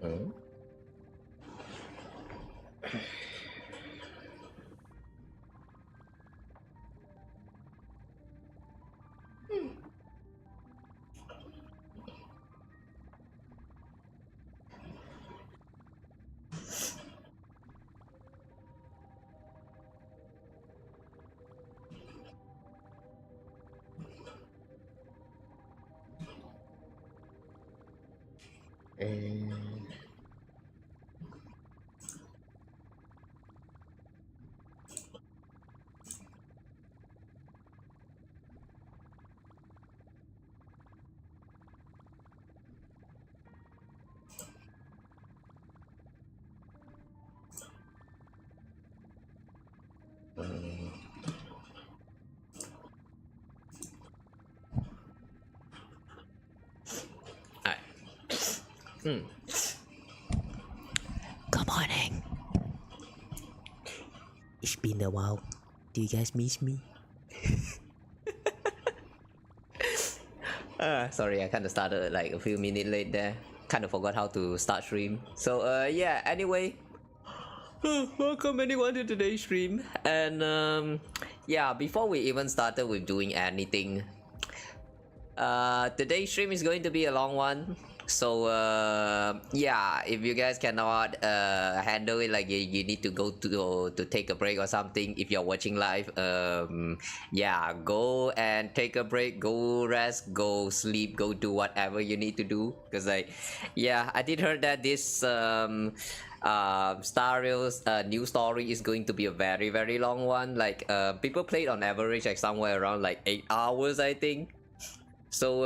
Hmm? Alright. Good morning. It's been a while. Do you guys miss me? Sorry, I kind of started like a few minutes late there. Kind of forgot how to start stream. So yeah, anyway. Welcome anyone to today's stream. And yeah, before we even started with doing anything, today's stream is going to be a long one. So yeah, if you guys cannot handle it, like you need to go to take a break or something. If you're watching live, yeah, go and take a break, go rest, go sleep, go do whatever you need to do. Because like, yeah, I did heard that this Star Rail's new story is going to be a very long one. Like people played on average like somewhere around like 8 hours, I think. So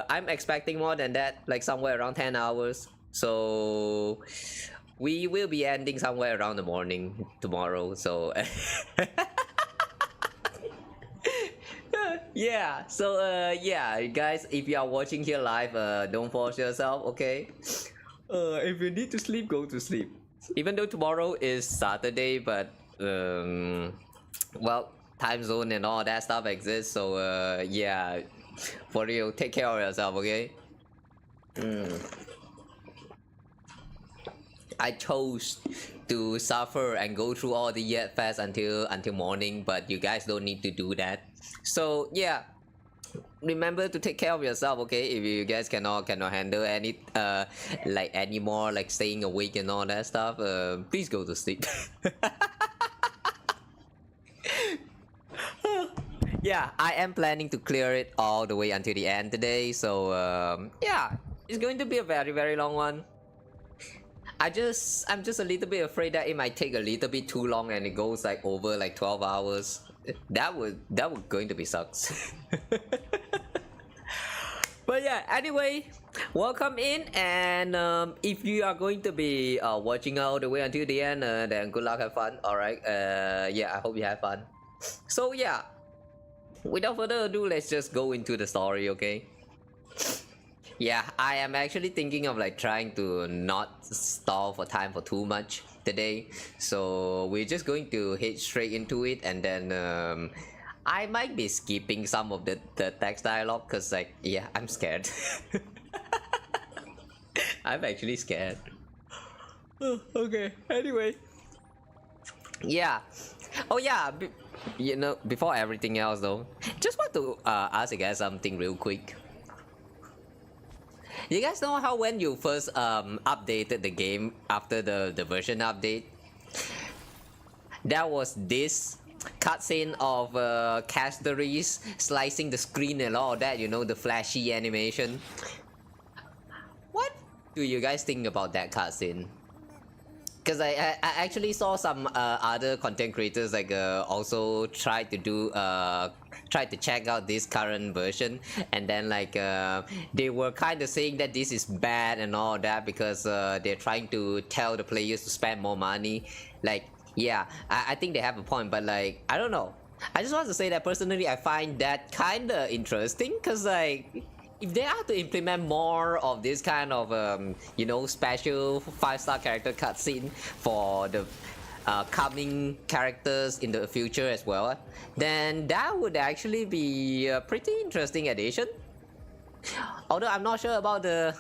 I'm expecting more than that, like somewhere around 10 hours. So we will be ending somewhere around the morning tomorrow. So yeah. So yeah, guys, if you are watching here live, don't force yourself, okay? If you need to sleep, go to sleep. Even though tomorrow is Saturday, but well, time zone and all that stuff exists. So yeah. For real, take care of yourself, okay? I chose to suffer and go through all the yet fast until morning, but you guys don't need to do that. So yeah, remember to take care of yourself, okay? If you guys cannot handle any like anymore, like staying awake and all that stuff, please go to sleep. Yeah, I am planning to clear it all the way until the end today. So yeah, it's going to be a very long one. I'm just a little bit afraid that it might take a little bit too long and it goes like over like 12 hours. That would going to be sucks. But yeah, anyway, welcome in, and if you are going to be watching all the way until the end, then good luck, have fun. All right, yeah, I hope you have fun. So yeah, without further ado, let's just go into the story, okay? Yeah, I am actually thinking of like trying to not stall for time for too much today. So we're just going to head straight into it, and then I might be skipping some of the text dialogue because like, yeah, I'm scared. I'm actually scared. Okay, anyway. Yeah. Oh yeah, you know, before everything else though, just want to ask you guys something real quick. You guys know how when you first updated the game after the version update, there was this cutscene of castaries slicing the screen and all that, you know, the flashy animation. What do you guys think about that cutscene? Because I actually saw some other content creators like also tried to check out this current version, and then like they were kind of saying that this is bad and all that because they're trying to tell the players to spend more money. Like, yeah, I think they have a point, but like, I don't know. I just want to say that personally I find that kind of interesting, because like, if they are to implement more of this kind of you know, special 5-star character cutscene for the coming characters in the future as well, then that would actually be a pretty interesting addition. Although I'm not sure about the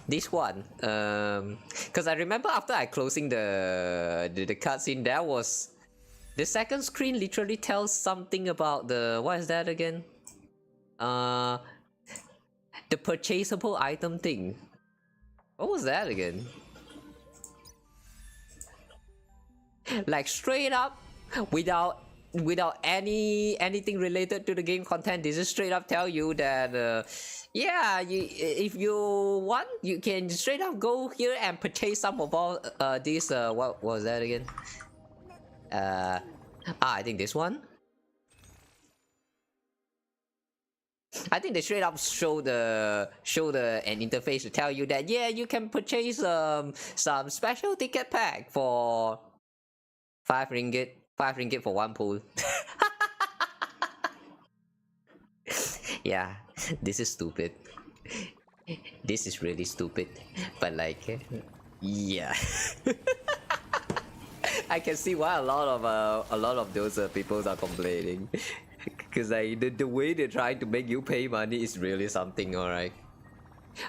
this one, because I remember after I closing the cutscene, there was the second screen literally tells something about the, what is that again? The purchasable item thing. What was that again? Like straight up, without anything related to the game content, this is straight up tell you that yeah, if you want, you can straight up go here and purchase some of all these what was that again? I think this one. I think they straight up show the an interface to tell you that yeah, you can purchase some special ticket pack for 5 ringgit. 5 ringgit for one pool. Yeah, this is stupid. This is really stupid. But like, yeah. I can see why a lot of those people are complaining. Because like the way they're trying to make you pay money is really something, alright.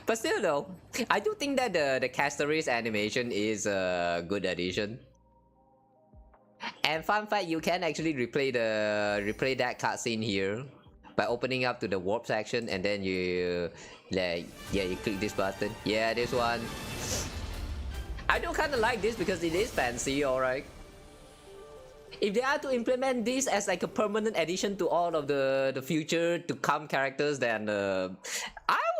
But still though, I do think that the Cassey's animation is a good addition. And fun fact, you can actually replay that cutscene here by opening up to the warp section, and then you like, yeah, you click this button. Yeah, this one. I do kind of like this because it is fancy, alright. If they are to implement this as like a permanent addition to all of the future to come characters, then I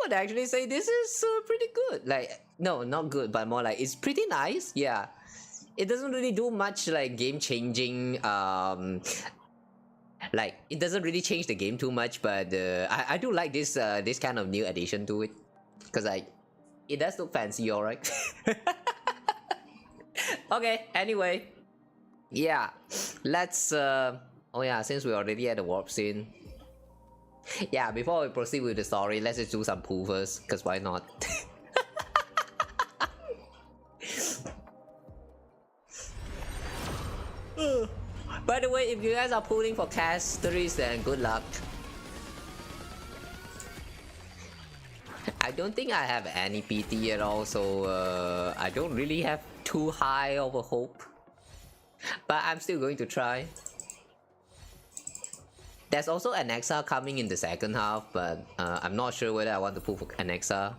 would actually say this is pretty good. Like, no, not good, but more like it's pretty nice. Yeah, it doesn't really do much like game changing. Like it doesn't really change the game too much, but I do like this this kind of new addition to it, because like it does look fancy, alright. Okay, anyway. Yeah, let's oh yeah, since we're already at the warp scene. Yeah, before we proceed with the story, let's just do some pool first, because why not? By the way, if you guys are pulling for Cassey, then good luck. I don't think I have any PT at all, so I don't really have too high of a hope. But I'm still going to try. There's also an XR coming in the second half, but I'm not sure whether I want to pull for an XR.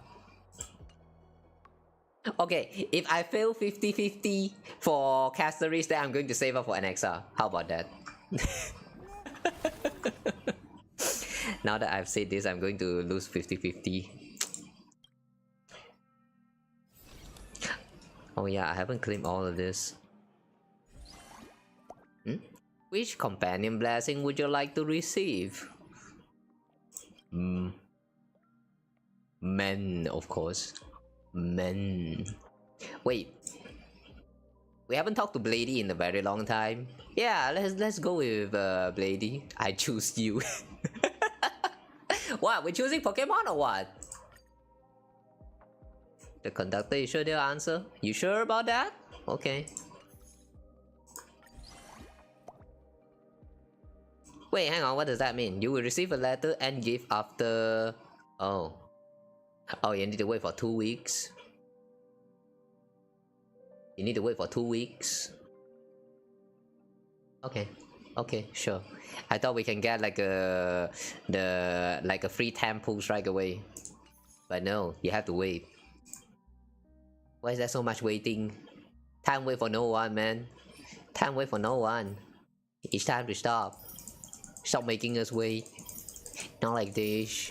Okay, if I fail 50-50 for Cassey, then I'm going to save up for an XR. How about that? Now that I've said this, I'm going to lose 50-50. Oh yeah, I haven't claimed all of this. Which companion blessing would you like to receive? Men, of course. Men. Wait. We haven't talked to Blady in a very long time. Yeah, let's go with Blady. I choose you. What? We're choosing Pokemon or what? The conductor is sure they'll answer? You sure about that? Okay. Wait, hang on, what does that mean? You will receive a letter and gift after... Oh. Oh, you need to wait for 2 weeks. You need to wait for 2 weeks. Okay. Okay, sure. I thought we can get like a... like a free temple straight away. But no, you have to wait. Why is there so much waiting? Time wait for no one, man. Time wait for no one. It's time to stop. Stop making us wait. Not like this.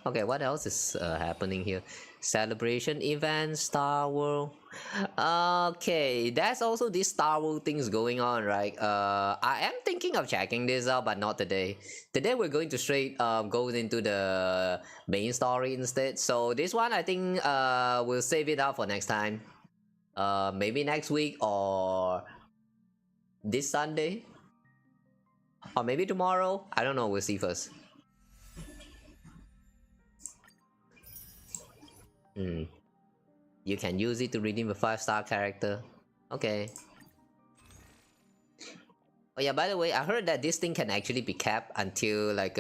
Okay, what else is happening here? Celebration event, Star World. Okay, that's also this Star World things going on, right? I am thinking of checking this out, but not today. Today we're going to straight go into the main story instead. So this one I think we'll save it up for next time. Maybe next week or this Sunday, or maybe tomorrow. I don't know, we'll see first. You can use it to redeem a 5-star character. Okay. Oh yeah, by the way, I heard that this thing can actually be capped until like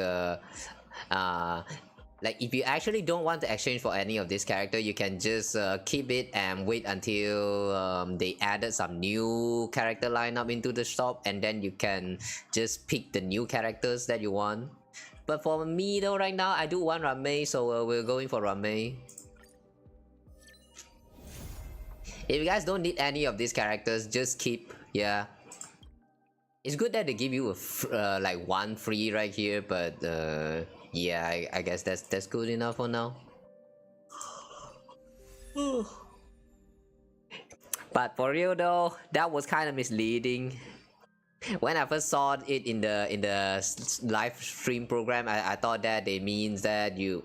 like if you actually don't want to exchange for any of this character, you can just keep it and wait until they added some new character lineup into the shop, and then you can just pick the new characters that you want. But for me though, right now I do want Ramei, so we're going for Ramei. If you guys don't need any of these characters, just keep. Yeah, it's good that they give you a like one free right here, but yeah, I guess that's good enough for now. But for real though, that was kind of misleading. When I first saw it in the live stream program, I thought that it means that you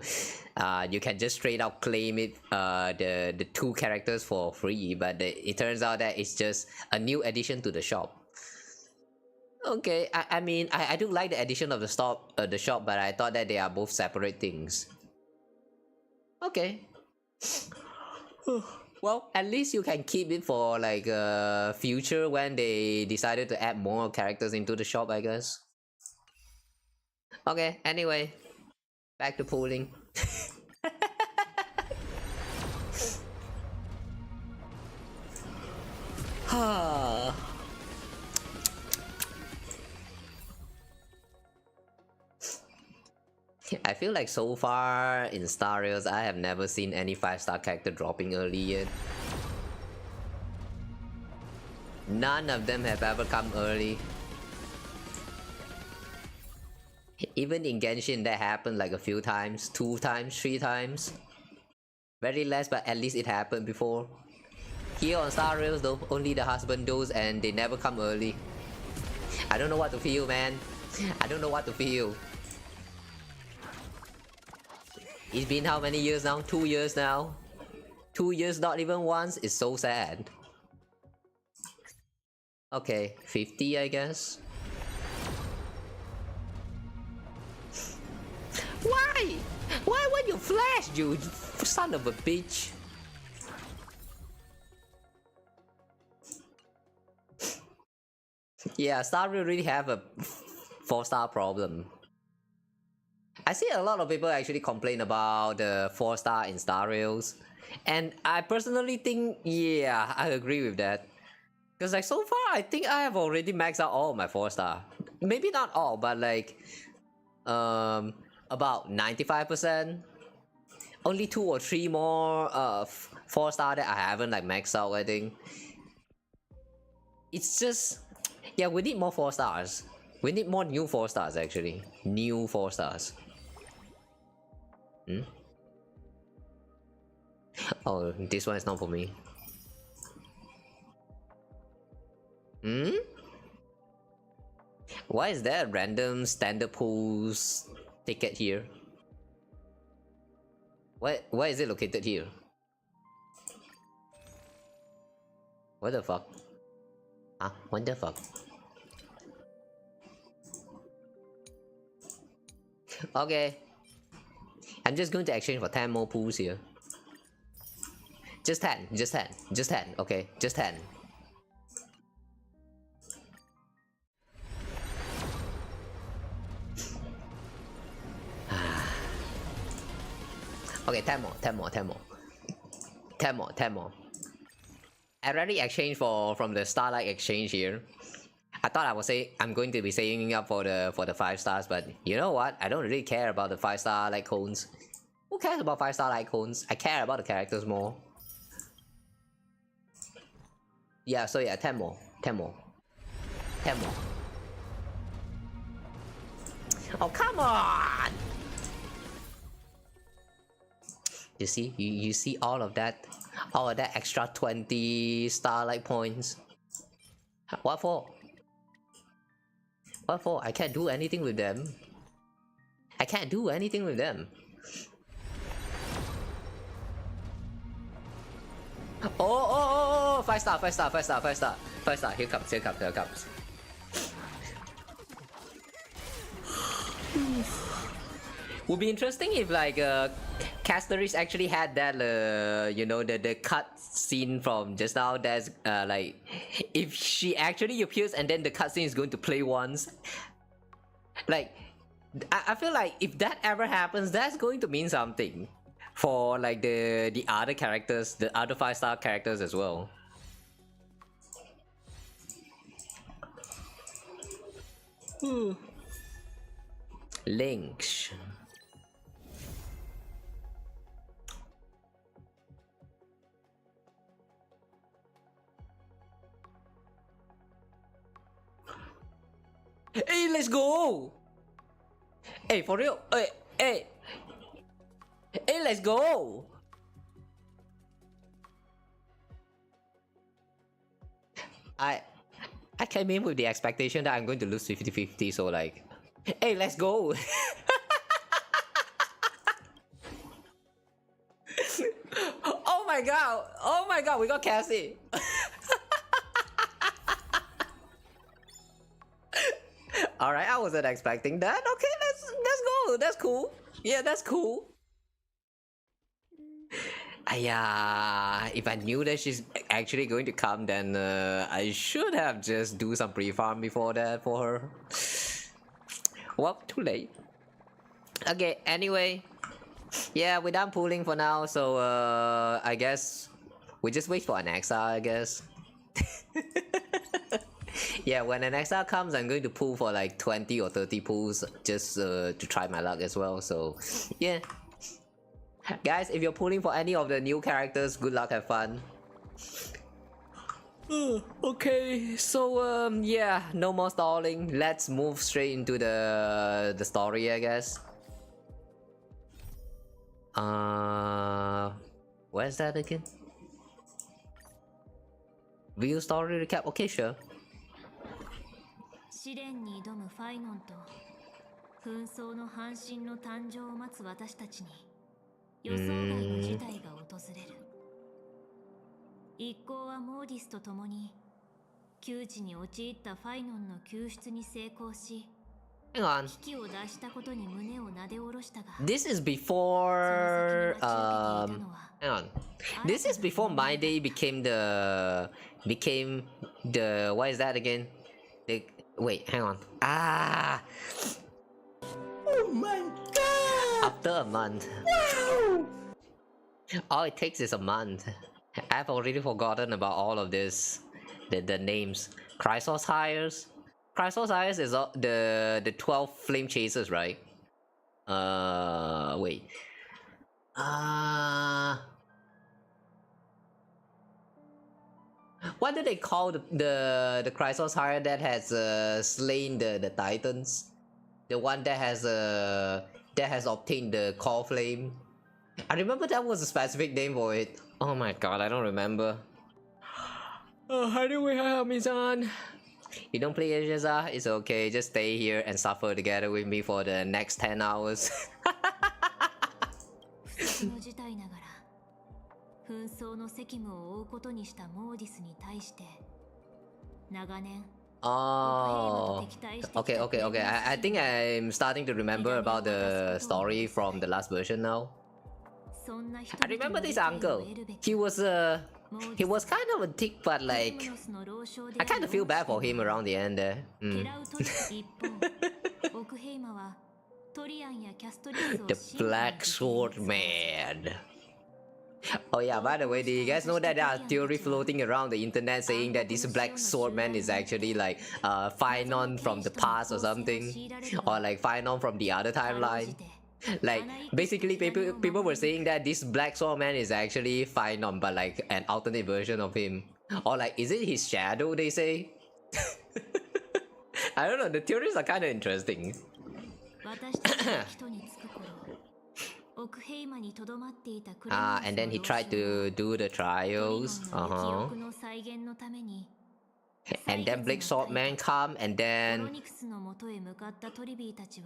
can just straight up claim it the two characters for free, but it turns out that it's just a new addition to the shop. Okay, I mean I do like the addition of the shop, but I thought that they are both separate things. Okay. Well, at least you can keep it for like future when they decided to add more characters into the shop, I guess. Okay, anyway, back to pooling. I feel like so far in Star Rails, I have never seen any 5-star character dropping early yet. None of them have ever come early. Even in Genshin that happened like a few times, 2 times, 3 times. Very less, but at least it happened before. Here on Star Rails though, only the husband does, and they never come early. I don't know what to feel, man. I don't know what to feel. It's been how many years now? 2 years now? 2 years not even once? It's so sad. Okay, 50 I guess. Why? Why when you flash, you son of a bitch? Yeah, Star Rail really have a 4-star problem. I see a lot of people actually complain about the 4-star in Star Rails, and I personally think, yeah, I agree with that. Because like so far, I think I have already maxed out all of my 4-star. Maybe not all, but like about 95%. Only 2 or 3 more 4-star that I haven't like maxed out, I think. It's just, yeah, we need more 4-stars. We need more new 4-stars actually. New 4-stars. Hmm? Oh, this one is not for me. Hmm? Why is there a random standard pools ticket here? Why is it located here? What the fuck? Huh? What the fuck? Okay. I'm just going to exchange for 10 more pools here. Just 10, just 10, just 10, okay, just 10. Okay, 10 more, 10 more, 10 more. 10 more, 10 more. I already exchanged from the Starlight Exchange here. I thought I'm going to be saving up for the 5-stars, but you know what? I don't really care about the 5-star like cones. Who cares about 5-star like cones? I care about the characters more. Yeah, so yeah, 10 more, 10 more, 10 more. Oh come on! You see, you see all of that extra 20 starlight points. What for? What for? I can't do anything with them. I can't do anything with them. Oh, 5-star, 5-star, 5-star, 5-star, 5-star. Here comes, here comes, here comes. Would be interesting if like Casteris actually had that you know, the cut scene from just now. That's like if she actually appears and then the cutscene is going to play once. Like I feel like if that ever happens, that's going to mean something for like the other characters, the other 5-star characters as well. Links. Hey, let's go! Hey, for real? Hey, let's go! I came in with the expectation that I'm going to lose 50-50, so like, hey, let's go! Oh my god, we got Cassey! Alright, I wasn't expecting that. Okay, let's go. That's cool. Yeah, that's cool. If I knew that she's actually going to come, then I should have just do some pre-farm before that for her. Well, too late. Okay, anyway. Yeah, we're done pooling for now, so I guess we just wait for an XR, I guess. Yeah, when an XR comes, I'm going to pull for like 20 or 30 pulls just to try my luck as well, so yeah. Guys, if you're pulling for any of the new characters, good luck, have fun. Okay, so yeah, no more stalling. Let's move straight into the story, I guess. Where's that again? View story recap. Okay, sure. 試練に挑むファイノンと紛争の阪神の誕生を待つ私たちに予想外の事態が訪れる。一行はモーディスと共に窮地に陥ったファイノンの救出に成功し、 Hang on. 危機を脱したことに胸をなで下ろしたが、 This is before hang on. This is before my day became the what is that again? Wait, hang on. Oh my god! After a month. Wow! All it takes is a month. I've already forgotten about all of this. The names. Chrysos Hires. Chrysos Hires is the 12 flame chasers, right? Wait. What do they call the Chrysos Hire that has slain the Titans? The one that has obtained the core flame. I remember that was a specific name for it. Oh my god, I don't remember. Anyway, Hamizan. You don't play HSR? It's okay, just stay here and suffer together with me for the next 10 hours. の事態ながら紛争の責務を負うことにしたモーディスに対して長年 Oh, okay. I think I'm starting to remember about the story from the last version now. I remember this uncle. He was kind of a dick, but like I kind of feel bad for him around the end there. The Black Sword Man. Oh yeah, by the way, do you guys know that there are theory floating around the internet saying that this Black Sword Man is actually like Phynon from the past or something, or like Phynon from the other timeline? Like basically people were saying that this Black Sword Man is actually Phynon, but like an alternate version of him, or like is it his shadow, they say? I don't know, the theories are kind of interesting. And then he tried to do the trials. And then Black Sword Man come, and then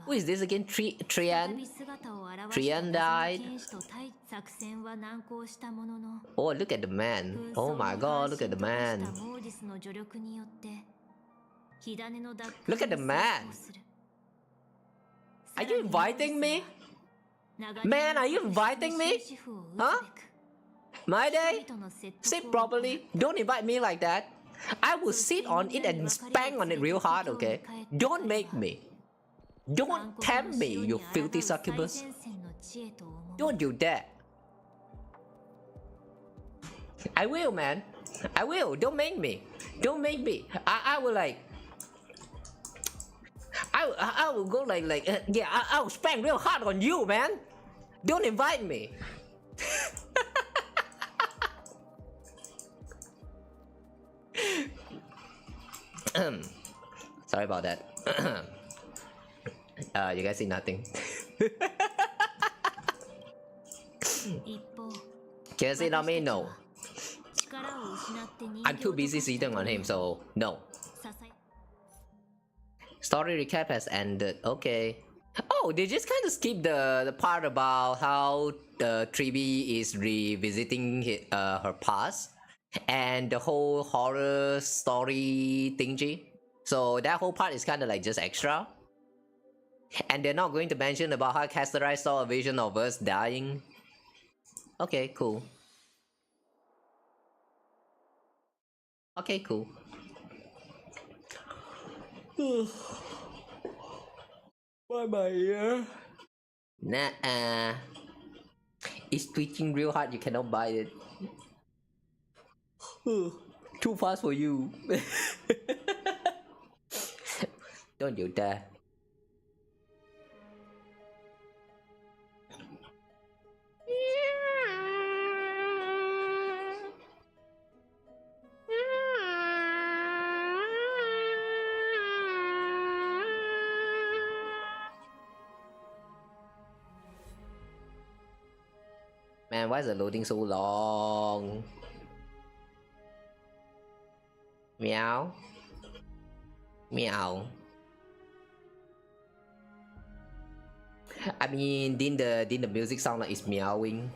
who is this again? Trian died. Oh, look at the man. Oh my god, look at the man. Look at the man. Are you inviting me? Man, are you inviting me? Huh? My day? Sit properly. Don't invite me like that. I will sit on it and spank on it real hard, okay? Don't make me. Don't tempt me, you filthy succubus. Don't do that. I will, man. I will. Don't make me. Don't make me. I will like. I will go like yeah. I will spank real hard on you, man. Don't invite me. Sorry about that. You guys see nothing. Can see not me? No. I'm too busy sitting on him, so no. Story recap has ended. Okay. Oh, they just kind of skipped the part about how 3B is revisiting her past and the whole horror story thingy. So that whole part is kind of like just extra. And they're not going to mention about how Cassey saw a vision of us dying. Okay, cool. Okay, cool. Why my ear? Nah. It's twitching real hard, you cannot bite it. Too fast for you. Don't you dare. Man, why is the loading so long? Meow. Meow. I mean, didn't the music sound like it's meowing?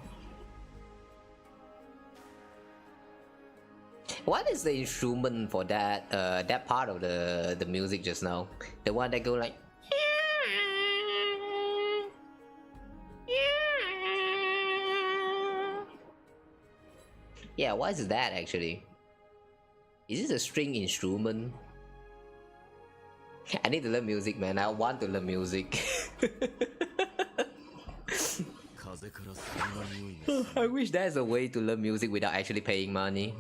What is the instrument for that that part of the music just now? The one that go like. Yeah, what is that actually? Is this a string instrument? I need to learn music, man. I want to learn music. I wish there's a way to learn music without actually paying money.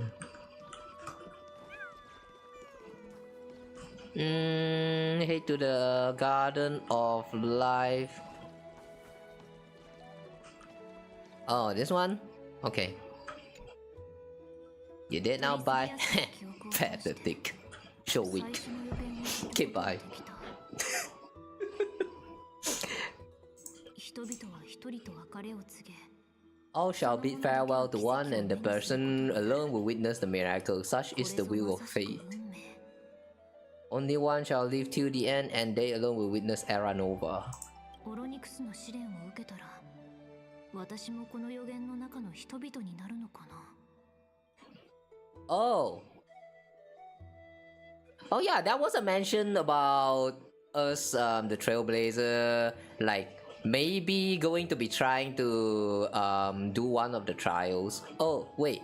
Head to the Garden of Life. Oh, this one? Okay. You did now buy? Pathetic. So weak. Okay, bye. All shall bid farewell to one, and the person alone will witness the miracle. Such is the will of fate. Only one shall live till the end, and they alone will witness Era Nova. Oh. Oh yeah, that was a mention about us, the Trailblazer, like maybe going to be trying to do one of the trials. Oh wait,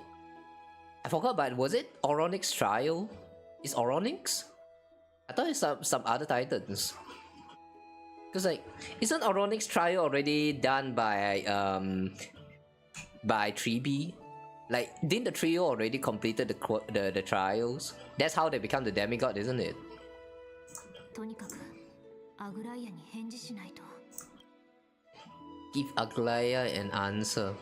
I forgot. But was it Oronix trial? Is Oronix? I thought it's some other titans. Cause like, isn't Oronix trial already done by 3B? Like, didn't the trio already completed the trials? That's how they become the demigod, isn't it? Give Aglaya an answer.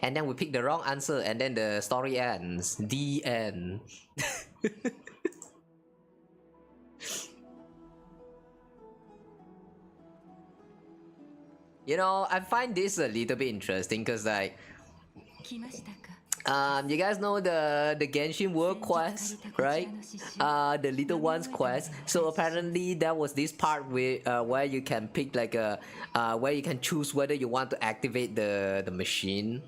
And then we pick the wrong answer, and then the story ends. The end. You know, I find this a little bit interesting because like, you guys know the Genshin World quest, right? The little ones quest. So apparently there was this part where you can pick like a where you can choose whether you want to activate the machine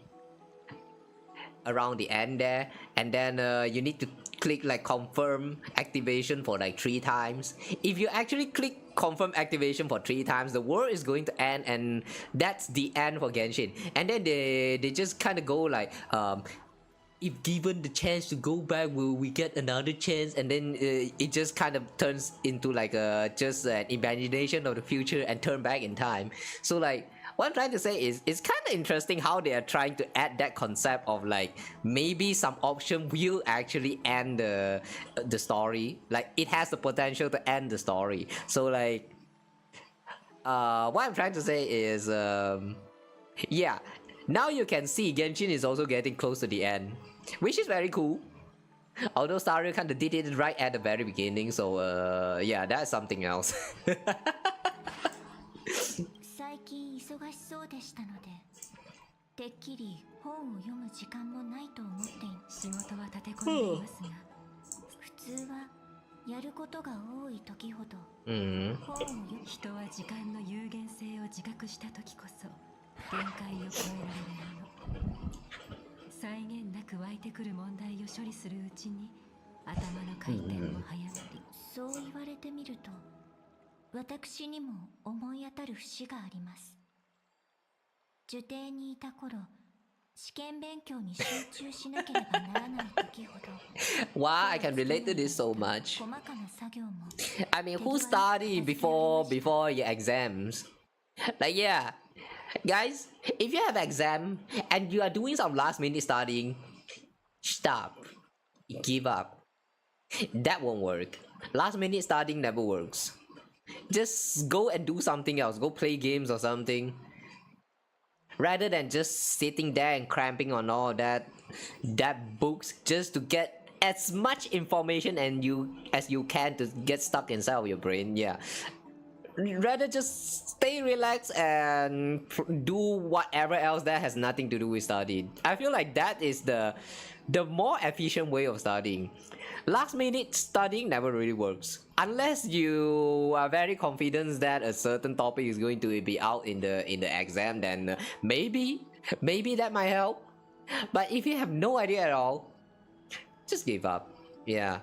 around the end there, and then you need to click like confirm activation for like 3 times. If you actually click confirm activation for 3 times, the world is going to end, and that's the end for Genshin. And then they just kind of go like if given the chance to go back, will we get another chance? And then it just kind of turns into like just an imagination of the future and turn back in time. So like what I'm trying to say is it's kind of interesting how they are trying to add that concept of like maybe some option will actually end the story. Like it has the potential to end the story. So like what I'm trying to say is yeah, now you can see Genshin is also getting close to the end, which is very cool. Although Sario kind of did it right at the very beginning, so yeah, that's something else. 最近忙しそうでしたので、てっきり本を読む時間もないと思って仕事は立て込んでいますが、普通はやることが多い時ほど本を読む。人は時間の有限性を自覚した時こそ限界を超えられるもの。際限なく湧いてくる問題を処理するうちに頭の回転も早まり、そう言われてみると私にも思い当たる節があります。受験にいた頃、試験勉強に集中しなければならない時ほど Wow, I can relate to this so much. 細かな作業も I mean, who study before your exams? Like yeah, guys, if you have exam and you are doing some last minute studying, stop, give up. That won't work. Last minute studying never works. Just go and do something else. Go play games or something. Rather than just sitting there and cramping on all that books just to get as much information as you can to get stuck inside of your brain. Yeah. Rather just stay relaxed and do whatever else that has nothing to do with studying. I feel like that is the more efficient way of studying. Last minute studying never really works unless you are very confident that a certain topic is going to be out in the exam. Then maybe that might help. But if you have no idea at all, just give up. Yeah,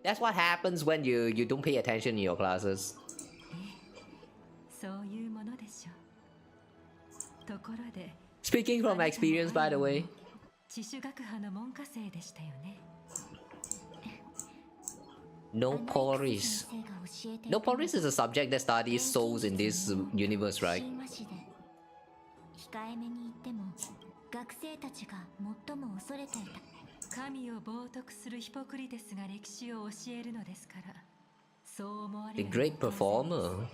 that's what happens when you don't pay attention in your classes. そういうものでしょう。ところで Speaking from experience, by the way. 地主学派の門下生でしたよね。No Polis. No Polis is a subject that studies souls in this universe, right? 控えめに言っても学生たちが最も恐れていた。神を冒涜するヒポクリテスが歴史を教えるのですから、そう思われ A る。 great performer.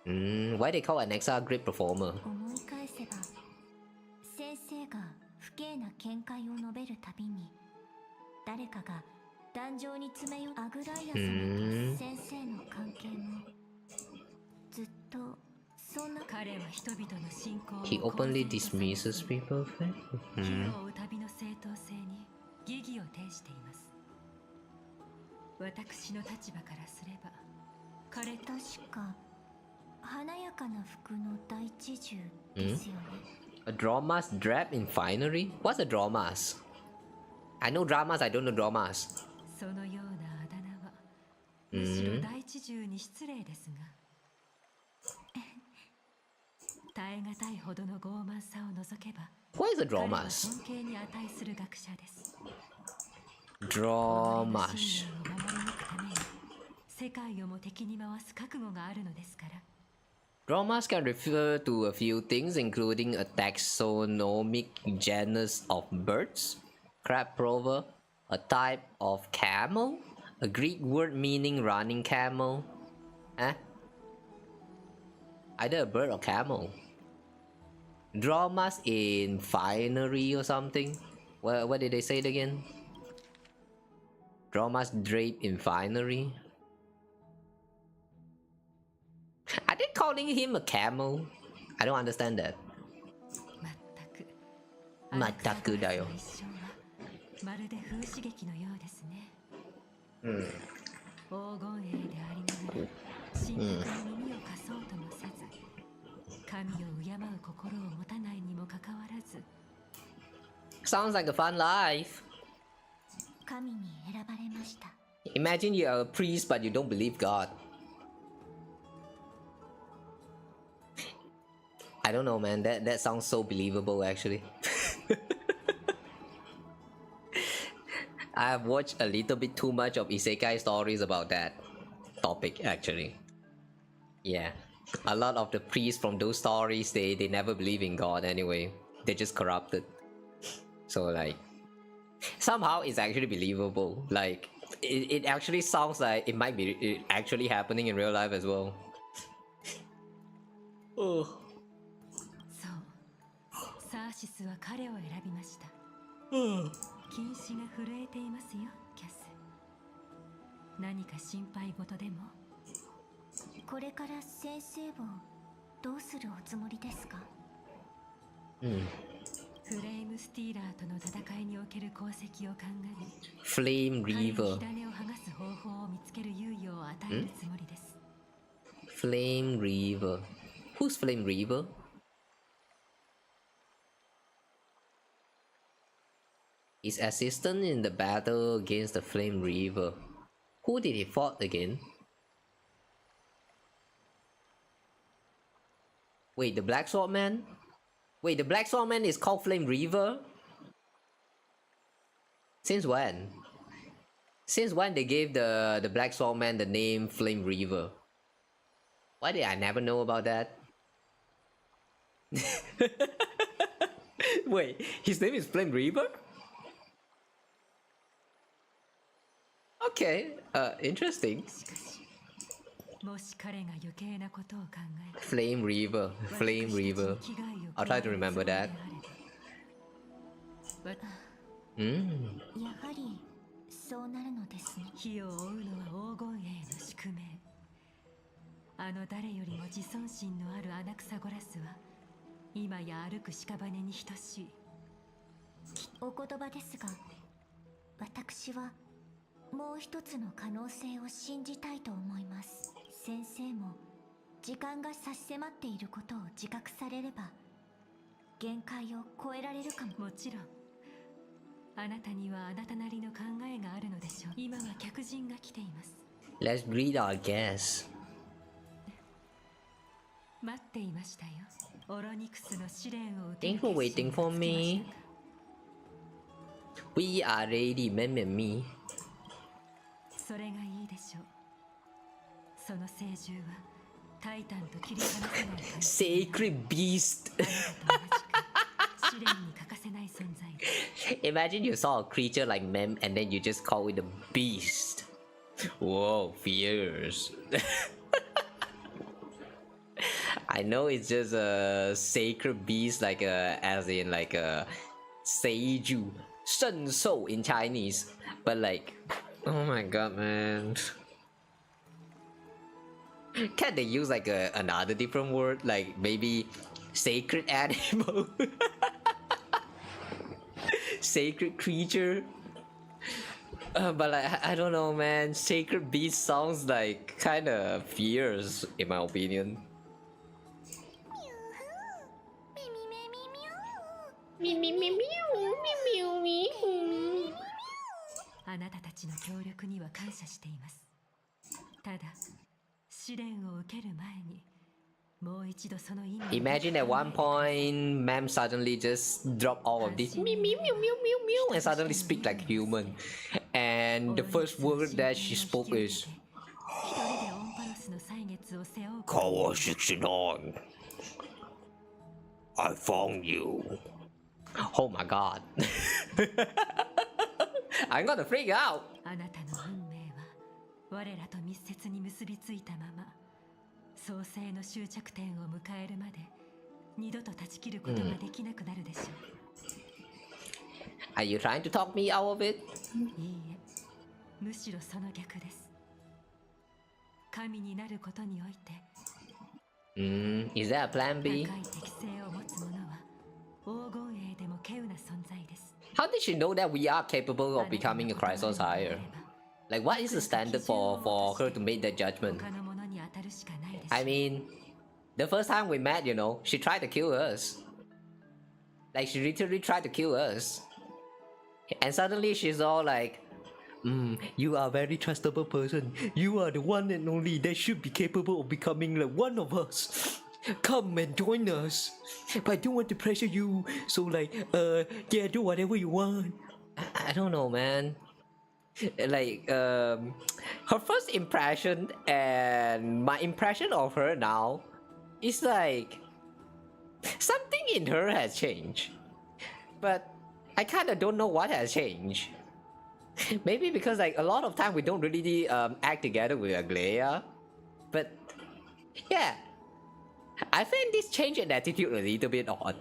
Why they call Alexa a great performer? 思い返せば、先生が不敬な見解を述べるたびに、誰かが壇上に詰め寄るアグライア様と先生の関係もずっとそんな。彼は人々の信仰を He openly dismisses people. 火を追う旅の正当性に疑義を呈しています。私の立場からすれば、彼確か華やかな服の第一銃ですよね。A dramas drab in finery? What's a dramas? I know dramas, I don't know dramas. そのようなあだ名はむしろ第一銃に失礼ですが、耐え難いほどの傲慢さを除けば、 What is a 彼は dramas? 尊敬に値する学者です。 Dramas. 信念を守り抜くために世界をも敵に回す覚悟があるのですから。 Dramas can refer to a few things, including a taxonomic genus of birds, crab plover, a type of camel, a Greek word meaning running camel. Huh? Either a bird or camel. Dramas in finery or something. What did they say it again? Dramas draped in finery. Are they calling him a camel? I don't understand that. 全くだよ。まるで風刺劇のようですね。黄金栄でありながら神格に耳を貸そうともせず、神を敬う心を持たないにもかかわらず、 Sounds like a fun life. 神に選ばれました。 Imagine you are a priest but you don't believe God. I don't know, man. That sounds so believable, actually. I've watched a little bit too much of isekai stories about that topic actually. Yeah. A lot of the priests from those stories, they never believe in God anyway. They're just corrupted. So like somehow it's actually believable. Like it actually sounds like it might be actually happening in real life as well. Oh. そうサーシスは彼を選びました。禁止が震えていますよ、キャス。何か心配事でも？これから先生をどうするおつもりですか？フレームスティーラーとの戦いにおける功績を鑑み、Flame 彼に Reaver. 火種を剥がす方法を見つける猶予を与えるつもりです。Flame Reaver. Who's Flame Reaver? His assistant in the battle against the Flame Reaver. Who did he fought again? Wait, the Black Sword Man? Wait, the Black Sword Man is called Flame Reaver? Since when? Since when they gave the Black Sword Man the name Flame Reaver? Why did I never know about that? Wait, his name is Flame Reaver? Okay, interesting. もし彼が余計なことを考え、 Flame Reaver, Flame Reaver. I'll try to remember that. やはりそうなるのですね。火を追うのは黄金栄の宿命。あの誰よりも自尊心のあるアナクサゴラスは今や歩く屍に等しい。お言葉ですが、私はもう一つの可能性を信じたいと思います。先生も時間が差し迫っていることを自覚されれば限界を超えられるかも。もちろんあなたにはあなたなりの考えがあるのでしょう。今は客人が来ています。 Let's greet our guests. 待っていましたよ。オロニクスの試練を受け Thanks for waiting for me. We are ready, mem and me. それがいいでしょう。その聖獣はタイタンと切り離せない関係。 Sacred Beast. 試練に欠かせない存在。 Imagine you saw a creature like Mem and then you just call it a beast. Whoa, fierce. I know it's just a sacred beast, like as in like a seiju, 圣兽 in Chinese, but like, oh my god, man. Can't they use like another different word, like maybe sacred animal? Sacred creature? But like, I don't know, man. Sacred beast sounds like kind of fierce, in my opinion. Me. あなたたちの協力には感謝しています。ただ試練を受ける前にもう一度その意味を。 Imagine at one point, Ma'am suddenly just drop all of this meow and suddenly speak like human. And the first word that she spoke is Kawa 69. I found you. Oh my god. I'm gonna freak out. あなたの運命は我らと密接に結びついたまま創世の終着点を迎えるまで二度と断ち切ることができなくなるでしょう。 Are you trying to talk me out of it? いいえ、むしろその逆です。神になることにおいて Is that a plan 高 B? い適性を持つ者は黄金栄でも稀有な存在です。 How did she know that we are capable of becoming a Chrysos higher? Like, what is the standard for her to make that judgment? 他のものに当たるしかないでしょう。 I mean, the first time we met, you know, she tried to kill us. Like, she literally tried to kill us. And suddenly she's all like, you are a very trustable person. You are the one and only that should be capable of becoming like one of us. Come and join us. But I don't want to pressure you. So like, yeah, do whatever you want. I don't know, man. Like her first impression and my impression of her now is like something in her has changed, but I kind of don't know what has changed. Maybe because like a lot of time we don't really act together with Aglaya, but yeah, I find this change in attitude a little bit odd.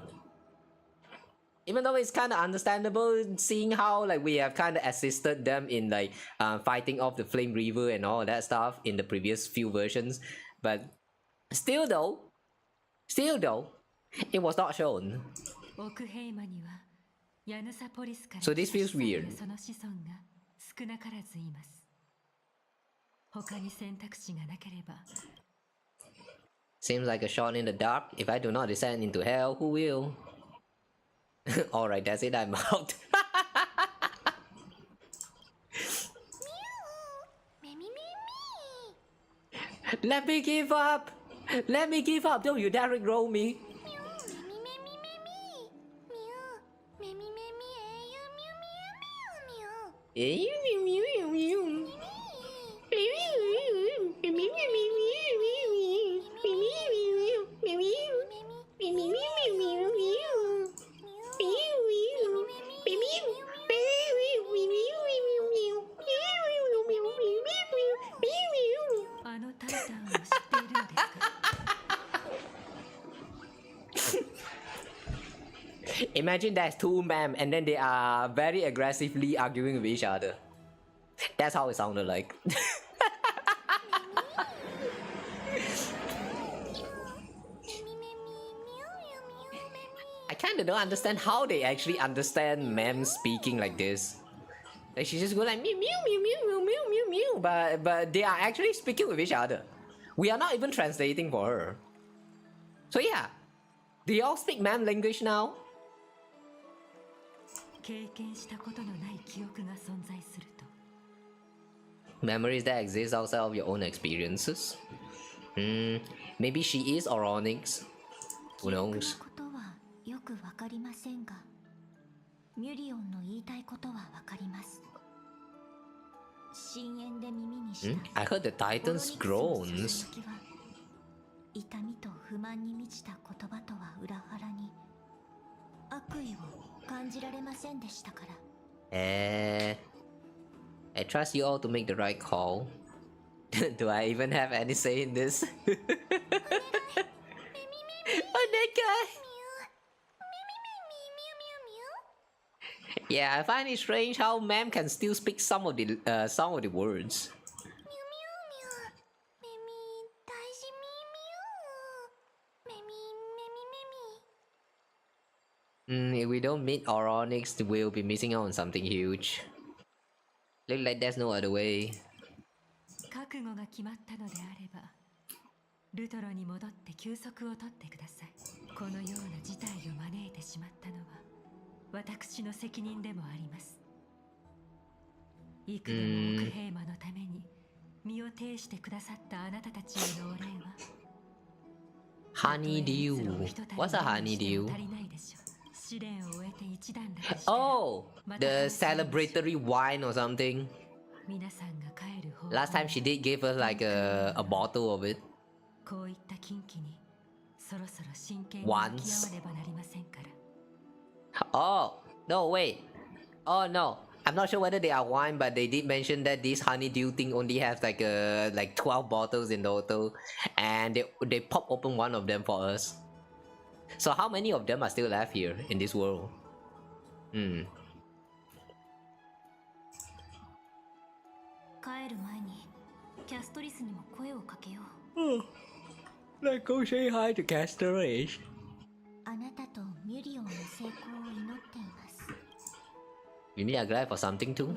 Even though it's kind of understandable, seeing how like we have kind of assisted them in like fighting off the Flame Reaver and all that stuff in the previous few versions, but still though, it was not shown. So this feels weird. Seems like a shot in the dark. If I do not descend into hell, who will? Alright, that's it, I'm out. Let me give up! Let me give up! Don't you dare roll me! Imagine there's two ma'am and then they are very aggressively arguing with each other. That's how it sounded like. I kinda don't understand how they actually understand ma'am speaking like this. Like she just go like mew mew mew mew mew mew mew mew, but they are actually speaking with each other. We are not even translating for her. So yeah, do y'all speak ma'am language now? Memories that exist outside of your own experiences. Maybe she is Oronix. Who knows? I heard the Titan's groans. I trust you all to make the right call. Do I even have any say in this? Oh, that guy! Yeah, I find it strange how ma'am can still speak some of the words. If we don't meet Oronix, we'll be missing out on something huge. Look like there's no other way. Honeydew. What's a honeydew? Oh, the celebratory wine or something. Last time she did give us like a bottle of it. Once. Oh, no, wait. Oh no, I'm not sure whether they are wine, but they did mention that this honeydew thing only has like 12 bottles in total, and they pop open one of them for us. So how many of them are still left here in this world? Let's go say hi to Castoration. You need a glad for something too?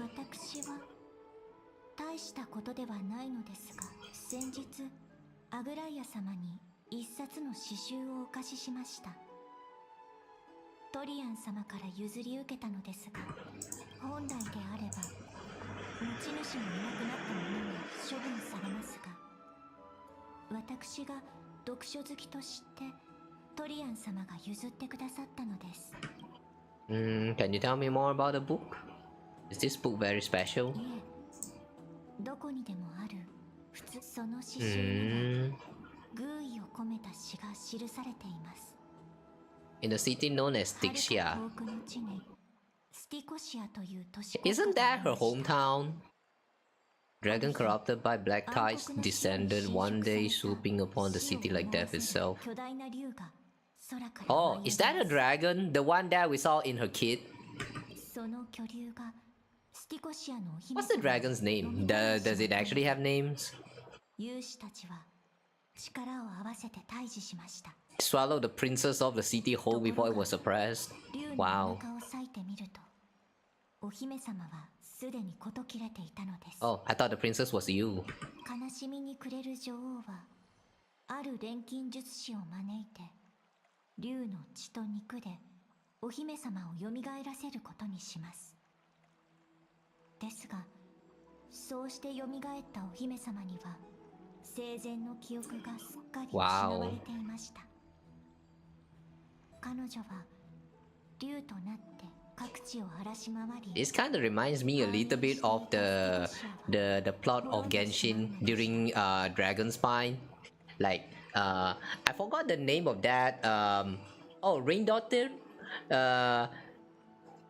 Can you tell me more about the book? Is this book very special? どこにでもある普通その詩集には寓意を込めた詩が記されています。 In the city known as はるか Dixia. 遠くの地にスティコシアという都市 Isn't that her hometown? Dragon corrupted by black tides descended one day, swooping upon the city like death itself. 巨大な竜が空から Oh, is that a dragon? The one that we saw in her kid? その巨竜がスティコシアのお姫 What's the dragon's name? Does it actually have names? 勇士たちは力を合わせて対峙しました。 Swallow the princess of the city whole before it was suppressed. 竜の Wow. お腹を裂いてみるとお姫様はすでに事切れていたのです。 Oh, I thought the princess was you. 悲しみに暮れる女王はある錬金術師を招いて竜の血と肉でお姫様をよみがえらせることにします。ですがそうしてよみがえったお姫様には生前の記憶がすっかり失われていました。彼女は竜となって各地を荒らし回り This kind of reminds me a little bit of the plot of Genshin during Dragon Spine. Like I forgot the name of that. Oh, Rain Daughter.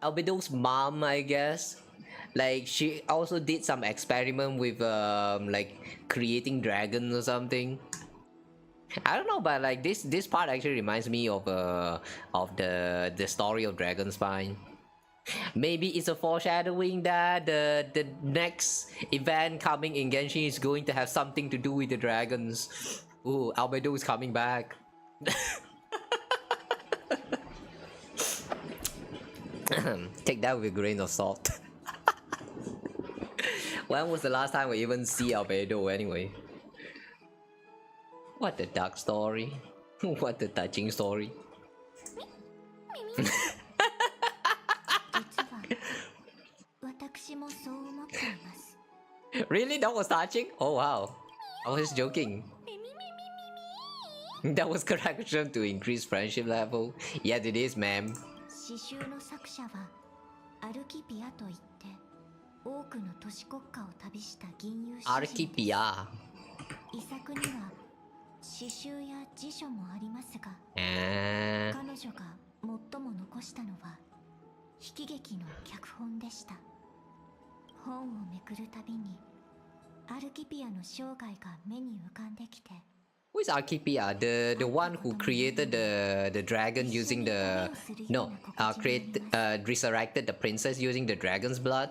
Albedo's mom, I guess. Like she also did some experiment with like creating dragons or something. I don't know, but like this part actually reminds me of the story of Dragon Spine. Maybe it's a foreshadowing that the next event coming in Genshin is going to have something to do with the dragons. Ooh, Albedo is coming back. Take that with a grain of salt. When was the last time we even see Albedo anyway? What a dark story. What a touching story. 実は私もそう思っています。 Really? That was touching? Oh wow. I was just joking. That was correction to increase friendship level. Yes, it is, ma'am. 詩集の作者はアルキピアといって多くの都市国家を旅した銀融詩人です。 Archipia. 遺作には詩集や辞書もありますが、 Ah. 彼女が最も残したのは悲喜劇の脚本でした。本をめくるたびにアルキピアの生涯が目に浮かんできて、 Who is Archipia? The one who created the dragon using the resurrected the princess using the dragon's blood?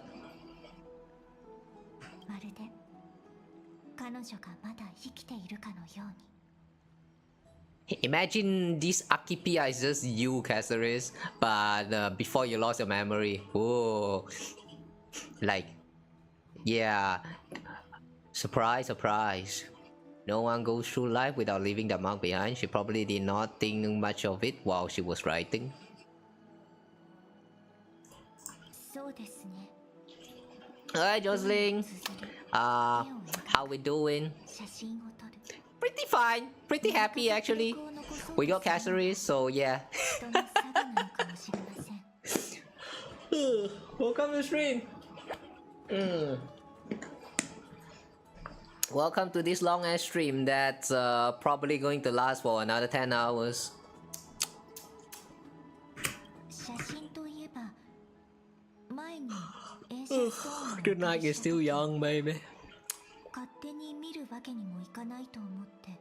まるで彼女がまだ生きているかのように。 Imagine this Archipia is just you, Caceres, but before you lost your memory. Whoa. Like, yeah. Surprise, surprise. No one goes through life without leaving the mark behind. She probably did not think much of it while she was writing. そうですね。 Alright, Jocelyn. How we doing? 写真を撮る。 Pretty fine. Pretty happy actually. We got Caceres, so yeah. 人の差がなのかもしれません。 Welcome to stream. Welcome to this long ass stream that's probably going to last for another 10 hours. 写真といえば前に映写ストーン The night is still young, baby. 勝手に見るわけにもいかないと思って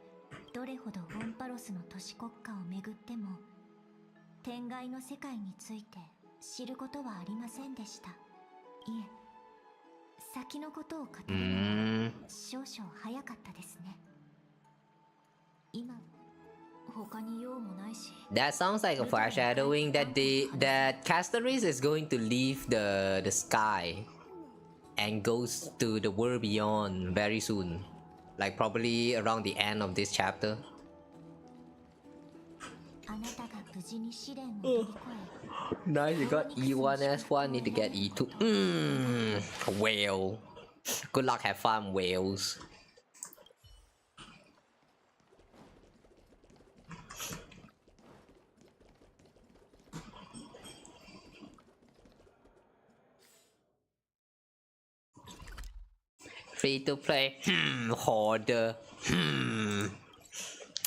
どれほどオンパロスの都市国家をめぐっても天外の世界について知ることはありませんでした。いえ、先のことを語るのは少々早かったですね。今他に用もないし。 That sounds like a foreshadowing that Caceres is going to leave the sky and goes to the world beyond very soon. Like probably around the end of this chapter. あなたが無事に試練を乗り越え Nice, you got E1 S1, need to get E2. Whale. Good luck, have fun, whales. Free to play. Hoarder.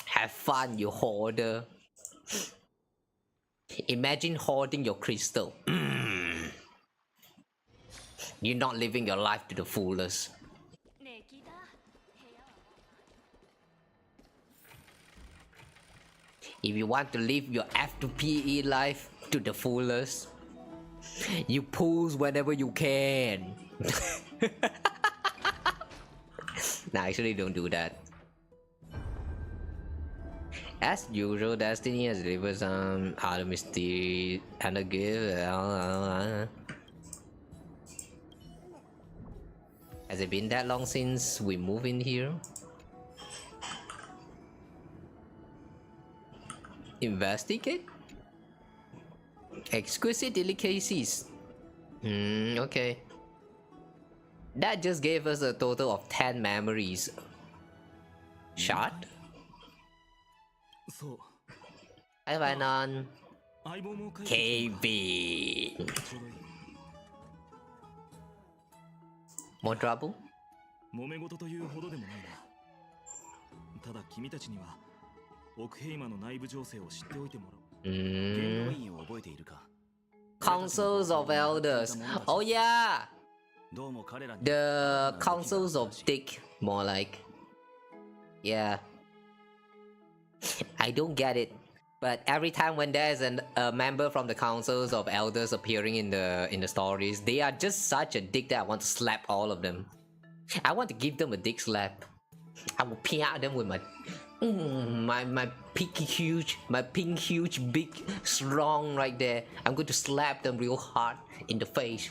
Have fun, you hoarder. Imagine hoarding your crystal. You're not living your life to the fullest. If you want to live your F2PE life to the fullest, you pools whenever you can. Nah, actually don't do that. As usual, Destiny has delivered some other mystery and a gift. Has it been that long since we moved in here? Investigate? Exquisite delicacies. Okay. That just gave us a total of 10 memories. Shot? Hi, Vanon. KB. More trouble? 揉め事というほどでもないな。ただ君たちにはオクヘイマの内部情勢を知っておいてもらう。元老院を覚えているか? Councils of Elders. Oh yeah! The Councils of Dick, more like. Yeah. I don't get it. But every time when there's a member from the Councils of Elders appearing in the stories, they are just such a dick that I want to slap all of them. I want to give them a dick slap. I will ping at them with my pink huge big strong right there. I'm going to slap them real hard in the face.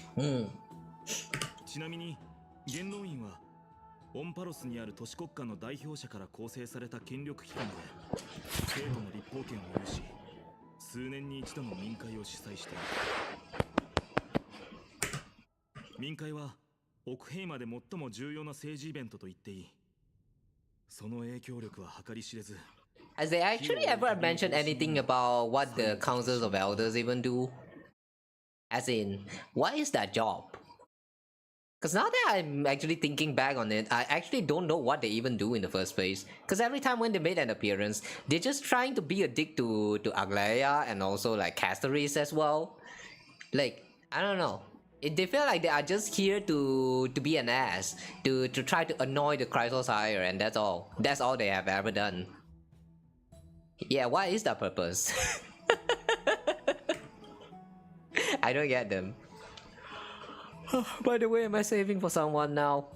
ちなみに元老院はオンパロスにある都市国家の代表者から構成された権力機関で生徒の立法権を有し数年に一度の民会を主催している。民会はオクヘイマで最も重要な政治イベントと言っていい。その影響力は計り知れず。Has they actually ever mentioned anything about what the Councils of Elders even do? As in, what is that job? Because now that I'm actually thinking back on it, I actually don't know what they even do in the first place. Because every time when they made an appearance, they're just trying to be a dick to Aglaia and also like Castoris as well. Like, I don't know. They feel like they are just here to be an ass, to try to annoy the Chrysos Higher, and that's all. That's all they have ever done. Yeah, what is that purpose? I don't get them. By the way, am I saving for someone now?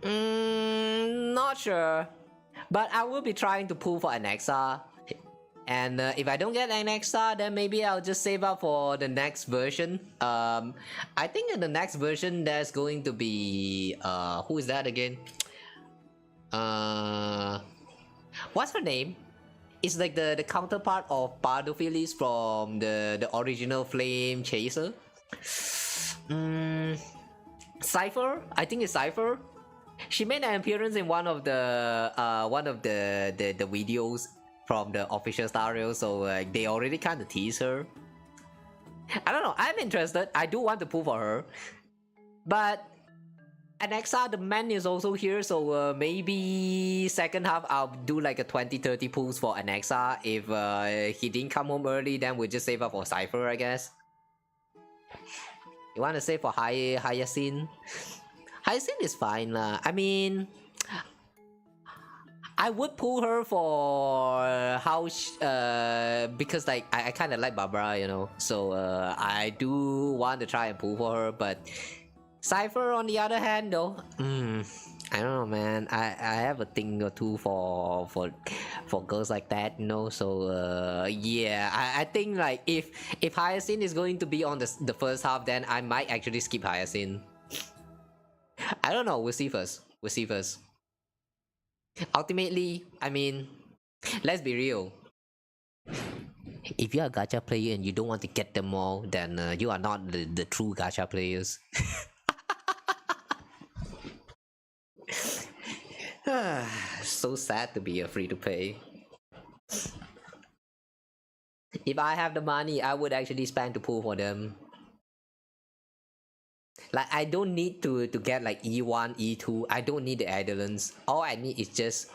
Not sure. But I will be trying to pull for an XR. And if I don't get an XR, then maybe I'll just save up for the next version. I think in the next version there's going to be who is that again? What's her name? It's like the counterpart of Pardophilis from the original Flame Chaser. Cypher? I think it's Cypher. She made an appearance in one of the videos from the official Stario, so they already kind of tease her. I don't know, I'm interested. I do want to pull for her. But an XR, the man is also here, so maybe second half I'll do like a 20-30 pulls for an XR. If he didn't come home early, then we'll just save up for Cypher, I guess. You want to save for Hyacinth? Hyacinth is fine lah. I mean, I would pull her for how because like I kind of like Barbara, you know, so I do want to try and pull for her. But Cypher on the other hand though, I don't know, man. I have a thing or two for girls like that, you know. So yeah, I think like if Hyacinth is going to be on the first half, then I might actually skip Hyacinth. I don't know. We'll see first. We'll see first. Ultimately, I mean, let's be real. If you're a gacha player and you don't want to get them all, then you are not the true gacha players. So sad to be a free-to-play. If I have the money, I would actually spend to pull for them. Like I don't need to get like E1, E2. I don't need the Eidolons. All I need is just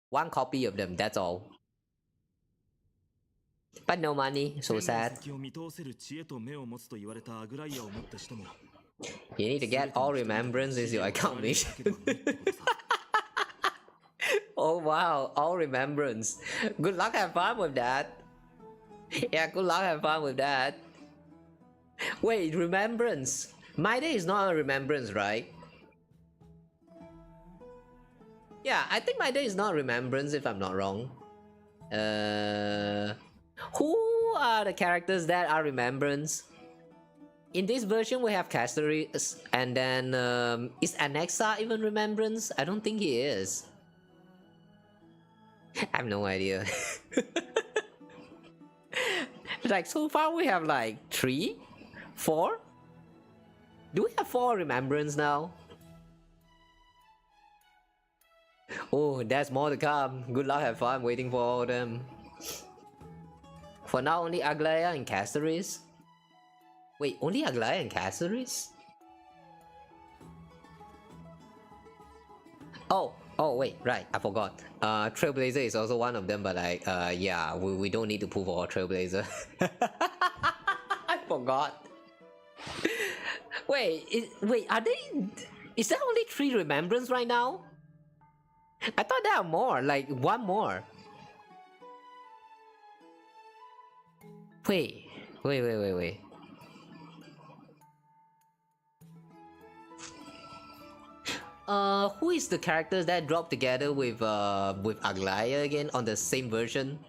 one copy of them. That's all. But no money. So sad. 先を見通せる知恵と目を持つと言われたアグライアを持った人も You need to get all remembrances your account mission. Oh wow, all remembrance. Good luck, have fun with that. Yeah, good luck, have fun with that. Wait, remembrance. My day is not a remembrance, right? Yeah, I think my day is not remembrance if I'm not wrong. Who are the characters that are remembrance? In this version, we have Cassey, and then is Annexa even remembrance? I don't think he is. I have no idea. Like so far, we have like 3, 4. Do we have 4 remembrance now? Oh, there's more to come. Good luck, have fun waiting for all of them. For now, only Aglaya and Cassey. Wait, only Aglaya and Cassey? Oh, wait, right, I forgot. Trailblazer is also one of them, but like, yeah, we don't need to pull for Trailblazer. I forgot. Wait, are they... Is there only 3 remembrance right now? I thought there are more, like 1 more. Wait. Who is the characters that dropped together with Aglaya again on the same version?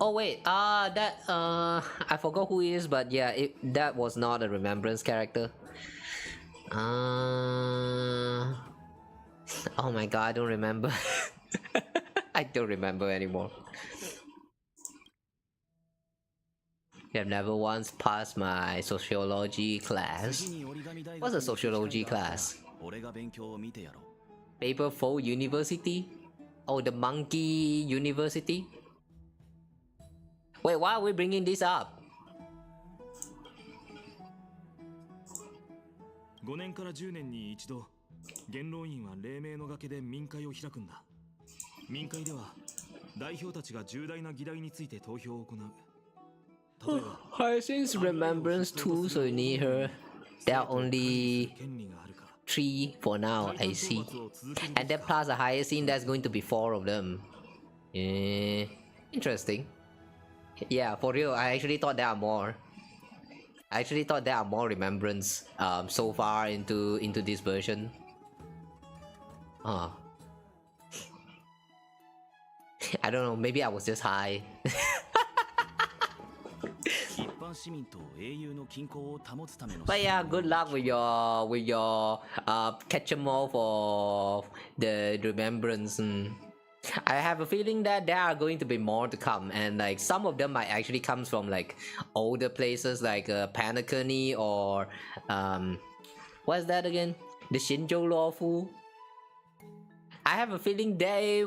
Oh wait, I forgot who he is, but yeah, that was not a remembrance character. Oh my god, I don't remember. I don't remember anymore. I have never once passed my sociology class. What's a sociology class? Paper 4 University? Oh, the Monkey University? Wait, why are we bringing this up? 5年から10年に一度、元老院は黎明の崖で民会を開くんだ。民会では代表たちが重大な議題について投票を行う。Hyacinth's remembrance too, so you need her. There are only 3 for now, I see. And then plus a Hyacinth, that's going to be 4 of them. Interesting. Yeah, for real, I actually thought there are more. I actually thought there are more remembrance so far into this version. I don't know, maybe I was just high. But yeah, good luck with your catch 'em all for the remembrance. I have a feeling that there are going to be more to come, and like some of them might actually come from like older places like Panacony or what's that again? The Shinjo Lawful. I have a feeling they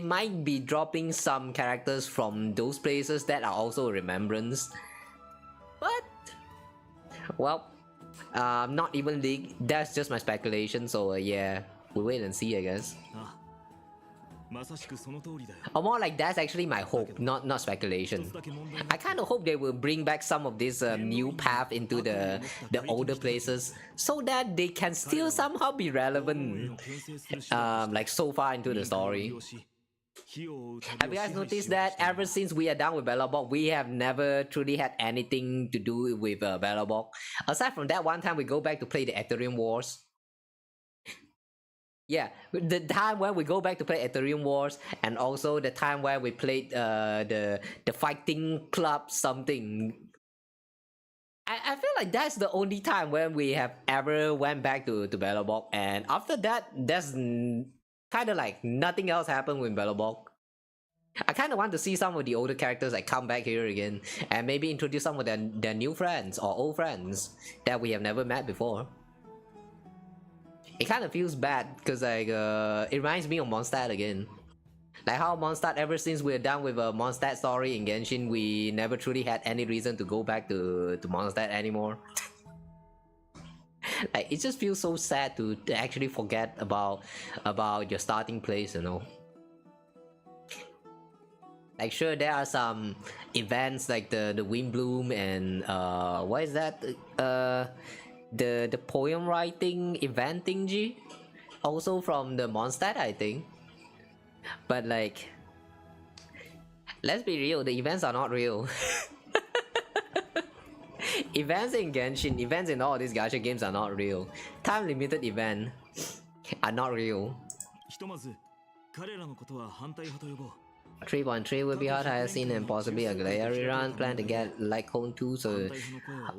might be dropping some characters from those places that are also remembrance. But well, not even league. That's just my speculation. So yeah, we'll wait and see, I guess. Or more like that's actually my hope, not speculation. I kind of hope they will bring back some of this new path into the older places so that they can still somehow be relevant like so far into the story. Have you guys noticed that ever since we are done with Bellabog, we have never truly had anything to do with Bellabog? Aside from that one time we go back to play the Ethereum Wars. Yeah, the time when we go back to play Ethereum Wars, and also the time where we played the fighting club something. I feel like that's the only time when we have ever went back to Bellabog, and after that, there's kind of like nothing else happened with Bellabog. I kind of want to see some of the older characters like come back here again, and maybe introduce some of their new friends or old friends that we have never met before. It kind of feels bad because like it reminds me of Mondstadt again. Like how Mondstadt, ever since we're done with a Mondstadt story in Genshin, we never truly had any reason to go back to Mondstadt anymore. Like it just feels so sad to actually forget about your starting place, you know. Like sure, there are some events like the wind bloom and what is that? The poem writing event thingy, also from the Mondstadt, I think. But like, let's be real, the events are not real. Events in Genshin, events in all these gacha games are not real. Time limited events are not real. ひとまず彼らのことは反対派と呼ぼう。 3.3 will be hot hyacinth and possibly a glary run. Plan to get Lycone too, so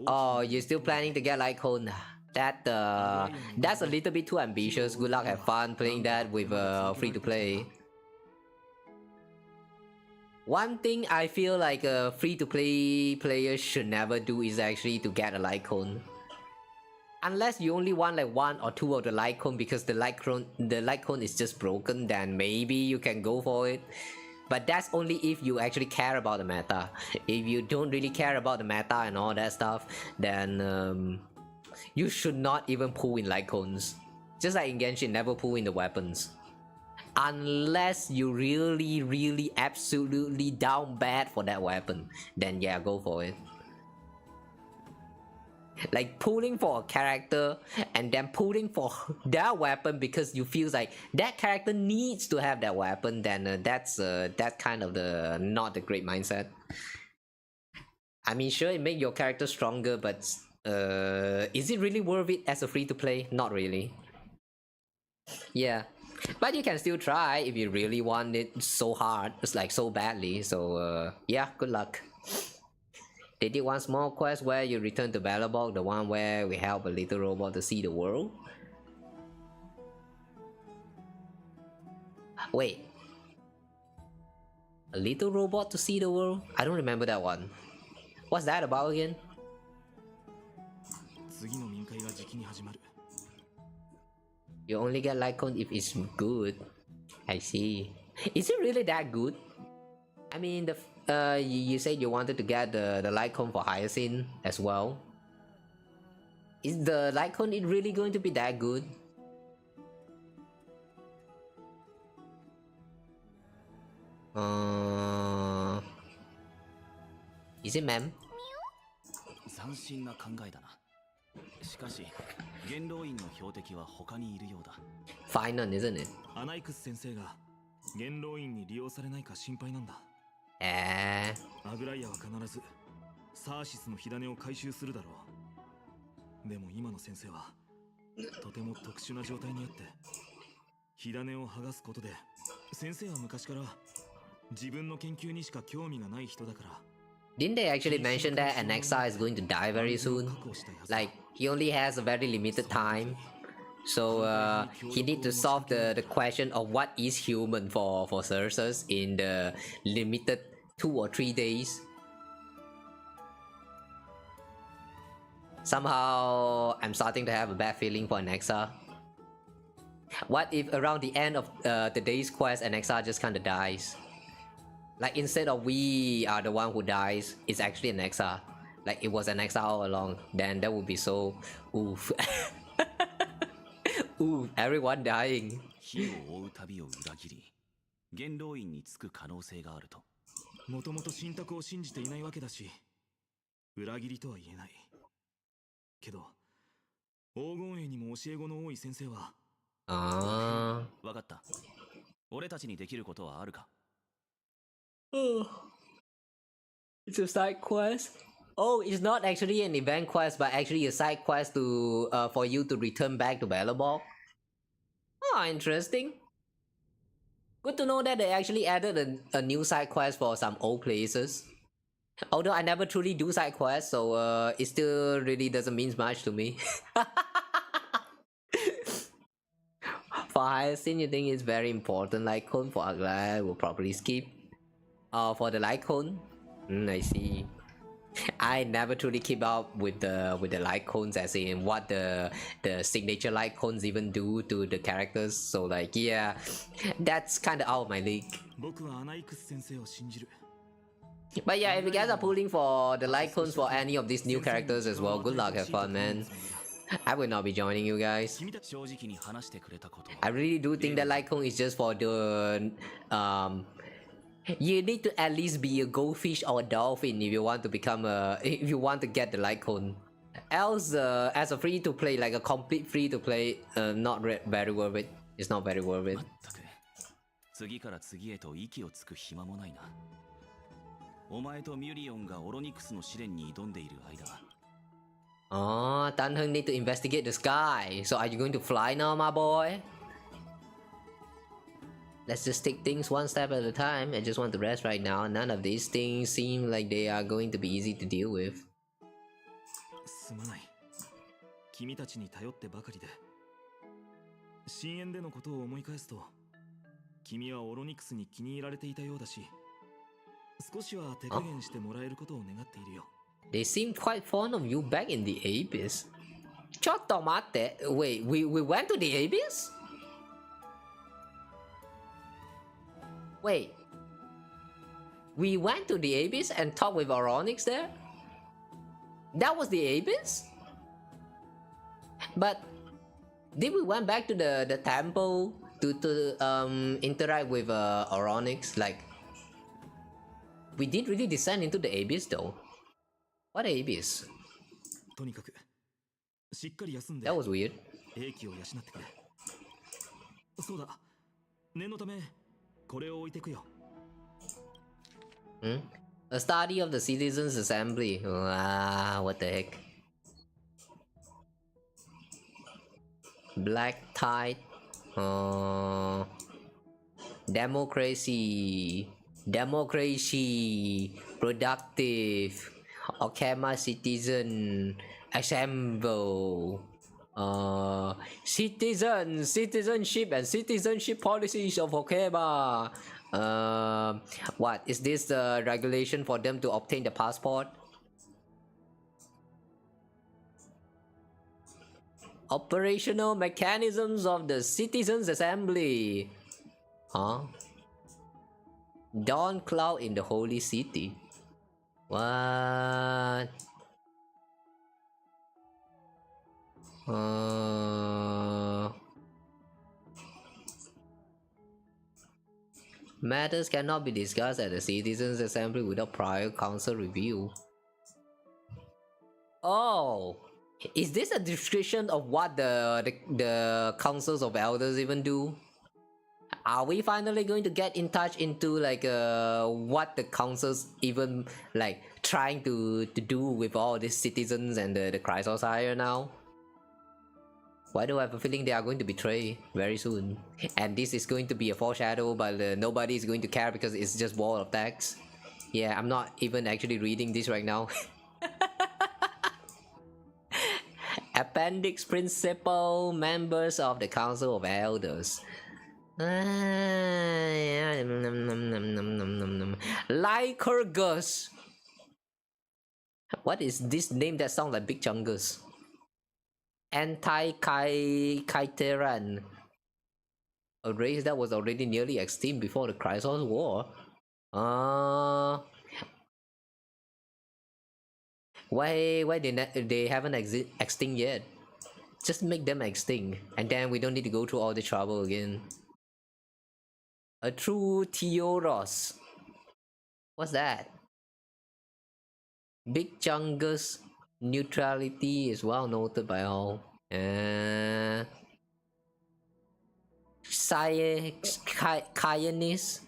oh, you're still planning to get Lycone. That's a little bit too ambitious. Good luck, have fun playing that with free to play. One thing I feel like a free to play player should never do is actually to get a Lycone. Unless you only want like 1 or 2 of the Lycone because the Lycone is just broken, then maybe you can go for it. But that's only if you actually care about the meta. If you don't really care about the meta and all that stuff, then you should not even pull in Lycones. Just like in Genshin, never pull in the weapons. Unless you really absolutely down bad for that weapon, then yeah, go for it. Like pulling for a character and then pulling for that weapon because you feel like that character needs to have that weapon, then that's kind of not the great mindset. I mean, sure, it makes your character stronger, but is it really worth it as a free to play? Not really. Yeah, but you can still try if you really want it so hard, it's like so badly. So yeah, good luck. They did one small quest where you return to Balabog, the one where we help a little robot to see the world. Wait, a little robot to see the world? I don't remember that one. What's that about again? 次の民会が時期に始まる。 You only get Lycone if it's good. I see. Is it really that good? I mean, you said you wanted to get the Lycone for Hyacinth as well. Is the Lycone really going to be that good? Is it, ma'am? 斬新な考えだな。しかし、元老院の標的は他にいるようだ。Final, isn't it? アナイクス先生が元老院に利用されないか心配なんだ。アグライアは必ずサーシスの火種を回収するだろう。でも今の先生はとても特殊な状態にあって、火種を剥がすことで、先生は昔から自分の研究にしか興味がない人だから。 Didn't they actually mention that Anaxa is going to die very soon? Like, he only has a very limited time. So he need to solve the question of what is human for Cersus in the limited 2 or 3 days. Somehow, I'm starting to have a bad feeling for Anaxa. What if around the end of the day's quest, Anaxa just kinda dies? Like instead of we are the one who dies, it's actually Anaxa. Like it was Anaxa all along. Then that would be so oof. Ooh, everyone dying. 火を追う旅を裏切り、元老院に着く可能性があると。もともと信託を信じていないわけだし、裏切りとは言えない。けど、黄金栄にも教え子の多い先生は。わかった。俺たちにできることはあるか。Oh, it's a side quest. Oh, it's not actually an event quest, but actually a side quest to for you to return back to Balabog. Oh, interesting. Good to know that they actually added a new side quest for some old places. Although I never truly do side quests, so it still really doesn't mean much to me. For Hyacinth, you think it's very important. Lycone for Agla, we'll probably skip. For the Lycone, I see. I never truly keep up with the light cones, as in what the signature light cones even do to the characters. So like, yeah, that's kind of out of my league. 僕はアナイクス先生を信じる。 But yeah, if you guys are pulling for the light cones for any of these new characters as well, good luck, have fun, man. I will not be joining you guys. 正直に話してくれたこと。 I really do think that light cone is just for the you need to at least be a goldfish or a dolphin if you want to become if you want to get the light cone. Else, as a free to play, like a complete free to play, not very worth it. It's not very worth it. 次から次へと息をつく暇もないな。お前とミュリオンがオロニクスの試練に挑んでいる間。Oh, Tanheng need to investigate the sky. So are you going to fly now, my boy? Let's just take things one step at a time. I just want to rest right now. None of these things seem like they are going to be easy to deal with. すまない。君たちに頼ってばかりで。深淵でのことを思い返すと、君はオロニクスに気に入られていたようだし、少しは手加減してもらえることを願っているよ。They seem quite fond of you back in the abyss. Chotto mate. Wait, we went to the abyss? Wait. We went to the abyss and talked with Oronix there? That was the abyss? But did we went back to the temple to interact with Oronix? Like, we didn't really descend into the abyss though. What abyss? とにかくしっかり休んで。 That was weird. 英気を養ってくれ。そうだ。念のためこれを置いてくよ。Hmm? A study of the citizens' assembly. Ah, what the heck? Black tide. Democracy. Productive. Okama citizen. Assemble. Citizenship and citizenship policies of Okama. What is this, the regulation for them to obtain the passport? Operational mechanisms of the citizens assembly. Huh? Dawn cloud in the holy city. What? Matters cannot be discussed at the citizens assembly without prior council review. Oh, is this a description of what the councils of elders even do? Are we finally going to get in touch into like what the councils even like trying to do with all these citizens and the Chrysosire now? Why do I have a feeling they are going to betray very soon? And this is going to be a foreshadow, but nobody is going to care because it's just wall of text. Yeah, I'm not even actually reading this right now. Appendix Principal Members of the Council of Elders. Lycurgus. What is this name that sounds like Big Chungus? Anti-Kaiteran. A race that was already nearly extinct before the Chrysos War. Why they haven't extinct yet? Just make them extinct, and then we don't need to go through all the trouble again. A true Theoros. What's that? Big Chungus. Neutrality is well noted by all. Kyanis.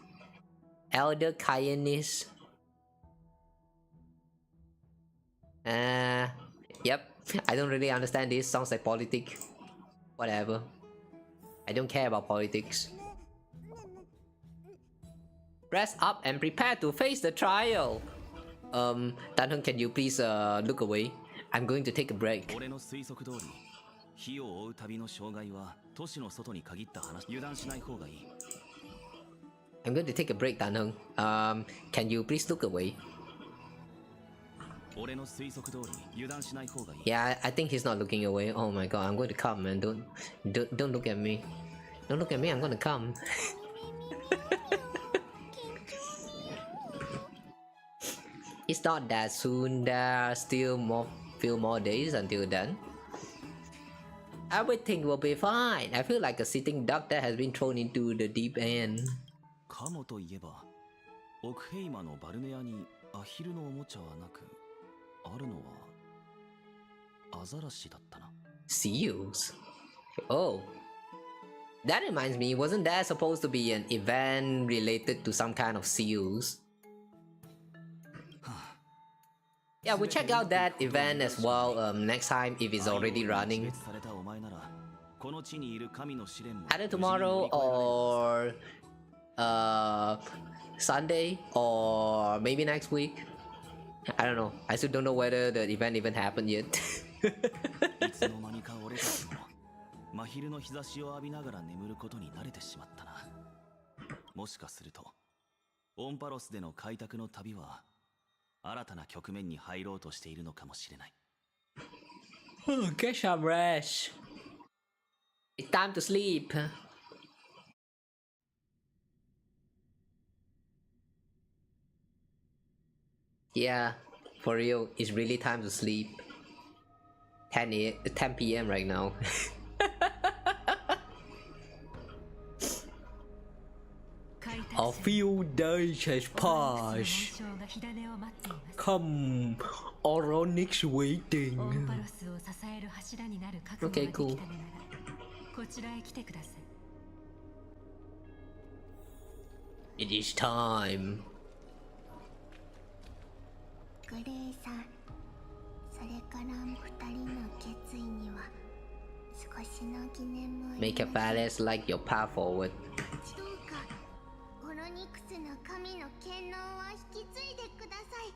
Elder Kyanis. Yep. I don't really understand this. Sounds like politics. Whatever. I don't care about politics. Rest up and prepare to face the trial. Tanheng, can you please look away? I'm going to take a break. I'm going to take a break, Tanheng. Can you please look away? 俺の推測通り油断しない方がいい。 Yeah, I think he's not looking away. Oh my god, I'm going to come, man. Don't look at me. Don't look at me, I'm gonna come. It's not that soon. There are still few more days until then. Everything will be fine. I feel like a sitting duck that has been thrown into the deep end. カモといえば、オクヘイマのバルネアにアヒルのおもちゃはなく、あるのはアザラシだったな。 Seals? Oh. That reminds me, wasn't there supposed to be an event related to some kind of seals? Yeah, we'll check out that event as well next time if it's already running. Either tomorrow or Sunday or maybe next week. I don't know. I still don't know whether the event even happened yet. 真昼の日差しを浴びながら眠ることに慣れてしまったな。もしかするとオンパロスでの開拓の旅は新たな局面に入ろうとしているのかもしれない。 Get some rest. It's time to sleep. Yeah, for real, it's really time to sleep. 10 p.m. right now. A few days has passed. Come, Oronix waiting. Okay, cool. It is time. グレイさん、それから2人の決意には少しの疑念も Make a palace like your path forward. どうかオロニクスの神の権能は引き継いでください。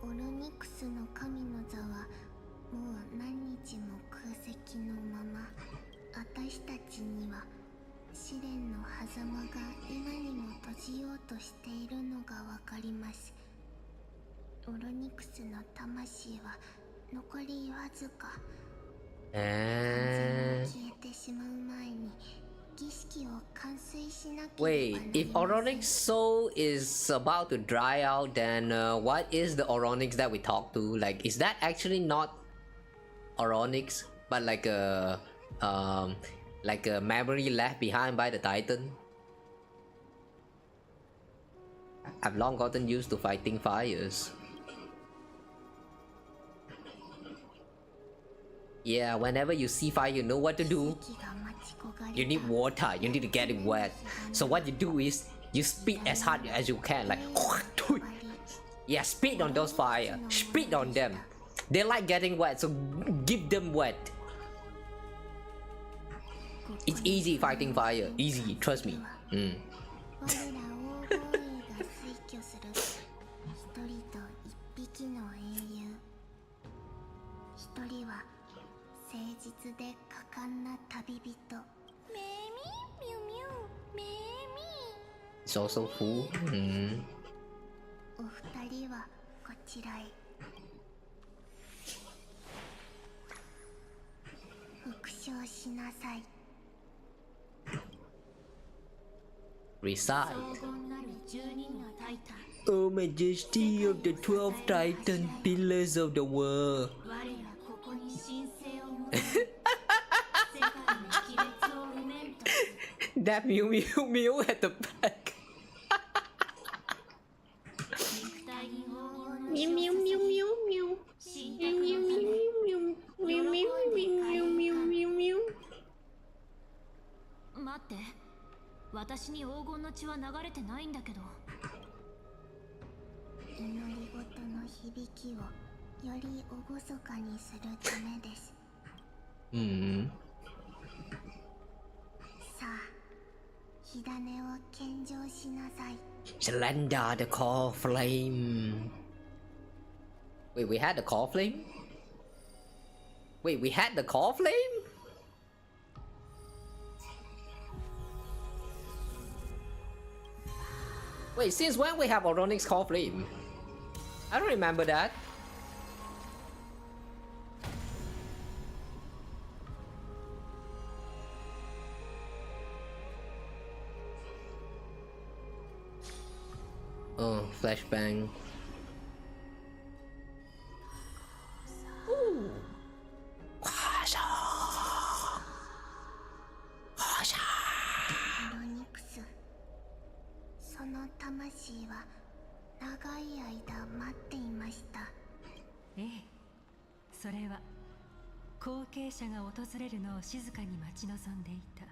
オロニクスの神の座はもう何日も空席のまま、私たちには試練の狭間が今にも閉じようとしているのがわかります。オロニクスの魂は残りわずか。完全に消えてしまう前に儀式を完遂しなければな Wait, り if ません。 Oronix soul is about to dry out, then what is the Oronix that we talked to? Like, is that actually not Oronix, but like a memory left behind by the Titan? I've long gotten used to fighting fires. Yeah, whenever you see fire, you know what to do. You need water, you need to get it wet. So what you do is, you spit as hard as you can, like... Yeah, spit on those fire, spit on them. They like getting wet, so give them wet. It's easy fighting fire, easy, trust me. 我ら黄金医が推挙する一人と一匹の英雄。一人は誠実で果敢な旅人。メミミュミュメミ。 It's also full. お二人はこちらへ。復唱しなさい。 Recite. 荘厳なる12のタイタン Oh majesty of the 12 Titan pillars of the world. 我らここに神聖を求め世界の亀裂を埋めんと That Mew Mew Mew at the back. 肉体に黄金の Mew Mew Mew Mew Mew. 神 Mew 託 Mew のた Mew め Mew Mew Mew Mew Mew Mew Mew Mew. 待って、私に黄金の血は流れてないんだけど。祈り事の響きをより厳かにするためです。さあ、火種を献上しなさい。 Surrender the core flame. Wait, we had the core flame? Wait, we had the core flame? Wait, since when we have Oronic's Call Flame? I don't remember that. Oh, flashbang. Ooh. ロニクス、その魂は長い間待っていました。ええ、それは後継者が訪れるのを静かに待ち望んでいた。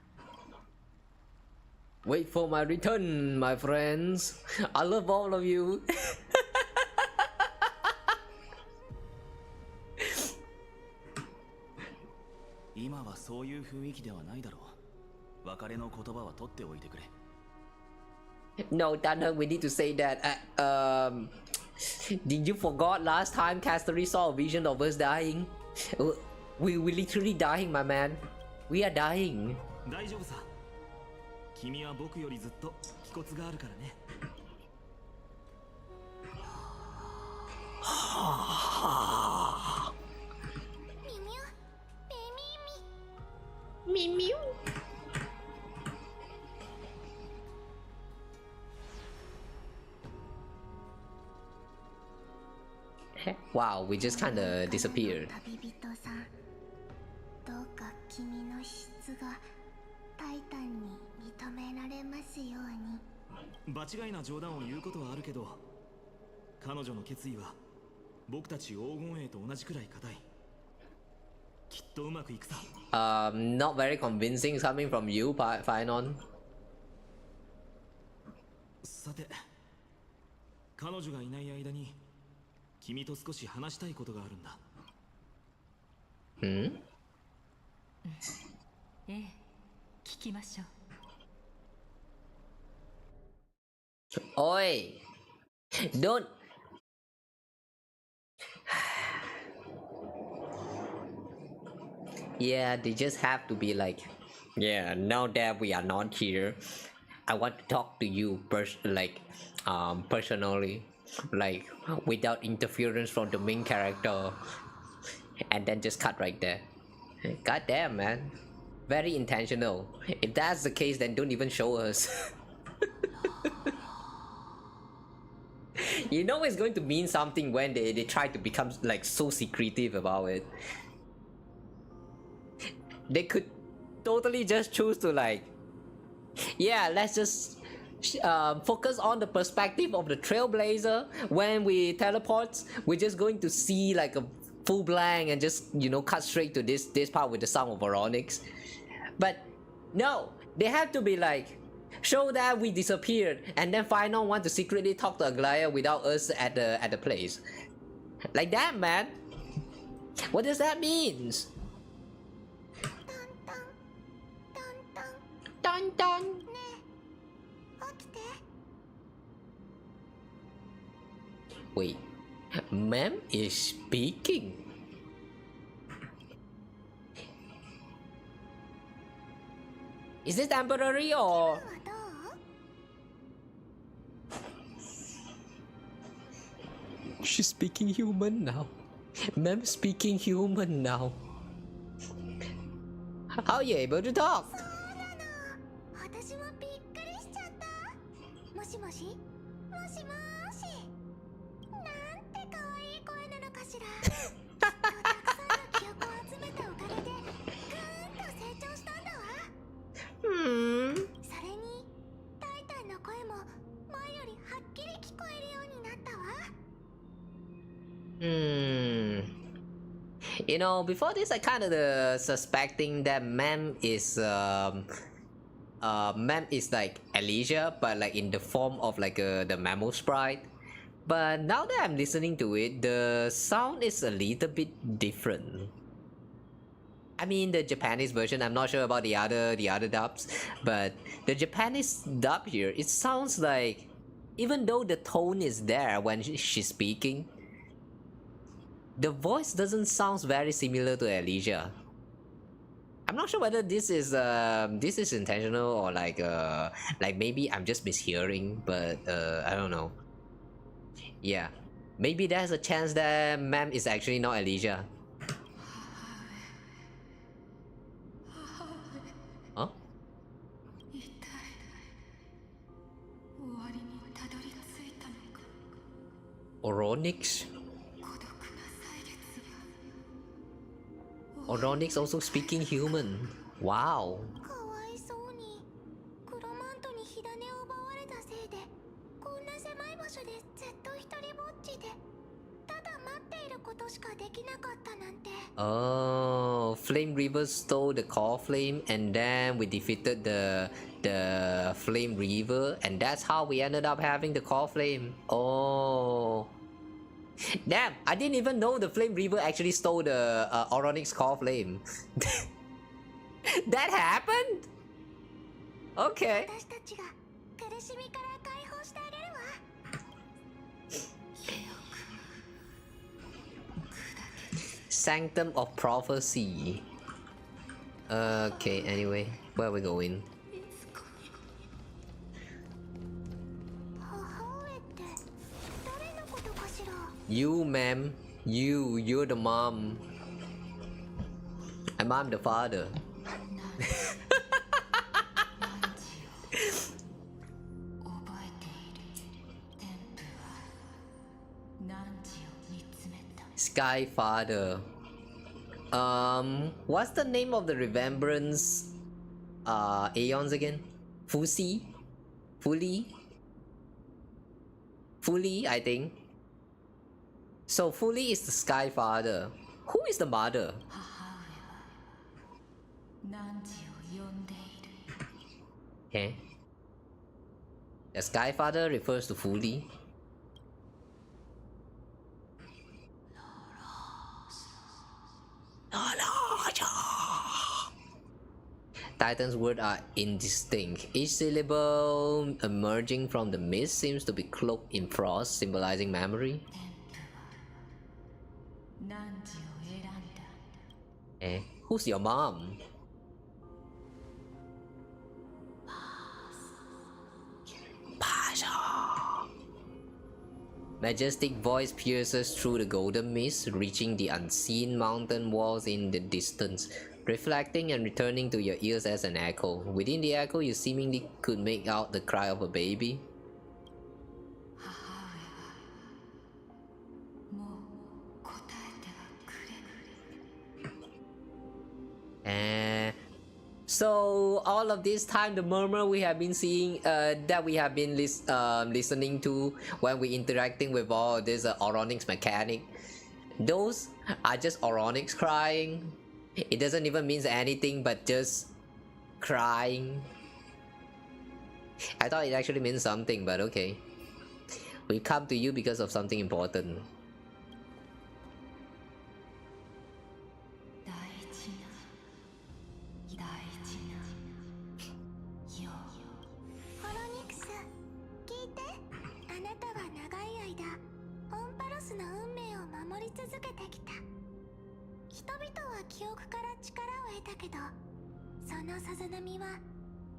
Wait for my return, my friends. I love all of you. 今はそういう雰囲気ではないだろう。別れの言葉は取っておいてくれ。 No, Tanner, we need to say that. Did you forgot last time Castery saw a vision of us dying? We literally dying, my man. We are dying. 大丈夫さ。君は僕よりずっと気骨があるからね。ミミュ、ベミミ。Me mew. Wow, we just kinda disappeared. 旅人さん、どうか君の質がタイタンに認められますように。場違いな冗談を言うことはあるけど、彼女の決意は僕たち黄金衛と同じくらい固い。きっとうまくいくさ。Not very convincing coming from you, Finon. さて、彼女がいない間に君と少し話したいことがあるんだ。Hmm? ええ、聞きましょう。 Oi! Don't! Yeah, they just have to be like, yeah, now that we are not here, I want to talk to you personally, like without interference from the main character, and then just cut right there. God damn, man. Very intentional. If that's the case, then don't even show us. You know it's going to mean something when they try to become like so secretive about it. They could totally just choose to like, yeah, let's just focus on the perspective of the trailblazer. When we teleport, we're just going to see like a full blank and just, you know, cut straight to this part with the sound of Veronix. But no, they have to be like, show that we disappeared and then Final want to secretly talk to Aglaya without us at the place. Like that, man. What does that mean? Dun dun. 起きて。 Wait, ma'am is speaking. Is this temporary or? はどう？ She's speaking human now. Ma'am speaking human now. How are you able to talk? そうなの。私もびっくりしちゃった。もしもし？もしもーし。なんて可愛い声なのかしら。たくさんの記憶を集めたおかげで、ぐーんと成長したんだわ。Hmm. それに、タイタンの声も前よりはっきり聞こえるようになったわ。You know, before this, I kind of suspecting that Mem is like Alicia, but like in the form of like the mammal sprite. But now that I'm listening to it, the sound is a little bit different. I mean, the Japanese version, I'm not sure about the other dubs, but the Japanese dub here, it sounds like, even though the tone is there when she's speaking, the voice doesn't sound very similar to Alicia. I'm not sure whether this is intentional or like maybe I'm just mishearing, but I don't know. Yeah, maybe there's a chance that ma'am is actually not Elijah. Huh? 一体終わりにたどり着いたのか。 Oronix? 孤独な歳月が Oronix also speaking human. Wow. かわいそうにクロマントに火種を奪われたせいでこんな狭い場所でずっと一人ぼっちでただ待っていることしかできなかったなんて。 Oh, Flame Reaver stole the core flame, and then we defeated the Flame Reaver, and that's how we ended up having the core flame. Oh, damn! I didn't even know the Flame Reaver actually stole the Oronix core flame. That happened? Okay. 私たちが苦しみから解放してあげるわ。 Sanctum of Prophecy. Okay, anyway, where are we going? 母上って誰のことかしら。 You, ma'am. You're the mom. And I'm the father. 覚えている。天賦は汝を見つめた。 Sky Father. What's the name of the Remembrance Aeons again? Fusi? Fully, I think. So Fully is the Sky Father. Who is the mother? 母上は汝を呼んでいる。 Okay. The Sky Father refers to Fully. Titan's words are indistinct. Each syllable emerging from the mist seems to be cloaked in frost, symbolizing memory. 汝を選んだ。 Eh? Who's your mom? Pasha. Majestic voice pierces through the golden mist, reaching the unseen mountain walls in the distance, reflecting and returning to your ears as an echo. Within the echo, you seemingly could make out the cry of a baby. 母上はもう答えてはくれぬ。 So all of this time, the murmur we have been seeing, that we have been listening to when we interacting with all this Oronix mechanic, those are just Oronix crying. It doesn't even mean anything but just crying. I thought it actually meant something, but okay. We come to you because of something important. 大事なよ。ホロニクス聞いて。あなたは長い間オンパロスの運命を守り続けてきた。人々は記憶から力を得たけどそのさざ波は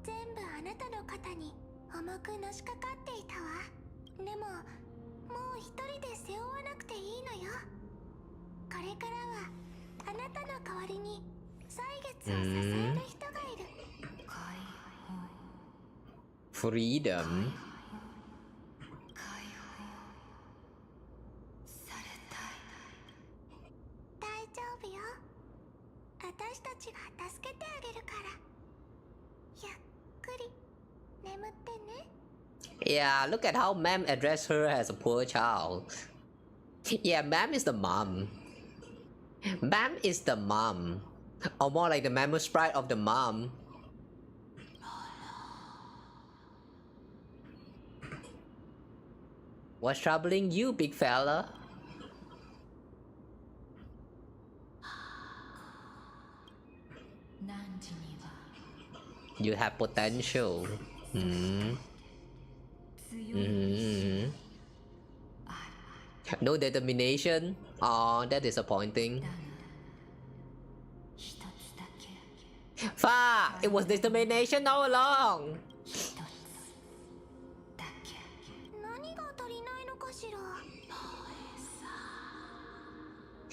全部あなたの肩に重くのしかかっていたわ。でももう一人で背負わなくていいのよ。これからはあなたの代わりに歳月を支える人がいる。 Freedom. 解放されたい。大丈夫よ。私たちが助けてあげるから。ゆっくり眠ってね。 Yeah, look at how Ma'am addressed her as a poor child. Yeah, Ma'am is the mom. Ma'am is the mom. Or more like the mammoth sprite of the mom. What's troubling you, big fella? You have potential. No determination. Oh, that disappointing. 一つだけ Fa, it was determination all along. だけ。何が足りないのかしら。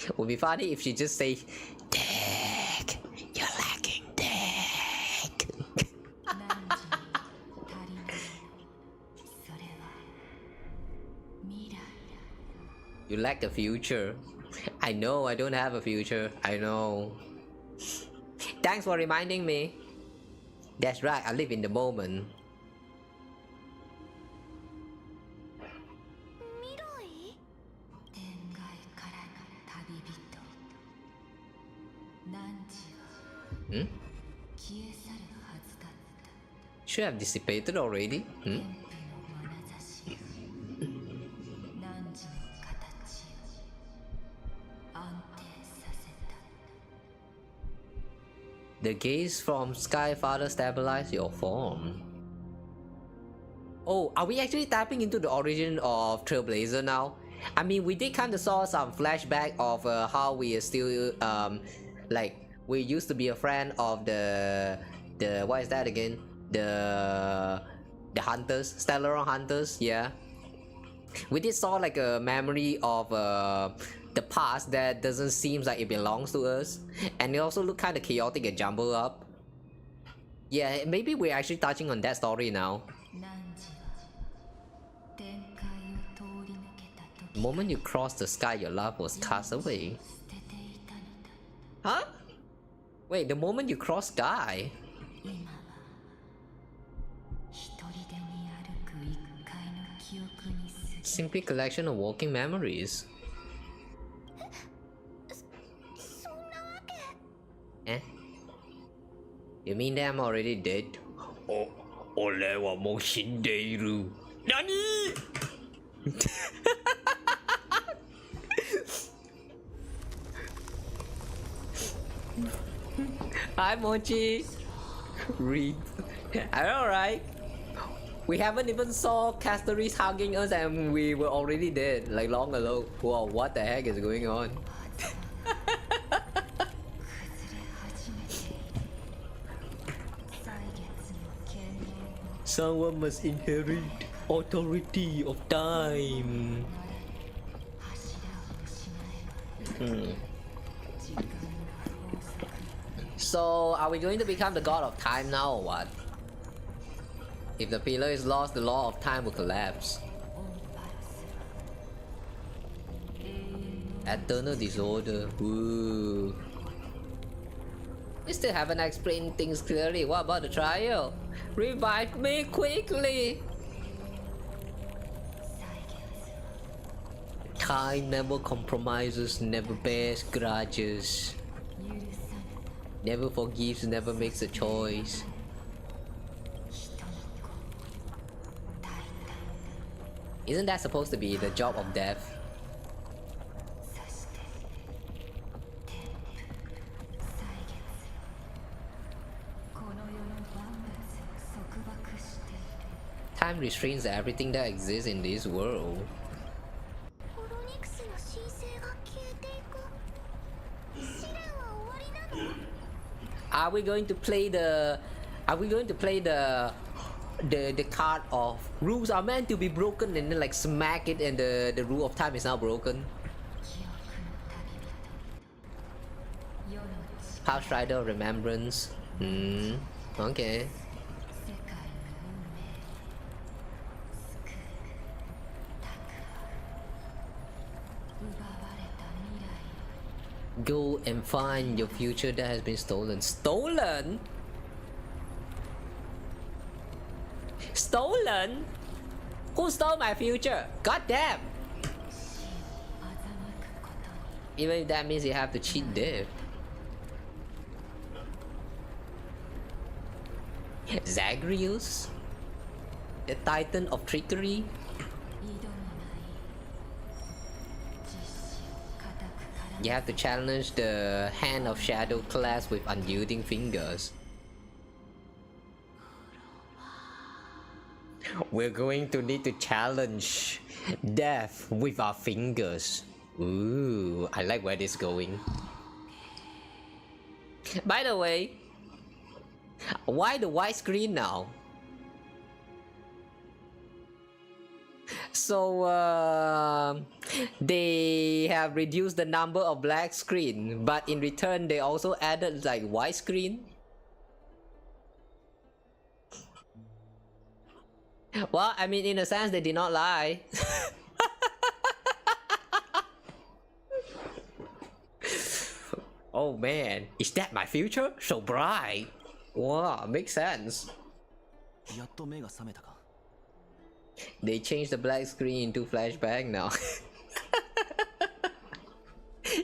It would be funny if she just say, Dick, you're lacking dick. 何時足りない。それは未来。 You lack a future. I know I don't have a future. I know. Thanks for reminding me. That's right, I live in the moment. 未来？天外からの旅人。何時は Hmm? 消え去るはずだった。 Should have dissipated already. 天 Hmm? 日の眼差しが何時の形を安定させた。 The gaze from Skyfather stabilize your form. Oh, are we actually tapping into the origin of Trailblazer now? I mean, we did kind of saw some flashback of how we are still like we used to be a friend of the what is that again? The hunters, Stellaron hunters. Yeah, we did saw like a memory of the past that doesn't seem like it belongs to us, and it also looked kind of chaotic and jumbled up. Yeah, maybe we're actually touching on that story now. 何時は天界を通り抜けた The 時 moment you crossed the sky, your love was cast away. 捨てていたのだ。 Huh? Wait, the moment you crossed sky? 今は一人でに歩く一回の記憶に過ぎ Simply collection of walking memories. そんなわけ。 Eh? You mean that I'm already dead? Oh, 俺はもう死んでいる。何? Hi Mochi. Read. Alright. We haven't even saw Castories hugging us and we were already dead like long ago. Wow, what the heck is going on? 崩れ始めている。歳月の権能を Someone must inherit authority of time. 柱を失えば Hmm. 時間の法則 So, are we going to become the god of time now or what? If the pillar is lost, the law of time will collapse. オンパルスは永遠の Eternal disorder. Ooh. You still haven't explained things clearly. What about the trial? Revive me quickly! 歳月は Time never compromises, never bears grudges, 許さぬ never forgives, never makes a choice. 人の子大胆 Isn't that supposed to be the job of death? そして天賦歳月はこの世の万物を束縛している Time restrains everything that exists in this world. ホロニクスの神聖が消えていく。試練は終わりなの？ Are we going to play the? Are we going to play the card of rules are meant to be broken and then like smack it and the rule of time is now broken? 記憶の旅人世の地 Past Rider of Remembrance. Hmm. Okay. 世界の運命救う託奪われた未来 Go and find your future that has been stolen. Stolen? Stolen? Who stole my future? God damn! 死を欺くことに Even if that means you have to cheat death. Zagreus? The Titan of Trickery? 挑むがいい実施を固く絡 You have to challenge the Hand of Shadow class with unyielding fingers. We're going to need to challenge death with our fingers. Ooh, I like where this is going. By the way, Why the white screen now? So they have reduced the number of black screen, but in return they also added like white screen. Well, I mean, in a sense, they did not lie. Oh man, is that my future? So bright. Wow, makes sense. やっと目が覚めたか。 They changed the black screen into flashback now.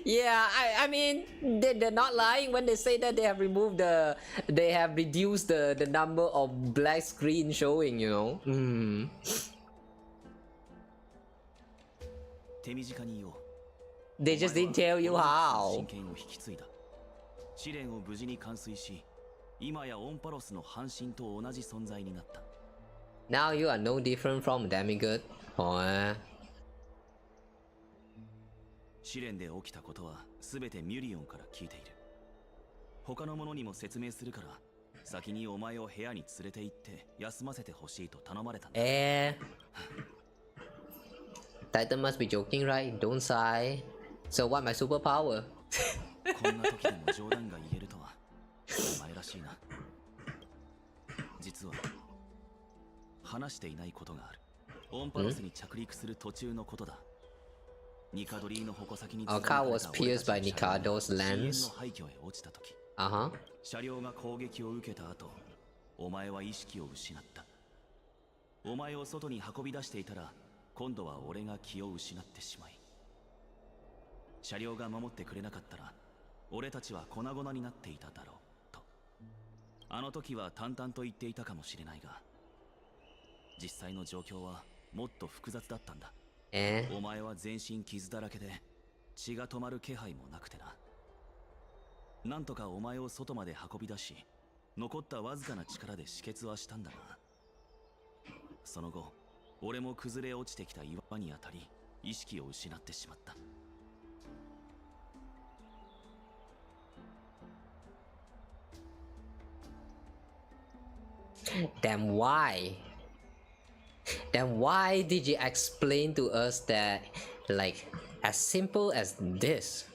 Yeah, I mean, they're not lying when they say that they have reduced the number of black screen showing, you know. 手短に言おう。 They just didn't tell you how. 真剣を引き継いだ。試練を無事に完遂し、今やオンパロスの半身と同じ存在になった。 Now you are no different from a demigod. Oh. 試練で起きたことは全てミュリオンから聞いている。他の者にも説明するから、先にお前を部屋に連れて行って休ませてほしいと頼まれたんだ。Titan must be joking, right? Don't sigh. So what my superpower? こんな時でも冗談が言えるとはお前らしいな。実は話していないことがある。オンパロスに着陸する途中のことだ。ニカドリーの矛先に Our car was pierced by Nikado's lens. 廃墟へ落ちた時、 Uh-huh. 車両が攻撃を受けた後、お前は意識を失った。お前を外に運び出していたら、今度は俺が気を失ってしまい、車両が守ってくれなかったら俺たちは粉々になっていただろうと。あの時は淡々と言っていたかもしれないが、実際の状況はもっと複雑だったんだ。お前は全身傷だらけで血が止まる気配もなくてな。なんとかお前を外まで運び出し、残ったわずかな力で止血はしたんだが、その後俺も崩れ落ちてきた岩に当たり意識を失ってしまった。 Then why? Then why did you explain to us that, like, as simple as this?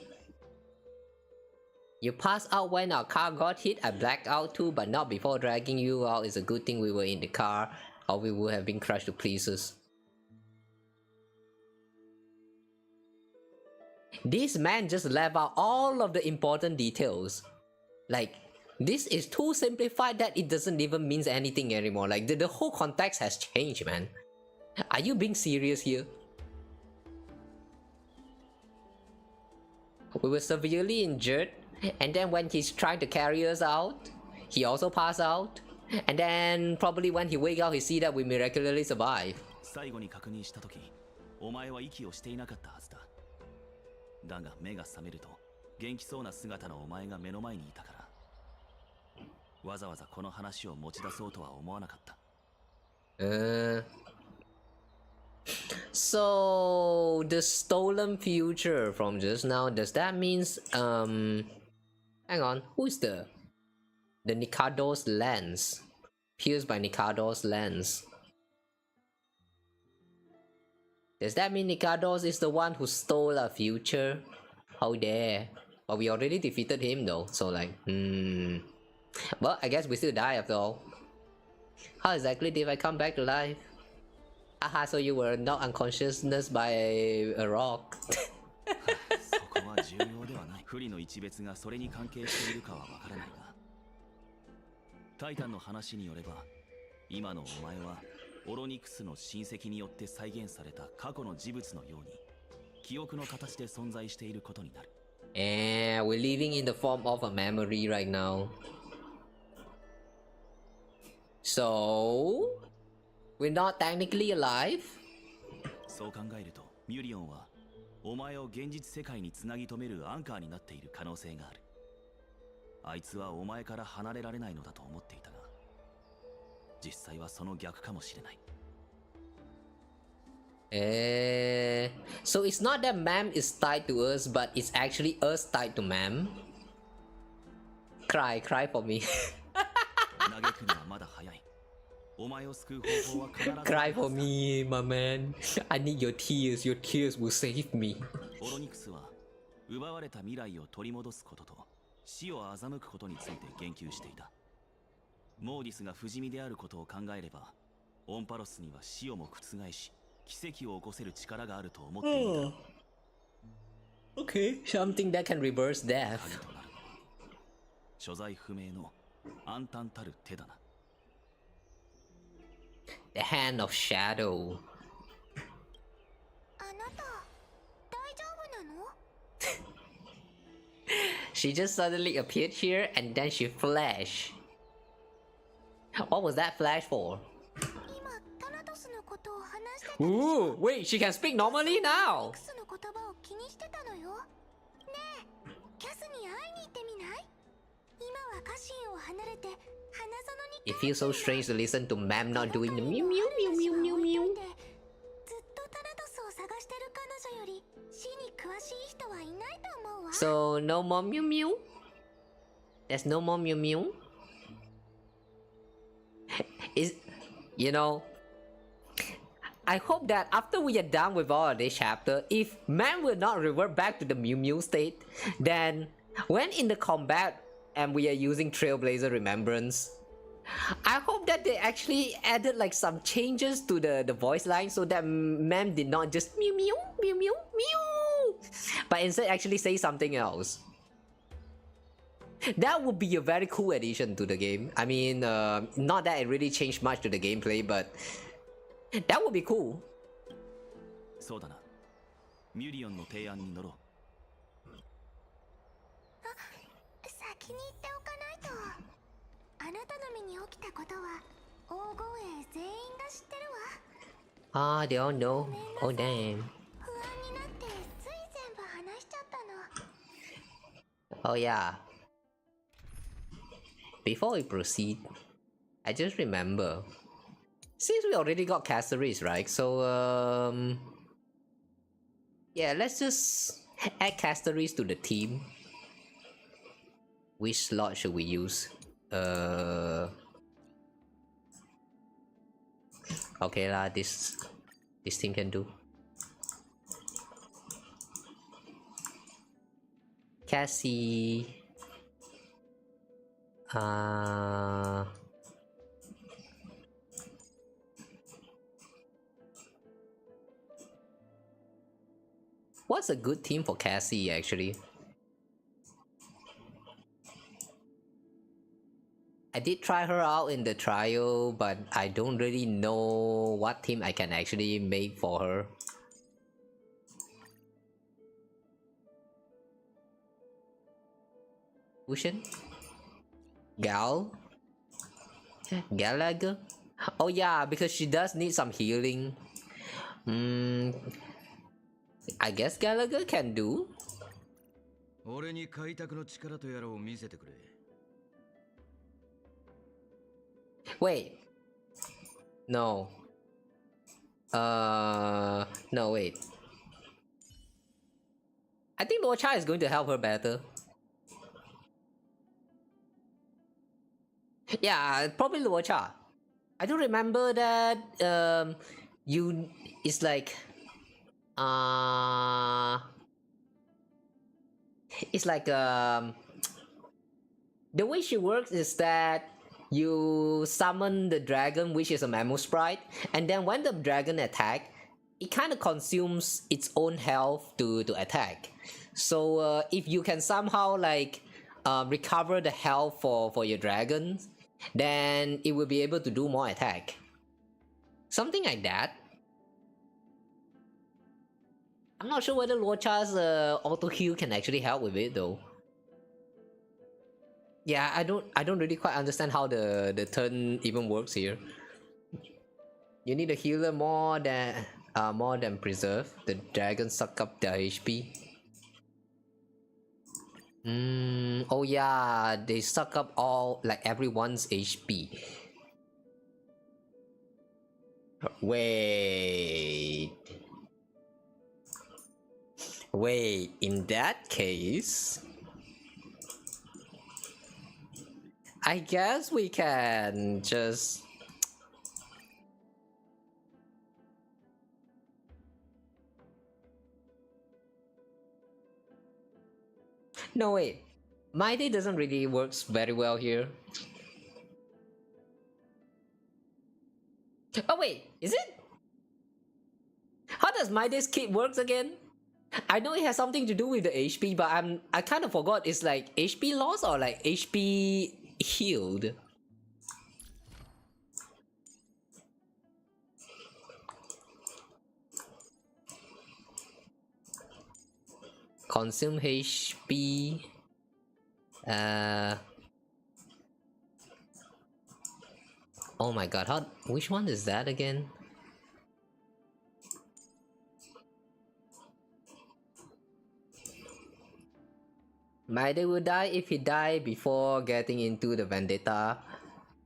You passed out when our car got hit. I blacked out too, but not before dragging you out. It's a good thing we were in the car, or we would have been crushed to pieces. This man just left out all of the important details. Like, this is too simplified that it doesn't even mean anything anymore. Like, the whole context has changed, man. Are you being serious here? We were severely injured, and then when he's trying to carry us out, he also passed out. And then probably when he wake up, he see that we miraculously survive. 最後に確認した時、お前は息をしていなかったはずだ。だが目が覚めると、元気そうな姿のお前が目の前にいたから、わざわざこの話を持ち出そうとは思わなかった。So the stolen future from just now, does that means hang on, who's the Nikado's lens? Pierced by Nikado's lens. Does that mean Nikado's is the one who stole our future? How dare? But we already defeated him though, so like, well, I guess we still die after all. How exactly did I come back to life? Aha, so you were knocked unconsciousness by a rock. そこは重要ではない。不利の一別がそれに関係しているかはわからないが、タイタンの話によれば、今のお前はオロニクスの親戚によって再現された過去の事物のように、記憶の形で存在していることになる。We're living in the form of a memory right now. So, we're not technically alive? そう考えると、ミュリオンはお前を現実世界につなぎ止めるアンカーになっている可能性がある。あいつはお前から離れられないのだと思っていたが、実際はその逆かもしれない。So it's not that Mam is tied to us, but it's actually us tied to Mam. Cry for me. 嘆くにはまだ早い。お前を救う方法は必ず Cry for me, my man. I need your tears. Your tears will save me. オロニクスは奪われた未来を取り戻すことと死を欺くことについて言及していた。モーディスが不死身であることを考えれば、オンパロスには死をも覆し奇跡を起こせる力があると思っている。Okay, something that can reverse death. 鍵となるのは所在不明の暗淡たる手だな。The hand of shadow. あなた大丈夫なの？ She just suddenly appeared here and then she flashed. What was that flash for? 今タナトスのことを話してた。 Ooh, wait, she can speak normally now. クスの言葉を気にしてたのよ。ねえ、キャスに会いに行ってみない？今はカシンを離れて花園に。 It feels so strange to listen to Ma'am not doing the mew mew mew mew mew mew. ずっとタナトスを探してる彼女より死に詳しい人はいないと思うわ。 So no more mew mew. There's no more mew mew. Is, you know, I hope that after we are done with all of this chapter, if man will not revert back to the Mew Mew state, then when in the combat and we are using Trailblazer Remembrance, I hope that they actually added like some changes to the voice line so that man did not just mew mew mew mew mew, but instead actually say something else. That would be a very cool addition to the game. I mean, not that it really changed much to the gameplay, but that would be cool. そうだな。ミュリオンの提案に乗ろう。先に言っておかないと。あなたの身に起きたことは黄金衛全員が知ってるわ。 Ah, they all know. Oh damn. 不安になってつい全部話しちゃったの。 Oh yeah. Before we proceed, I just remember, since we already got Caceres, right? So yeah, let's just add Caceres to the team. Which slot should we use? Okay lah, this team can do. Cassey. What's a good team for Cassey actually? I did try her out in the trial, but I don't really know what team I can actually make for her. Lucian? Gal? Gallagher? Oh yeah, because she does need some healing. I guess Gallagher can do. 俺に開拓の力とやらを見せてくれ。 Wait. No. No, wait. I think Luocha is going to help her better. Yeah, probably Luocha. I don't remember that it's like the way she works is that you summon the dragon, which is a mammoth sprite, and then when the dragon attack, it kind of consumes its own health to attack. So if you can somehow like recover the health for your dragon, then it will be able to do more attack. Something like that. I'm not sure whether Luocha's auto heal can actually help with it though. Yeah, I don't really quite understand how the turn even works here. You need a healer more than preserve. The dragon suck up their HP. Oh yeah, they suck up all like everyone's HP. Wait, in that case, I guess we can just... No, wait. My day doesn't really works very well here. Oh wait, is it? How does my day's kit works again? I know it has something to do with the HP, but I kind of forgot. It's like HP loss or like HP healed. Consume HP. Oh my god, which one is that again? My day will die if he die before getting into the vendetta.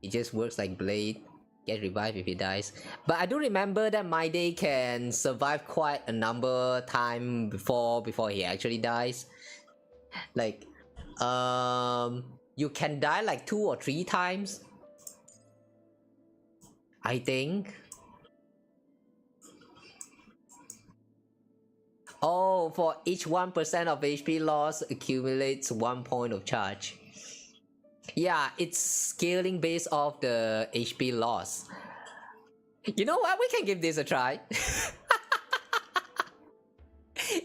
It just works like Blade. Get revived if he dies. But I do remember that my day can survive quite a number time before he actually dies. Like, you can die like 2 or 3 times, I think. Oh, for each 1% of HP loss accumulates 1 point of charge. Yeah, it's scaling based off the HP loss. You know what? We can give this a try.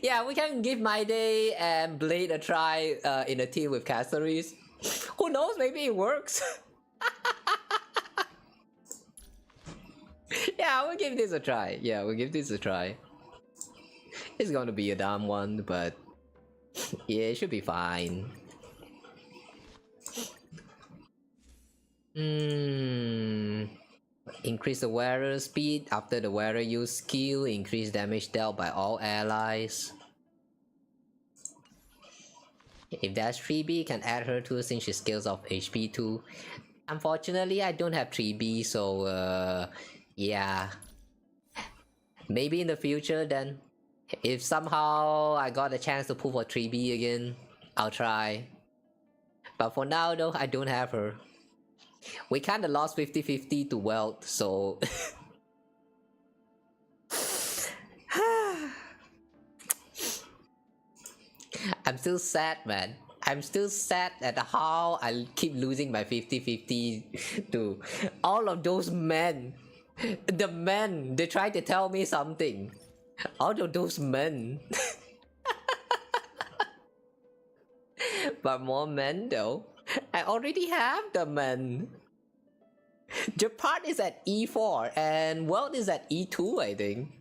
Yeah, we can give My Day and Blade a try in a team with Caceres. Who knows? Maybe it works. Yeah, we'll give this a try. Yeah, we'll give this a try. It's gonna be a dumb one, but yeah, it should be fine. Increase the wearer speed after the wearer use skill. Increase damage dealt by all allies. If that's 3B, can add her too since she scales off HP too. Unfortunately, I don't have 3B, so yeah. Maybe in the future then. If somehow I got a chance to pull for 3B again, I'll try. But for now though, I don't have her. We kinda lost 50-50 to Welt, so... I'm still sad, man. I'm still sad at how I keep losing my 50-50 to all of those men. The men, they try to tell me something. All of those men. But more men though. I already have the men. Japan is at E4 and World is at E2, I think.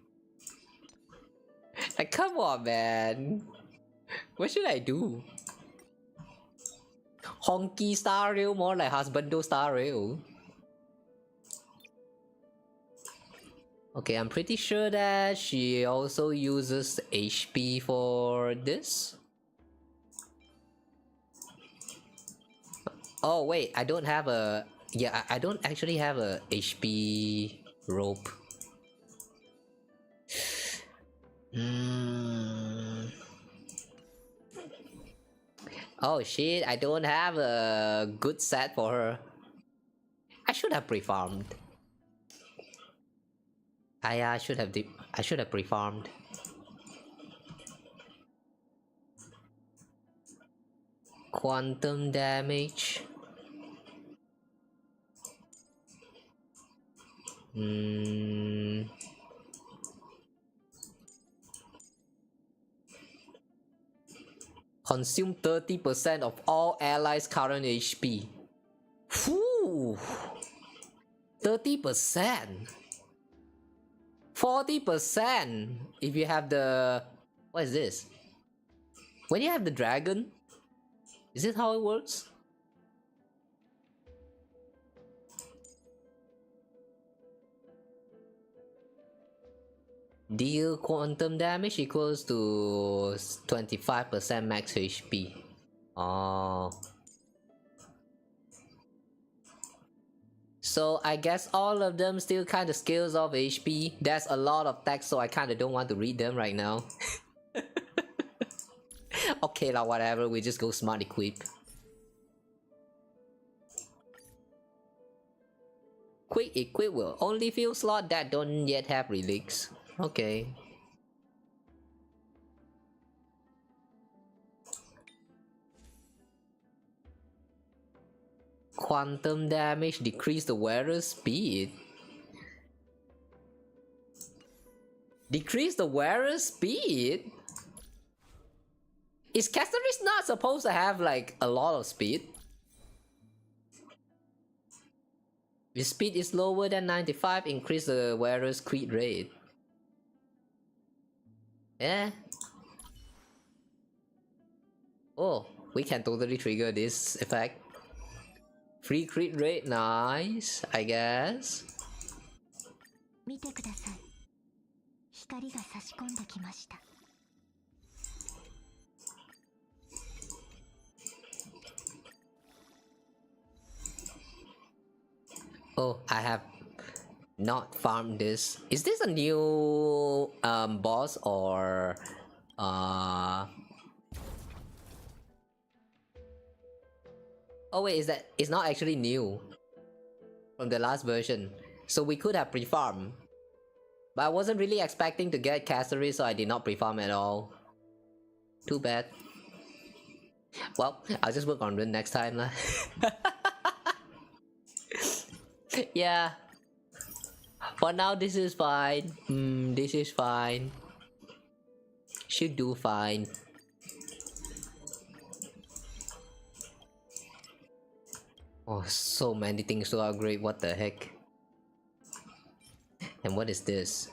Like, come on, man. What should I do? Honky Star Rail, more like Husbando Star Rail. Okay, I'm pretty sure that she also uses HP for this. Oh wait, I don't have a... Yeah, I don't actually have a HP rope. Oh shit, I don't have a good set for her. I should have pre-farmed. I should have pre-farmed. Quantum damage. Consume 30% of all allies' current HP. Whew. 30%. 40% if you have the... What is this? When you have the dragon? Is this how it works? Deal quantum damage equals to 25% max HP. Oh. So I guess all of them still kind of scales off HP. That's a lot of text, so I kind of don't want to read them right now. Okay, like whatever, we just go smart equip. Quick equip will only fill slot that don't yet have relics. Okay. Quantum damage decrease the wearer's speed. Decrease the wearer's speed? Is Cassie's not supposed to have like a lot of speed? If speed is lower than 95, increase the wearer's crit rate. Yeah. Oh, we can totally trigger this effect. Free crit rate, nice, I guess. 見てください。光が差し込んできました。Oh, I have not farmed this. Is this a new boss or Oh wait, is that it's not actually new from the last version. So we could have pre-farmed. But I wasn't really expecting to get Cassey, so I did not pre-farm at all. Too bad. Well, I'll just work on it next time lah. Yeah. For now, this is fine. This is fine. Should do fine. Oh, so many things to upgrade. What the heck? And what is this?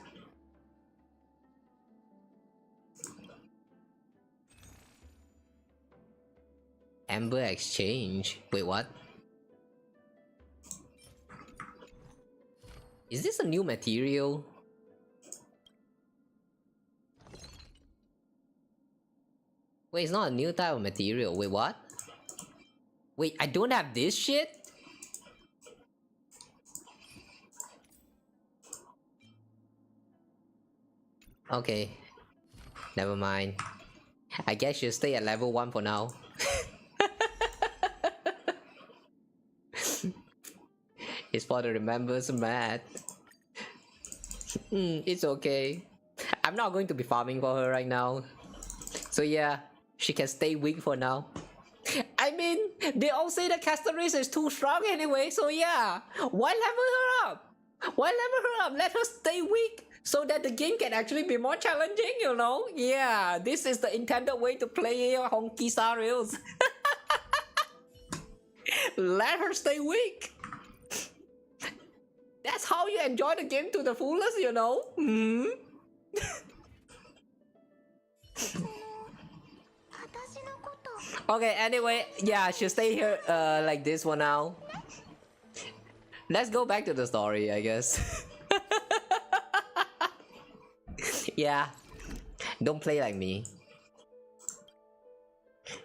Amber exchange. Wait, what? Is this a new material? Wait, it's not a new type of material. Wait, what? Wait, I don't have this shit? Okay. Never mind. I guess you'll stay at level 1 for now. It's for the remembers math. It's okay. I'm not going to be farming for her right now. So yeah, she can stay weak for now. I mean, they all say that Cassey is too strong anyway, so yeah. Why level her up? Why level her up? Let her stay weak so that the game can actually be more challenging, you know? Yeah, this is the intended way to play Honky Star Rails. Let her stay weak. That's how you enjoy the game to the fullest, you know? Okay, anyway, yeah, she'll stay here like this for now. Let's go back to the story, I guess. Yeah, don't play like me.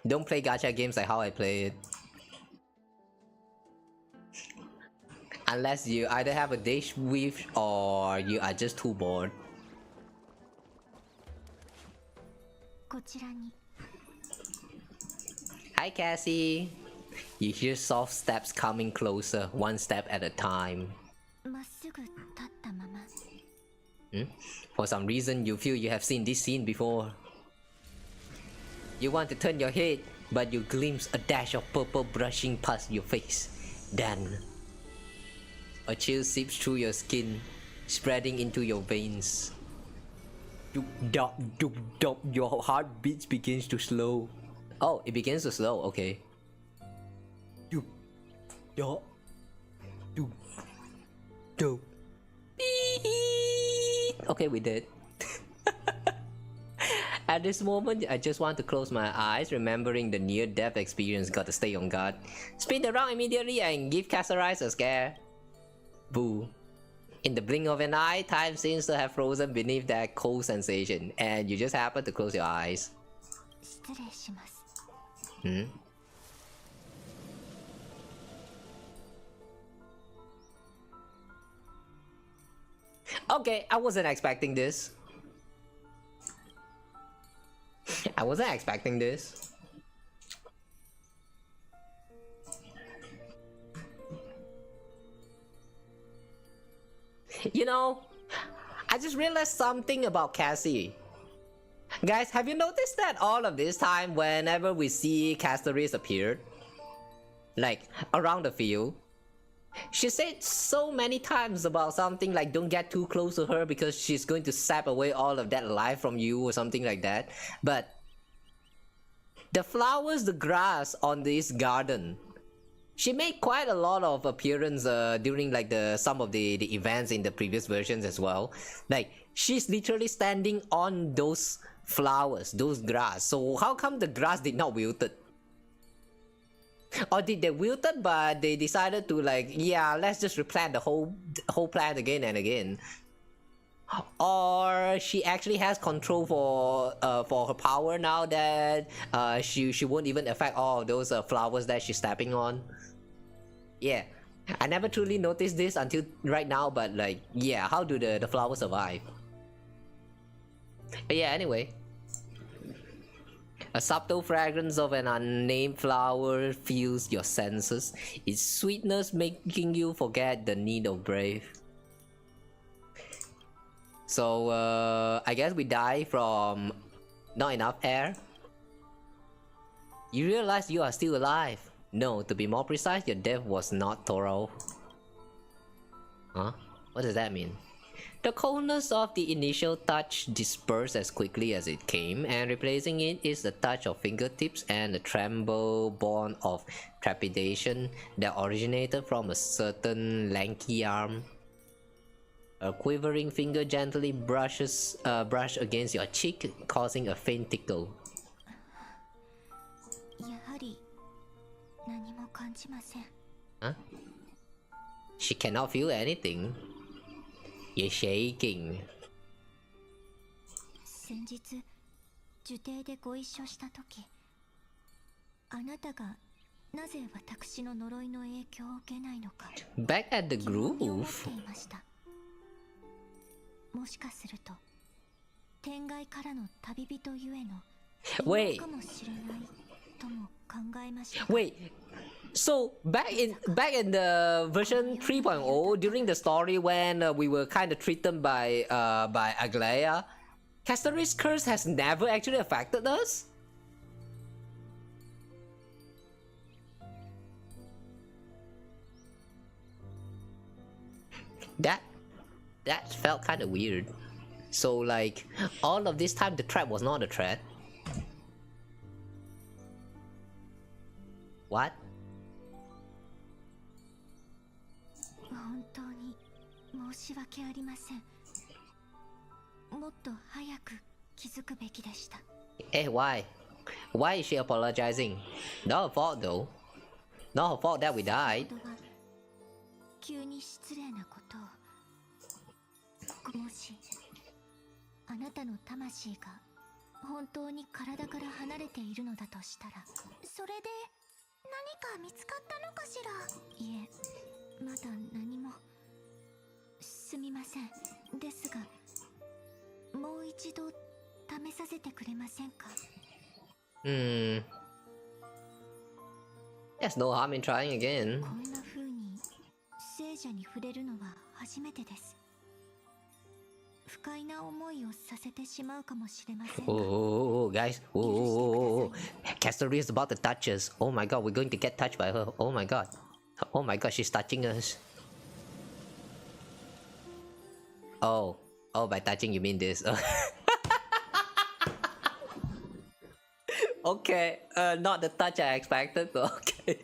Don't play gacha games like how I play it. Unless you either have a dish with or you are just too bored. こちらに。 Hi Cassey. You hear soft steps coming closer, one step at a time. まっすぐ立ったまま。For some reason, you feel you have seen this scene before. You want to turn your head, but you glimpse a dash of purple brushing past your face. Then, a chill seeps through your skin, spreading into your veins. Your heartbeat begins to slow. Oh, it begins to slow, okay. Okay, we did. At this moment, I just want to close my eyes, remembering the near-death experience. Got to stay on guard. Spin around immediately and give Cassey a scare. Boo. In the blink of an eye, time seems to have frozen beneath that cold sensation, and you just happen to close your eyes. 失礼します。 Okay, I wasn't expecting this. I wasn't expecting this. You know, I just realized something about Cassey. Guys, have you noticed that all of this time, whenever we see Castoris appear, like around the field, she said so many times about something like don't get too close to her because she's going to sap away all of that life from you or something like that. But the flowers, the grass on this garden, she made quite a lot of appearance during like some of the events in the previous versions as well. Like she's literally standing on those flowers, those grass. So how come the grass did not wilted? Or did they wilted but they decided to like, yeah, let's just replant the whole plant again and again? Or she actually has control for her power now that she won't even affect all those flowers that she's stepping on. Yeah, I never truly noticed this until right now, but like, yeah, how do the flowers survive? But yeah, anyway. A subtle fragrance of an unnamed flower fills your senses, its sweetness making you forget the need of brave. So, I guess we die from not enough air. You realize you are still alive. No, to be more precise, your death was not thorough. Huh? What does that mean? The coldness of the initial touch dispersed as quickly as it came, and replacing it is the touch of fingertips and the tremble born of trepidation that originated from a certain lanky arm. A quivering finger gently brush against your cheek, causing a faint tickle. やはり何も感じません。 Huh? She cannot feel anything. You're shaking. 先日呪帝でご一緒した時、あなたがなぜ私の呪いの影響を受けないのか Back at the 疑問に思っ groove. ていました。もしかすると天外からの旅人ゆえの Wait. かもしれないとも考えました。 Wait. So back in the version 3.0, during the story when we were kind of treated by Aglaia, Castoris' curse has never actually affected us. That felt kind of weird. So like all of this time the trap was not a threat. What? 本当に申し訳ありません。もっと早く気づくべきでした。 Hey, why? Why is she apologizing? Not her fault though. Not her fault that we died. 本当は急に失礼なことを。もしあなたの魂が本当に体から離れているのだとしたら、それで何か見つかったのかしら。いえ、まだ何も。すみません。ですが、もう一度試させてくれませんか。There's no harm in trying again. こんな風に聖者に触れるのは初めてです。不快な思いをさせてしまうかもしれませんが。Oh, guys. Oh. Castoria is about to touch us. Oh my god, we're going to get touched by her. Oh my god. Oh my god, she's touching us. Oh, by touching you mean this. Okay, not the touch I expected, but okay.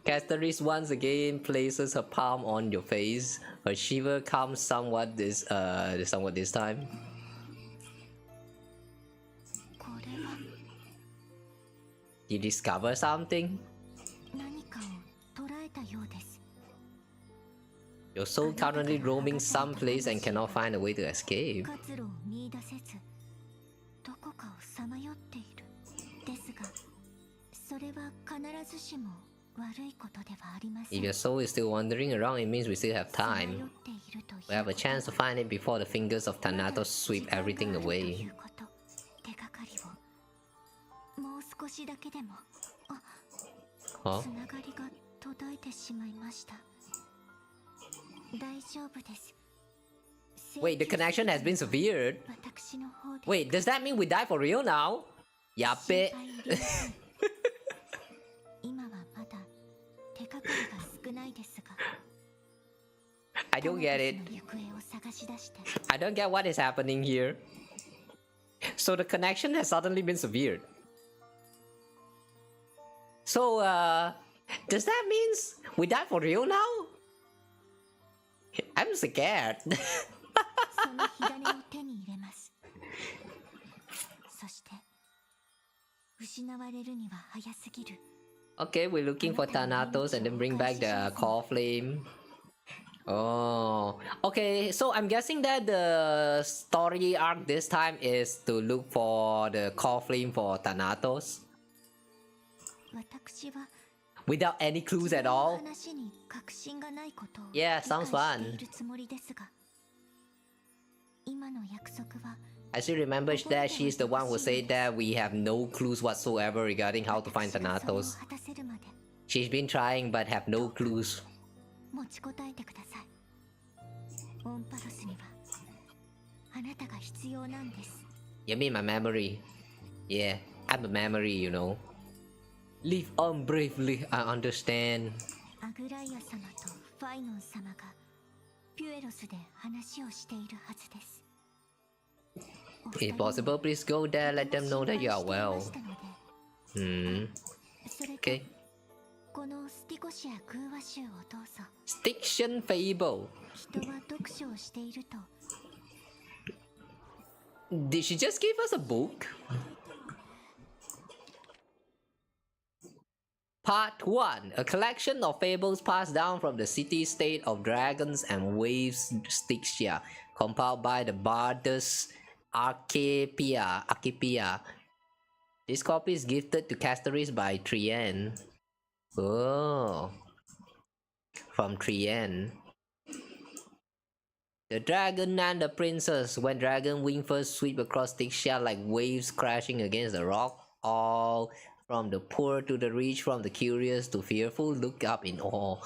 Castoris once again places her palm on your face. Her shiver comes somewhat this time. これは You discover something? 何かを捉えたようです。 Your soul currently roaming someplace and cannot find a way to escape. 活路を見出せず、どこかをさまよっている。ですが、それは必ずしも悪いことではありません。 If your soul is still wandering around, it means we still have さまよ time. っているという We have a chance to find it before the fingers of Thanatos sweep everything 時間があるとい away. うこと、手がかりをもう少しだけでも。Huh? つながりが途絶えてしまいました。大丈夫です。 Wait, the connection has been severed. 私の方で Wait, does that mean we die for real now? やっべ。心配いりません。今はまだ手がかりが少ないですが、 I don't get it. タナトスの行方を探し出して I don't get what is happening here. So the connection has suddenly been severed. So, does that mean we die for real now? I'm scared. その火種を手に入れます。そして失われるには早すぎる。 Okay, we're looking for Thanatos and then bring back the core flame. Oh, okay. So I'm guessing that the story arc this time is to look for the core flame for Thanatos 私は without any clues at all. 話に確信がないことを Yeah, 理 sounds 解 fun. しているつもりですが、今の約束は I still remember that she's the one who said that we have no clues whatsoever regarding how to find 私がそれを Thanatos. 果たせるまで She's been trying but have no clues. 持ちこたえてください。オンパロスにはあなたが必要なんです。 You mean my memory? Yeah, I'm a memory, you know. Live on bravely, I understand. アグライア様とファイノン様がピュエロスで話をしているはずです。 If possible, please go there, let them know that you are お二人 well. も心配していましたので、 Hmm. それと Okay. このスティコシア空話集をどうぞ。 Stiction Fable. 人は読書をしていると Did she just give us a book? Part 1. A collection of fables passed down from the city-state of dragons and waves Styxia, compiled by the Bardus Archipia. This copy is gifted to Castoris by Trien. Oh. From Trien. The dragon and the princess. When dragon wing first sweep across Styxia like waves crashing against the rock, all from the poor to the rich, from the curious to fearful, look up in awe.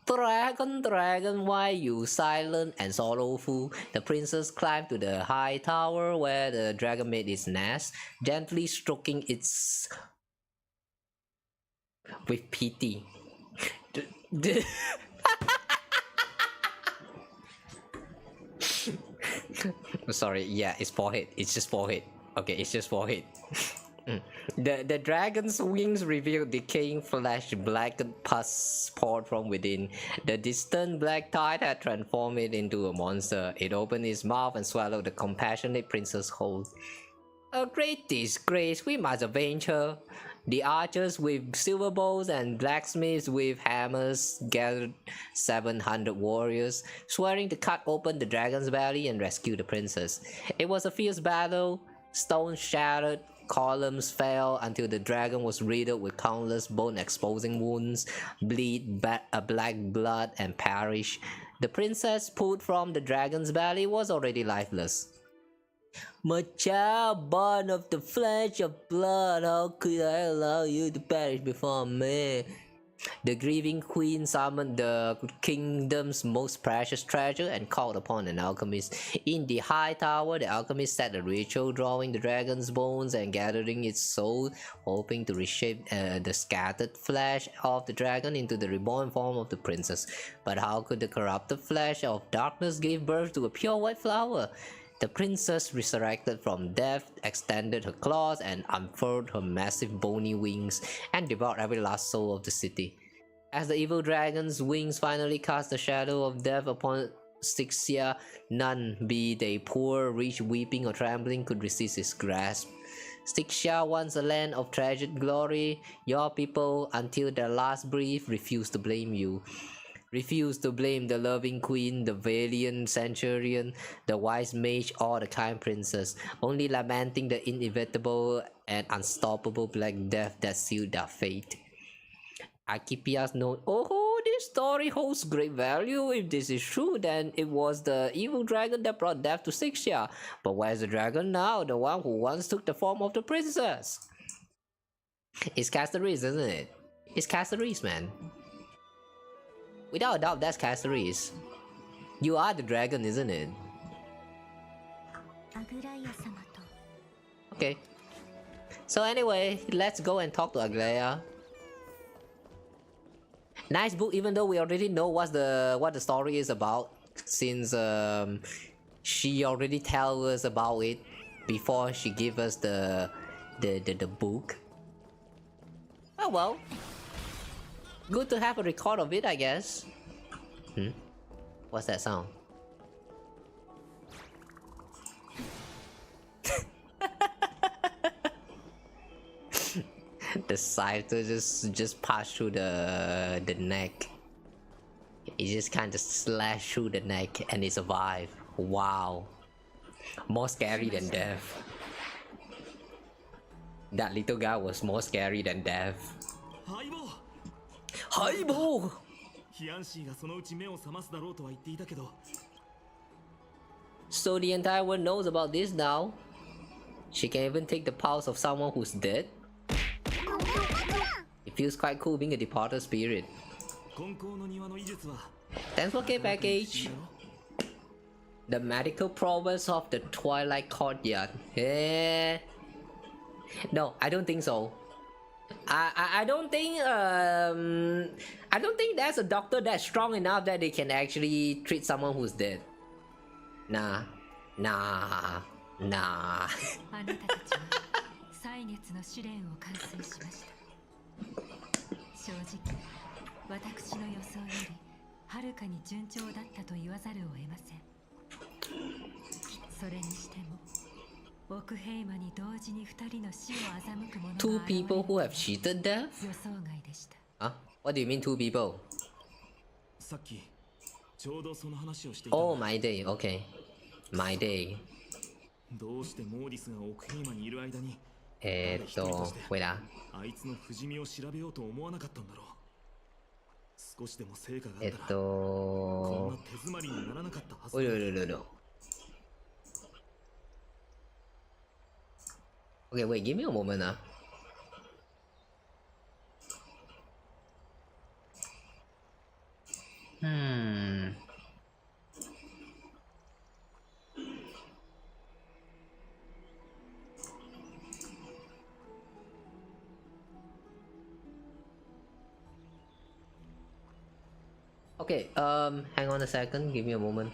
Dragon, dragon, why you silent and sorrowful? The princess climbed to the high tower where the dragon made its nest, gently stroking its with pity. Sorry, yeah, it's forehead. It's just forehead. Okay, it's just forehead. The dragon's wings revealed decaying flesh, blackened pus poured from within. The distant black tide had transformed it into a monster. It opened its mouth and swallowed the compassionate princess whole. A great disgrace, we must avenge her. The archers with silver bows and blacksmiths with hammers gathered 700 warriors, swearing to cut open the dragon's belly and rescue the princess. It was a fierce battle. Stones shattered, columns fell until the dragon was riddled with countless bone-exposing wounds, black blood, and perished. The princess pulled from the dragon's belly was already lifeless. My child, born of the flesh of blood, how could I allow you to perish before me? The grieving queen summoned the kingdom's most precious treasure and called upon an alchemist. In the high tower, the alchemist set a ritual, drawing the dragon's bones and gathering its soul, hoping to reshape the scattered flesh of the dragon into the reborn form of the princess. But how could the corrupted flesh of darkness give birth to a pure white flower? The princess resurrected from death, extended her claws and unfurled her massive bony wings, and devoured every last soul of the city. As the evil dragon's wings finally cast the shadow of death upon Styxia, none, be they poor, rich, weeping or trembling, could resist its grasp. Styxia, once a land of treasured glory, your people, until their last breath, refused to blame you. Refused to blame the loving queen, the valiant centurion, the wise mage, or the kind princess, only lamenting the inevitable and unstoppable black death that sealed their fate. Archipia's note, oh, this story holds great value. If this is true, then it was the evil dragon that brought death to Styxia. But where's the dragon now, the one who once took the form of the princess? It's Castoris, isn't it? It's Castoris, man. Without a doubt, that's Castoris. You are the dragon, isn't it? アグライア様と Okay. So anyway, let's go and talk to Aglaya. Nice book, even though we already know what the story is about, since she already tell us about it before she give us the book. Oh well. Good to have a record of it, I guess. What's that sound? The scyther just passed through the neck. It just kind of slashed through the neck and it survived. Wow. More scary than death. That little guy was more scary than death. 相棒 Haibo! ヒアンシーがそのうち目を覚ますだろうとは言っていたけど So the entire world knows about this now. She can even take the pulse of someone who's dead. It feels quite cool being a departed spirit. 金光の庭の医術は Thanks for K package. The medical prowess of the Twilight Courtyard. Eh. No, I don't think so. I don't think there's a doctor that's strong enough that they can actually treat someone who's dead. Nah. あなたたちは歳月の試練を完遂しました正直私の予想よりはるかに順調だったと言わざるを得ませんそれにしても奥平間に同時に2人の死を欺く者が Two 現れる people who have cheated death? 予想外でした Huh? What do you mean two people? さっきちょうどその話をしていた Oh, my day. Okay. My day. どうしてモーディスが奥平間にいる間に wait あいつの不死身を調べようと思わなかったんだろう少しでも成果があったらこんな手詰まりにならなかったはずだ wait. Okay, wait, give me a moment. Okay, hang on a second, give me a moment.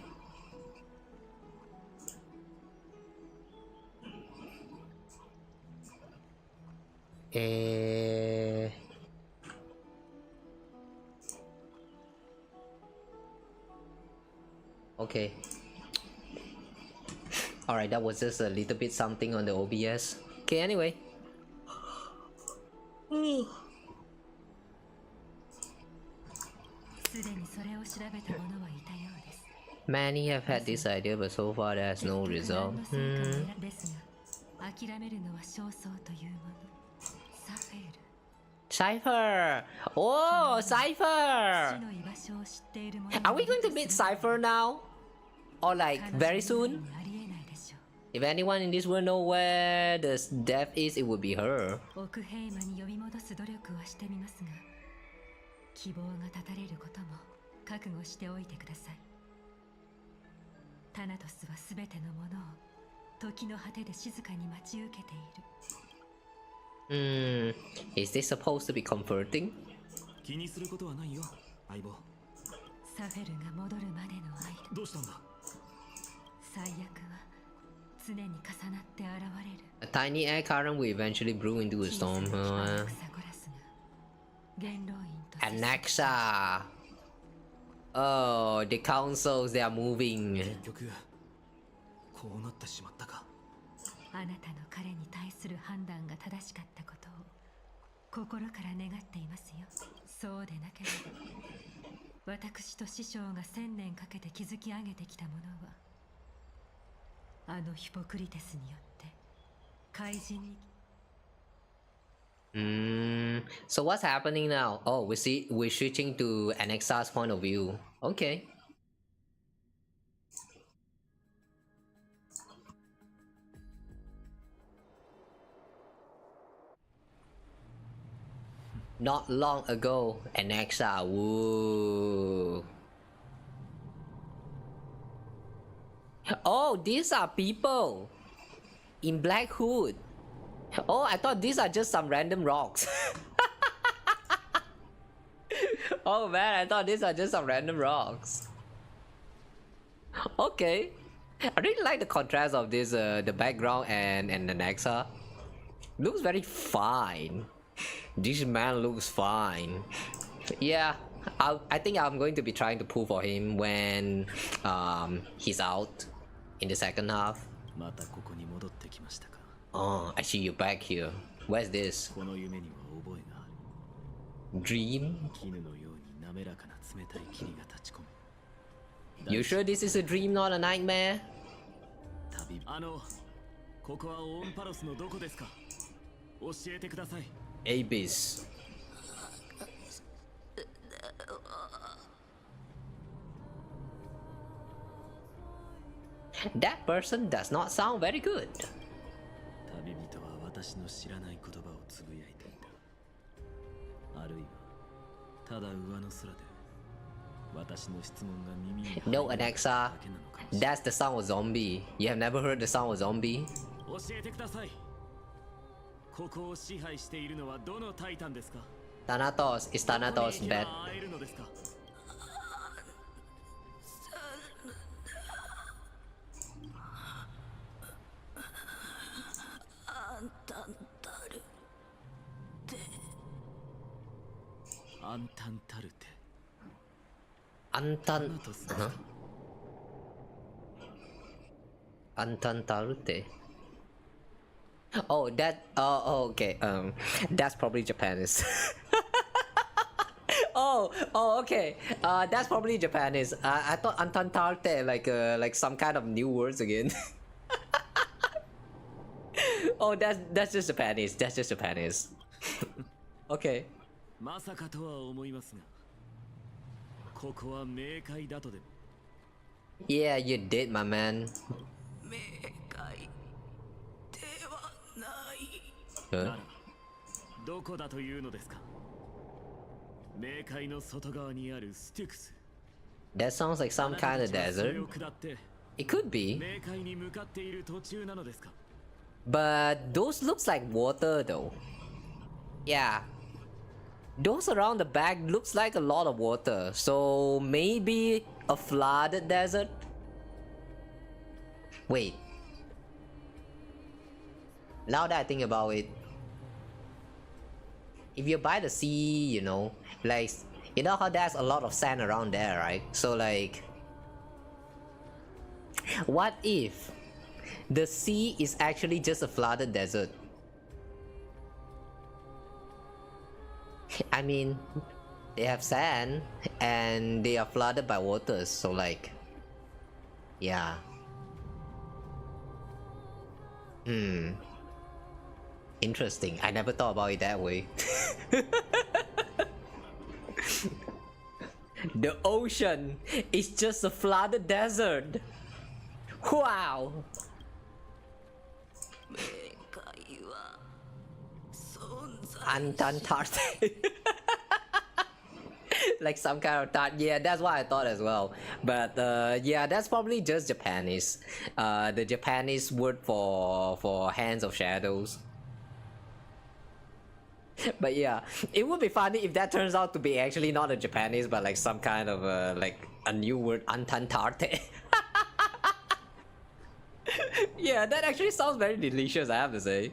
Okay. Alright, that was just a little bit something on the OBS. Okay, anyway. すでにそれを調べた者はいたようです Many have had this idea, but so far there's no result. ですが諦めるのは少々というものサフェル Cypher! Oh, 死 Cypher! の居場所を知っている者 Are we going to meet Cypher now? Or like very soon? ありえないでしょ If anyone in this world know where the death is, it would be her. う奥平間に呼び戻す努力はしてみますが希望が絶たれることも覚悟しておいてくださいタナトスは全てのものを時の果てで静かに待ち受けている Is this supposed to be comforting? 気にすることはないよ相棒サフェルが戻るまでの間どうしたんだ最悪は常に重なって現れる A tiny air current will eventually brew into a storm. 小さな光の草ゴラスが元老院と接触 Anaxa! Oh, the councils, they are moving. 結局こうなってしまったかあなたの彼に対する判断が正しかったことを心から願っていますよそうでなければ私と師匠が1000年かけて築き上げてきたものはあのヒポクリテスによって怪人に So what's happening now? Oh, we're switching to Anexa's point of view. Okay. Not long ago, Anexa. Woo. Oh, these are people in black hood. Oh, I thought these are just some random rocks. Oh man, I thought these are just some random rocks. Okay. I really like the contrast of this, the background and the Nexa. Looks very fine. This man looks fine. Yeah, I think I'm going to be trying to pull for him when he's out in the second half. またここに戻ってきましたか。 Oh, I see you back here. Where's this? この夢には覚えがある。 Dream? 絹のように滑らかな冷たい霧が立ち込む。 You sure this is a dream, not a nightmare? 旅ここはオンパロスのどこですか。教えてください。 Abyss. That person does not sound very good. 旅人は私の知らない言葉をつぶやいていた。あるいはただ上の空で私の質問が耳に入る No, だけ Alexa. なのかもしれない。 That's the sound of zombie. You have never heard the sound of zombie? 教えてください。ここを支配しているのはどのタイタンですか。 Thanatos. Is どこに Thanatos 行けば bad? 会えるのですか。 アンタンタルテ。 Antan... ナトスです Huh? か。 Antantalte. Oh, that... Oh, okay. That's probably Japanese. Oh, okay. That's probably Japanese. I thought Antantalte like some kind of new words again. Oh, that's just Japanese. That's just Japanese. Okay. まさかとは思いますが、ここは冥界だとでも。 Yeah, you did, my man. 冥界ではない。 Huh? ならどこだというのですか。冥界の外側にあるスティクス。 That sounds like some kind of それ desert. を下って It could be. 冥界に向かっている途中なのですか。 But those looks like water though. Yeah. Those around the back looks like a lot of water. So maybe a flooded desert? Wait. Now that I think about it, if you're by the sea, you know, like, you know how there's a lot of sand around there, right? So like, what if the sea is actually just a flooded desert? I mean, they have sand and they are flooded by waters, so like, yeah. Interesting. I never thought about it that way. The ocean is just a flooded desert. Wow. 冥界は存在。 Antantarctic. Like some kind of tart. Yeah, that's what I thought as well. But yeah, that's probably just Japanese. The Japanese word for hands of shadows. But yeah, it would be funny if that turns out to be actually not a Japanese, but like some kind of like a new word, Antantarte. Yeah, that actually sounds very delicious, I have to say.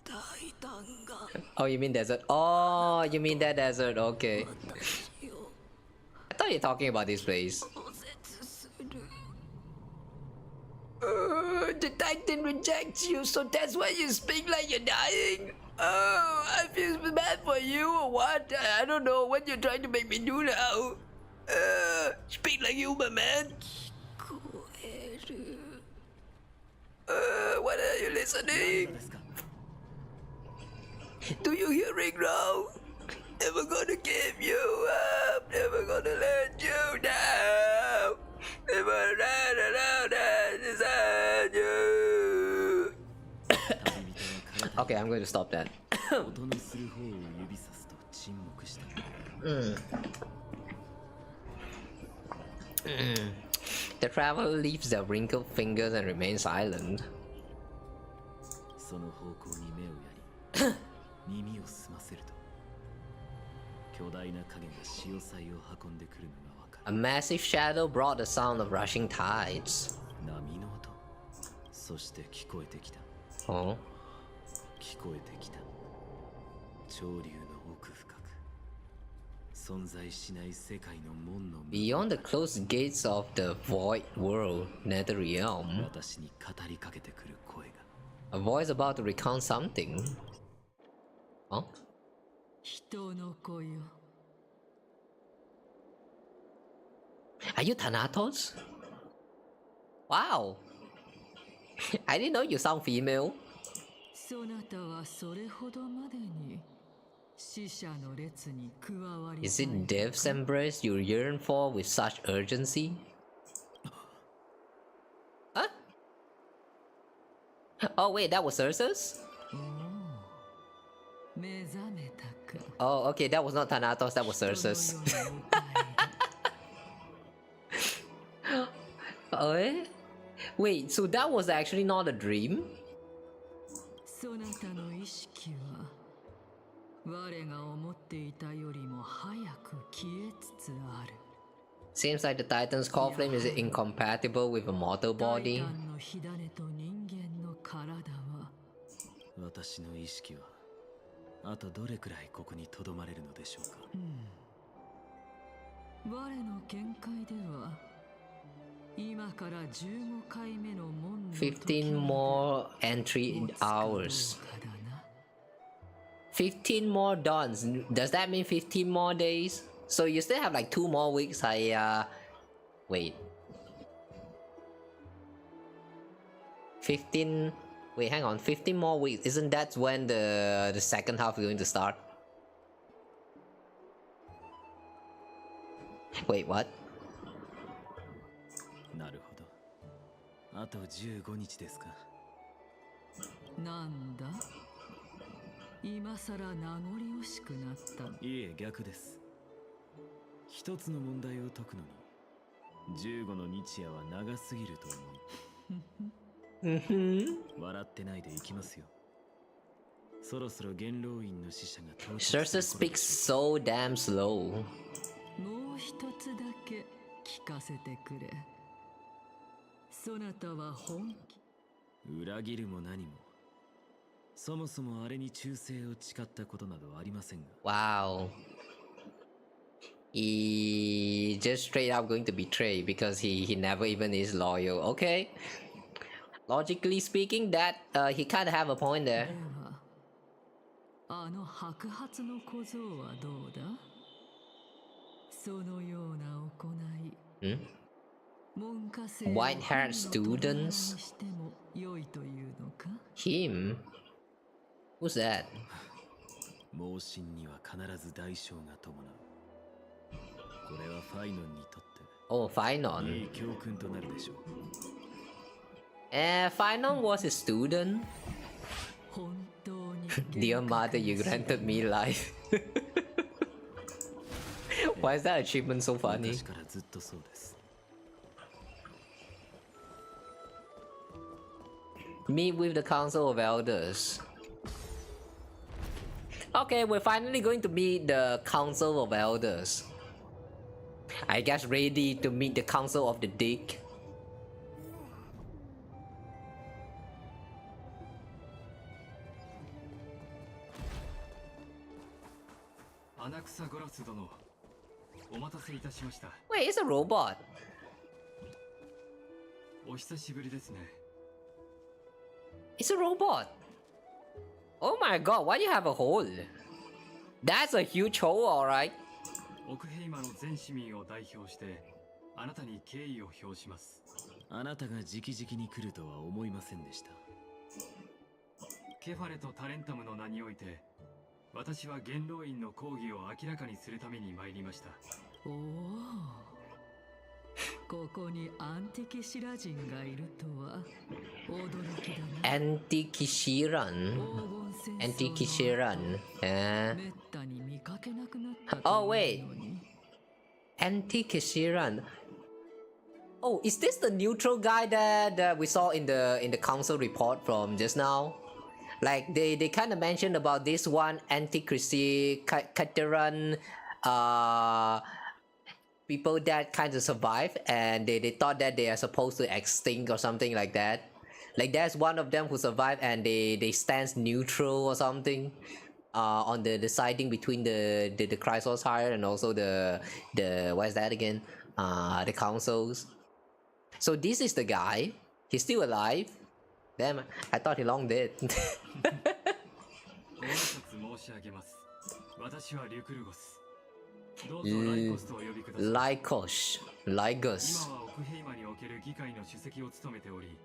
大胆が Oh, you mean desert? Oh, you mean that desert? Okay. 私を I thought you were talking about this place. 拒絶する。 The Titan rejects you, so that's why you speak like you're dying. Oh, I feel bad for you or what? I don't know what you're trying to make me do now. Speak like you, my man. 聞こえる。 What are you 何 listening? がですか。 Do you hearing now? Never gonna give you up. Never gonna let you down. Never desert you. 旅人は体 Okay, I'm going to stop that. 音のする方を指さすと沈黙した。 Mm. The traveler leaves their wrinkled fingers and remains silent. その方向に目をやり耳を澄ませると巨大な影が潮騒を運んでくるのがわか A る。 massive shadow brought the sound of rushing tides. 波の音、そして聞こえてきた。 Oh. 聞こえてきた。潮流の奥深く存在しない世界の門の向こう Beyond the closed gates of the void world, Netherrealm, 私に語りかけてくる声が a voice about to recount something. Huh? 人の子よ。 Are you Thanatos? Wow! I didn't know you sound female. そなたはそれほどまでに死者の列に加わり Is たい it death's embrace you yearn for with such urgency? Huh? Oh wait, that was Ursus? 目覚めたか。 Oh, okay, that was not Thanatos, that was 人の Ursus. 世のお帰り Oh, eh? Wait, so that was actually not a dream? そなたの意識は我が思っていたよりも早く消えつつある。 Seems like the Titan's core flame is incompatible with a mortal タ body. イタンの火種と人間の体は私の意識はあとどれくらいここに留まれるのでしょうか。我の見解では今から15回目の門の15 more entry hours. 15 more dawns. Does that mean 15 more days? So you still have like 2 more weeks. Wait. 15. Wait, hang on. 15 more weeks. Isn't that when the second half is going to start? Wait, what? なるほど。あと15日ですか。なんだ今さら名残惜しくなったの。いえ、逆です。一つの問題を解くのに15の日夜は長すぎると思い笑ってないでいきますよ。そろそろ元老院の使者が到着する Sursa speaks so damn slow. もう一つだけ聞かせてくれ。そなたは本気。裏切るも何もそもそもあれに忠誠を誓ったことなどありませんが。 Wow. He just straight up going to betray because he never even is loyal. Okay. Logically speaking, that he kind of have a point there. ではあの白髪の小僧はどうだ。そのような行い。Hmm? 門下生 White-haired students? にしても良いというのか。 Him? Who's that? 盲信には必ず代償が伴う。これはファイノンにとって Oh, Finon. いい教訓となるでしょう。Finon was a student. 本当に Dear mother, you granted me life. Why is that achievement so funny? 昔からずっとそうです。 Meet with the Council of Elders. Okay, we're finally going to meet the Council of Elders. I guess ready to meet the Council of the Dick. 穴草ゴラス殿、お待たせいたしました。 Wait, it's a robot. お久しぶりですね。 It's a robot. Oh my god, why do you have a hole? That's a huge hole, alright. オクヘイマの全市民を代表してあなたに敬意を表します。あなたが直々に来るとは思いませんでした。ケファレとタレンタムの名において私は元老院の抗議を明らかにするために参りました。おお、ここにアンティキシラ人がいるとは驚きだな。 Anti-Kishiran. 黄金戦争の Anti-Kishiran. めったに見かけなくなった Oh, と wait. いうのに。 Anti-Kishiran. Oh, is this the neutral guy that we saw in the council report from just now? Like they kind of mentioned about this one anti-Christie Cateran people that kind of survive, and they thought that they are supposed to extinct or something like that. Like there's one of them who survived and they stand neutral or something on the deciding between the Chrysos Hire and also the what is that again? The councils. So this is the guy. He's still alive. Damn, I thought he long dead. ご挨拶申し上げます。私はリュクルゴス。どうぞライコスとお呼びください。ライコス。ライゴス。今は奥平間における議会の主席を務めており、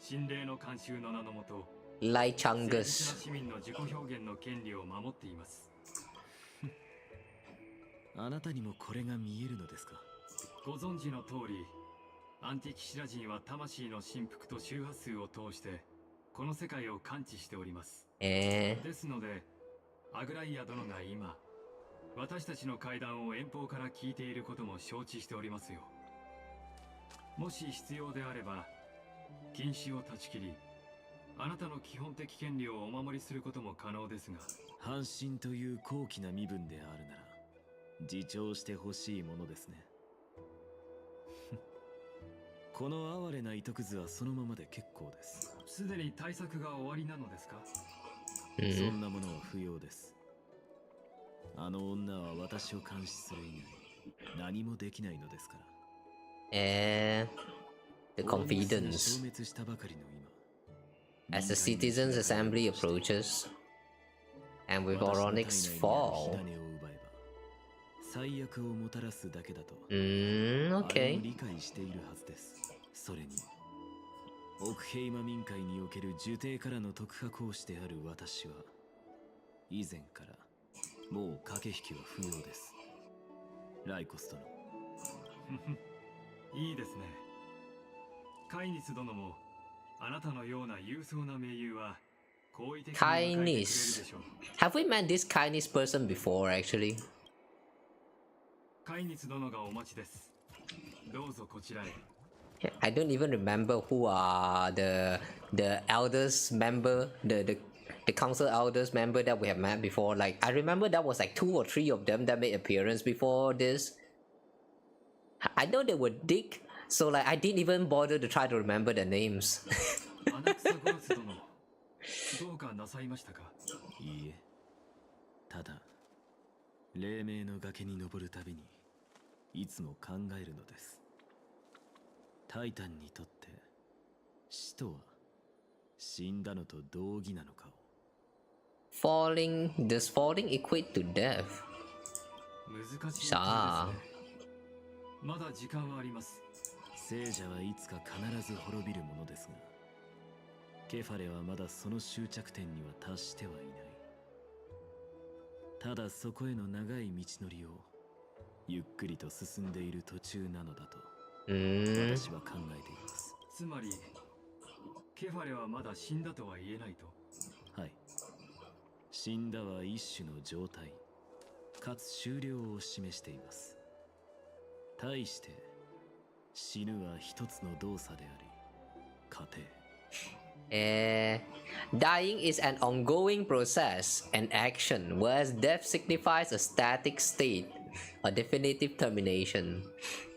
神霊の慣習の名のもと、ライチャング誠実ス。な市民の自己表現の権利を守っています。あなたにもこれが見えるのですか？ご存知の通り、アンティキシラ人は魂の振幅と周波数を通してこの世界を感知しております。ですので、アグライア殿が今、私たちの会談を遠方から聞いていることも承知しておりますよ。もし必要であれば、禁止を断ち切り、あなたの基本的権利をお守りすることも可能ですが、半身という高貴な身分であるなら、自重してほしいものですね。この哀れな糸くずはそのままで結構です。すでに対策が終わりなのですか？そんなものは不要です。あの女は私を監視する以外何もできないのですから。The confidence. 消滅したばかりの今。 As the citizens' assembly approaches, and with Oronic's fall. 最悪をもたらすだけだと。Okay. 理解しているはずです。それに奥平間民会における受刑からの特派講師である私は以前からもう駆け引きは不要です。ライコス殿。いいですね。カイニス殿もあなたのような勇壮な盟友は好意的に迎えてくれるでしょう。Have we met this kindness person before actually? カイニス殿がお待ちです。どうぞこちらへ。I don't even remember who are the elders member, the council elders member that we have met before. Like I remember that was like 2 or 3 of them that made appearance before this. I know they were Dick, so like I didn't even bother to try to remember their names. アナクサゴラス殿、どうかなさいましたか？いいえ。ただ黎明の崖に登るたびにいつも考えるのです。タイタンにとって死とは死んだのと同義なのかを。Does falling equate to death? 難しいですね。さあ。まだ時間はあります。聖者はいつか必ず滅びるものですが、ケファレはまだその終着点には達してはいない。ただそこへの長い道のりをゆっくりと進んでいる途中なのだと私は考えています。つまりケファレはまだ死んだとは言えないと。はい。死んだは一種の状態かつ終了を示しています。対して死ぬは一つの動作であり過程。Dying is an ongoing process and action, whereas death signifies a static state, a definitive termination.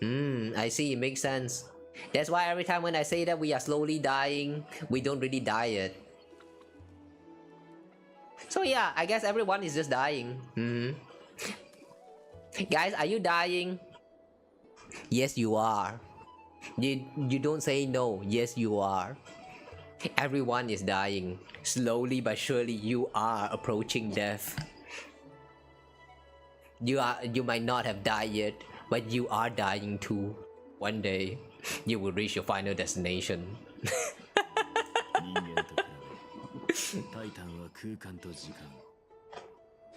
I see, it makes sense. That's why every time when I say that we are slowly dying, we don't really die yet. So yeah, I guess everyone is just dying. Guys, are you dying? Yes, you are. You don't say no. Yes, you are. Everyone is dying. Slowly but surely you are approaching death. You might not have died yet, but you are dying too. One day, you will reach your final destination. 人間と比べタイタンは空間と時間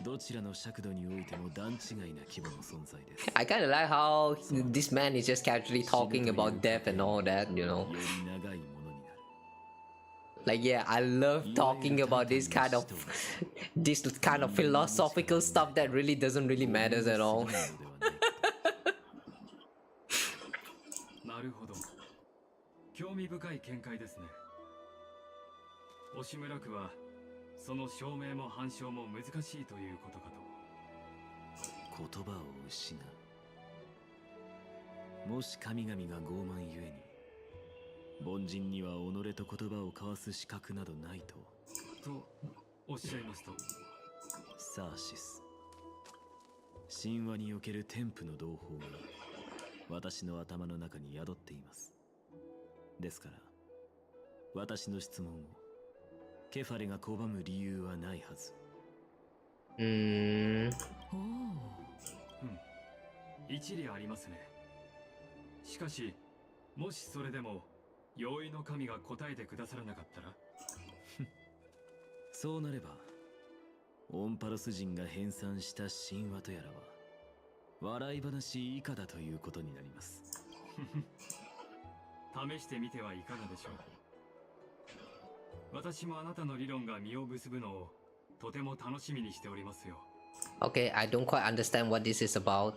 どちらの尺度においても段違いな規模の存在です。 I kind of like how this man is just casually talking about death and all that, you know. より長いものになる。 Like yeah, I love talking about this kind of philosophical stuff that really doesn't really matter at all. 紛なるほど。興味深い見解ですね。押村区はその証明も反証も難しいということかと。言葉を失う。もし神々が傲慢ゆえに凡人には己と言葉を交わす資格などないとおっしゃいますと。サーシス、神話における天賦の同胞が私の頭の中に宿っています。ですから私の質問をケファレが拒む理由はないはず。一理ありますね。しかしもしそれでも容易の神が答えてくださらなかったらそうなればオンパロス人が編纂した神話とやらは笑い話以下だということになります。試してみてはいかがでしょう。私もあなたの理論が実を結ぶのをとても楽しみにしておりますよ。Okay, I don't quite understand what this is about.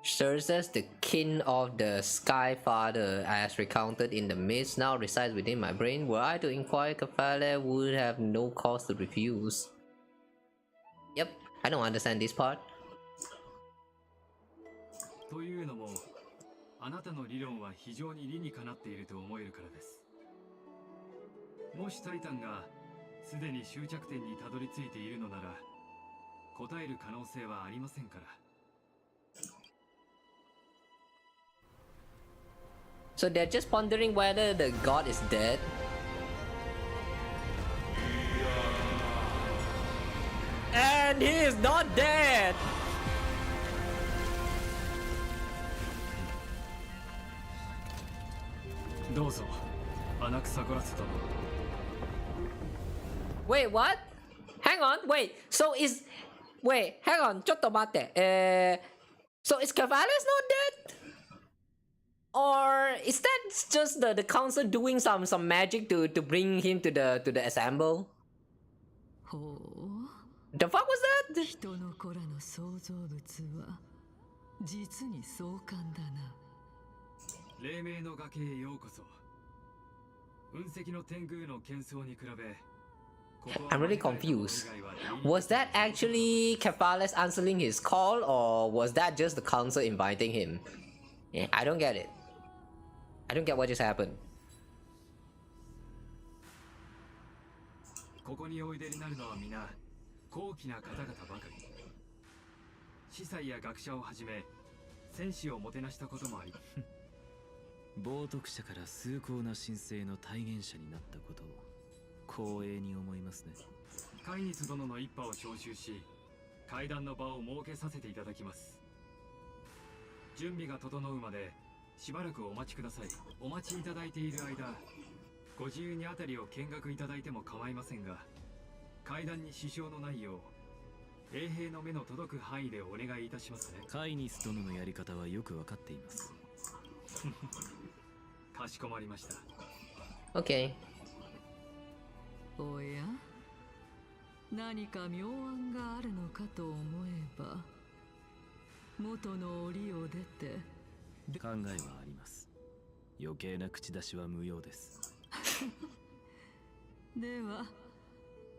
Sir says the kin of the Sky Father, as recounted in the myths, now resides within my brain. Were I to inquire, Kafale would have no cause to refuse. Yep, I don't understand this part. というのも、あなたの理論は非常に理にかなっていると思えるからです。もしタイタンがすでに終着点にたどり着いているのなら、答える可能性はありませんから。So they're just pondering whether the god is dead. And he is not dead! Wait, what? Hang on, wait. So is... Wait, hang on. ちょっと待って。So is Cavaliers not dead? Or is that just the council doing some magic to bring him to the assemble? The fuck was that? 人の子らの創造物は実に壮観だな。黎明の崖へようこそ。雲石の天宮の喧騒に比べ、 I'm really confused. Was that actually Cephales answering his call, or was that just the council inviting him? Yeah, I don't get it. I don't get what just happened. ここにおいでになるのは皆高貴な方々ばかり。司祭や学者をはじめ戦士をもてなしたこともあり、冒涜者から崇高な神聖の体現者になったことを光栄に思いますね。カイニス殿の一派を招集し、会談の場を設けさせていただきます。準備が整うまでしばらくお待ちください。お待ちいただいている間、ご自由にあたりを見学いただいても構いませんが、会談に支障のないよう衛兵の目の届く範囲でお願いいたしますね。カイニス殿のやり方はよくわかっています。かしこまりました。 Okay. おや、何か妙案があるのかと思えば、元の檻を出て考えはあります。余計な口出しは無用です。では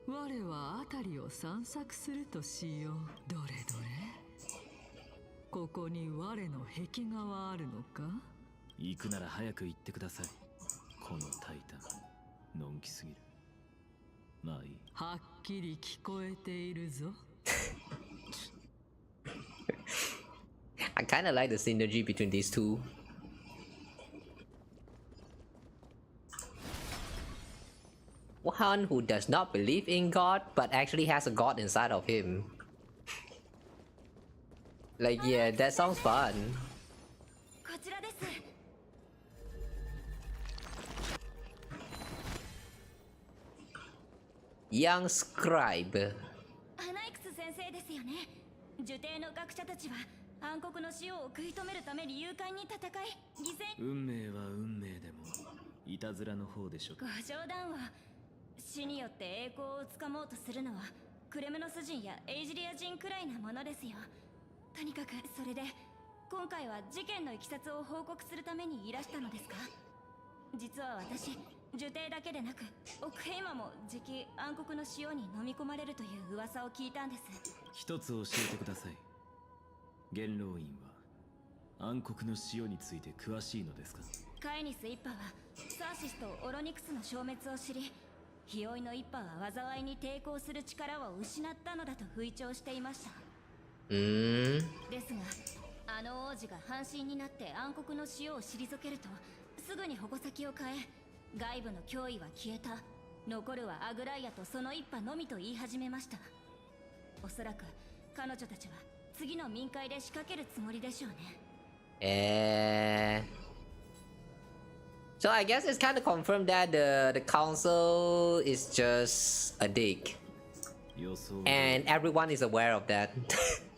我は辺りを散策するとしよう。どれどれ、ここに我の壁画はあるのか？行くなら早く行ってください。このタイタン、のんきすぎる。まあいい。はっきり聞こえているぞ。I kinda like the synergy between these two. One who does not believe in God, but actually has a God inside of him. Like, yeah, that sounds fun. こちらです。Young scribe. アナイクス先生ですよね。受刑の学者たちは暗黒の死を食い止めるために勇敢に戦い、犠牲。運命は運命でもいたずらの方でしょ。ご冗談を。死によって栄光をつかもうとするのはクレムノス人やエイジリア人くらいなものですよ。とにかくそれで今回は事件のいきさつを報告するためにいらしたのですか？実は私、呪帝だけでなく奥ヘイマもじき暗黒の塩に飲み込まれるという噂を聞いたんです。一つ教えてください。元老院は暗黒の塩について詳しいのですか？カイニス一派はサーシスとオロニクスの消滅を知り、非追いの一派は災いに抵抗する力を失ったのだと吹聴していました。ですが、あの王子が半身になって暗黒の塩を退けると、すぐに矛先を変え、外部の脅威は消えた。残るはアグライアとその一派のみと言い始めました。おそらく彼女たちは次の民会で仕掛けるつもりでしょうね。So I guess it's kind of confirmed that the council is just a dick, and everyone is aware of that.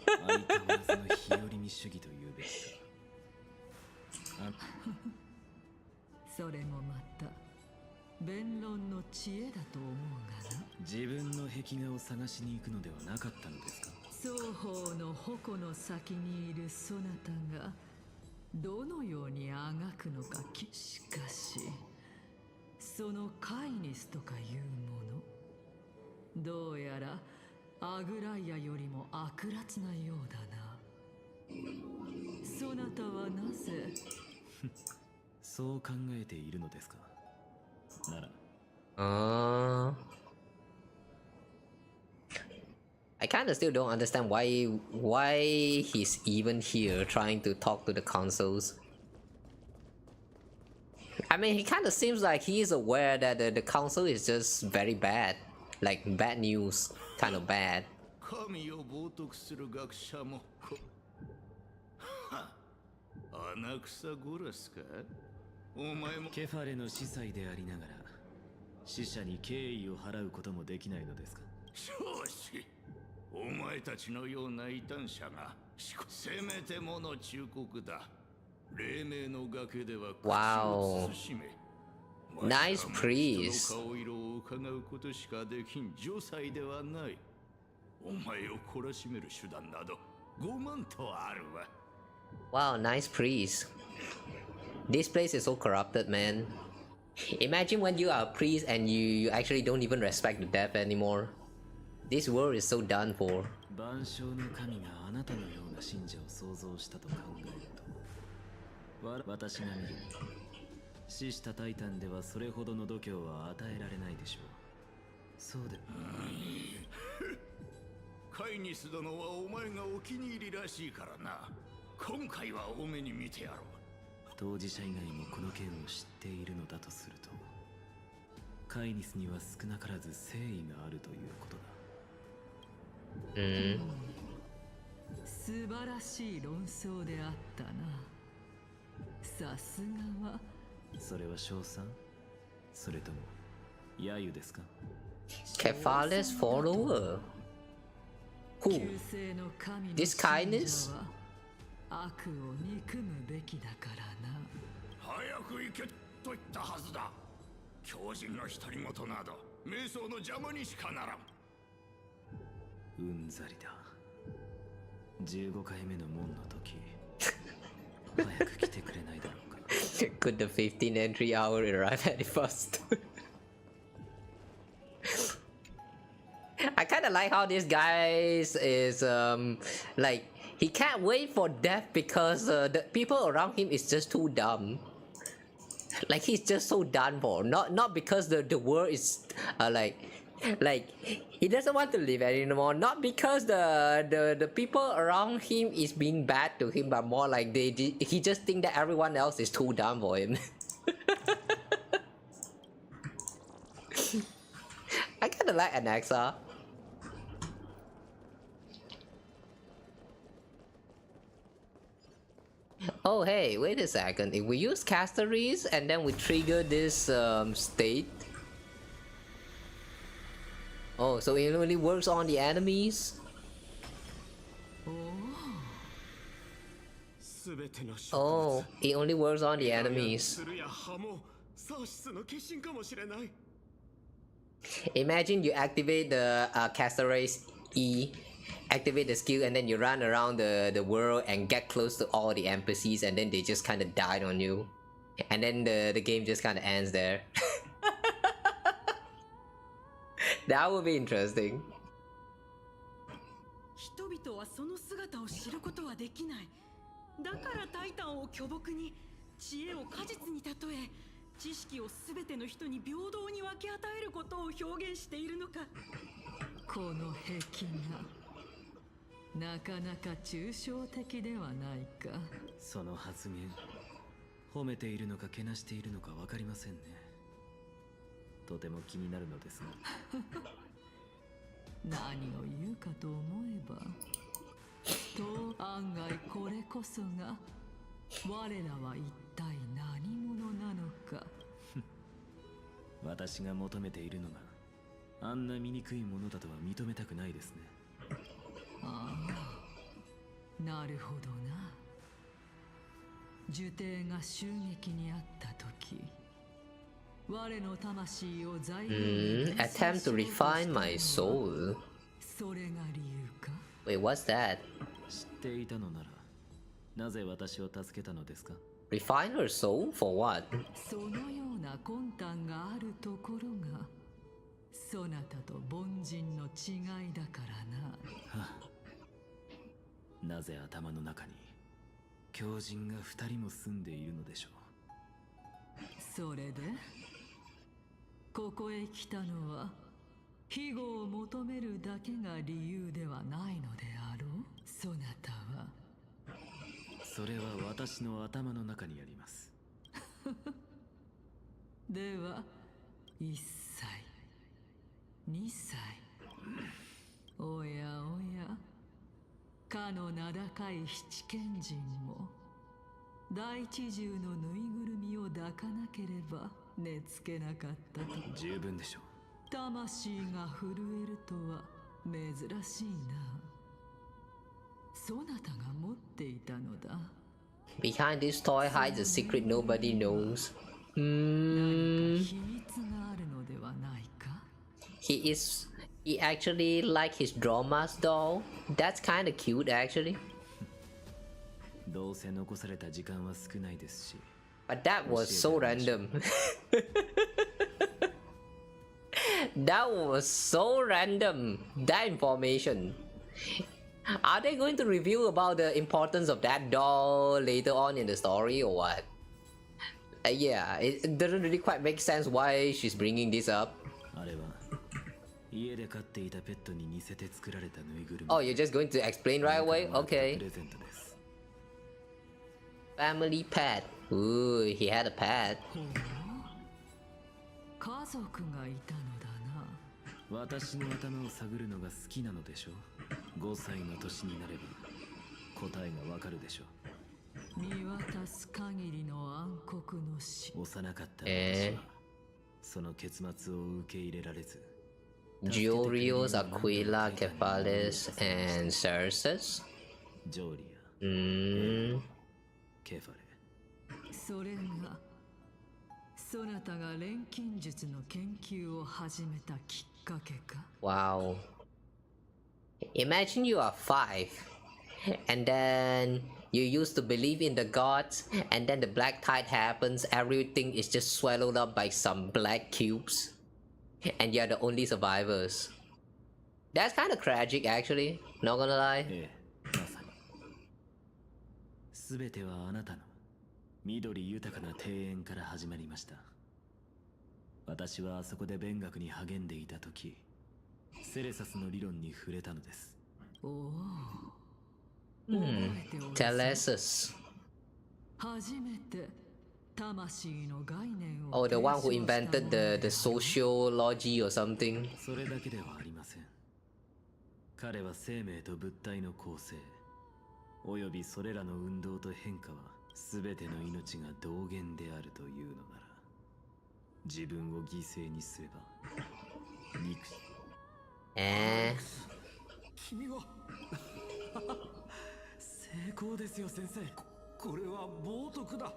相変わらずの日和見主義というべきか。それもまた弁論の知恵だと思うがな。自分の壁画を探しに行くのではなかったのですか？双方の矛の先にいるそなたがどのようにあがくのか。しかしそのカイニスとかいうもの、どうやらアグライアよりも悪辣なようだな。そなたはなぜそう考えているのですか？ならI kind of still don't understand why he's even here trying to talk to the councils. I mean, he kind of seems like he is aware that the council is just very bad, like bad news, kind of bad. 神を冒涜する学者も穴草ゴラスか？お前もケファレの司祭でありながら死者に敬意を払うこともできないのですか？少子、お前たちのような異端者がせめてもの忠告だ。黎明の崖では口を慎め。Nice priest. 顔色を伺うことしかできん女才ではない。お前を懲らしめる手段など5万とあるわ。Wow, nice priest. This place is so corrupted, man. Imagine when you are a priest and you actually don't even respect the death anymore. This world is so done for. 万象の神があなたのような信者を創造したと考えると、私が見るに死したタイタンではそれほどの度胸は与えられないでしょう。そうでカイニス殿はお前がお気に入りらしいからな。今回は多めに見てやろう。当事者以外もこの件を知っているのだとすると、カイニスには少なからず誠意があるということだ。素晴らしい論争であったな。さすがは。それは称賛？それとも揶揄ですか？ Kefale's follower. Who? This kindness? 悪を憎むべきだからな。早く行けと言ったはずだ。狂人の独り言など瞑想の邪魔にしかならん。うんざりだ。15回目の門の時早く来てくれないだろうか。Could the 15 entry hour arrive any faster? I kind of like how this guy is like he can't wait for death because the people around him is just too dumb. Like he's just so done for. Not because the world is like he doesn't want to live anymore. Not because the people around him is being bad to him, but more like he just think that everyone else is too dumb for him. I kind of like Anaxa. Oh hey, wait a second. If we use Castories and then we trigger this state. Oh, so it only works on the enemies? Oh, it only works on the enemies. Imagine you activate the Castories E activate the skill and then you run around the world and get close to all the NPCs and then they just kind of died on you. And then the game just kind of ends there. That would be interesting. 人々はその姿を知ることはできない。だからタイタンを巨木に、知恵を果実に例え、知識をすべての人に平等に分け与えることを表現しているのか。この壁画、なかなか抽象的ではないか。その発言、褒めているのかけなしているのか分かりませんね。とても気になるのですが。何を言うかと思えば、と案外これこそが我らは一体何者なのか。私が求めているのがあんな醜いものだとは認めたくないですね。ああ、なるほどな。呪帝が襲撃にあった時、我の魂を材料に attempt to refine my soul. それが理由か。 Wait, what's that? 知っていたのならなぜ私を助けたのですか？ Refine her soul? For what? そのような魂胆があるところがそなたと凡人の違いだからな。はあ、なぜ頭の中に狂人が2人も住んでいるのでしょう。それでここへ来たのは庇護を求めるだけが理由ではないのであろう。そなたは。それは私の頭の中にあります。では1歳2歳、おやおや、かの名高い七賢人も大地獣のぬいぐるみを抱かなければ寝つけなかったと。十分でしょう。魂が震えるとは珍しいな。そなたが持っていたのだ。Behind this toy hides a secret nobody knows. 何か秘密があるのではないか。He actually like his Dromas doll. That's kind of cute actually. どうせ残された時間は少ないですし。But that was so random. That was so random. That information. Are they going to reveal about the importance of that doll later on in the story or what? Yeah, it doesn't really quite make sense why she's bringing this up. あれは家で飼っていたペットに似せて作られたぬいぐるみ。Oh, you're just going to explain right away? Okay. プレゼントです。Family pet. Ooh, he had a pet. 家族がいたのだな。私の頭を探るのが好きなのでしょう。5歳の年になれば答えがわかるでしょう。見渡す限りの暗黒の死。幼かった私はその結末を受け入れられず。Giorios, Aquila, Cephales, and Cerses. ジョーリア、ケファレ。それがそなたが錬金術の研究を始めたきっかけか。 Wow. Imagine you are 5 and then you used to believe in the gods and then the black tide happens, everything is just swallowed up by some black cubes and you're the only survivors. That's kind of tragic actually, not gonna lie. ええ、まさに。すべてはあなたの緑豊かな庭園から始まりました。私はあそこで勉学に励んでいた時、セレサスの理論に触れたのです。おお、Telesus. 初めて魂の概念を Oh, the one who invented the sociology or something. それだけではありません。彼は生命と物体の構成、およびそれらの運動と変化は全ての命が同源であるというのなら、自分を犠牲にすれば憎し。君は成功ですよ先生。これは冒涜だ。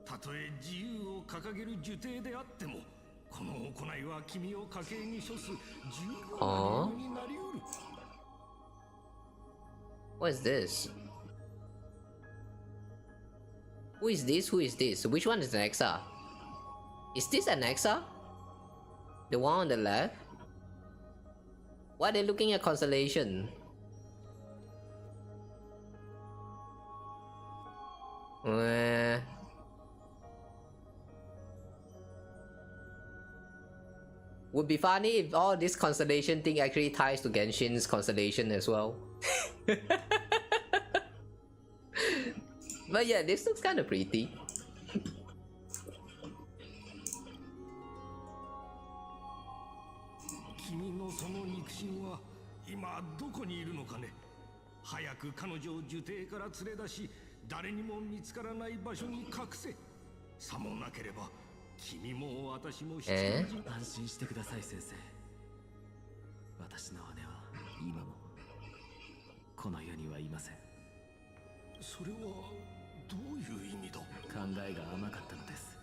たとえ自由を掲げる呪帝であっても、この行いは君を家計に処す重要な理由になりうる。What is this? Who is this? Who is this? Which one is Nexa? Is this an Nexa? The one on the left? Why are they looking at constellation? Would be funny if all this constellation thing actually ties to Genshin's constellation as well. But yeah, this looks kind of pretty. 君のその肉親は今どこにいるのかね。早く彼女を呪帝から連れ出し、誰にも見つからない場所に隠せ。さもなければ君も私も必要に。安心してください先生。私の姉は今もこの世にはいません。それはどういう意味だ。考えが甘かったのです。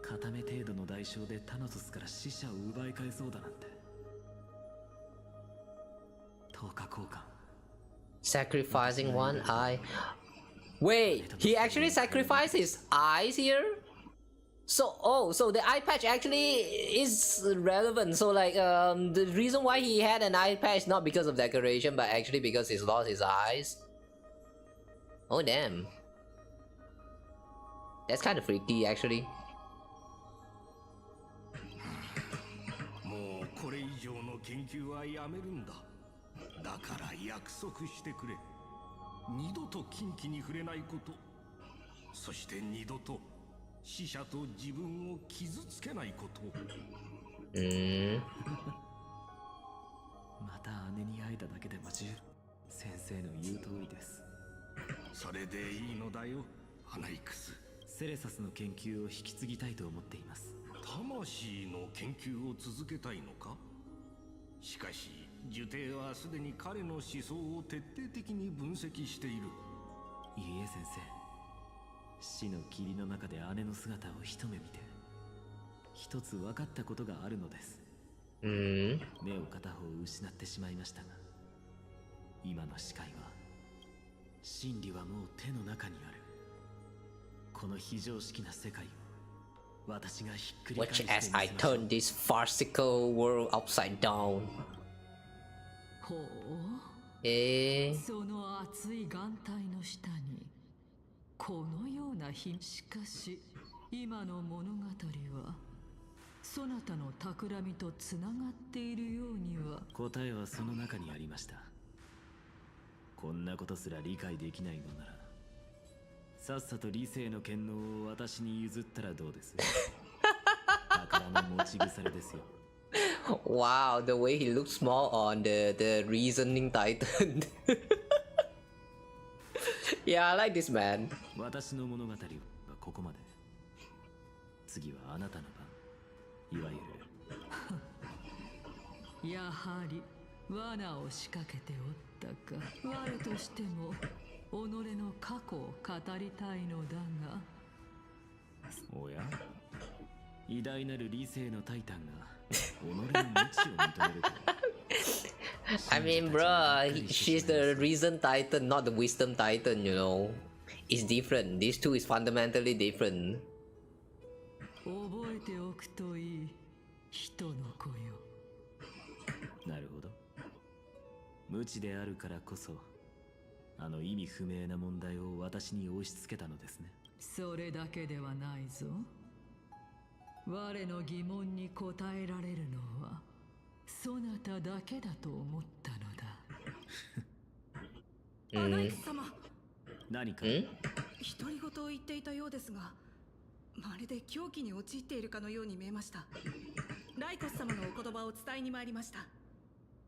片目程度の代償でタノトスから死者を奪い返そうだなんて。10日交換。Sacrificing one eye. Wait, he actually sacrificed his eyes here? So, oh, so the eye patch actually is relevant. So like, the reason why he had an eye patch not because of decoration, but actually because he's lost his eyes. Oh damn. That's kind of freaky actually. もうこれ以上の研究はやめるんだ。だから約束してくれ。二度と禁忌に触れないこと。そして二度と死者と自分を傷つけないこと。また姉に会えただけでも十分。先生の言う通りです。それでいいのだよ、アナイクス。セレサスの研究を引き継ぎたいと思っています。魂の研究を続けたいのか。しかし呪帝はすでに彼の思想を徹底的に分析している。いいえ先生、死の霧の中で姉の姿を一目見て一つ分かったことがあるのです。目を片方失ってしまいましたが、今の視界は真理はもう手の中にある。この非常識な世界を私がひっくり返してみ Watch せ as ま I しょう。 turn this farcical world upside down. ほう、その熱い眼帯の下にこのような日。しかし今の物語はそなたの企みとつながっているようには。答えはその中にありました。こんなことすら理解できないのなら、さっさと理性の権能を私に譲ったらどうです。宝の持ち腐れですよ。Wow, the way he looks small on the reasoning titan. Yeah, I like this man. 私の物語はここまで。次はあなたの番。いわゆるやはり罠を仕掛けておったか。我としても己の過去を語りたいのだが。おや、偉大なる理性のタイタンが己の無知を認めると。I mean, bruh, she's the reason titan, not the wisdom titan, you know. It's different. These two is fundamentally different. 覚えておくといい人の子よ。なるほど。無知であるからこそ、あの意味不明な問題を私に押し付けたのですね。それだけではないぞ。我の疑問に答えられるのはそなただけだと思ったのだ。アナイクス様、何か独り言を言っていたようですが、まるで狂気に陥っているかのように見えました。ライコス様のお言葉を伝えに参りました。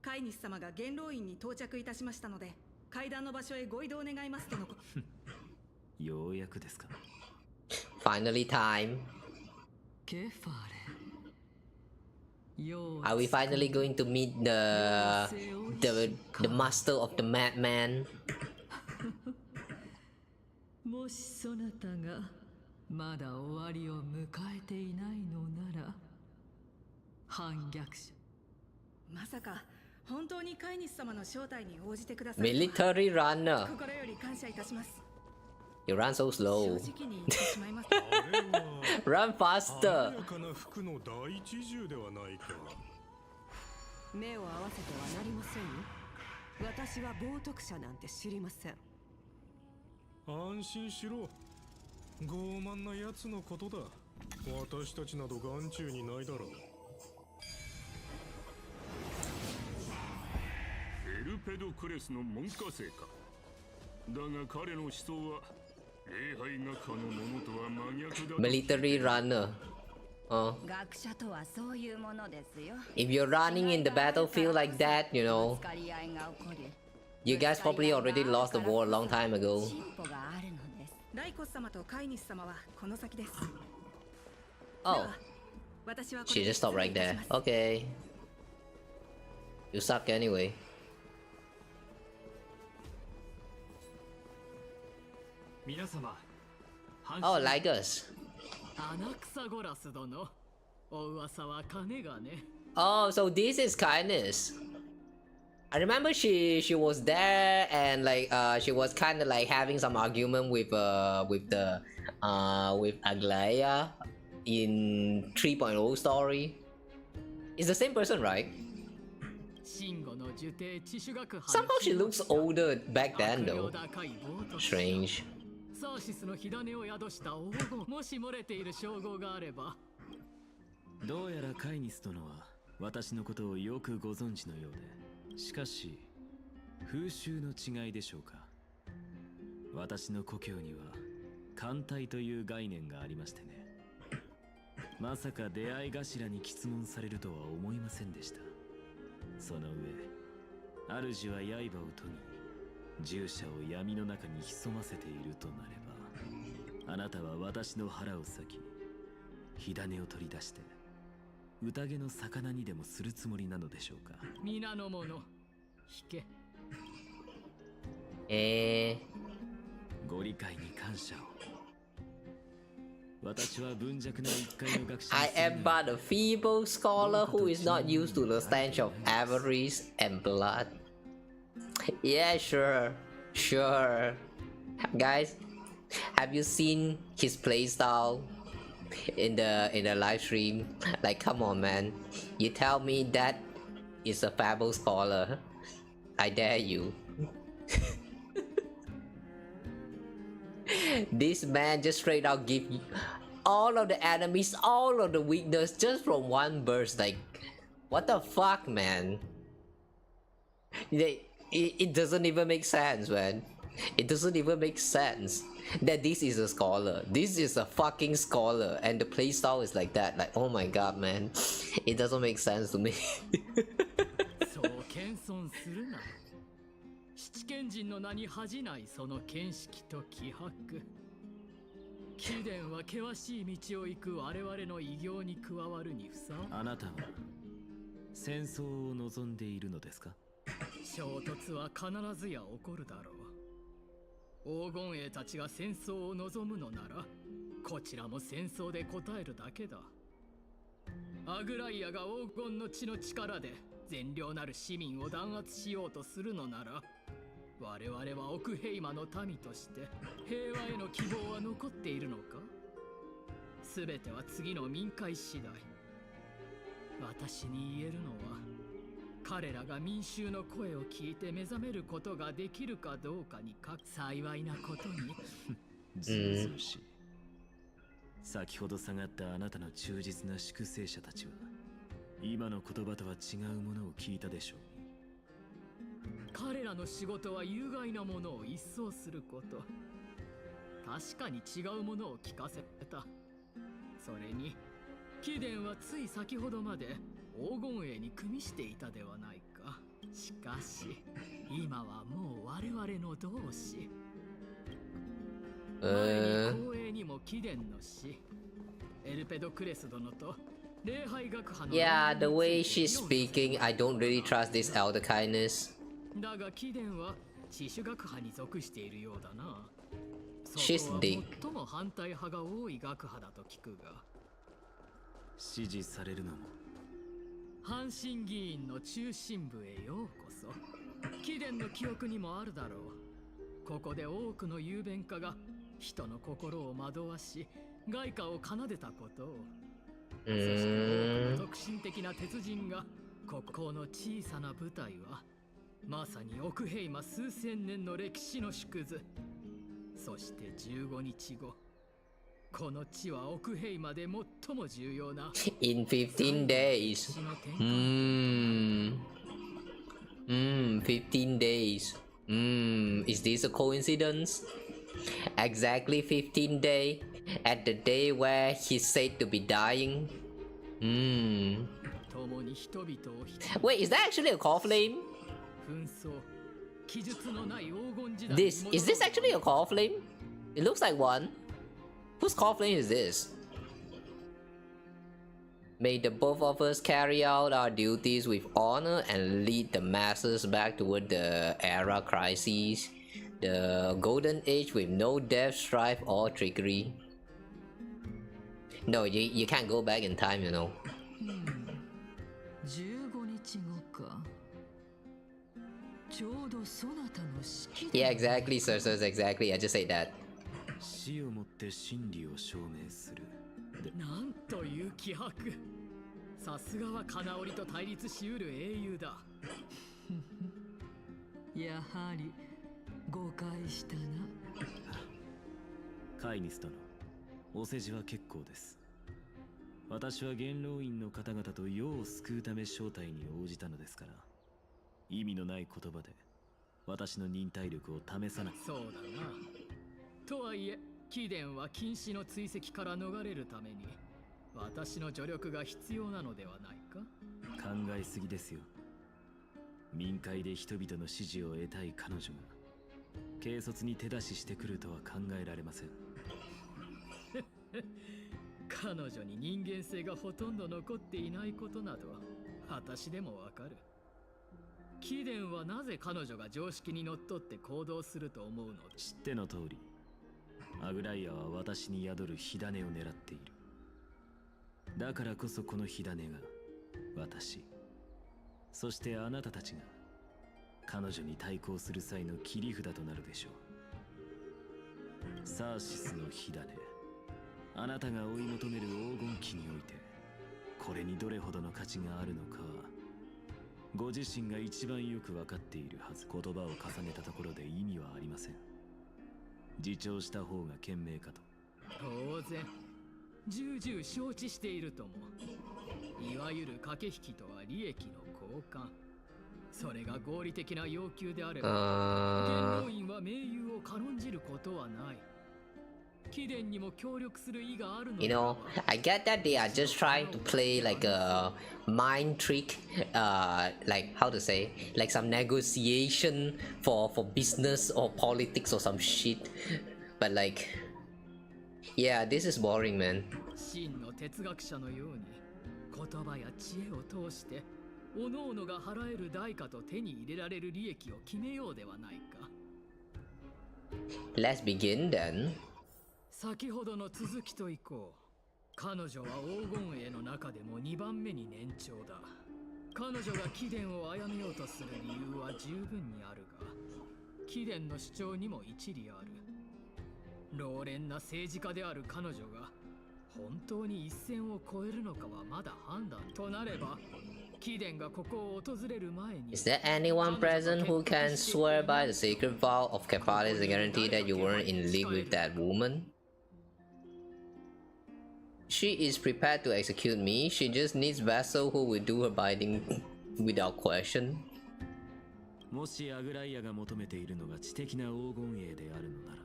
カイニス様が元老院に到着いたしましたので、階段の場所へご移動願いますとのこと。ようやくですか。Finally time. ケファレ。Are we finally going to meet the master of the madman? もしそなたがまだ終わりを迎えていないのなら、反逆者。まさか本当に飼い主様の招待に応じてください。 Military runner. 心より感謝いたします。 You run so 正 slow. 直に言ってしまいます。 Run faster. 華やかな服の第一重ではないか。目を合わせてはなりませんよ。私は冒涜者なんて知りません。安心しろ。傲慢な奴のことだ。私たちなど眼中にないだろう。エルペドクレスの門下生か。だが彼の思想は礼拝学科のものとは真逆だ。 Military runner. Oh. 学者とはそういうものですよ。 If you're running in the battlefield like that, you know, ぶつかり合いが起こり you guys probably already lost the war a long time ago. 進歩があるのです。ライコス様と飼い主様はこの先です。 Oh, 私はこ she れで just stopped right 失礼い there. たします。 Okay. You suck anyway. 皆様、 Oh, like us. アナクサゴラス殿、お噂は金がね。 Oh, so this is kindness. I remember she was there and like she was kind of like having some argument with Aglaya in 3.0 story. It's the same person, right? 真吾の受弟知主学派 Somehow she looks older back then though. 高い冒涜 Strange. サーシスの火種を宿した黄金、もし漏れている称号があれば。どうやらカイニス殿は私のことをよくご存知のようで、しかし風習の違いでしょうか。私の故郷には艦隊という概念がありましてね。まさか出会い頭に質問されるとは思いませんでした。その上、主は刃を研ぎ、従者を闇の中に潜ませているとなれば、あなたは私の腹を裂き、火種を取り出して宴の魚にでもするつもりなのでしょうか。皆の者、引け。ご理解に感謝を。私は文弱な一回の学者。 I am but a feeble scholar who is not used to the stench of avarice and blood. Yeah, sure. Guys, have you seen his playstyle in the live stream? Like, come on, man. You tell me that is a fable scholar. I dare you. This man just straight out give you all of the enemies, all of the weakness just from one burst. Like, what the fuck, man? It doesn't even make sense, man. It doesn't even make sense that this is a scholar. This is a fucking scholar, and the playstyle is like that. Like, oh my god, man. It doesn't make sense to me. そう謙遜するな。七賢人の名に恥じないその見識と気迫。貴殿は険しい道を行く我々の偉業に加わるにふさわしい。あなたは戦争を望んでいるのですか？衝突は必ずや起こるだろう。黄金兵たちが戦争を望むのなら、こちらも戦争で応えるだけだ。アグライアが黄金の血の力で善良なる市民を弾圧しようとするのなら、我々は奥平魔の民として平和への希望は残っているのか？すべては次の民会次第。私に言えるのは、彼らが民衆の声を聞いて目覚めることができるかどうかにか幸いなことに。ずうずうしい。先ほど下がったあなたの忠実な粛清者たちは、今の言葉とは違うものを聞いたでしょう。彼らの仕事は有害なものを一掃すること。確かに違うものを聞かせた。それに、貴殿はつい先ほどまで黄金衛に組みしていたではないか。しかし、今はもう我々の同志。前に光栄にも貴殿の死、エルペドクレス殿と礼拝学派の。Yeah, the way she's speaking, I don't really trust this elder kindness. だが貴殿は知主学派に属しているようだな。 She's deep. 最も反対派が多い学派だと聞くが。支持されるのも阪神議員の中心部へようこそ。貴殿の記憶にもあるだろう。ここで多くの雄弁家が人の心を惑わし、外貨を奏でたことを。そして多くの特進的な鉄人が、ここの小さな舞台はまさに奥平魔数千年の歴史の縮図。そして15日後、この地は奥平魔で最も重要な In 15 days. 15 days. Is this a coincidence? Exactly 15 days at the day where he's said to be dying. Wait, is that actually a core flame? Is this actually a core flame? It looks like one. Whose core flame is this? May the both of us carry out our duties with honor and lead the masses back toward the era crises, the golden age with no death, strife, or trickery. No, you can't go back in time, you know. Yeah, exactly, sir, exactly. I just said that. 死をもって真理を証明する。なんという気迫。さすがは金織と対立しうる英雄だ。やはり誤解したな。カイニス殿、お世辞は結構です。私は元老院の方々と世を救うため招待に応じたのですから、意味のない言葉で私の忍耐力を試さない。そうだな。とはいえ、貴殿は禁止の追跡から逃れるために私の助力が必要なのではないか。考えすぎですよ。民会で人々の支持を得たい彼女が軽率に手出ししてくるとは考えられません。彼女に人間性がほとんど残っていないことなど私でもわかる。貴殿はなぜ彼女が常識にのっとって行動すると思うので。知っての通り、アグライアは私に宿る火種を狙っている。だからこそこの火種が私、そしてあなたたちが彼女に対抗する際の切り札となるでしょう。サーシスの火種、あなたが追い求める黄金期においてこれにどれほどの価値があるのかはご自身が一番よく分かっているはず。言葉を重ねたところで意味はありません。自重した方が賢明かと。当然重々承知しているとも。いわゆる駆け引きとは利益の交換。それが合理的な要求であれば元老院は盟友を軽んじることはない。貴殿にも協力する意があるの。 You know, I get that they are just trying to play like a mind trick, like how to say, like some negotiation for business or politics or some shit. But like, yeah, this is boring, man. 真の哲学者のように言葉や知恵を通して各々が払える代価と手に入れられる利益を決めようではないか。 Let's begin then. 先ほどの続きといこう。彼女は黄金栄の中でも2番目に年長だ。彼女が貴殿を殺めようとする理由は十分にあるが、貴殿の主張にも一理ある。老練な政治家である彼女が本当に一線を越えるのかはまだ判断となれば、貴殿がここを訪れる前に。 Is there anyone present who can swear by the sacred vow of Kapalis and guarantee that you weren't in league with that woman? She is prepared to execute me. She just needs vessel who will do her bidding without question. もしアグライアが求めているのが知的な黄金栄であるのなら、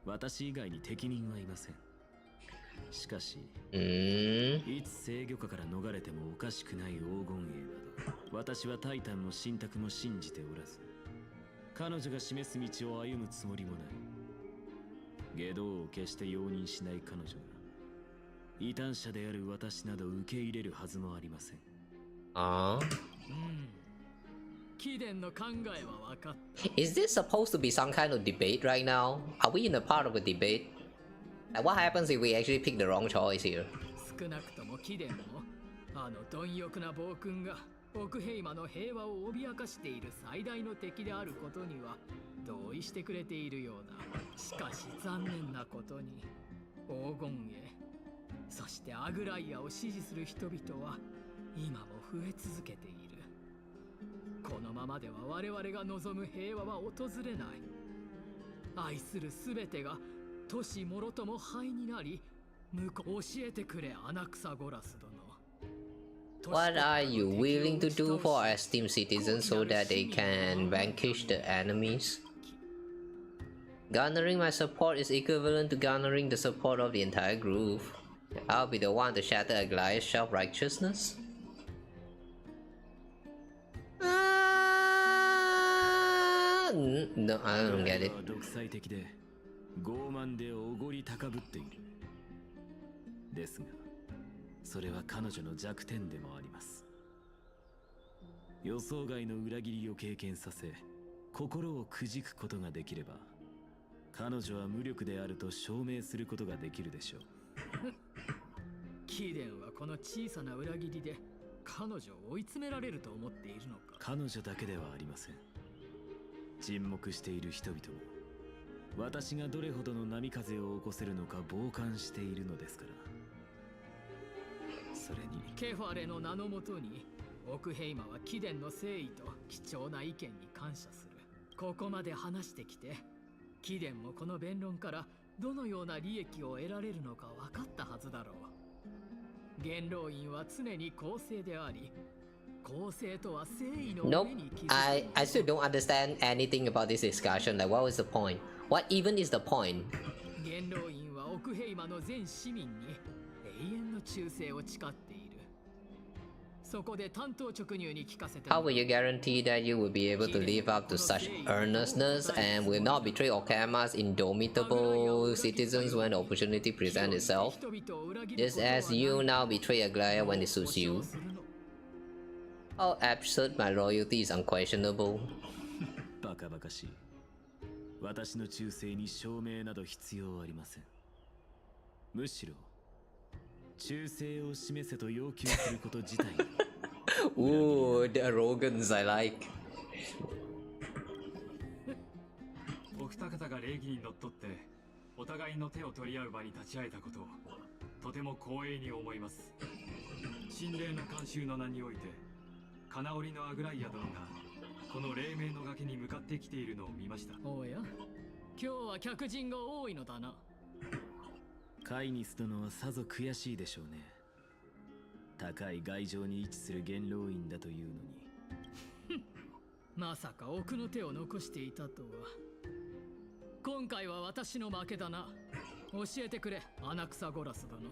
私以外に適任はいません。しかし、いつ制御下から逃れてもおかしくない黄金栄など、私はタイタンの信託も信じておらず、彼女が示す道を歩むつもりもない。外道を決して容認しない彼女が異端者である私など受け入れるはずもありません。ああ。貴殿の考えは分かった。 Is this supposed to be some kind of debate right now? Are we in a part of a debate? Like what happens if we actually pick the wrong choice here? 少なくとも貴殿もあの貪欲な暴君が奥平魔の平和を脅かしている最大の敵であることには同意してくれているようだ。しかし残念なことに黄金へ、そしてアグライアを支持する人々は今も増え続けている。このままでは我々が望む平和は訪れない。愛するすべてが都市もろとも灰になり、向こう教えてくれアナクサゴラス殿。What are you willing to do for our esteemed citizens so that they can vanquish the enemies? Garnering my support is equivalent to garnering the support of the entire group. I'll be the one to shatter Aglaea's self-righteousness. No, I don't get it. 独裁的で傲慢でおごり高ぶっている。ですがそれは彼女の弱点でもあります。予想外の裏切りを経験させ、心をくじくことができれば、彼女は無力であると証明することができるでしょう。貴殿はこの小さな裏切りで彼女を追い詰められると思っているのか。彼女だけではありません。沈黙している人々も、私がどれほどの波風を起こせるのか傍観しているのですから。それにケファレの名のもとに奥平魔は貴殿の誠意と貴重な意見に感謝する。ここまで話してきて、貴殿もこの弁論からどのような利益を得られるのか分かったはずだろう。元老院は常に公正であり、公正とは誠意の上に築く。Nope, I still don't understand anything about this discussion. Like, what was the point? What even is the point? 元老院は奥平魔の全市民に永遠の忠誠を誓っている。そこで単刀直入に聞かせて。 How will you guarantee that you will be able to live up to such earnestness and will not betray Okama's indomitable citizens when the opportunity presents itself? Just as you now betray Aglaea when it suits you. How absurd, my loyalty is unquestionable. バカバカしい。私の忠誠に証明など必要ありません。むしろ忠誠を示せと要求すること自体。Ooh, the arrogance I like. お二方が礼儀にのっとってお互いの手を取り合う場に立ち会えたことをとても光栄に思います。神霊の慣習の名において金織のアグライア殿がこの黎明の崖に向かってきているのを見ました。おや、今日は客人が多いのだな。カイニス殿はさぞ悔しいでしょうね。高い外城に位置する元老院だというのに。まさか奥の手を残していたとは。今回は私の負けだな。教えてくれ、アナクサゴラス殿。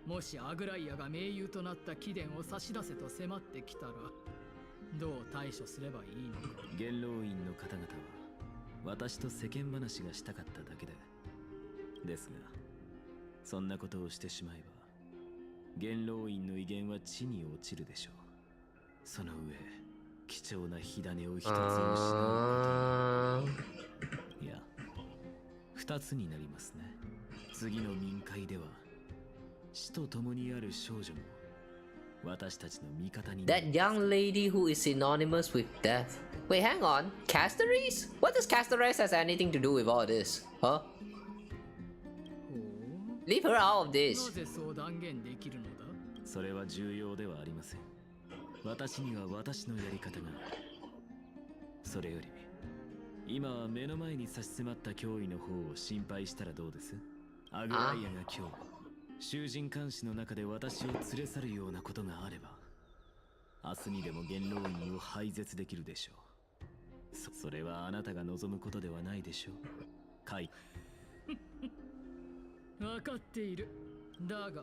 もしアグライアが盟友となった貴殿を差し出せと迫ってきたら、どう対処すればいいのか。元老院の方々は私と世間話がしたかっただけで。ですがそんなことをしてしまえば元老院の威厳は地に落ちるでしょう。その上貴重な火種を一つ失うことに、いや二つになりますね。次の民会では死と共にある少女も私たちの味方になる。 That young lady who is synonymous with death. Wait, hang on. Castares? What does Castares has anything to do with all this? Huh? Leave her out of this. なぜそう断言できるのだ。それは重要ではありません。私には私のやり方がある。それより今は目の前に差し迫った脅威の方を心配したらどうです？アグライアが今日囚人監視の中で私を連れ去るようなことがあれば、明日にでも元老院を廃絶できるでしょう。それはあなたが望むことではないでしょう。カイ。分かっている。だが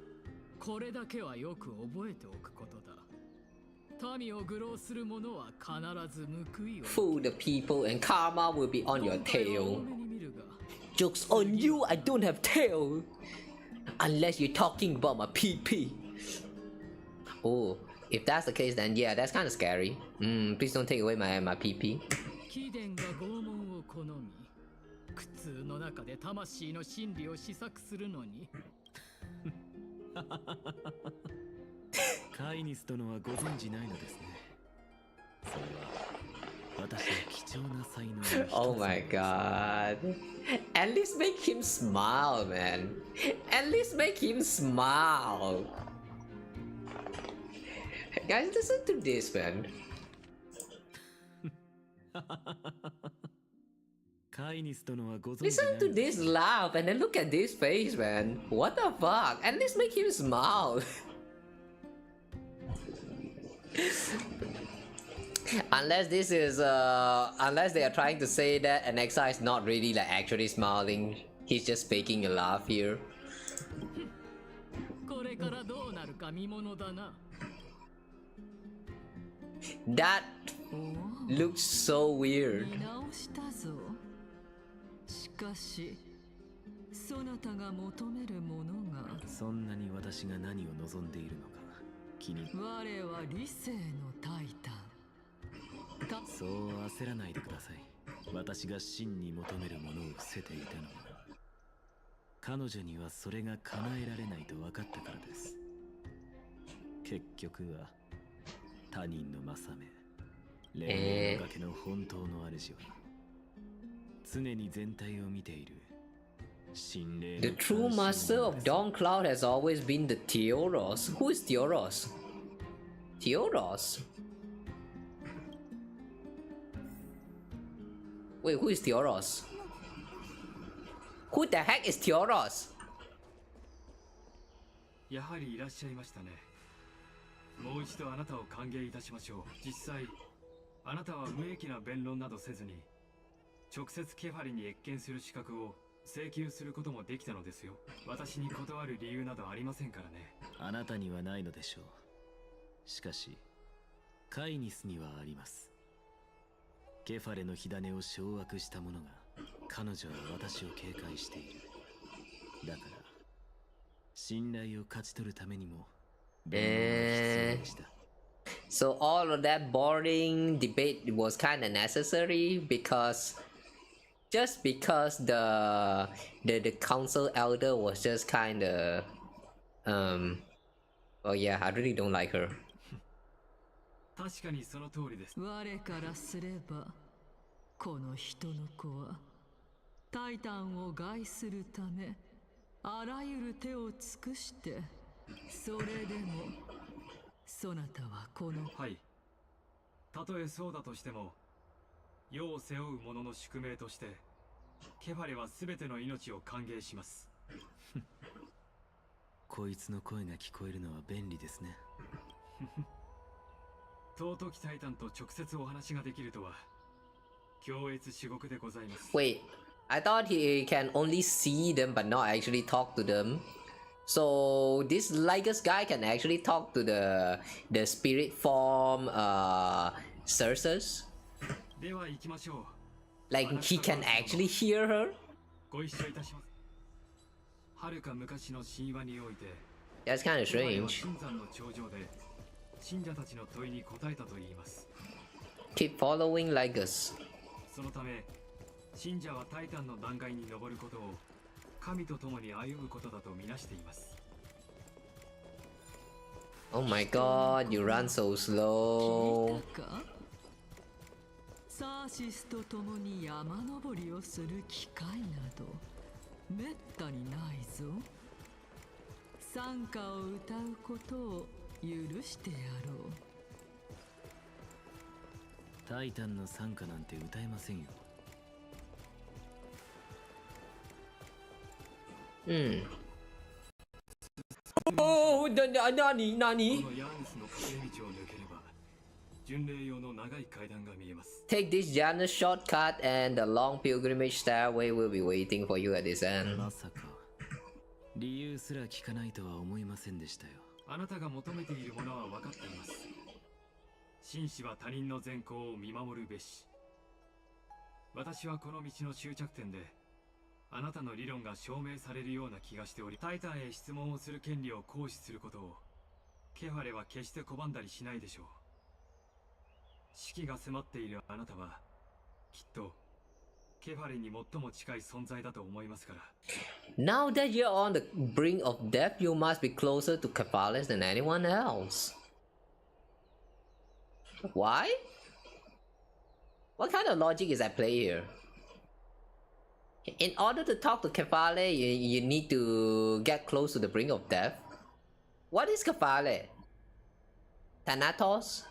これだけはよく覚えておくことだ。民を愚弄する者は必ず報いを。 Fool the people and karma will be on your tail. Joke's on you, I don't have tail. Unless you're talking about my PP. Oh, if that's the case, then yeah, that's kind of scary. Please don't take away my PP. 貴殿が拷問を好み、苦痛の中で魂の真理を試作するのに。カイニス殿はご存じないのですね。それは私の貴重な才能の一つ。 Oh my god. At least make him smile, man. At least make him smile. Guys, listen to this, man. カイニス殿はご存知な Listen い to this laugh and then look at this face, man. What the fuck? At least make him smile. Unless this is unless they are trying to say that Alexa is not really like actually smiling, he's just faking a laugh here. これからどうなるか見ものだな。 That looks so weird. 見直したぞ。しかしそなたが求めるものが、そんなに私が何を望んでいるのか気に。我は理性のタイタン。そう焦らないでください。私が真に求めるものを伏せていたのは、彼女にはそれが叶えられないと分かったからです。結局は他人の正目、霊の崖の本当の主は常に全体を見ている心霊の。 The true master of Dawn Cloud has always been the Theoros. Who is Theoros? Theoros? Wait, who is Theoros? Who the heck is Theoros? やはりいらっしゃいましたね。もう一度あなたを歓迎いたしましょう。実際あなたは無益な弁論などせずに直接ケファリに謁見する資格を請求することもできたのですよ。私に断る理由などありませんからね。あなたにはないのでしょう。しかしカイニスにはあります。ケファレの火種を掌握した者が、彼女は私を警戒している。だから信頼を勝ち取るためにも弁論が必要でした。So all of that boring debate was kind of necessary because just because the council elder was just kind of oh yeah, I really don't like her. 確かにその通りです。我からすればこの人の子はタイタンを害するためあらゆる手を尽くして、それでもそなたはこの。はい、たとえそうだとしても世を背負う者の宿命としてケファレは全ての命を歓迎します。こいつの声が聞こえるのは便利ですね。尊きタイタンと直接お話ができるとは強越至極でございます。 Wait, I thought he can only see them but not actually talk to them. So this Lygus guy can actually talk to the spirit form Cersus. では行きましょう。 Like he can actually hear her. ご一緒いたします。遥か昔の神話において、 That's kind of ケファレは strange. 神山の頂上で信者たちの問いに答えたと言います。 Keep following Lygus. そのため信者はタイタンの断崖に登ることを神と共に歩むことだとみなしています。 Oh my god, you run so slow. サーシスと共に山登りをする機会などめったにないぞ。賛歌を歌うことを許してやろう。タイタンの賛歌なんて歌えませんよ。Oh, nani? このヤーネスの隠れ道を抜ければ巡礼用の長い階段が見えます。 Take this Janus shortcut and the long pilgrimage stairway will be waiting for you at this end. まさか理由すら聞かないとは思いませんでしたよ。あなたが求めているものは分かっています。紳士は他人の善行を見守るべし。私はこの道の終着点であなたの理論が証明されるような気がしており、タイタンへ質問をする権利を行使することをケファレは決して拒んだりしないでしょう。死期が迫っているあなたはきっとケファレに最も近い存在だと思いますから。 Now that you're on the brink of death, you must be closer to Capales than anyone else. Why? What kind of logic is at play here? In order to talk to Kefale, you need to get close to the brink of death. What is Kefale? Thanatos?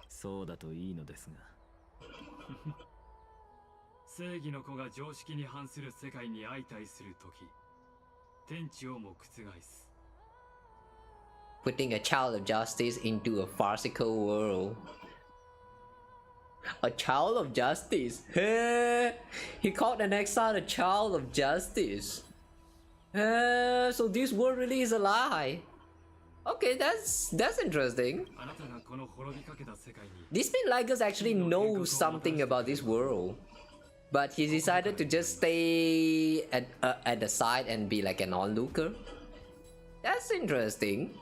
そうだといいのですが。正義の子が常識に反する世界に相対するとき、天地をも覆す。Putting a child of justice into a farcical world. A child of justice? He called an exile a child of justice. So this world really is a lie. Okay, that's interesting. These Spinligers actually know something about this world, but he decided to just stay at the side and be like an onlooker. That's interesting.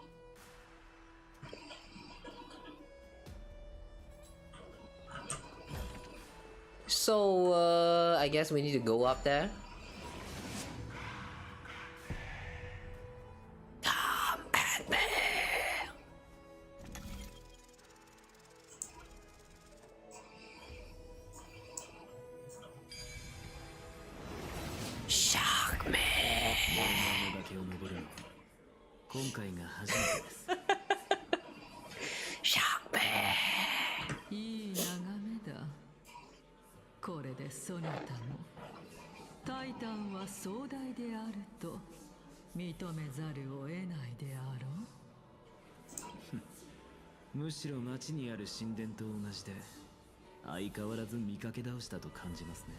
So I guess we need to go up there. Come at me. Shock me. 今回が初めてです。Shock me. いい眺めだ。これでそなたもタイタンは壮大であると認めざるを得ないであろう。むしろ町にある神殿と同じで相変わらず見かけ倒したと感じますね。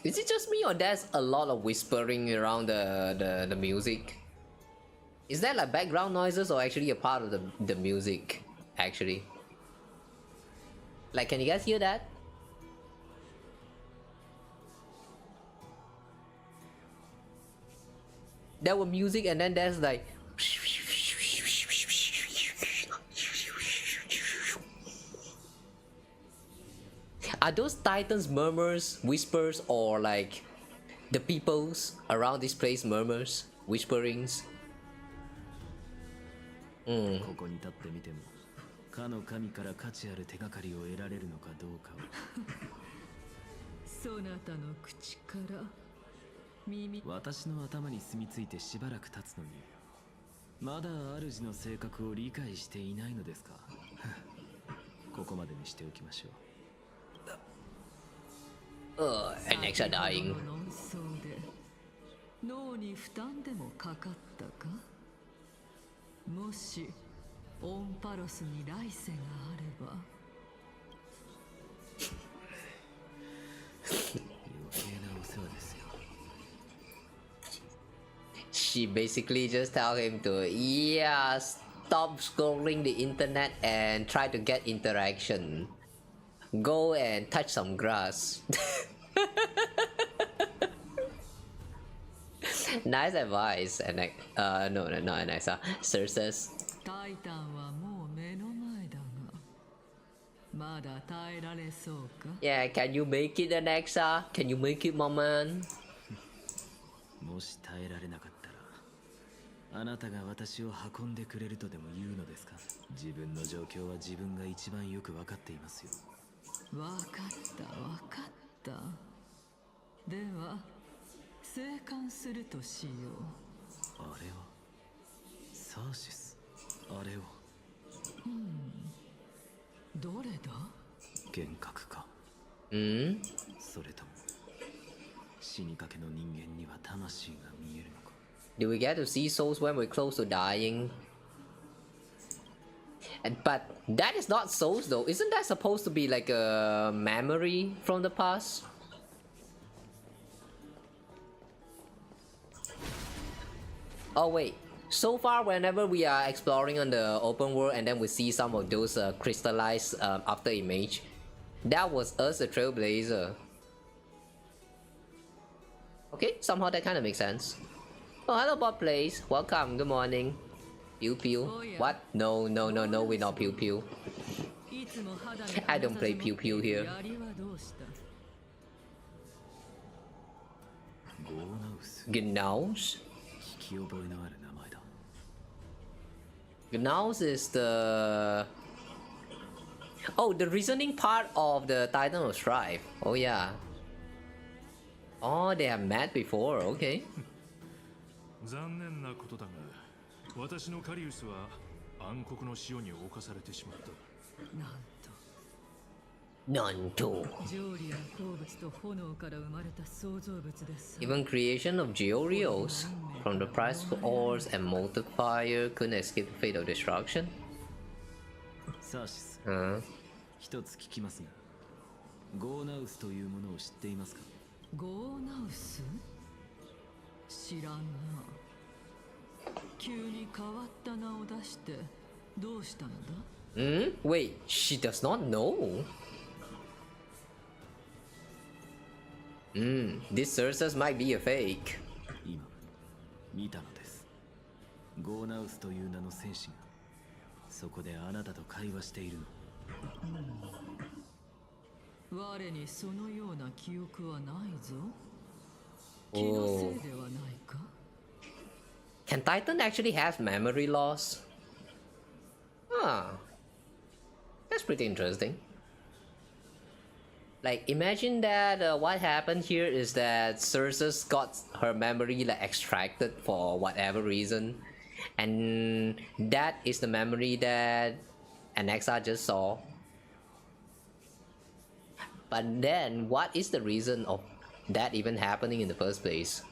Is it just me or there's a lot of whispering around the music? Is that like background noises or actually a part of the music actually? Like, can you guys hear that? There was music and then there's like... Are those titans murmurs, whispers, or like the peoples around this place murmurs, whisperings? ここに立ってみてもかの神から価値ある手がかりを得られるのかどうかを。そなたの口から耳。私の頭に住み着いてしばらく経つのにまだ主の性格を理解していないのですか。ここまでにしておきましょう。And next are dying. 論争で脳に負担でもかかったか。もしオンパロスに来世があれば。余計なお世話ですよ。She basically just tell him to stop scrolling the internet and try to get interaction. Go and touch some grass. Nice advice. And like, no, not nice. Cerses. タイタンはもう目の前だが、まだ耐えられそうか。Yeah, can you make it, Alexa? Can you make it, my man? もし耐えられなかったら、あなたが私を運んでくれるとでも言うのですか。自分の状況は自分が一番よく分かっていますよ。分かった分かった。では生還するとしよう。あれはサーシス。あれを。どれだ。幻覚か。それとも死にかけの人間には魂が見えるのか。 Do we get to see souls when we're close to dying? But that is not souls though. Isn't that supposed to be like a memory from the past? Oh wait. So far, whenever we are exploring on the open world and then we see some of those crystallized after image, that was us, a trailblazer. Okay, somehow that kind of makes sense. Oh, hello, Bob Place. Welcome. Good morning. Pew pew. What? No, we're not pew pew. I don't play pew pew here. Gnaus is the... Oh, the reasoning part of the Titan of Strife. Oh yeah. Oh, they have met before, okay. 残念なことだが、私のカリウスは暗黒の潮に侵されてしまった。なんと。ジョーリアン鉱物と炎から生まれた創造物です。Even creation of Georios from the price of ores and molten fire couldn't escape the fate of destruction. サーシス、一つ聞きますが、ゴーナウスというものを知っていますか？ゴーナウス？知らんな。急に変わった名を出してどうしたのだ？ Wait, she does not know? This Cersus might be a fake. 今見たのです。ゴーナウスという名の戦士がそこであなたと会話しているの。我にそのような記憶はないぞ。気のせいではないか？ Can Titan actually have memory loss? That's pretty interesting. Like, imagine that what happened here is that Cersus got her memory like extracted for whatever reason, and that is the memory that Anaxa just saw. But then, what is the reason of that even happening in the first place?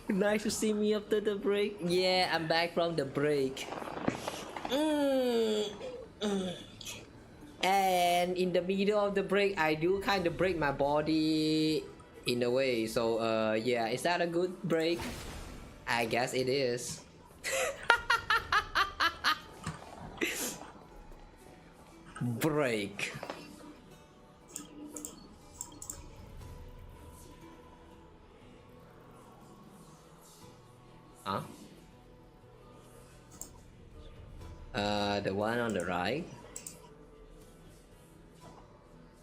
Nice to see me after the break. Yeah, I'm back from the break. And in the middle of the break, I do kind of break my body in a way. So yeah, is that a good break? I guess it is. Break. Huh? The one on the right.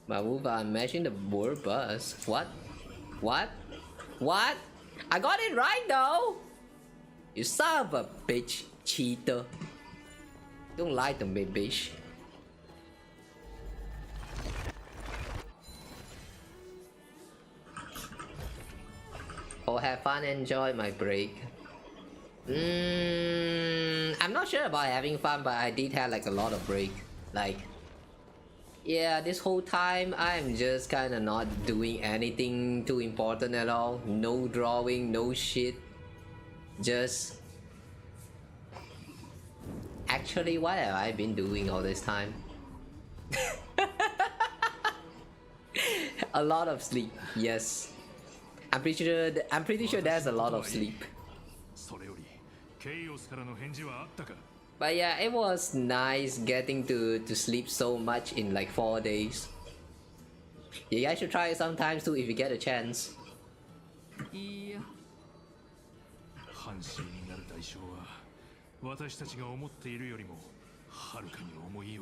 Mabuva, imagine the word bus. What? What? What? I got it right though! You son of a bitch, cheater. Don't lie to me, bitch. Oh, have fun and enjoy my break. I'm not sure about having fun, but I did have like a lot of break. Like, yeah, this whole time I'm just kind of not doing anything too important at all. No drawing, no shit. Just... Actually, what have I been doing all this time? A lot of sleep, yes. I'm pretty sure there's a lot of sleep. But yeah, it was nice getting to sleep so much in like 4 days. You guys should try it sometimes too if you get a chance. Yeah.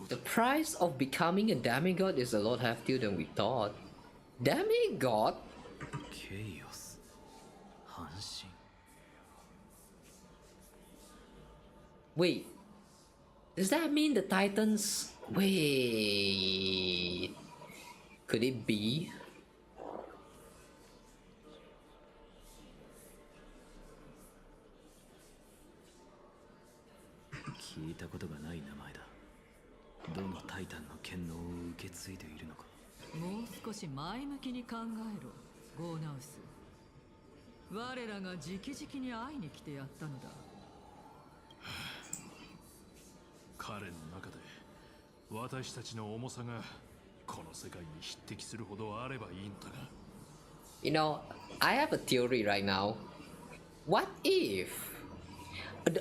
The price of becoming a demigod is a lot heftier than we thought. Demigod? Chaos. Hanshin. Wait, does that mean the Titans... Wait... Could it be? You know, I have a theory right now. What if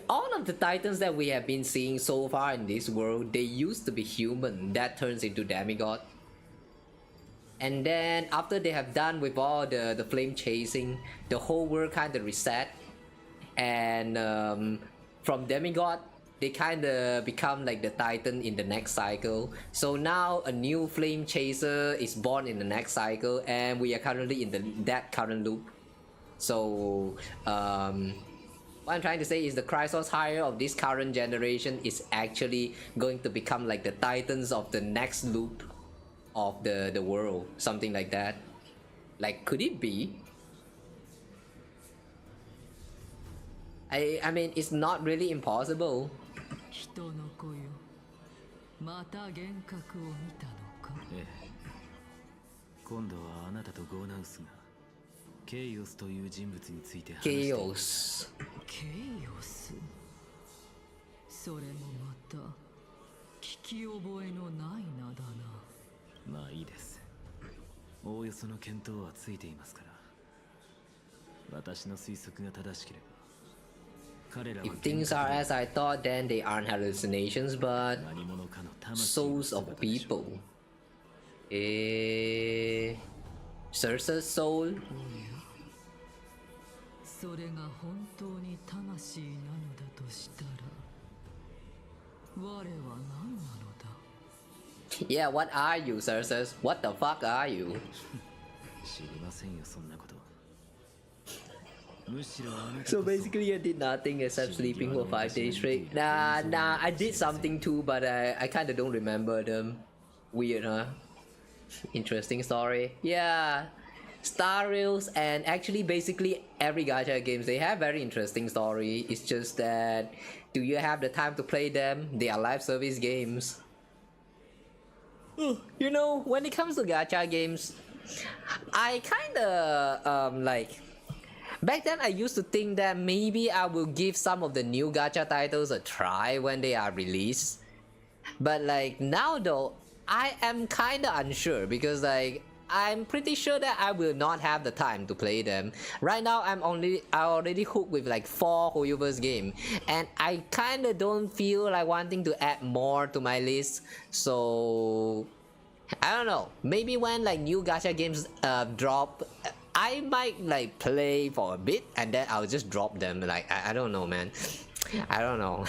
all of the Titans that we have been seeing so far in this world, they used to be human that turns into demigod? And then after they have done with all the flame chasing, the whole world kind of reset. And from demigod, they kind of become like the Titan in the next cycle. So now a new flame chaser is born in the next cycle, and we are currently in that current loop. So what I'm trying to say is the Chrysos hire of this current generation is actually going to become like the titans of the next loop of the world, something like that. Like, could it be? I mean, it's not really impossible. 人の子よ、また幻覚を見たのか。ええ。今度はあなたとゴーナウスがケイオスという人物について話している。ケイオス。ケイオス。それもまた聞き覚えのない名だな。まあいいです。おおよその見当はついていますから。私の推測が正しければ。If things are as I thought, then they aren't hallucinations, but souls of people. Cersa's soul? それが本当に魂なのだとしたら、我は何なのだ? Yeah, what are you, Cersa's? What the fuck are you? 知りませんよ、そんなこと。So basically I did nothing except sleeping for 5 days straight. Nah, I did something too, but I kinda don't remember them. Weird, huh? Interesting story. Yeah, Star Rails and actually basically every gacha games, they have very interesting story. It's just that, do you have the time to play them? They are live service games. You know, when it comes to gacha games, I kinda like, back then I used to think that maybe I will give some of the new gacha titles a try when they are released. But like now though, I am kinda unsure because like I'm pretty sure that I will not have the time to play them. Right now I already hooked with like 4 HoYoverse game, and I kinda don't feel like wanting to add more to my list. So I don't know, maybe when like new gacha games drop, I might like play for a bit and then I'll just drop them. Like I don't know, man. I don't know.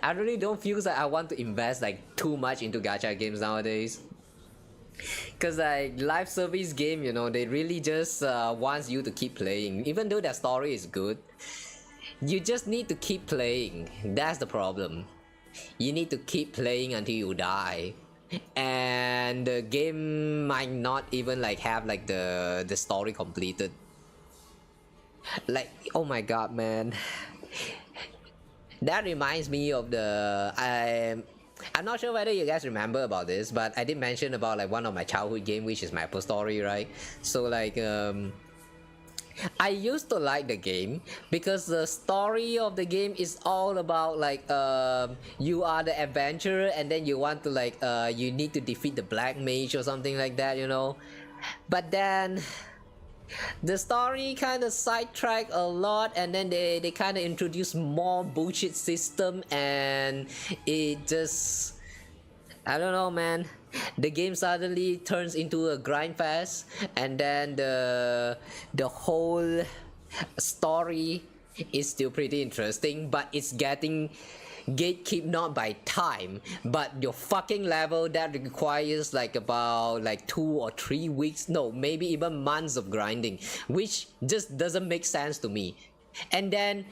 I really don't feel like I want to invest like too much into gacha games nowadays. Cause like live service game, you know, they really just wants you to keep playing. Even though their story is good, you just need to keep playing. That's the problem. You need to keep playing until you die. And the game might not even like have like the story completed. Like, oh my god, man. That reminds me of the I'm not sure whether you guys remember about this, but I did mention about like one of my childhood game, which is MapleStory, right? So like I used to like the game because the story of the game is all about like you are the adventurer and then you want to like you need to defeat the black mage or something like that, you know. But then the story kind of sidetracked a lot, and then they kind of introduced more bullshit system, and it just, I don't know, man. The game suddenly turns into a grind fest, and then the whole story is still pretty interesting, but it's getting gatekeep not by time, but your fucking level that requires like about like 2 or 3 weeks, no, maybe even months of grinding, which just doesn't make sense to me. And then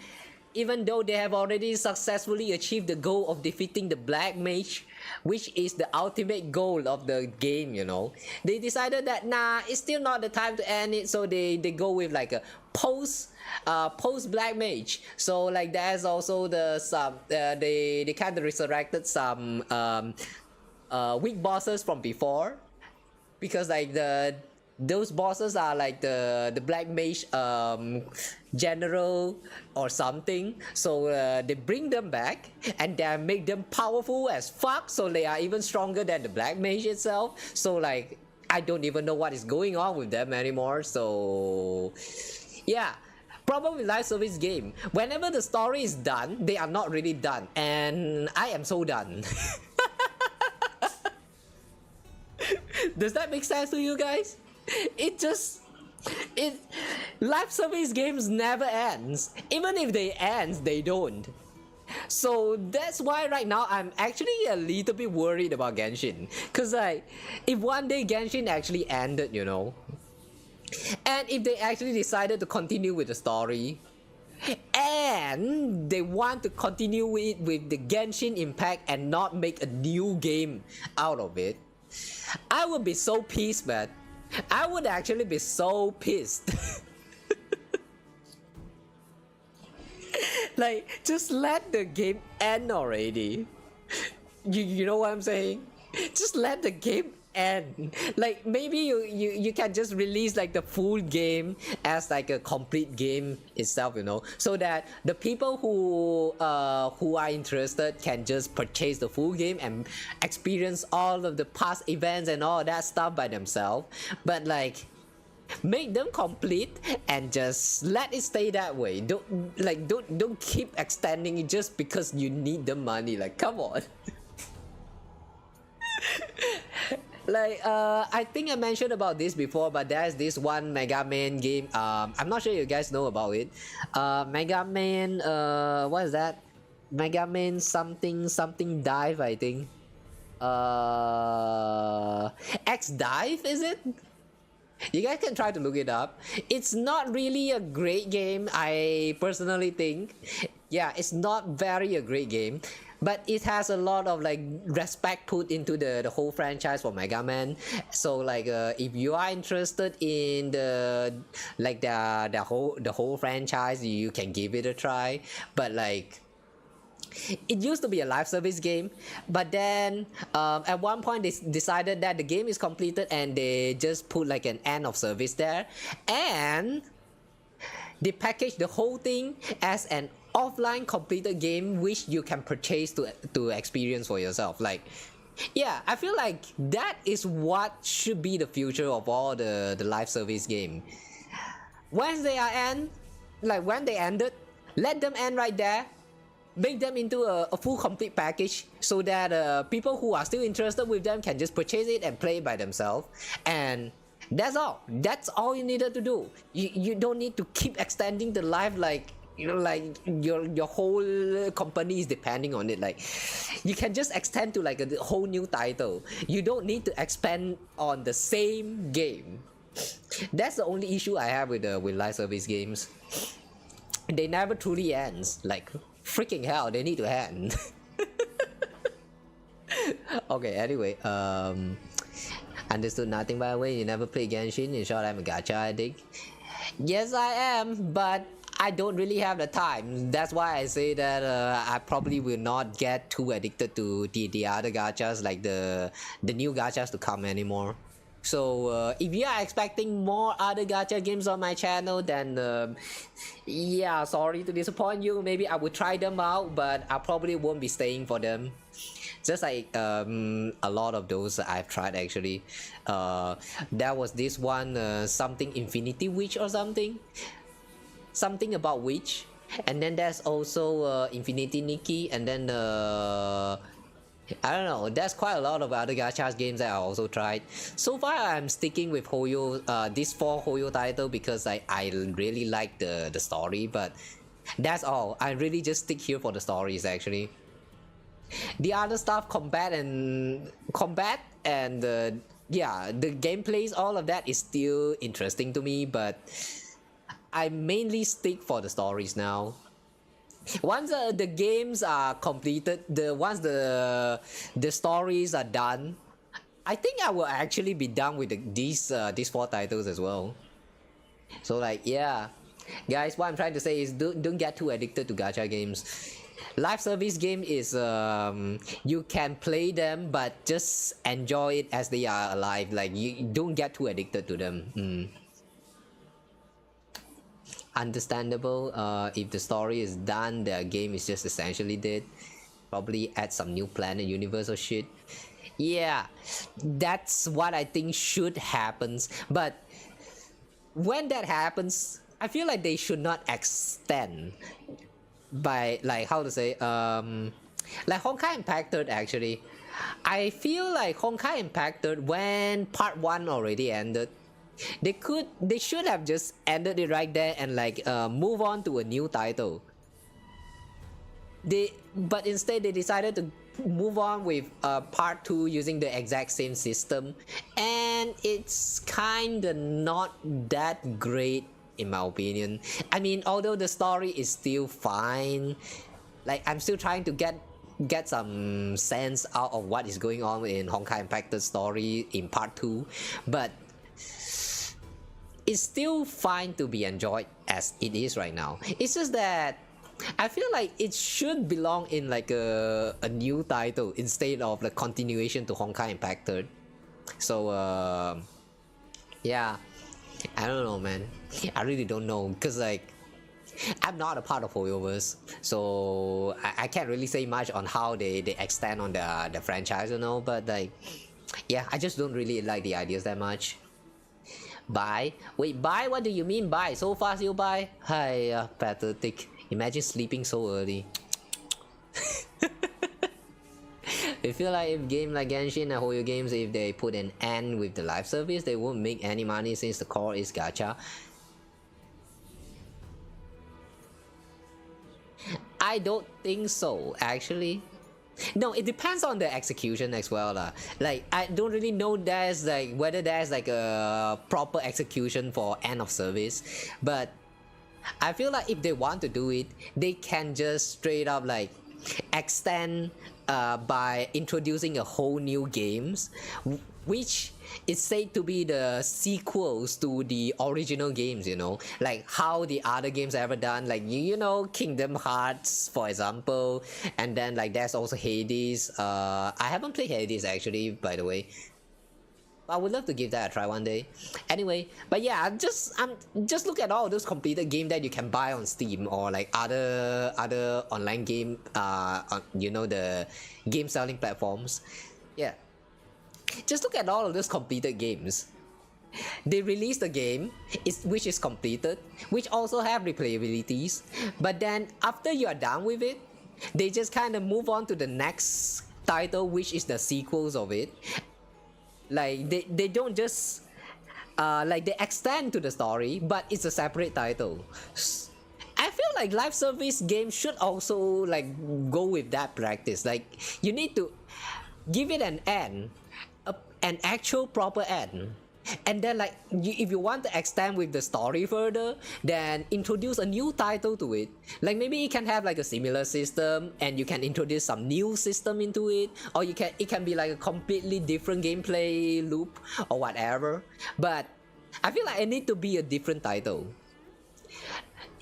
even though they have already successfully achieved the goal of defeating the black mage, which is the ultimate goal of the game, you know, they decided that nah, it's still not the time to end it, so they go with like a post black mage. So like there's also the some they kind of resurrected some weak bosses from before, because like those bosses are like the black mage general or something, so they bring them back and they make them powerful as fuck, so they are even stronger than the black mage itself. So like I don't even know what is going on with them anymore. So yeah, problem with live service game, whenever the story is done, they are not really done, and I am so done. Does that make sense to you guys? Live service games never ends. Even if they end, they don't. So that's why right now I'm actually a little bit worried about Genshin, cause like if one day Genshin actually ended, you know, And if they actually decided to continue with the story, and they want to continue it with the Genshin Impact and not make a new game out of it, I would be so pissed, man. I would actually be so pissed. Like, just let the game end already. You know what I'm saying? Just let the game end. Like, maybe you can just release like the full game as like a complete game itself, you know, so that the people who are interested can just purchase the full game and experience all of the past events and all that stuff by themselves. But like, make them complete and just let it stay that way. Don't keep extending it just because you need the money. Like, come on. Like, I think I mentioned about this before, but there's this one Mega Man game. I'm not sure you guys know about it. Mega Man, what is that? Mega Man something dive, I think. X Dive, is it? You guys can try to look it up. It's not really a great game, I personally think. Yeah, it's not very a great game, but it has a lot of like respect put into the whole franchise for Mega Man. So like, if you are interested in the whole franchise, you can give it a try. But like, it used to be a live service game, but then at one point they decided that the game is completed and they just put like an end of service there, and they packaged the whole thing as an offline completed game which you can purchase to experience for yourself. Like, yeah, I feel like that is what should be the future of all the live service game. Once they are end, like when they ended, let them end right there. Make them into a full complete package so that people who are still interested with them can just purchase it and play it by themselves. And that's all. That's all you needed to do. You don't need to keep extending the life, like, you know, like your whole company is depending on it. Like, you can just extend to like a whole new title. You don't need to expand on the same game. That's the only issue I have with live service games. They never truly ends. Like, freaking hell, they need to end. Okay, anyway, understood nothing by the way. You never play Genshin. In short, I'm a gacha addict. Yes, I am, but I don't really have the time. That's why I say that I probably will not get too addicted to the other gachas, like the new gachas to come anymore. So if you are expecting more other gacha games on my channel, then yeah, sorry to disappoint you. Maybe I will try them out, but I probably won't be staying for them. Just like a lot of those I've tried actually. There was this one, something Infinity Witch or something about witch, and then there's also Infinity Nikki, and then I don't know, there's quite a lot of other gacha games that I also tried. So far I'm sticking with Hoyo, this 4 Hoyo title, because I really like the story, but that's all. I really just stick here for the stories actually. The other stuff, combat and yeah, the gameplays, all of that is still interesting to me, but I mainly stick for the stories now. Once the games are completed, once the stories are done, I think I will actually be done with these 4 titles as well. So like, yeah, guys, what I'm trying to say is don't get too addicted to gacha games. Live service game is you can play them, but just enjoy it as they are alive. Like, you don't get too addicted to them. Understandable. If the story is done, the game is just essentially dead. Probably add some new planet, universe or shit. Yeah, that's what I think should happen. But when that happens, I feel like they should not extend by, like, how to say, like Honkai Impact 3rd actually. I feel like Honkai Impact 3rd, when part 1 already ended, they should have just ended it right there and like move on to a new title. But instead they decided to move on with part 2 using the exact same system, and it's kinda not that great in my opinion. I mean, although the story is still fine, like I'm still trying to get some sense out of what is going on in Honkai Impact's story in part 2, but it's still fine to be enjoyed as it is right now. It's just that I feel like it should belong in like a new title instead of the continuation to Honkai Impact 3rd. So yeah, I don't know, man. I really don't know, because like I'm not a part of HoYoverse, so I can't really say much on how they extend on the franchise, you know. But like, yeah, I just don't really like the ideas that much. Bye. Wait, bye? What do you mean bye? So fast you bye? Hi, pathetic. Imagine sleeping so early. I feel like if game like Genshin and Hoyo games, if they put an end with the live service, they won't make any money since the core is gacha. I don't think so, actually. No, it depends on the execution as well. Like, I don't really know there's like whether there's like a proper execution for end of service, but I feel like if they want to do it, they can just straight up like extend by introducing a whole new games, which is said to be the sequels to the original games, you know, like how the other games ever done, like you know, Kingdom Hearts for example, and then like there's also Hades. I haven't played Hades actually, by the way. I would love to give that a try one day. Anyway, but yeah, just look at all those completed games that you can buy on Steam or like other online game, you know, the game selling platforms. Yeah, just look at all of those completed games. They release the game, which is completed, which also have replayabilities, but then after you are done with it, they just kind of move on to the next title, which is the sequels of it. Like they don't just like they extend to the story, but it's a separate title. I feel like live service games should also like go with that practice. Like you need to give it an end, an actual proper end, and then like if you want to extend with the story further, then introduce a new title to it. Like maybe it can have like a similar system and you can introduce some new system into it, or it can be like a completely different gameplay loop or whatever, but I feel like it need to be a different title.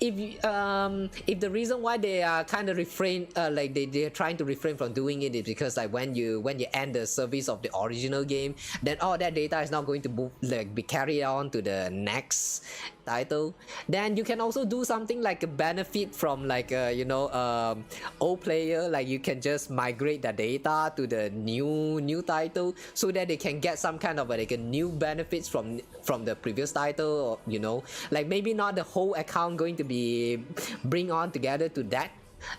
If the reason why they are kind of like they're trying to refrain from doing it is because like when you end the service of the original game, then all that data is not going to be carried on to the next title, then you can also do something like a benefit from like you know, old player, like you can just migrate the data to the new title so that they can get some kind of like a new benefits from the previous title, or you know, like maybe not the whole account going to be bring on together to that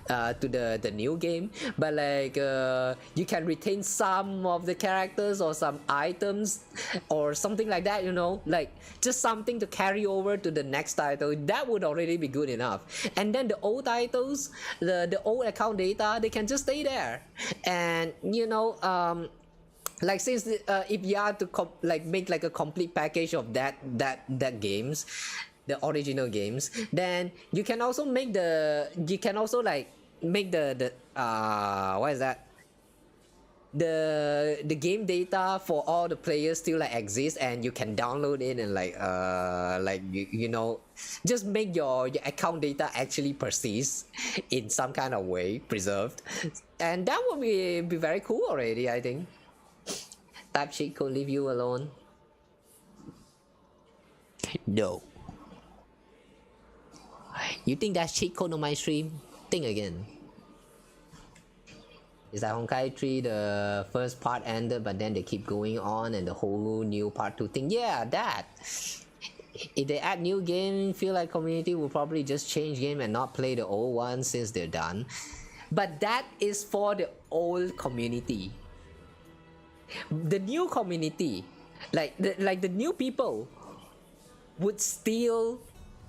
to the new game, but like you can retain some of the characters or some items or something like that, you know, like just something to carry over to the next title. That would already be good enough. And then the old titles, the old account data, they can just stay there. And you know, like since if you are to like make like a complete package of that games, the original games, then you can also make the what is that, the game data for all the players still like exist, and you can download it and like you know, just make your account data actually persist in some kind of way, preserved, and that would be very cool already, I think. Type cheat code leave you alone. No. You think that's cheat code on my stream? Think again. Is that Honkai 3 the first part ended, but then they keep going on and the whole new part 2 thing? Yeah, that. If they add new game, feel like community will probably just change game and not play the old one since they're done. But that is for the old community. The new community, like the new people, would still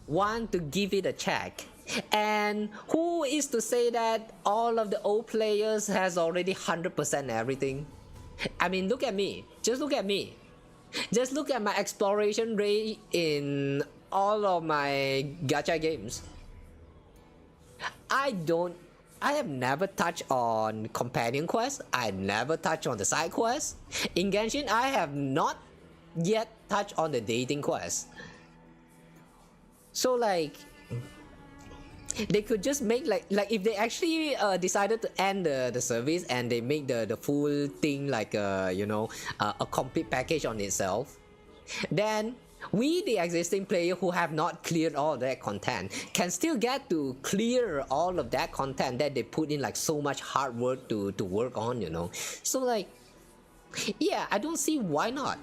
want to give it a check And who is to say that all of the old players has already 100% everything? I mean, look at me. Just look at me. Just look at my exploration rate in all of my gacha games. I have never touched on companion quests. I never touched on the side quests. In Genshin, I have not yet touched on the dating quest. So like, they could just make like if they actually decided to end the service and they make the full thing like you know, a complete package on itself, then we, the existing player who have not cleared all that content, can still get to clear all of that content that they put in like so much hard work to work on, you know. So like, yeah, I don't see why not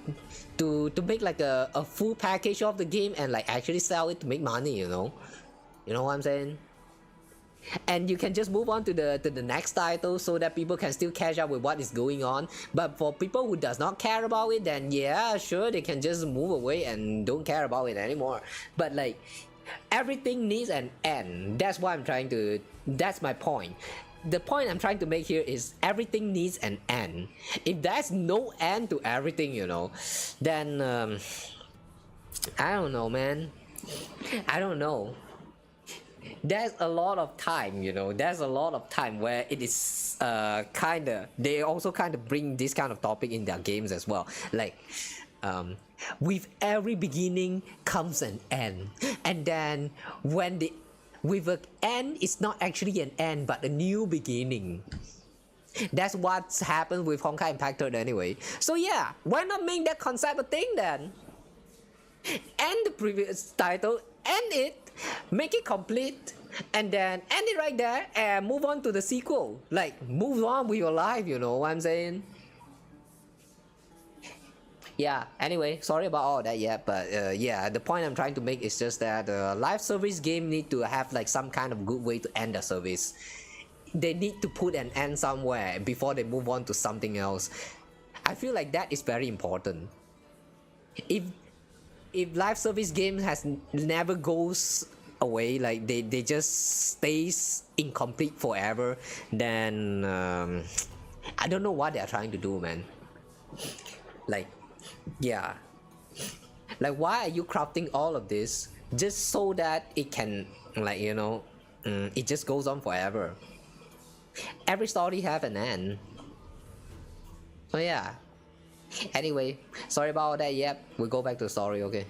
to make like a full package of the game and like actually sell it to make money, you know. You know what I'm saying? And you can just move on to the next title so that people can still catch up with what is going on. But for people who does not care about it, then yeah, sure, they can just move away and don't care about it anymore. But like, everything needs an end. That's what I'm trying to, that's my point. The point I'm trying to make here is everything needs an end. If there's no end to everything, you know, then I don't know, man. I don't know. There's a lot of time, you know, there's a lot of time where it is kinda, they also kind of bring this kind of topic in their games as well. Like, with every beginning comes an end, and then when the with an end, it's not actually an end but a new beginning. That's what's happened with Honkai Impact 3 anyway. So yeah, why not make that concept a thing then? End the previous title, end it, make it complete, and then end it right there and move on to the sequel. Like, move on with your life, you know what I'm saying? Yeah, anyway, sorry about all that, yeah, but yeah, the point I'm trying to make is just that live service game need to have like some kind of good way to end the service. They need to put an end somewhere before they move on to something else. I feel like that is very important. If live service game has never goes away, like they just stays incomplete forever, then I don't know what they are trying to do, man. Like, yeah, like why are you crafting all of this just so that it can, like, you know, it just goes on forever? Every story have an end. So yeah. Anyway, sorry about all that. Yep, we'll go back to the story, okay?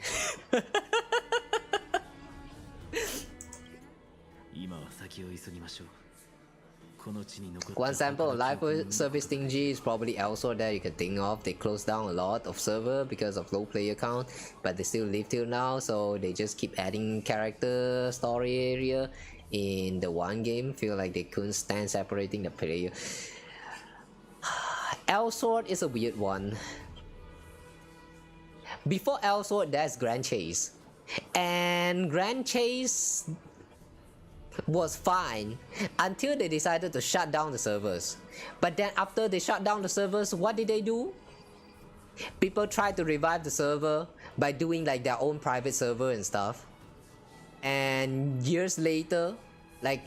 One sample of live service thingy is probably elsewhere that you can think of. They closed down a lot of server because of low player count, but they still live till now, so they just keep adding character story area in the one game. Feel like they couldn't stand separating the player. Elsword is a weird one. Before Elsword, there's Grand Chase, and Grand Chase was fine until they decided to shut down the servers. But then after they shut down the servers, what did they do? People tried to revive the server by doing like their own private server and stuff. And years later, like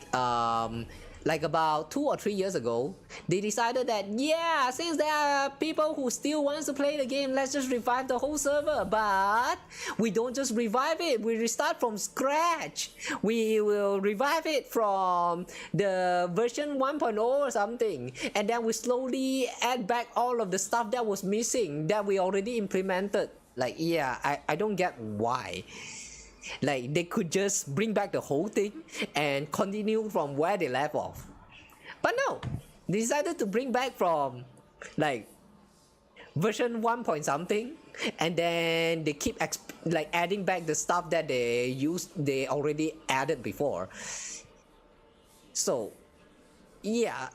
about 2 or 3 years ago, they decided that yeah, since there are people who still wants to play the game, let's just revive the whole server. But we don't just revive it, we restart from scratch. We will revive it from the version 1.0 or something, and then we slowly add back all of the stuff that was missing that we already implemented. Like, yeah, I don't get why. Like, they could just bring back the whole thing and continue from where they left off. But no, they decided to bring back from like version 1 point something, and then they keep like adding back the stuff that they already added before. So yeah,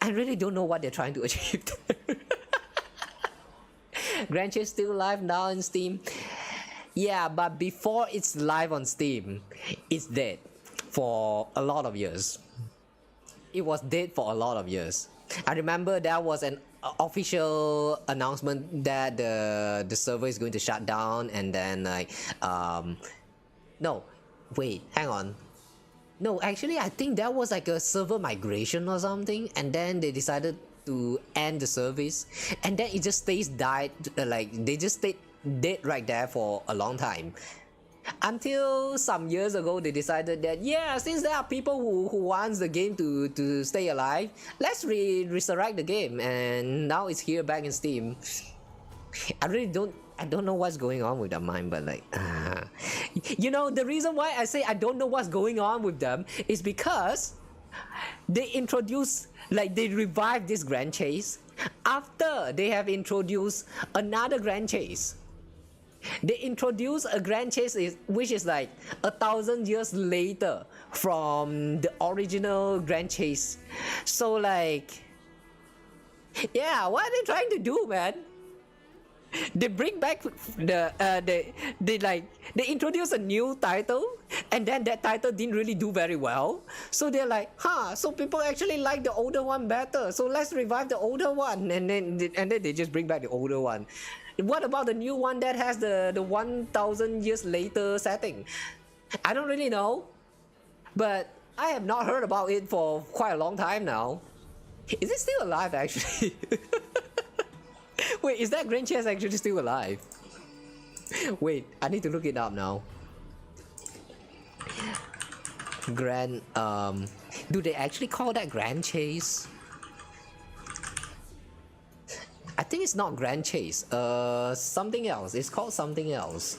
I really don't know what they're trying to achieve. Grand Chase still live now on Steam. Yeah, but before it's live on Steam, it's dead for a lot of years. It was dead for a lot of years. I remember there was an official announcement that the server is going to shut down, and then like no, wait, hang on. No, actually, I think that was like a server migration or something, and then they decided to end the service, and then it just stays died, like they just stayed dead right there for a long time. Until some years ago, they decided that, yeah, since there are people who wants the game to stay alive, let's resurrect the game, and now it's here back in Steam. I don't know what's going on with that mine, but like, you know, the reason why I say I don't know what's going on with them is because they introduced, like, they revived this Grand Chase after they have introduced another Grand Chase. They introduced a Grand Chase which is like 1,000 years later from the original Grand Chase. So like, yeah, what are they trying to do, man? They bring back the they introduce a new title, and then that title didn't really do very well. So they're like, so people actually like the older one better. So let's revive the older one, and then they just bring back the older one. What about the new one that has the 1,000 years later setting? I don't really know, but I have not heard about it for quite a long time now. Is it still alive actually? Wait, is that Grand Chase actually still alive? Wait, I need to look it up now. Grand, do they actually call that Grand Chase? I think it's not Grand Chase, something else. It's called something else.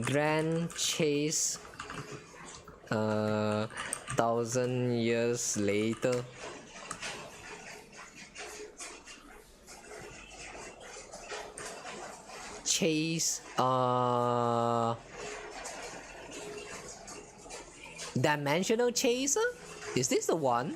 Grand Chase, 1,000 years later. Chase, Dimensional Chaser? Is this the one?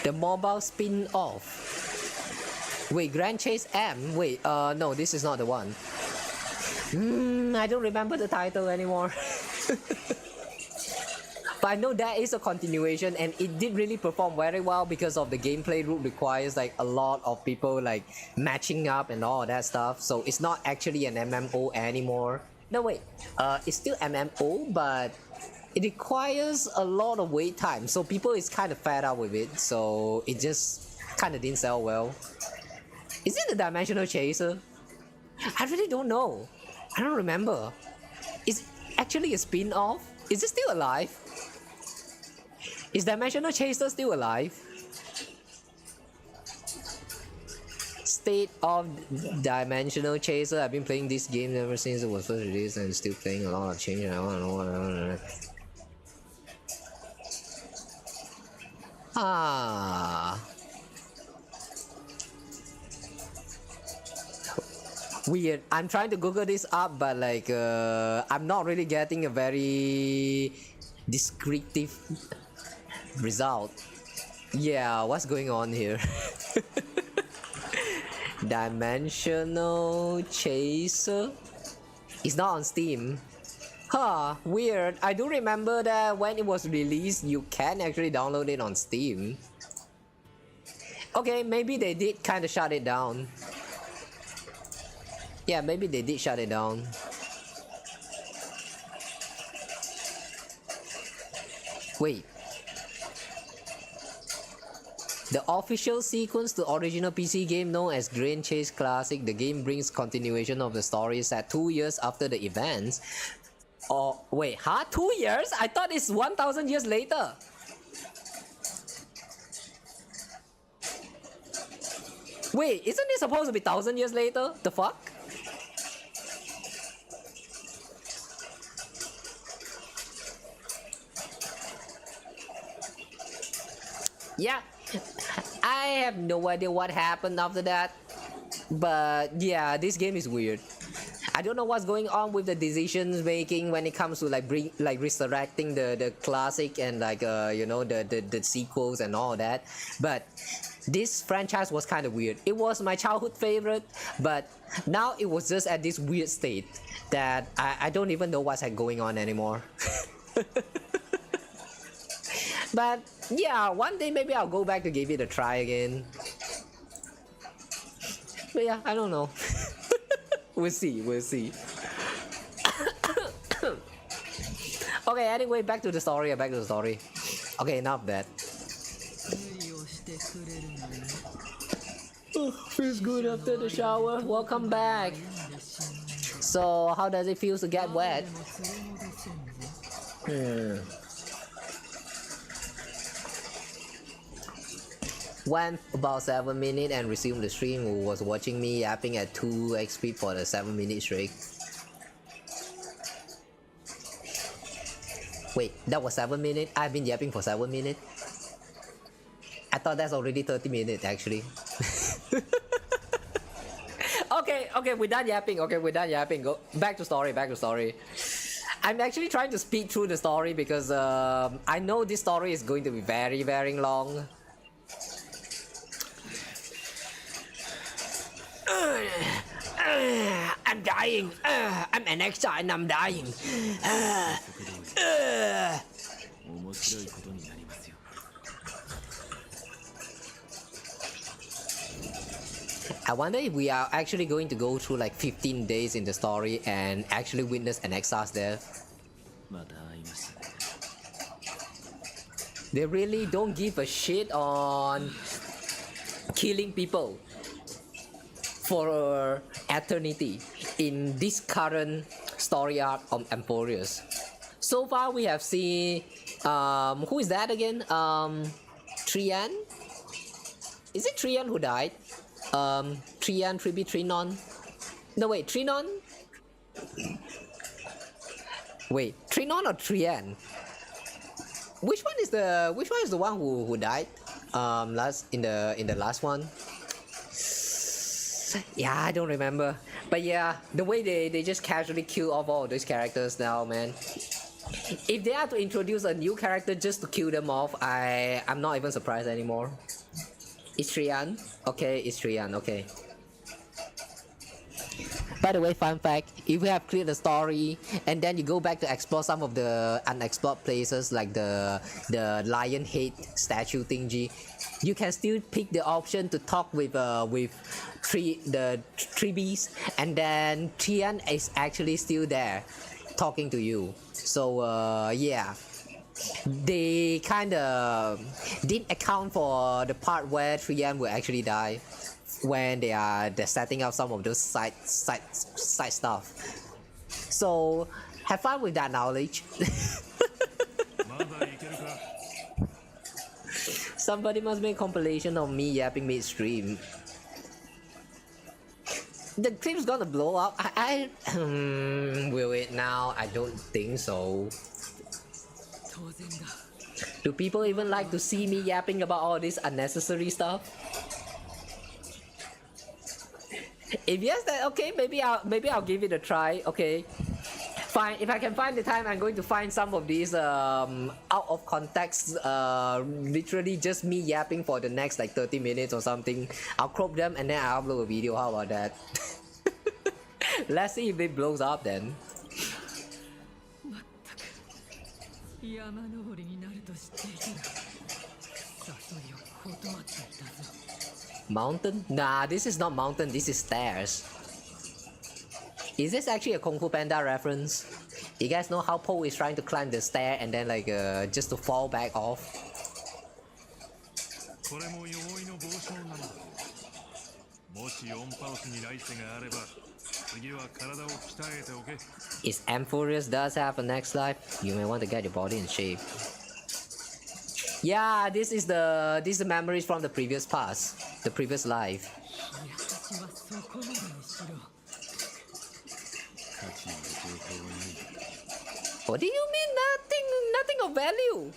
The mobile spin-off. Wait, Grand Chase M? Wait, no, this is not the one. I don't remember the title anymore. But I know that is a continuation, and it did really perform very well because of the gameplay route requires like a lot of people like matching up and all that stuff. So it's not actually an MMO anymore. No, wait, it's still MMO, but it requires a lot of wait time, so people is kind of fed up with it, so it just kind of didn't sell well. Is it the Dimensional Chaser? I really don't know. I don't remember. Is it actually a spin-off? Is it still alive? Is Dimensional Chaser still alive? State of Dimensional Chaser. I've been playing this game ever since it was first released and still playing a lot of changes. I don't know. Weird. I'm trying to Google this up, but like I'm not really getting a very descriptive result. Yeah, what's going on here? Dimensional Chaser. It's not on Steam. Weird. I do remember that when it was released, you can actually download it on Steam. Okay, maybe they did kind of shut it down. Yeah, maybe they did shut it down. Wait. The official sequence to original PC game known as Grand Chase Classic, the game brings continuation of the story set 2 years after the events. Oh, wait, 2 years? I thought it's 1,000 years later. Wait, isn't it supposed to be 1,000 years later? The fuck? Yeah, I have no idea what happened after that, but yeah, this game is weird. I don't know what's going on with the decisions making when it comes to like resurrecting the classic and like you know, the sequels and all that, but this franchise was kind of weird. It was my childhood favorite, but now it was just at this weird state that I don't even know what's going on anymore. But yeah, one day maybe I'll go back to give it a try again. But yeah, I don't know. We'll see, we'll see. Okay, anyway, back to the story, Okay, enough of that. Feels good after the shower. Welcome back. So, how does it feel to get wet? Went about 7 minutes and resumed the stream. Who was watching me yapping at 2x speed for the 7-minute streak. Wait, that was 7 minutes? I've been yapping for 7 minutes? I thought that's already 30 minutes actually. Okay, we're done yapping. Go back to story. I'm actually trying to speed through the story because I know this story is going to be very, very long. I'm dying. I'm an exile and I'm dying. I wonder if we are actually going to go through like 15 days in the story and actually witness an exile's death. They really don't give a shit on killing people for eternity in this current story arc of amphoreus. So far we have seen who is that again? Trian? Is it Trian who died? Trian, Tribi, Trinon? No wait, Trinon? Wait, Trinon or Trian? Which one is the one who died? In the last one? Yeah, I don't remember. But yeah, the way they just casually kill off all those characters now, man. If they have to introduce a new character just to kill them off, I'm not even surprised anymore. It's Trian? Okay, it's Trian, okay. By the way, fun fact, if you have cleared the story and then you go back to explore some of the unexplored places like the lion head statue thingy, you can still pick the option to talk with the tribis, and then Trian is actually still there talking to you. So yeah, they kind of didn't account for the part where Trian will actually die when they're setting up some of those side stuff. So have fun with that knowledge. Somebody must make a compilation of me yapping midstream. The clip's gonna blow up. Will it now? I don't think so. Do people even like to see me yapping about all this unnecessary stuff? If yes, then okay, maybe I'll give it a try. Okay, fine. If I can find the time, I'm going to find some of these out of context, literally just me yapping for the next like 30 minutes or something. I'll crop them and then I'll upload a video. How about that? Let's see if it blows up then. Mountain? Nah, this is not mountain, this is stairs. Is this actually a Kung Fu Panda reference? You guys know how Po is trying to climb the stair and then like just to fall back off? If amphoreus does have a next life, you may want to get your body in shape. Yeah, this is the memories from the previous past, the previous life. What do you mean nothing of value?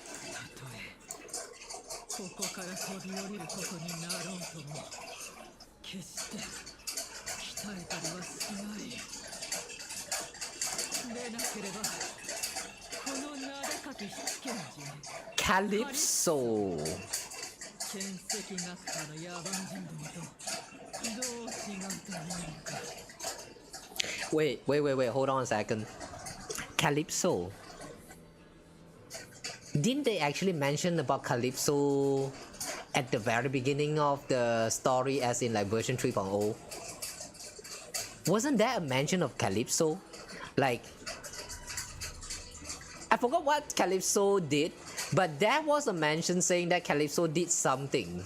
Calypso. Wait, hold on a second. Calypso. Didn't they actually mention about Calypso at the very beginning of the story, as in like version 3.0? Wasn't there a mention of Calypso? Like, I forgot what Calypso did, but there was a mention saying that Calypso did something.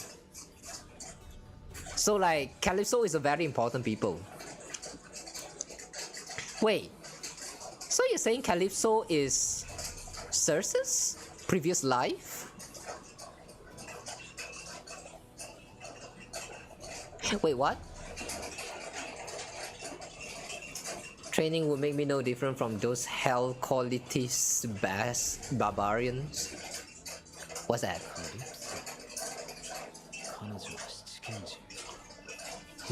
So like, Calypso is a very important people. Wait, so you're saying Calypso is Cersei's previous life? Wait, what? Training would make me no different from those hell qualities barbarians. What's that?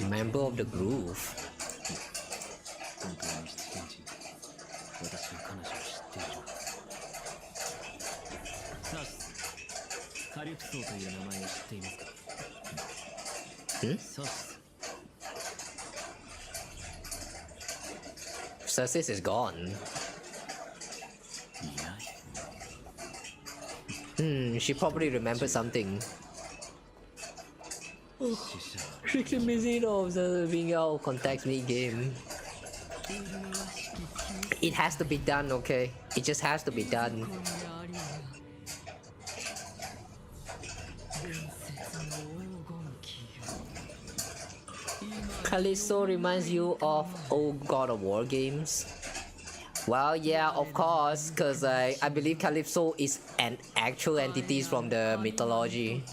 Member of the groove. Cersei is gone. She probably remembered something. She can be seen observing our context mid-game. It has to be done, okay? It just has to be done. Calypso reminds you of old God of War games? Well, yeah, of course, cause I believe Calypso is an actual entity from the mythology.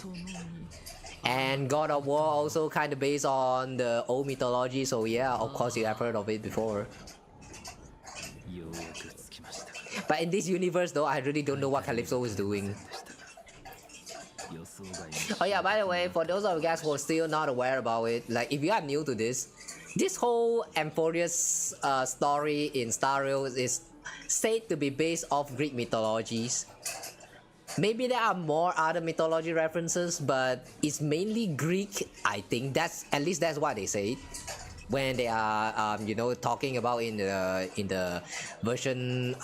And God of War also kind of based on the old mythology, so yeah, of course you have heard of it before. But in this universe though, I really don't know what Calypso is doing. Oh yeah, by the way, for those of you guys who are still not aware about it, like if you are new to this whole amphoreus story in Star Rail is said to be based off Greek mythologies. Maybe there are more other mythology references, but it's mainly Greek. I think at least that's what they say when they are you know, talking about in the version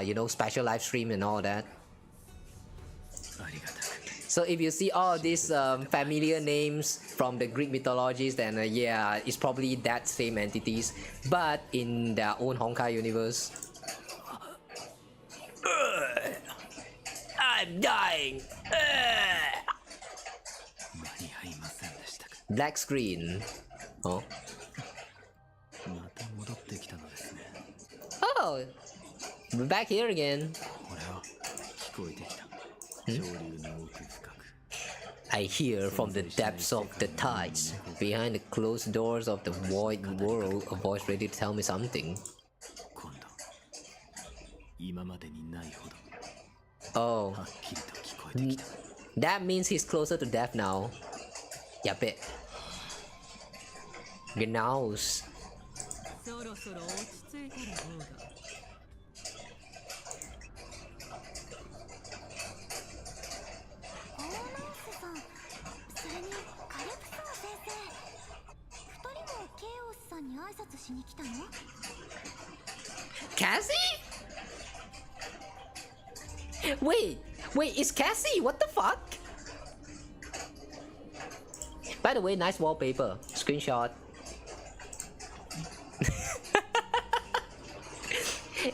you know, special live stream and all that. So if you see all these familiar names from the Greek mythologies, then yeah, it's probably that same entities, but in their own Honkai universe. I'm dying! Black screen. Oh. Oh! We're back here again. I hear from the depths of the tides, behind the closed doors of the void world, a voice ready to tell me something. Oh. That means he's closer to death now. Yappe. Gnaus. Cassey? Wait, it's Cassey? What the fuck? By the way, nice wallpaper. Screenshot.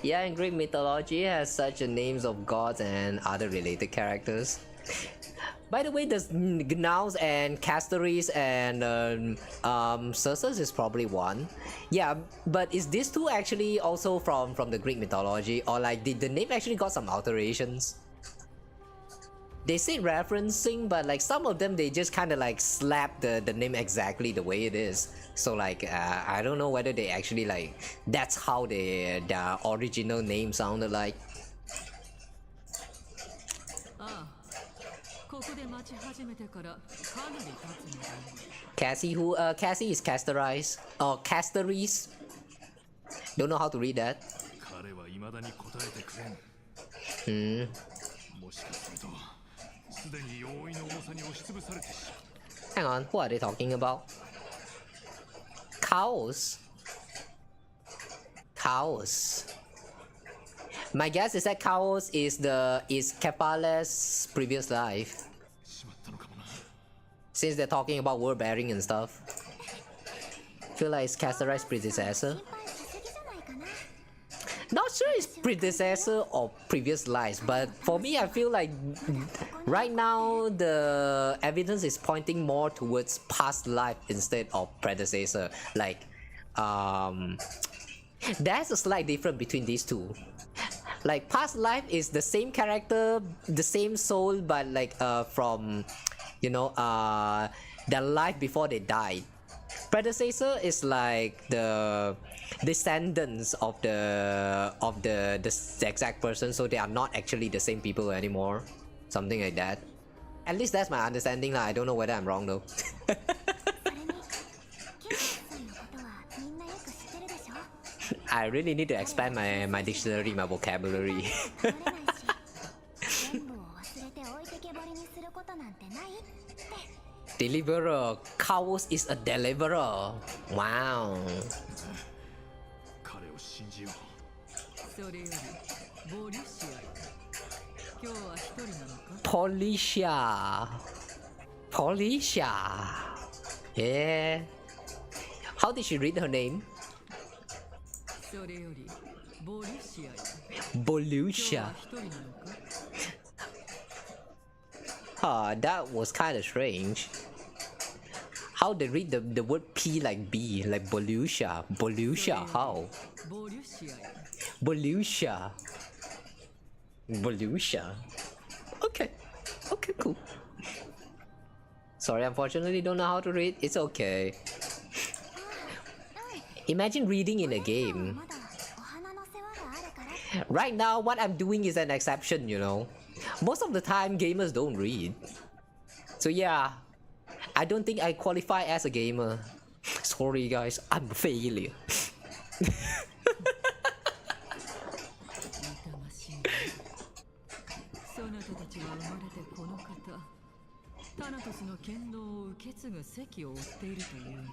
Yeah, in Greek mythology has such names of gods and other related characters. By the way, there's Gnaus and Castoris and Cersei is probably one. Yeah, but is this two actually also from the Greek mythology, or like did the name actually got some alterations? They say referencing, but like some of them they just kind of like slap the name exactly the way it is. So like I don't know whether they actually like that's how their original name sounded like. Cassey, who Cassey is Castoris or Castoris. Don't know how to read that. Hang on, who are they talking about? Cows. My guess is that Kawa's is Kepale's previous life. Since they're talking about world bearing and stuff. Feel like it's Casseri's predecessor. Not sure it's predecessor or previous lives, but for me I feel like right now the evidence is pointing more towards past life instead of predecessor. Like there's a slight difference between these two. Like past life is the same character, the same soul, but like from you know their life before they died. Predecessor is like the descendants of the exact person, so they are not actually the same people anymore. Something like that. At least that's my understanding. I don't know whether I'm wrong though. I really need to expand my dictionary, my vocabulary. Deliverer. Chaos is a deliverer. Wow. Policia. Yeah. How did she read her name? Volusia. That was kind of strange. How they read the word P like B, like Volusia. Volusia, how? Volusia. Okay, cool. Sorry, unfortunately don't know how to read. It's okay. Imagine reading in a game. Right now, what I'm doing is an exception, you know. Most of the time, gamers don't read. So yeah, I don't think I qualify as a gamer. Sorry guys, I'm a failure.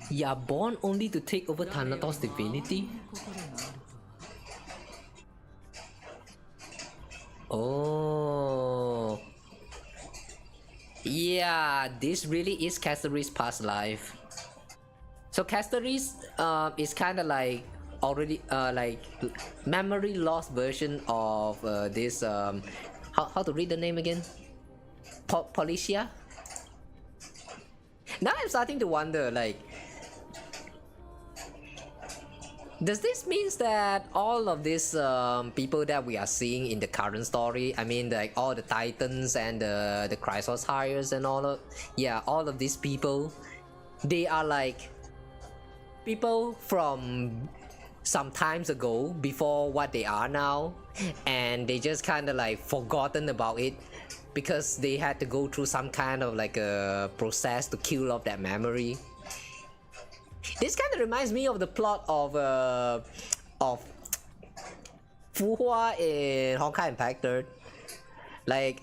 You are born only to take over Thanatos' divinity? Oh. Yeah, this really is Casseri's past life. So Casseri's is kind of like already like memory lost version of this how to read the name again? Policia? Now I'm starting to wonder, like, does this mean that all of these people that we are seeing in the current story, I mean like all the titans and the Chrysos hires and all of these people, they are like people from some times ago before what they are now, and they just kind of like forgotten about it because they had to go through some kind of like a process to kill off that memory. This kind of reminds me of the plot of Fuhua in Honkai Impact 3rd. Like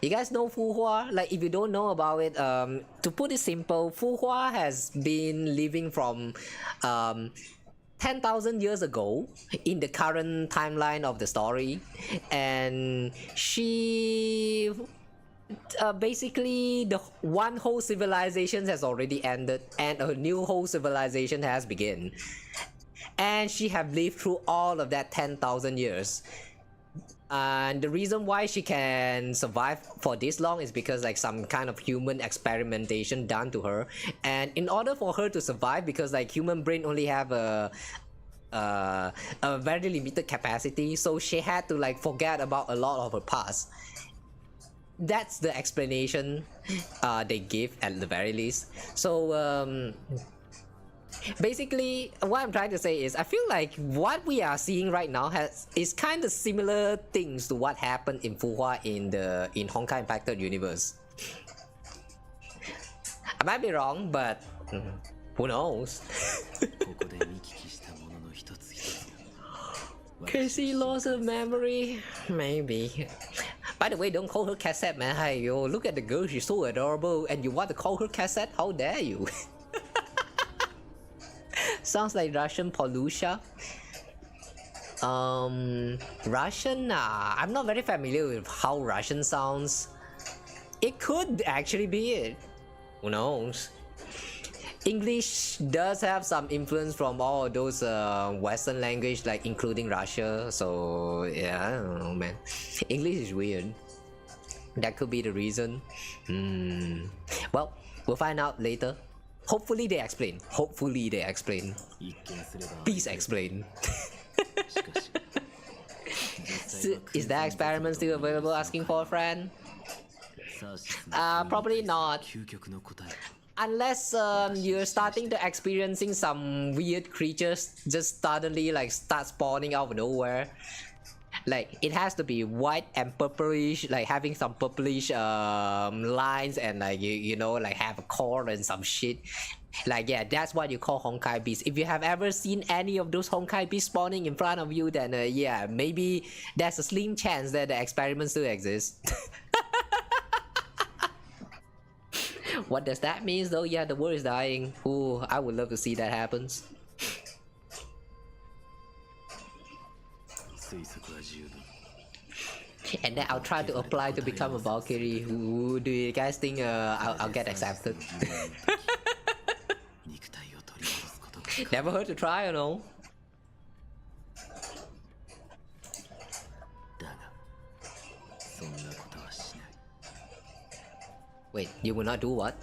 you guys know Fuhua? Like if you don't know about it, to put it simple, Fuhua has been living from 10,000 years ago in the current timeline of the story, and she basically the one whole civilization has already ended and a new whole civilization has begun, and she have lived through all of that 10,000 years. And the reason why she can survive for this long is because like some kind of human experimentation done to her, and in order for her to survive, because like human brain only have a very limited capacity, so she had to like forget about a lot of her past. That's the explanation they give at the very least. So basically what I'm trying to say is I feel like what we are seeing right now is kind of similar things to what happened in Fuhua in Honkai Impact 3rd universe. I might be wrong, but who knows? Cassey lost her memory? Maybe. By the way, don't call her Cassette, man. Hey, yo, look at the girl, she's so adorable, and you want to call her Cassette? How dare you? Sounds like Russian Polusia. Russian? I'm not very familiar with how Russian sounds. It could actually be it. Who knows? English does have some influence from all those Western language, like including Russia. So yeah, I don't know, man. English is weird. That could be the reason. Well, we'll find out later. Hopefully they explain. Hopefully they explain. Please explain. Is that experiment still available? Asking for a friend? Probably not. Unless you're starting to experiencing some weird creatures just suddenly like start spawning out of nowhere. Like it has to be white and purplish, like having some purplish lines and like you know like have a core and some shit. Like yeah, that's what you call Honkai beasts. If you have ever seen any of those Honkai beasts spawning in front of you, then yeah, maybe there's a slim chance that the experiment still exists. What does that mean though? Yeah, the world is dying. Ooh, I would love to see that happens. And then I'll try to apply to become a Valkyrie. Ooh, do you guys think I'll get accepted? Never heard to try, you know. Wait, you will not do what?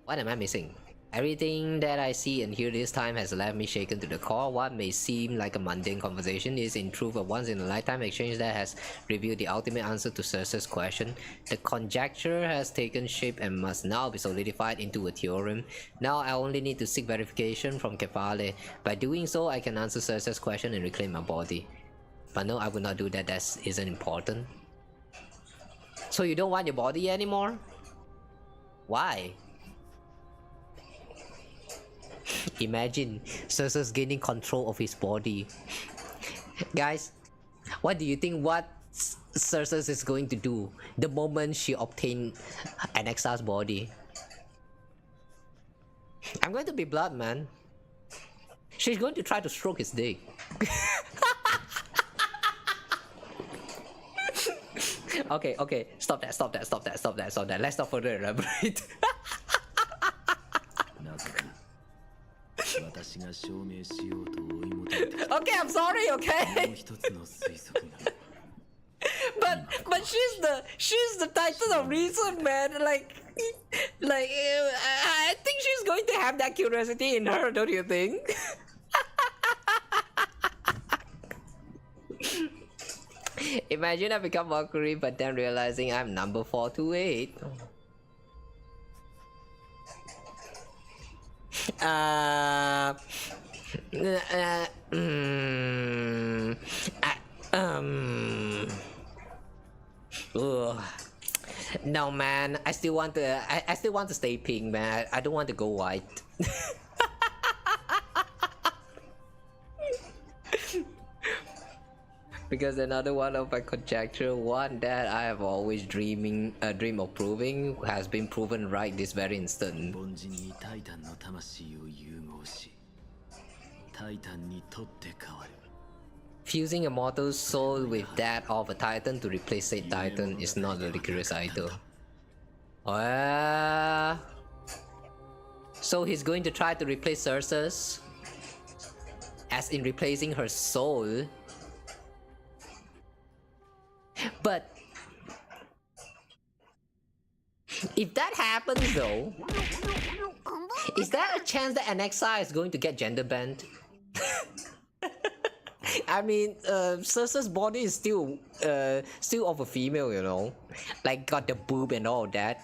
What am I missing? Everything that I see and hear this time has left me shaken to the core. What may seem like a mundane conversation is in truth a once-in-a-lifetime exchange that has revealed the ultimate answer to Cersei's question. The conjecture has taken shape and must now be solidified into a theorem. Now I only need to seek verification from Kefale. By doing so, I can answer Cersei's question and reclaim my body. But no, I will not do that. That isn't important. So you don't want your body anymore? Why? Imagine Cersei's gaining control of his body. Guys, what do you think what Cersei is going to do the moment she obtained an exile's body? I'm going to be blood, man. She's going to try to stroke his dick. Okay, stop that. Let's not further elaborate. Okay, I'm sorry, okay? but she's the titan of reason, man. Like I think she's going to have that curiosity in her, don't you think? Imagine I become Valkyrie, but then realizing I'm number 428. No, man. I still want to stay pink, man. I don't want to go white. Because another one of my conjecture, one that I have always dream of proving, has been proven right this very instant. Fusing a mortal soul with that of a titan to replace said titan is not ridiculous either. So he's going to try to replace Cersei's, as in replacing her soul. But if that happens though, is there a chance that an exile is going to get gender banned? I mean, Cersei's body is still of a female, you know, like got the boob and all that.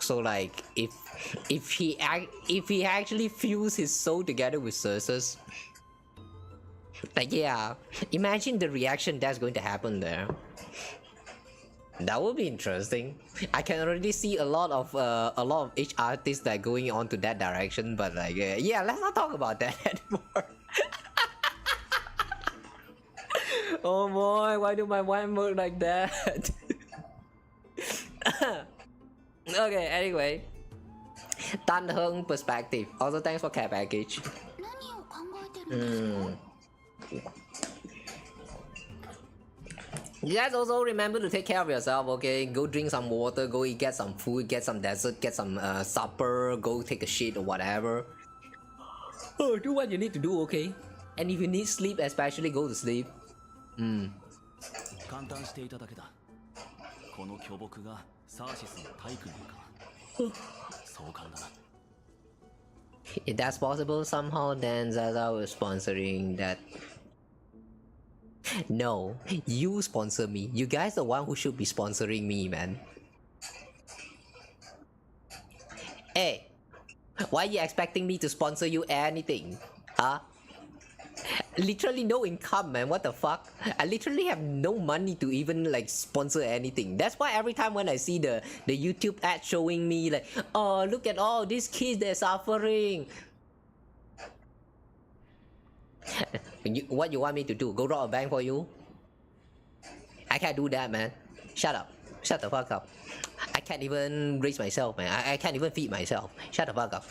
So like, if he actually fused his soul together with Cersei's, like yeah, imagine the reaction that's going to happen there. That would be interesting. I can already see a lot of H artists that going on to that direction, but like yeah, let's not talk about that anymore. Oh boy, why do my wine work like that? Okay, anyway. Tan Hung perspective. Also thanks for care package. You guys also remember to take care of yourself, okay? Go drink some water, go eat, get some food, get some dessert, get some supper, go take a shit or whatever. Oh, do what you need to do, okay? And if you need sleep, especially go to sleep. 簡単していただけだ。この巨木がサーシスの体育なのか。壮観だな。If that's possible somehow, then Zaza was sponsoring that. No, you sponsor me. You guys are the one who should be sponsoring me, man. Hey, why are you expecting me to sponsor you anything? Huh? Literally no income, man. What the fuck? I literally have no money to even like sponsor anything. That's why every time when I see the YouTube ad showing me like, oh, look at all these kids, they're suffering. What you want me to do? Go rob a bank for you? I can't do that, man. Shut up. Shut the fuck up. I can't even raise myself, man. I can't even feed myself. Shut the fuck up.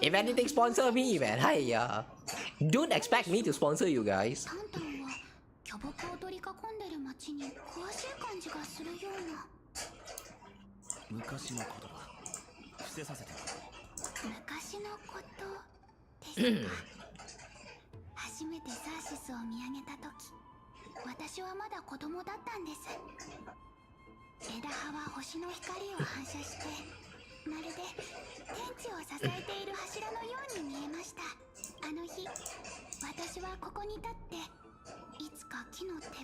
If anything, sponsor me, man. Hey, don't expect me to sponsor you guys. 巨木を取り囲んでる町に詳しい感じがするような。昔のことだ。伏せさせて。昔のことですか。初めてサーシスを見上げた時、私はまだ子供だったんです。枝葉は星の光を反射して、まるで天地を支えている柱のように見えました。あの日、私はここに立って、いつか木のてっぺん、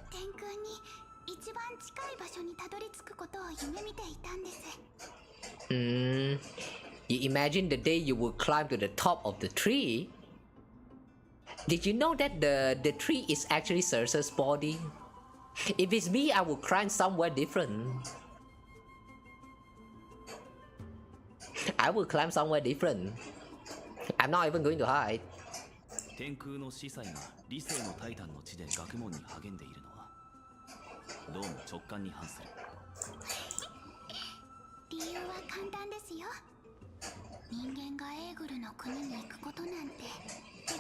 天空に一番近い場所にたどり着くことを夢見ていたんです。You imagine the day you will climb to the top of the tree? Did you know that the tree is actually Cersei's body? If it's me, I will climb somewhere different. I will climb somewhere different. I'm not even going to hide. 天空の司祭が理性のタイタンの地で学問に励んでいるのはどうも直感に反する。理由は簡単ですよ。人間がエーグルの国に行くことなんてで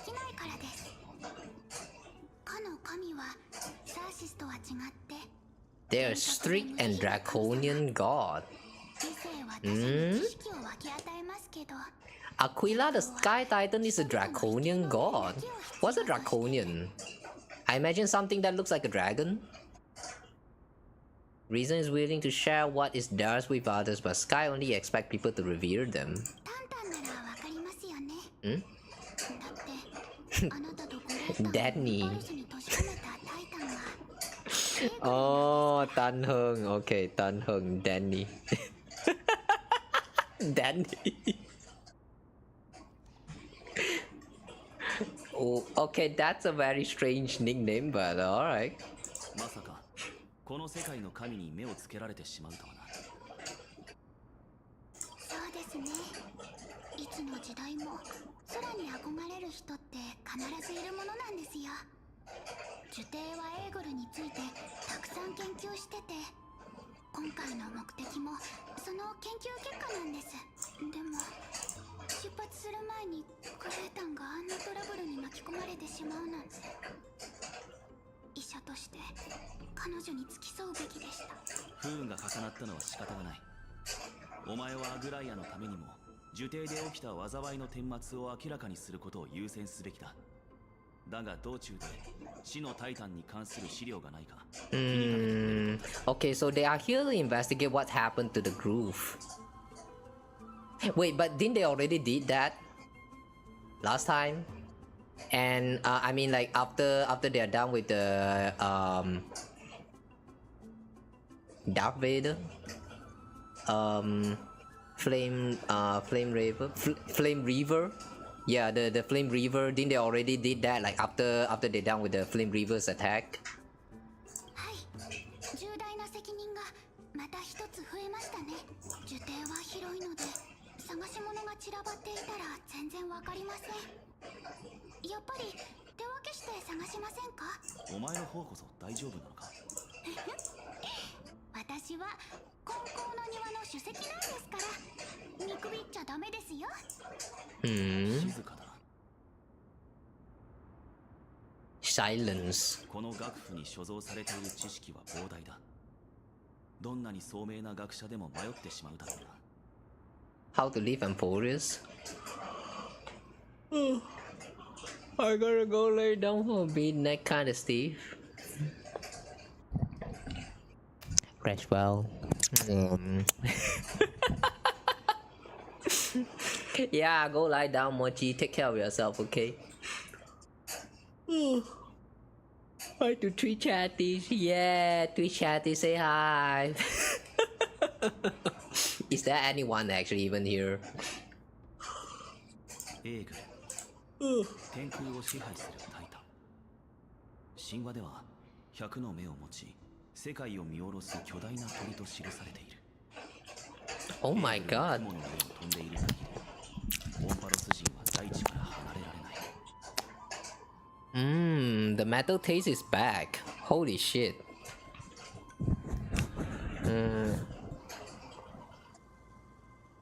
きないからです。かの神はサーシスとは違って They're strict and draconian god. 理性は私に知識を分け与えますけど、Aquila the Sky Titan is a draconian god. What's a draconian? I imagine something that looks like a dragon. Reason is willing to share what is theirs with others, but Sky only expect people to revere them. タンタンならわかりますよね。だってあなたとゴレッタン Danny. パルスに閉じ込めたタイタンは Oh, Tan Hung. Okay, Tan Hung. Danny. Danny. Oh, okay, that's a very strange nickname, but alright. まさかこの世界の神に目をつけられてしまうとはな。そうですね。いつの時代も空に憧れる人って必ずいるものなんですよ。ジュテイはエーグルについてたくさん研究してて、今回の目的もその研究結果なんです。でも出発する前にグレータンがあんなトラブルに巻き込まれてしまうなんて、医者として彼女に付き添うべきでした。不運が重なったのは仕方がない。お前はアグライアのためにも呪帝で起きた災いの顛末を明らかにすることを優先すべきだ。だが道中で死のタイタンに関する資料がないか気にかけてくれると。Okay, so they are here to investigate what happened to the groove. Wait, but didn't they already did that last time? And I mean, like after they are done with the Darth Vader, Flame Reaver. Yeah, the Flame Reaver. Didn't they already did that? Like after they're done with the Flame Reaver's attack. はい、重大な責任がまた一つ増えましたね。呪帝は広いので探し物が散らばっていたら全然わかりません。やっぱり手分けして探しませんか？お前の方こそ大丈夫なのか？私私は金光の庭の主席なんですから、見くびっちゃダメですよ。静かだ。 Silence. この学府に所蔵されている知識は膨大だ。どんなに聡明な学者でも迷ってしまうだろうな。 How to live amphoreus? I gotta go lay down for a bit, neck kinda stiff. Rest well. Yeah, go lie down, Mochi. Take care of yourself, okay? Hi to Twitch chatties. Yeah, Twitch chatties, say hi. Is there anyone actually even here? エーグル、天空を支配するタイタン。神話では100の目を持ち、世界を見下ろす巨大な鳥と記されている。 Oh my god. 雲の上を飛んでいる限り、オンパロス人は大地から離れられない。The metal taste is back. Holy shit.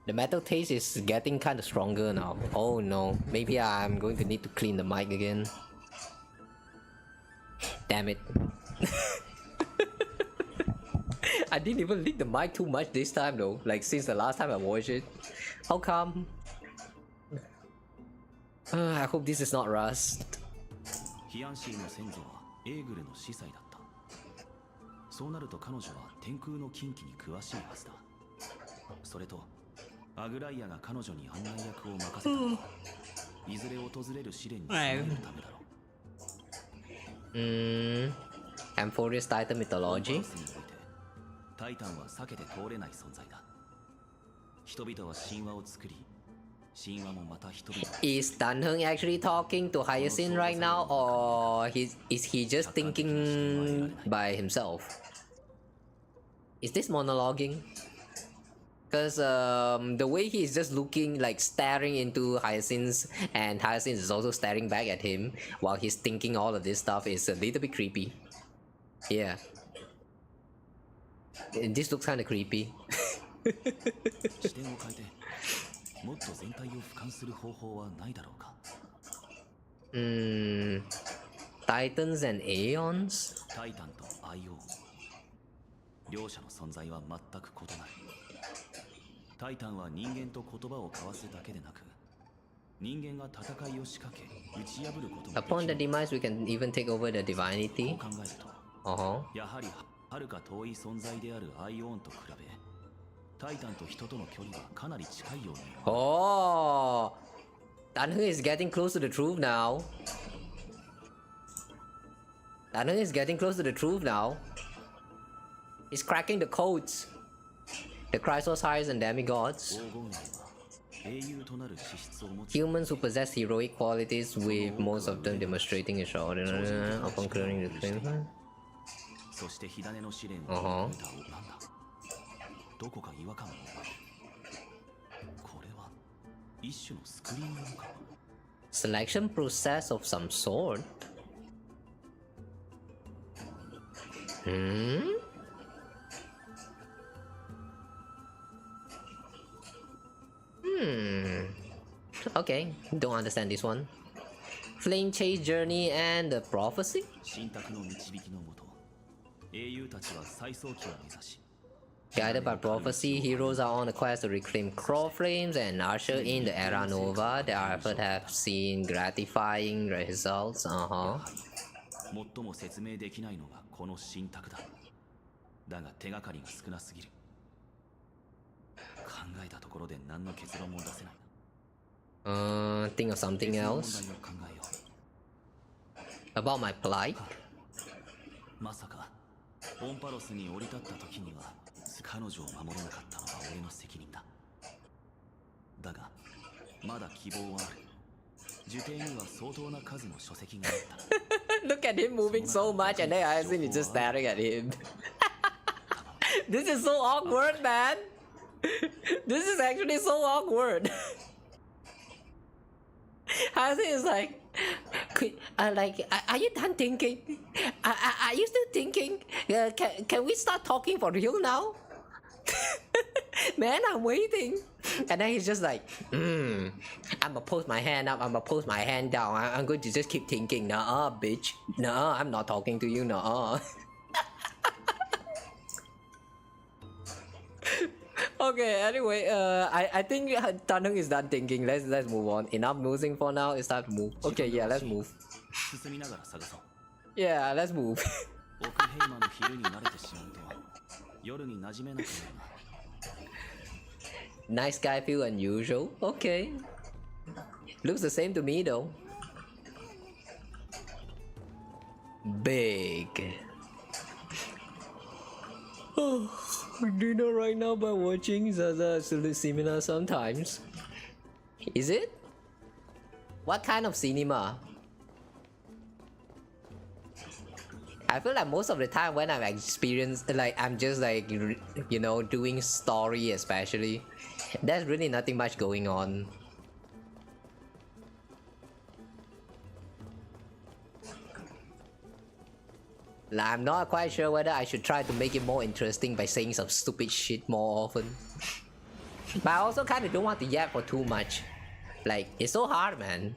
The metal taste is getting kind of stronger now. Oh no, maybe I'm going to need to clean the mic again. Damn it. I didn't even lick the mic too much this time though, like since the last time I watched it. How come? I hope this is not rust. ヒアンシーの先祖はエーグルの司祭だった。そうなると彼女は天空の禁忌に詳しいはずだ。それとアグライアが彼女に案内役を任せたのは、いずれ訪れる試練に備えるためだろう。amphoreus Titan mythology. タイタンは避けて通れない存在だ。人々は神話を作り、神話もまた人々。Is Danheng actually talking to Hyacinth right now, or is he just thinking by himself? Is this monologuing? Because the way he's just looking, like staring into Hyacinth, and Hyacinth is also staring back at him while he's thinking all of this stuff, is a little bit creepy. Yeah. This looks kind of creepy. Titans and Aeons? タイタンとアイオン。両者の存在は全く異なる。タイタンは人間と言葉を交わすだけでなく、人間が戦いを仕掛け、打ち破ることもできる。 Upon the demise, we can even take over the divinity. こう考えると、やはり遥か遠い存在であるアイオンと比べ、タイタンと人との距離はかなり近いように。Oh, Danheng is getting close to the truth now. Danheng is getting close to the truth now. He's cracking the codes. The Chrysos and demigods. Humans who possess heroic qualities, with most of them demonstrating extraordinary upon clearing the flame. そして火種の試練をなんだ。どこか違和感を覚える。これは一種のスクリーンなのか。 Selection process of some sort. Okay, don't understand this one. Flame Chase Journey and the Prophecy? 神託の導きのもと、英雄たちは再早期を目指し、 Guided by prophecy, heroes are on a quest to reclaim Claw Flames and usher in the Era Nova. Their efforts have seen gratifying results. 最も説明できないのがこの神託だ。だが手がかりが少なすぎる。考えたところで何の結論も出せない。 Think of something else. About my plight? まさかオンパロスに降り立った時には彼女を守れなかったのは俺の責任だ。だがまだ希望はある。受験には相当な数の書籍があった。 Look at him moving so much and then Hyacinth is just staring at him. This is so awkward, man. This is actually so awkward. Hyacinth is like, are you done thinking? Are you still thinking? Can we start talking for real now? Man, I'm waiting. And then he's just like, I'm gonna post my hand up, I'm gonna post my hand down. I'm going to just keep thinking, nah, bitch. Nah, I'm not talking to you, nah. Okay, anyway, I think Tanung is done thinking. Let's move on. Enough moving for now. It's time to move. Okay, yeah, let's move. Yeah, let's move. Nice guy feel unusual. Okay. Looks the same to me though. Big. Dinner right now by watching Zaza similar sometimes. Is it? What kind of cinema? I feel like most of the time when I'm experienced, like I'm just like, you know, doing story especially, there's really nothing much going on. Like, I'm not quite sure whether I should try to make it more interesting by saying some stupid shit more often. But I also kind of don't want to yap for too much. Like, it's so hard, man.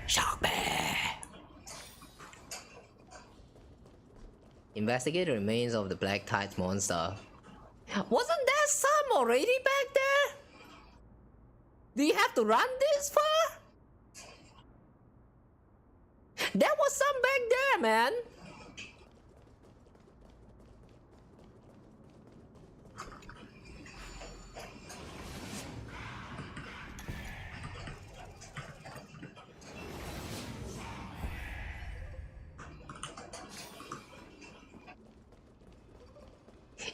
Shark bear! Investigate the remains of the Black Tides monster. Wasn't there some already back there? Do you have to run this far? There was some back there, man.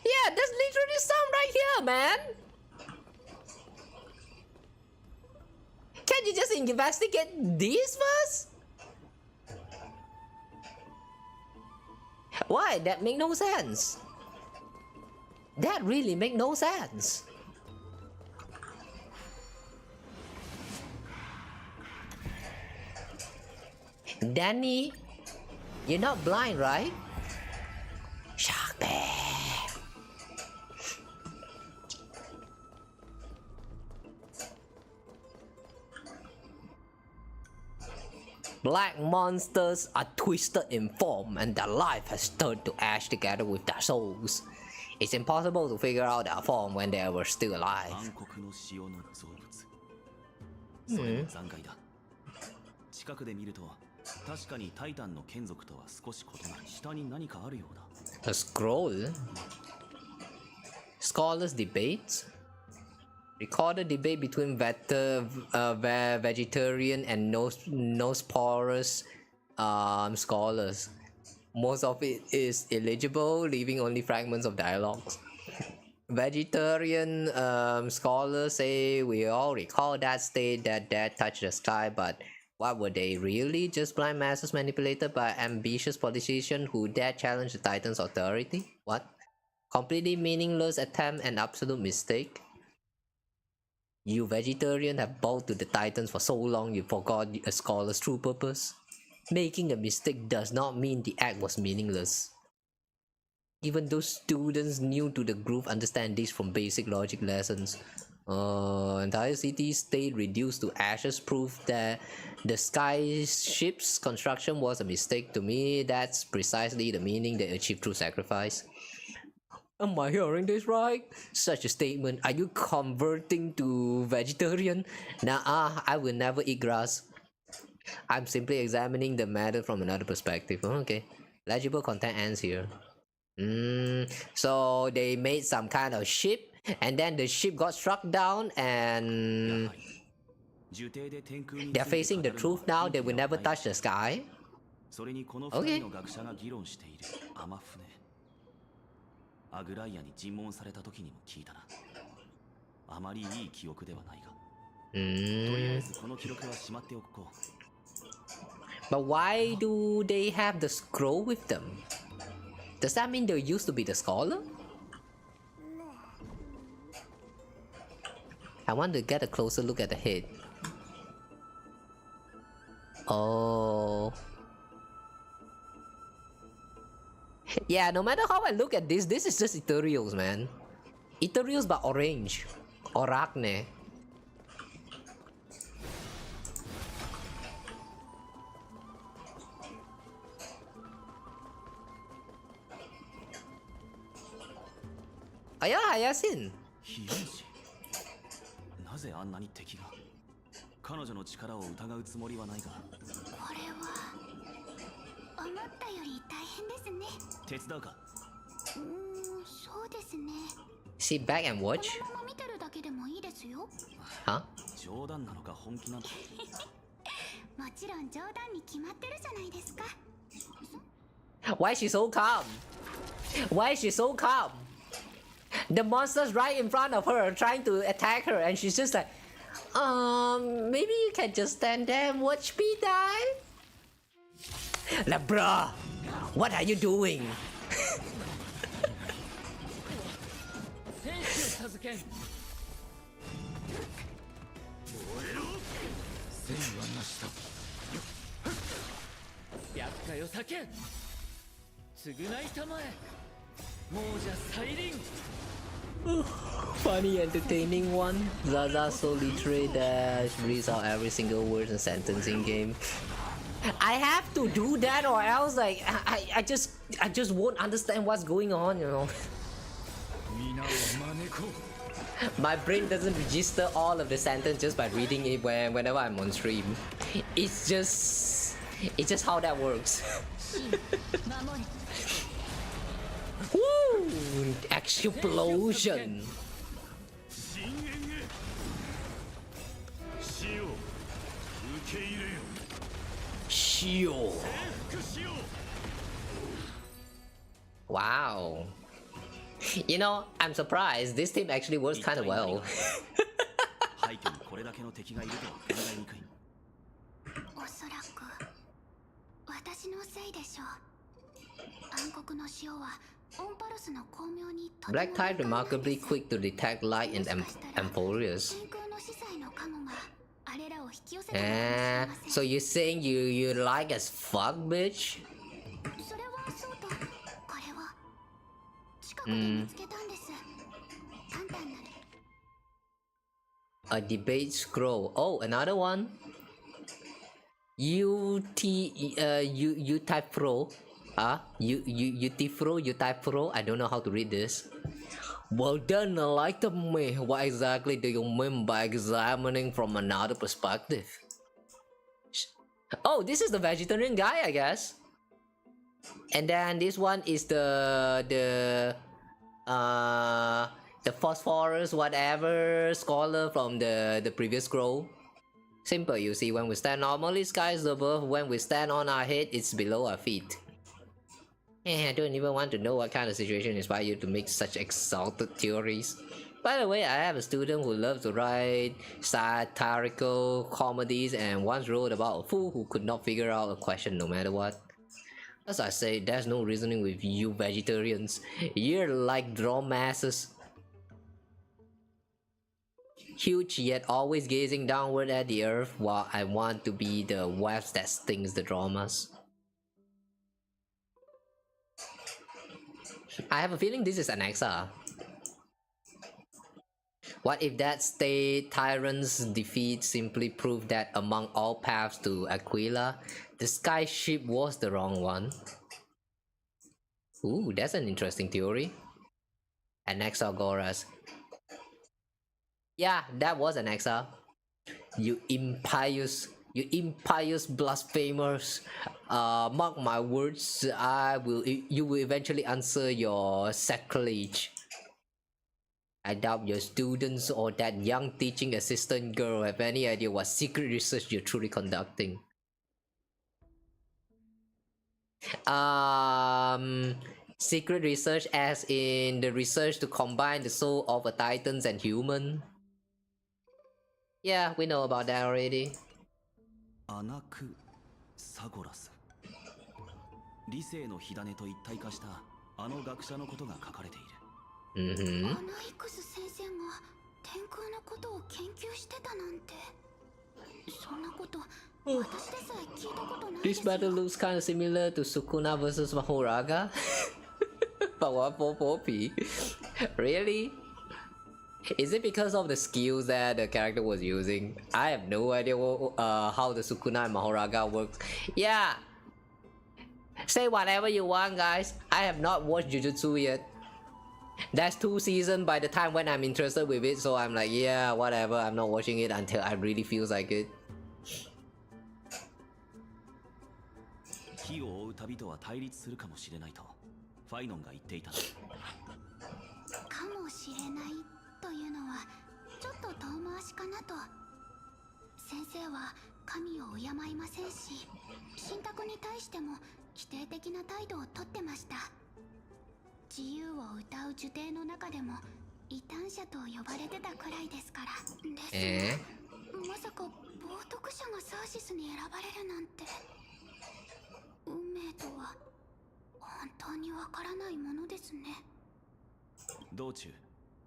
Yeah, there's literally some right here, man. Can't you just investigate these first? Why? That make no sense. That really make no sense. Danny, you're not blind, right? Shark bear. Black monsters are twisted in form and their life has turned to ash together with their souls. It's impossible to figure out their form when they were still alive. A scroll? Scholars debate? Recorded debate between vegetarian and nosporous scholars. Most of it is illegible, leaving only fragments of dialogues. Vegetarian scholars say we all recall that state that death touched the sky, but what were they really? Just blind masses manipulated by ambitious politicians who dared challenge the Titan's authority? What? Completely meaningless attempt and absolute mistake? You vegetarian have bowed to the Titans for so long you forgot a scholar's true purpose. Making a mistake does not mean the act was meaningless. Even those students new to the group understand this from basic logic lessons. Entire city state reduced to ashes prove that the skyship's construction was a mistake. To me, that's precisely the meaning they achieved through sacrifice. Am I hearing this right? Such a statement. Are you converting to vegetarian? Nah, I will never eat grass. I'm simply examining the matter from another perspective. Okay. Legible content ends here. So they made some kind of ship and then the ship got struck down and they're facing the truth now. They will never touch the sky. Okay. アグライアに尋問された時にも聞いたな。あまりいい記憶ではないが。とりあえずこの記録はしまっておこう。But why do they have the scroll with them? Does that mean they used to be the scholar? I want to get a closer look at the head. Oh. Yeah, no matter how I look at this is just Ethereals, man. Ethereals but orange. Arachne. Aya Hayasin. なぜあんなに敵が彼女の力を疑うつもりはないがこれは思ったより大変ですね。手伝うかそうですね。 Sit back and watch? このまま見てるだけでもいいですよ。 Huh? 冗談なのか本気なのかもちろん冗談に決まってるじゃないですか。 Why is she so calm? Why is she so calm? The monster's right in front of her trying to attack her and she's just like, maybe you can just stand there and watch me die? Like, bruh, what are you doing? Funny, entertaining one. Zaza slowly trade dash, reads out every single word and sentence in game. I have to do that or else like I just won't understand what's going on, you know. My brain doesn't register all of the sentence just by reading it whenever I'm on stream. It's just how that works. Woo! Explosion! Shio! Wow. You know, I'm surprised. This team actually works kind of well. 廃墟にこれだけの敵がいるとは考えにくい。おそらく私のせいでしょう。暗黒の塩はオンパロスの巧妙にとても Black Tide remarkably quick to detect light and amphoreus. 天空の司祭のカモがあれらを引き寄せたのかもしれません。 So you're saying you like as fuck, bitch? それはそうと、これは近くで見つけたんです。簡単なる。 A debate scroll. Oh, another one. U type pro. You type pro. I don't know how to read this. Well done, enlighten me. What exactly do you mean by examining from another perspective? Oh, this is the vegetarian guy, I guess. And then this one is the phosphorus whatever scholar from the previous scroll. Simple, you see, when we stand normally, sky is above. When we stand on our head, it's below our feet. I don't even want to know what kind of situation inspired you to make such exalted theories. By the way, I have a student who loves to write satirical comedies and once wrote about a fool who could not figure out a question no matter what. As I say, there's no reasoning with you vegetarians. You're like draw masses. Huge yet always gazing downward at the earth, while I want to be the webs that stings the dramas. I have a feeling this is an XR. What if that state tyrant's defeat simply proved that among all paths to Aquila, the sky ship was the wrong one? Ooh, that's an interesting theory. Anaxagoras. Yeah, that was an XR. You impious blasphemers. Mark my words, you will eventually answer your sacrilege. I doubt your students or that young teaching assistant girl have any idea what secret research you're truly conducting. Secret research as in the research to combine the soul of a titans and human. Yeah, we know about that already. アナクサゴラス。理性の火種と一体化したあの学者のことが書かれている。アナイクス先生が天空のことを研究してたなんて。そんなこと This battle looks kind of similar to Sukuna versus Mahoraga. But what for 4P? Really? Is it because of the skills that the character was using? I have no idea how the Sukuna and Mahoraga works. Yeah! Say whatever you want, guys. I have not watched Jujutsu yet. That's 2 seasons by the time when I'm interested with it, so I'm like, yeah, whatever. I'm not watching it until I really feels like it. 火を追う旅とは対立するかもしれないとファイノンが言っていた。かもしれないというのはちょっと遠回しかなと。先生は神を敬いませんし、信託に対しても否定的な態度をとってました。自由を謳う呪帝の中でも異端者と呼ばれてたくらいですから。ですが、まさか冒涜者がサーシスに選ばれるなんて。運命とは本当にわからないものですね。道中、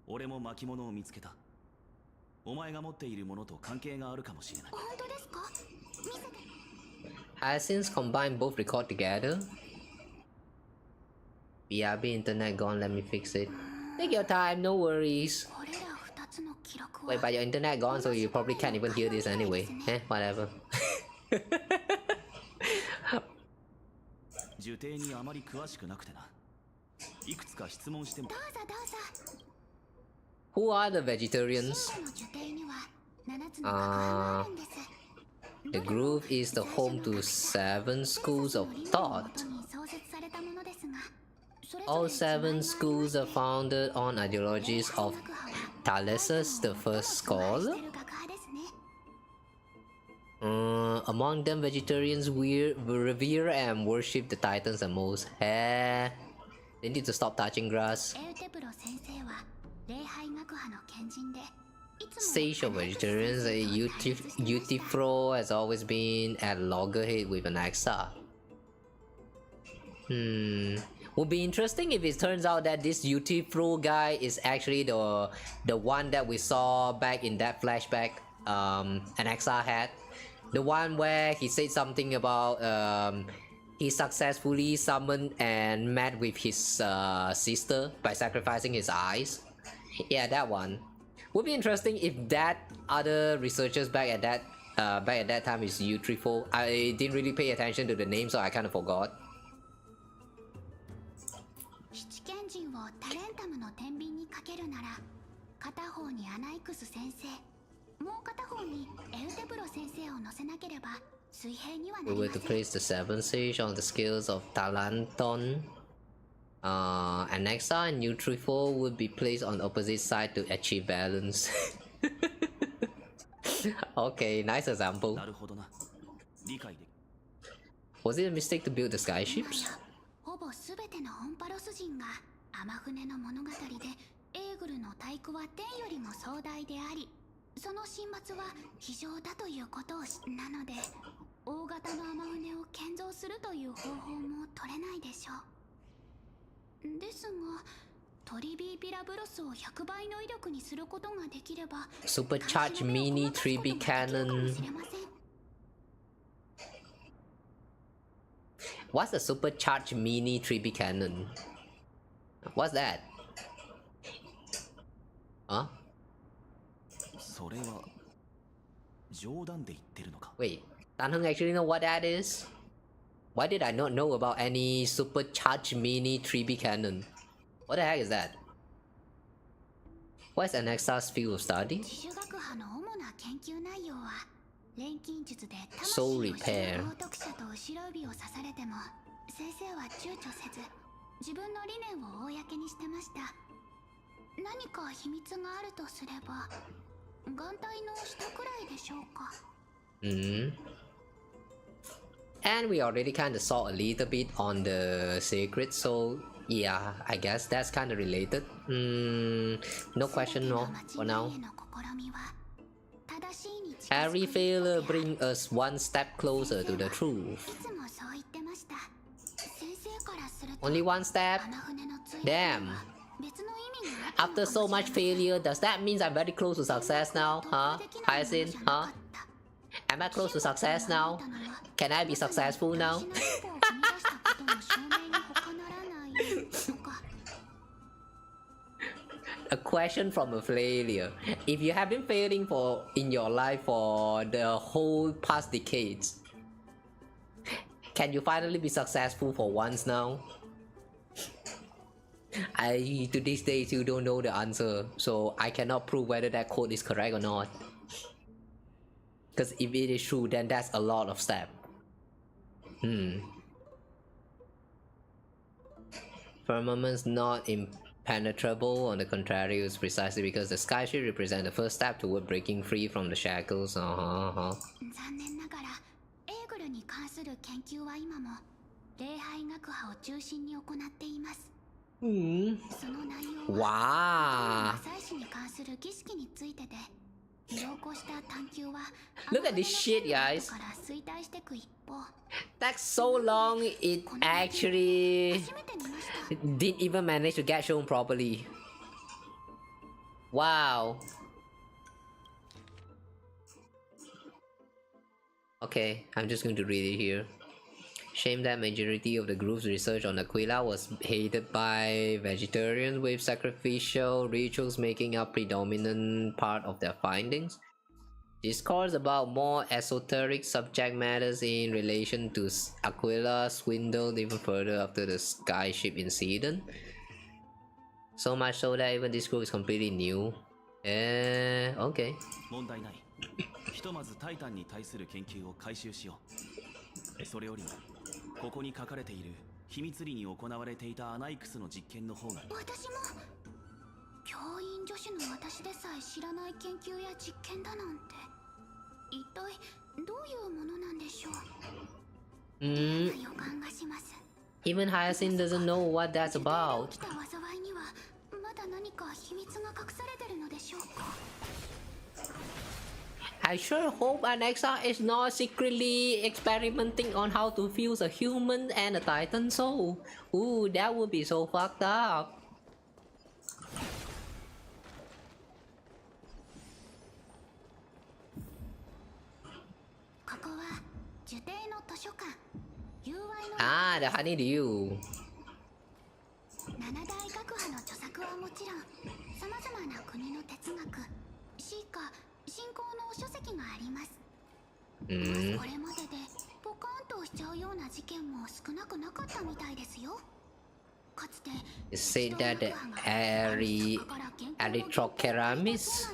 俺も巻物を見つけた。お前が持っているものと関係があるかもしれない。本当ですか？見せて。Has since combined both record together. BRB internet gone, let me fix it. Take your time, no worries. Wait, but your internet gone, so you probably can't even hear this anyway. Whatever. 呪帝にあまり詳しくなくてな。いくつか質問しても。Who are the vegetarians? The group is the home to 7 schools of thought. All 7 schools are founded on ideologies of Thales, the first scholar. Among them, vegetarians revere and worship the titans the most. They need to stop touching grass. Sage of vegetarians, Utifro has always been at loggerhead with an XR. Would be interesting if it turns out that this Utifro guy is actually the one that we saw back in that flashback an XR had. The one where he said something about he successfully summoned and met with his sister by sacrificing his eyes. Yeah, that one. Would be interesting if that other researchers back at that time is Utifro. I didn't really pay attention to the name, so I kind of forgot. 七賢人をタレンタムの天秤にかけるなら、片方にアナイクス先生、もう片方にエウテブロ先生を乗せなければ水平にはなりません。We were to place the 7 sage on the scales of Talanton. And Nexa and Utifro would be placed on the opposite side to achieve balance. Okay, nice example. Was it a mistake to build the skyships? ほぼすべてのオンパロス人が天船の物語でエーグルの体躯は天よりも壮大であり、その神末は非常だということをなので、大型の天船を建造するという方法も取れないでしょう。ですが、トリビーピラブロスを100倍の威力にすることができれば、 Supercharged mini 3B cannon. What's a supercharged mini 3B cannon? What's that? Huh? Wait, Tanheng actually know what that is? Why did I not know about any supercharged mini 3B cannon? What the heck is that? What's an Nexus field of study? Soul repair. 先生は躊躇せず自分の理念を公にしてました。何か秘密があるとすれば眼帯の下くらいでしょうか。And we already kind of saw a little bit on the secret, so yeah, I guess that's kind of related. No question no for now. Every failure brings us one step closer to the truth. Only one step? Damn. After so much failure, does that mean I'm very close to success now? Huh? Hyacinth? Huh? Am I close to success now? Can I be successful now? A question from a failure. If you have been failing in your life for the whole past decades, can you finally be successful for once now? I to this day still don't know the answer, so I cannot prove whether that code is correct or not. Because if it is true, then that's a lot of steps. Firmament's not impenetrable, on the contrary, is precisely because the sky should represent the first step toward breaking free from the shackles. 残念ながらエーグルに関する研究は今も礼拝学派を中心に行っています。その内容は祭祀に関する儀式についてで、同行した探求は Look at this shit, guys. That's so long it actually didn't even manage to get shown properly. Wow. Okay, I'm just going to read it here. Shame that majority of the group's research on Aquila was hated by vegetarians, with sacrificial rituals making up predominant part of their findings. Discourse about more esoteric subject matters in relation to Aquila swindled even further after the skyship incident. So much so that even this group is completely new. Okay. 問題ない。ひとまずタイタンに対する研究を開始しよう。それよりもここに書かれている秘密裏に行われていたアナイクスの実験の方が。私も教員助手の私でさえ知らない研究や実験だなんて、一体どういうものなんでしょう。予感がします。Even Hyacinth doesn't know what that's about. 来た災いにはまだ何か秘密が隠されてるのでしょうか。I sure hope Alexa is not secretly experimenting on how to fuse a human and a Titan soul. Ooh, that would be so fucked up. ここは樹底の図書館。Ah, the honeydew. 七大学派の著作はもちろん、さまざまな国の哲学、詩歌、信仰の書籍があります。これまででポカンとしちゃうような事件も少なくなかったみたいですよ。かつて It said that the Erythroceramis.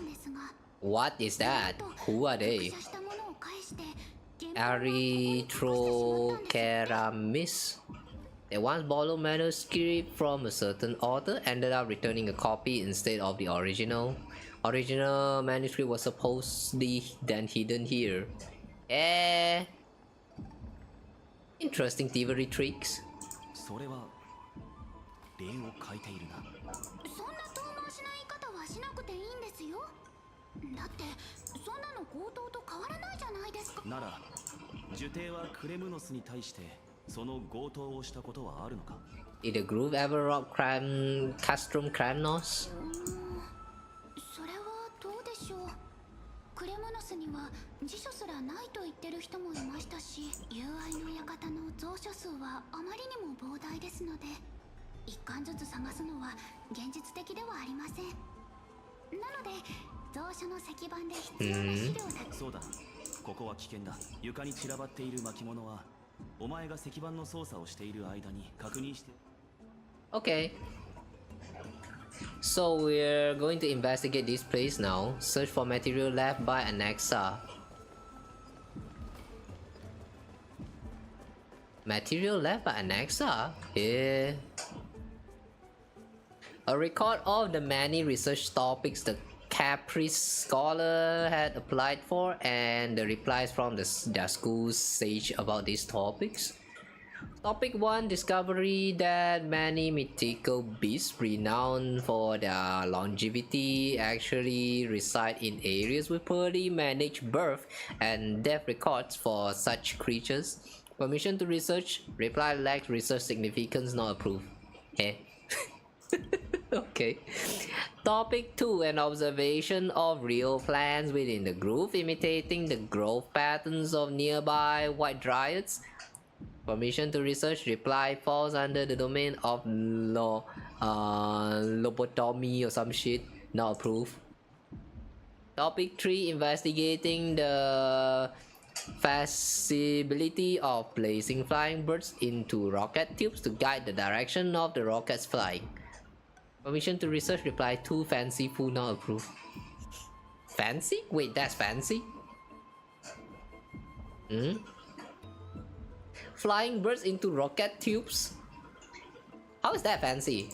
What is that? Who are they? Erythroceramis. They once borrowed manuscript from a certain author, ended up returning a copy instead of the original. Original manuscript was supposedly then hidden here. Interesting thievery tricks. それは霊を書いているな。そんな遠回しな言い方はしなくていいんですよ。だってそんなの強盗と変わらないじゃないですか。ならジュテイはクレムノスに対してその強盗をしたことはあるのか。 Did the group ever rob Castrum Kranos? それはどうでしょう。クレムノスには辞書すらないと言ってる人もいましたし、友愛の館の蔵書数はあまりにも膨大ですので、一巻ずつ探すのは現実的ではありません。なので蔵書の石板で必要な資料だ。そうだ、ここは危険だ。床に散らばっている巻物はお前が石板の操作をしている間に確認して。 Okay. So we're going to investigate this place now. Search for material left by Anaxa. Material left by Anaxa? Yeah. A record of the many research topics the Caprice scholar had applied for and the replies from their school's sage about these topics. Topic 1, discovery that many mythical beasts renowned for their longevity actually reside in areas with poorly managed birth and death records for such creatures. Permission to research. Reply lacks research significance, not approved. Eh? Okay. Topic 2. An observation of real plants within the groove, imitating the growth patterns of nearby white dryads. Permission to research reply falls under the domain of lobotomy or some shit. Not approved. Topic 3. Investigating the feasibility of placing flying birds into rocket tubes to guide the direction of the rockets flying. Permission to research reply 2. Fanciful. Not approved. Fancy? Wait, that's fancy? Flying birds into rocket tubes? How is that fancy?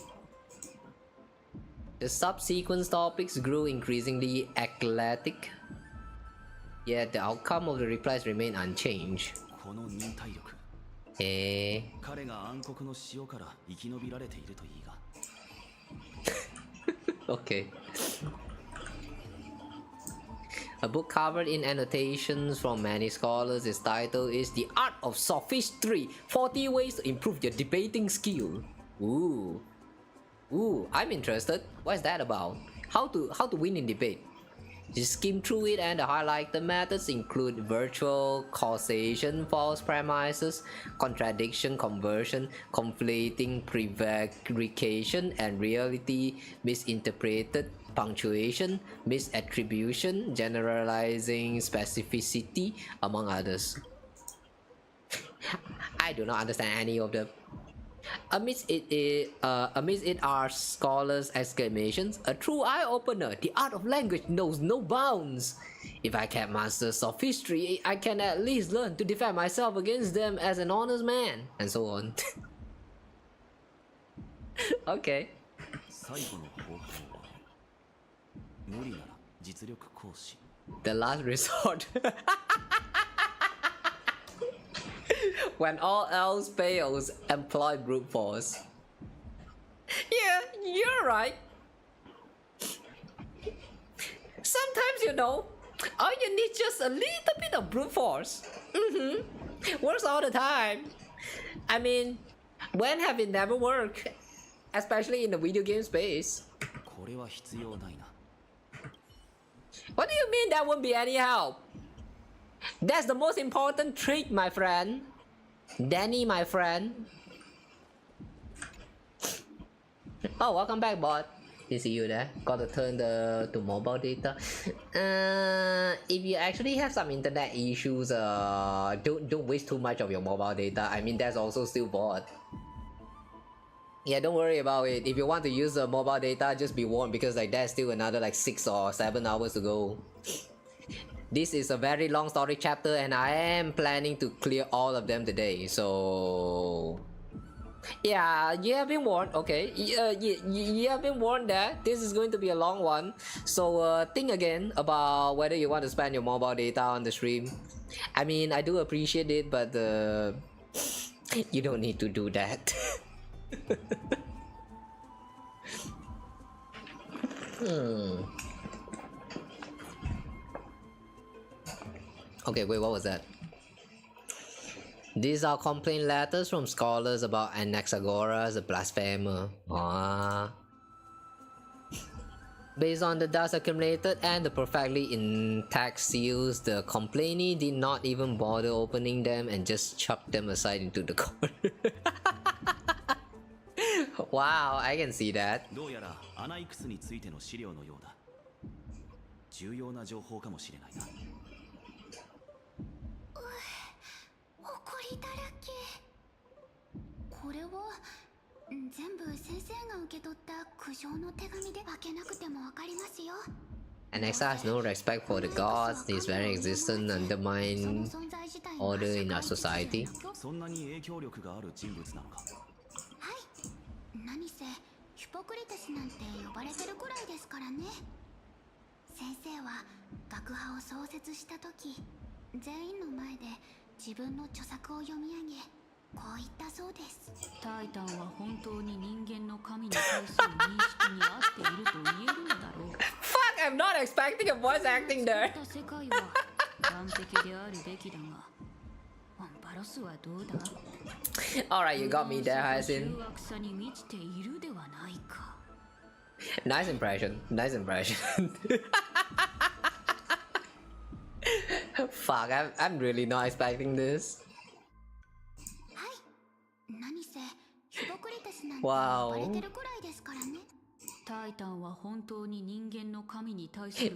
The subsequent topics grew increasingly eclectic, yet the outcome of the replies remained unchanged. Okay. A book covered in annotations from many scholars. Its title is The Art of Sophistry: 40 Ways to Improve Your Debating Skill. Ooh, I'm interested. What's that about? How to win in debate? Just skim through it, and the highlighted methods include virtual causation, false premises, contradiction, conversion, conflating prevarication and reality, misinterpreted, punctuation, misattribution, generalizing specificity, among others. I do not understand any of them. Amidst it are scholars' exclamations. A true eye-opener. The art of language knows no bounds. If I can't master sophistry, I can at least learn to defend myself against them as an honest man, and so on. Okay. The last resort. When all else fails, employ brute force. Yeah, you're right. Sometimes, you know, all you need just a little bit of brute force. Works all the time. I mean, when have it never worked? Especially in the video game space. What do you mean that won't be any help? That's the most important trick, my friend. Danny, my friend. Oh, welcome back, bot. You see you there. Got to turn to mobile data. If you actually have some internet issues, don't waste too much of your mobile data. I mean, that's also still bot. Yeah, don't worry about it. If you want to use the mobile data, just be warned, because like there's still another like 6 or 7 hours to go. This is a very long story chapter, and I am planning to clear all of them today. So yeah, you have been warned. Okay, you have been warned that this is going to be a long one. So think again about whether you want to spend your mobile data on the stream. I mean, I do appreciate it, but you don't need to do that. Okay, wait, what was that? These are complaint letters from scholars about Anaxagoras, a blasphemer. Based on the dust accumulated and the perfectly intact seals, the complainee did not even bother opening them and just chucked them aside into the corner. Wow, I can see that. どうやらアナイクスについての資料のようだ。重要な情報かもしれないな。怒りだらけ。これは全部先生が受け取った苦情の手紙で開けなくてもわかりますよ。Anaxa has no respect for the gods. His very existence undermines order in our society. そんなに影響力がある人物なのか。何せヒポクリテスなんて呼ばれてるくらいですからね。先生は学派を創設した時、全員の前で自分の著作を読み上げ、こう言ったそうです。タイタンは本当に人間の神に対する認識に合っていると言えるのだろう。Fuck, I'm not expecting a voice acting there. 世界は完璧であるべきだが、アンパロスはどうだ? Alright, you got me there, Hyacinth. Nice impression. Nice impression. Fuck, I'm really not expecting this. Wow.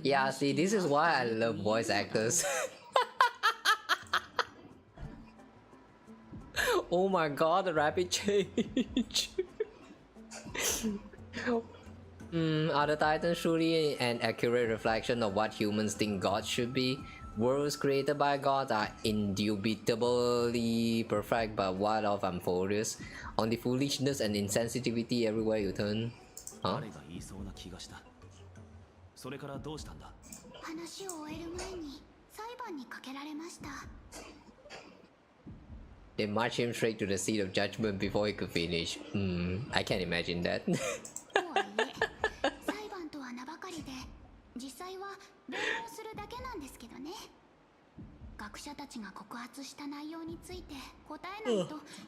Yeah, see, this is why I love voice actors. Oh my god, the rapid change. Are the Titans truly an accurate reflection of what humans think gods should be? Worlds created by gods are indubitably perfect, but what of amphoreus? On the foolishness and insensitivity everywhere you turn. Huh? They marched him straight to the seat of judgment before he could finish. I can't imagine that.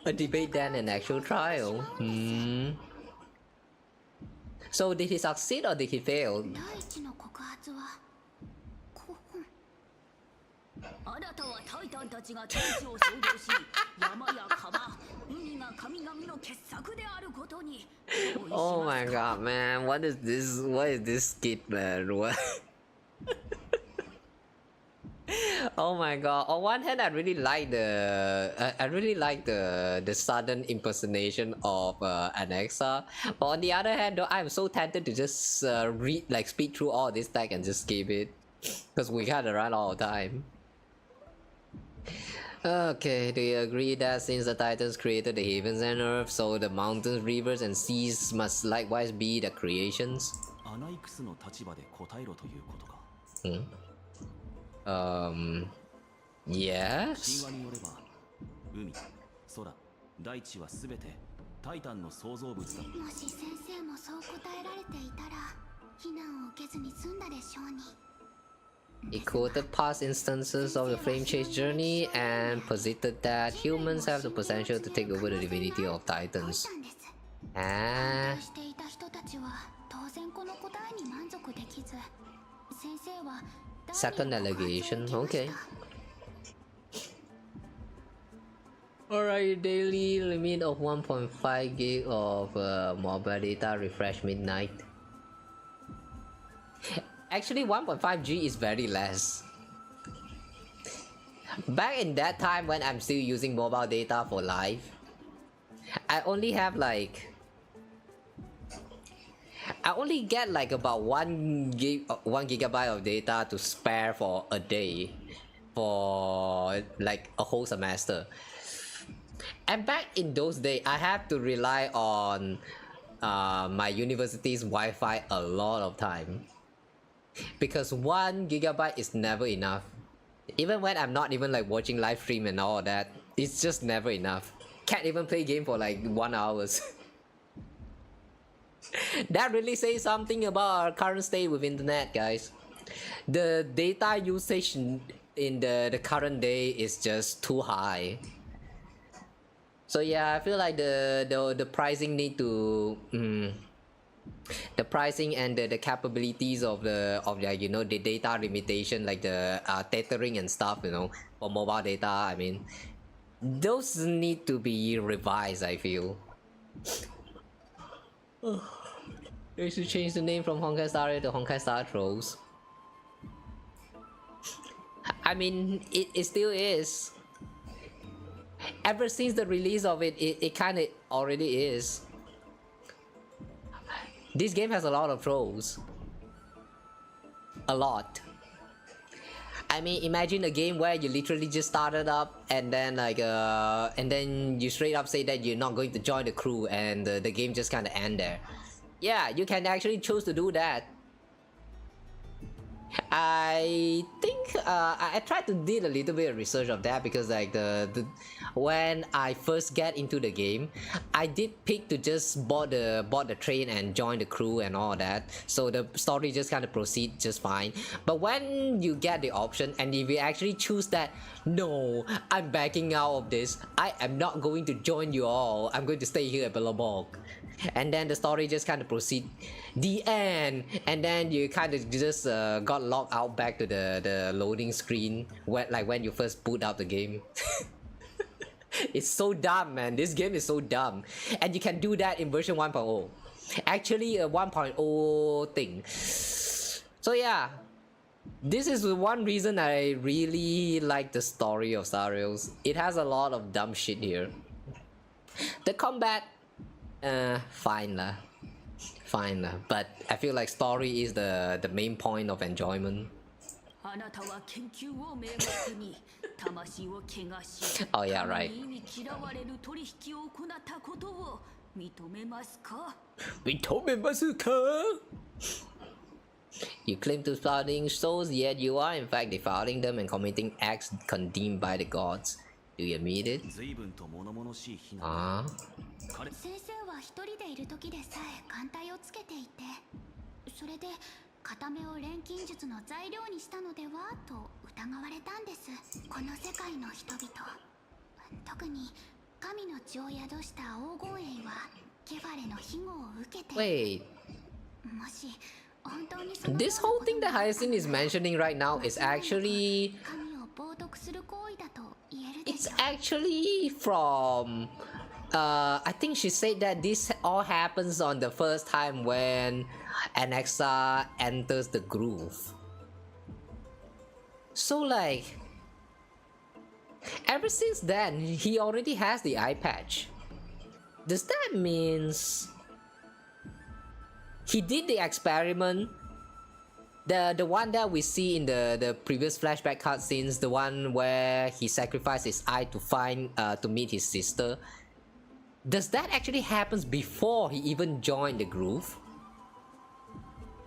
A debate then an actual trial. So did he succeed or did he fail? Oh my god, man, what is this? What is this skit, man? What? Oh my god. On one hand, I really like the sudden impersonation of Alexa. But on the other hand, though, I'm so tempted to just speed through all this tag and just skip it, because we gotta run all the time. Okay, do you agree that since the Titans created the heavens and earth, so the mountains, rivers, and seas must likewise be the creations? Yes? He quoted past instances of the flame chase journey and posited that humans have the potential to take over the divinity of Titans. Second allegation, okay. Alright, daily limit of 1.5 gig of mobile data refresh midnight. Actually, 1.5G is very less. Back in that time when I'm still using mobile data for live, I only have like... I only get like about 1 gigabyte of data to spare for a day for like a whole semester. And back in those days, I have to rely on my university's Wi-Fi a lot of time. Because 1 gigabyte is never enough. Even when I'm not even like watching live stream and all that, it's just never enough. Can't even play game for like 1 hour. That really says something about our current state with internet, guys. The data usage in the current day is just too high. So yeah, I feel like the pricing need to the pricing and the capabilities of the you know, the data limitation, like the tethering and stuff, you know, for mobile data, I mean, those need to be revised, I feel. They should change the name from Honkai Star Rail to Honkai Star Trolls. I mean, it still is. Ever since the release of it, it kinda already is. This game has a lot of trolls. A lot. I mean, imagine a game where you literally just started up and then like and then you straight up say that you're not going to join the crew and the game just kinda end there. Yeah, you can actually choose to do that. I think I tried to do a little bit of research of that, because like when I first get into the game, I did pick to just board the train and join the crew and all that, so the story just kind of proceed just fine. But when you get the option and if you actually choose that, no, I'm backing out of this, I am not going to join you all, I'm going to stay here at Billabong, and then the story just kind of proceed the end, and then you kind of just got logged out back to the loading screen when you first boot out the game. It's so dumb, man. This game is so dumb, and you can do that in version 1.0. Actually a 1.0 thing. So yeah, this is one reason I really like the story of Star Rails. It has a lot of dumb shit here. The combat, fine lah, but I feel like story is the main point of enjoyment. Oh yeah, right. You claim to founding souls, yet you are in fact defiling them and committing acts condemned by the gods. Do you admit it? 先生は一人でいる時でさえ艦隊をつけていて、それで片目を錬金術の材料にしたのではと疑われたんです。この世界の人々、特に神の血を宿した黄金衛はケファレの庇護を受けて。Wait. もし This whole thing that Hyacinth is mentioning right now is actually... It's actually from... I think she said that this all happens on the first time when Anaxa enters the groove. So like... Ever since then, he already has the eye patch. Does that means... He did the experiment, the one that we see in the previous flashback cutscenes, the one where he sacrificed his eye to meet his sister. Does that actually happen before he even joined the groove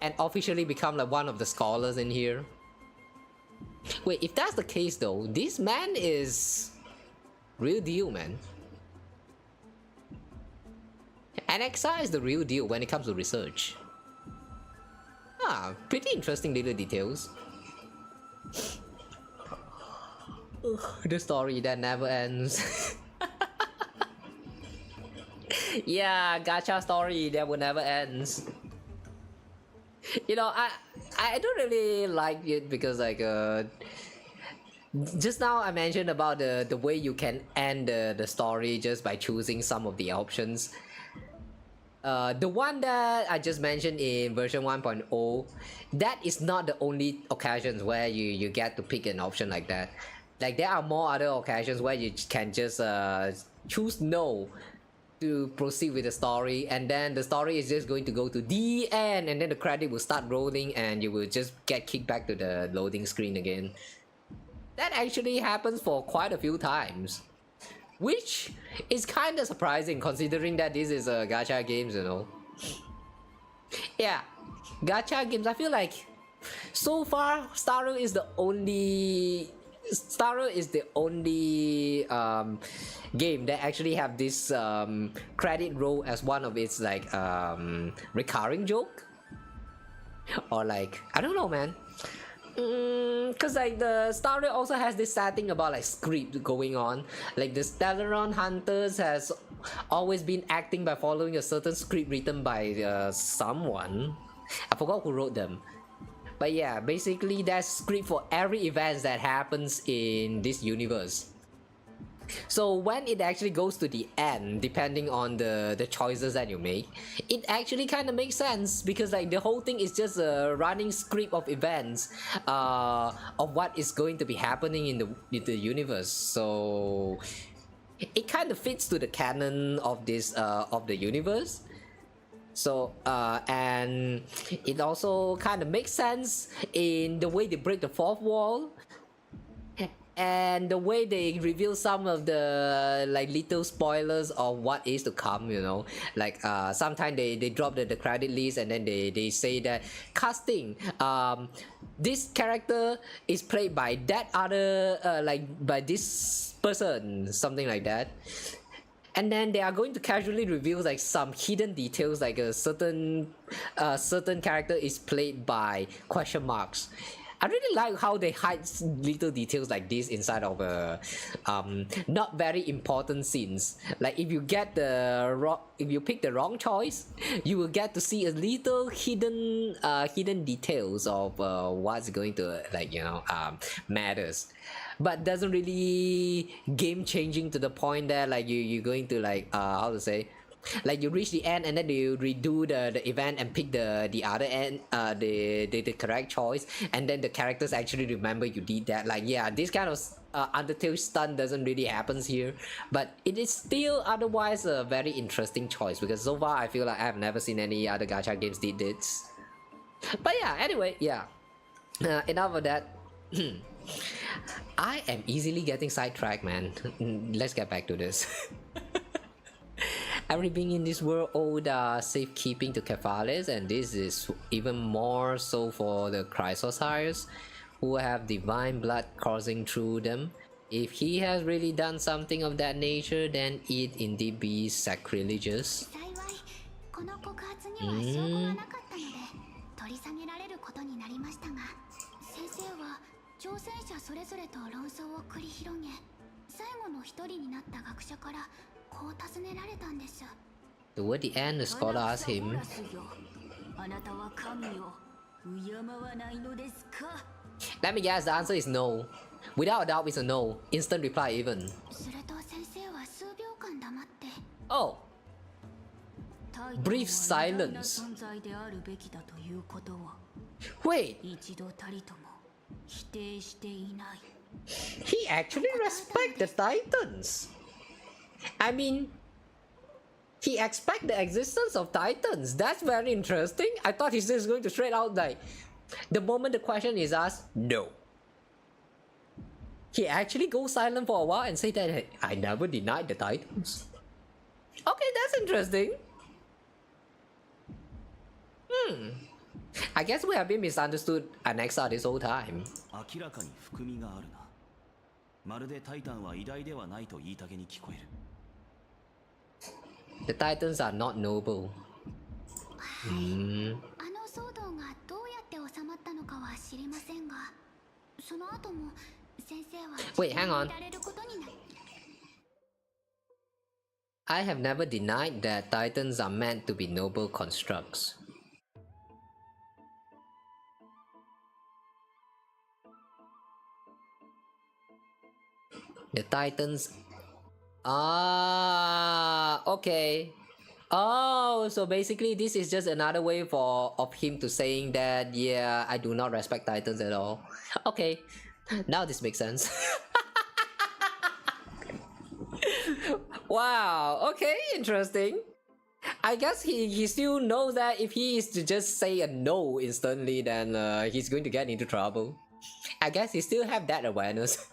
and officially become like one of the scholars in here? Wait, if that's the case though, this man is real deal, man. Anaxa is the real deal when it comes to research. Ah, pretty interesting little details. The story that never ends. Yeah, gacha story that will never ends. You know, I don't really like it because like just now I mentioned about the way you can end the story just by choosing some of the options. The one that I just mentioned in version 1.0, that is not the only occasions where you get to pick an option like that. Like there are more other occasions where you can just choose no to proceed with the story, and then the story is just going to go to the end, and then the credit will start rolling and you will just get kicked back to the loading screen again. That actually happens for quite a few times, which is kind of surprising considering that this is a gacha games, you know. Yeah, gacha games, I feel like so far Star Rail is the only game that actually have this credit roll as one of its like recurring joke, or like I don't know, man. Cause like the Star Rail also has this sad thing about like script going on. Like the Stellaron Hunters has always been acting by following a certain script written by someone. I forgot who wrote them. But yeah, basically that's script for every event that happens in this universe. So when it actually goes to the end, depending on the choices that you make, it actually kind of makes sense, because like the whole thing is just a running script of events of what is going to be happening in the universe. So it kind of fits to the canon of this of the universe. So and it also kind of makes sense in the way they break the fourth wall. and the way they reveal some of the like little spoilers of what is to come, you know, like sometimes they drop the credit list and then they say that casting, this character is played by that other like by this person, something like that. And then they are going to casually reveal like some hidden details, like a certain character is played by question marks. I really like how they hide little details like this inside of not very important scenes. Like if you get if you pick the wrong choice, you will get to see a little hidden details of what's going to matters, but doesn't really game changing to the point that like you're going to like how to say, like you reach the end and then you redo the event and pick the other end, the correct choice, and then the characters actually remember you did that. Like yeah, this kind of Undertale stunt doesn't really happens here, but it is still otherwise a very interesting choice, because so far I feel like I have never seen any other gacha games did this. But yeah, anyway, yeah, enough of that. I am easily getting sidetracked, man. Let's get back to this. Everything in this world owed safekeeping to Cephales, and this is even more so for the Chrysosires, who have divine blood coursing through them. If he has really done something of that nature, then it indeed be sacrilegious. 挑戦者それぞれと論争を繰り広げ、最後の一人になった学者からこう尋ねられたんです。 Toward the end, the scholar asked him, あなたは神を敬わないのですか? Let me guess, the answer is no. Without a doubt, it's a no. Instant reply even. すると先生は数秒間黙って。 Oh. Brief silence. Wait. He actually respects the Titans. I mean, he expects the existence of Titans. That's very interesting. I thought he's just going to straight out like, the moment the question is asked, no. He actually goes silent for a while and say that, hey, I never denied the Titans. Okay, that's interesting. I guess we have been misunderstood Alexa this whole time. 明らかに含みがあるな。まるでタイタンは偉大ではないと言いたげに聞こえる。The Titans are not noble. あの騒動がどうやって収まったのかは知りませんが、その後も先生は Wait, hang on. られることになる。I have never denied that Titans are meant to be noble constructs. The Titans... okay. Oh, so basically this is just another way of him to saying that, yeah, I do not respect Titans at all. Okay, now this makes sense. Wow, okay, interesting. I guess he still knows that if he is to just say a no instantly, then he's going to get into trouble. I guess he still have that awareness.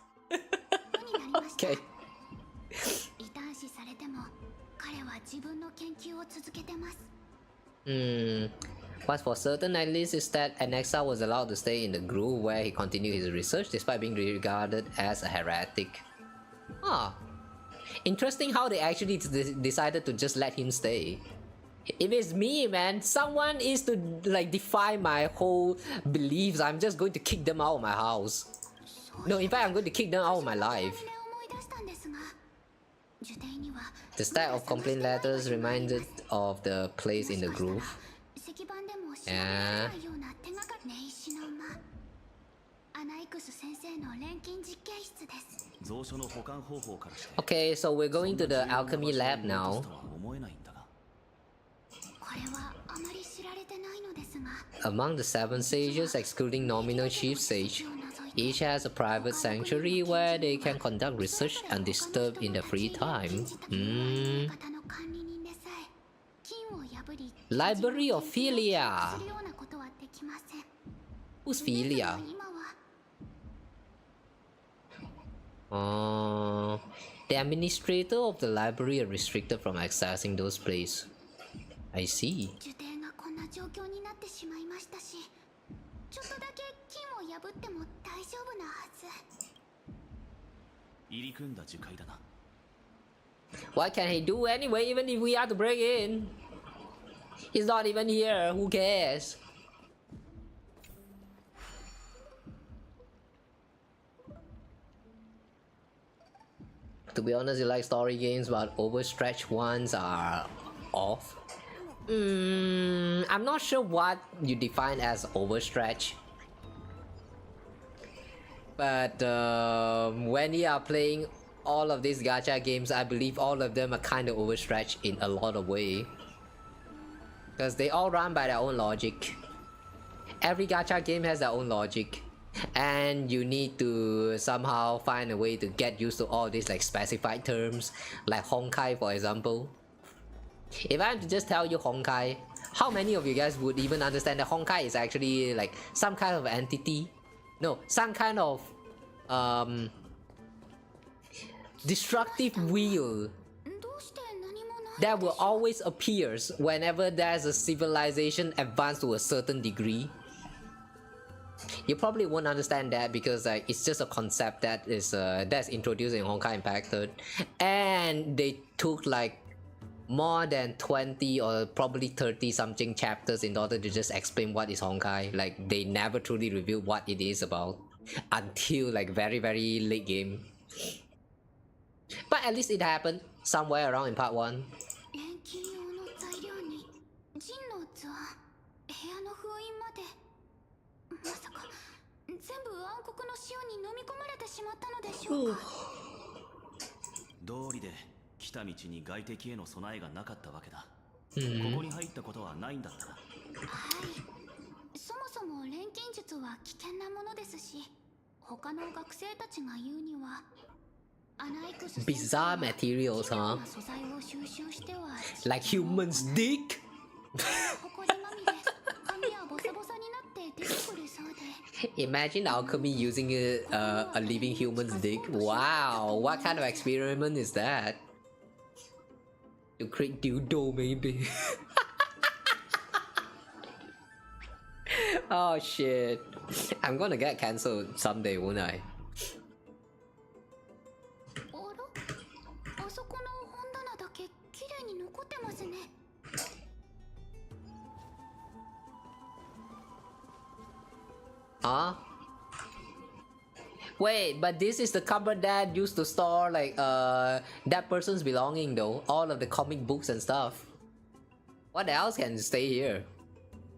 Okay. What's for certain at least is that Alexa was allowed to stay in the groove where he continued his research despite being regarded as a heretic. Ah, interesting how they actually decided to just let him stay. If it's me, man, someone is to like defy my whole beliefs, I'm just going to kick them out of my house. No, in fact, I'm going to kick them out of my life. The stack of complaint letters reminded of the place in the groove. Yeah. Okay, so we're going to the alchemy lab now. Among the 7 sages, excluding nominal chief sage, each has a private sanctuary where they can conduct research undisturbed in their free time. Library of Philia. Who's Philia? The administrator of the library are restricted from accessing those places. I see. 受典がこんな状況になってしまいましたし、ちょっとだけ金を破っても大丈夫なはず。入り組んだ樹海だな。What can he do anyway, even if we have to break in? He's not even here, who cares? To be honest, you like story games, but overstretched ones are off. I'm not sure what you define as overstretch. But when you are playing all of these gacha games, I believe all of them are kind of overstretched in a lot of ways. Because they all run by their own logic. Every gacha game has their own logic. And you need to somehow find a way to get used to all these like specified terms. Like Honkai, for example. If I had to just tell you Honkai, how many of you guys would even understand that Honkai is actually like some kind of entity? No, some kind of destructive wheel that will always appears whenever there's a civilization advanced to a certain degree. You probably won't understand that because like it's just a concept that is that's introduced in Honkai Impacted, and they took like more than 20 or probably 30 something chapters in order to just explain what is Honkai. Like they never truly revealed what it is about until like very late game. But at least it happened somewhere around in part 1. まさか全部暗黒の潮に飲み込まれてしまったのでしょうか。道理で来た道に外敵への備えがなかったわけだ。ここに入ったことはないんだったな。はい。そもそも錬金術は危険なものですし、他の学生たちが言うには。Bizarre materials, huh? Like human's dick? Imagine alchemy using a living human's dick. Wow, what kind of experiment is that? To create dildo, maybe. Oh shit. I'm gonna get cancelled someday, won't I? Huh? Wait, but this is the cupboard that used to store like that person's belonging though. All of the comic books and stuff. What else can stay here?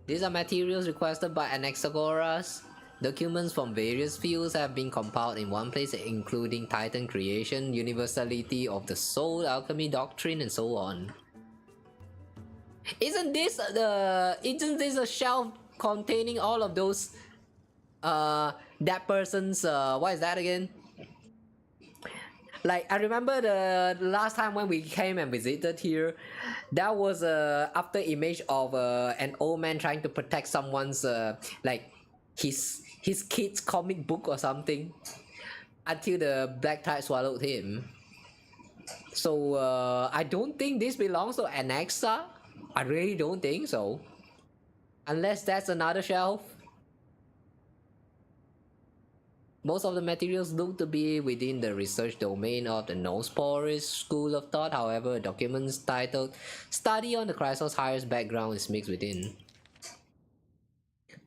These are materials requested by Anaxagoras. Documents from various fields have been compiled in one place, including Titan creation, universality of the soul, alchemy doctrine, and so on. Isn't this a shelf containing all of those that person's what is that again? Like I remember the last time when we came and visited here, that was after image of an old man trying to protect someone's like his kid's comic book or something, until the black tide swallowed him. So I don't think this belongs to Anaxa. I really don't think so, unless that's another shelf. Most of the materials look to be within the research domain of the Nosporis school of thought. However, documents titled Study on the Chrysos Hier's Background is mixed within.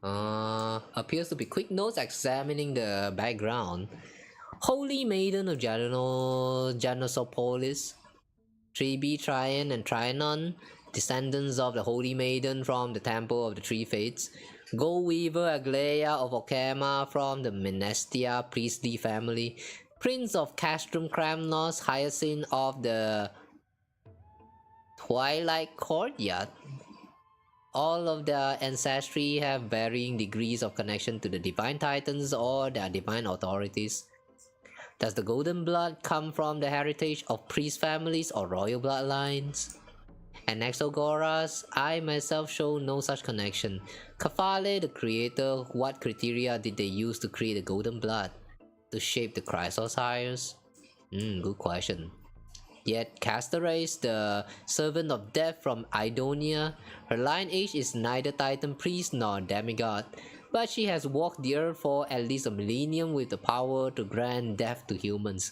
Appears to be quick notes examining the background. Holy Maiden of Janosopolis, Tribe, Trian, and Trianon, descendants of the Holy Maiden from the Temple of the Three Fates. Gold Weaver Aglaia of Okema from the Menestia priestly family. Prince of Castrum Cramnos, Hyacinth of the Twilight Courtyard. All of their ancestry have varying degrees of connection to the Divine Titans or their divine authorities. Does the Golden Blood come from the heritage of priest families or royal bloodlines? Anaxagoras, I myself show no such connection. Kafale, the creator, what criteria did they use to create the Golden Blood? to shape the Chrysos? Good question. Yet Castares, the servant of death from Idonia, her lineage is neither Titan priest nor demigod, but she has walked the earth for at least a millennium with the power to grant death to humans.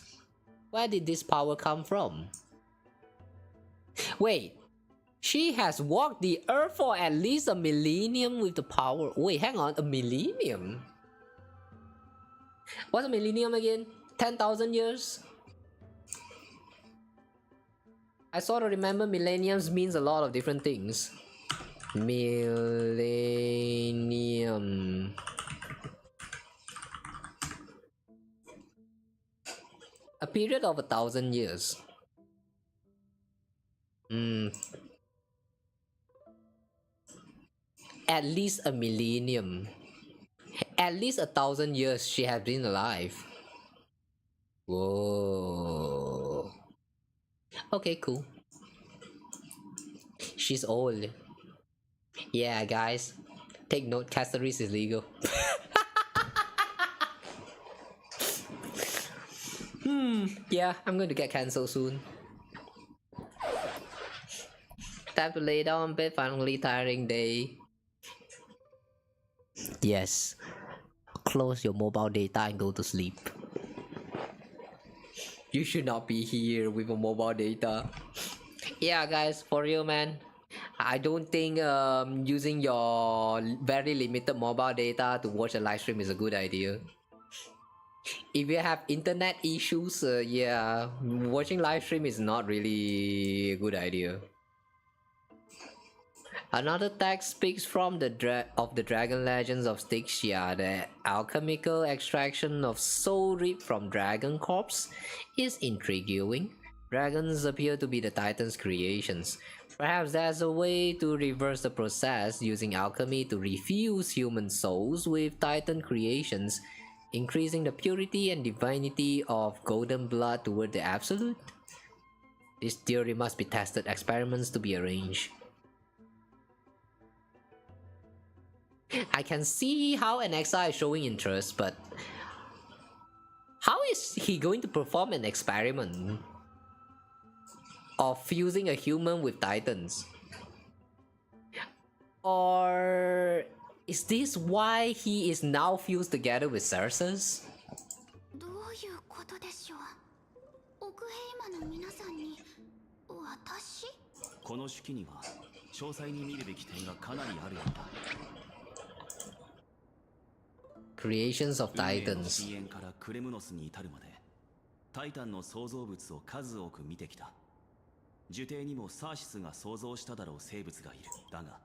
Where did this power come from? Wait, she has walked the earth for at least a millennium with the power. Wait, hang on, a millennium? What's a millennium again? 10,000 years? I sort of remember millenniums means a lot of different things. Millennium. A period of 1,000 years. At least a millennium. At least 1,000 years she has been alive. Whoa. Okay, cool. She's old. Yeah, guys. Take note, Caceres is legal. Yeah, I'm going to get cancelled soon. Time to lay down bed, finally tiring day. Yes. Close your mobile data and go to sleep. You should not be here with a mobile data. Yeah, guys, for real, man. I don't think using your very limited mobile data to watch a live stream is a good idea. If you have internet issues, yeah, watching live stream is not really a good idea. Another text speaks from the Dragon Legends of Styxia. The alchemical extraction of soul ripped from dragon corpse is intriguing. Dragons appear to be the Titan's creations. Perhaps there's a way to reverse the process using alchemy to refuse human souls with Titan creations, increasing the purity and divinity of golden blood toward the absolute. This theory must be tested, experiments to be arranged. I can see how an exile is showing interest, but how is he going to perform an experiment of fusing a human with Titans? Or is this why he is now fused together with Cersus? どういうことでしょう。奥平間の皆さんに私？この手記には詳細に見るべき点がかなりあるようだ。Creations of Titans. 深淵からクレムノスに至るまで、タイタンの創造物を数多く見てきた。樹底にもサーシスが創造しただろう生物がいる。だが、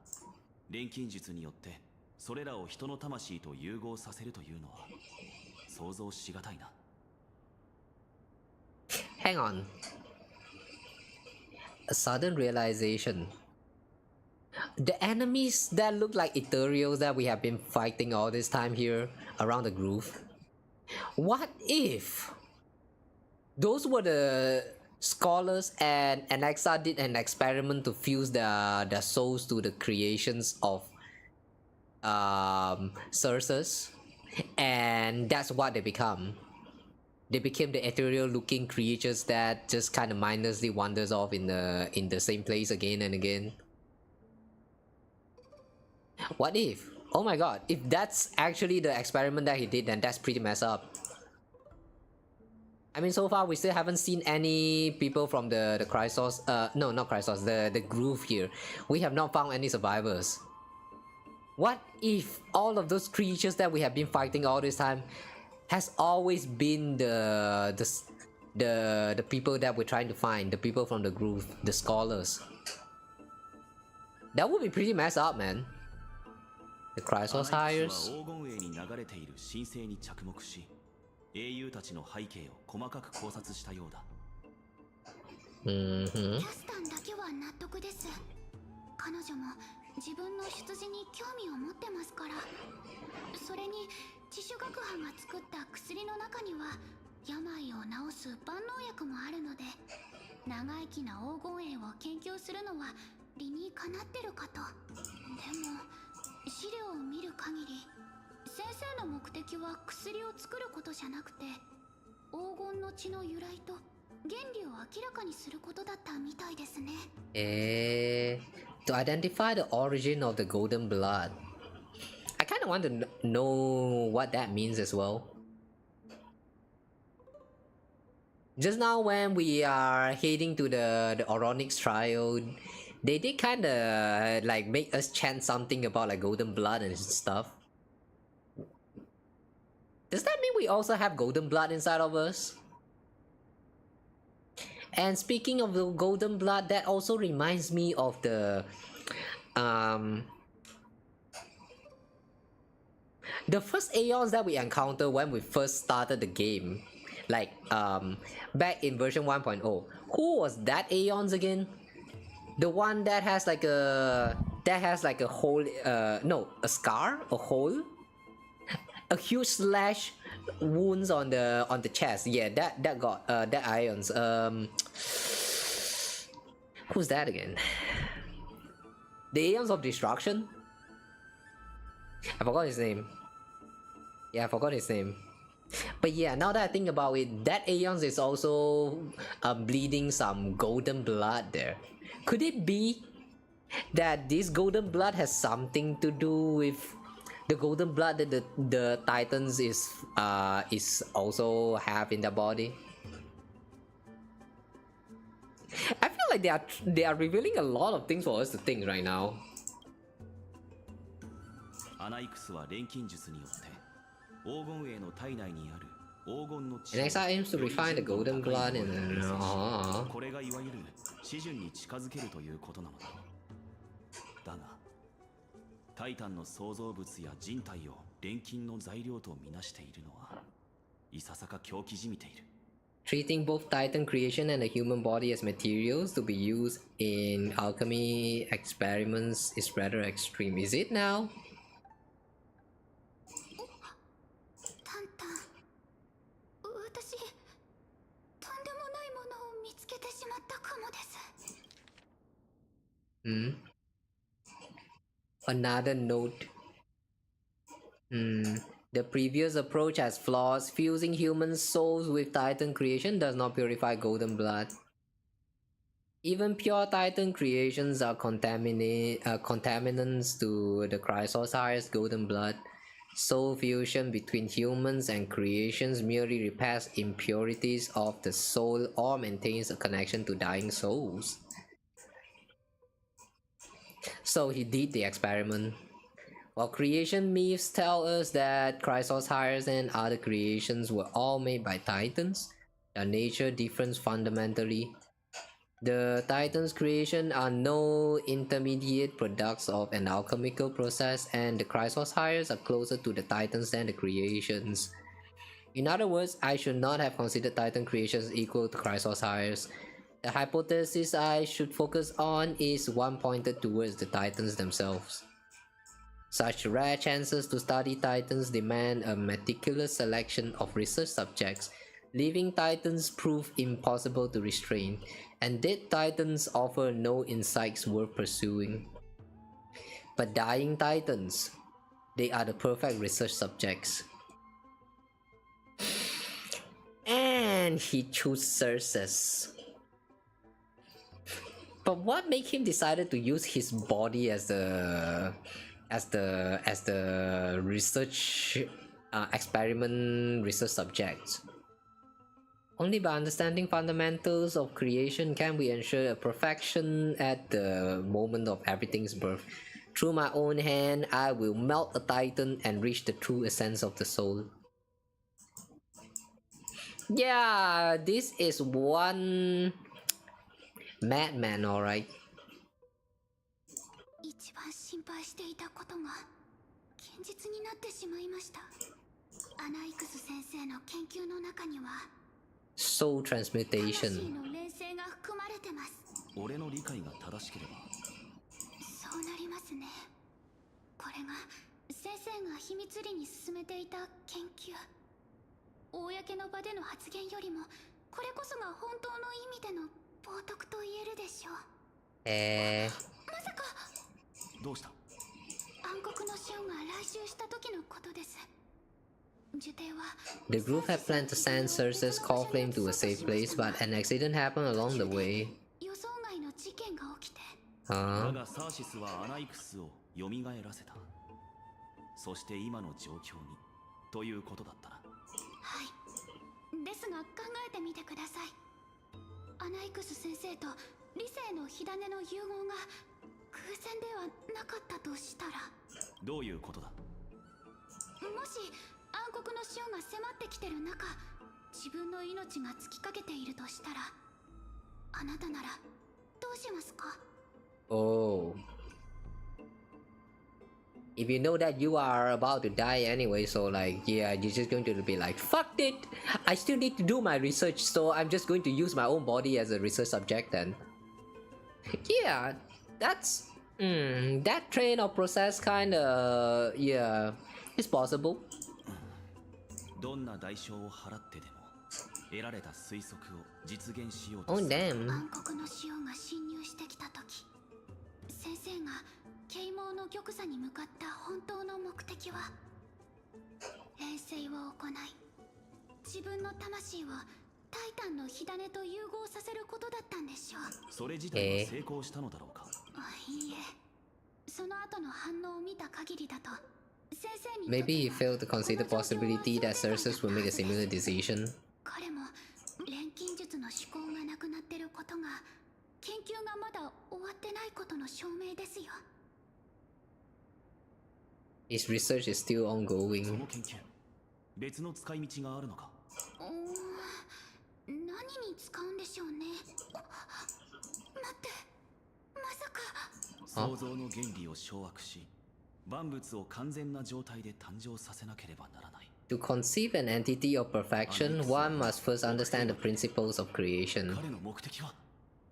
錬金術によってそれらを人の魂と融合させるというのは想像しがたいな。Hang on. A sudden realization. The enemies that look like ethereals that we have been fighting all this time here around the groove. What if those were the scholars and Anaxa did an experiment to fuse their souls to the creations of Cersus, and that's what they become. They became the ethereal looking creatures that just kind of mindlessly wanders off in the same place again and again. What if? Oh my god, if that's actually the experiment that he did, then that's pretty messed up. I mean, so far we still haven't seen any people from the Chrysos, no, not Chrysos, the groove here. We have not found any survivors. What if all of those creatures that we have been fighting all this time has always been the people that we're trying to find, the people from the groove, the scholars? That would be pretty messed up, man. The Chrysos hires. 英雄たちの背景を細かく考察したようだ。キャスタンだけは納得です。彼女も自分の出自に興味を持ってますから。それに地種学班が作った薬の中には病を治す万能薬もあるので、長生きな黄金栄を研究するのは理にかなってるかと。でも資料を見る限り、先生の目的は薬を作ることじゃなくて、黄金の血の由来と原理を明らかにすることだったみたいですね。To identify the origin of the golden blood. I kind of want to know what that means as well. Just now when we are heading to the Oronix trial, they did kind of like make us chant something about like golden blood and stuff. Does that mean we also have golden blood inside of us? And speaking of the golden blood, that also reminds me of the first Aeons that we encountered when we first started the game, like back in version 1.0. Who was that Aeons again? The one that has like a hole, no, a scar, a hole, a huge slash wounds on the chest. Yeah, that got that Aeons. Who's that again? The Aeons of Destruction? I forgot his name. Yeah, I forgot his name. But yeah, now that I think about it, that Aeons is also bleeding some golden blood there. Could it be that this golden blood has something to do with the golden blood that the Titans is also have in their body? I feel like they are revealing a lot of things for us to think right now. アナイクスは錬金術によって黄金衛の体内にある黄金の血 And XR aims to refine the golden blood in これがいわゆる死順に近づけるということなのだ。だがタイタンの創造物や人体を錬金の材料とみなしているのはいささか狂気じみている。Treating both Titan creation and the human body as materials to be used in alchemy experiments is rather extreme. Is it now? タンタン、私とんでもないものを見つけてしまったかもです。Another note. The previous approach has flaws. Fusing human souls with Titan creation does not purify golden blood. Even pure Titan creations are contaminants to the Chrysosaur's golden blood. Soul fusion between humans and creations merely repairs impurities of the soul or maintains a connection to dying souls. So he did the experiment. While creation myths tell us that Chrysosaurus and other creations were all made by Titans, their nature differs fundamentally. The Titans' creation are no intermediate products of an alchemical process, and the Chrysosaurus are closer to the Titans than the creations. In other words, I should not have considered Titan creations equal to Chrysosaurus. The hypothesis I should focus on is one pointed towards the Titans themselves. Such rare chances to study Titans demand a meticulous selection of research subjects. Living Titans prove impossible to restrain, and dead Titans offer no insights worth pursuing. But dying Titans, they are the perfect research subjects. And he chooses. But what made him decided to use his body as the research experiment research subject? Only by understanding fundamentals of creation can we ensure a perfection at the moment of everything's birth. Through my own hand, I will melt a Titan and reach the true essence of the soul. Yeah, this is one madman, alright. 一番心配していたことが現実になってしまいました。アナイクス先生の研究の中には Soul transmutation. 魂の錬成が含まれてます。俺の理解が正しければそうなりますね。これが先生が秘密裏に進めていた研究。公の場での発言よりもこれこそが本当の意味での冒涜と言えるでしょう。まさかどうした？ア The group had planned to send Cersei's core flame to a safe place, but an accident happened along the way. だがサーシスはアナイクスを蘇らせた。そして今の状況にということだったな。はい。ですが考えてみてください。アナイクス先生と理性の火種の融合が偶然ではなかったとしたら。どういうことだ。もし暗黒の潮が迫ってきてる中、自分の命が尽きかけているとしたら、あなたならどうしますか。Oh. If you know that you are about to die anyway, so like, yeah, you're just going to be like, fuck it! I still need to do my research, so I'm just going to use my own body as a research subject then. Yeah, that's... that train of process kinda... yeah, it's possible. どんな代償を払ってでも得られた推測を実現しようと Oh damn. 暗黒の潮が侵入してきた時、先生が啓蒙の玉座に向かった本当の目的は錬成を行い、自分の魂をタイタンの火種と融合させることだったんでしょう。それ自体は成功したのだろうか。いいえ、その後の反応を見た限りだと。Maybe he failed to consider the possibility that Cersei will make a similar decision. His research is still ongoing. Huh? To conceive an entity of perfection, one must first understand the principles of creation.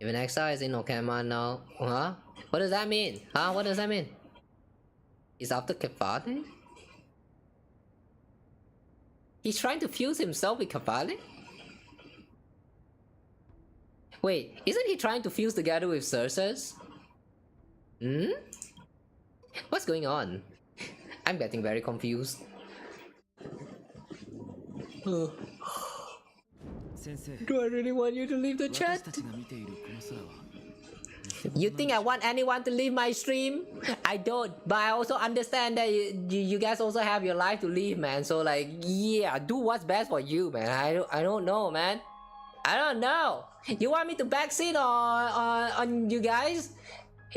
If an exile is in Okama now... Huh? What does that mean? Huh? What does that mean? He's after Kefale? He's trying to fuse himself with Kefale? Wait, isn't he trying to fuse together with Cersei? Hmm? What's going on? I'm getting very confused. Do I really want you to leave the chat? You think I want anyone to leave my stream? I don't, but I also understand that you guys also have your life to live, man. So like, yeah, do what's best for you, man. I don't know, man. I don't know. You want me to backseat on you guys?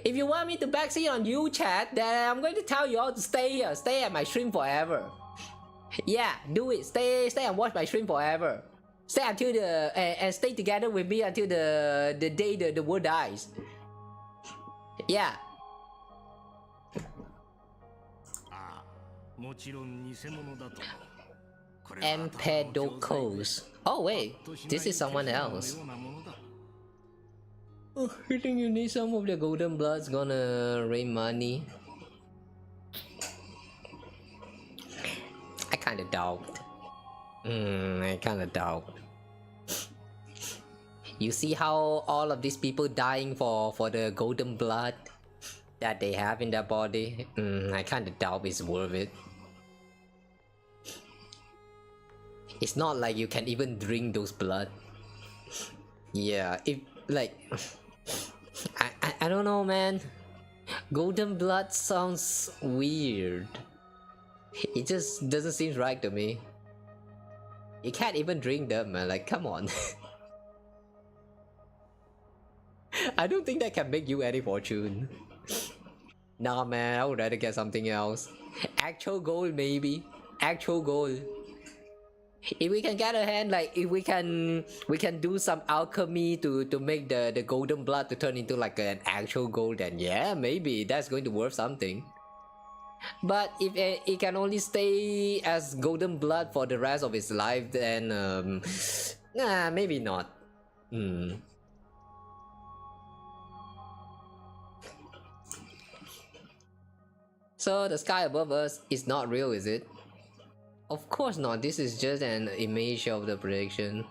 If you want me to backseat on you, chat, then I'm going to tell you all to stay here, stay at my stream forever. Yeah, do it. Stay and watch my stream forever. Stay until the and stay together with me until the day the world dies. Yeah. Empedocles. Oh wait, this is someone else. Oh, you think you need some of the golden blood's gonna rain money? I kinda doubt. I kinda doubt. You see how all of these people dying for the golden blood that they have in their body? I kinda doubt it's worth it. It's not like you can even drink those blood. Yeah, if like... I don't know, man. Golden blood sounds weird. It just doesn't seem right to me. You can't even drink them, man. Like, come on. I don't think that can make you any fortune. Nah, man. I would rather get something else. Actual gold, maybe. Actual gold. If we can get a hand, like if we can do some alchemy to make the golden blood to turn into like an actual gold, then yeah, maybe that's going to worth something. But if it can only stay as golden blood for the rest of its life, then nah, maybe not. So the sky above us is not real, is it? Of course not, this is just an image of the prediction.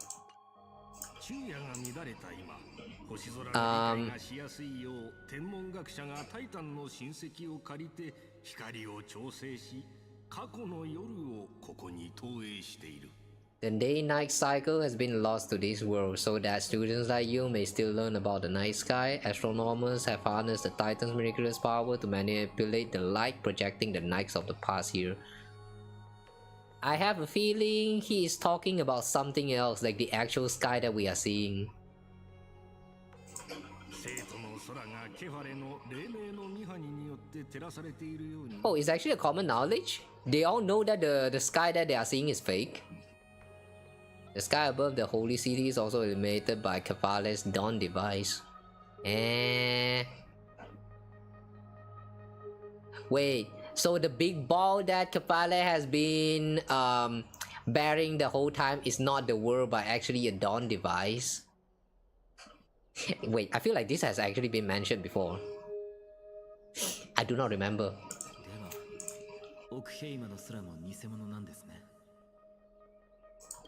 光を調整し、過去の夜をここに投影している。The day-night cycle has been lost to this world, so that students like you may still learn about the night sky. Astronomers have harnessed the Titan's miraculous power to manipulate the light, projecting the nights of the past here. I have a feeling he is talking about something else, like the actual sky that we are seeing. Oh, it's actually a common knowledge? They all know that the sky that they are seeing is fake. The sky above the holy city is also illuminated by Kavale's dawn device. Wait, so the big ball that Kavale has been bearing the whole time is not the world but actually a dawn device? Wait, I feel like this has actually been mentioned before. I do not remember.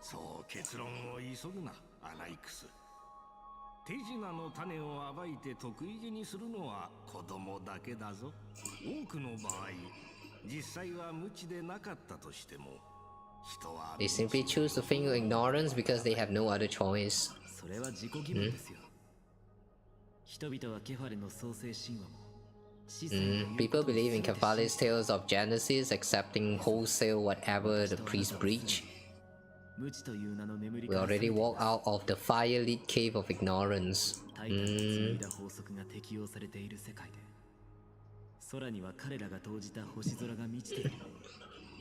So, 結論を急ぐな、アナイクス。手品の種を暴いて得意げにするのは子供だけだぞ。多くの場合、実際は無知でなかったとしても、人は They simply choose to feign ignorance because they have no other choice. それは自己欺瞞ですよ。人々はケファレの創世神話も。People believe in Kavale's tales of Genesis, accepting wholesale whatever the priest preach. We already walked out of the fire-lit cave of ignorance.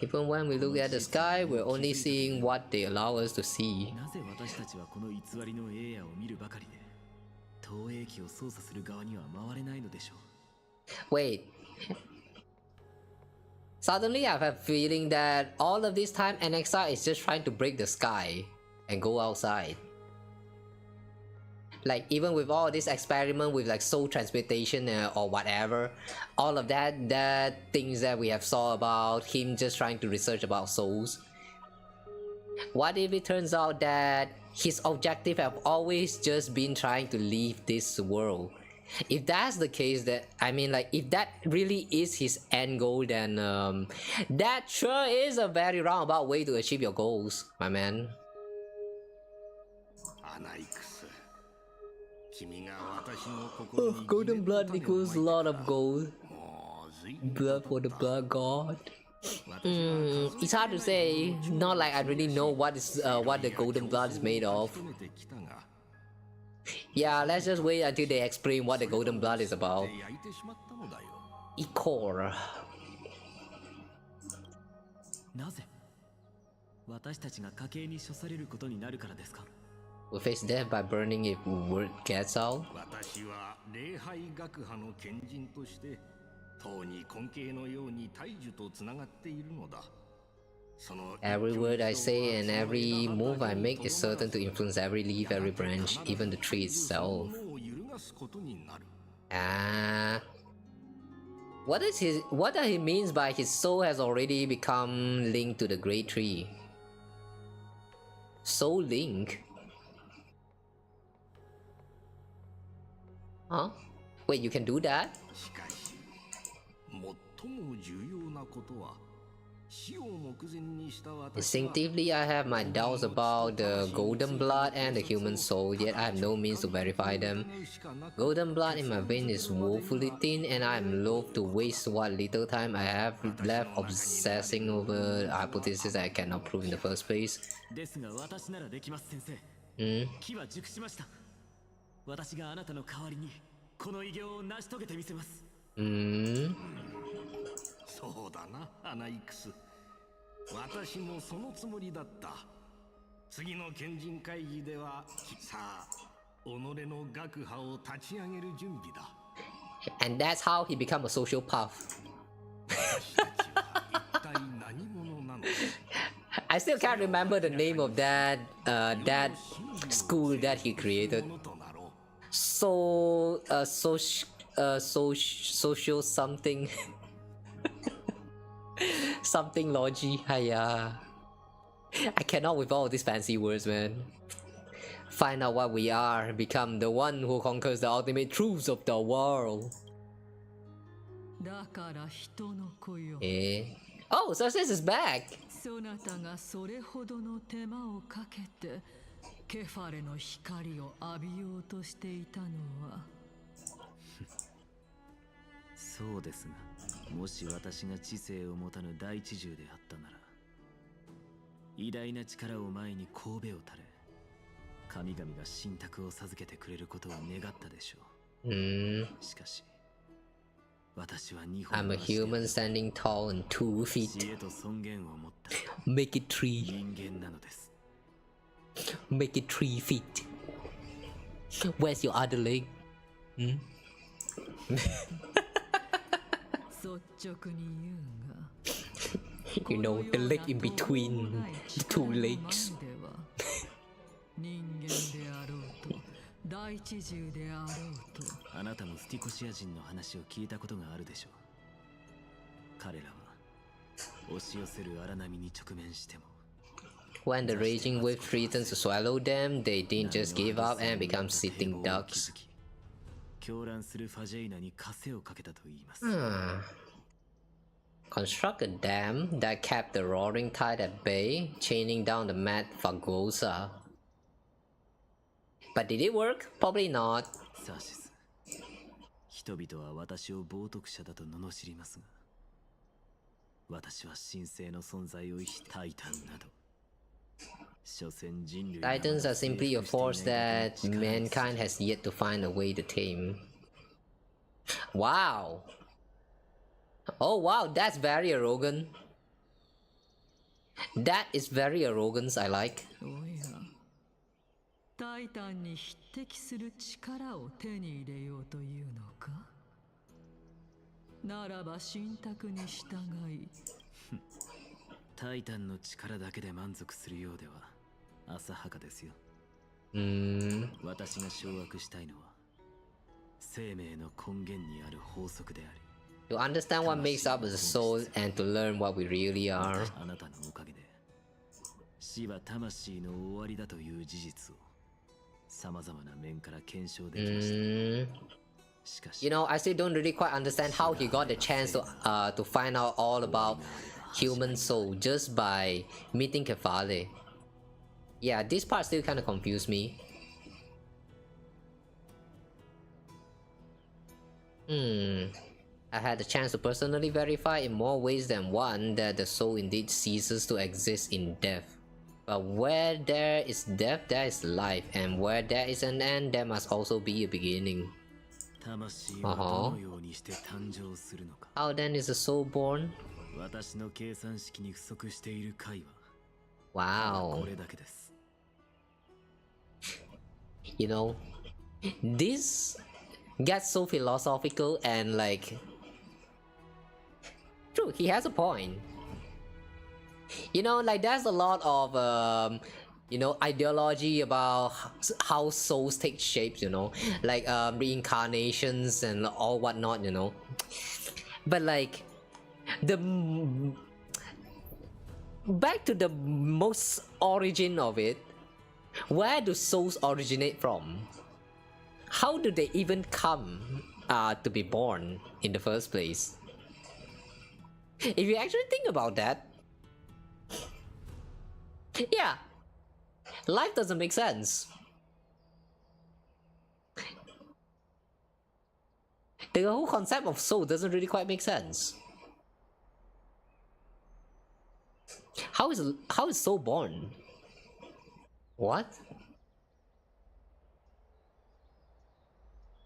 Even when we look at the sky, we're only seeing what they allow us to see. Wait. Suddenly I have a feeling that all of this time NXR is just trying to break the sky and go outside. Like even with all this experiment with like soul transmutation or whatever, all of that things that we have saw about him just trying to research about souls. What if it turns out that his objective have always just been trying to leave this world? If that's the case, that I mean, like, if that really is his end goal, then that sure is a very roundabout way to achieve your goals, my man. Oh, golden blood equals a lot of gold. Blood for the blood god. It's hard to say. Not like I really know what the golden blood is made of. Yeah, let's just wait until they explain what the golden blood is about. Ikor. We'll face death by burning if word gets out. Every word I say and every move I make is certain to influence every leaf, every branch, even the tree itself. What does he means by his soul has already become linked to the great tree? Soul link? Huh? Wait, you can do that? Instinctively, I have my doubts about the golden blood and the human soul, yet I have no means to verify them. Golden blood in my vein is woefully thin, and I am loath to waste what little time I have left obsessing over a hypothesis I cannot prove in the first place. And that's how he become a sociopath. I still can't remember the name of that school that he created. Social something. Something logi. Hiya. I cannot with all these fancy words, man. Find out what we are, become the one who conquers the ultimate truths of the world. だから人の子よ。Oh, Success is back! そなたがそれほどの手間をかけてケファレの光を浴びようとしていたのはそうですが、もし私が知性を持たぬ大知獣であったなら、偉大な力を前に神戸を垂れ、神々が信託を授けてくれることを願ったでしょう。しかし、私は日本 I'm a human standing tall and 2 feet. 知恵と尊厳を持った Make it 3. 人間なのです。Make it 3 feet. Where's your other leg? Hmm? 率直に言うが You know, the leg in between the 2 legs. 人間であろうと大知獣であろうと、あなたもスティコシア人の話を聞いたことがあるでしょう。彼らは押し寄せる荒波に直面しても、When the raging wave threatens to swallow them, they didn't just give up and become sitting ducks. 狂乱するファジェイナに枷をかけたと言います。Construct a dam that kept the roaring tide at bay, chaining down the mad Fagosa. But did it work? Probably not. サーシス、人々は私を冒涜者だと罵りますが、私は神聖の存在を逸タイタンなど、所詮人類 Titans are simply a force that mankind has yet to find a way to tame. Wow. Oh wow, that's very arrogant. That is very arrogant, I like. おや、タイタンに匹敵する力を手に入れようというのか。ならば信託に従いタイタンの力だけで満足するようでは浅はかですよ。私が掌握したいのは生命の根源にある法則であり、To understand what makes up the soul and to learn what we really are. あなたのおかげで死は魂の終わりだという事実を様々な面から検証できました。You know, I still don't really quite understand how he got the chance to find out all about human soul just by meeting Kefale. Yeah, this part still kind of confused me. I had the chance to personally verify in more ways than one that the soul indeed ceases to exist in death. But where there is death, there is life, and where there is an end, there must also be a beginning. How then is the soul born? Wow. You know, this gets so philosophical and like... True, he has a point. You know, like there's a lot of you know, ideology about how souls take shapes, you know, like reincarnations and all whatnot, you know. But like back to the most origin of it, where do souls originate from? How do they even come to be born in the first place? If you actually think about that, yeah, life doesn't make sense. The whole concept of soul doesn't really quite make sense. How is soul born? What?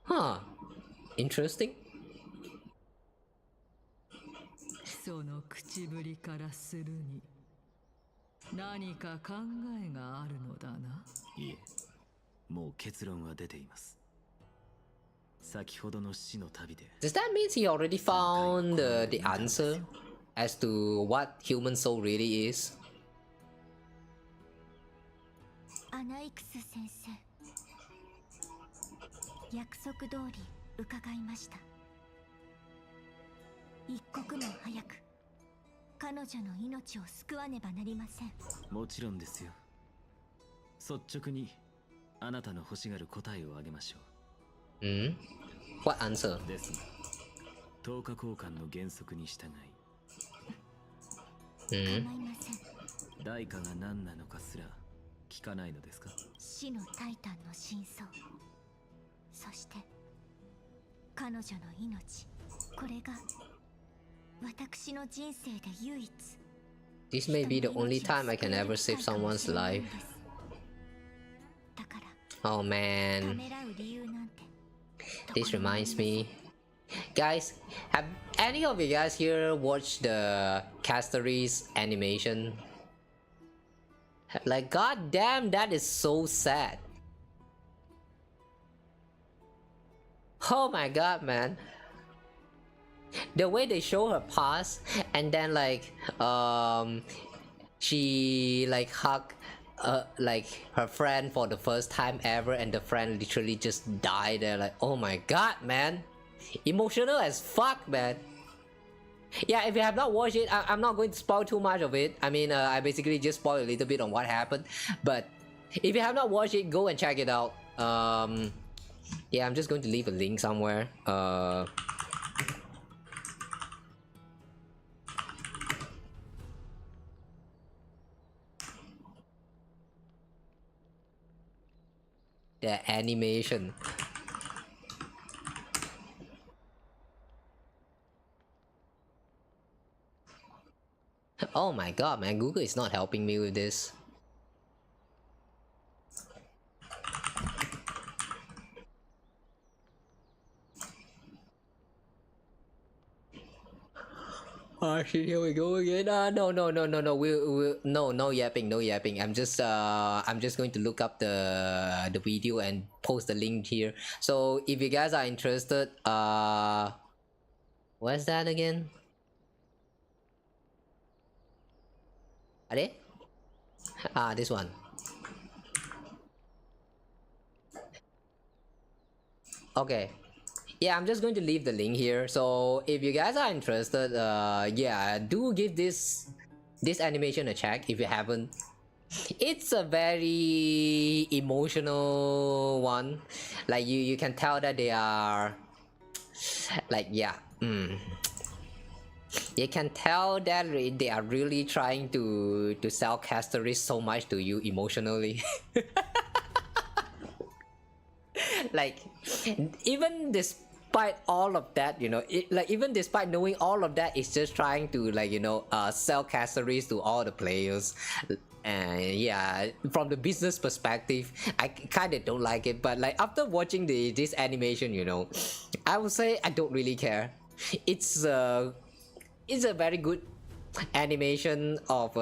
Huh. Interesting. その口ぶりからするに何か考えがあるのだな。いえ、もう結論は出ています。先ほどの死の旅で。Does that mean he already found the answer as to what human soul really is? アナイクス先生、約束通り伺いました。一刻も早く彼女の命を救わねばなりません。もちろんですよ。率直にあなたの欲しがる答えをあげましょう。What answer? ですが、10日交換の原則に従い、構いません。代価が何なのかすら聞かないのですか？死のタイタンの真相、そして彼女の命、これが私の人生で唯一。 This may be the only time I can ever save someone's life. Oh man. This reminds me. Guys, have any of you guys here watched the Cassey's animation? Like, god damn, that is so sad. Oh my god, man. The way they show her past, and then like she like hug like her friend for the first time ever, and the friend literally just died there. Like, oh my god, man, emotional as fuck, man. Yeah, if you have not watched it, I'm not going to spoil too much of it. I mean, I basically just spoiled a little bit on what happened, but if you have not watched it, go and check it out. Yeah, I'm just going to leave a link somewhere. The animation. Oh my god, man, Google is not helping me with this. Oh shit, here we go again. No, no yapping, no yapping. I'm just going to look up the video and post the link here. So if you guys are interested, what's that again? Are they? This one. Okay. Yeah, I'm just going to leave the link here. So if you guys are interested, yeah, do give this animation a check if you haven't. It's a very emotional one. Like you can tell that they are like, yeah, you can tell that they are really trying to sell Cassey so much to you emotionally. Like, even despite all of that, you know, even despite knowing all of that, it's just trying to, like, you know, sell Cassey to all the players. And yeah, from the business perspective, I kind of don't like it. But like, after watching this animation, you know, I would say I don't really care. It's a very good animation of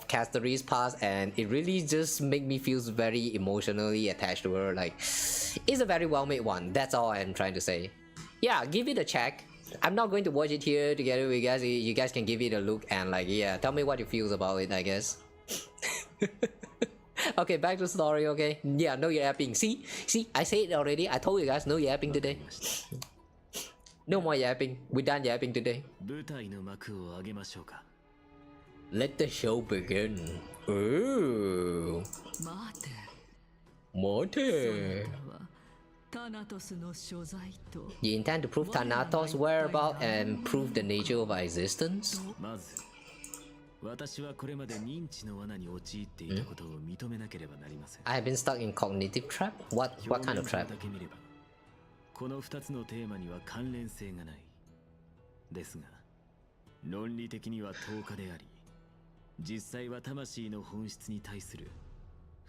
Cassey's past, and it really just make me feel very emotionally attached to her. Like, it's a very well made one. That's all I'm trying to say. Yeah, give it a check. I'm not going to watch it here together with you guys. You guys can give it a look and, like, yeah, tell me what you feel about it, I guess. Okay, back to the story. Okay, yeah, no yapping. See, I said it already. I told you guys, no yapping today. No more yapping. We're done yapping today. Let the show begin. Ooh. Mate. You intend to prove Thanatos' whereabouts and prove the nature of our existence? I have been stuck in cognitive trap? What kind of trap? この2つのテーマには関連性がない。ですが、論理的には10日であり、実際は魂の本質に対する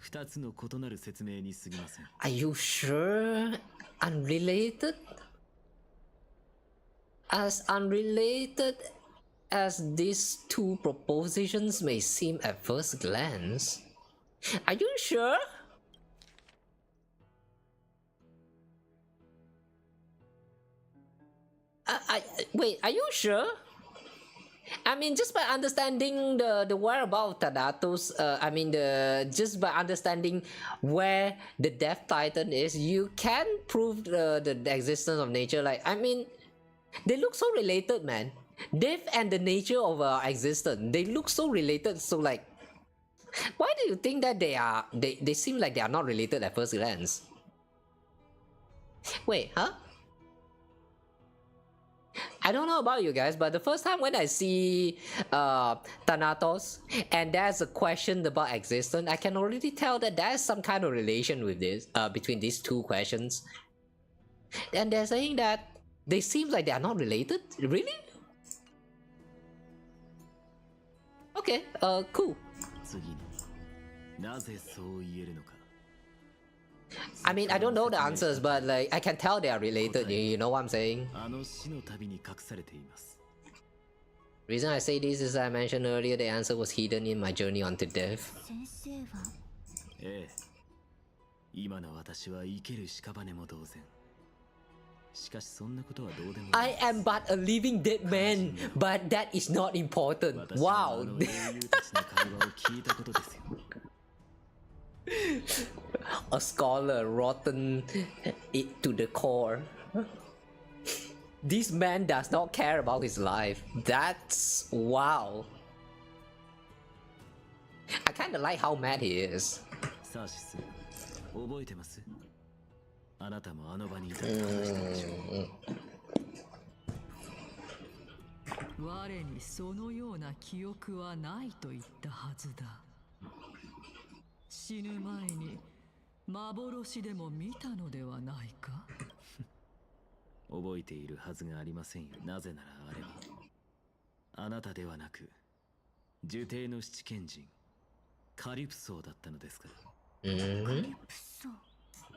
2つの異なる説明に過ぎません。Are you sure? Unrelated? As unrelated as these two propositions may seem at first glance, are you sure? Wait, are you sure? I mean, just by understanding the whereabouts of Thanatos, I mean, just by understanding where the Death Titan is, you can prove the existence of nature. Like, I mean, they look so related, man. Death and the nature of our existence, they look so related. So, like, why do you think that they seem like they are not related at first glance? Wait, huh? I don't know about you guys, but the first time when I see Thanatos and there's a question about existence, I can already tell that there's some kind of relation with this between these two questions. And they're saying that they seem like they are not related. Really? Okay, cool. I mean, I don't know the answers, but like I can tell they are related. You know what I'm saying? Reason I say this is I mentioned earlier the answer was hidden in my journey onto death. I am but a living dead man, but that is not important. Wow. A scholar rotten it to the core. This man does not care about his life. That's wow. I kinda like how mad he is.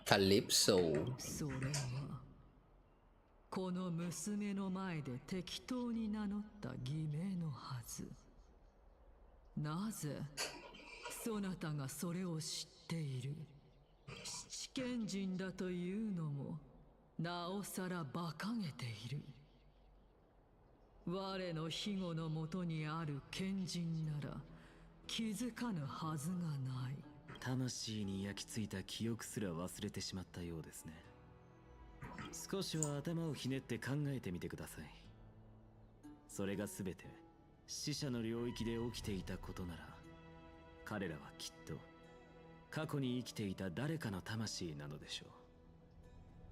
Calypso. この娘の前で適当に名乗った偽名のはず。なぜそなたがそれを知っている？七賢人だというのもなおさら馬鹿げている。我の庇護のもとにある賢人なら気づかぬはずがない。魂に焼き付いた記憶すら忘れてしまったようですね。少しは頭をひねって考えてみてください。それが全て死者の領域で起きていたことなら、彼らはきっと過去に生きていた誰かの魂なのでしょう。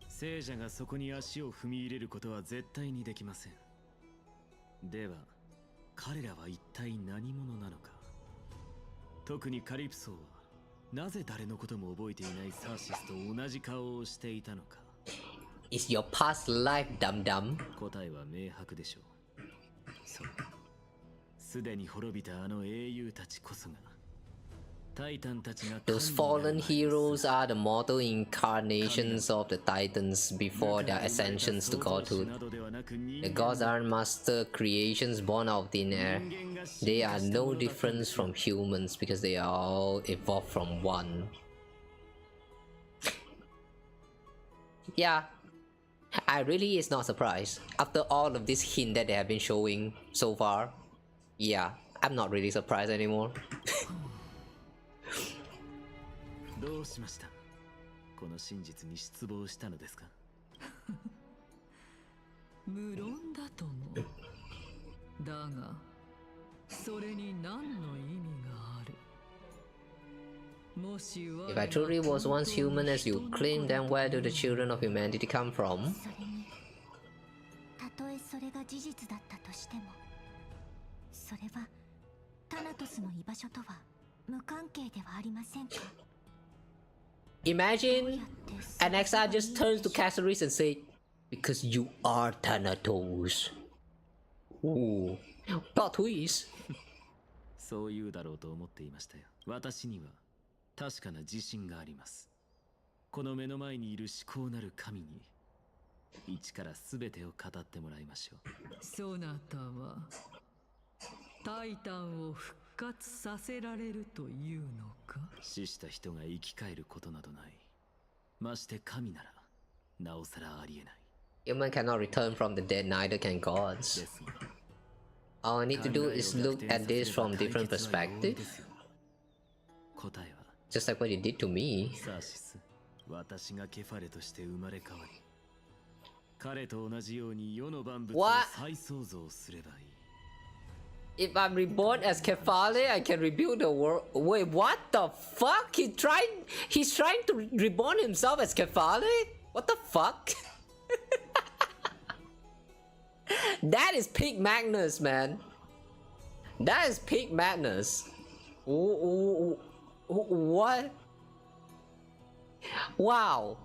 聖者がそこに足を踏み入れることは絶対にできません。では彼らは一体何者なのか。特にカリプソーはなぜ誰のことも覚えていないサーシスと同じ顔をしていたのか。It's your past life, dum dum. 答えは明白でしょう。そう。すでに滅びたあの英雄たちこそが、タイタンたちが Those fallen heroes are the mortal incarnations of the Titans before their ascensions to godhood. The gods are master creations born out of thin air. They are no different from humans because they are all evolved from one. Yeah, I really is not surprised. After all of this hint that they have been showing so far, yeah, I'm not really surprised anymore. どうしました？この真実に失望したのですか？無論だとも。だが、それに何の意味がある？ If I truly was once human as you claim, then where do the children of humanity come from? それに、たとえそれが事実だったとしても、それはタナトスの居場所とは無関係ではありませんか？ Imagine an XR just turns to Cassey and say, "Because you are Thanatos." Ooh, plot twist. そう言うだろうと思っていましたよ。私には確かな自信があります。この目の前にいる思考なる神に一から全てを語ってもらいましょう。そなたはタイタンを復活させられるというのか？死した人が生き返ることなどない。まして神ならなおさらありえない。Human cannot return from the dead, neither can gods. All I need to do is look at this from different perspectives. 答えは Just like what you did to me. サーシス、私がケファレとして生まれ変わり、彼と同じように世の万物を再創造すればいい。If I'm reborn as Kefale, I can rebuild the world. Wait, what the fuck? He's trying to reborn himself as Kefale? What the fuck? That is peak madness, man. That is peak madness. What? Wow.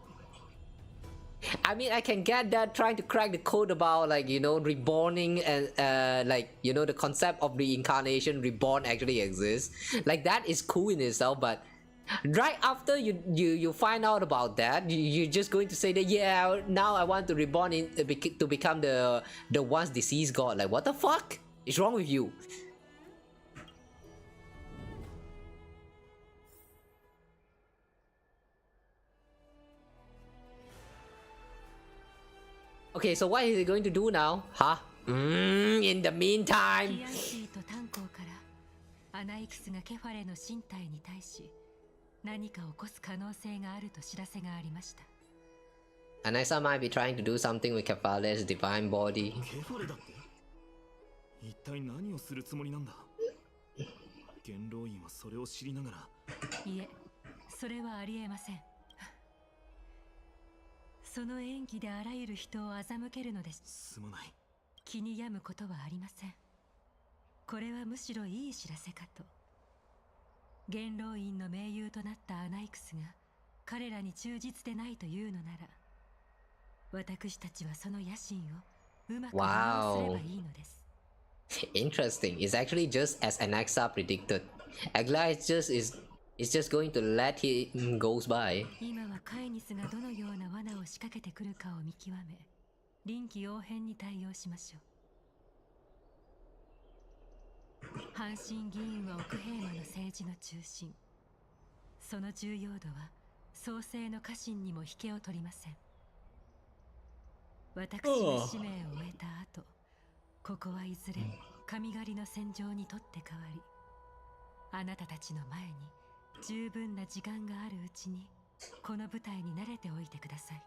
I mean, I can get that trying to crack the code about, like, you know, reborning and like, you know, the concept of reincarnation, reborn actually exists. Like, that is cool in itself, but right after you find out about that, you're just going to say that, yeah, now I want to reborn to become the once deceased god. Like, what the fuck is wrong with you? Okay, so what is he going to do now? Huh? In the meantime. アナイクスがケファレの身体に対し何か起こす可能性があると知らせがありました。 Anaisa might be trying to do something with Kefale's divine body. ケファレだって？一体何をするつもりなんだ？元老院はそれを知りながら。いえ、それはありえません。その演技であらゆる人を欺けるのです。すまない。気に病むことはありません。これはむしろいい知らせかと。元老院の盟友となったアナイクスが彼らに忠実でないというのなら、私たちはその野心をうまく利用すればいいのです。Interesting. It's actually just as Anaxa predicted. Agla is just going to let him goes by. 今はカイニスがどのような罠を仕掛けてくるかを見極め、臨機応変に対応しましょう。阪神議員は奥平和の政治の中心。その重要度は創世の家臣にも引けを取りません。私が使命を終えた後、ここはいずれ神狩りの戦場にとって変わり、あなたたちの前に十分な時間があるうちにこの舞台に慣れておいてください。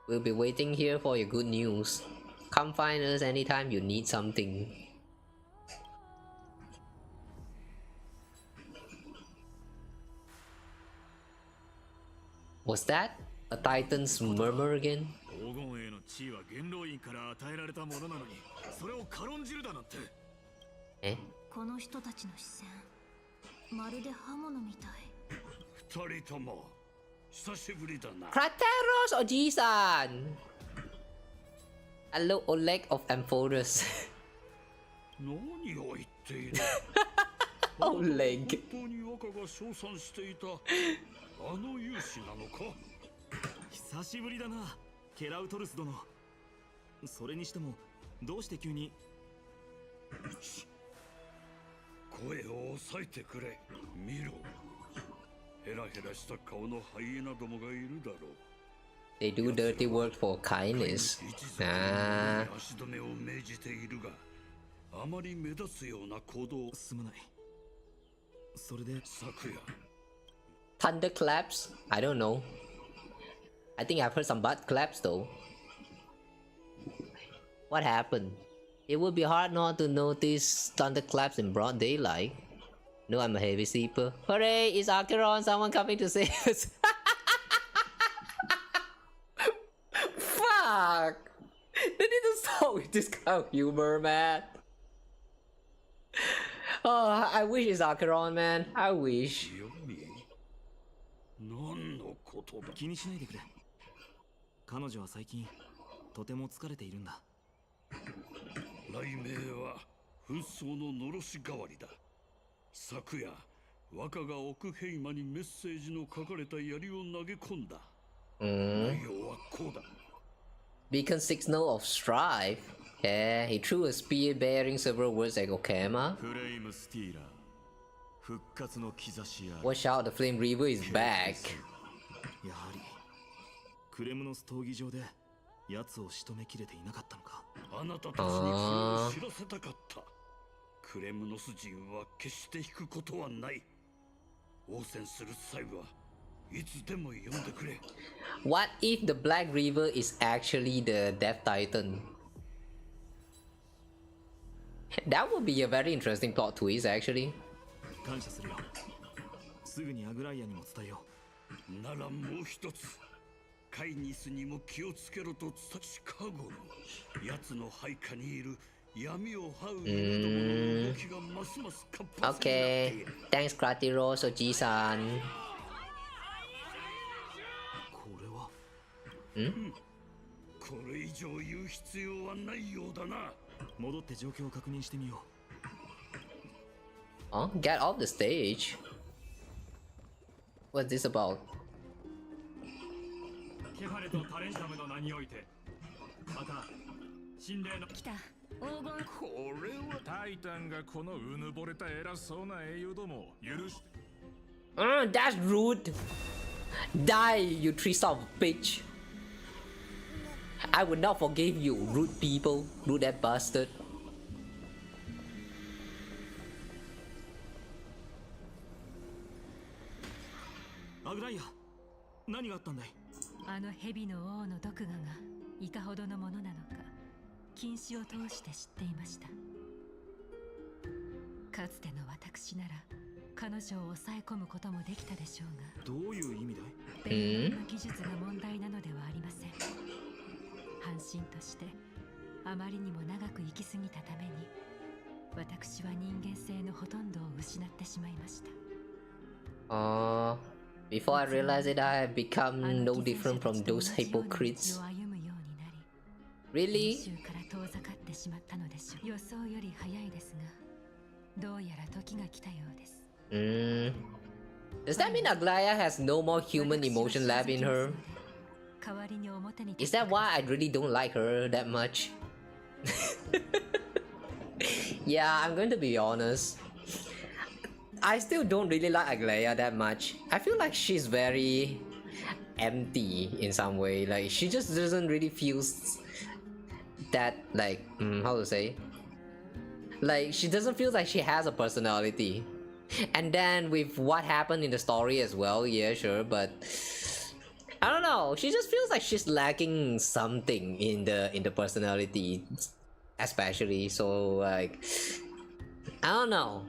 We'll be waiting here for your good news. Come find us anytime you need something. Was that a Titan's murmur again? 黄金への地位は元老院から与えられたものなのに、それを軽んじるだなんて。え？この人たちの視線、まるで刃物みたい。二人とも久しぶりだな。Krateros Oji-san! Hello, Oleg of amphoreus. 何を言っている？ Oleg. 本当に若が称賛していたあの勇士なのか？久しぶりだな、ケラウトルス殿。それにしてもどうして急に。声を抑えてくれ。見ろ、ヘラヘラした顔のハイエナどもがいるだろう。They do dirty work for kindness. 足止めを命じているが、あまり目立つような行動。すまない。それで昨夜 Thunderclaps? I don't know. I think I've heard some butt claps though. What happened? It would be hard not to notice thunderclaps in broad daylight. No, I'm a heavy sleeper. Hooray! It's Acheron! Someone coming to save us! Fuck! They need to stop with this kind of humor, man. Oh, I wish it's Acheron, man. I wish. 何のことだ？気にしないでくれ。彼女は最近とても疲れているんだ。雷鳴は紛争ののろし代わりだ。昨夜、若が奥平間にメッセージの書かれた槍を投げ込んだ。内容はこうだ。Beacon signal of strife. Yeah, he threw a spear bearing several words at Okama. フレイムスティーラー。復活の兆しや。Watch out, the Flame Reaver is back. やはりクレムノス闘技場で奴を仕留めきれていなかったのか。あなたたちにそれを知らせたかった。クレムノス人は決して引くことはない。応戦する際はいつでも呼んでくれ。What if the Black Reaver is actually the Death Titan? That would be a very interesting plot twist, actually. 感謝するよ。すぐにアグライアにも伝えよう。ならもう一つ。カイニスにも気をつけろと伝え近頃奴の配下にいる闇を這う犬どもの動きがますます活発になっている。 Okay, thanks Gratiro Soji-san. これはん？これ以上言う必要はないようだな。戻って状況を確認してみよう。Oh, get off the stage. What's this about? ケファレとタレンタムの名において、また心霊の来た黄金。これはタイタンがこのうぬぼれた偉そうな英雄ども許し。That's rude. Die, you three-star bitch. I would not forgive you, rude people, rude that bastard. アグライア、何があったんだい？あの蛇の王の毒牙がいかほどのものなのか禁止を通して知っていました。かつての私なら彼女を抑え込むこともできたでしょうが。どういう意味だい？弁論の技術が問題なのではありません。半身としてあまりにも長く生きすぎたために私は人間性のほとんどを失ってしまいました。Before I realized it, I had become no different from those hypocrites. Really? から遠ざかってしまったのでしょう。予想より早いですが、どうやら時が来たようです。Does that mean Aglaya has no more human emotion left in her? Is that why I really don't like her that much? Yeah, I'm going to be honest. I still don't really like Aglaya that much. I feel like she's very empty in some way. Like she just doesn't really feel that like how to say? Like she doesn't feel like she has a personality. And then with what happened in the story as well, yeah, sure, but I don't know. She just feels like she's lacking something in the personality, especially. So like, I don't know.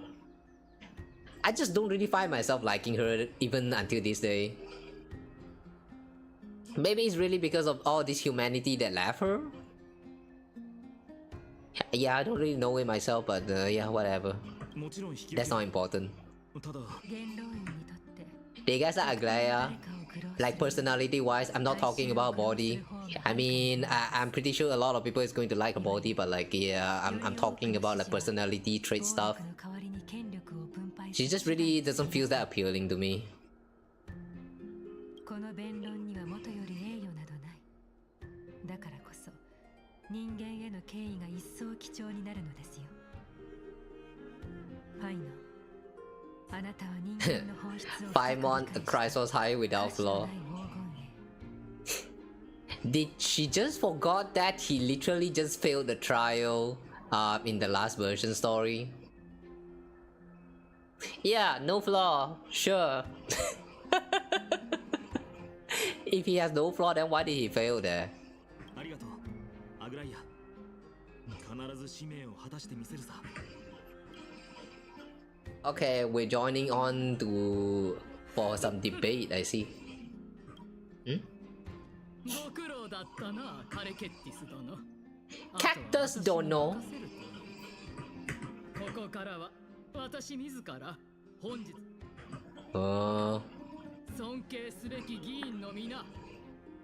I just don't really find myself liking her even until this day. Maybe it's really because of all this humanity that left her. Yeah, I don't really know it myself, but yeah, whatever. That's not important. They guys are Aglaya. Like personality-wise, I'm not talking about her body. I mean, I'm pretty sure a lot of people is going to like her body, but like, yeah, I'm talking about like personality trait stuff. She just really doesn't feel that appealing to me. Paimon, a Chrysos high without flaw. Did she just forgot that he literally just failed the trial in the last version story? Yeah, no flaw, sure. If he has no flaw, then why did he fail there? Okay, we're joining on to for some debate, I see. Cactus don't know. 私自ら本日尊敬すべき議員の皆、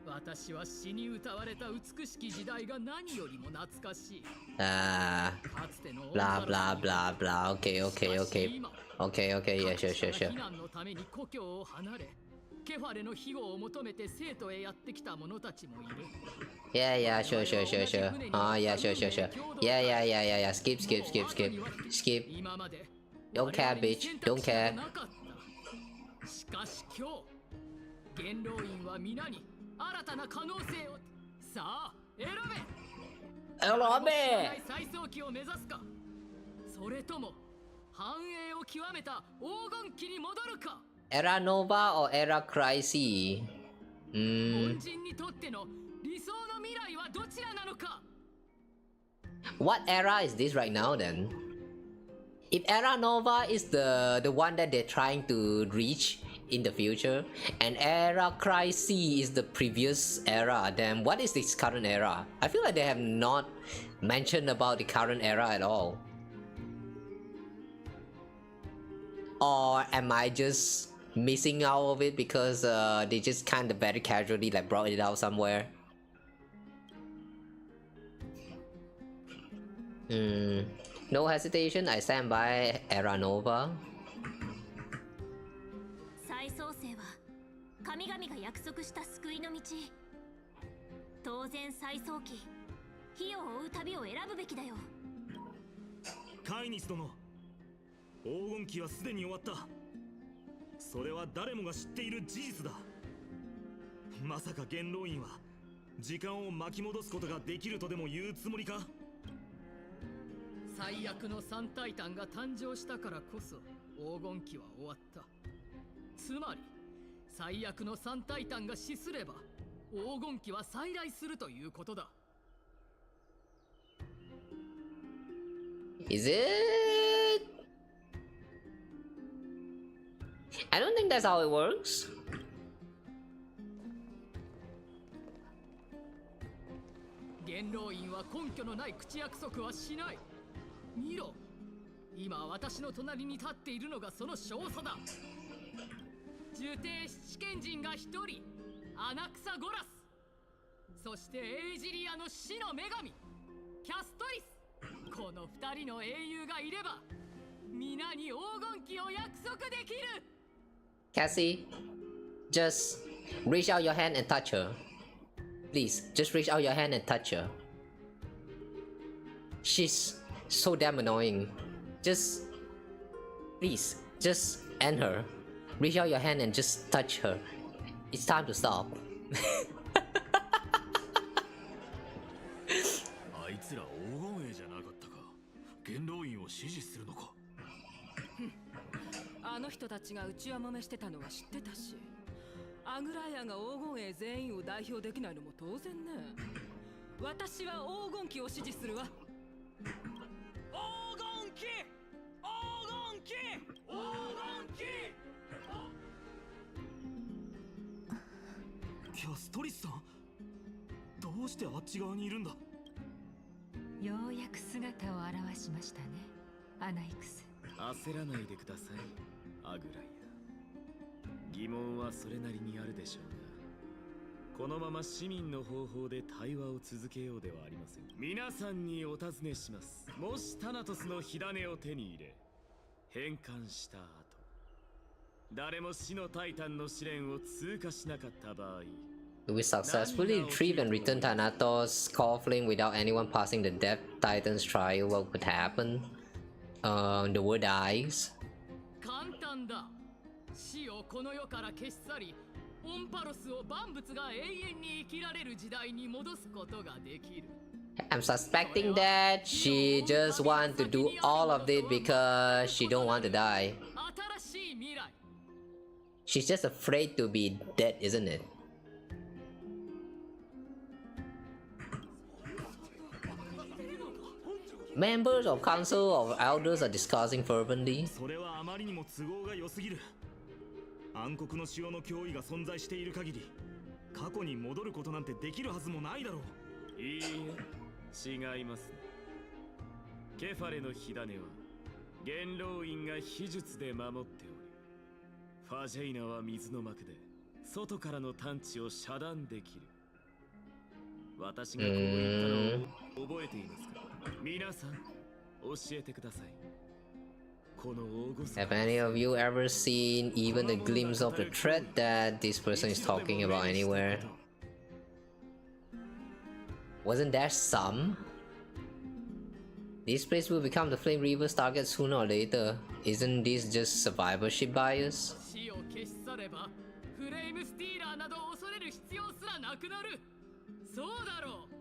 私は死に歌われた美しき時代が何よりも懐かしい。blah blah blah blah. Okay, okay, okay. Okay, okay, yeah, sure, sure, sure. 避難のために故郷を離れ、ケファレの庇護を求めて生徒へやってきた者たちもいる。Yeah, yeah, sure, sure, sure, sure. Yeah, sure, sure, sure. Yeah, yeah, yeah, yeah, yeah. Skip, skip, skip, skip, skip. Don't care, bitch. Don't care. しかし今日、元老院は皆に新たな可能性をさあ選べ。選べ。再早期を目指すか、それとも繁栄を極めた黄金期に戻るか。Era Nova or Era Crisis? 凡人にとっての理想の未来はどちらなのか。 What era is this right now then? If Era Nova is the one that they're trying to reach in the future, and era crisis is the previous era. Then what is this current era? I feel like they have not mentioned about the current era at all. Or am I just missing out of it because they just kind of very casually like brought it out somewhere? No hesitation, I stand by Era Nova. 再創生は神々が約束した救いの道。当然再創期、火を追う旅を選ぶべきだよ。カイニス殿、黄金期はすでに終わった。それは誰もが知っている事実だ。まさか元老院は時間を巻き戻すことができるとでも言うつもりか？最悪の三タイタンが誕生したからこそ黄金期は終わった。つまり最悪の三タイタンが死すれば黄金期は再来するということだ。Is it? I don't think that's how it works. 元老院は根拠のない口約束はしない。見ろ、今私の隣に立っているのがその少佐だ。呪帝七賢人が一人、穴草ゴラス、そしてエイジリアの死の女神キャストリス。この二人の英雄がいれば皆に黄金期を約束できる。 Cassey, just reach out your hand and touch her. Please, just reach out your hand and touch her. She's so damn annoying. Just, please, just end her. Reach out your hand and just touch her. It's time to stop. あいつら黄金衛じゃなかったか。元老院を支持するのか。あの人たちが内輪もめしてたのは知ってたし、アグライアが黄金衛全員を代表できないのも当然ね。私は黄金期を支持するわ。黄金期、黄金期、黄金期。キャストリスさん、どうしてあっち側にいるんだ。ようやく姿を現しましたね、アナイクス。焦らないでください、アグライア。疑問はそれなりにあるでしょうが、このまま市民の方法で対話を続けようではありません。皆さんにお尋ねします。もしタナトスの火種を手に入れ変換した後、誰も死のタイタンの試練を通過しなかった場合、 We successfully retrieve and return Thanatos' coffin without anyone passing the Death Titan's trial. What would happen? The world dies. 簡単だ。死をこの世から消し去り、オンパロスを万物が永遠に生きられる時代に戻すことができる。I'm suspecting that she just wants to do all of it because she don't want to die. She's just afraid to be dead, isn't it? Members of Council of Elders are discussing fervently. それはあまりにも都合が良すぎる。暗黒の潮の脅威が存在している限り、過去に戻ることなんてできるはずもないだろう。いいえ、違いますね。ケファレの火種は元老院が秘術で守っており、ファジェイナは水の膜で外からの探知を遮断できる。私がこう言ったのを覚えていますか？皆さん、教えてください。 Have any of you ever seen even a glimpse of the threat that this person is talking about anywhere? Wasn't there some? This place will become the Flame Reaver's target sooner or later. Isn't this just survivorship bias? 死を消し去れば、フレイムスティーラーなど恐れる必要すらなくなる。そうだろう。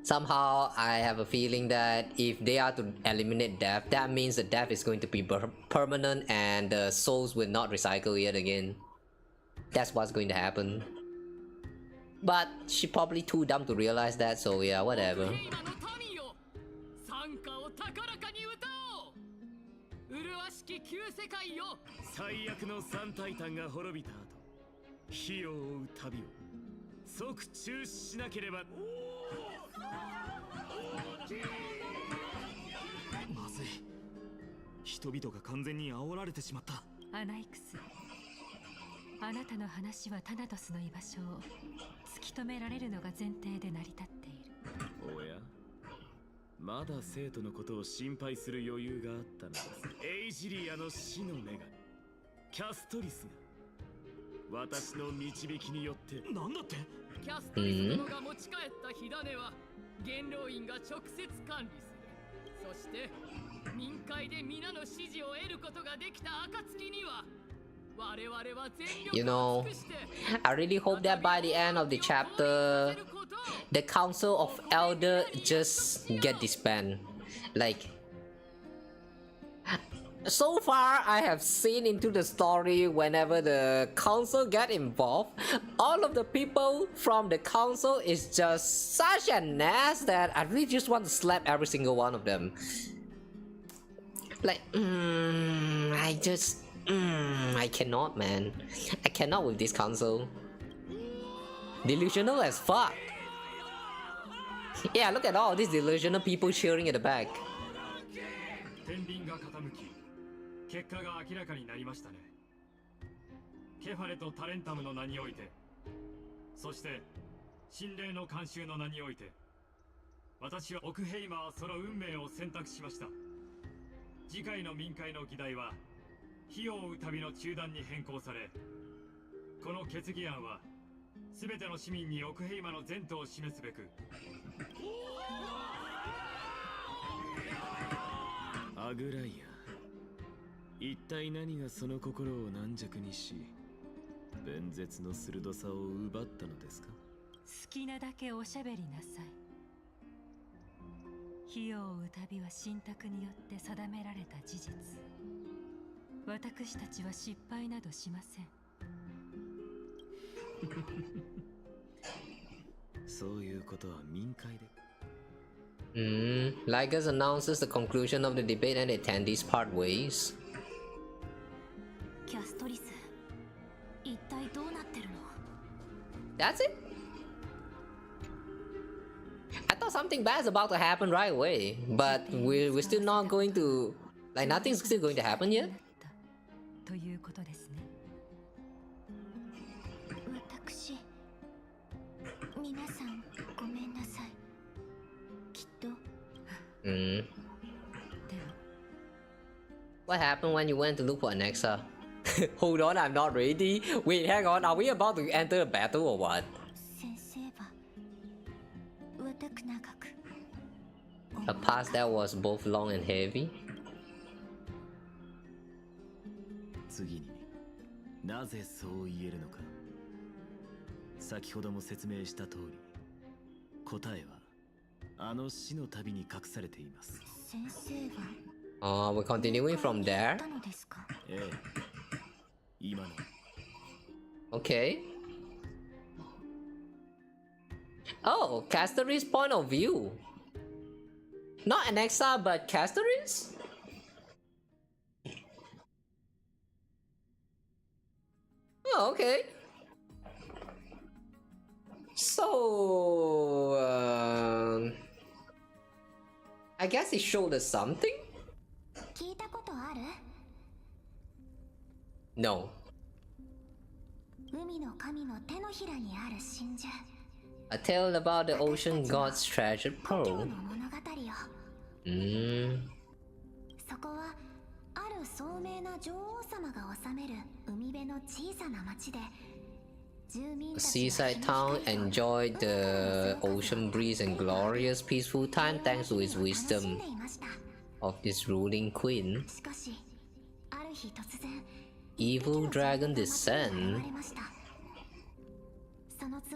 Somehow, I have a feeling that if they are to eliminate death, that means the death is going to be permanent and the souls will not recycle yet again. That's what's going to happen. But she's probably too dumb to realize that, so yeah, whatever. 歌を高らかに歌おう。麗しき旧世界よ。最悪の三タイタンが滅びた後、火を追う旅を即中止しなければ。まずい、人々が完全に煽られてしまった。アナイクス、あなたの話はタナトスの居場所を突き止められるのが前提で成り立っている。おや、まだ生徒のことを心配する余裕があったのです。エイジリアの死の女神キャストリスが私の導きによって。なんだって？キャストリス殿が持ち帰った火種は元老院が直接管理する。そして民会で皆の支持を得ることができた暁には我々は全力 You を know, 尽くして I really hope that by the end of the chapter, the Council of Elder just get disbanded. Like, so far I have seen into the story whenever the council get involved, all of the people from the council is just such an ass that I really just want to slap every single one of them. Like, I cannot, man. I cannot with this council. Delusional as fuck. Yeah, look at all these delusional people cheering at the back. 天秤が傾き、結果が明らかになりましたね。ケファレとタレンタムの名において、そして神霊の慣習の名において、私はオクヘイマーはその運命を選択しました。次回の民会の議題は火を追う旅の中断に変更され、この決議案は全ての市民にオクヘイマの前途を示すべく。アグライア、一体何がその心を軟弱にし、弁舌の鋭さを奪ったのですか？好きなだけおしゃべりなさい。火を追う旅は神託によって定められた事実。私たちは失敗などしません。そういうことは民会で。Lycus announces the conclusion of the debate and attendees part ways. キャストリス、一体どうなってるの？ That's it? I thought something bad is about to happen right away, but we're still not going to, like, nothing's still going to happen yet? ということですね。私、皆さんごめんなさい。きっと。What happened when you went to look for Anexa? Hold on, I'm not ready. Wait, hang on. Are we about to enter a battle or what? 先生は長く。A pass that was both long and heavy. 次になぜそう言えるのか。先ほども説明した通り、答えはあの死の旅に隠されています。先生は We're continuing from there. ええ、今の。Okay. Oh, Castoris' point of view. Not Anexa, but Castoris? Oh, okay. So, I guess he showed us something? 聞いたことある？ No. 海の神の手のひらにある真珠。A tale about the ocean god's treasured pearl. 物語よ。そこはある聡明な女王様が治める海辺の小さな町で、住民 A たち seaside town enjoyed the ocean breeze and glorious peaceful time thanks to its wisdom of its ruling queen. しかし、ある日突然 Evil dragon descent.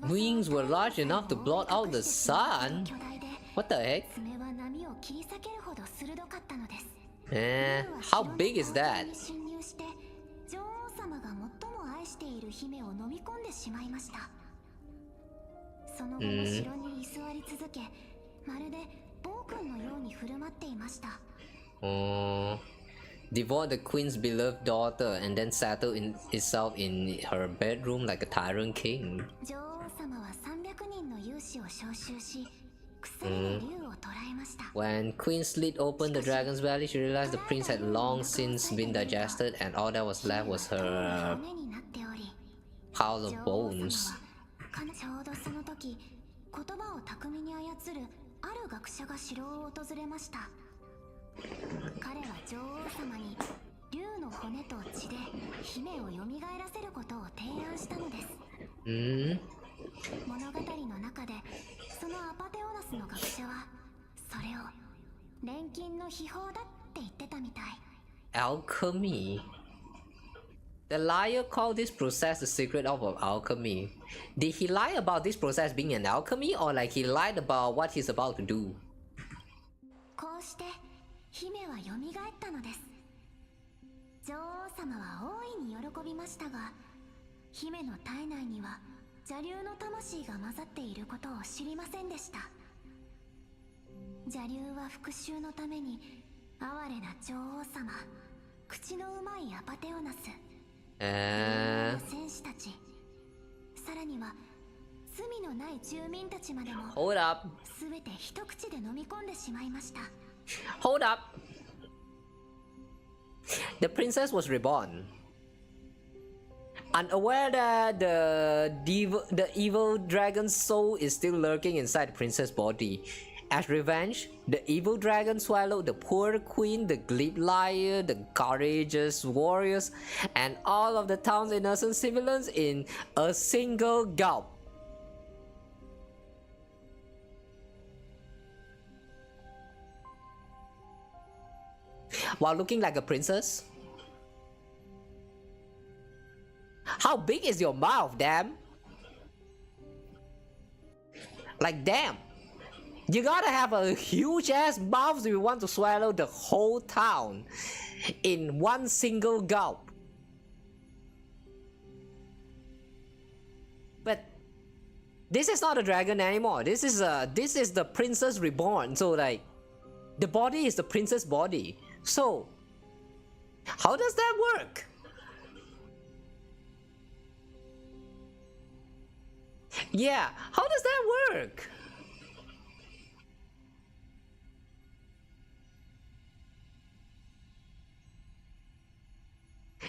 Wings were large enough to blot out the sun. What the heck? How big is that? 女王様が最も愛している姫を飲み込んでしまいました。その後も城に居座り続け、まるで Oh, devour the queen's beloved daughter and then settle itself in her bedroom like a tyrant king. When Queen slit open the dragon's belly, she realized the prince had long since been digested and all that was left was her pile of bones. Alchemy. The liar called this process the secret of alchemy. Did he lie about this process being an alchemy, or like he lied about what he's about to do? Hold up. Hold up. The princess was reborn. Unaware that the evil dragon's soul is still lurking inside the princess' body. As revenge, the evil dragon swallowed the poor queen, the glib liar, the courageous warriors, and all of the town's innocent civilians in a single gulp. While looking like a princess? How big is your mouth, damn? Like, damn. You gotta have a huge ass mouth if you want to swallow the whole town in one single gulp. But this is not a dragon anymore. This is the princess reborn. So like, the body is the princess body. So how does that work? Yeah, how does that work?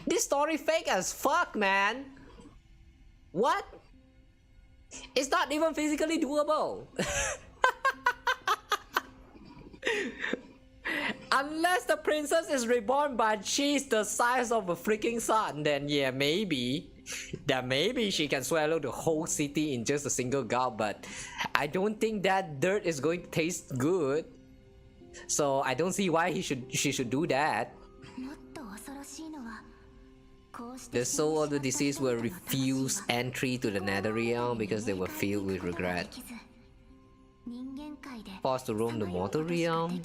This story fake as fuck, man. What? It's not even physically doable. Unless the princess is reborn but she's the size of a freaking sun, then yeah, maybe. That maybe she can swallow the whole city in just a single gulp, but I don't think that dirt is going to taste good. So I don't see why she should do that. The soul of the deceased will refuse entry to the nether realm because they were filled with regret. Forced to roam the mortal realm,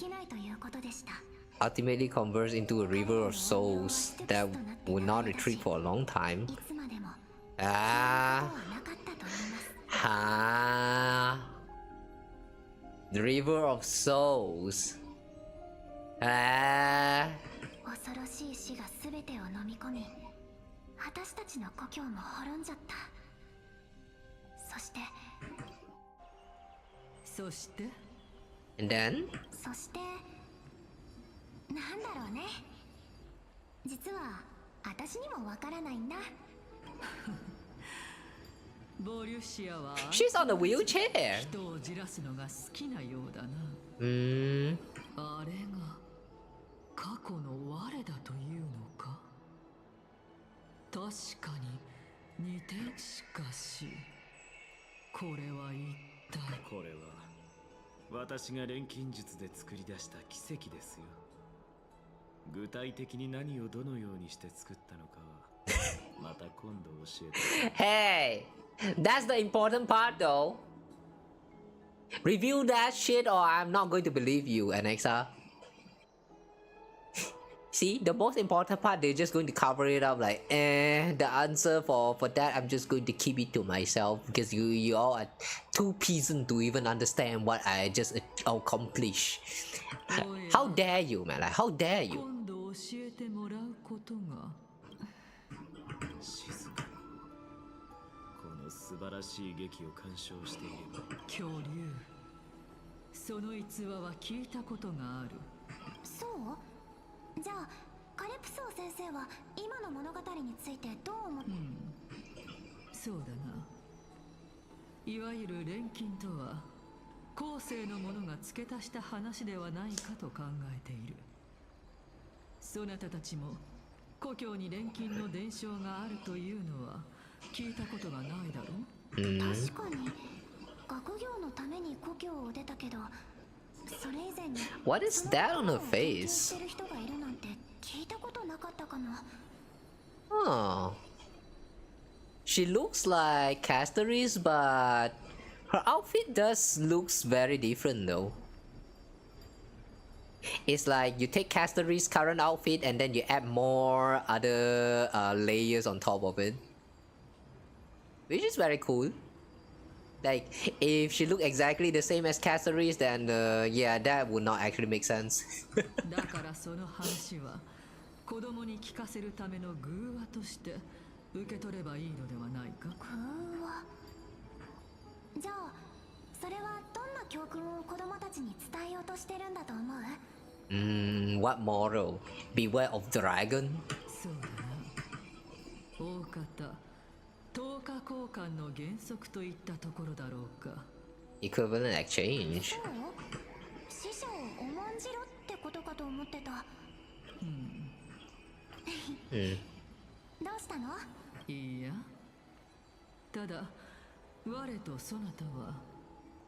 ultimately converts into a river of souls that will not retreat for a long time. The river of souls. And then? She's on a wheelchair. Hey, that's the important part though. Review that shit or I'm not going to believe you, Alexa. See, the most important part, they're just going to cover it up like, the answer for that, I'm just going to keep it to myself because you all are too peasant to even understand what I just accomplished. How dare you, man? Like, how dare you? 素晴らしい劇を鑑賞している恐竜その逸話は聞いたことがあるそうじゃあカレプソー先生は今の物語についてどう思うそうだないわゆる錬金とは後世の者が付け足した話ではないかと考えているそなたたちも故郷に錬金の伝承があるというのは聞いたことがないだろう確かに学業のために故郷を出たけどそれ以前に What is that on her face? してる人がいるなんて聞いたことなかったかも Oh. She looks like Castoris, but her outfit does looks very different though. It's like you take Castoris' current outfit and then you add more other layers on top of it. Which is very cool. Like, if she looked exactly the same as Castoris, then yeah, that would not actually make sense. だからその話は子供に聞かせるための偶話として受け取ればいいのではないか。偶話。じゃあ、それはどんな教訓を子供たちに伝えようとしてるんだと思う？What moral? Beware of dragon? そうだな。大方。10日交換の原則といったところだろうか。Equivalent exchange. そう死者を重んじろってことかと思ってた。どうしたの？いいや。ただ、我とそなたは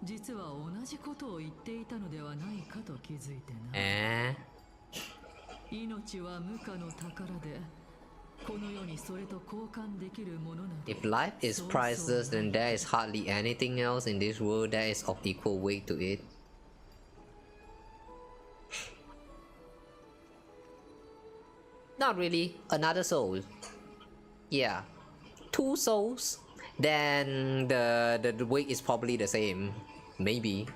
実は同じことを言っていたのではないかと気づいてな。命は無価の宝で。If life is priceless, then there is hardly anything else in this world that is of equal weight to it. Not really. Another soul. Yeah. 2 souls. Then the weight is probably the same. Maybe.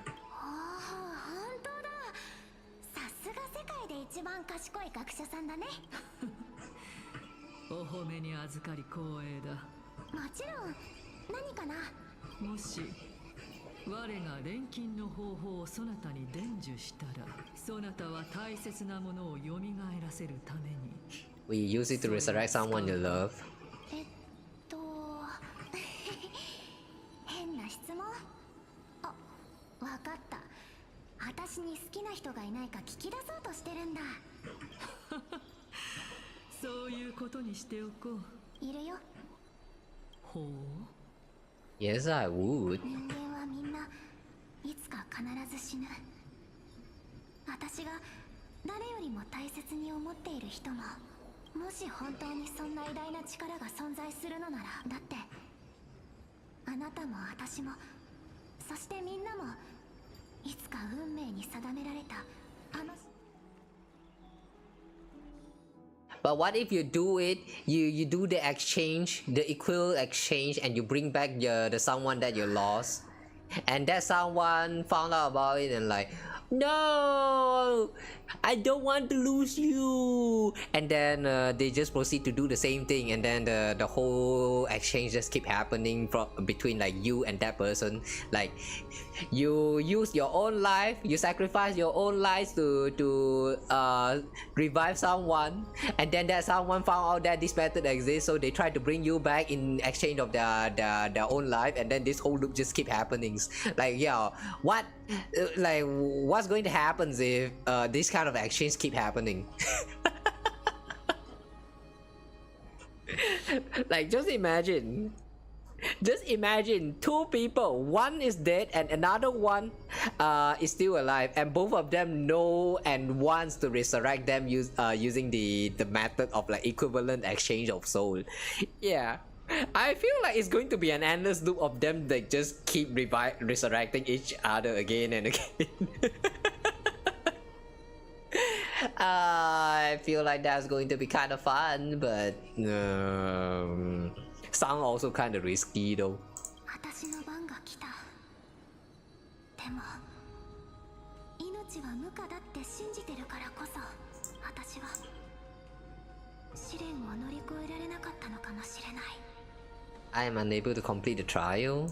さすが世界で一番賢い学者さんだね。お褒めに預かり光栄だ。もちろん何かな。もし我が錬金の方法をそなたに伝授したら、そなたは大切なものを蘇らせるために。We use it to resurrect someone you love. 変な質問。あ、わかった。私に好きな人がいないか聞き出そうとしてるんだ。そういうことにしておこう。いるよ。ほう。Yes, I would. 人間はみんないつか必ず死ぬ。私が誰よりも大切に思っている人も、もし本当にそんな偉大な力が存在するのなら、だってあなたも私も、そしてみんなもいつか運命に定められたあの。But what if you do it, you do the exchange, the equal exchange, and you bring back the someone that you lost, and that someone found out about it and like, no, I don't want to lose you, and then they just proceed to do the same thing, and then the whole exchange just keep happening between like you and that person. Like, you use your own life, you sacrifice your own life to revive someone, and then that someone found out that this method exists, so they try to bring you back in exchange of their own life, and then this whole loop just keep happening. Like, yeah, what, like, what's going to happen if this kind of exchange keep happening? Like, just imagine 2 people, one is dead and another one is still alive, and both of them know and wants to resurrect them using the method of like equivalent exchange of soul. Yeah, I feel like it's going to be an endless loop of them like just keep resurrecting each other again and again. I feel like that's going to be kind of fun, but sound also kind of risky though. 私の番が来た。でも命は無価だって信じてるからこそ、私は試練を乗り越えられなかったのかもしれない。I am unable to complete the trial.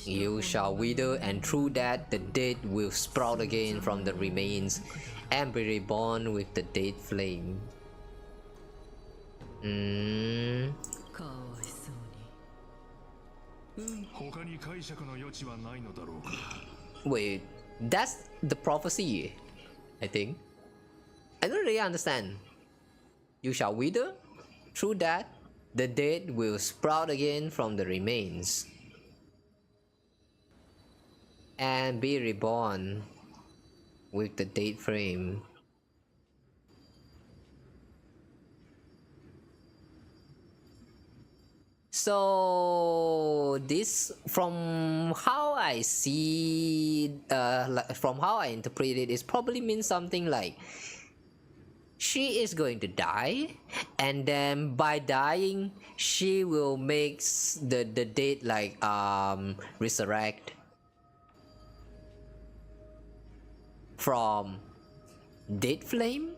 You shall wither, and through that the dead will sprout again from the remains and be reborn with the dead flame. Wait, that's the prophecy, I think. I don't really understand. You shall wither, through that the dead will sprout again from the remains and be reborn with the dead frame. So this, from how I see, from how I interpret it, is probably means something like she is going to die, and then by dying she will make the dead like resurrect from dead flame.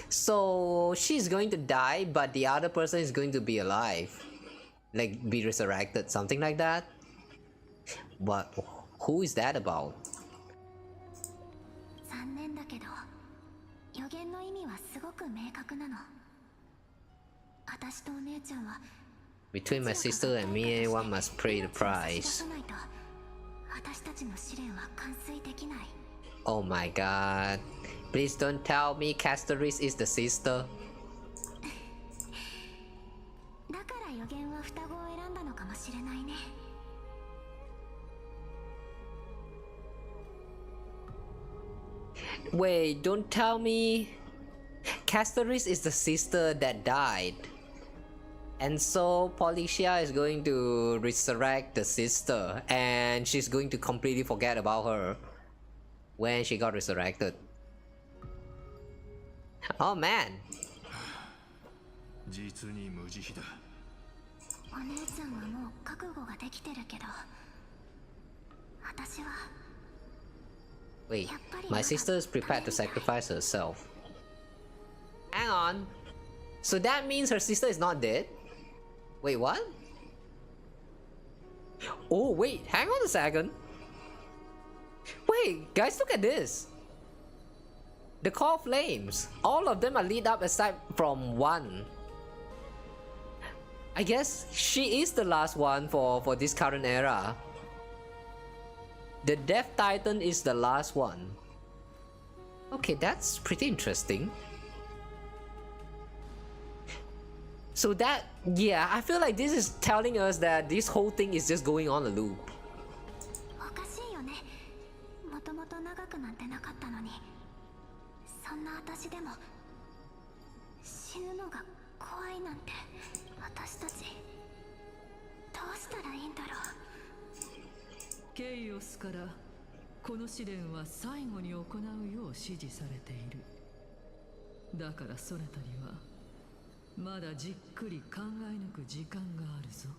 So she's going to die, but the other person is going to be alive, like be resurrected, something like that. But who is that about? Between my sister and me, one must pay the price. Oh my god. Please don't tell me Castoris is the sister. Wait, don't tell me Castoris is the sister that died, and so Polycia is going to resurrect the sister, and she's going to completely forget about her when she got resurrected. Oh man. Wait, my sister is prepared to sacrifice herself. Hang on. So that means her sister is not dead? Wait, what? Oh wait, hang on a second. Wait, guys, look at this. The core flames, all of them are lit up aside from one. I guess she is the last one for this current era. The Death Titan is the last one. Okay, that's pretty interesting. So that, yeah, I feel like this is telling us that this whole thing is just going on a loop.ケイオスからこの試練は最後に行うよう指示されている。だからそなたにはまだじっくり考え抜く時間があるぞ。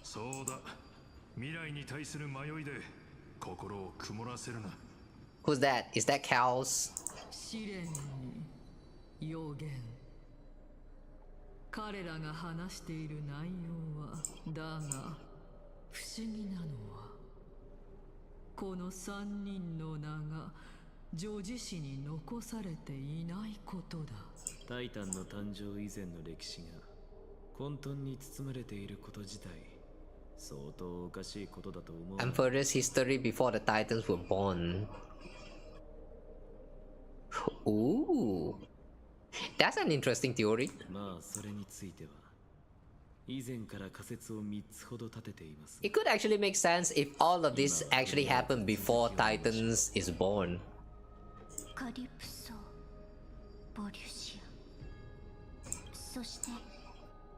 そうだ。未来に対する迷いで心を曇らせるな。Who's that? Is that Cal's? 試練に予言。彼らが話している内容はだが不思議なのはこの3人の名が女子誌に残されていないことだ。タイタンの誕生以前の歴史が混沌に包まれていること自体相当おかしいことだと思う。Amphoreus history before the Titans were born. Ooh, that's an interesting theory. まあそれについては以前から仮説を3つほど立てています。It could actually make sense if all of this actually happened before Titans is born. カリプソ、ボリュシア、そして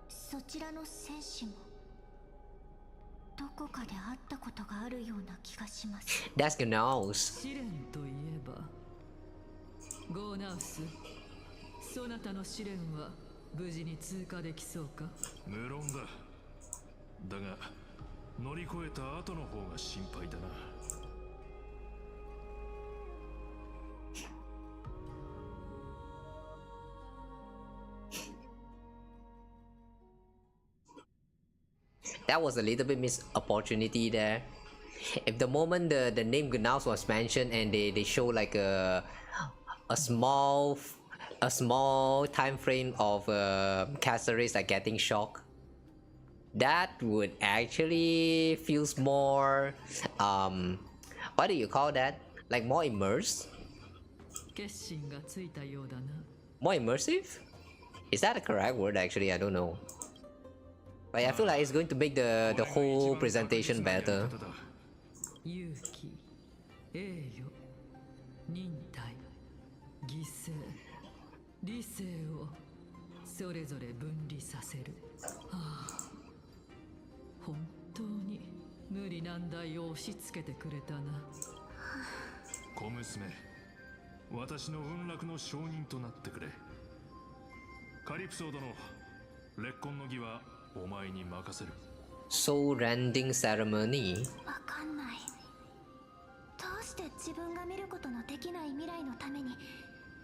そちらの戦士もどこかで会ったことがあるような気がします。 That's Gnaus. 試練といえばゴーナウス、そなたの試練は無事に通過できそうか？無論だ。だが乗り越えた後の方が心配だな。That was a little bit missed opportunity there. If the moment the name Gnaus was mentioned and they show like a small time frame of Caceres like getting shocked, that would actually feels more what do you call that? Like more immersed? 決心がついたようだな。 More immersive? Is that a correct word actually? I don't know. Like I feel like it's going to make the whole presentation better. 勇気、栄誉、忍耐、犠牲、理性をそれぞれ分離させる。はあ、本当に無理難題を押し付けてくれたな。小娘、私の運楽の証人となってくれ。カリプソー殿、烈婚の儀はお前に任せる。 Soul rending ceremony. わかんない。どうして自分が見ることのできない未来のために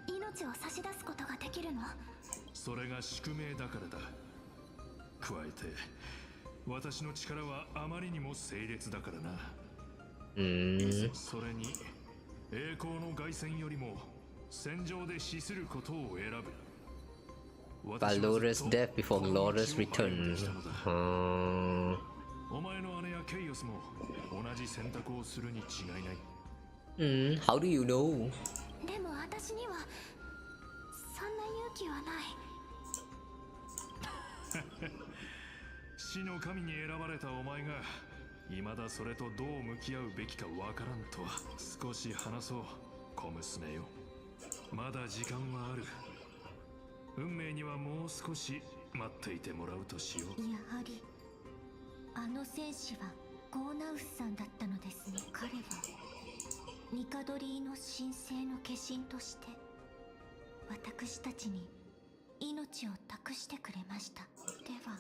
命を差し出すことができるの？それが宿命だからだ。加えて私の力はあまりにも清烈だからな。それに栄光の凱旋よりも戦場で死することを選ぶ。 Valorous death before glorious return. お前の姉やケイオスも同じ選択をするに違いない。How do you know? でも私にはそんな勇気はない。死の神に選ばれたお前が未だそれとどう向き合うべきかわからんとは。少し話そう、小娘よ。まだ時間はある。運命にはもう少し待っていてもらうとしよう。やはりあの戦士はゴーナウスさんだったのですね。彼はニカドリーの神聖の化身として私たちに命を託してくれました。では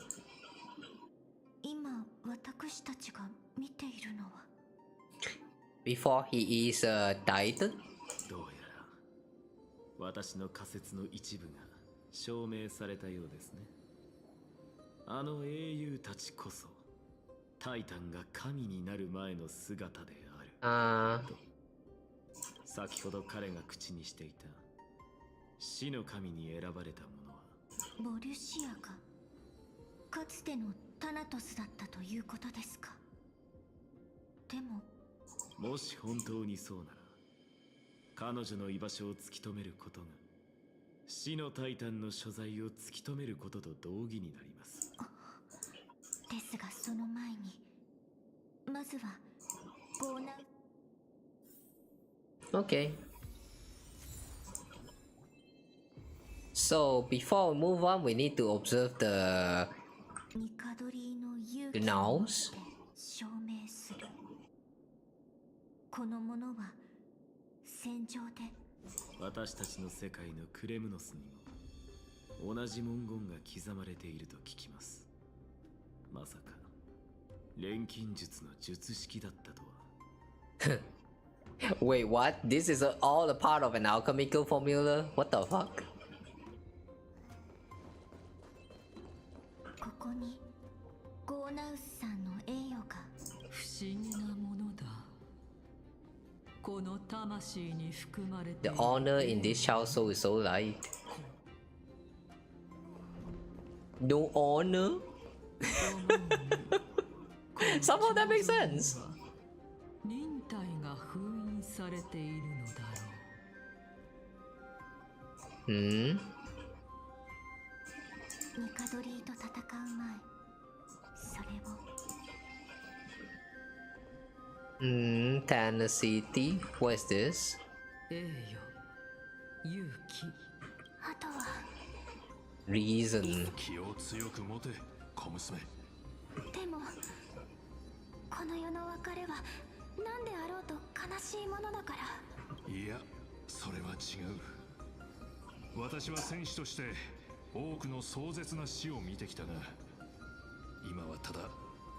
今私たちが見ているのは Before he is a titan? どうやら私の仮説の一部が証明されたようですね。あの英雄たちこそタイタンが神になる前の姿である。と先ほど彼が口にしていた死の神に選ばれた者はボルシアがかつてのタナトスだったということですか？でももし本当にそうなら彼女の居場所を突き止めることが死のタイタンの所在を突き止めることと同義になります。ですがその前にまずはゴーナウ Okay. So before we move on, we need to observe the ニカドリーの勇気を Gnaus. 証明する。この者は戦場で私たちの世界のクレムノスにも同じ文言が刻まれていると聞きます。まさか錬金術の術式だったとは。Wait, what? This is all a part of an alchemical formula? What the fuck? ここにゴーナウスさんの栄誉が不思議なものだ。この魂に含まれて The honor in this child soul is so light. No honor? Somehow that makes sense. 忍耐が封印されているのだろう。Hmm? ニカドリーと戦う前、それを Tenacity? What is this? 栄誉、勇気。あとは Reason. 気を強く持て、小娘。でもこの世の別れは何であろうと悲しいものだから。いや、それは違う。私は戦士として多くの壮絶な死を見てきたが、今はただ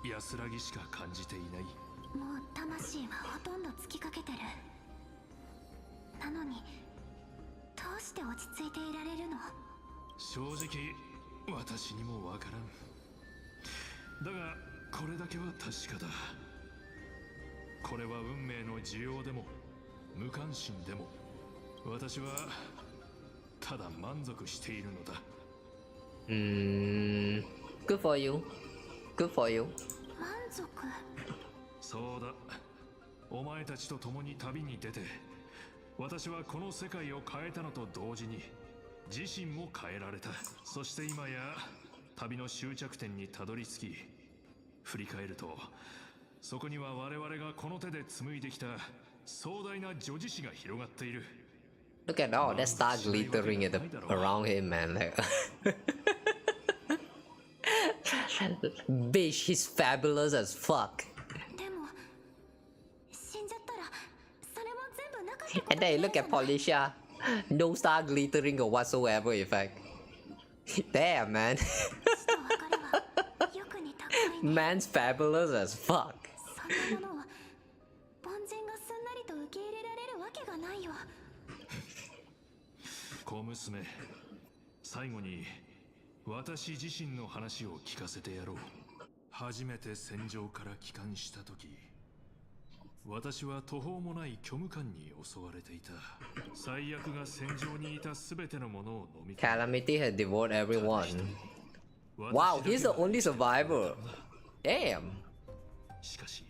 安らぎしか感じていない。もう魂はほとんど尽きかけてる。なのにどうして落ち着いていられるの？正直私にもわからん。だがこれだけは確かだ。これは運命の需要でも無関心でも、私はただ満足しているのだ。Good for you. Good for you. 満足？そうだ。お前たちと共に旅に出て、私はこの世界を変えたのと同時に自身も変えられた。そして今や旅の終着点にたどり着き、振り返るとそこには我々がこの手で紡いできた壮大な叙事詩が広がっている。Look at all that star glittering around him, man. Like, bitch, he's fabulous as fuck. And then look at Polisha. No star glittering or whatsoever, in fact. Damn, man. Man's fabulous as fuck. 小娘、最後に私自身の話を聞かせてやろう。初めて戦場から帰還した時、私は途方もない虚無感に襲われていた。最悪が戦場にいた全てのものを飲み込む。Calamity had devoured everyone. Wow, he's the only survivor. Damn. しかし、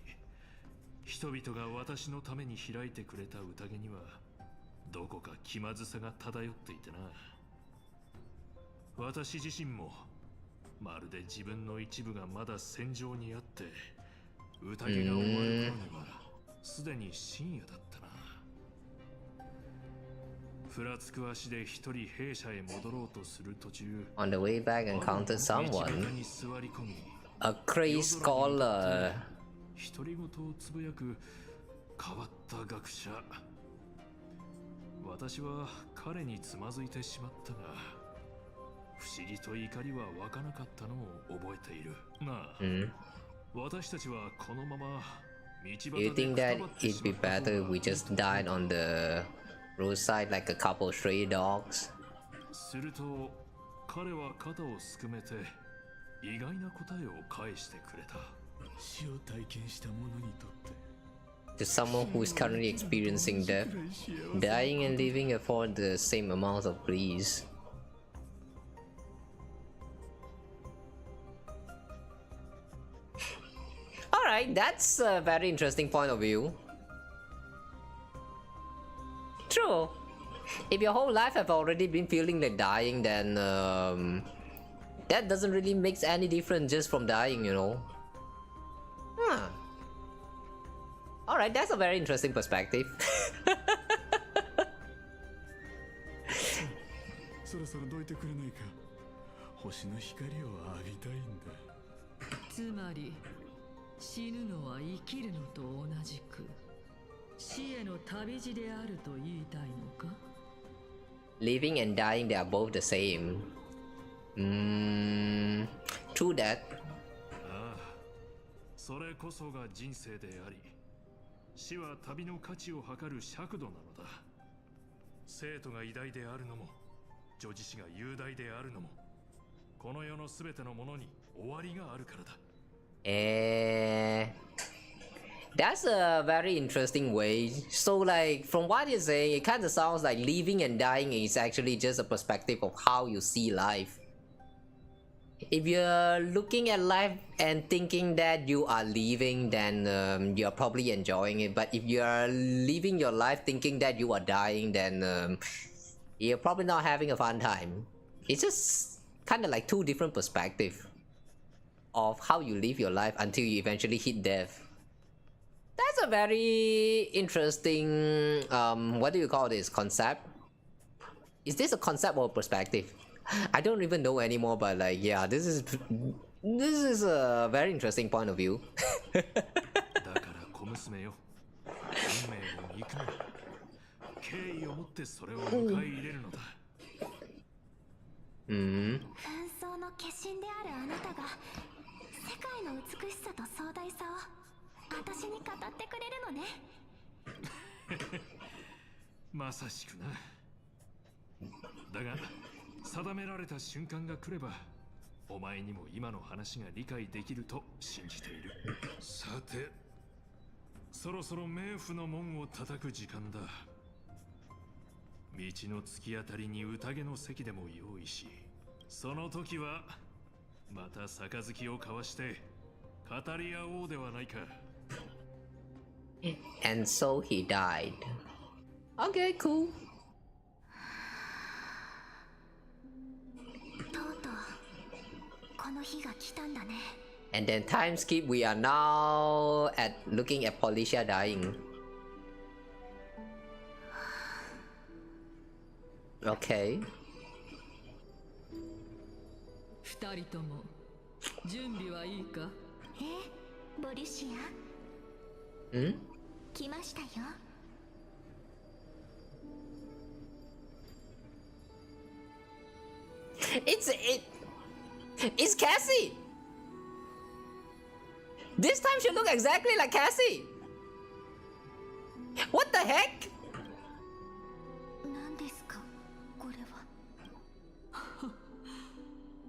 人々が私のために開いてくれた宴にはどこか気まずさが漂っていてな。私自身もまるで自分の一部がまだ戦場にあって、宴が終わる頃にはすでに深夜だったな。ふらつく足で一人兵舎へ戻ろうとする途中、 On the way back, encountered someone. A crazy scholar. 独り言をつぶやく変わった学者。私は彼につまずいてしまったが、不思議と怒りは湧かなかったのを覚えている。なあ、私たちはこのまま道端で You think that it'd be better if we just died on the roadside like a couple stray dogs? すると彼は肩をすくめて意外な答えを返してくれた。死を体験した者にとって、To someone who is currently experiencing death, dying and living afford the same amount of bliss. Alright, that's a very interesting point of view. True. If your whole life have already been feeling like dying, then that doesn't really make any difference just from dying, you know. Huh. Alright, that's a very interesting perspective. そろそろどいてくれないか。星の光を浴びたいんだ。つまり死ぬのは生きるのと同じく死への旅路であると言いたいのか？ Living and dying, they are both the same. True that. ああ、それこそが人生であり、死は旅の価値を測る尺度なのだ。生徒が偉大であるのも、叙事詩が雄大であるのも、この世のすべてのものに終わりがあるからだ。That's a very interesting way. So like from what you're saying, it kind of sounds like living and dying is actually just a perspective of how you see life. If you're looking at life and thinking that you are living, then you're probably enjoying it. But if you're living your life thinking that you are dying, then you're probably not having a fun time. It's just kind of like two different perspectives of how you live your life until you eventually hit death. That's a very interesting, what do you call this, concept? Is this a concept or a perspective? I don't even know anymore, but like, yeah, this is a very interesting point of view. 娘よ。運命も憎む。敬意を持ってそれを迎え入れるのだ。紛争の化身であるあなたが世界の美しさと壮大さを私に語ってくれるのね。まさしくな。だが定められた瞬間が来ればお前にも今の話が理解できると信じている。さて、そろそろ冥府の門を叩く時間だ。道の突き当たりに宴の席でも用意し、その時はまた杯を交わして語り合おうではないか。And so he died. Okay, cool. とうとうこの日が来たんだね。 And then time skip, we are now at looking at Policia dying. Okay. 二人とも準備はいいか？ボリュシア。来ましたよ。It's Cassey. This time she look exactly like Cassey. What the heck? 何ですかこれは。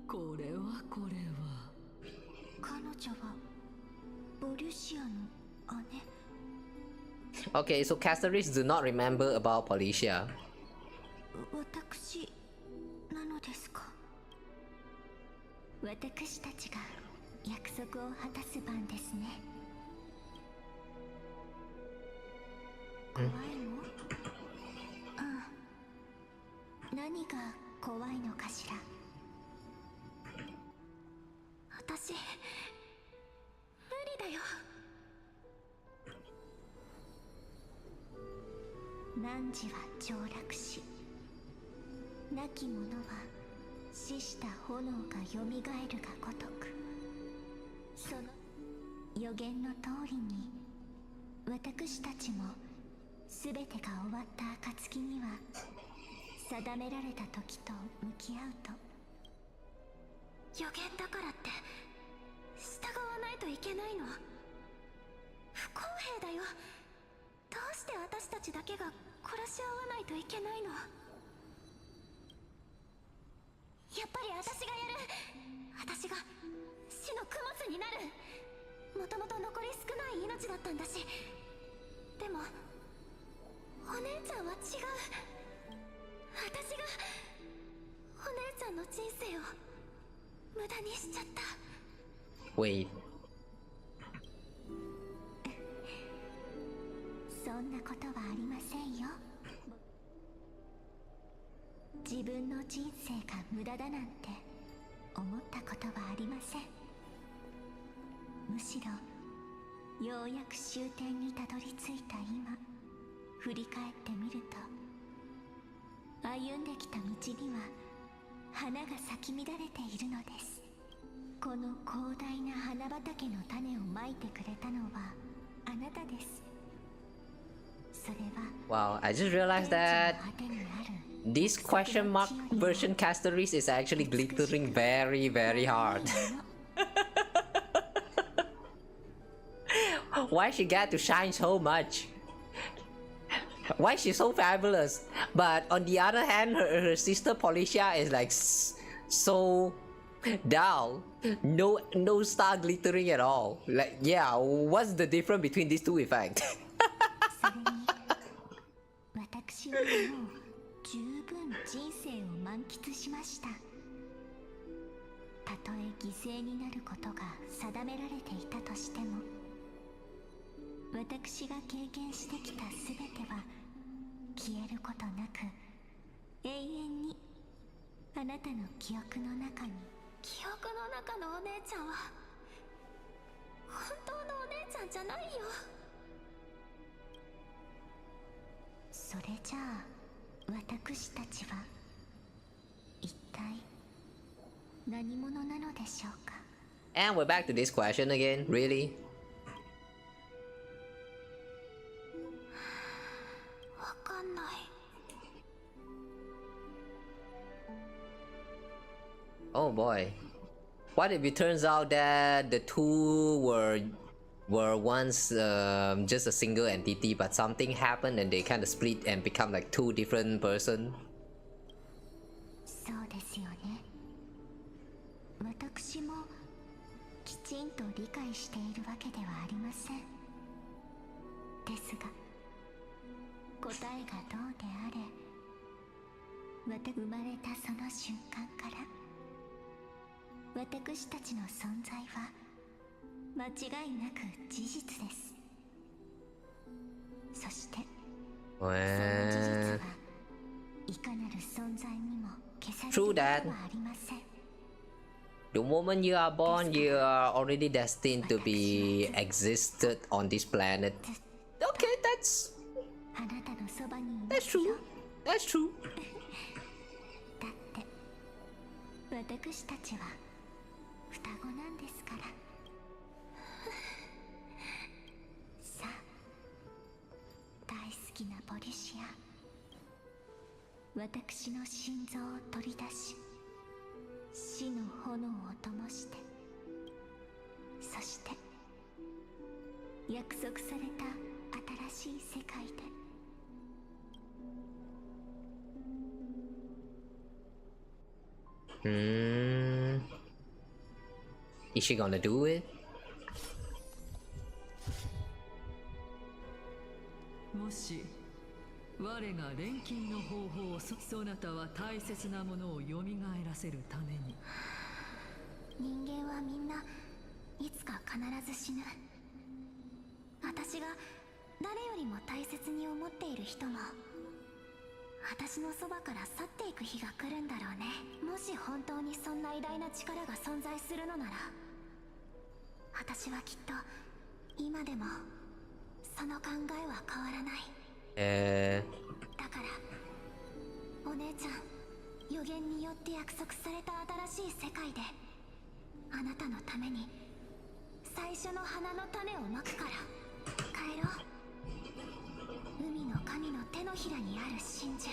これは彼女はボリュシアの姉。Okay, so Caceres do not remember about Policia. 私なのですか。私たちが約束を果たす番ですね。怖いの？何が怖いのかしら。私無理だよ。汝は凋落し、亡き者は死した炎がよみがえるがごとく、その予言の通りに私たちも全てが終わった暁には定められた時と向き合うと。予言だからって従わないといけないの？不公平だよ。どうして私たちだけが殺し合わないといけないの？やっぱり私がやる。私が死の供物になる。もともと残り少ない命だったんだし。でもお姉ちゃんは違う。私がお姉ちゃんの人生を無駄にしちゃった。 Wait. そんなことはありませんよ。自分の人生が無駄だなんて思ったことはありません。むしろようやく終点にたどり着いた今、振り返ってみると歩んできた道には花が咲き乱れているのです。この広大な花畑の種をまいてくれたのはあなたです。それは Wow, I just realized that this question mark version Castoris is actually glittering very, very hard. Why she got to shine so much? Why she's so fabulous? But on the other hand, her sister Policia is like so dull. No star glittering at all. Like, yeah, what's the difference between these two effects? 私はもう十分人生を満喫しました。たとえ犠牲になることが定められていたとしても、私が経験してきたすべては消えることなく永遠にあなたの記憶の中に。記憶の中のお姉ちゃんは本当のお姉ちゃんじゃないよ。それじゃあ私たちは一体何者なのでしょうか。 And we're back to this question again, really? boy. What if it turns out that the two were once just a single entity, but something happened and they kind of split and become like two different person? そうですよね。私もきちんと理解しているわけではありません。ですが、答えがどうであれ、生まれたその瞬間から私たちの存在は間違いなく事実です。そしてその事実はいかなる存在にも消されることはありません。The moment you are born, you are already destined to be existed on this planet. Okay, that's true. That's true. だって私たちは双子なんですから。さあ、大好きなポリシア、私の心臓を取り出し、死の炎を灯して、そして約束された新しい世界で。Is she gonna do it? もし我が錬金の方法をそなたは大切なものを蘇らせるために。人間はみんないつか必ず死ぬ。私が誰よりも大切に思っている人も私のそばから去っていく日が来るんだろうね。もし本当にそんな偉大な力が存在するのなら、私はきっと今でもその考えは変わらない。だからお姉ちゃん、予言によって約束された新しい世界であなたのために最初の花の種をまくから。帰ろう。海の神の手のひらにある真珠、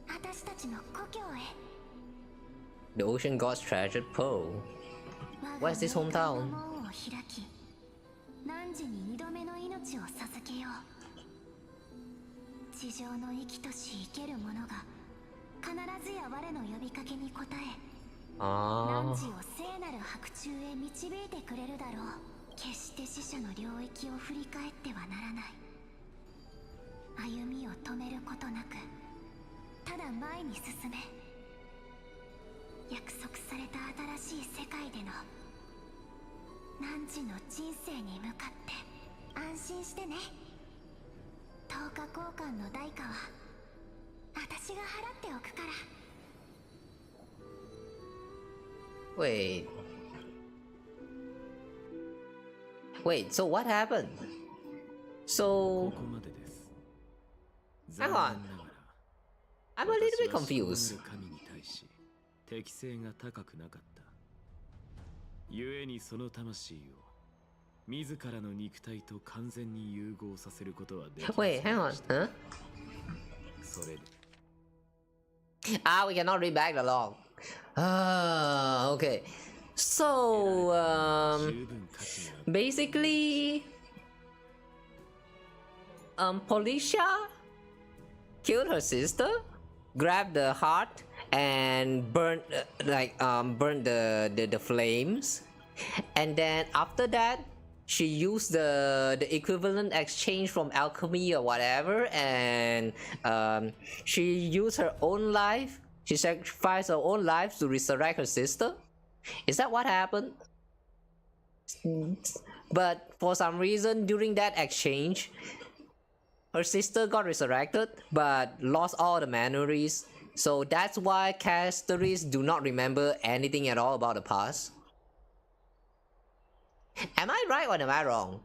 私たちの故郷へ。 The ocean god's treasured pearl. Where's this hometown? 門を開き、汝に二度目の命を授けよう。地上の生きとし生ける者が必ずや我の呼びかけに応え、汝を聖なる白昼へ導いてくれるだろう。決して死者の領域を振り返ってはならない。歩みを止めることなく、ただ前に進め。約束された新しい世界での汝の人生に向かって安心してね。10日交換の代価は私が払っておくから。 Wait, so what happened? So... Hang on. I'm a little bit confused. 適性が高くなかった。故にその魂を自らの肉体と完全に融合させることはできない。Wait, hang on, huh? それで we cannot read back the log. Okay. So, basically, Policia killed her sister, grabbed the heart, and burned burned the flames, and then after that she used the equivalent exchange from alchemy or whatever, and she used her own life. She sacrificed her own life to resurrect her sister. Is that what happened? But for some reason during that exchange, her sister got resurrected but lost all the memories. So that's why casters do not remember anything at all about the past. Am I right or am I wrong?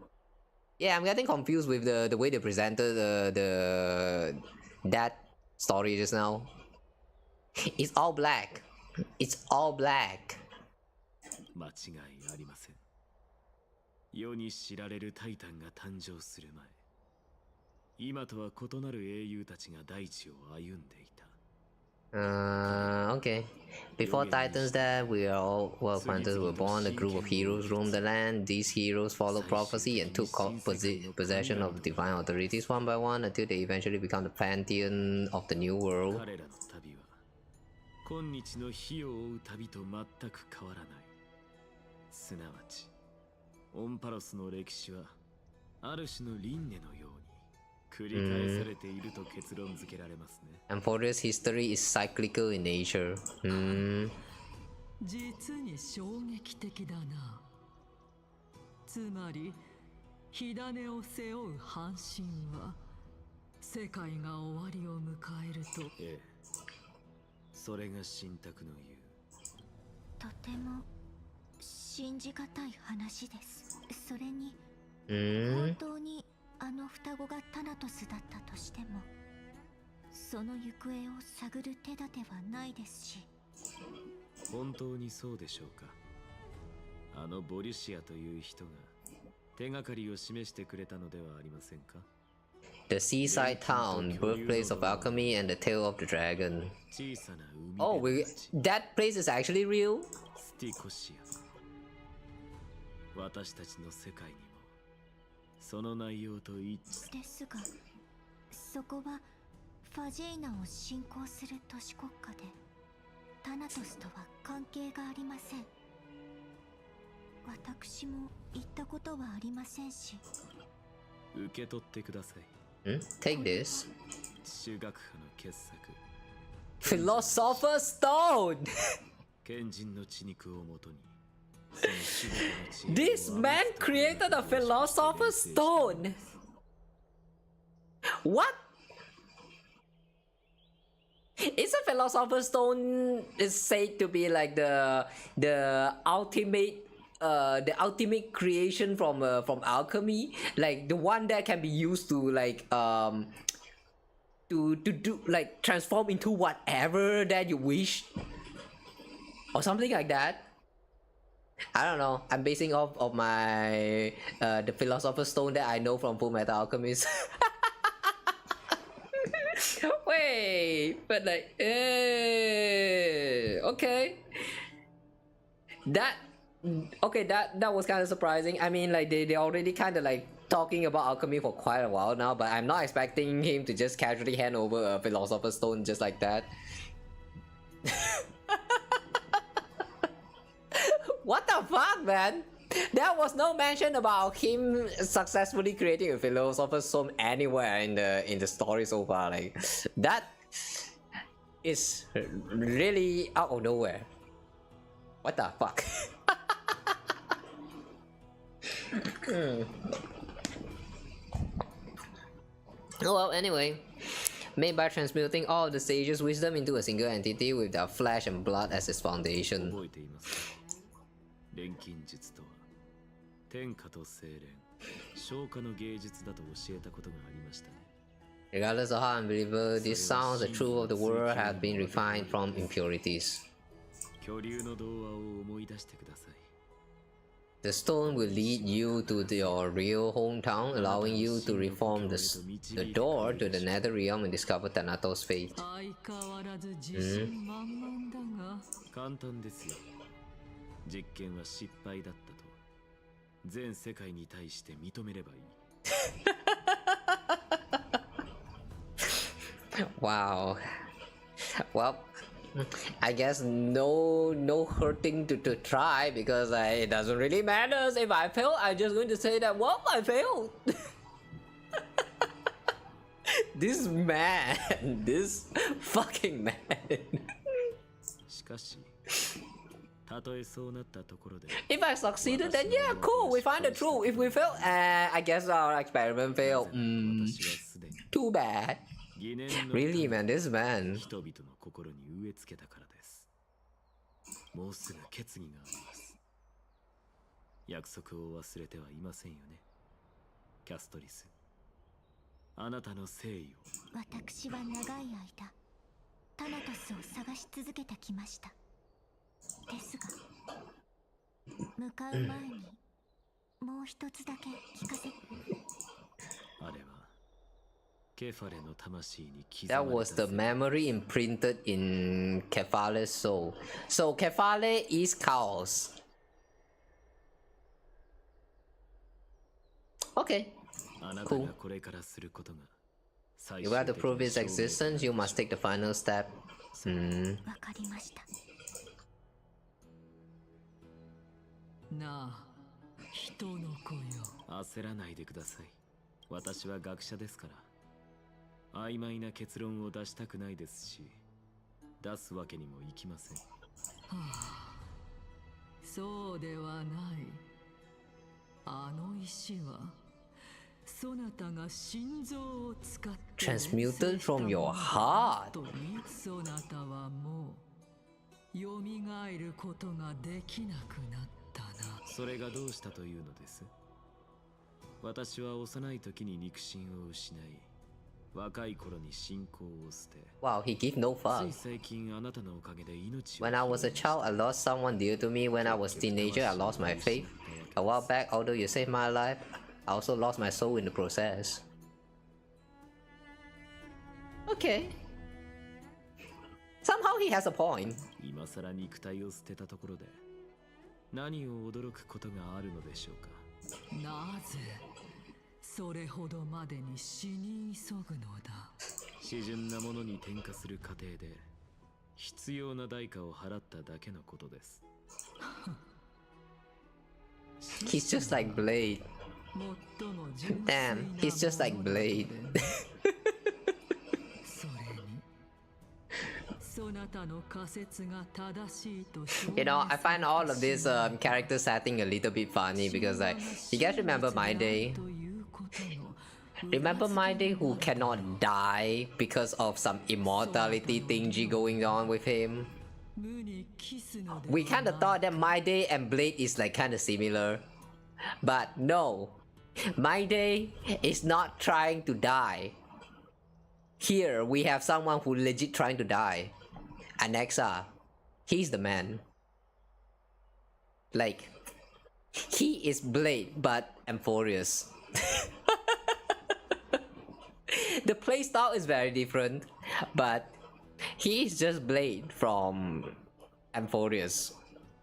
Yeah, I'm getting confused with the way they presented that story just now. It's all black. It's all black. 間違いありません。世に知られるタイタンが誕生する前、今とは異なる英雄たちが大地を歩んでいた。Okay. Before Titans that we are all world hunters were born, a group of heroes roamed the land. These heroes followed prophecy and took possession of divine authorities one by one until they eventually become the pantheon of the new world. 今日の火を追う旅と全く変わらない。すなわち、オンパロスの歴史はある種の輪廻のように繰り返されていると結論付けられますね。Amphoreus history is cyclical in nature. 実に衝撃的だな。つまり、火種を背負う半神は世界が終わりを迎えると。ええ。それが神託の言う。とても信じがたい話です。それに、本当にあの双子がタナトスだったとしても、その行方を探る手立てはないですし。本当にそうでしょうか。あのボリュシアという人が手がかりを示してくれたのではありませんか。The seaside town, birthplace of alchemy and the tail of the dragon. Oh, that place is actually real? スティコシア。私たちの世界にもその内容と一致ですが、そこはファジェイナを信仰する都市国家で、タナトスとは関係がありません。私も行ったことはありませんし。受け取ってください。Take this. 中学派の傑作。Philosopher's Stone! 賢人の血肉をもとに。This man created a Philosopher's Stone! What? Is a Philosopher's Stone is said to be like the ultimate creation from alchemy, like the one that can be used to like to do like transform into whatever that you wish or something like that. I don't know. I'm basing off of my the Philosopher's Stone that I know from Fullmetal Alchemist. Wait, but like, okay. That was kind of surprising. I mean, like they already kind of like talking about alchemy for quite a while now, but I'm not expecting him to just casually hand over a Philosopher's Stone just like that. What the fuck, man? There was no mention about him successfully creating a Philosopher's Stone anywhere in the story so far. Like that is really out of nowhere. What the fuck? Oh well, anyway, made by transmuting all of the sage's wisdom into a single entity with their flesh and blood as its foundation. Regardless of how unbelievable this sounds, the truth of the world has been refined from impurities. The stone will lead you to your real hometown, allowing you to reform the door to the nether realm and discover Thanatos' fate. 実験は失敗だったと全世界に対して認めればいい。Wow. Well, I guess no hurting to try because it doesn't really matter if I fail. I'm just going to say that well I failed. This man, this fucking man. しかし If I succeeded, then yeah, cool, we find the truth. If we fail, I guess our experiment failed. Too bad. Really, man, this man. 人々の心に植え付けたからです。もうすぐ決議があります。約束を忘れてはいませんよね。キャストリス、あなたの誠意を。私は長い間、タナトスを探し続けてきました。ですが、向かう前にもう一つだけ聞かせ。あれは That was the memory imprinted in Kefale's soul. So Kefale is chaos. Okay. Cool. You have to prove its existence, you must take the final step. わかりました。なあ、人の子よ。焦らないでください。私は学者ですから。曖昧な結論を出したくないですし、出すわけにもいきません。はあ、そうではない。あの石は、そなたが心臓を使って transmuted from your heart. そなたはもう蘇ることができなくなったな。それがどうしたというのです？私は幼い時に肉親を失い、若い頃に信仰を捨て。Wow, he give no fuck. つい最近あなたのおかげで命を。When I was a child, I lost someone dear to me. When I was a teenager, I lost my faith. A while back, although you saved my life, I also lost my soul in the process. Okay. Somehow he has a point. 今さら肉体を捨てたところで何を驚くことがあるのでしょうか。なぜそれほどまでに死に急ぐのだ。詩純なものに転化する過程で必要な代価を払っただけのことです。He's just like Blade. Damn, he's just like Blade. You know, I find all of this character setting a little bit funny because like, you guys remember My Day? Remember My Day who cannot die because of some immortality thingy going on with him? We kinda thought that My Day and Blade is like kinda similar. But no, My Day is not trying to die. Here we have someone who legit trying to die. Anexa, he's the man. Like, he is Blade but amphoreus. The playstyle is very different, but he is just Blade from amphoreus.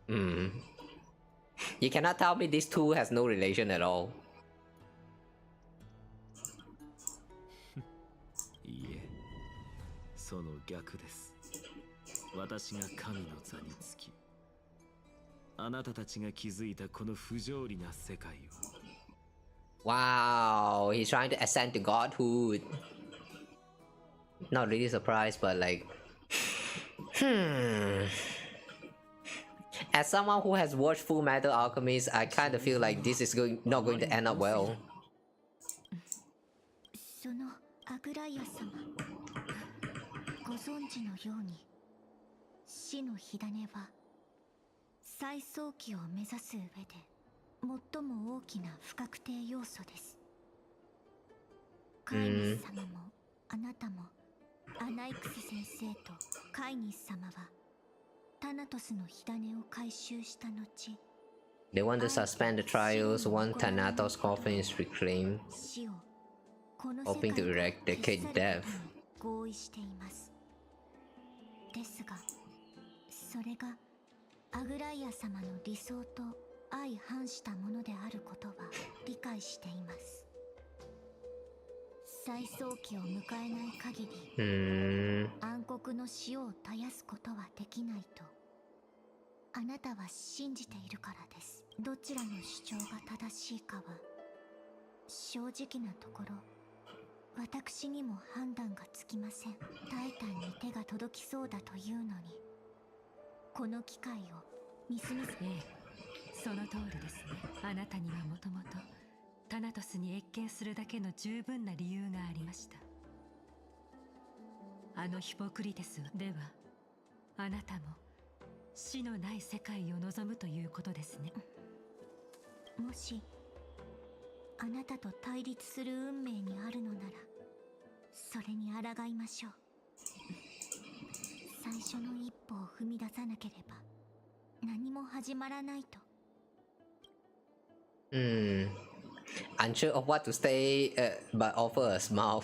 You cannot tell me these two has no relation at all. いいえ、その逆です。私が神の座につき、あなたたちが築いたこの不条理な世界を。Wow, he's trying to ascend to godhood. Not really surprised, but like, As someone who has watched Full Metal Alchemist, I kind of feel like this is not going to end up well. そのアグライア様、ご存知のように、死の火種は再早期を目指す上で最も大きな不確定要素です。カイニス様もあなたもアナイクス先生とカイニス様はタナトスの火種を回収した後、 They want to suspend the trials once Thanatos' coffin is reclaimed, hoping to eradicate death. 合意しています。ですが、それがアグライア様の理想と相反したものであることは理解しています。再早期を迎えない限り、暗黒の塩を絶やすことはできないとあなたは信じているからです。どちらの主張が正しいかは正直なところ私にも判断がつきません。タイタンに手が届きそうだというのに、この機会をミスミス。その通りですね。あなたにはもともとタナトスに謁見するだけの十分な理由がありました。あのヒポクリテスは、ではあなたも死のない世界を望むということですね。もしあなたと対立する運命にあるのなら、それに抗いましょう。最初の一歩を踏み出さなければ何も始まらないと。Unsure of what to say, but offer a smile.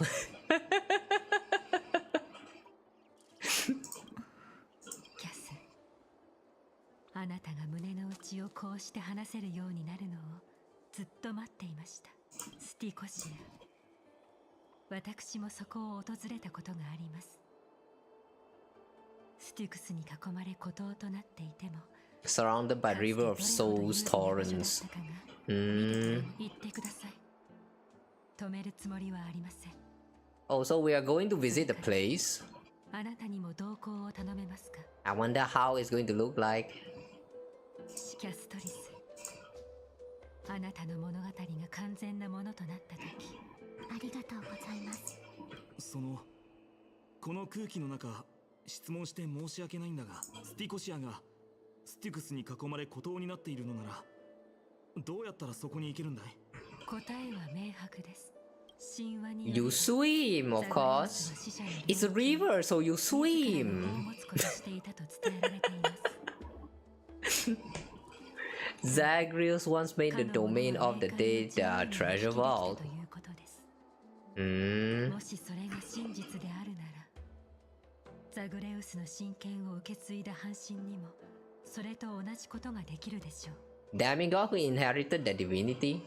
キャス、あなたが胸の内をこうして話せるようになるのをずっと待っていました。スティコシア、私もそこを訪れたことがあります。スティクスに囲まれ孤島となっていても、 Surrounded by river of souls torrents. 言ってください。止めるつもりはありません。 Oh, so we are going to visit the place. あなたにも同行を頼めますか？ I wonder how it's going to look like. キャストリス、あなたの物語が完全なものとなった時、ありがとうございます。この空気の中、質問して申し訳ないんだが、スティコシアがスティクスに囲まれ孤島になっているのなら、どうやったらそこに行けるんだい？答えは明白です。 You swim, of course. It's a river, so you swim. Zagreus once made the domain of the data treasure vault. もしそれが真実であるなら、ザグレウスの神権を受け継いだ半神にもそれと同じことができるでしょう。 Demigod who inherited the divinity?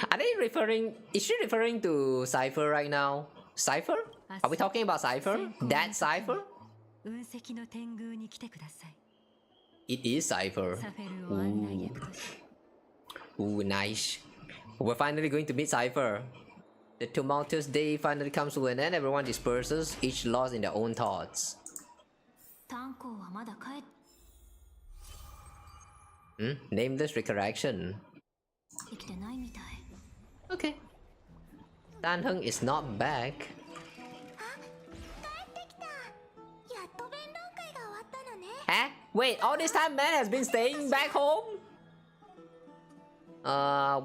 Are they referring? Is she referring to Cypher right now? Cypher? Are we talking about Cypher? That Cypher? 雲石の天宮に来てください。 It is Cypher. サフェルを案内役として。 Ooh, nice. We're finally going to meet Cypher. The tumultuous day finally comes to an end. Everyone disperses, each lost in their own thoughts. 炭鉱はまだ帰っ Nameless recollection. 生きてないみたい。 Okay. Dan Heng is not back. やっと弁論会が終わったのね。 Huh? Wait, all this time man has been staying back home?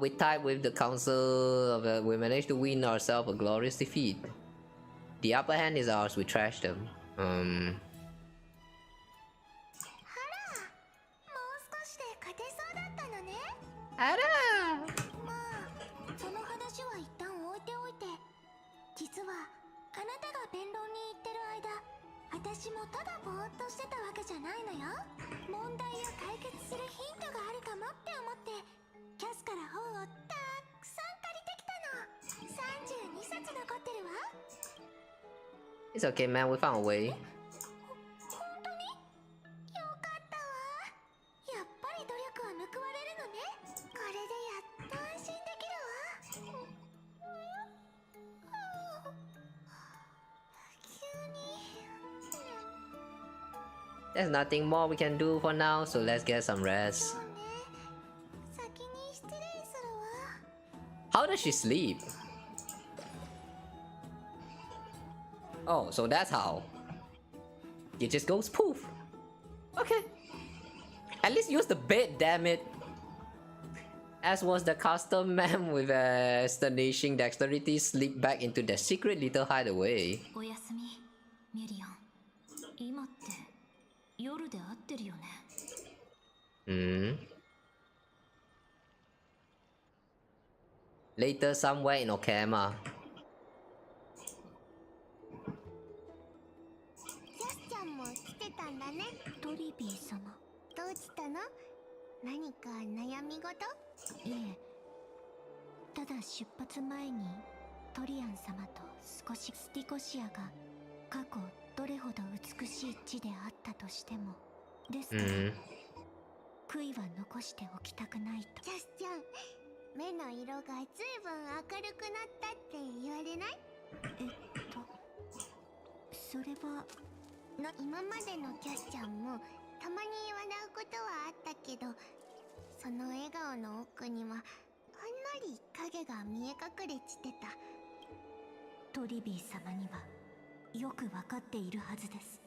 We tied with the council. We managed to win ourselves a glorious defeat. The upper hand is ours. We trashed them. もう少しで勝てそうだったのね。あら。まあ、その話は一旦置いておいて、実はあなたが弁論に行ってる間、私もただぼーっとしてたわけじゃないのよ。問題を解決するヒントがあるかもって思って、キャスから本をたくさん借りてきたの。32冊残ってるわ。 It's okay, man. We found a way. 本当に？よかったわ。やっぱり努力は報われるのね。これでやっと安心できるわ。急に。 There's nothing more we can do for now, so let's get some rest. 先に失礼するわ。 How does she sleep? Oh, so that's how. It just goes poof. Okay. At least use the bed, damn it. As was the custom, man with astonishing dexterity slipped back into their secret little hideaway. おやすみ、ミリアン。今って夜で合ってるよね。Later, somewhere in Okama. ジャスちゃんも来てたんだね。トリビー様。どうしたの？何か悩み事？いえ。ただ出発前にトリアン様と少しスティコシアが過去どれほど美しい地であったとしてもですから、悔いは残しておきたくないと。ジャスちゃん、目の色がずいぶん明るくなったって言われない？それは今までのキャスちゃんもたまに笑うことはあったけど、その笑顔の奥にはほんのり影が見え隠れしてた。トリビー様にはよくわかっているはずです。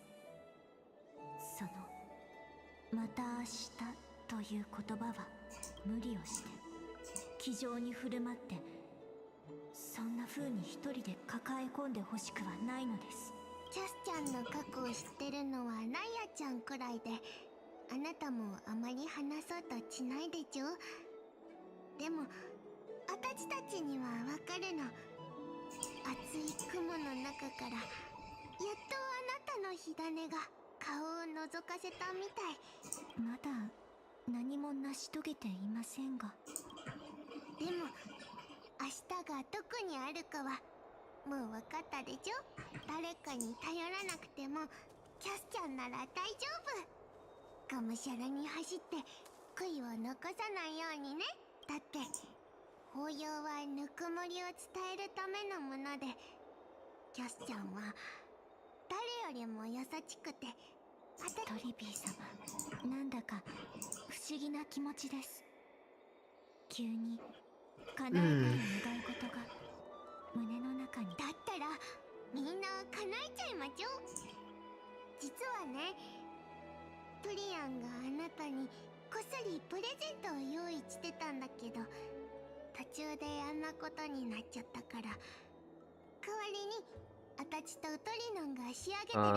そのまた明日という言葉は無理をして気丈に振る舞って、そんな風に一人で抱え込んでほしくはないのです。キャスちゃんの過去を知ってるのはライアちゃんくらいで、あなたもあまり話そうとしないでちょ。でも私たちにはわかるの。厚い雲の中からやっとあなたの火種が顔を覗かせたみたい。まだ何も成し遂げていませんが、でも明日がどこにあるかはもう分かったでしょ。誰かに頼らなくてもキャスちゃんなら大丈夫。がむしゃらに走って悔いを残さないようにね。だって抱擁はぬくもりを伝えるためのもので、キャスちゃんは誰よりも優しくて。トリビー様、なんだか不思議な気持ちです。急に叶えたい願い事が胸の中に。だったらみんな叶えちゃいましょう。実はね、トリアンがあなたにこっそりプレゼントを用意してたんだけど、途中であんなことになっちゃったから、代わりにあたちとトリノンが仕上げてるところ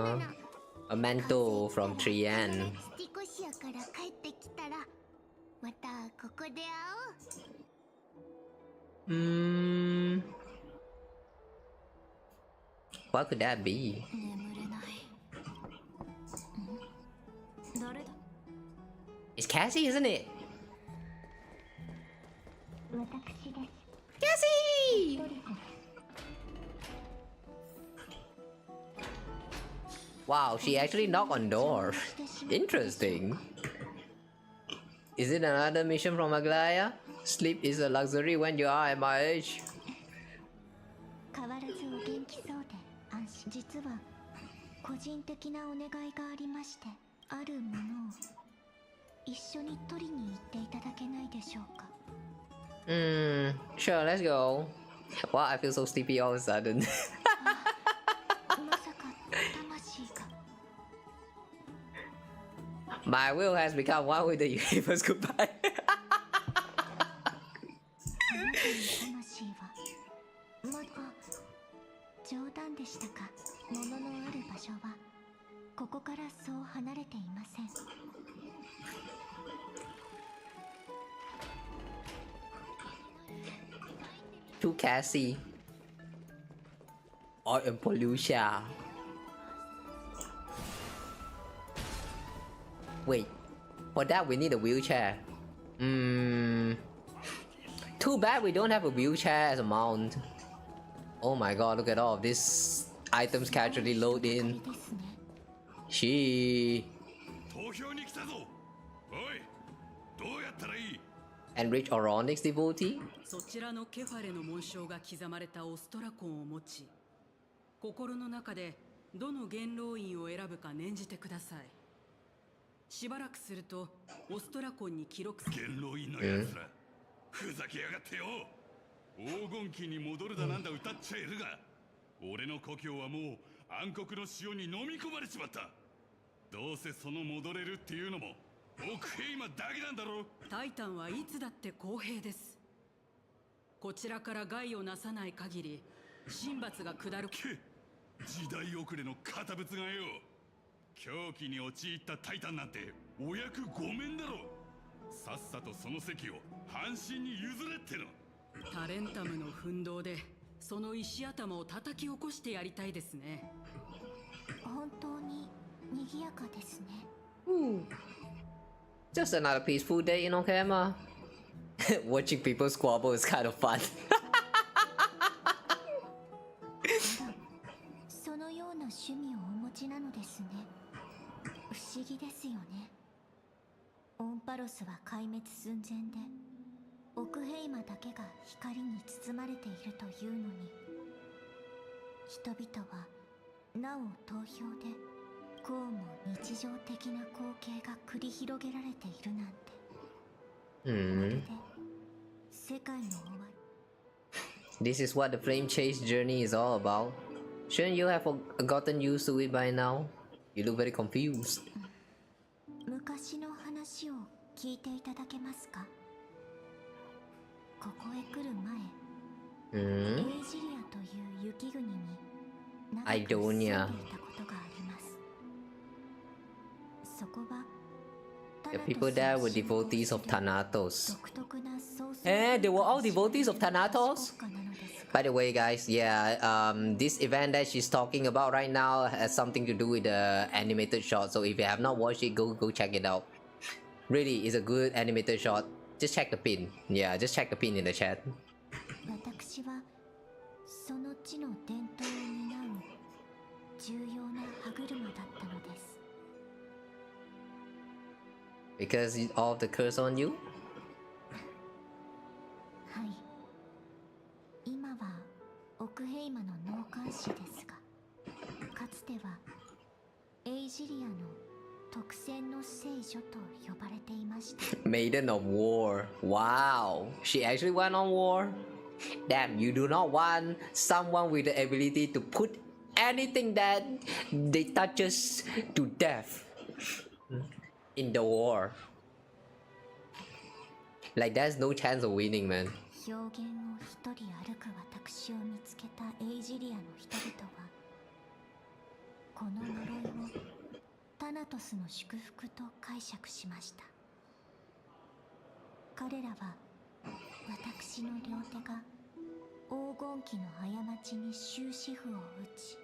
なの。A mantle from Trian. スティコシアから帰ってきたらまたここで会おう。What could that be? 眠れない。誰だ？ It's Cassey, isn't it? 私です。Cassey! Wow, she actually knocked on door. Interesting. Is it another mission from Aglaya? Sleep is a luxury when you are at my age. 変わらずお元気そうで安心。実は個人的なお願いがありまして、あるものを一緒に取りに行っていただけないでしょうか。Sure, let's go. Wow, I feel so sleepy all of a sudden. まさか魂が。My will has become one with the universe. Goodbye. 魂はまだ。冗談でしたか。物のある場所はここからそう離れていません。To Cassey. I am Pollution. Wait, for that we need a wheelchair. Too bad we don't have a wheelchair as a mount. Oh my god, look at all of these items casually load in. She. Enrich Oronix devotee? そちらのケファレの紋章が刻まれたオストラコンを持ち、心の中でどの元老院を選ぶか念じてください。しばらくするとオストラコンに記録される。元老院のやつら、ふざけやがってよ。黄金期に戻るだなんだ歌っちゃいるが、俺の故郷はもう暗黒の潮に飲み込まれちまった。どうせその戻れるっていうのも奥ヘイマだけなんだろ。タイタンはいつだって公平です。こちらから害をなさない限り神罰が下る。時代遅れの堅物がよ。狂気に陥ったタイタンなんてお役御免だろ。さっさとその席を半身に譲れっての。タレンタムの奮闘でその石頭を叩き起こしてやりたいですね。本当に賑やかですね。Just another peaceful day in Okayama. Watching people squabble is kind of fun. そのような趣味をお持ちなのですね。不思議ですよね。オンパロスは壊滅寸前で、オクヘイマだけが光に包まれているというのに、人々はなお投票でこうも日常的な光景が繰り広げられているなんて。まるで世界の終わり。 This is what the flame chase journey is all about. Shouldn't you have gotten used to it by now? You look very confused. 昔の話を聞いていただけますか。ここへ来る前、エイジリアという雪国に長く住んでいたことがあります。そこは The people there were devotees of Thanatos. They were all devotees of Thanatos? By the way, guys, yeah, this event that she's talking about right now has something to do with the animated shot. So if you have not watched it, go check it out. Really, it's a good animated shot. Just check the pin. Yeah, just check the pin in the chat. Because of the curse on you? はい。今は奥ヘイマの納棺師ですが、かつてはエイジリアの特選の聖女と呼ばれていました。Maiden of War. Wow, she actually went on war. Damn, you do not want someone with the ability to put anything that they touches to death in the war. Like there's no chance of winning, man. 表現を一人歩く私を見つけたエイジリアの人々は、この呪いをタナトスの祝福と解釈しました。彼らは私の両手が黄金期の過ちに終止符を打ち、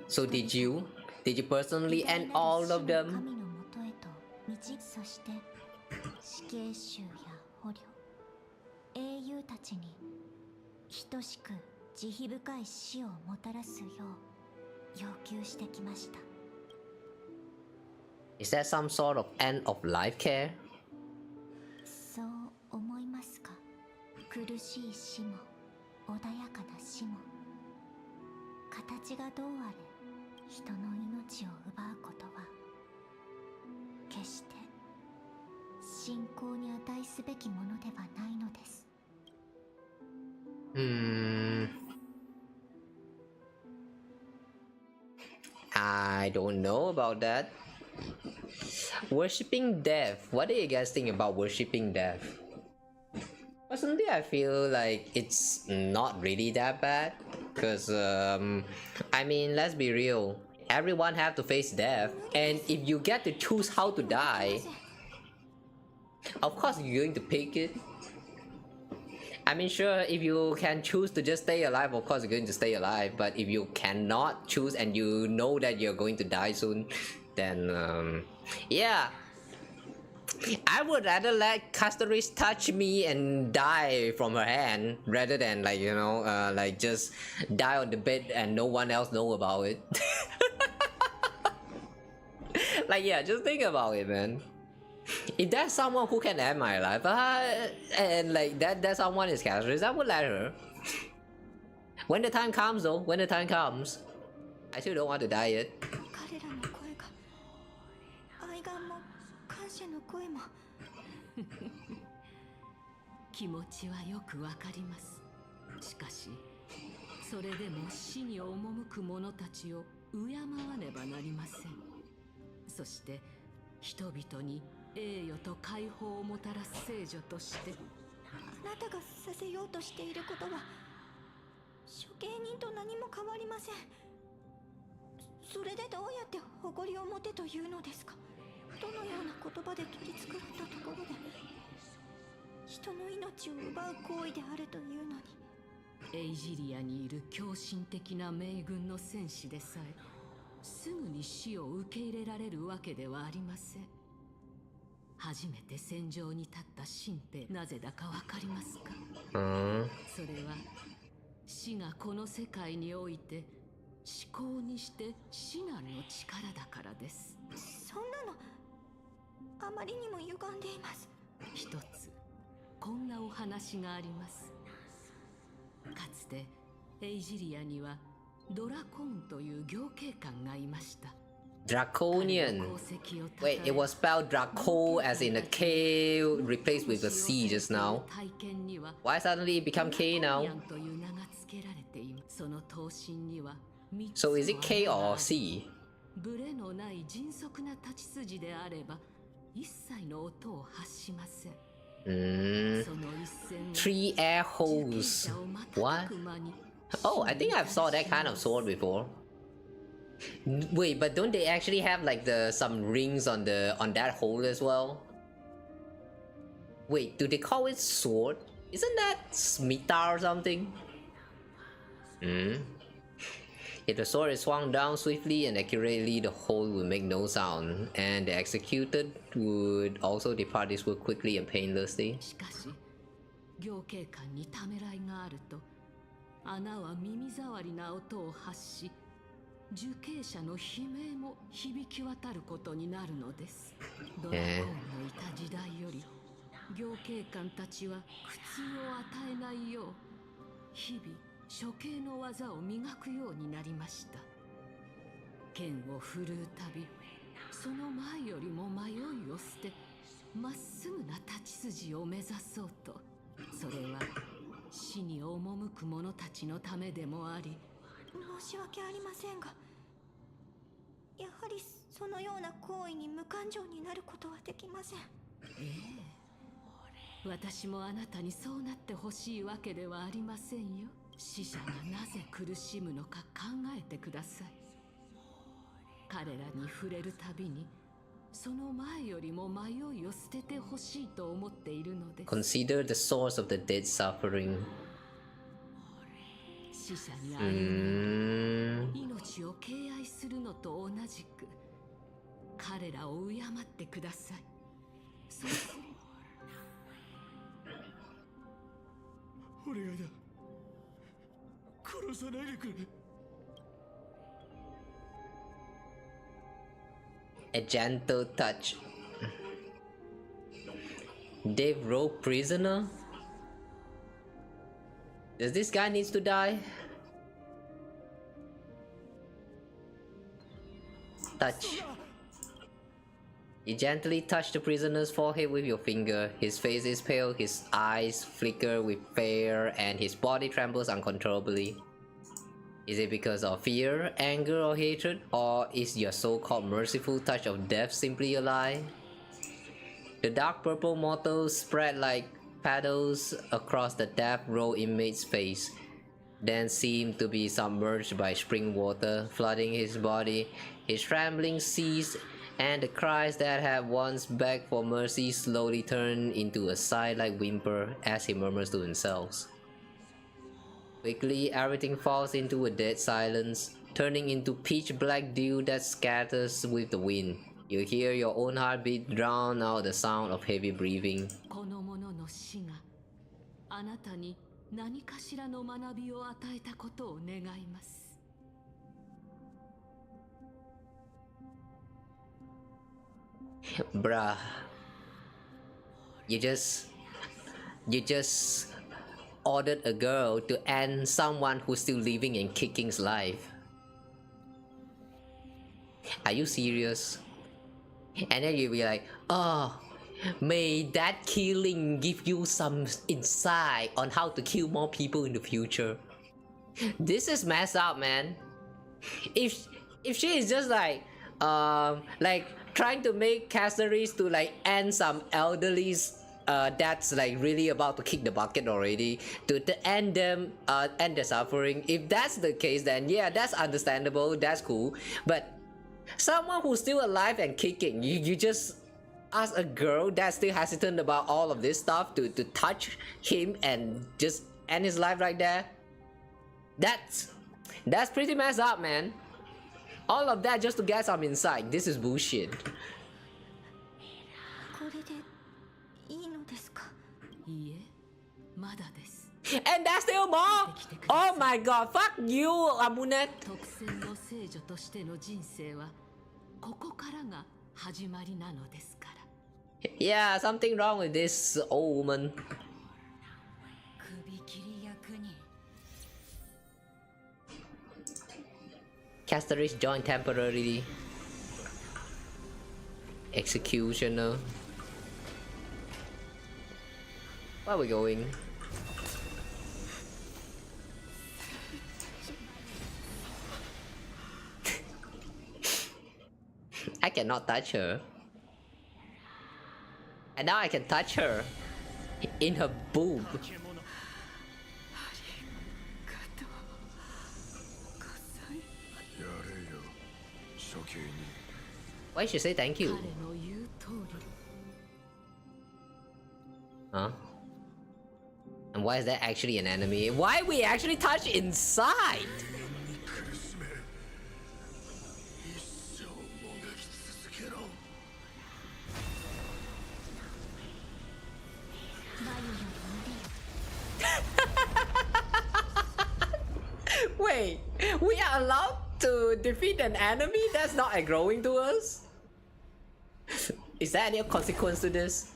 So did you personally end all of them? 神のもとへと導き、そして死刑囚や捕虜、英雄たちに等しく慈悲深い死をもたらすよう要求してきました。Is that some sort of end of life care? そう思いますか。苦しい死も穏やかな死も、形がどうあれ人の命を奪うことは決して信仰に値すべきものではないのです。I don't know about that. Worshipping death. What do you guys think about worshipping death? Personally, I feel like it's not really that bad. Cause I mean, let's be real. Everyone have to face death, and if you get to choose how to die, of course you're going to pick it. I mean, sure, if you can choose to just stay alive, of course you're going to stay alive. But if you cannot choose and you know that you're going to die soon, then yeah, I would rather let Castoris touch me and die from her hand rather than, like, you know, like just die on the bed and no one else know about it. Like, yeah, just think about it, man. If there's someone who can end my life, and like that someone is Castoris, I would let her. When the time comes, though, when the time comes, I still don't want to die yet. 彼らの声が愛願も感謝の声も気持ちはよくわかります。しかしそれでも死に赴く者たちを敬わねばなりません。そして人々に栄誉と解放をもたらす聖女として、あなたがさせようとしていることは処刑人と何も変わりません。それでどうやって誇りを持てというのですか。どのような言葉で取り繕ったところで人の命を奪う行為であるというのに。エイジリアにいる狂信的な盟軍の戦士でさえすぐに死を受け入れられるわけではありません。初めて戦場に立った新兵、なぜだかわかりますか。それは死がこの世界において思考にして至難の力だからです。そんなのあまりにも歪んでいます。一つこんなお話があります。かつてエイジリアにはドラコーンという行警官がいました。Draconian. Wait, it was spelled Draco as in a K replaced with a C just now. Why suddenly it become K now? So is it K or C? ブレのない迅速な立ち筋であれば一切の音を発しません。Three air holes. What? Oh, I think I've saw that kind of sword before. Wait, but don't they actually have like some rings on that hole as well? Wait, do they call it sword? Isn't that Smita or something? If the sword is swung down swiftly and accurately, the hold will make no sound, and the executed would also depart this world quickly and painlessly. しかし、行警官にためらいがあると、穴は耳障りな音を発し、受刑者の悲鳴も響き渡ることになるのです。ドラゴンのいた時代より、行警官たちは苦痛を与えないよう、日々処刑の技を磨くようになりました。剣を振るうたび、その前よりも迷いを捨て、まっすぐな立ち筋を目指そうと。それは死に赴く者たちのためでもあり、申し訳ありませんが、やはりそのような行為に無感情になることはできません。私もあなたにそうなってほしいわけではありませんよ。死者がなぜ苦しむのか考えてください。彼らに触れるたびに、その前よりも迷いを捨ててほしいと思っているのです。Consider the source of the dead suffering. 死者に歩む命を敬愛するのと同じく、彼らを敬ってください。そうする。お願いだ。殺さないでくれ。A gentle touch. Dave Rowe prisoner? Does this guy needs to die? Touch. You gently touch the prisoner's forehead with your finger. His face is pale, his eyes flicker with fear, and his body trembles uncontrollably. Is it because of fear, anger, or hatred? Or is your so-called merciful touch of death simply a lie? The dark purple mottles spread like paddles across the death row inmate's face, then seem to be submerged by spring water, flooding his body. His trembling ceased, and the cries that had once begged for mercy slowly turn into a sigh-like whimper as he murmurs to himself. Quickly, everything falls into a dead silence, turning into pitch-black dew that scatters with the wind. You hear your own heartbeat drown out the sound of heavy breathing. この者の死があなたに何かしらの学びを与えたことを願います。Bruh, you just ordered a girl to end someone who's still living and kicking's life. Are you serious? And then you'll be like, oh, may that killing give you some insight on how to kill more people in the future. This is messed up, man. If she is just like trying to make Cassey to like end some elderlies that's like really about to kick the bucket already, to end them, end their suffering. If that's the case, then yeah, that's understandable, that's cool. But someone who's still alive and kicking, you just ask a girl that's still hesitant about all of this stuff to touch him and just end his life right there. That's pretty messed up, man. All of that just to get some insight. This is bullshit. And that's still more? Oh my god, fuck you, Amunet. Yeah, something wrong with this old woman. Cassey joined temporarily. Executioner. Where are we going? I cannot touch her. And now I can touch her. In her boob. Why should say thank you? Huh? And why is that actually an enemy? Why we actually touch inside? Wait, we are allowed to defeat an enemy that's not aggroing to us? Is there any consequence to this?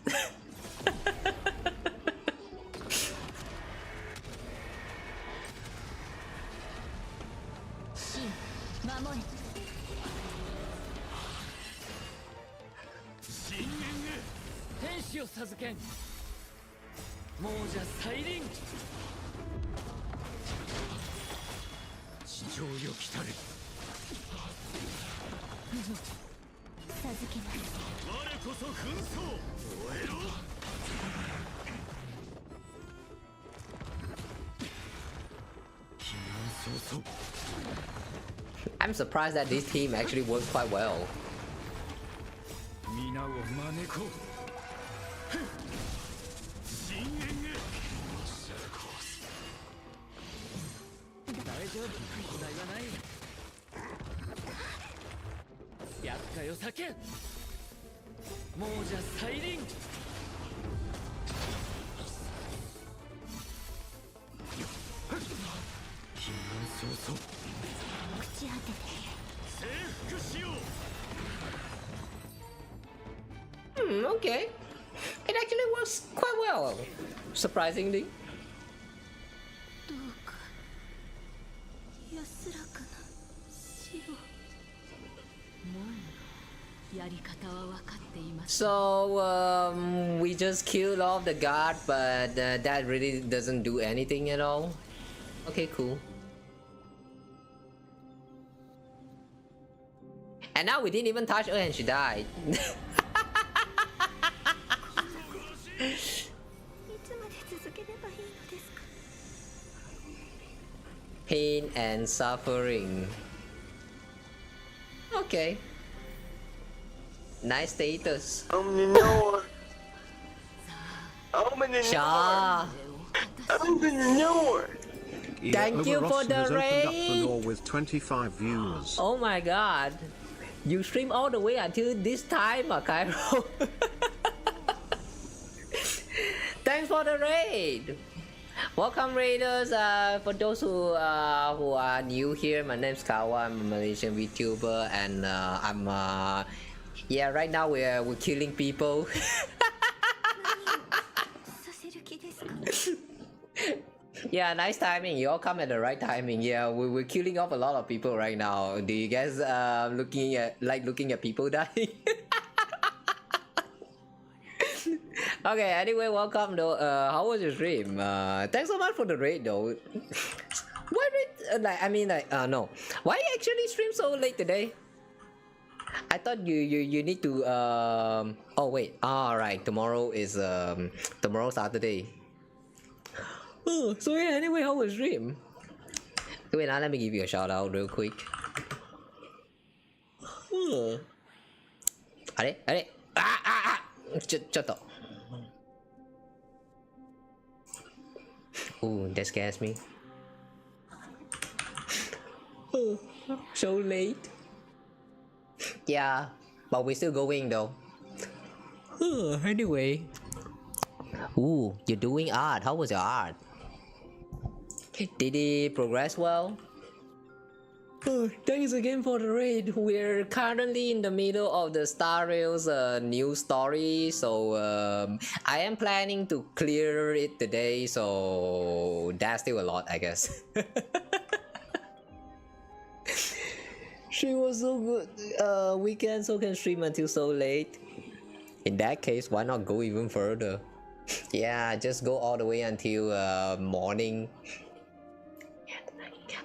I'm surprised that this team actually works quite well. Okay. It actually works quite well, surprisingly. So, we just killed off the guard, but that really doesn't do anything at all. Okay, cool. And now we didn't even touch her and she died. Pain and suffering. Okay. Nice status. Shaw. Thank you for the raid. With 25 viewers. Oh my god. You stream all the way until this time, Cairo. Thanks for the raid. Welcome raiders. For those who are new here, my name's Kawa. I'm a Malaysian vtuber, and yeah, right now we're killing people. Yeah, nice timing. You all come at the right timing. Yeah, we're killing off a lot of people right now. Do you guys looking at people dying? Okay, anyway, welcome though. How was your stream? Thanks so much for the raid though. Why did no. Why you actually stream so late today? I thought you need to oh wait. Alright, tomorrow is tomorrow Saturday. Oh, so yeah, anyway, how was stream? Wait, now let me give you a shout out real quick. Ooh, that scares me. Oh, so late. Yeah, but we're still going though. Anyway. Ooh, you're doing art. How was your art? Did it progress well? Thanks again for the raid. We're currently in the middle of the Star Rail's new story, so I am planning to clear it today, so that's still a lot, I guess. She was so good. Weekend, so can stream until so late. In that case, why not go even further? Yeah, just go all the way until morning.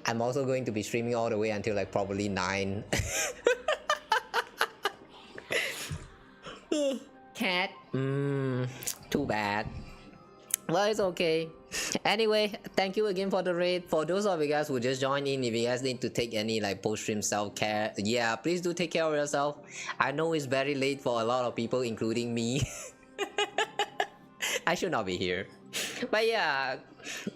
I'm also going to be streaming all the way until like probably 9. Cat. Too bad. Well, it's okay. Anyway, thank you again for the raid. For those of you guys who just joined in, if you guys need to take any like post-stream self-care, yeah, please do take care of yourself. I know it's very late for a lot of people, including me. I should not be here. But yeah,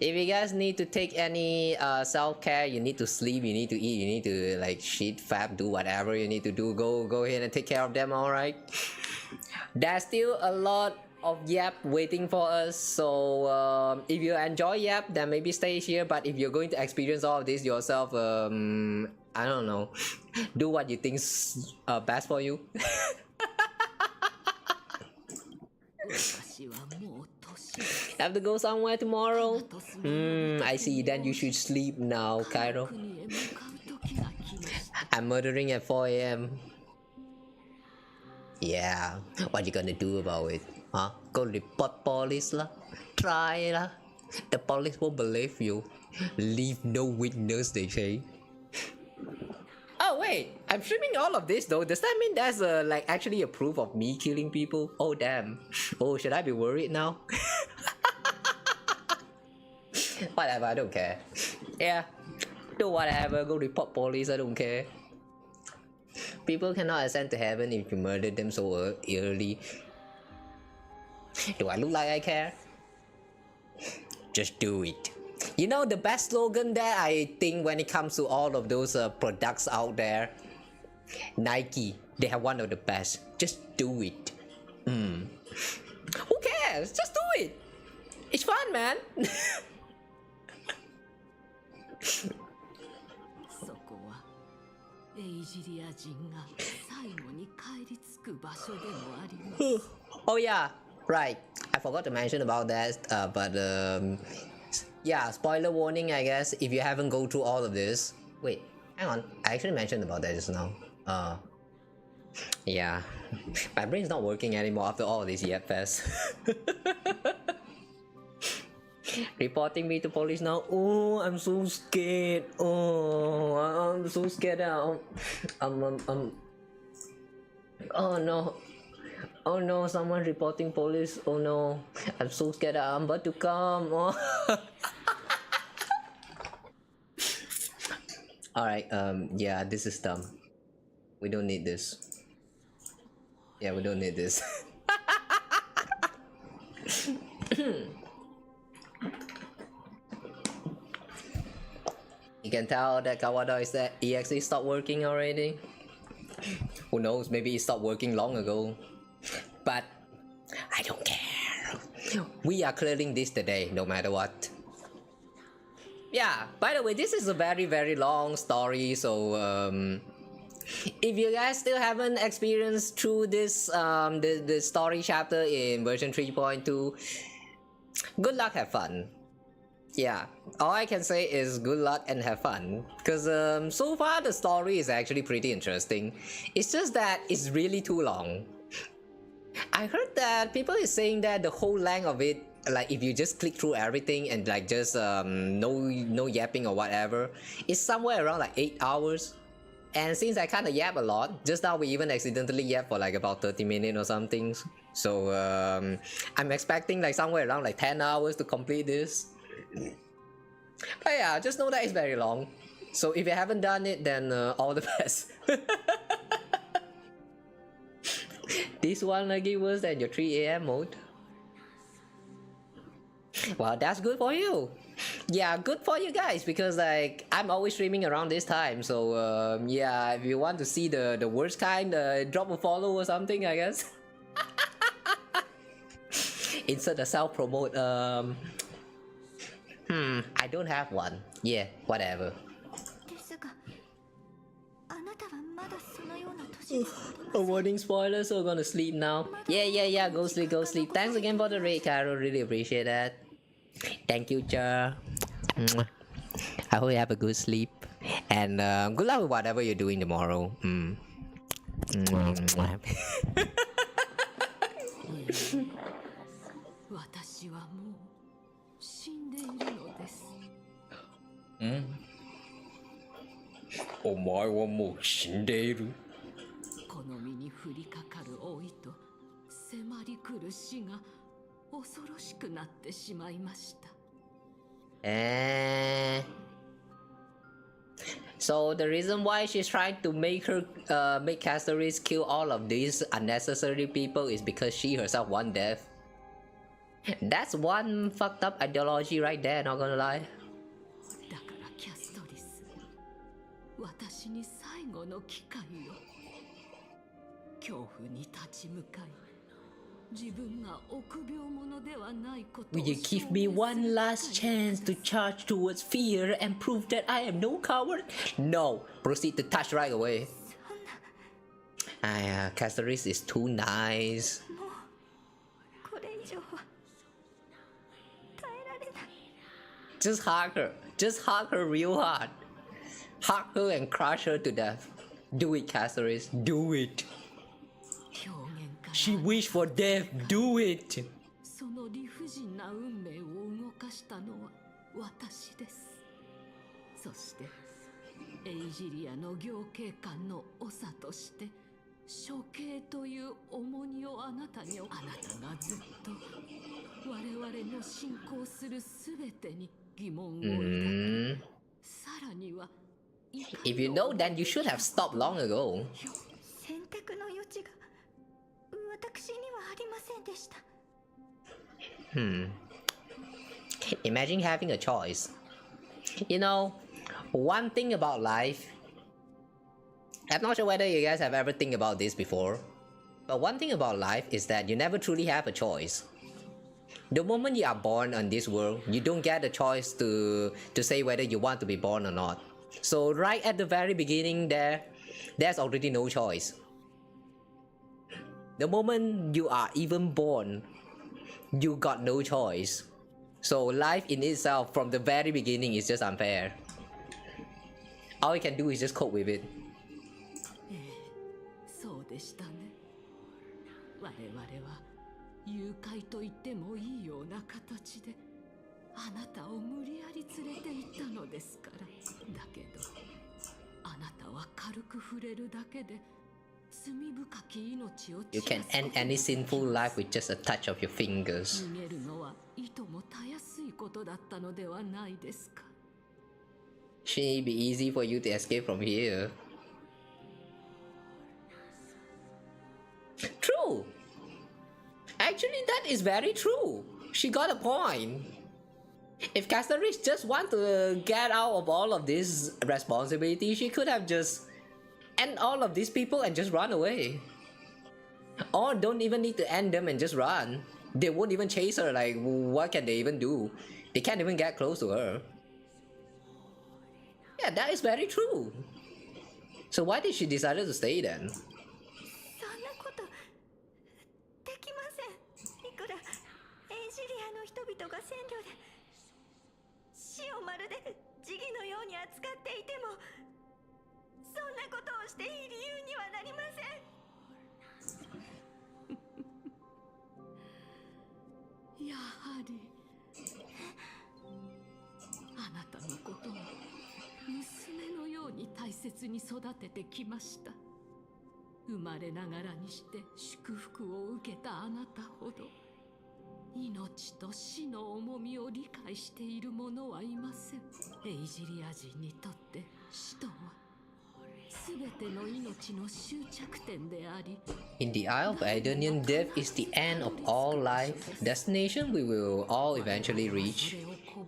if you guys need to take any self-care, you need to sleep, you need to eat, you need to like shit, fab, do whatever you need to do, go ahead and take care of them, alright? There's still a lot of Yap waiting for us, so if you enjoy Yap, then maybe stay here, but if you're going to experience all of this yourself, I don't know, do what you think's best for you. Have to go somewhere tomorrow? I see, then you should sleep now, Cairo. I'm murdering at 4 AM. Yeah, what you gonna do about it? Huh? Go report police lah? Try lah. The police won't believe you. Leave no witness, they say. Oh wait, I'm streaming all of this though. Does that mean there's like actually a proof of me killing people? Oh damn. Oh, should I be worried now? Whatever, I don't care. Yeah, do whatever, go report police, I don't care. People cannot ascend to heaven if you murdered them so early. Do I look like I care? Just do it. You know the best slogan that I think when it comes to all of those products out there? Nike, they have one of the best. Just do it. Who cares? Just do it. It's fun, man. Oh yeah, right. I forgot to mention about that, but yeah, spoiler warning, I guess, if you haven't go through all of this. Wait, hang on, I actually mentioned about that just now. Yeah, my brain's not working anymore after all of this yet fest. Reporting me to police now. Oh, I'm so scared. Oh, I'm so scared now. Oh no. Oh no, someone reporting police. Oh no, I'm so scared. I'm about to come. Oh. Alright, yeah, this is dumb. We don't need this. Yeah, we don't need this. You can tell that Kawa is that EXE stopped working already. Who knows, maybe it stopped working long ago. But I don't care. We are clearing this today, no matter what. Yeah, by the way, this is a very long story, so if you guys still haven't experienced through this the story chapter in version 3.2, good luck, have fun. Yeah, all I can say is good luck and have fun, because so far the story is actually pretty interesting. It's just that it's really too long. I heard that people is saying that the whole length of it, like if you just click through everything and like just no yapping or whatever, it's somewhere around like 8 hours. And since I kinda yap a lot, just now we even accidentally yap for like about 30 minutes or something. So I'm expecting like somewhere around like 10 hours to complete this. But yeah, just know that it's very long. So if you haven't done it, then all the best. This one like it worse than your 3 AM mode. Well, that's good for you. Yeah, good for you guys, because like I'm always streaming around this time. So yeah, if you want to see the worst kind, drop a follow or something, I guess. Insert a self-promote. I don't have one. Yeah, whatever. A warning spoiler, so gonna sleep now. Yeah, go sleep. Thanks again for the raid, Carol. Really appreciate that. Thank you, Cha. I hope you have a good sleep. And good luck with whatever you're doing tomorrow. So the reason why she's trying to make Cassey kill all of these unnecessary people is because she herself wants death. That's one fucked up ideology right there, not gonna lie. だからキャストリス、私に最後の機会を。恐怖に立ち向かい、自分が臆病者ではないことを Will you give me one last chance to charge towards fear and prove that I am no coward? No. Proceed to touch right away. Caceres is too nice. Just hug her. Just hug her real hard. Hug her and crush her to death. Do it, Caceres. Do it. She wished for death. Do it. その理不尽な運命を動かしたのは私です。そしてエイジリアの行警官の長として処刑という重荷をあなたがずっと我々の信仰するすべてに疑問を抱き、さらには If you know, then you should have stopped long ago. 選択の余地が私にはありませんでした。Imagine having a choice. You know, one thing about life, I'm not sure whether you guys have ever think about this before, but one thing about life is that you never truly have a choice. The moment you are born on this world, you don't get a choice to say whether you want to be born or not. So right at the very beginning there's already no choice. The moment you are even born, you got no choice. So life in itself from the very beginning is just unfair. All you can do is just cope with it. そうでしたね。我々は誘拐と言ってもいいような形であなたを無理やり連れて行ったのですから。だけどあなたは軽く触れるだけで罪深き命を You can end any sinful life with just a touch of your fingers. 逃げるのはいともたやすいことだったのではないですか。Shouldn't it be easy for you to escape from here? True. Actually, that is very true. She got a point. If Caceres just want to get out of all of this responsibility, she could have just end all of these people and just run away. Or don't even need to end them and just run. They won't even chase her. Like, what can they even do? They can't even get close to her. Yeah, that is very true. So why did she decide to stay then? そんなことできません。いくらエイジリアの人々が占領で死をまるで時期のように扱っていても、そんなことをしていい理由にはなりません。やはりあなたのことを娘のように大切に育ててきました。生まれながらにして祝福を受けたあなたほど命と死の重みを理解している者はいません。エイジリア人にとって死とはすべての命の終着点であり、 In the Isle of Aedonian, death is the end of all life, destination we will all eventually reach.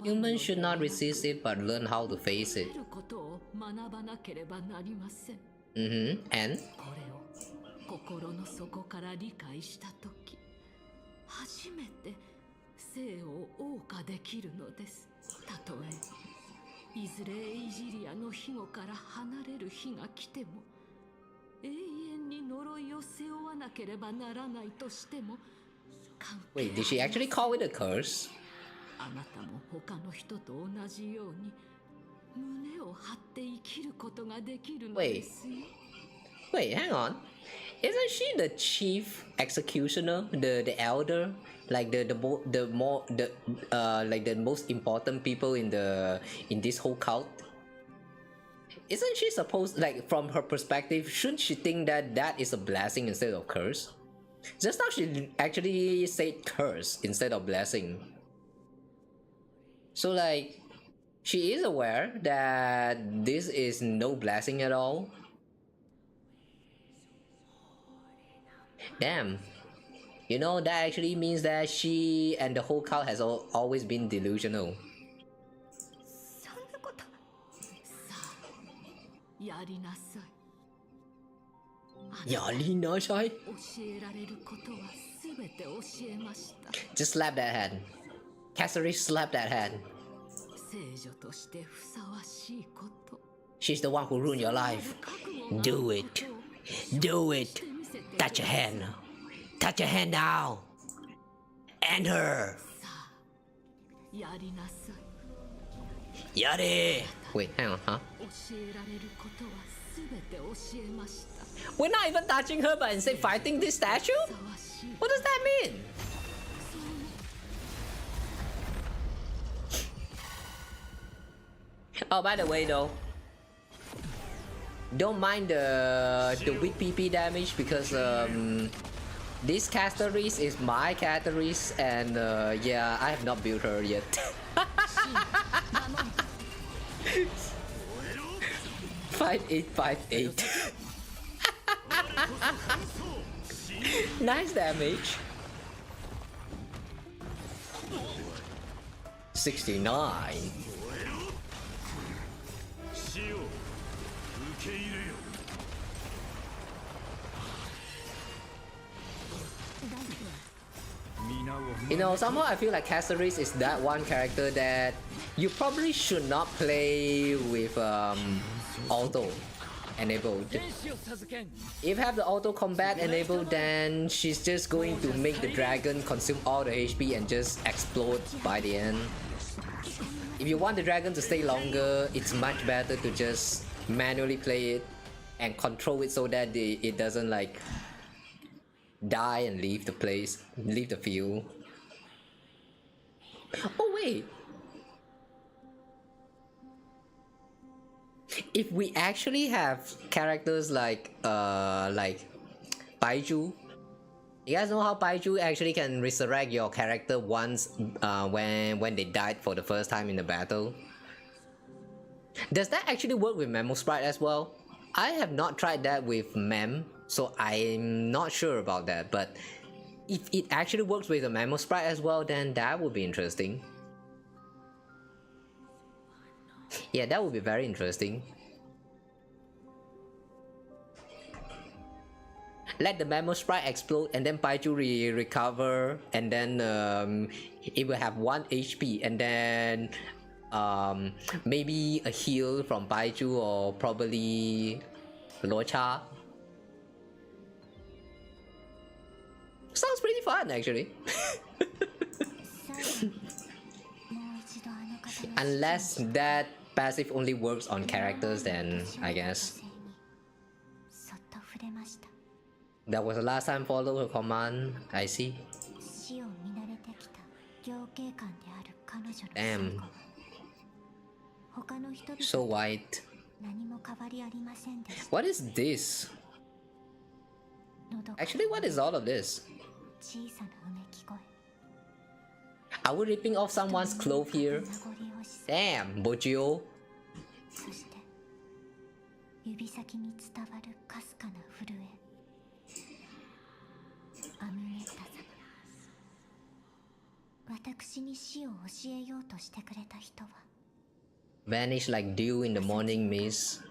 Humans should not resist it but learn how to face it. ことを学ばなければなりません。And? これを心の底から理解したとき、初めて生を謳歌できるのです。たとえいずれエイジリアの庇護から離れる日が来ても、永遠に呪いを背負わなければならないとしても、 Wait, did she actually call it a curse? あなたも他の人と同じように胸を張って生きることができるのですよ。 Wait, hang on. Isn't she the chief executioner, the elder, like the most important people in this whole cult? Isn't she supposed, like, from her perspective, shouldn't she think that that is a blessing instead of curse? Just now she actually said curse instead of blessing. So like, she is aware that this is no blessing at all. Damn. You know, that actually means that she and the whole cult has always been delusional. やりなさい。やりなさい。教えられることはすべて教えました。 Just slap that hand. Cassey, slap that hand. 聖女としてふさわしいこと。 She's the one who ruined your life. Do it. Do it. Touch your hand. Touch your hand now. And her. やりなさい。 Yari. Wait, hang on, huh? 教えられることはすべて教えました。 We're not even touching her, but instead fighting this statue? What does that mean? Oh, by the way, though, don't mind the weak PP damage because this Casteris is my Cateris, and yeah, I have not built her yet. 5858. Nice damage. 69. You know, somehow I feel like Caceres is that one character that you probably should not play with auto enabled. If you have the auto combat enabled, then she's just going to make the dragon consume all the HP and just explode by the end. If you want the dragon to stay longer, it's much better to just manually play it and control it so that it doesn't like die and leave the place, leave the field. Oh wait, if we actually have characters like Baiju, you guys know how Baiju actually can resurrect your character once when they died for the first time in the battle? Does that actually work with Memo Sprite as well? I have not tried that with Mem, so I'm not sure about that, but if it actually works with the Memo Sprite as well, then that would be interesting. Yeah, that would be very interesting. Let the Memo Sprite explode and then Baiju recover, and then it will have 1 HP, and then maybe a heal from Baiju or probably Locha. Sounds pretty fun actually. Unless that passive only works on characters, then I guess. That was the last time follow her command. I see. Damn. So white. What is this? Actually, what is all of this? Are we ripping off someone's clothes here? Damn, Bojio. Vanish like dew in the morning mist.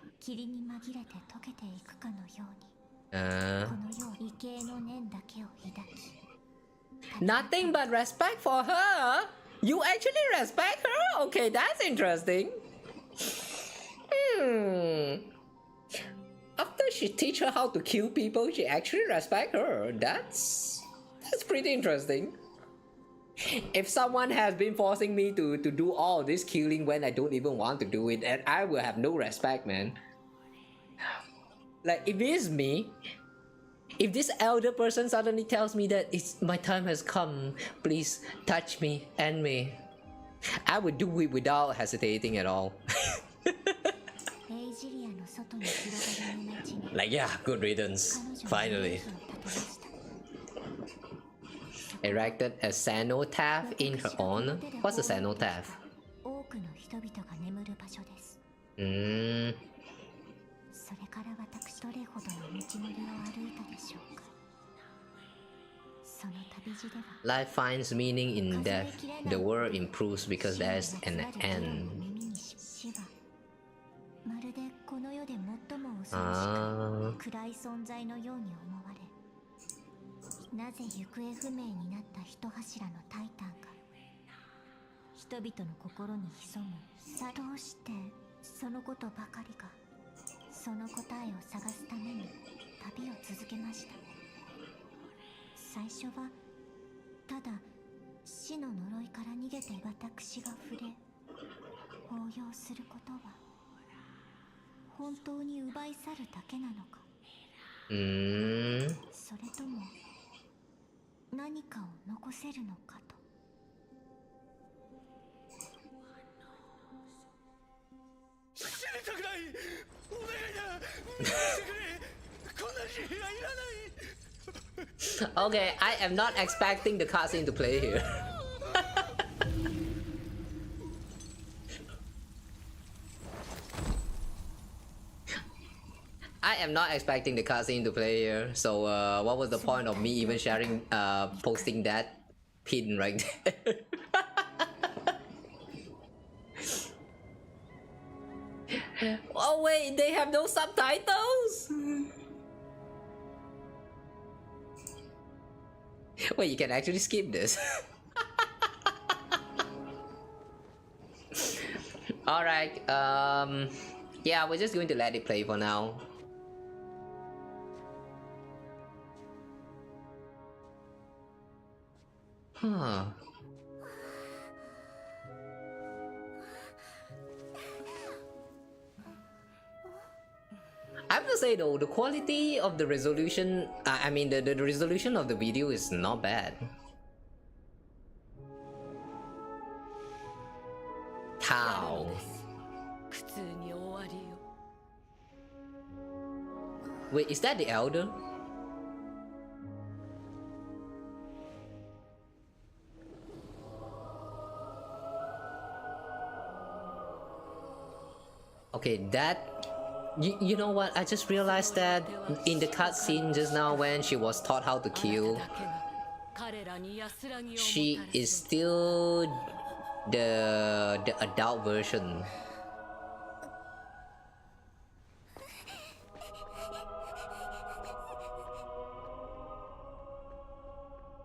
Nothing but respect for her? You actually respect her? Okay, that's interesting. After she teach her how to kill people, she actually respect her. That's pretty interesting. If someone has been forcing me to do all this killing when I don't even want to do it, and I will have no respect, man. Like, if it is me, if this elder person suddenly tells me that my time has come, please touch me, end me, I would do it without hesitating at all. Like, yeah, good riddance, finally. Erected a cenotaph in her honor? What's a cenotaph? Life finds meaning in death. The world improves because there's an end. まるでこの世で最も恐ろしく暗い存在のように思われ、なぜ行方不明になった一柱のタイタンが人々の心に潜むさ、どうしてそのことばかりがその答えを探すために旅を続けました。最初はただ死の呪いから逃げて私が触れ応用することは本当に奪い去るだけなのか、それとも何かを残せるのかと。死にたくない、お願いだ、許してくれ、こんな死はいらない。 Okay, I am not expecting the cutscene to play here. I am not expecting the cutscene to play here. So what was the point of me even sharing, posting that pin right there? Oh wait, they have no subtitles? Wait, you can actually skip this. Alright, yeah, we're just going to let it play for now. Huh. I have to say though, the quality of the resolution, I mean the resolution of the video is not bad. Cow. Wait, is that the elder? Okay, that... You know what, I just realized that in the cutscene just now when she was taught how to kill, she is still the adult version.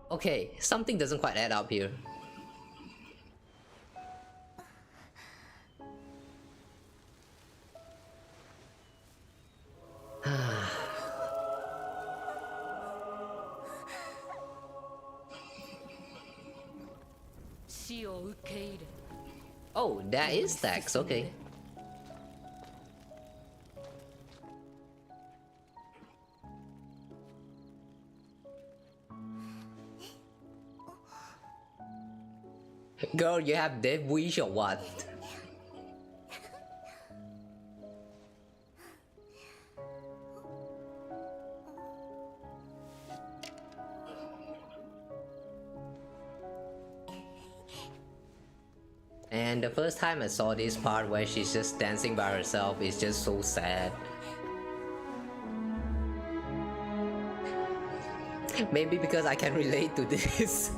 Okay, something doesn't quite add up here. Oh, that is tax, okay. Girl, you have death wish or what? And the first time I saw this part where she's just dancing by herself is just so sad. Maybe because I can relate to this.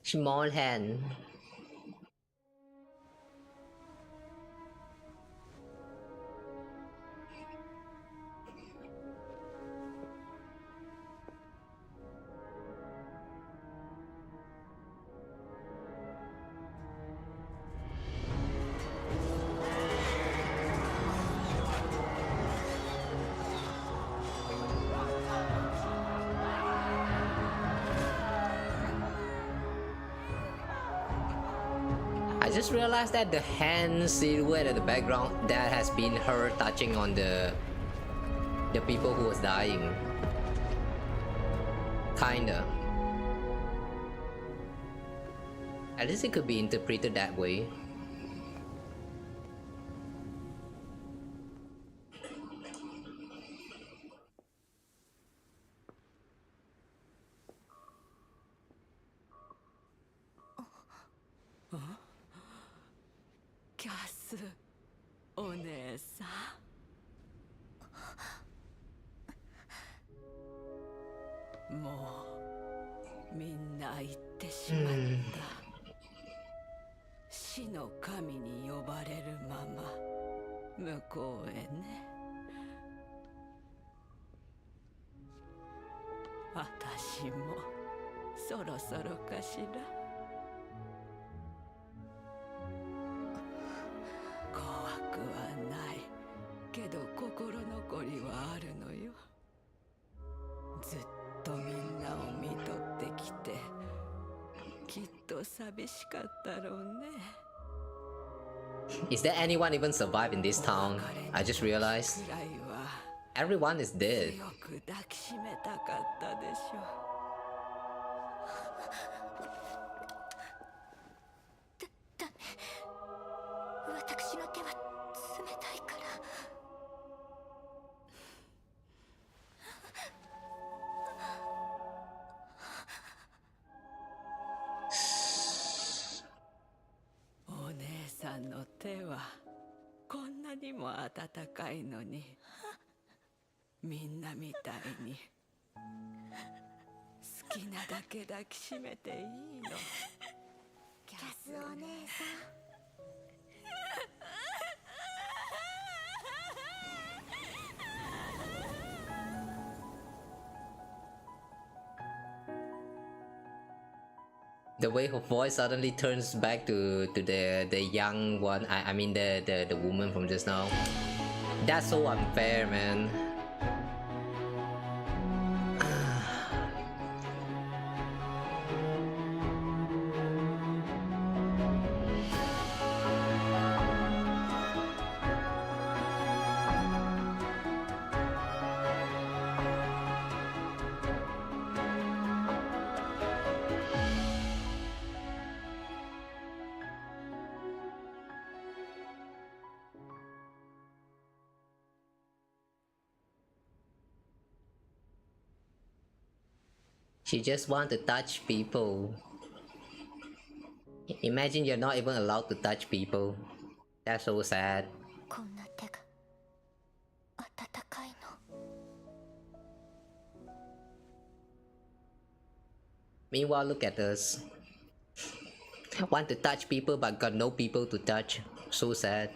Small hand. I just realized that the hand silhouette at the background, that has been her touching on the people who was dying. Kinda. At least it could be interpreted that way. すお姉さん。もうみんな行ってしまった。死の神に呼ばれるまま向こうへね。私もそろそろかしら。怖くはないけど心残りはあるのよ。ずっとみんなを見とってきてきっと寂しかったろうね。Is there anyone even survive in this town? I just realized everyone is dead. 強く抱きしめたかったでしょう。ダメ。私の手は冷たいから。お姉さんの手はこんなにも温かいのに、みんなみたいに好きなだけ抱きしめていいの。キャスお姉さん。The way her voice suddenly turns back to the young one. I mean the woman from just now. That's so unfair, man. She just want to touch people. Imagine you're not even allowed to touch people. That's so sad. こんな手が温かいの。Meanwhile, look at us. Want to touch people but got no people to touch. So sad.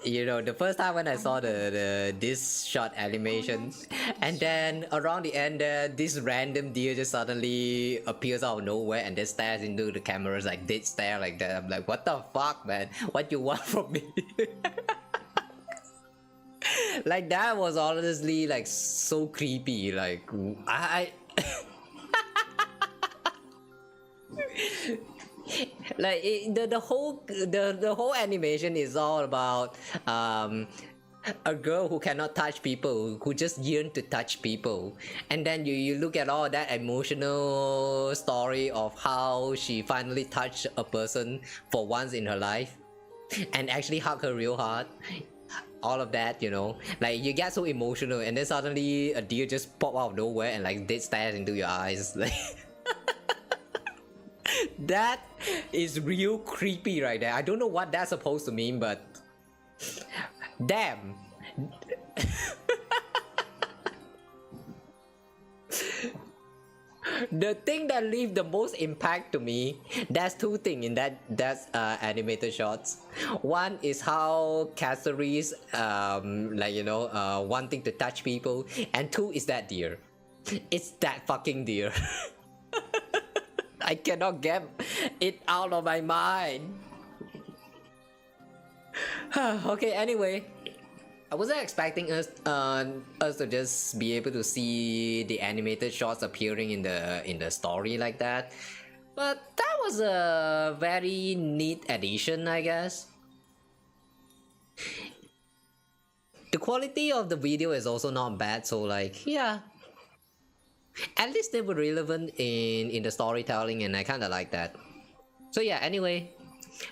You know, the first time when I saw this short animation, and then around the end there, this random deer just suddenly appears out of nowhere and then stares into the cameras like dead stare like that. I'm like, what the fuck, man? What you want from me? Like that was honestly like so creepy. Like I like the whole animation is all about a girl who cannot touch people, who just yearn to touch people, and then you look at all that emotional story of how she finally touched a person for once in her life and actually hug her real hard. All of that, you know, like you get so emotional and then suddenly a deer just pop out of nowhere and like dead stares into your eyes. Like that is real creepy right there. I don't know what that's supposed to mean, but damn. The thing that leave the most impact to me, there's two things in that animated shots. One is how Cassey's like, you know, wanting to touch people, and two is that deer. It's that fucking deer. I cannot get it out of my mind. Okay, anyway, I wasn't expecting us to just be able to see the animated shots appearing in the story like that, but that was a very neat addition, I guess. The quality of the video is also not bad, so like, yeah, at least they were relevant in the storytelling, and I kind of like that. So yeah, anyway,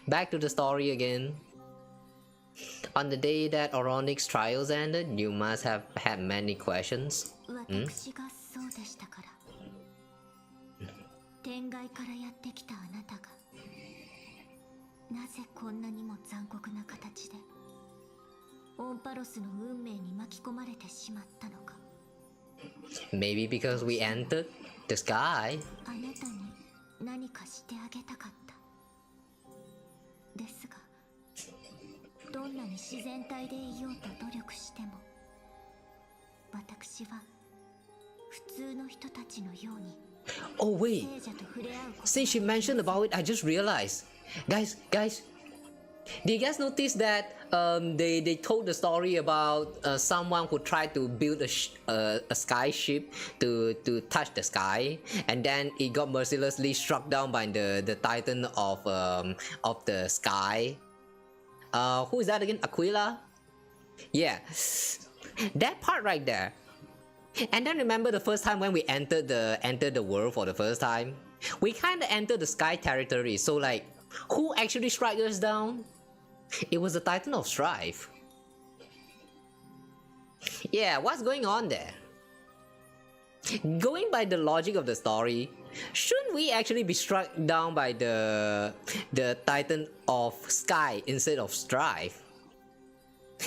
back to the story again. On the day that Oronic's trials ended, you must have had many questions. 私がそうでしたから。天外からやってきたあなたが、なぜこんなにも残酷な形でオンパロスの運命に巻き込まれてしまったのか。Maybe because we entered the sky. あなたに何かしてあげたかった。ですが、どんなに自然体でいようと努力しても、私は普通の人たちのように。Oh wait, since you mentioned about it, I just realized. Guys, did you guys notice that they told the story about someone who tried to build a sky ship to touch the sky, and then it got mercilessly struck down by the titan of the sky. Who is that again? Aquila? Yeah, that part right there. And then remember the first time when we entered the world for the first time, we kind of entered the sky territory. So like, who actually struck us down? It was the Titan of Strife. Yeah, what's going on there? Going by the logic of the story, shouldn't we actually be struck down by the Titan of Sky instead of Strife?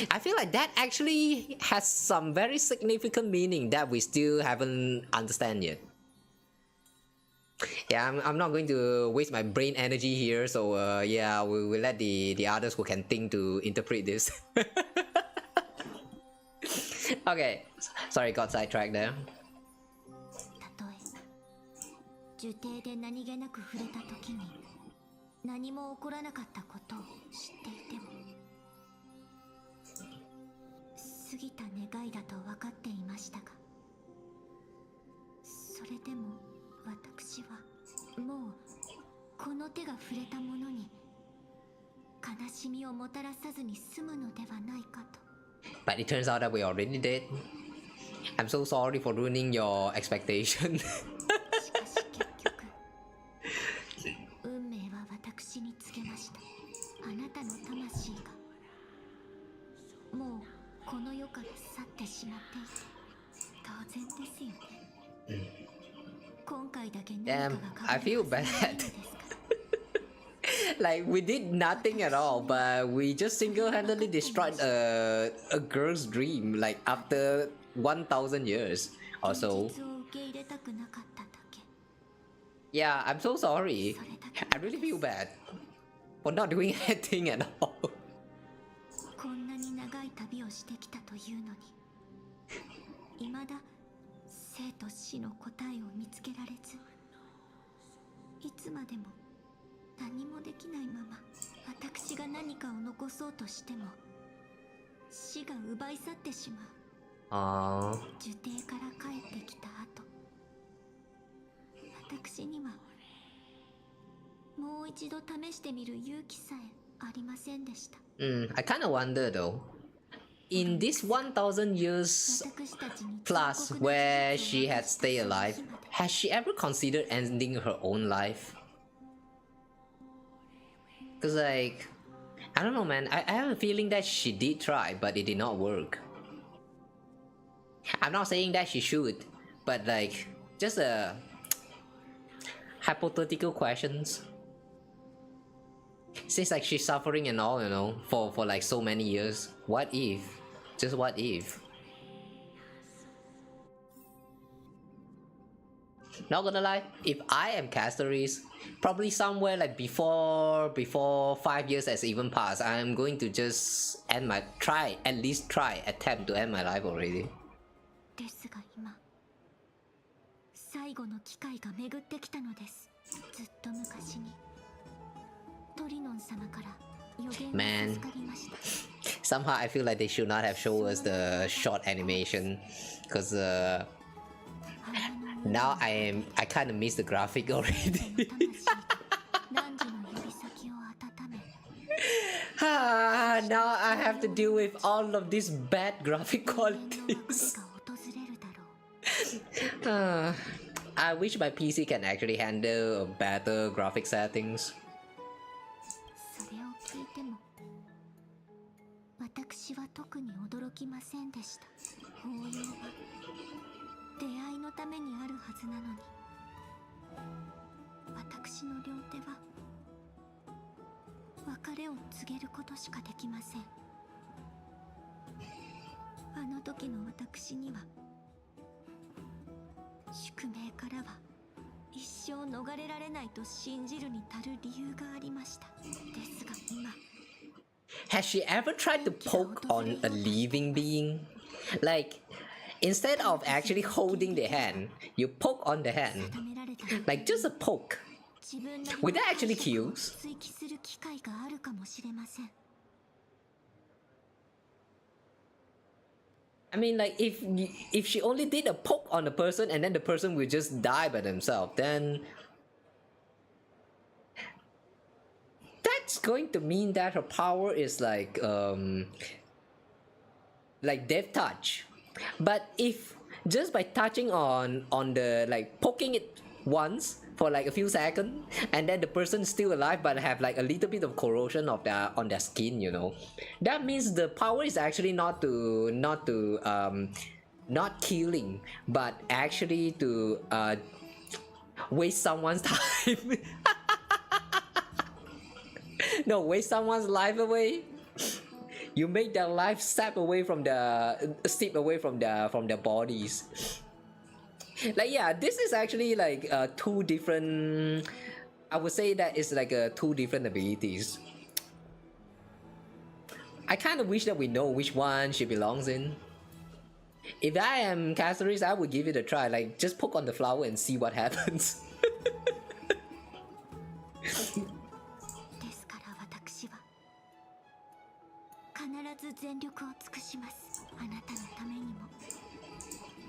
I feel like that actually has some very significant meaning that we still haven't understand yet. Yeah, I'm not going to waste my brain energy here, so yeah, we'll let the others who can think to interpret this. Okay, sorry, got sidetracked there. たとえ樹底で何気なく触れた時に何も起こらなかったことを知っていても、過ぎた願いだと分かっていましたが、それでも私はもうこの手が触れたものに悲しみをもたらさずに済むのではないかと。 But it turns out that we already did. I'm so sorry for ruining your expectation. しかし結局運命は私に告げました。あなたの魂がもうこの世から去ってしまっていて当然ですよね。今回だけ何かが I feel bad. Like we did nothing at all, but we just single-handedly destroyed a girl's dream. Like after 1,000 years or so. Yeah, I'm so sorry. I really feel bad for not doing anything at all. こんなに長い旅をしてきたというのに、未だ生と死の答えを見つけられず、いつまでも何もできないまま、私が何かを残そうとしても死が奪い去ってしまう。樹底から帰ってきた後、私にはもう一度試してみる勇気さえありませんでした。I kind of wonder though, in this 1,000 years plus where she had stayed alive, has she ever considered ending her own life? Cause like, I don't know man, I have a feeling that she did try, but it did not work. I'm not saying that she should, but like, just a hypothetical questions. Since like she's suffering and all, you know, for like so many years. What if? Just what if? Not gonna lie, if I am Castories, probably somewhere like before 5 years has even passed, I'm going to just end my attempt to end my life already. ですが今、最後の機会が巡ってきたのです。ずっと昔に。Man, somehow I feel like they should not have shown us the short animation, because now I kind of miss the graphic already. Now I have to deal with all of these bad graphic qualities. I wish my PC can actually handle better graphic settings. れを告げることしかできません。あの時の私には宿命からは一生逃れられないと信じるに足る理由がありました。ですが今 Has she ever tried to poke on a living being? Like, instead of actually holding the hand, you poke on the hand. Like, just a poke. Would that actually kill? I mean, like, if she only did a poke on the person and then the person will just die by themselves, then that's going to mean that her power is like death touch. But if just by touching on the, like, poking it once for like a few seconds and then the person is still alive but have like a little bit of corrosion of on their skin, you know, that means the power is actually not killing, but actually to waste someone's time. No, waste someone's life away. You make their life step away from their bodies. Like, yeah, this is actually like two different. I would say that it's like two different abilities. I kind of wish that we know which one she belongs in. If I am Cassey, I would give it a try. Like, just poke on the flower and see what happens.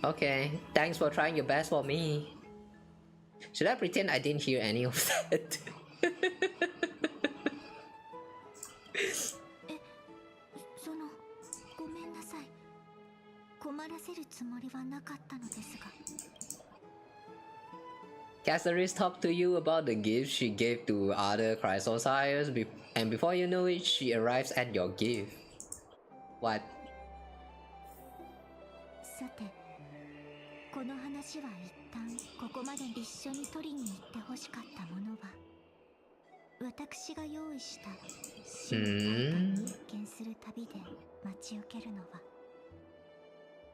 Okay, thanks for trying your best for me. Should I pretend I didn't hear any of that? Cassey talked to you about the gifts she gave to other Chrysosires, and before you know it, she arrives at your gift. What? さて、この話は一旦ここまで一緒に取りに行ってほしかったものは、私が用意した死の体験を一見する旅で待ち受けるのは、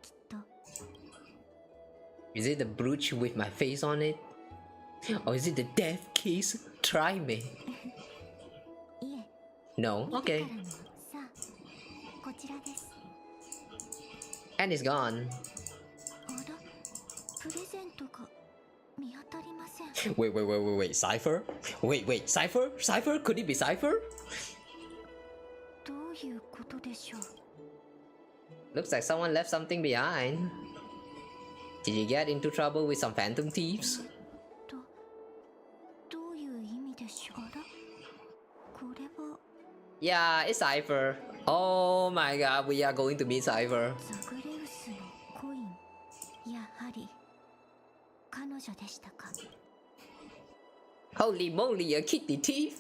きっと。Is it the brooch with my face on it? Or is it the death kiss? Try me. No? Okay. And it's gone. Wait, Cypher? Wait, Cypher? Cypher? Could it be Cypher? Looks like someone left something behind. Did you get into trouble with some phantom thieves? Yeah, it's Cypher. Oh my god, we are going to meet Cypher. Holy moly, a kitty thief!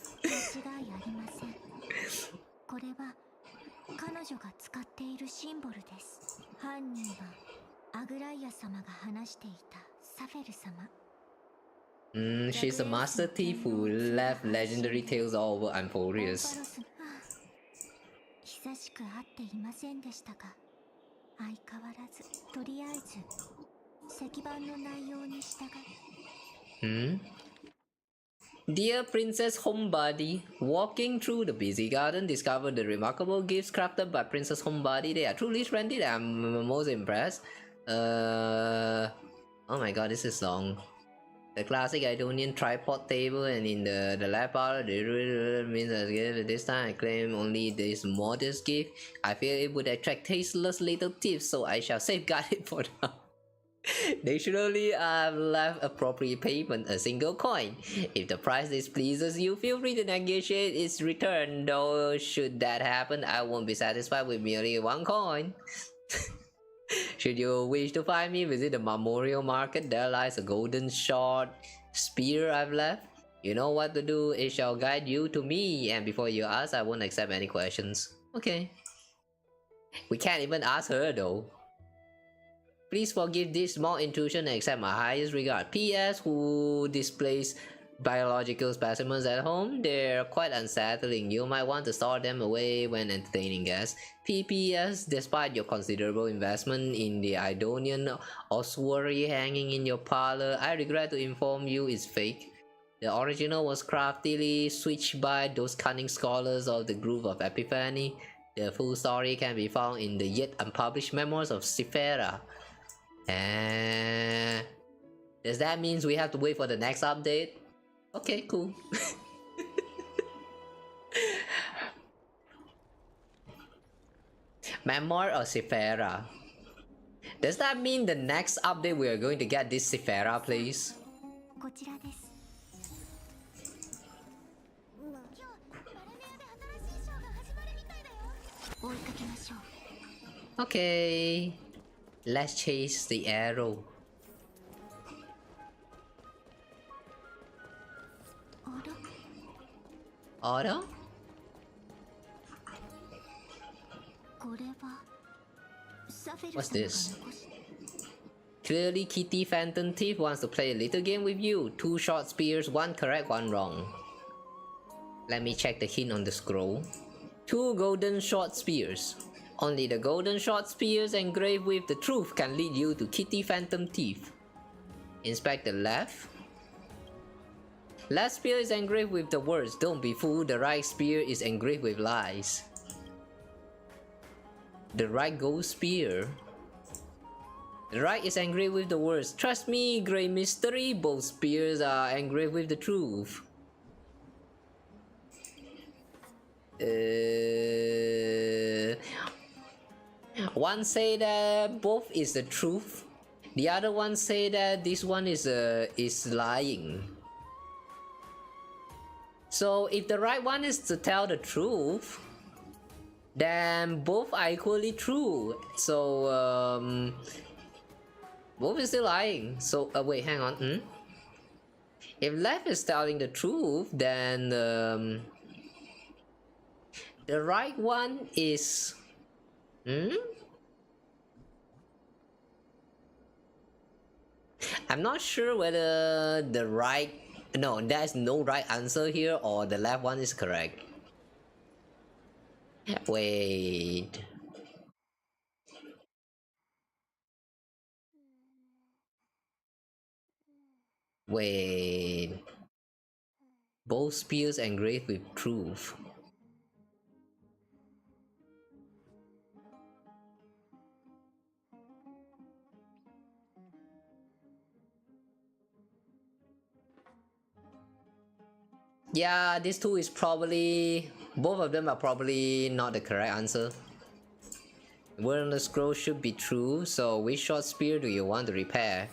これは彼女が使っているシンボルです。犯人はアグライア様が話していたサフェル様。She's a master thief who left legendary tales all over amphoreus. 久しく会っていませんでしたが、相変わらずとりあえず石板の内容に従い。Dear Princess Homebody, walking through the busy garden, discovered the remarkable gifts crafted by Princess Homebody. They are truly splendid. I'm most impressed. Oh my god, this is long. The classic Idonian tripod table, and in the left part, the means as gift. This time I claim only this modest gift. I fear it would attract tasteless little thieves, so I shall safeguard it for now. They should only have left appropriate payment, a single coin. If the price displeases you, feel free to negotiate its return, though should that happen, I won't be satisfied with merely one coin. Should you wish to find me, visit the memorial market. There lies a golden short spear I've left. You know what to do, it shall guide you to me, and before you ask, I won't accept any questions. Okay. We can't even ask her though. Please forgive this small intrusion and accept my highest regard. P.S. Who displays biological specimens at home? They're quite unsettling. You might want to store them away when entertaining guests. PPS, despite your considerable investment in the Idonian ossuary hanging in your parlor, I regret to inform you it's fake. The original was craftily switched by those cunning scholars of the Grove of Epiphany. The full story can be found in the yet unpublished memoirs of Sephira. Does that mean we have to wait for the next update? Okay, cool. Memoir or Sephira? Does that mean the next update we are going to get this Sephira, please? Okay, let's chase the arrow. Order? What's this? Clearly Kitty Phantom Thief wants to play a little game with you. 2 short spears, 1 correct, 1 wrong. Let me check the hint on the scroll. 2 golden short spears. Only the golden short spears engraved with the truth can lead you to Kitty Phantom Thief. Inspect the left. Left spear is engraved with the words, "Don't be fooled." The right spear is engraved with lies. The right gold spear. The right is engraved with the words, "Trust me, great mystery." Both spears are engraved with the truth. One say that both is the truth. The other one say that this one is lying. So if the right one is to tell the truth, then both are equally true. So both is still lying. So wait, hang on. If left is telling the truth, then the right one is I'm not sure whether the right... No, there's no right answer here, or the left one is correct. Wait. Wait. Both spears engraved with truth. Yeah, these two is probably... Both of them are probably not the correct answer. Word on the scroll should be true, so which short spear do you want to repair?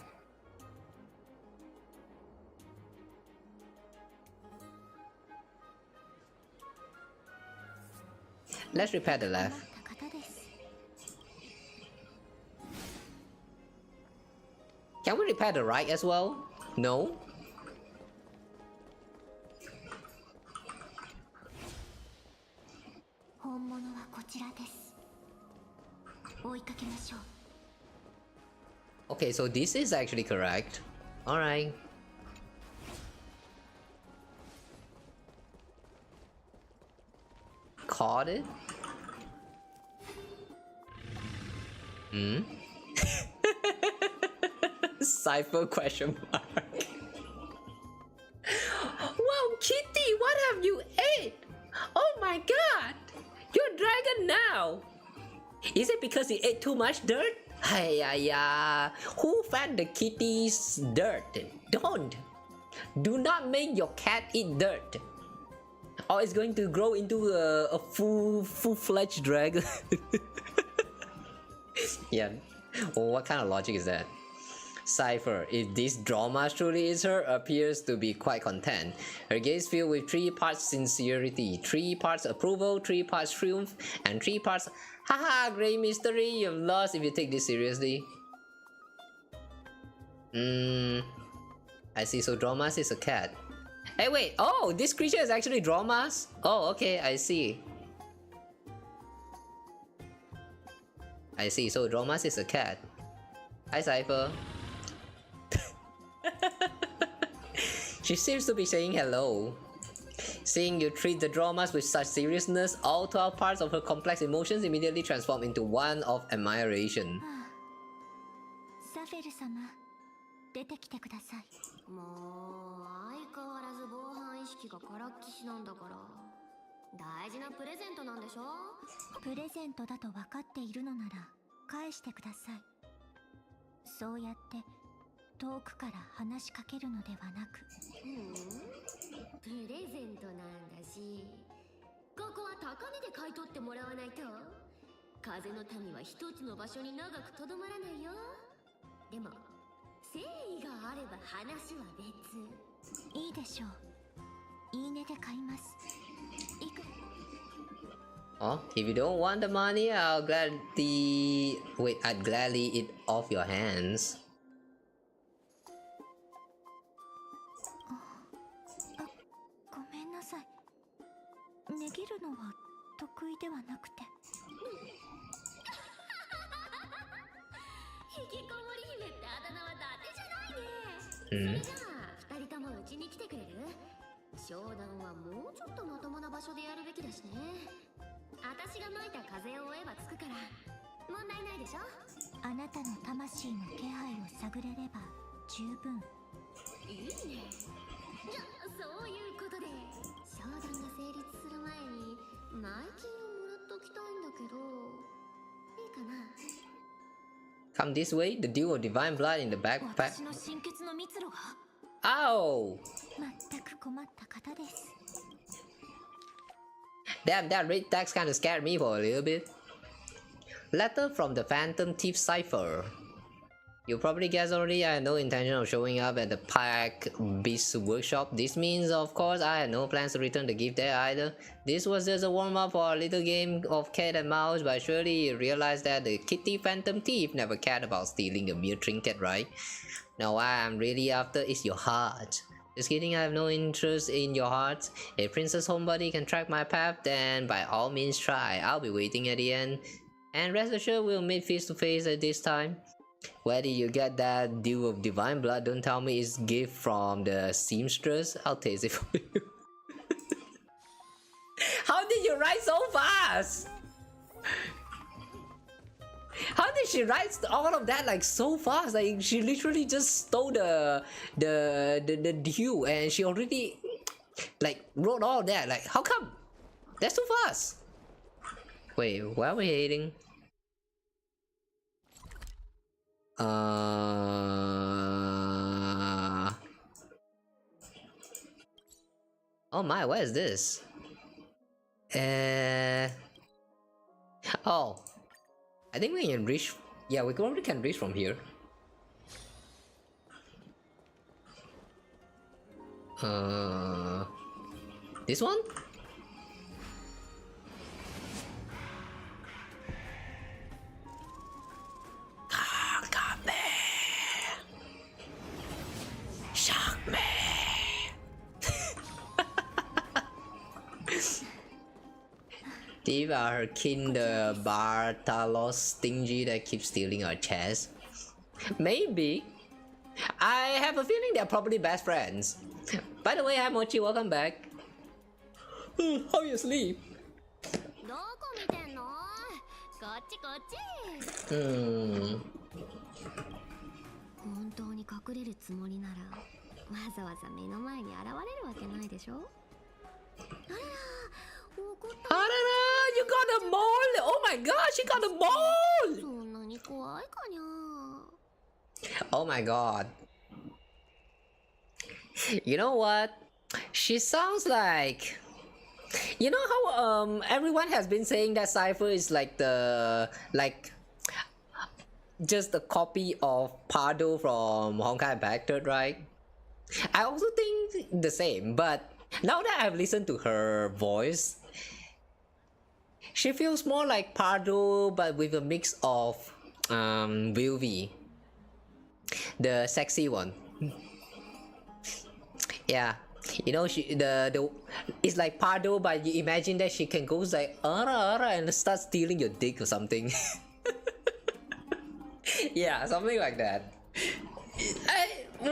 Let's repair the left. Can we repair the right as well? No? Okay, so this is actually correct. Alright. Caught it? Cipher question mark. Wow, Kitty, what have you ate? Oh my god! You're a dragon now! Is it because you ate too much dirt? Hey, who fed the kitty's dirt? Don't! Do not make your cat eat dirt, or it's going to grow into a full-fledged dragon. Yeah. Well, what kind of logic is that? Cipher, if this drama truly is her, appears to be quite content. Her gaze filled with 3 parts sincerity, 3 parts approval, 3 parts triumph, and 3 parts haha, great mystery, you've lost if you take this seriously. I see, so Dromas is a cat. Hey wait, oh, this creature is actually Dromas? Oh, okay, I see. I see, so Dromas is a cat. Hi Cypher. She seems to be saying hello. Seeing you treat the dramas with such seriousness, all 12 parts of her complex emotions immediately transform into one of admiration. サフェル様、出てきてください。もう相変わらず防犯意識がからっきしなんだから。大事なプレゼントなんでしょ？プレゼントだと分かっているのなら返してください。そうやって遠くから話しかけるのではなく。プレゼントなんだし、ここは高値で買い取ってもらわないと。風の民は一つの場所に長くとどまらないよ。でも誠意があれば話は別。いいでしょう。いいねで買います。Oh, if you don't want the money, I'd gladly eat off your hands. ごめんなさい。値切るのは得意ではなくて。引きこもり姫ってあだ名は伊達じゃないね。それじゃあ二人ともうちに来てくれる？商談はもうちょっとまともな場所でやるべきだしね。私が撒いた風を追えばつくから問題ないでしょ。あなたの魂の気配を探れれば十分。いいね。じゃあそういうことで商談が成立する前に前金をもらっときたいんだけど、いいかな？ Come this way, the dew of divine blood in the backpack. 私の心血の蜜露が。Ow! 全く困った方です。 Damn, that red text kinda scared me for a little bit. Letter from the Phantom Thief Cipher. You probably guessed already, I had no intention of showing up at the Pack Beast workshop. This means, of course, I had no plans to return the gift there either. This was just a warm-up for a little game of cat and mouse, but surely you realized that the kitty Phantom Thief never cared about stealing a mere trinket, right? Now what I'm really after is your heart. Just kidding, I have no interest in your heart. If Princess Homebody can track my path, then by all means try. I'll be waiting at the end. And rest assured we'll meet face to face at this time. Where did you get that dew of divine blood? Don't tell me it's gift from the seamstress. I'll taste it for you. How did you write so fast? How did she write all of that like so fast? Like she literally just stole the dew and she already like wrote all that. Like how come? That's too fast. Wait, why are we hating? Oh my, what is this? Oh, I think we can reach. Yeah, we probably can reach from here. This one? Shock me! These are her kin, the Bartalos stingy that keeps stealing our chest. Maybe. I have a feeling they're probably best friends. By the way, hi Mochi, welcome back. How you sleep? Hmm. 本当に隠れるつもりならわざわざ目の前に現れるわけないでしょ。あらら、怒った。あらら、you got a mole! Oh my god, she got a mole! そんなに怖いかにゃ。Oh my god. You know what? She sounds like... You know how everyone has been saying that Cypher is like the... just a copy of Pardo from Honkai Backtard, right? I also think the same, but now that I've listened to her voice, she feels more like Pardo but with a mix of Vilvi, the sexy one. Yeah, you know, she it's like Pardo, but you imagine that she can go like ara and start stealing your dick or something. Yeah, something like that. I'm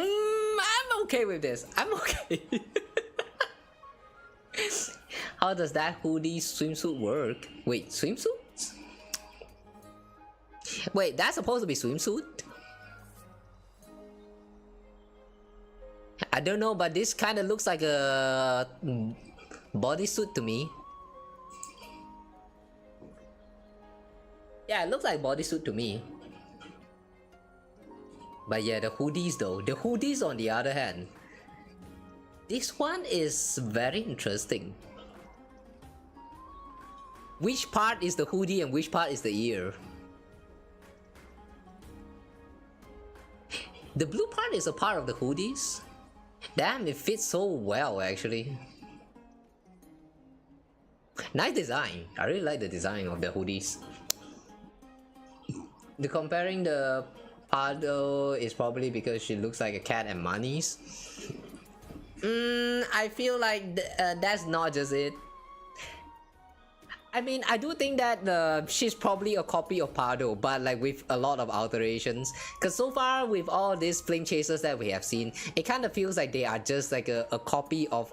I'm okay with this. I'm okay. How does that hoodie swimsuit work? Wait, swimsuit? Wait, that's supposed to be swimsuit? I don't know, but this kind of looks like a bodysuit to me. Yeah, it looks like bodysuit to me. But yeah, the hoodies though. The hoodies on the other hand. This one is very interesting. Which part is the hoodie and which part is the ear? The blue part is a part of the hoodies. Damn, it fits so well actually. Nice design. I really like the design of the hoodies. The comparing the Pardo is probably because she looks like a cat and Mani's. I feel like that's not just it. I mean, I do think that she's probably a copy of Pardo, but like with a lot of alterations. Cause so far with all these flame chasers that we have seen, it kind of feels like they are just like a copy of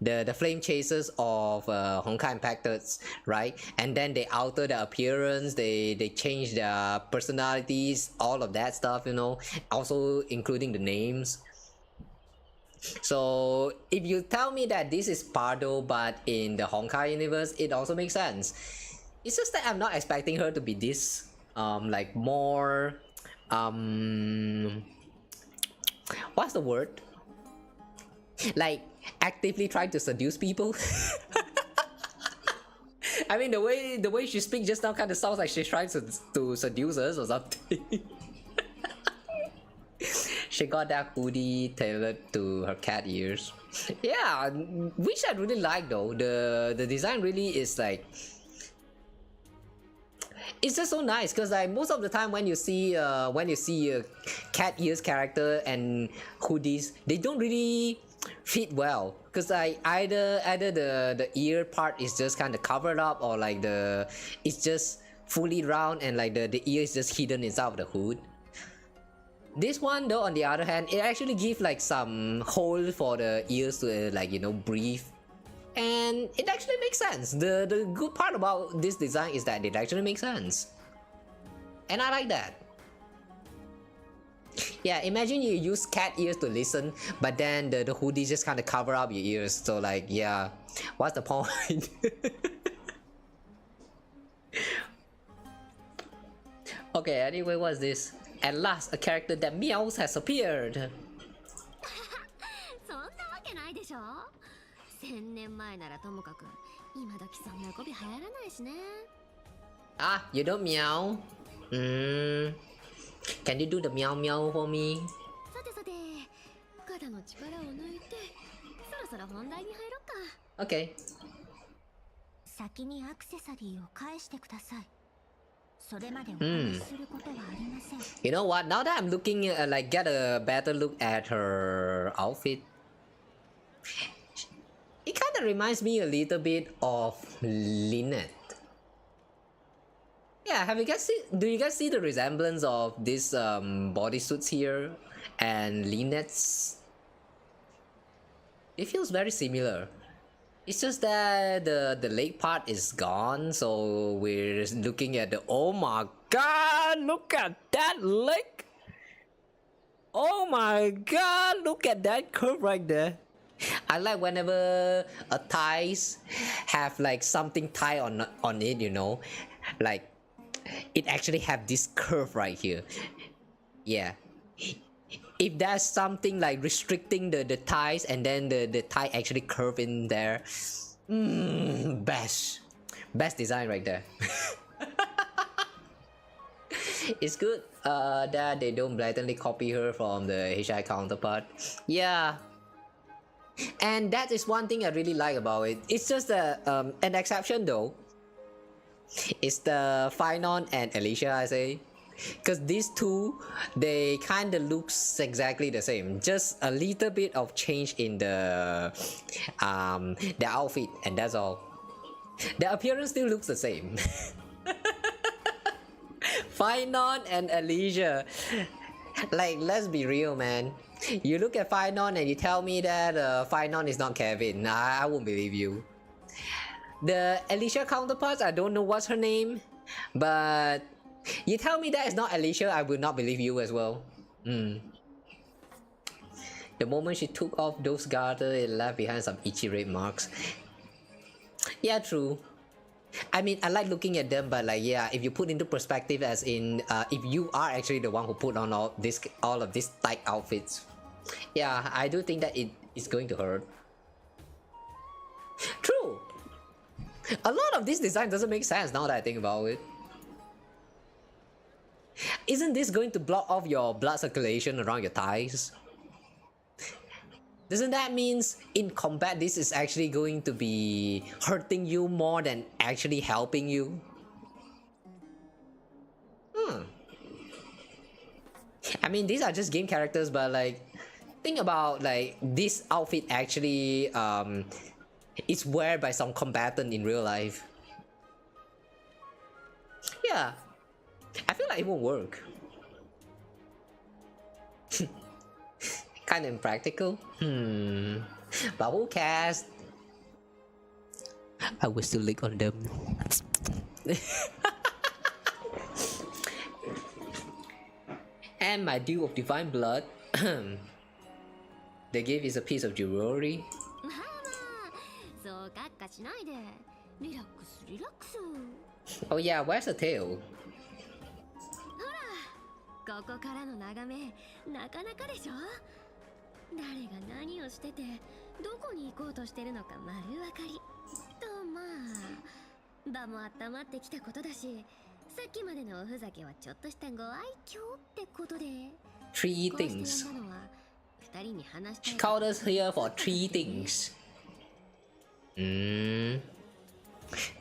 the flame chasers of Honkai Impactors, right? And then they alter their appearance, they change their personalities, all of that stuff, you know. Also including the names. So if you tell me that this is Pardo but in the Honkai universe, it also makes sense. It's just that I'm not expecting her to be this like more what's the word? Like actively trying to seduce people. I mean the way she speaks just now kind of sounds like she's trying to seduce us or something. She got that hoodie tailored to her cat ears. Yeah, which I really like though. The design really is like, it's just so nice because like most of the time when you see a cat ears character and hoodies, they don't really fit well because like either the ear part is just kind of covered up or like it's just fully round and like the ear is just hidden inside of the hood. This one though, on the other hand, it actually gives like some hole for the ears to like, you know, breathe. And it actually makes sense. The good part about this design is that it actually makes sense. And I like that. Yeah, imagine you use cat ears to listen, but then the hoodie just kind of cover up your ears. So like, yeah, what's the point? Okay, anyway, what's this? At last, a character that meows has appeared. そんなわけないでしょ。1000年前ならともかく、今時そんな語尾流行らないしね。Ah, you don't meow? Can you do the meow meow for me? さてさて、肩の力を抜いて、そろそろ本題に入ろうか。Okay. 先にアクセサリーを返してください。 You know what? Now that I'm looking, like, get a better look at her outfit, it kind of reminds me a little bit of Lynette. Yeah, have you guys seen? Do you guys see the resemblance of these bodysuits here and Lynette's? It feels very similar. It's just that the leg part is gone, so we're looking at the, oh my god, look at that leg! Oh my god, look at that curve right there. I like whenever a thighs have like something tied on it, you know, like it actually have this curve right here. Yeah. If there's something like restricting the thighs and then the thigh actually curve in there, best design right there. It's good that they don't blatantly copy her from the HI counterpart. Yeah, and that is one thing I really like about it. It's just an exception though. It's the Finon and Alicia, I say. Because these two, they kind of looks exactly the same, just a little bit of change in the outfit, and that's all. The appearance still looks the same. Finon and Alicia Like, let's be real, man. You look at Finon and you tell me that Finon is not Kevin. I won't believe you. The Alicia counterparts, I don't know what's her name, but you tell me that it's not Alicia, I will not believe you as well. The moment she took off those garters, it left behind some itchy red marks. Yeah, true. I mean, I like looking at them, but like, yeah, if you put into perspective, as in, if you are actually the one who put on all of these tight outfits, yeah, I do think that it is going to hurt. True. A lot of this design doesn't make sense now that I think about it. Isn't this going to block off your blood circulation around your thighs? Doesn't that mean in combat this is actually going to be hurting you more than actually helping you? I mean, these are just game characters, but like, think about like this outfit actually is worn by some combatant in real life. Yeah, I feel like it won't work. Kind of impractical. But who cares? I will still lick on them. And my due of divine blood. The gift is a piece of jewelry. Oh yeah, where's the tail? ここからの眺めなかなかでしょ。誰が何をしててどこに行こうとしてるのか丸分かりと、まあ場も温まってきたことだし、さっきまでのおふざけはちょっとしたご愛嬌ってことで。 Three things. She called us here for three things.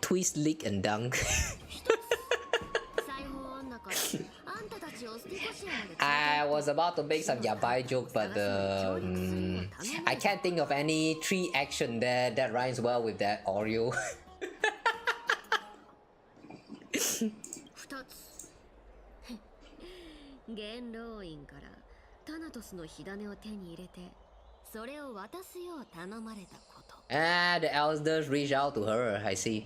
Twist, lick, and dunk. I was about to make some yabai joke, but I can't think of any tree action there that rhymes well with that Oreo. 元老院からタナトスの火種を手に入れてそれを渡すよう頼まれたこと。 Ah, the elders reached out to her. I see.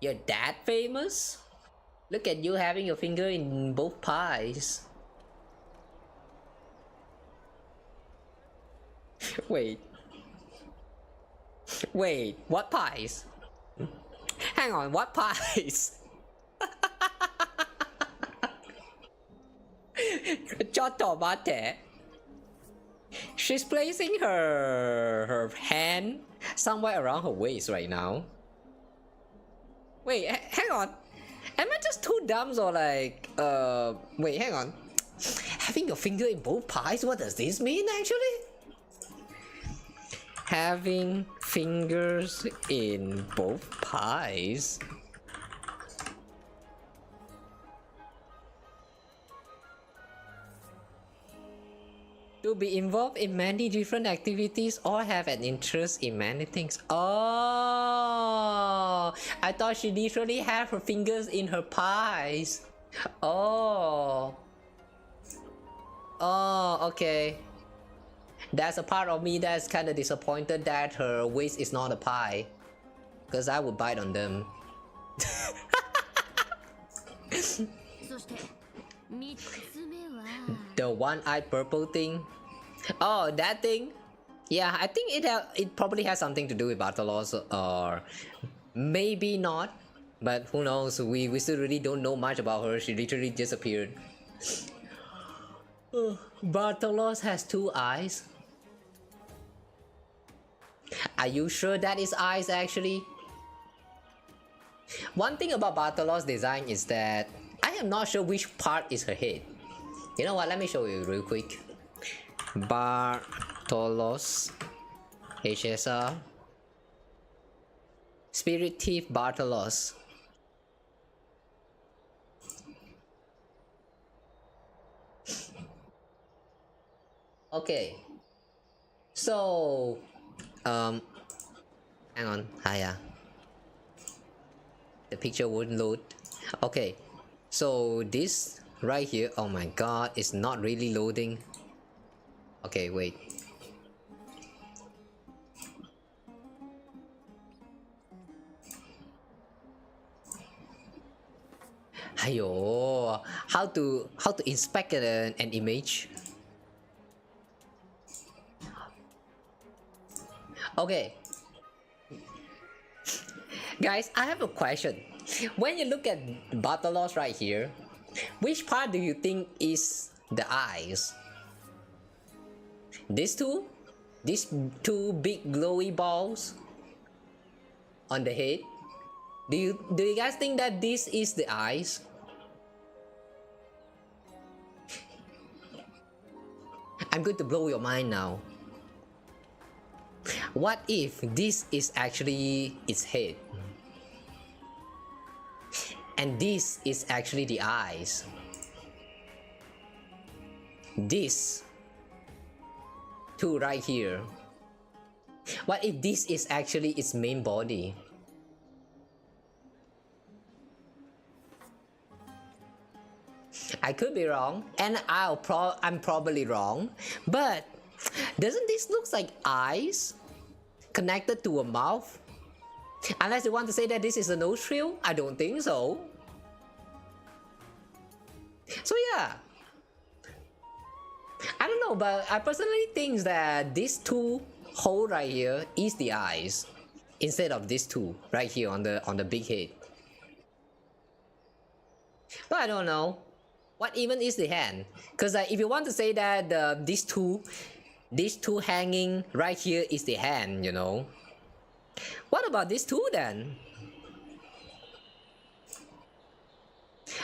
You're that famous? Look at you having your finger in both pies. Wait, what pies? Hang on, what pies? She's placing her hand somewhere around her waist right now. Wait, hang on. Am I just too dumb or like, wait, hang on. Having your finger in both pies, what does this mean actually? Having fingers in both pies? To be involved in many different activities or have an interest in many things. Oh, I thought she literally had her fingers in her pies. Oh, okay. That's a part of me that's kind of disappointed that her waist is not a pie, because I would bite on them. The one-eyed purple thing. Oh, that thing. Yeah, I think it probably has something to do with Bartolos, or maybe not. But who knows? We still really don't know much about her. She literally disappeared. Bartolos has two eyes. Are you sure that is eyes actually? One thing about Bartolos' design is that I am not sure which part is her head. You know what? Let me show you real quick. Bartolos, HSR, Spirit Thief Bartolos. Okay, so hang on, hiya. The picture wouldn't load. Okay, so this right here. Oh my god, it's not really loading. Okay, wait. Ayo, how to inspect an image? Okay, guys, I have a question. When you look at Bartolos right here, which part do you think is the eyes? These two? These two big glowy balls on the head? Do you guys think that this is the eyes? I'm going to blow your mind now. What if this is actually its head? And this is actually the eyes. This two right here. What if this is actually its main body? I could be wrong, and I'm probably wrong, but doesn't this look like eyes connected to a mouth? Unless you want to say that this is a nostril, I don't think so. So yeah, I don't know, but I personally think that these two hole right here is the eyes instead of these two right here on the big head. But I don't know. What even is the hand? Because if you want to say that these two hanging right here is the hand, you know. What about these two then?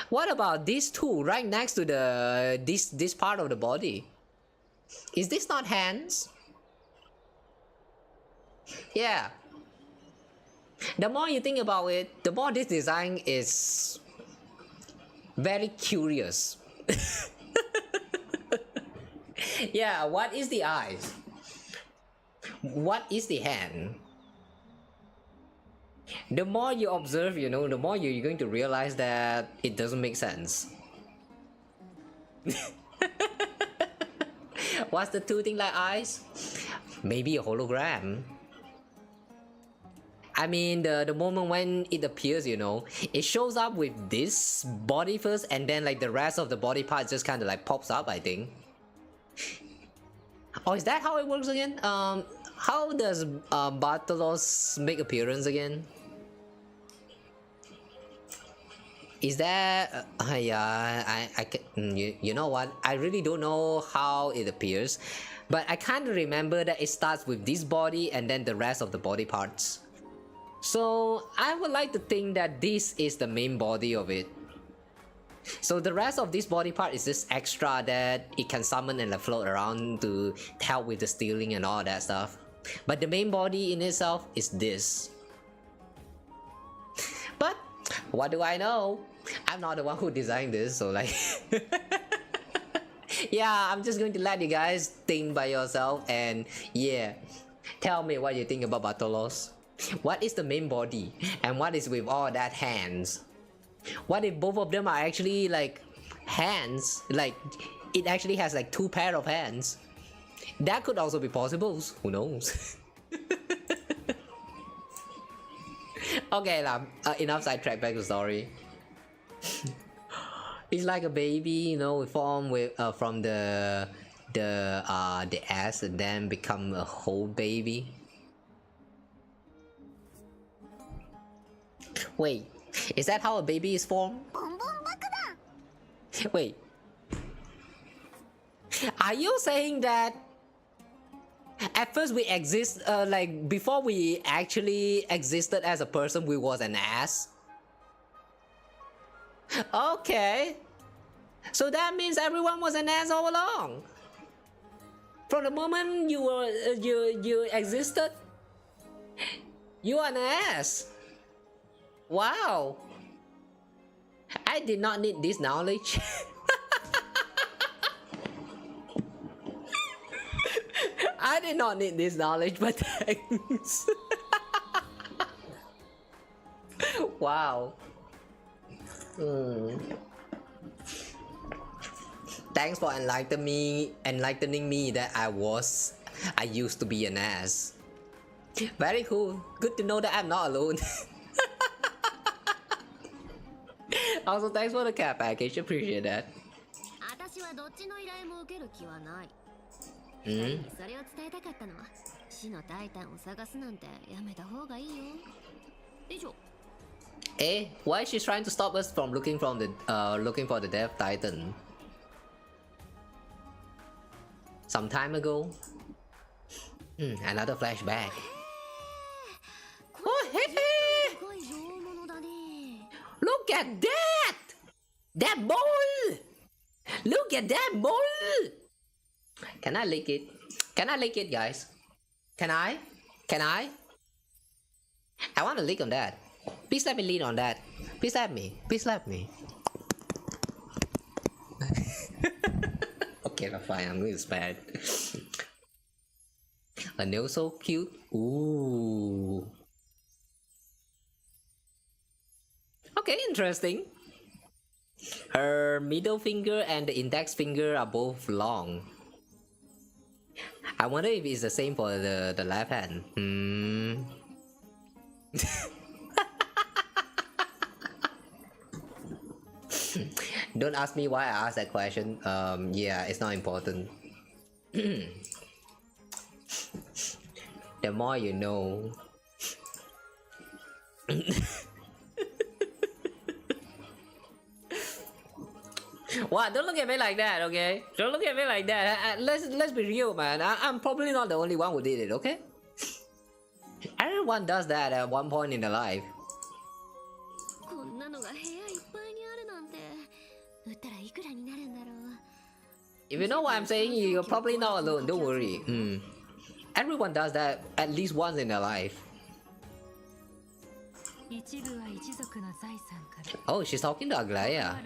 What about these two right next to this part of the body? Is this not hands? Yeah. The more you think about it, the more this design is very curious. Yeah, what is the eyes? What is the hand? The more you observe, you know, the more you're going to realize that it doesn't make sense. What's the two thing like eyes? Maybe a hologram. I mean, the moment when it appears, you know, it shows up with this body first, and then like the rest of the body part just kind of like pops up, I think. Oh, is that how it works again? How does Bartolos make appearance again? Is that yeah, you know what, I really don't know how it appears, but I kind of remember that it starts with this body and then the rest of the body parts. So I would like to think that this is the main body of it. So the rest of this body part is just extra that it can summon and float around to help with the stealing and all that stuff. But the main body in itself is this. But what do I know? I'm not the one who designed this, so like yeah, I'm just going to let you guys think by yourself, and yeah, tell me what you think about Bartolos. What is the main body and what is with all that hands? What if both of them are actually like hands, like it actually has like two pair of hands? That could also be possible, who knows. Okay, enough sidetrack, back to story. It's like a baby, you know, formed with from the ass and then become a whole baby. Wait, is that how a baby is formed? Wait, are you saying that at first we exist, like before we actually existed as a person, we was an ass? Okay, so that means everyone was an ass all along. From the moment you were you existed, you are an ass. Wow, I did not need this knowledge. I did not need this knowledge, but thanks. Wow. Thanks for enlightening me that I used to be an ass. Very cool. Good to know that I'm not alone. Also, thanks for the care package. Appreciate that. 私はどっちの依頼も受ける気はない。それを伝えたかったのは、死のタイタンを探すなんてやめた方がいいよ。以上。Why is she trying to stop us from looking for the Death Titan? Some time ago. Another flashback. Oh, hey! Look at that! That ball! Look at that ball! Can I lick it? Can I lick it, guys? Can I? Can I? I want to lick on that. Please let me lean on that. Please let me. Please let me. Okay, that's fine. I'm going to spare it. A nail so cute. Ooh. Okay, interesting. Her middle finger and the index finger are both long. I wonder if it's the same for the left hand. Don't ask me why I asked that question. Yeah, it's not important. The more you know. What? Don't look at me like that, okay? Don't look at me like that. Let's be real, man. I'm probably not the only one who did it, okay? Everyone does that at one point in their life. If you know what I'm saying, you're probably not alone. Don't worry. Everyone does that at least once in their life. Oh, she's talking to Aglaya.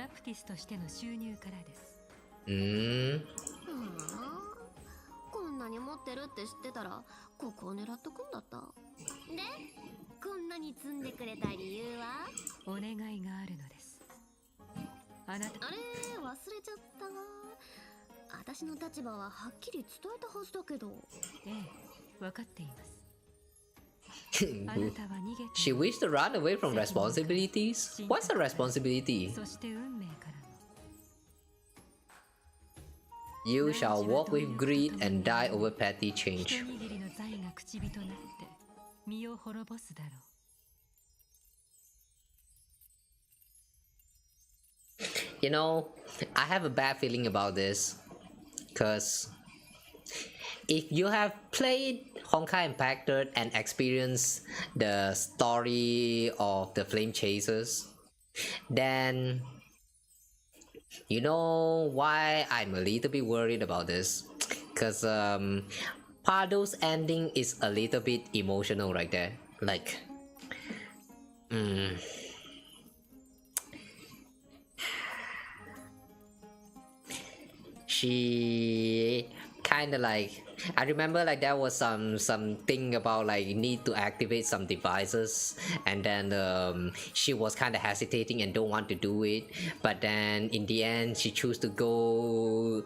こんなに持ってるって知ってたら、ここを狙っとくんだった。で、こんなに積んでくれた理由は？お願いがあるのです。あなた。あれ、忘れちゃったな。私の立場ははっきり伝えたはずだけど。ええ、わかっています。She wished to run away from responsibilities? What's a responsibility? You shall walk with greed and die over petty change. You know, I have a bad feeling about this, cause if you have played Honkai Impacted and experienced the story of the Flame Chasers, then you know why I'm a little bit worried about this. Cause Pardo's ending is a little bit emotional right there. Like, she kind of like, I remember like there was something about like you need to activate some devices, and then she was kind of hesitating and don't want to do it, but then in the end she chose to go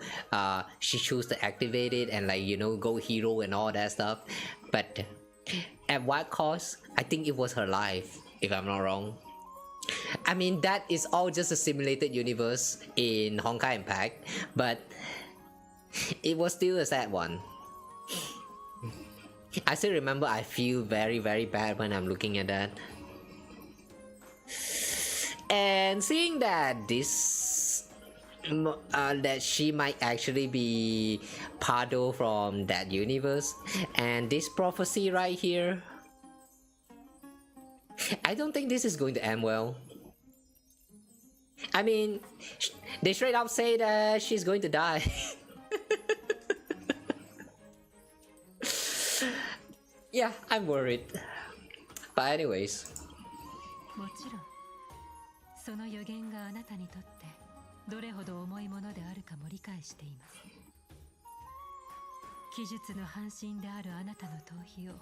she chose to activate it and, like, you know, go hero and all that stuff. But at what cost? I think it was her life, if I'm not wrong. I mean, that is all just a simulated universe in Honkai Impact, but it was still a sad one. I still remember I feel very, very bad when I'm looking at that. And seeing that this that she might actually be Pardo from that universe, and this prophecy right here, I don't think this is going to end well. I mean, they straight up say that she's going to die. Yeah, I'm worried. But anyways. もちろん、その予言があなたにとってどれほど重いものであるかも理解しています。記述の半身であるあなたの逃避を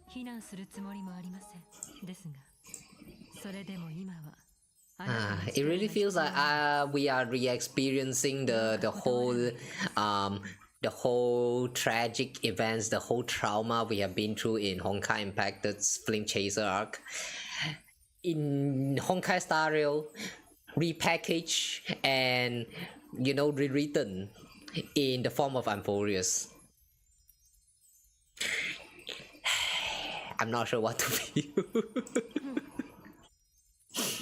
非難するつもりもありません。ですが、それでも今は It really feels like we are re-experiencing the whole tragic events, the whole trauma we have been through in Honkai Impacted Flame Chaser arc. In Honkai Star Rail, repackaged and rewritten in the form of amphoreus. I'm not sure what to feel.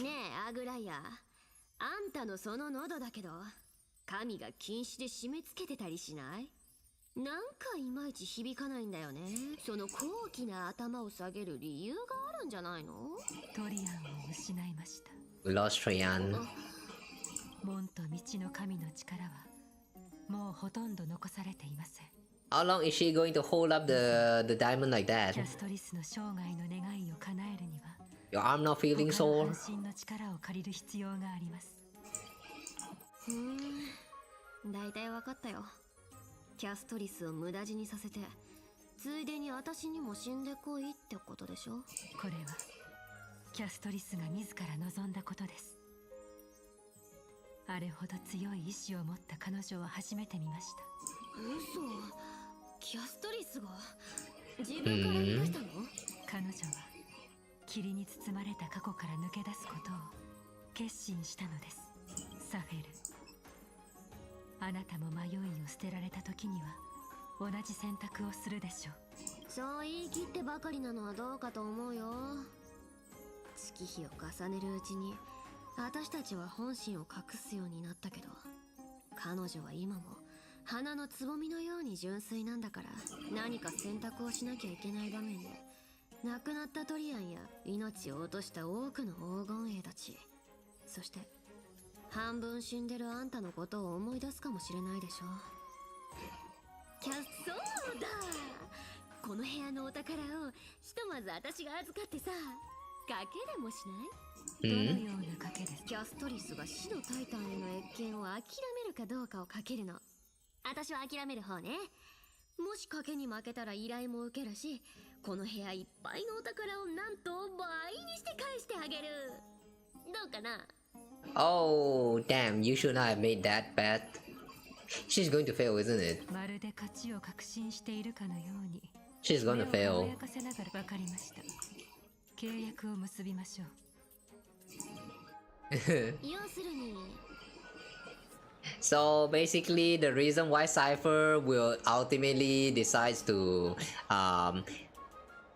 ねえアグライア、あんたのその喉だけど神が禁止で締め付けてたりしない？なんかいまいち響かないんだよね。その高貴な頭を下げる理由があるんじゃないの？トリアンを失いました。 We lost Trian. 門と道の神の力はもうほとんど残されていません。 How long is she going to hold up the diamond like that? キャストリスの生涯の願いを叶えるには Your arm not feeling sore? 半身の力を借りる必要があります。だいたいわかったよ。キャストリスを無駄死にさせてついでに私にも死んでこいってことでしょ。これはキャストリスが自ら望んだことです。あれほど強い意志を持った彼女を初めて見ました。嘘、キャストリスが自分から言い出したの？彼女は霧に包まれた過去から抜け出すことを決心したのです。サフェル、あなたも迷いを捨てられた時には同じ選択をするでしょう。そう言い切ってばかりなのはどうかと思うよ。月日を重ねるうちに私たちは本心を隠すようになったけど、彼女は今も花のつぼみのように純粋なんだから、何か選択をしなきゃいけない場面で亡くなったトリアンや命を落とした多くの黄金兵たち、そして半分死んでるあんたのことを思い出すかもしれないでしょ。そうだ、この部屋のお宝をひとまず私が預かってさ、賭けでもしない？どのような賭けです？キャストリスが死のタイタンへの謁見を諦めるかどうかを賭けるの。私は諦める方ね。もし賭けに負けたら依頼も受けるし、この部屋いっぱいのお宝をなんと倍にして返してあげる。どうかな？ Oh, damn, you should not have made that bet. She's going to fail, isn't it? まるで勝ちを確信しているかのように。She's gonna fail. 輝かせながらわかりました。契約を結びましょう。要するに So basically, the reason why Cypher will ultimately decide to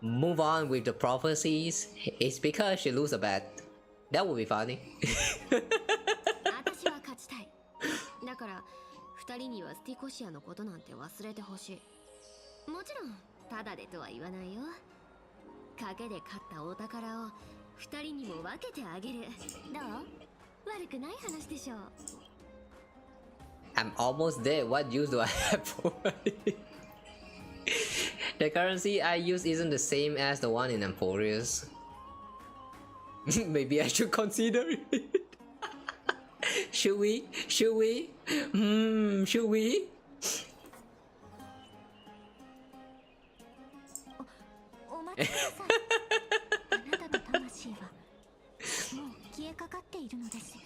move on with the prophecies is because she lose a bet. That would be funny. 私は勝ちたい。だから二人にはスティコシアのことなんて忘れてほしい。もちろんただでとは言わないよ。賭けで勝ったお宝を二人にも分けてあげる。どう？悪くない話でしょう。I'm almost there. What use do I have for it? The currency I use isn't the same as the one in Amphoreus. Maybe I should consider it. Should we? Should we? Should we? お待ちなさい。あなたの魂はもう消えかかっているのです。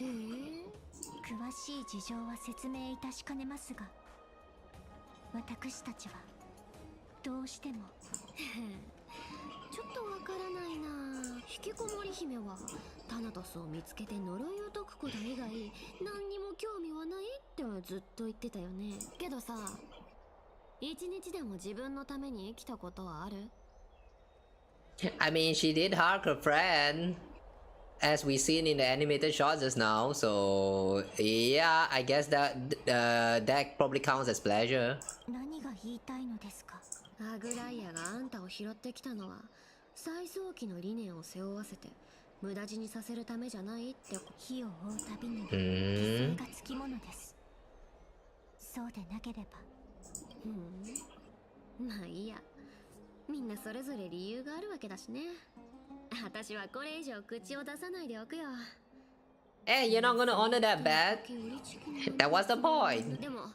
詳しい事情は説明いたしかねますが、私たちはどうしてもちょっとわからないな。引きこもり姫はタナトスを見つけて呪いを解くこと以外何にも興味はないってずっと言ってたよね。けどさ、一日でも自分のために生きたことはある？ I mean, she did hug her friend, as we seen in the animated shot just now. So yeah, I guess that probably counts as pleasure. 何が言いたいのですか？アグライアがあんたを拾ってきたのは最早期の理念を背負わせて無駄死にさせるためじゃないって。火を追うたびに犠牲がつきものです。そうでなければ。まあいいや。みんなそれぞれ理由があるわけだしね。私はこれ以上口を出さないでおくよ。Hey, you're not gonna honor that bet? That was the point. でも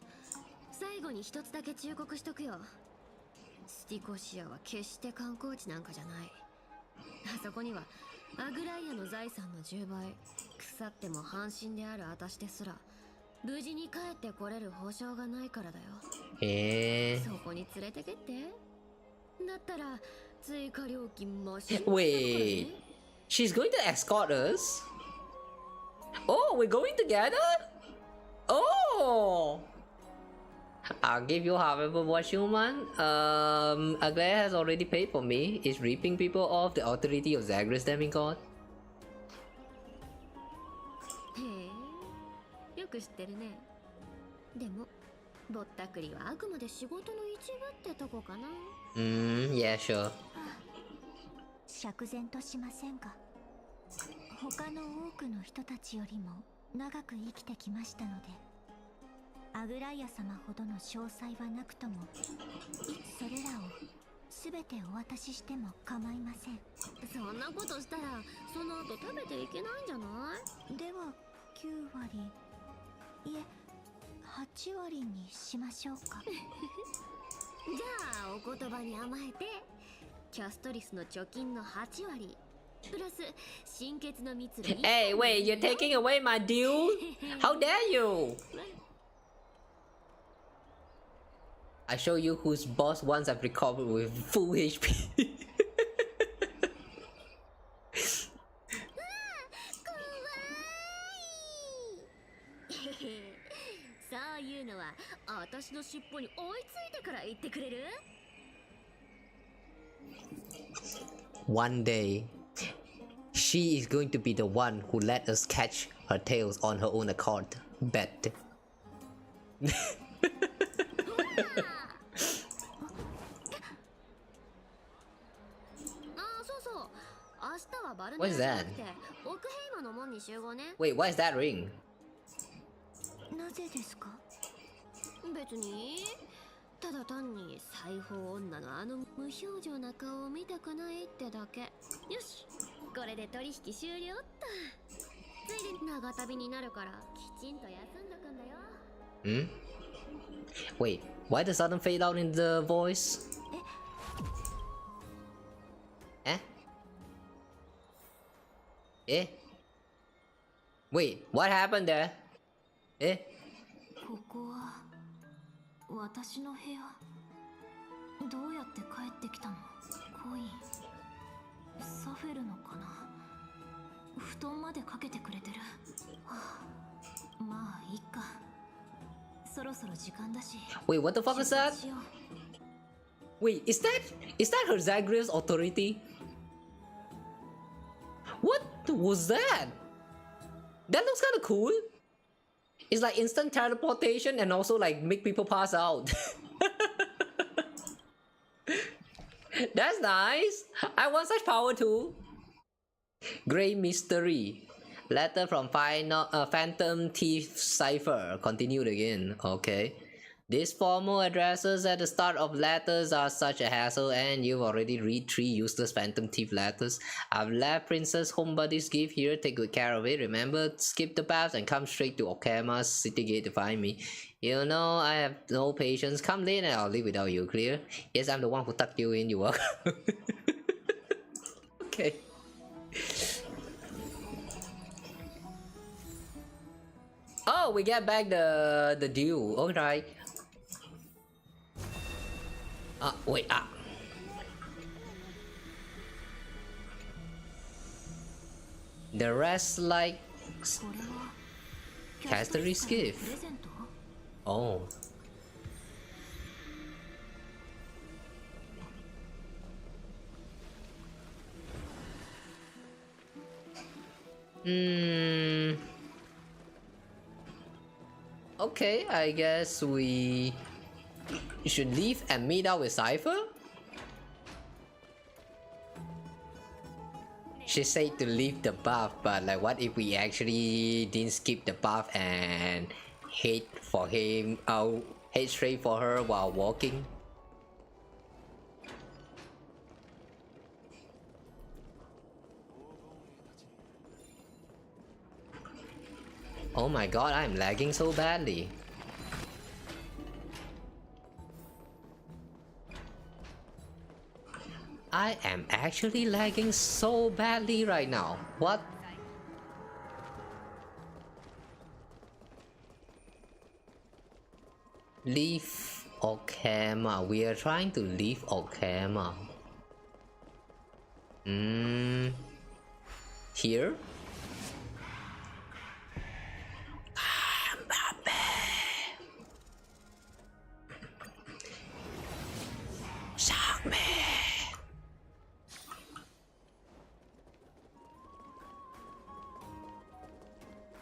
最後に一つだけ忠告しとくよ。スティコシアは決して観光地なんかじゃない。あそこにはアグライアの財産の10倍、腐っても半身である私ですら無事に帰ってこれる保証がないからだよ。そこに連れてけって。だったら追加料金マシン。Wait, she's going to escort us? Oh, we're going together? Oh! I'll give you however what you want. Aglaia has already paid for me. Is ripping people off the authority of Zagreus demigod? へえ、よく知ってるね。でも、ぼったくりはあくまで仕事の一部ってとこかな。Yeah, sure. 釈然としませんが、他の多くの人たちよりも長く生きてきましたので、アグライア様ほどの詳細はなくとも、それらを全てお渡ししても構いません。そんなことしたらその後食べていけないんじゃない？では9割、いえ8割にしましょうか。じゃあお言葉に甘えて、キャストリスの貯金の8割プラス心血の蜜類。Hey, wait, you're taking away my deal? How dare you? I show you whose boss once I've recovered with full HP. そういうのは私の尻尾に追いついてから言ってくれる？ One day, she is going to be the one who let us catch her tails on her own accord. Bet. What is that? Wait, what is that ring? なぜですか？別に。ただ単に裁縫女のあの無表情な顔を見たくないってだけ。よし、これで取引終了っと。ついでに長旅になるからきちんと休んどくんだよ。Wait, why the sudden fade out in the voice? Wait, what happened there? ここは私の部屋。どうやって帰ってきたの？コインサフェルのかな。布団までかけてくれてる。はあ、まあいいか。そろそろ時間だし。Wait, what the fuck is that? Wait, is that her Zagreus authority? What was that? That looks kind of cool. It's like instant teleportation and also like make people pass out. That's nice. I want such power too. Great mystery. Letter from Phantom Thief Cipher. Continued again. Okay. These formal addresses at the start of letters are such a hassle, and you've already read 3 useless Phantom Thief letters. I've left Princess Homebody's gift here. Take good care of it. Remember, skip the paths and come straight to Okama's city gate to find me. You know, I have no patience. Come late and I'll leave without you. Clear? Yes, I'm the one who tucked you in. You welcome. Okay. Oh, we get back the deal. Alright. Wait, The rest like Cassey's gift. Oh. Okay, I guess we should leave and meet up with Cypher? She said to leave the buff, but like what if we actually didn't skip the buff and hate for him, hate straight for her while walking? Oh my god, I'm lagging so badly. I am actually lagging so badly right now. What? Leave Okama. We are trying to leave Okama. Here? Shock me.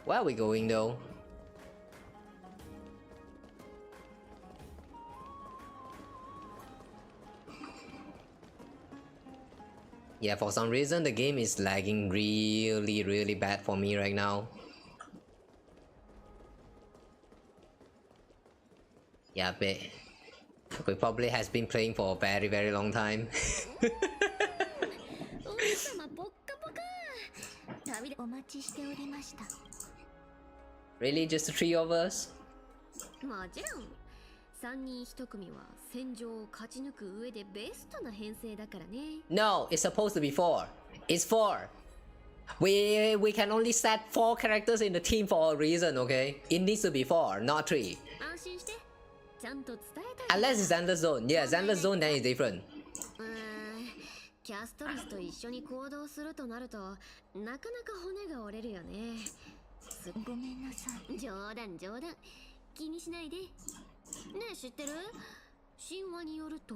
Where are we going though? Yeah, for some reason the game is lagging really bad for me right now. Yeah, but we probably has been playing for a very long time. Really, just the three of us? もちろん3人1組は戦場を勝ち抜く上でベストな編成だからね。 No, it's supposed to be 4. It's 4. We can only set 4 characters in the team for a reason, okay? It needs to be 4, not 3. 安心してちゃんと伝えたい。 Unless it's Xander's Zone. Yeah, Xander's Zone then is different. キャストリスと一緒に行動するとなるとなかなか骨が折れるよね。ごめんなさい。冗談気にしないで。ねえ知ってる？神話によると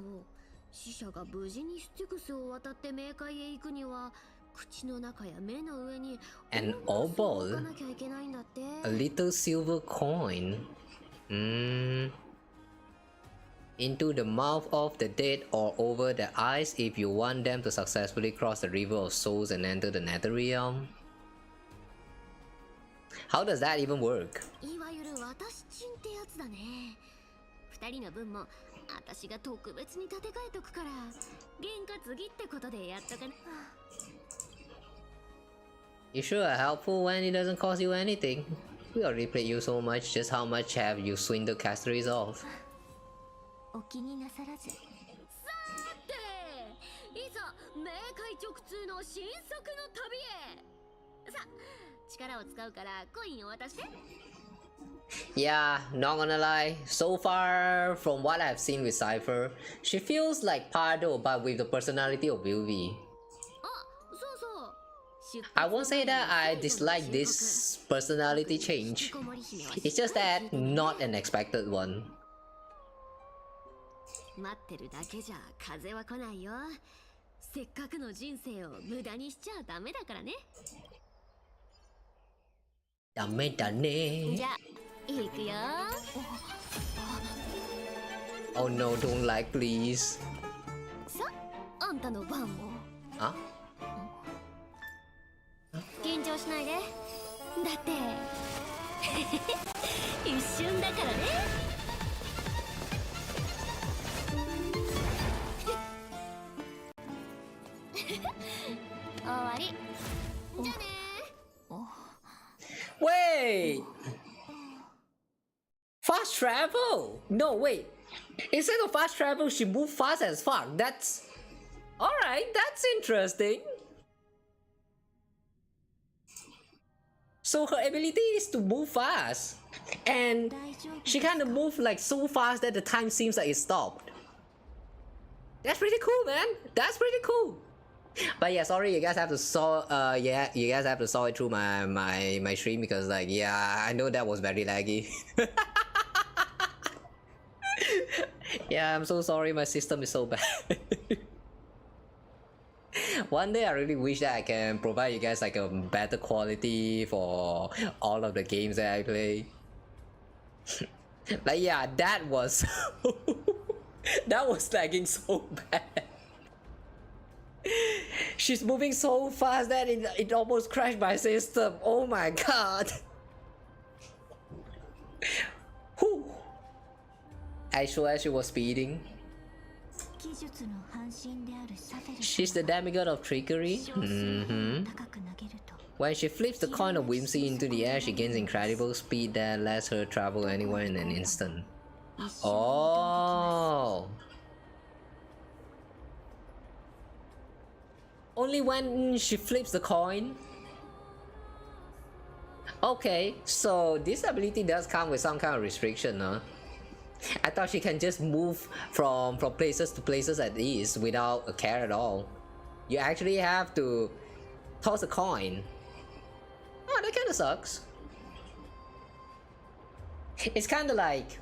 死者が無事にスティクスを渡って冥界へ行くには口の中や目の上に An opal? A little silver coin? Into the mouth of the dead or over the eyes if you want them to successfully cross the river of souls and enter the nether realm? How does that even work? いわゆる私チンってやつだね。2人の分も私が特別に立て替えとくから原価次ってことでやっとかな。You sure are helpful when it doesn't cost you anything. We already played you so much, just how much have you swindled Cassey's off? お気になさらず。さて、いざ冥界直通の新作の旅へ。さ、力を使うからコインを渡して。Yeah, not gonna lie, so far from what I've seen with Cypher, she feels like Pardo but with the personality of Vilvi. I won't say that I dislike this personality change, it's just that not an expected one. 待ってるだけじゃ風は来ないよ。せっかくの人生を無駄にしちゃダメだからね。ダメだね。じゃあ行くよ。Oh no, don't like please. さ、あんたの番も。あ？緊張しないで。だって一瞬だからね。終わり。じゃあね。Wait! Fast travel? No, wait. Instead of fast travel, she moved fast as fuck. That's... Alright, that's interesting. So her ability is to move fast. And she kind of moved like so fast that the time seems like it stopped. That's pretty cool, man. That's pretty cool. But yeah, sorry, you guys have to saw you guys have to saw it through my stream because like yeah, I know that was very laggy. Yeah, I'm so sorry, my system is so bad. One day I really wish that I can provide you guys like a better quality for all of the games that I play. Like yeah, that was that was lagging so bad. She's moving so fast that it almost crashed my system. Oh my god. Whew. I swear she was speeding. She's the demigod of trickery. When she flips the coin of whimsy into the air, she gains incredible speed that lets her travel anywhere in an instant. Oh. Only when she flips the coin? Okay, so this ability does come with some kind of restriction, huh? I thought she can just move from places to places at ease without a care at all. You actually have to toss a coin. Oh, that kind of sucks. It's kind of like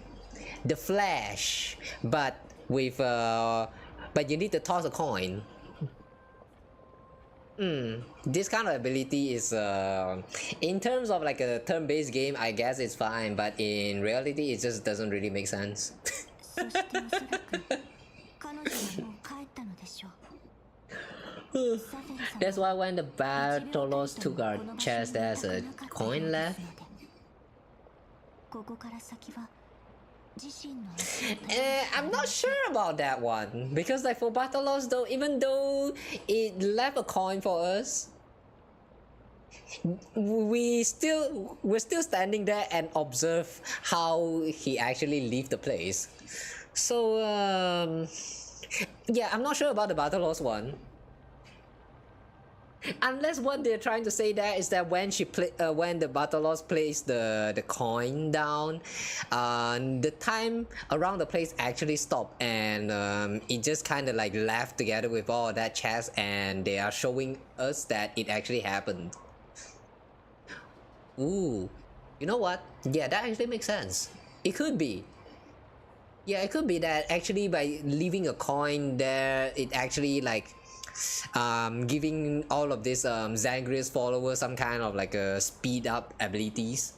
the Flash, but with but you need to toss a coin. This kind of ability is in terms of like a turn-based game, I guess it's fine, but in reality it just doesn't really make sense. That's why when the Bartolos took our chest, there's a coin left. I'm not sure about that one, because like for Bartolos though, even though it left a coin for us, we're still standing there and observe how he actually leave the place. So yeah, I'm not sure about the Bartolos one. Unless what they're trying to say there is that when when the Bartolos placed the coin down, the time around the place actually stopped, and it just kind of like left together with all that chest, and they are showing us that it actually happened. Ooh, you know what? Yeah, that actually makes sense. It could be. Yeah, it could be that actually by leaving a coin there, it actually like giving all of these Zagreus followers some kind of like a speed up abilities.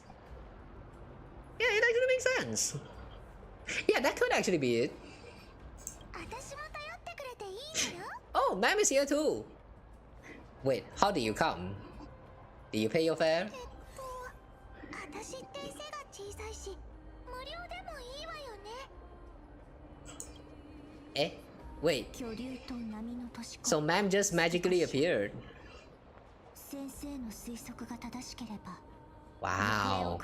Yeah, it actually makes sense. Yeah, that could actually be it. Oh, Ma'am is here too. Wait, how did you come? Did you pay your fare? Eh? Wait. So Ma'am just magically appeared. Wow.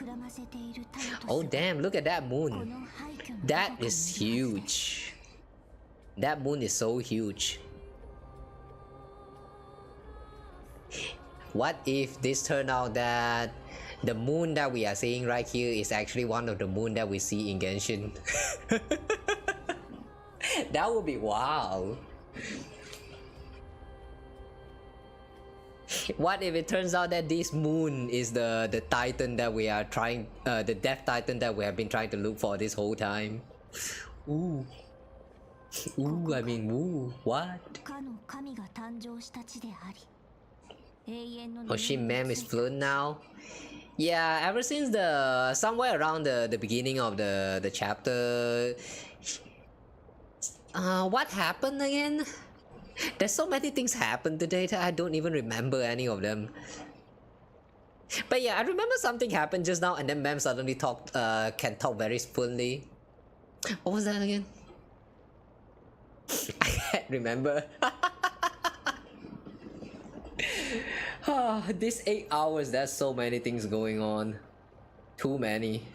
Oh damn, look at that moon. That is huge. That moon is so huge. What if this turned out that the moon that we are seeing right here is actually one of the moon that we see in Genshin? That would be wow. What if it turns out that this moon is the titan that we are trying, the death titan that we have been trying to look for this whole time? Ooh. Ooh, I mean, ooh, what? Oh shit, Ma'am is fluent now? Yeah, ever since somewhere around the beginning of the chapter. What happened again? There's so many things happened today that I don't even remember any of them. But yeah, I remember something happened just now, and then Ma'am suddenly can talk very fluently. What was that again? I can't remember. These 8 hours, there's so many things going on. Too many.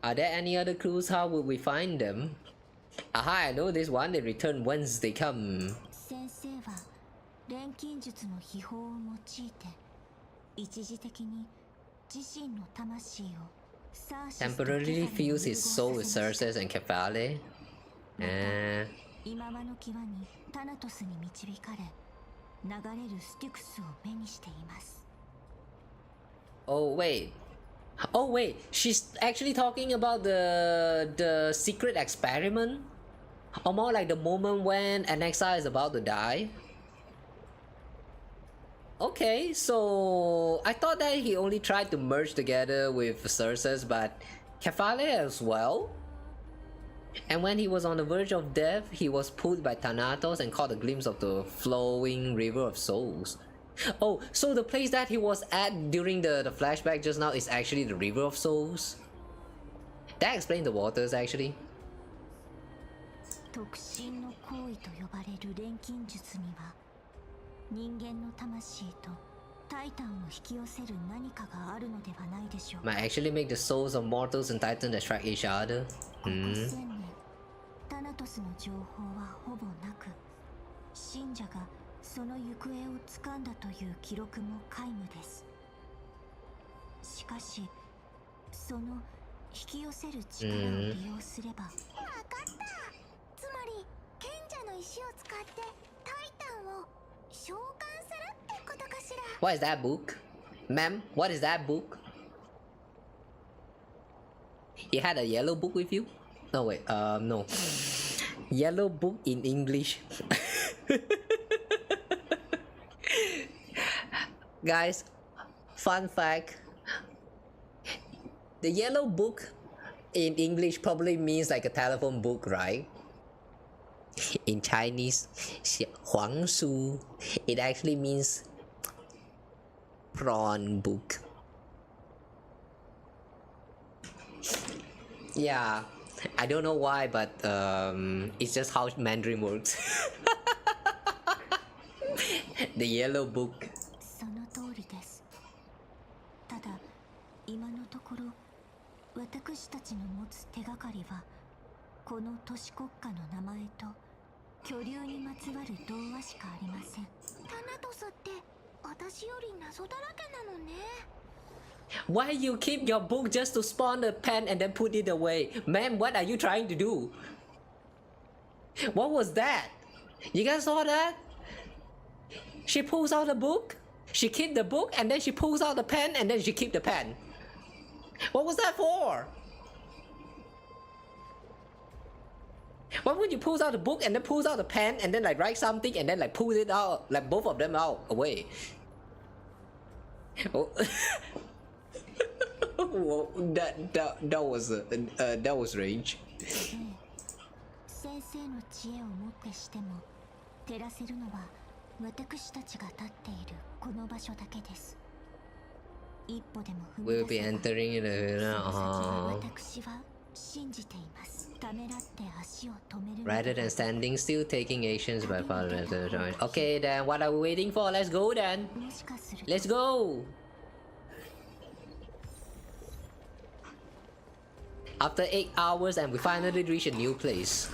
Are there any other clues? How will we find them? Aha, I know this one. They return once they come. Temporarily fuse his soul with Cersei and Kefale. Oh wait. Oh wait, she's actually talking about the secret experiment? Or more like the moment when an exile is about to die? Okay, so I thought that he only tried to merge together with Cersei, but Kefale as well? And when he was on the verge of death, he was pulled by Thanatos and caught a glimpse of the flowing river of souls. Oh, so the place that he was at during the flashback just now is actually the River of Souls? That explains the waters actually. Might actually make the souls of mortals and titans attract each other. 引き寄せる力を利用すれば。わかった。つまり賢者の石を使ってタイタンを召喚するってことかしら。 What is that book? Ma'am, what is that book? You had a yellow book with you? No wait, no. Yellow book in English. Guys, fun fact. The yellow book in English probably means like a telephone book, right? In Chinese, 黄书, it actually means prawn book. Yeah, I don't know why, but it's just how Mandarin works. The yellow book. その通りです。ただ今のところ私たちの持つ手がかりはこの都市国家の名前と巨竜にまつわる童話しかありません。タナトスって私より謎だらけなのね。Why you keep your book just to spawn a pen and then put it away? Ma'am, what are you trying to do? What was that? You guys saw that? She pulls out the book, she keeps the book, and then she pulls out the pen, and then she keeps the pen. What was that for? Why would you pull out the book and then pulls out the pen and then like write something and then like pulls it out, like both of them out away? Oh. Whoa, that was rage. 先生の知恵をもってしても照らせるのは私たちが立っているこの場所だけです。一歩でも踏み We'll 出 be せば entering in a 私は信じています。ためらって足を止める rather than standing still, taking actions by far. Okay, then what are we waiting for? Let's go then. Let's go. After 8 hours and we finally reach a new place.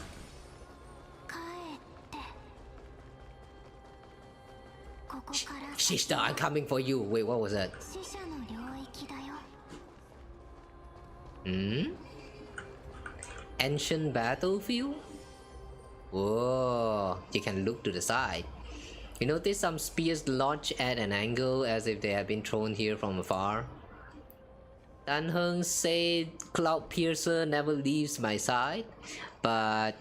Sister, I'm coming for you. Wait, what was that? Hmm? Ancient battlefield? Whoa, you can look to the side. You notice some spears launched at an angle as if they had been thrown here from afar. Dan Heng said Cloud Piercer never leaves my side, but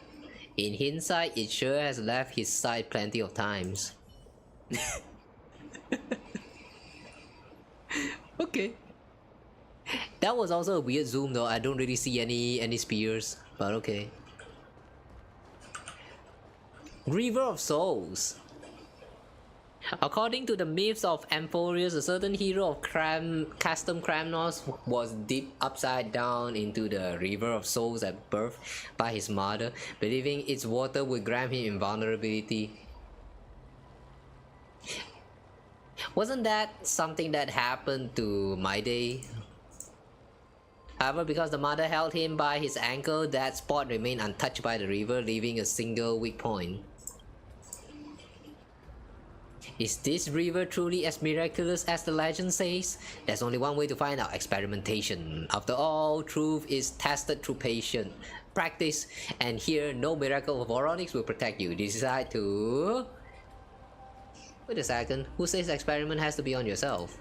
in hindsight it sure has left his side plenty of times. Okay. That was also a weird zoom though. I don't really see any spears, but okay. River of Souls. According to the myths of Amphoreus, a certain hero of custom Kramnos was dipped upside down into the River of Souls at birth by his mother, believing its water would grant him invulnerability. Wasn't that something that happened to my day? However, because the mother held him by his ankle, that spot remained untouched by the river, leaving a single weak point. Is this river truly as miraculous as the legend says? There's only one way to find out: experimentation. After all, truth is tested through patience, practice, and here no miracle of Voronics will protect you. Decide to... Wait a second, who says experiment has to be on yourself?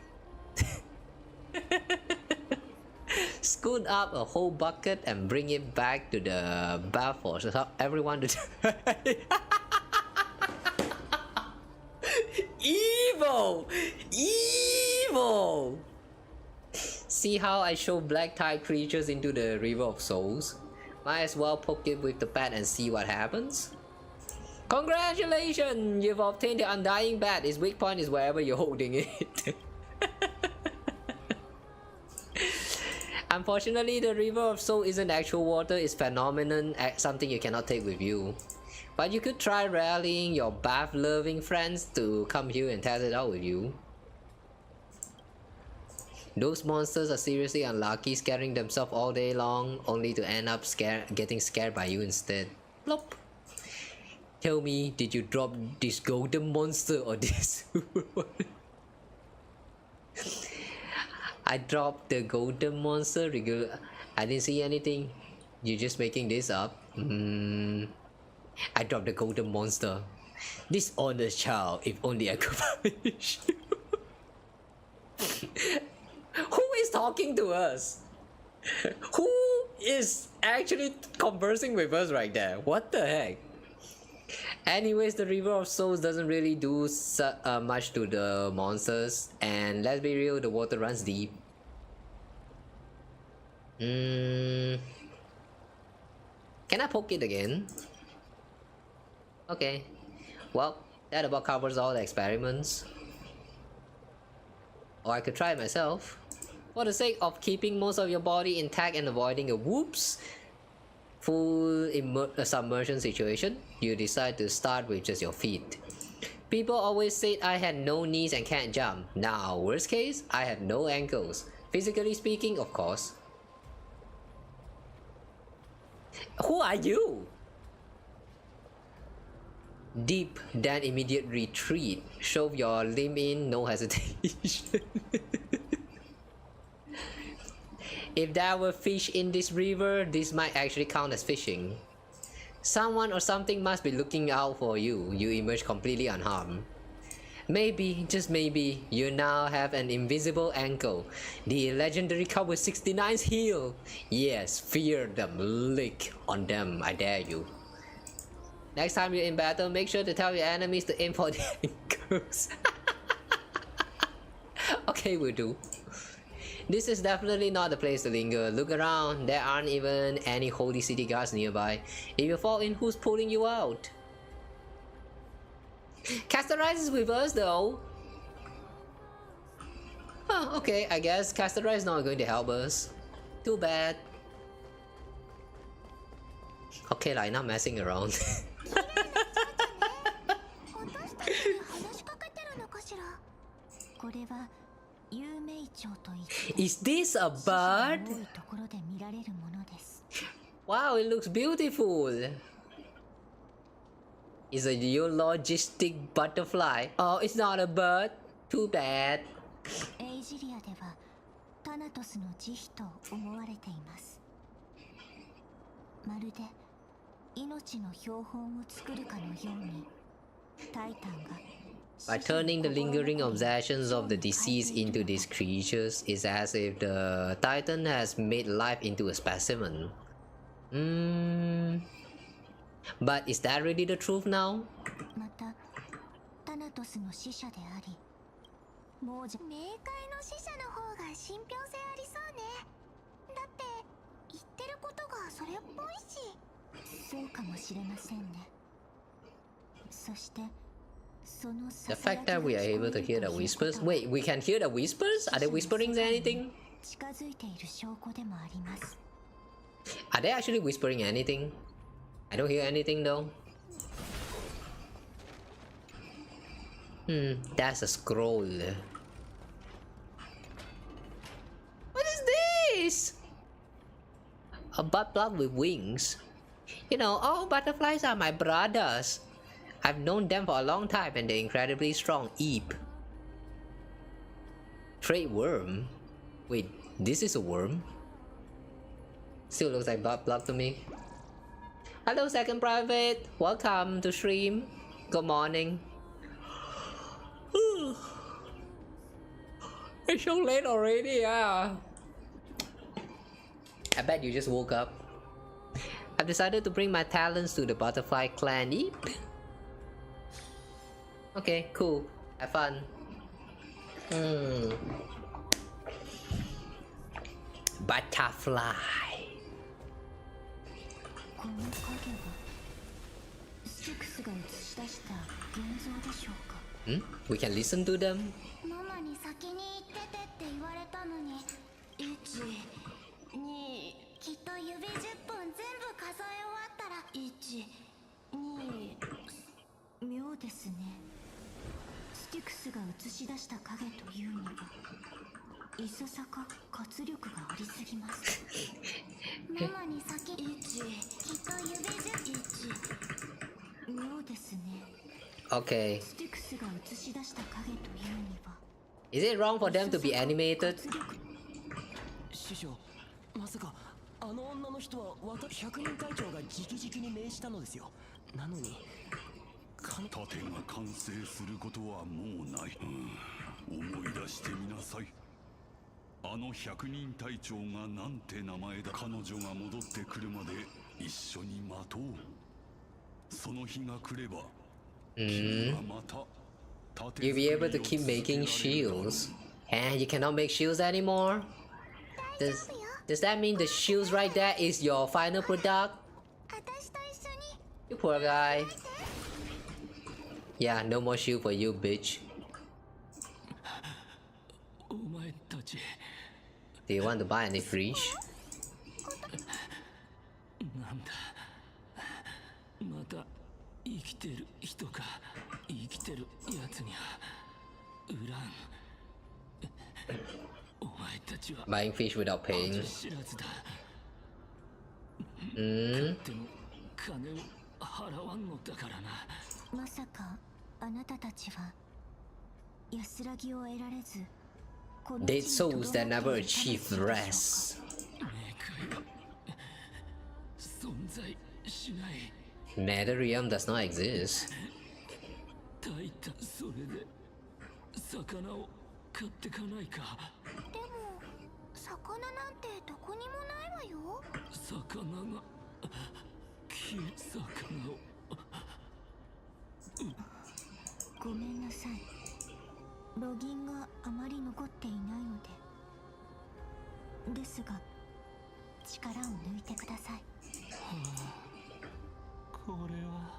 Scoot up a whole bucket and bring it back to the bath for everyone to... Evil! Evil! See how I show black type creatures into the River of Souls? Might as well poke it with the bat and see what happens. Congratulations! You've obtained the Undying Bat. Its weak point is wherever you're holding it. Unfortunately, the River of Soul isn't actual water, it's phenomenon, something you cannot take with you. But you could try rallying your bath-loving friends to come here and test it out with you. Those monsters are seriously unlucky, scaring themselves all day long, only to end up getting scared by you instead. Plop. Tell me, did you drop this golden monster or this? I dropped the golden monster I didn't see anything. You're just making this up. I dropped the golden monster. Dishonest child, if only I could punish you. Who is talking to us? Who is actually conversing with us right there? What the heck? Anyways, the River of Souls doesn't really do much to the monsters, and let's be real, the water runs deep. Can I poke it again? Okay. Well, that about covers all the experiments. Or I could try it myself. For the sake of keeping most of your body intact and avoiding a whoops full submersion situation, you decide to start with just your feet. People always said I had no knees and can't jump. Now, worst case, I have no ankles. Physically speaking, of course. Who are you? Deep, then immediate retreat. Shove your limb in, no hesitation. If there were fish in this river, this might actually count as fishing. Someone or something must be looking out for you. You emerge completely unharmed. Maybe, just maybe, you now have an invisible ankle. The legendary Kawa 69's heel. Yes, fear them, lick on them, I dare you. Next time you're in battle, make sure to tell your enemies to aim for the ankles. Okay, we'll do. This is definitely not the place to linger. Look around, there aren't even any holy city guards nearby. If you fall in, who's pulling you out? Castorize is with us though. Oh, okay, I guess Castorize is not going to help us. Too bad. Okay, like not messing around. Is this a bird? Wow, it looks beautiful. It's a eulogistic butterfly. Oh, it's not a bird. Too bad. By turning the lingering obsessions of the deceased into these creatures, it's as if the Titan has made life into a specimen. But is that really the truth now? The fact that we are able to hear the whispers. Wait, we can hear the whispers? Are they whispering anything? Are they actually whispering anything? I don't hear anything though. That's a scroll. What is this? A butt plug with wings. You know, all butterflies are my brothers. I've known them for a long time and they're incredibly strong. Eep. Trade worm? Wait, this is a worm? Still looks like butt plug to me. Hello, Second Private. Welcome to stream. Good morning. It's so late already, yeah. I bet you just woke up. I've decided to bring my talents to the butterfly clan. Eep. Okay, cool. Have fun. Butterfly. We can listen to them. Okay. Is it wrong for them to be animated? 100人隊長が直々に命じたのですよ。なのに盾が完成することはもうない、思い出してみなさい。あの100人隊長がなんて名前だ。彼女が戻ってくるまで一緒に待とう。その日が来れば君はまた You'll be able to keep making shields. And you cannot make shields anymore? Does that mean the shields right there is your final product? You poor guy. Yeah, no more shield for you, bitch. Do you want to buy any fish? なんだ。また生きてる人か生きてるやつには売らん。お前たちは Buying fish without paying. 知らずだ。でも金を払わんのだからな。まさかあなたたちは安らぎを得られず Dead souls that never achieve rest. Netherrealm does not exist. タイタン、それで魚を買ってかないか。でも魚なんてどこにもないわよ。魚が魚をごめんなさい。ロギンがあまり残っていないので。ですが力を抜いてください。これは。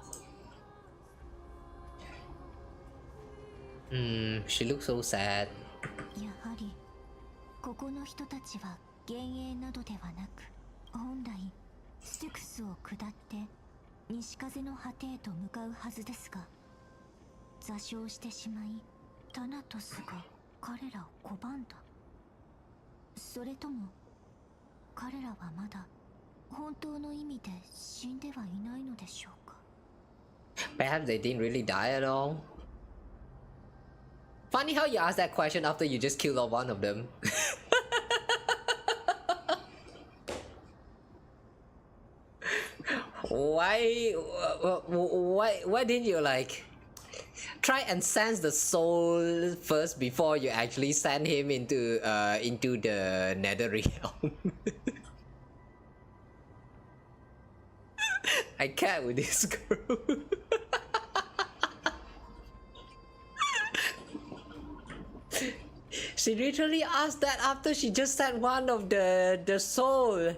She looks so sad. やはりここの人たちは幻影などではなく、本来スティクスを下って西風の果てへと向かうはずですが、座礁してしまいタナトスが彼らを拒んだ。それとも彼らはまだ本当の意味で死んではいないのでしょうか。 Perhaps they didn't really die at all. Funny how you ask that question after you just killed off one of them. Why didn't you like try and sense the soul first before you actually send him into the Netherrealm? I can't with this girl. She literally asked that after she just sent one of the soul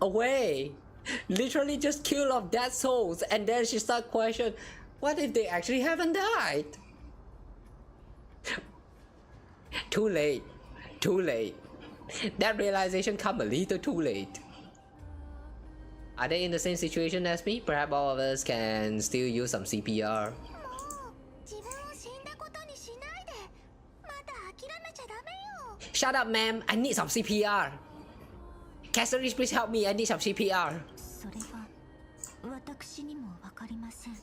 away. Literally just killed off that souls, and then she started questioning, what if they actually haven't died? Too late. Too late. That realization come a little too late. Are they in the same situation as me? Perhaps all of us can still use some CPR. Shut up, ma'am. I need some CPR. Cassey, please help me. I need some CPR. それは私にもわかりません。いいえ、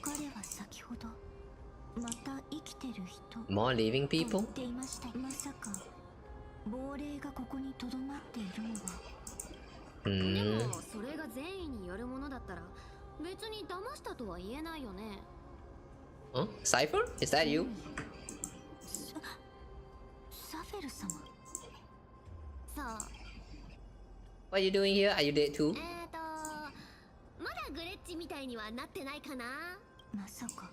彼は先ほどまた生きてる人 More living people? 言っていました。まさか亡霊がここに留まっているのは。でもそれが善意によるものだったら別に騙したとは言えないよね。Huh? Cypher? Is that you? サフェル様。さあ。What are you doing here? Are you dead too? まだグレッチみたいにはなってないかな。まさか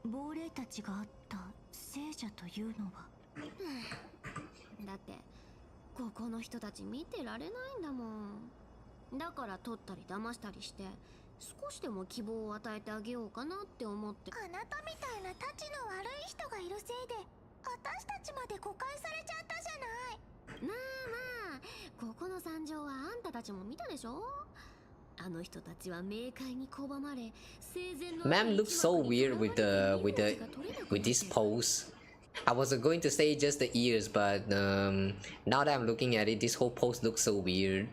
亡霊たちがあった聖者というのは。だってここの人たち見てられないんだもん。だから取ったり騙したりして少しでも希望を与えてあげようかなって思って。あなたみたいなたちの悪い人がいるせいで私たちまで誤解されちゃったじゃない。まあまあ、ここの惨状はあんたたちも見たでしょ。あの人たちは冥界に拒まれ、生前の Ma'am looks so weird with this pose. I was going to say just the ears, but now that I'm looking at it, this whole pose looks so weird.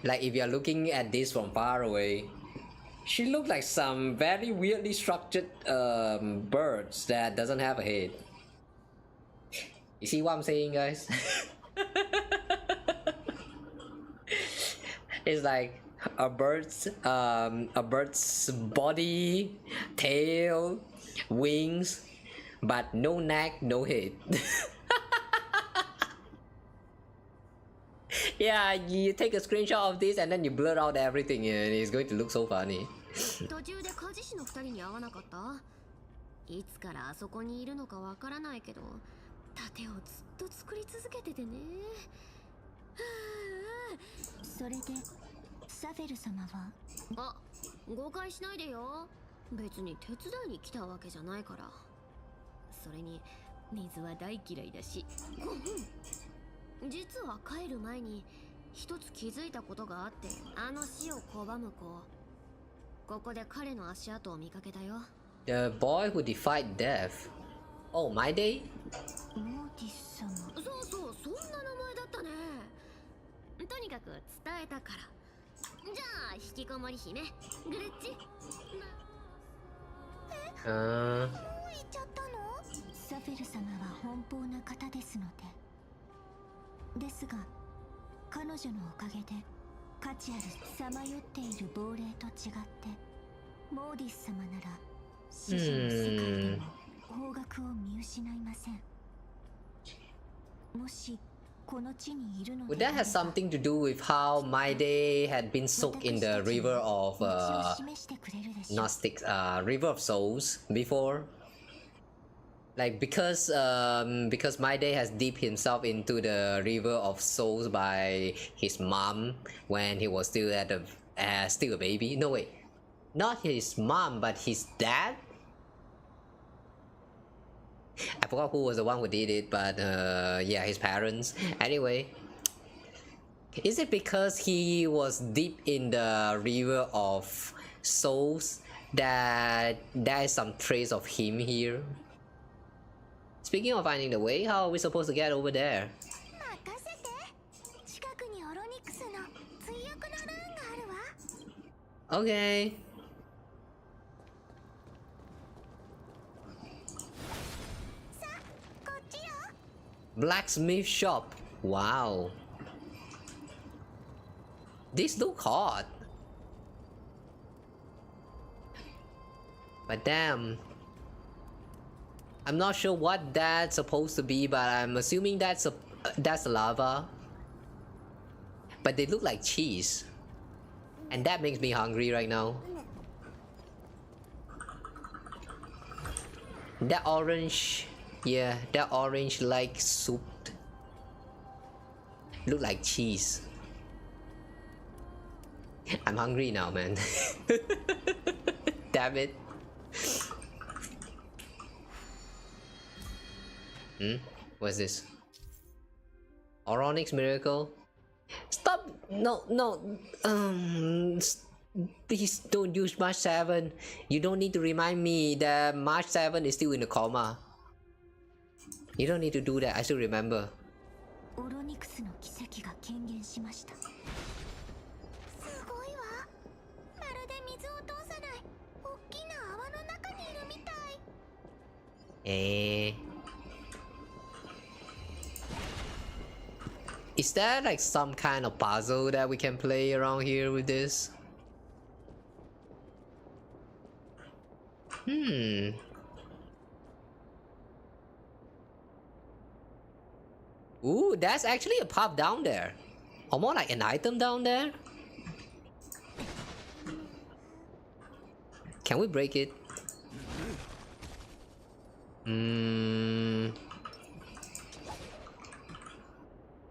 Like if you're looking at this from far away, she looks like some very weirdly structured birds that doesn't have a head. You see what I'm saying, guys? It's like a bird's body, tail, wings, but no neck, no head. Yeah, you take a screenshot of this and then you blur out everything and it's going to look so funny. 途中で家事師の2人に会わなかった？いつからあそこにいるのかわからないけど、盾をずっと作り続けててね。それでサフェル様は？あ、誤解しないでよ。別に手伝いに来たわけじゃないから。それに水は大嫌いだし。実は帰る前に一つ気づいたことがあって、あの死を拒む子。ここで彼の足跡を見かけたよ。The boy who defied death. Oh, my day? モーティス様。そうそう、そんな名前だったね。とにかく伝えたから。じゃあ引きこもり姫グレッチ。もう行っちゃったの？サフェル様は奔放な方ですので。ですが彼女のおかげで価値あるさまよっている亡霊と違って、モーディス様なら死者の世界でも方角を見失いません。もしこの地にいるの Would that have something to do with how my day had been soaked in the river of Gnostic, river of souls before? Like because my day has dipped himself into the river of souls by his mom when he was still still a baby. No wait, not his mom, but his dad. I forgot who was the one who did it, but yeah, his parents. Anyway, is it because he was deep in the river of souls that there is some trace of him here? Speaking of finding the way, how are we supposed to get over there? Okay. Blacksmith shop. Wow. This look hot. But damn. I'm not sure what that's supposed to be, but I'm assuming that's lava. But they look like cheese. And that makes me hungry right now. That orange, yeah, that orange like soup look like cheese. I'm hungry now, man. Damn it. What's this? Oronix miracle? Stop! No. Please don't use March 7. You don't need to remind me that March 7 is still in a coma. You don't need to do that. I still remember. オロニクスの奇跡が顕現しました。すごいわ。まるで水を通さない大きな泡の中にいるみたい。Is there like some kind of puzzle that we can play around here with this? Ooh, that's actually a pub down there. Or more like an item down there. Can we break it?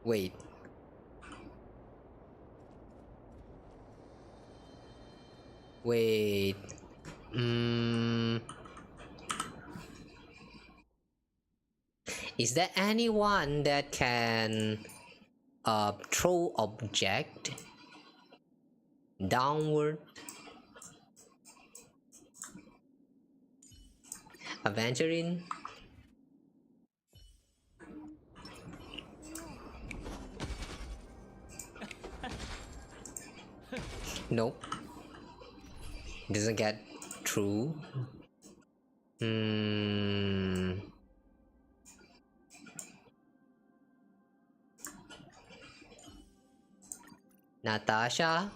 Wait. Wait. Is there anyone that can throw object downward? Aventuring? Nope. Doesn't get through. Natasha?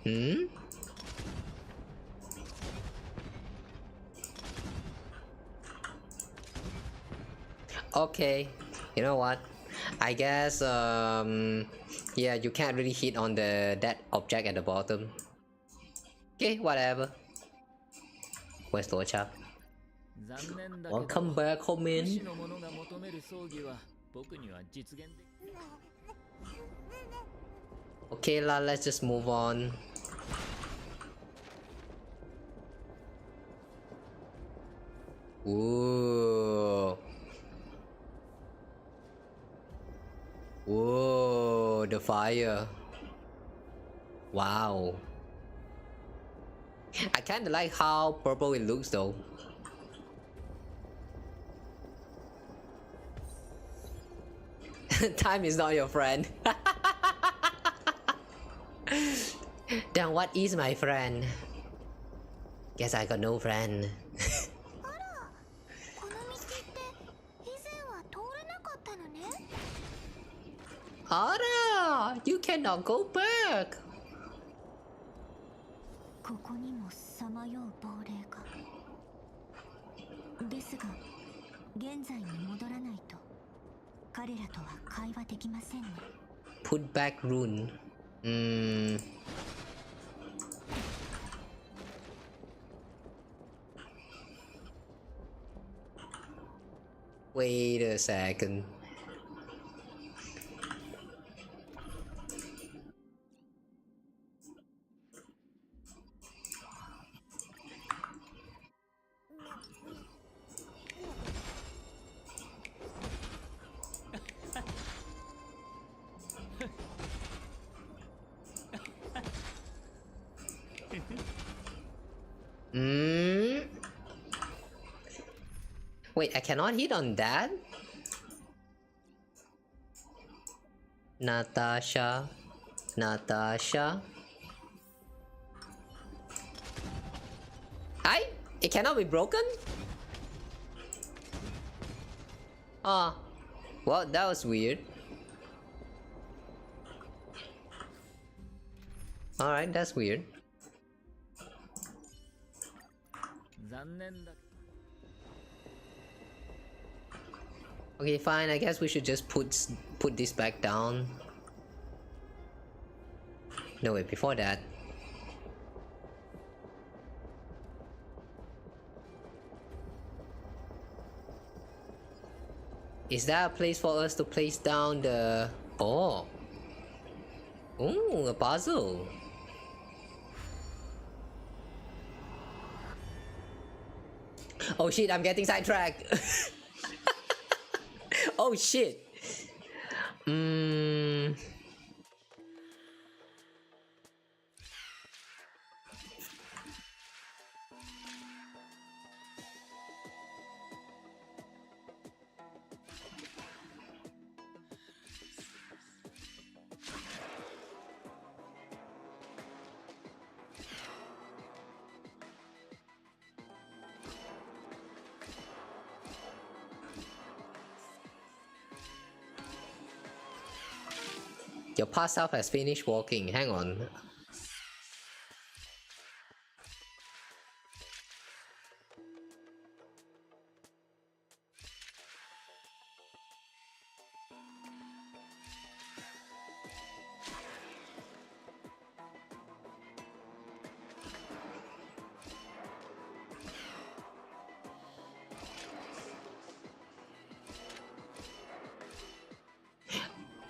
Hmm? Okay, you know what? I guess yeah, you can't really hit on that object at the bottom. Okay, whatever. Where's Locha? Welcome back, homie. Okay, let's just move on. Ooh. Whoa, the fire. Wow. I kinda like how purple it looks though. Time is not your friend. Then what is my friend? Guess I got no friend. Ara, you cannot go back. ここにもさまよう亡霊が。ですが、現在に戻らないと彼らとは会話できませんね。Put back rune. Wait a second. Wait, I cannot hit on that? Natasha. It cannot be broken? Ah, well, that was weird. Alright, that's weird. Okay, fine. I guess we should just put this back down. No, wait, before that. Is there a place for us to place down the... Oh! Ooh, a puzzle! Oh shit, I'm getting sidetracked! Oh shit! Your past self has finished walking. Hang on.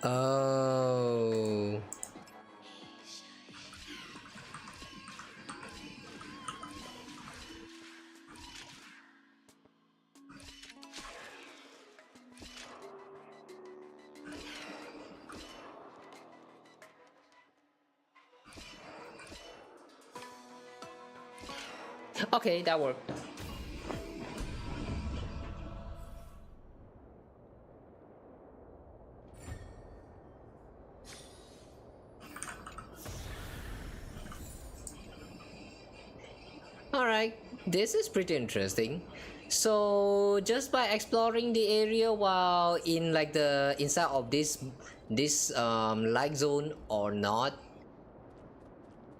Oh. Okay, that worked. Alright, this is pretty interesting. So just by exploring the area while in like the inside of this like zone or not,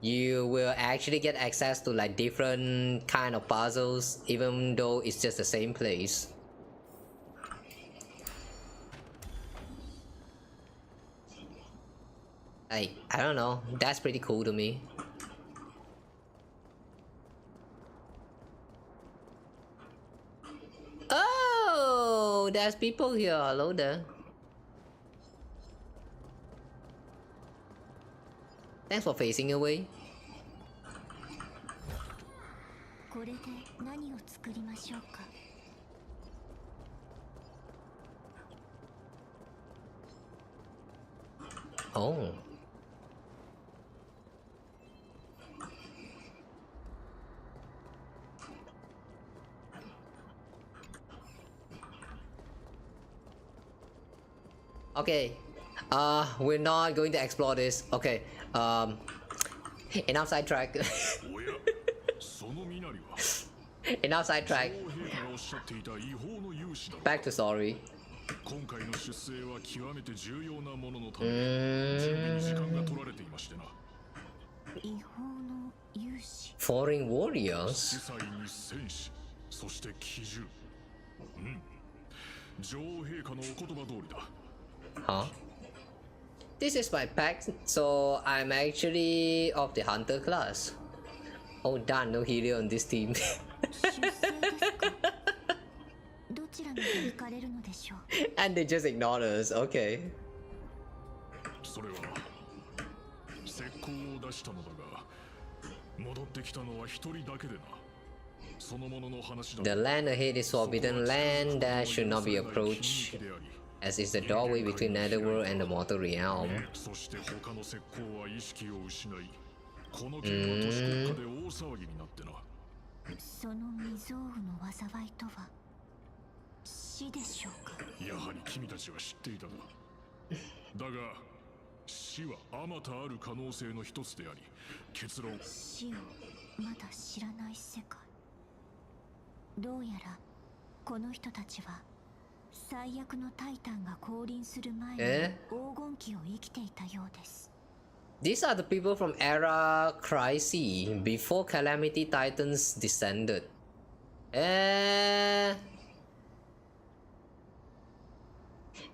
you will actually get access to like different kind of puzzles even though it's just the same place. Like, I don't know, that's pretty cool to me. Oh, there's people here. Hello there. Thanks for facing away. Oh. Okay, we're not going to explore this. Okay, enough sidetrack. Enough sidetrack. Back to story. Foreign warriors? Huh? This is my pack, so I'm actually of the hunter class. Oh darn, no hero on this team. And they just ignore us, okay. The land ahead is forbidden land that should not be approached, as is the doorway between Netherworld and the mortal realm. These are the people from Era Cassey, before Calamity Titans descended. That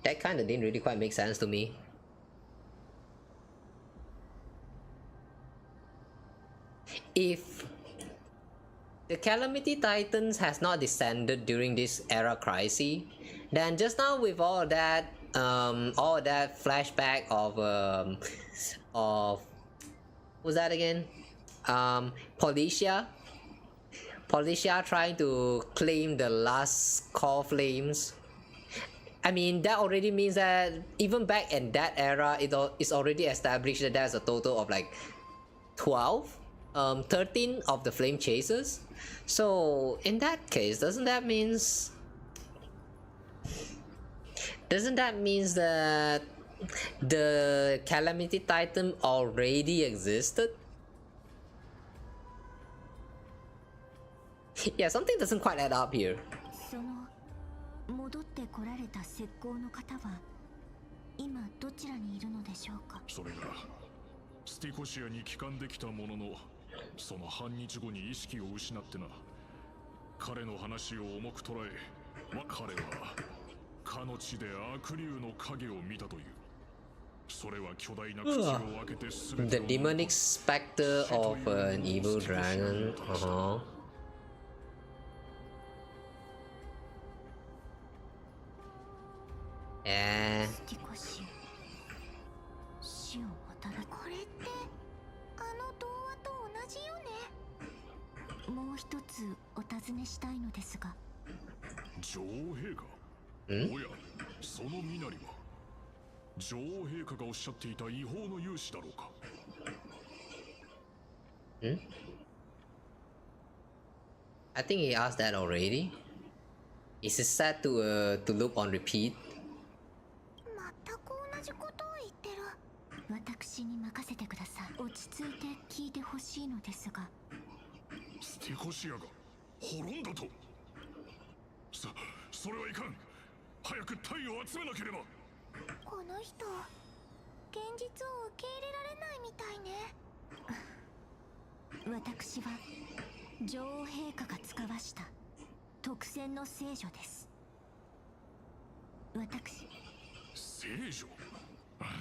kinda didn't really quite make sense to me. If the Calamity Titans has not descended during this Era Cassey, then just now with all that flashback of what was that again? Policia trying to claim the last core flames. I mean, that already means that even back in that era, it's already established that there's a total of like 13 of the flame chasers. So in that case, doesn't that means that the Calamity Titan already existed? Yeah, something doesn't quite add up here. The demonic specter of an evil dragon. Yeah. もう一つお尋ねしたいのですが。女王陛下。おや、その身なりは女王陛下がおっしゃっていた違法の勇士だろうか。I think he asked that already. Is it set to loop on repeat? 全く同じことを言ってる。私に任せてください。落ち着いて聞いてほしいのですが。スティコシアが滅んだと。それはいかん。早く隊を集めなければ。この人現実を受け入れられないみたいね。私は女王陛下が使わした特選の聖女です。聖女？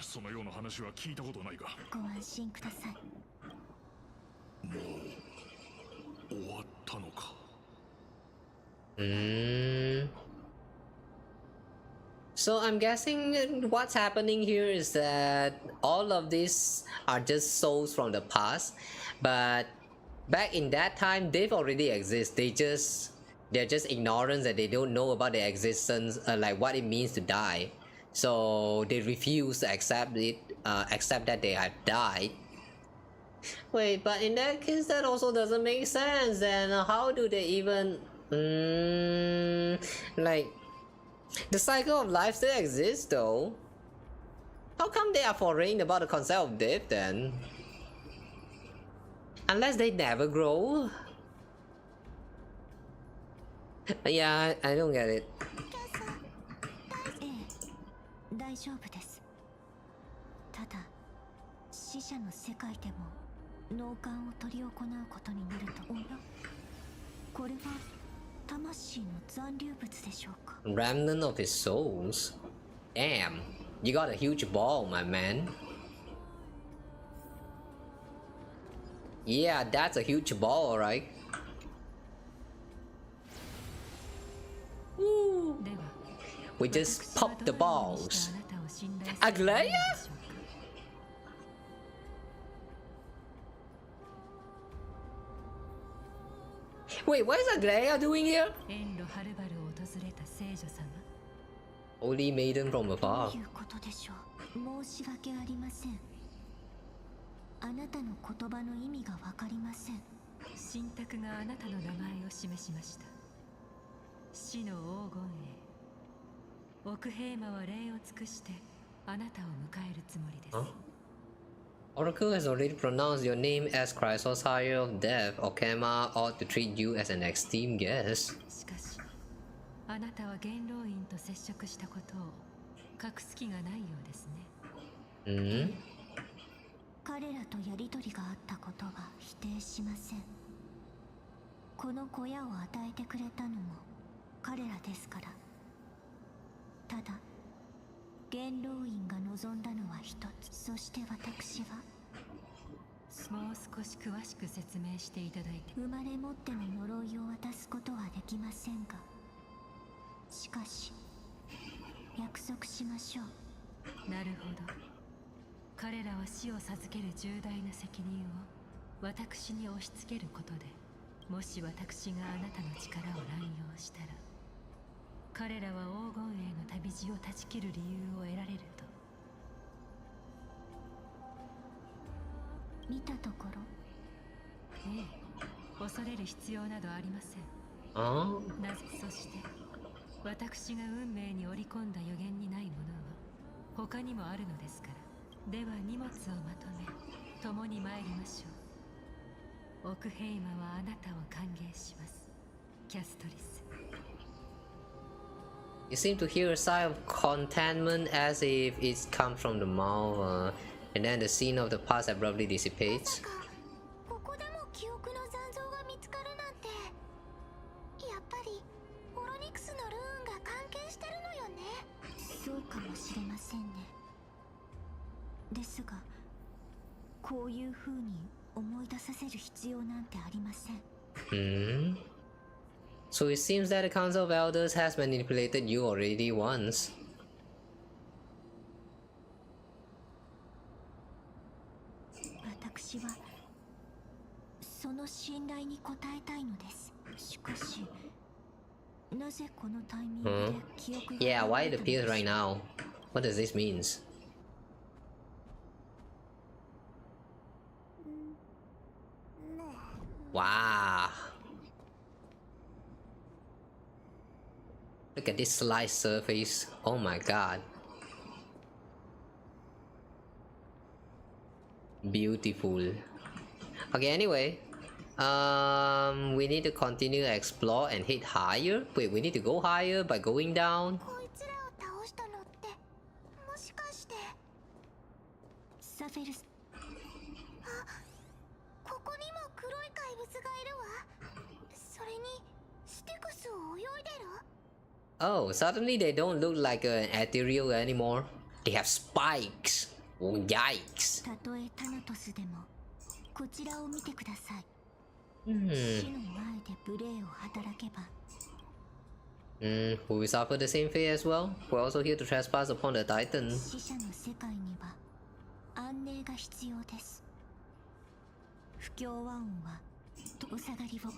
そのような話は聞いたことないが。ご安心ください。もう終わったのか。So I'm guessing what's happening here is that all of these are just souls from the past, but back in that time they've already exist. They're just ignorant that they don't know about their existence, like what it means to die. So they refuse to accept it, accept that they have died. Wait, but in that case that also doesn't make sense. And how do they even like the cycle of life still exists though? How come they are foraying about the concept of death then? Unless they never grow. Yeah, I don't get it. 大丈夫です。ただ死者の世界でも納棺を執り行うことになると。おや、これは魂の残留物でしょうか。 Remnant of his souls. Damn, you got a huge ball, my man. Yeah, that's a huge ball, right? Woo. We just popped the balls. Aglaia? Wait, what is Aglaia doing here? Holy maiden from afar. どういうことでしょう。申し訳ありません。あなたの言葉の意味がわかりません。神託があなたの名前を示しました。死の黄金栄。奥平魔は礼を尽くしてあなたを迎えるつもりです。Oracle has already pronounced your name as Chrysos Higher of Death. Okama ought to treat you as an esteemed guest. しかし、あなたは元老院と接触したことを隠す気がないようですね。彼らとやりとりがあったことは否定しません。この小屋を与えてくれたのも彼らですから。ただ元老院が望んだのは一つ。そして私はもう少し詳しく説明していただいて。生まれ持っての呪いを渡すことはできませんが、しかし約束しましょう。なるほど。彼らは死を授ける重大な責任を私に押し付けることで、もし私があなたの力を乱用したら、彼らは黄金栄の旅路を断ち切る理由を得られると。見たところ、ええ、恐れる必要などありません。なぜ、そして私が運命に織り込んだ予言にないものは他にもあるのですから。では荷物をまとめ共に参りましょう。奥平魔はあなたを歓迎します。キャストリス。 You seem to hear a sigh of contentment as if it's come from the mouth, and then the scene of the past abruptly dissipates. ここでも記憶の残像が見つかるなんて、やっぱりオロニクスのルーンが関係してるのよね。そうかもしれませんね。ですが、こういう風に思い出させる必要なんてありません。So it seems that the Council of Elders has manipulated you already once. 私はその信頼に応えたいのです。しかし、なぜこのタイミングで記憶が。Yeah, why it appears right now? What does this mean? Wow. Look at this slice surface. Oh my god. Beautiful. Okay, anyway. We need to continue to explore and hit higher. Wait, we need to go higher by going down. こいつらを倒したのってもしかしてサフェルス。あ、ここにも黒い怪物がいるわ。それにスティクスを泳いでる。 Oh, suddenly they don't look like an ethereal anymore. They have spikes. Oh, yikes. たとえタナトスでもこちらを見てください。死 Hmm. の前で無礼を働けば。 Will we suffer the same fate as well? We're also here to trespass upon the Titan. 死者の世界には安寧が必要です。不協和音はお下がりを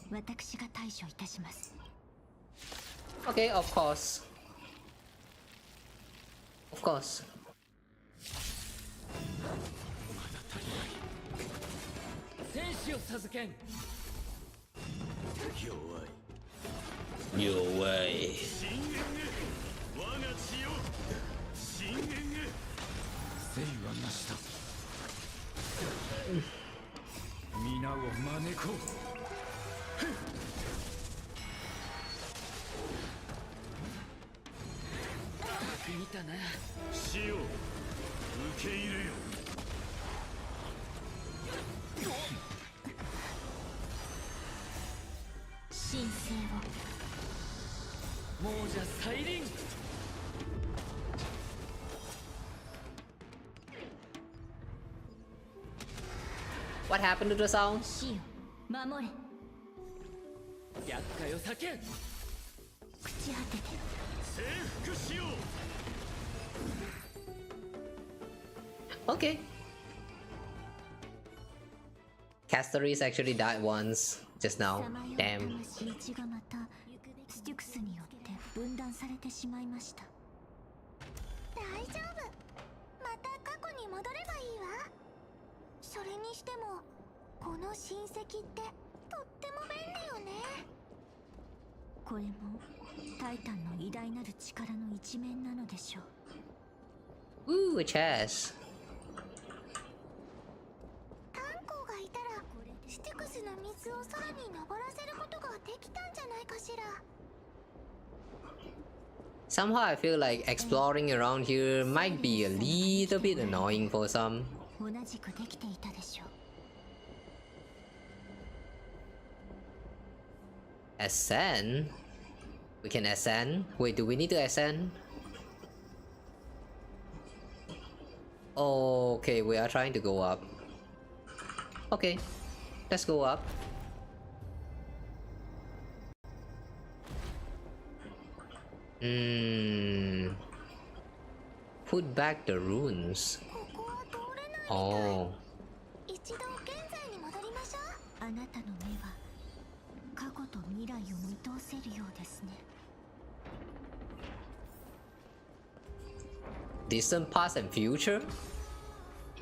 私が対処いたします。 Okay, of course. Of course. 戦士を授けん。Your way. 深淵へ我が血よ深淵へ生はなした皆を招こう。見たな。死を受け入れよ。神聖を。亡者再臨。What happened to the sound? 死よ守れ。厄介を避けん。朽ち果てて。征服しよう。 Okay. Castoris actually died once just now. Damn. 道がまたスティクスによって分断されてしまいました。大丈夫。また過去に戻ればいいわ。それにしてもこの親戚ってとっても便利よね。これもタイタンの偉大なる力の一面なのでしょう。 Ooh, a chest. タンコがいたらスティクスの水をさらに登らせることができたんじゃないかしら。 Somehow I feel like exploring around here might be a little bit annoying for some. 同じくできていたでしょう。 Ascend? We can ascend? Wait, do we need to ascend? Okay, we are trying to go up. Okay, let's go up. Put back the runes. Oh. 一度現在に戻りましょう。あなたの目は過去と未来を見通せるようですね。 Distant past and future?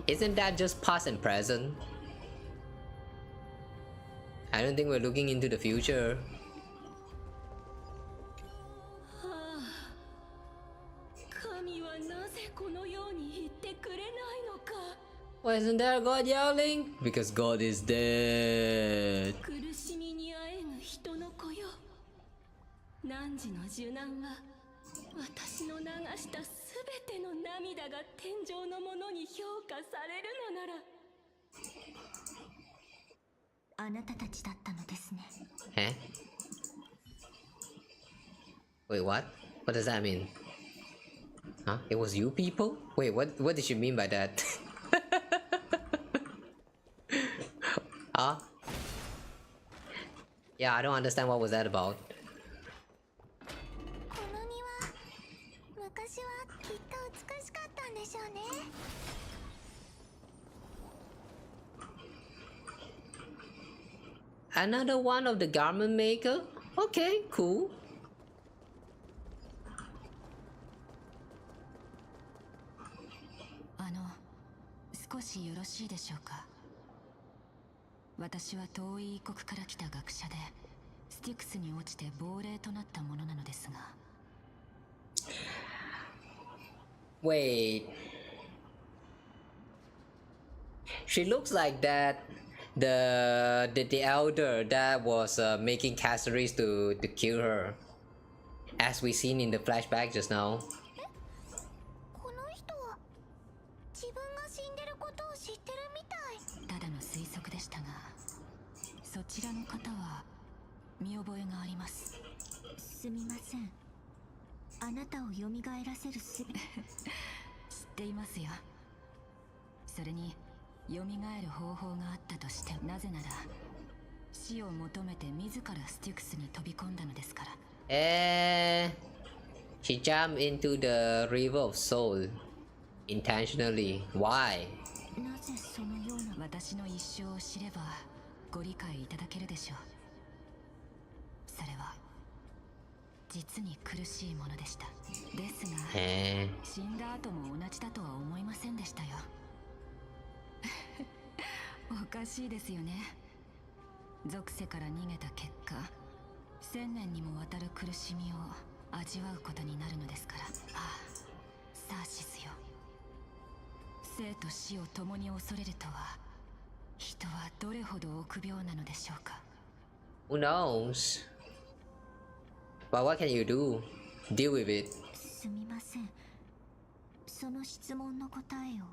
Isn't that just past and present? I don't think we're looking into the future. Why isn't there God yelling? Because God is dead. 苦しみにあえぬ人の子よ。汝の受難は私の流したすべての涙が天上のものに評価されるのなら。あなたたちだったのですね。Eh? Wait, what? What does that mean? Huh? It was you people? Wait, what did you mean by that? Huh? Yeah, I don't understand what was that about. この庭、昔はきっと美しかったんでしょうね。Another one of the garment maker? Okay, cool. 少しよろしいでしょうか。私は遠い異国から来た学者でスティクスに落ちて亡霊となったものなのですが。 Wait. She looks like that the elder that was making Caceres to kill her, as we seen in the flashback just now. この人は自分が死んでることを知ってるみたい。ただの推測でしたが、そちらの方は見覚えがあります。すみません。あなたを蘇らせるすべ。知っていますよ。それに蘇る方法があったとして、なぜなら死を求めて自らスティクスに飛び込んだのですから。She jumped into the river of soul intentionally. Why? なぜそのような。私の一生を知ればご理解いただけるでしょう。それは実に苦しいものでした。ですが、死んだ後も同じだとは思いませんでしたよ。おかしいですよね。属性から逃げた結果、1000年にもわたる苦しみを味わうことになるのですから。ああ、サーシスよ。生と死を共に恐れるとは、人はどれほど臆病なのでしょうか。Who knows? But what can you do? Deal with it. すみません。その質問の答えを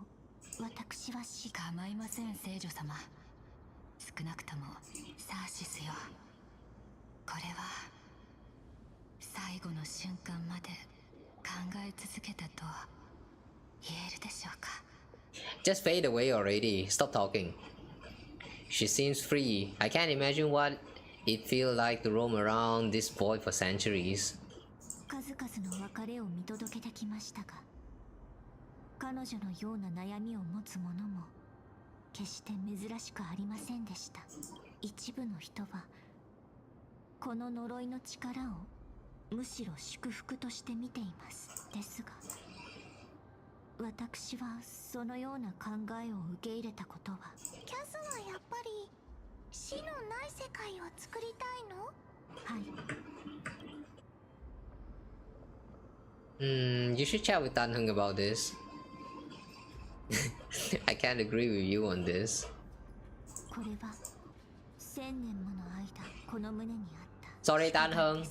私は構いません、聖女様。少なくともサーシスよ。これは最後の瞬間まで考え続けたと言えるでしょうか。Just fade away already. Stop talking. She seems free. I can't imagine what it feels like to roam around this void for centuries. 数々の別れを見届けてきましたが、彼女のような悩みを持つ者も決して珍しくありませんでした。一部の人はこの呪いの力をむしろ祝福として見ています。ですが、私はそのような考えを受け入れたことは。キャスはやっぱり死のない世界を作りたいの？はい。You should chat with Tanhung about this. I can't agree with you on this. これは1000年もの間この胸にあった。 Sorry, Tanhung.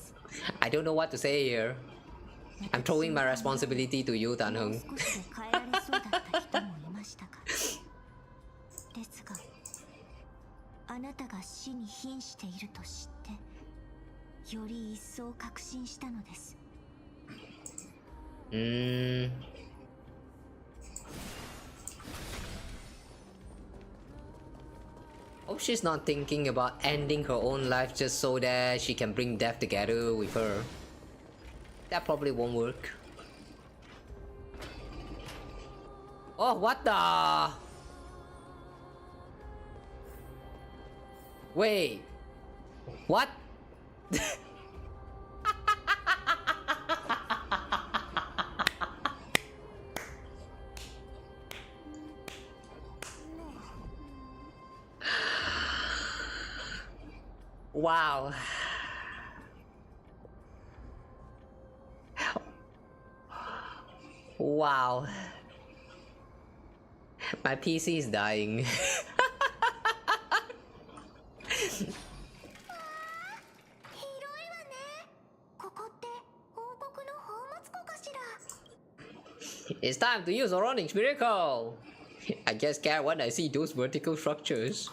I don't know what to say here. I'm throwing my responsibility to you, Tanhung. 少しで変えられそうだった人もいましたが、ですが、あなたが死に瀕していると知ってより一層確信したのです。Hope she's not thinking about ending her own life just so that she can bring death together with her. That probably won't work. Oh, what the? Wait. What? Wow. Wow. My PC is dying. It's time to use Oronix Miracle! I get scared when I see those vertical structures.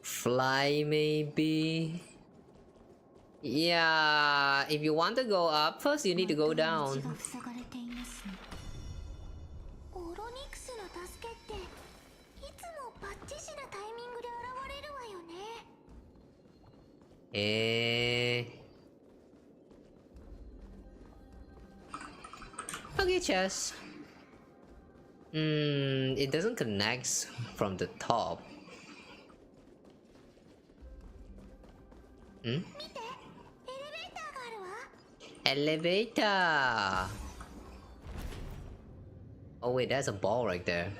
Fly maybe? Yeah, if you want to go up, first you need to go down. Okay, chess. It doesn't connect from the top. Elevator. Oh wait, there's a ball right there.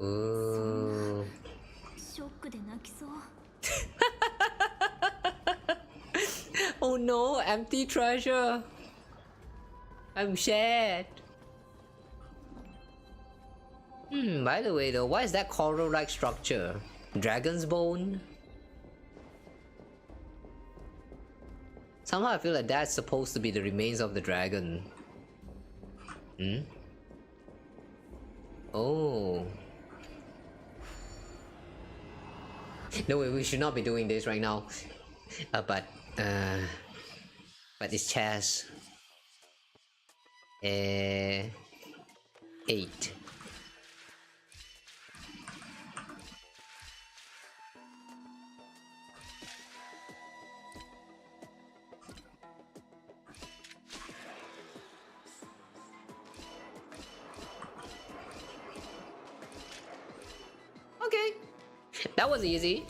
ショックで泣きそう。Oh no, empty treasure. I'm sad. By the way though, what is that coral-like structure? Dragon's bone? Somehow I feel like that's supposed to be the remains of the dragon. Oh. No way, we should not be doing this right now. But it's chess. 8. Okay, that was easy.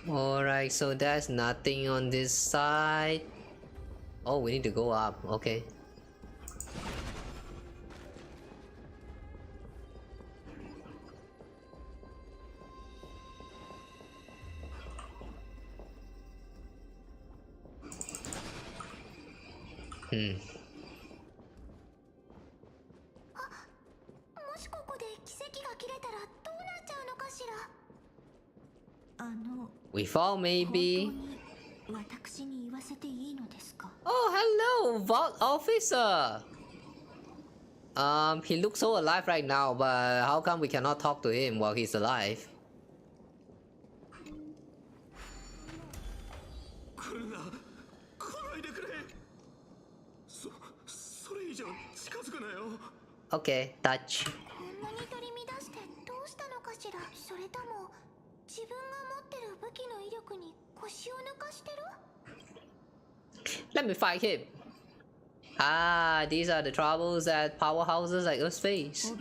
Alright, so there's nothing on this side. Oh, we need to go up. Okay. We fall maybe. Oh, hello, Vault Officer. He looks so alive right now, but how come we cannot talk to him while he's alive? Okay, touch. Let me fight him. Ah, these are the troubles that powerhouses like us face.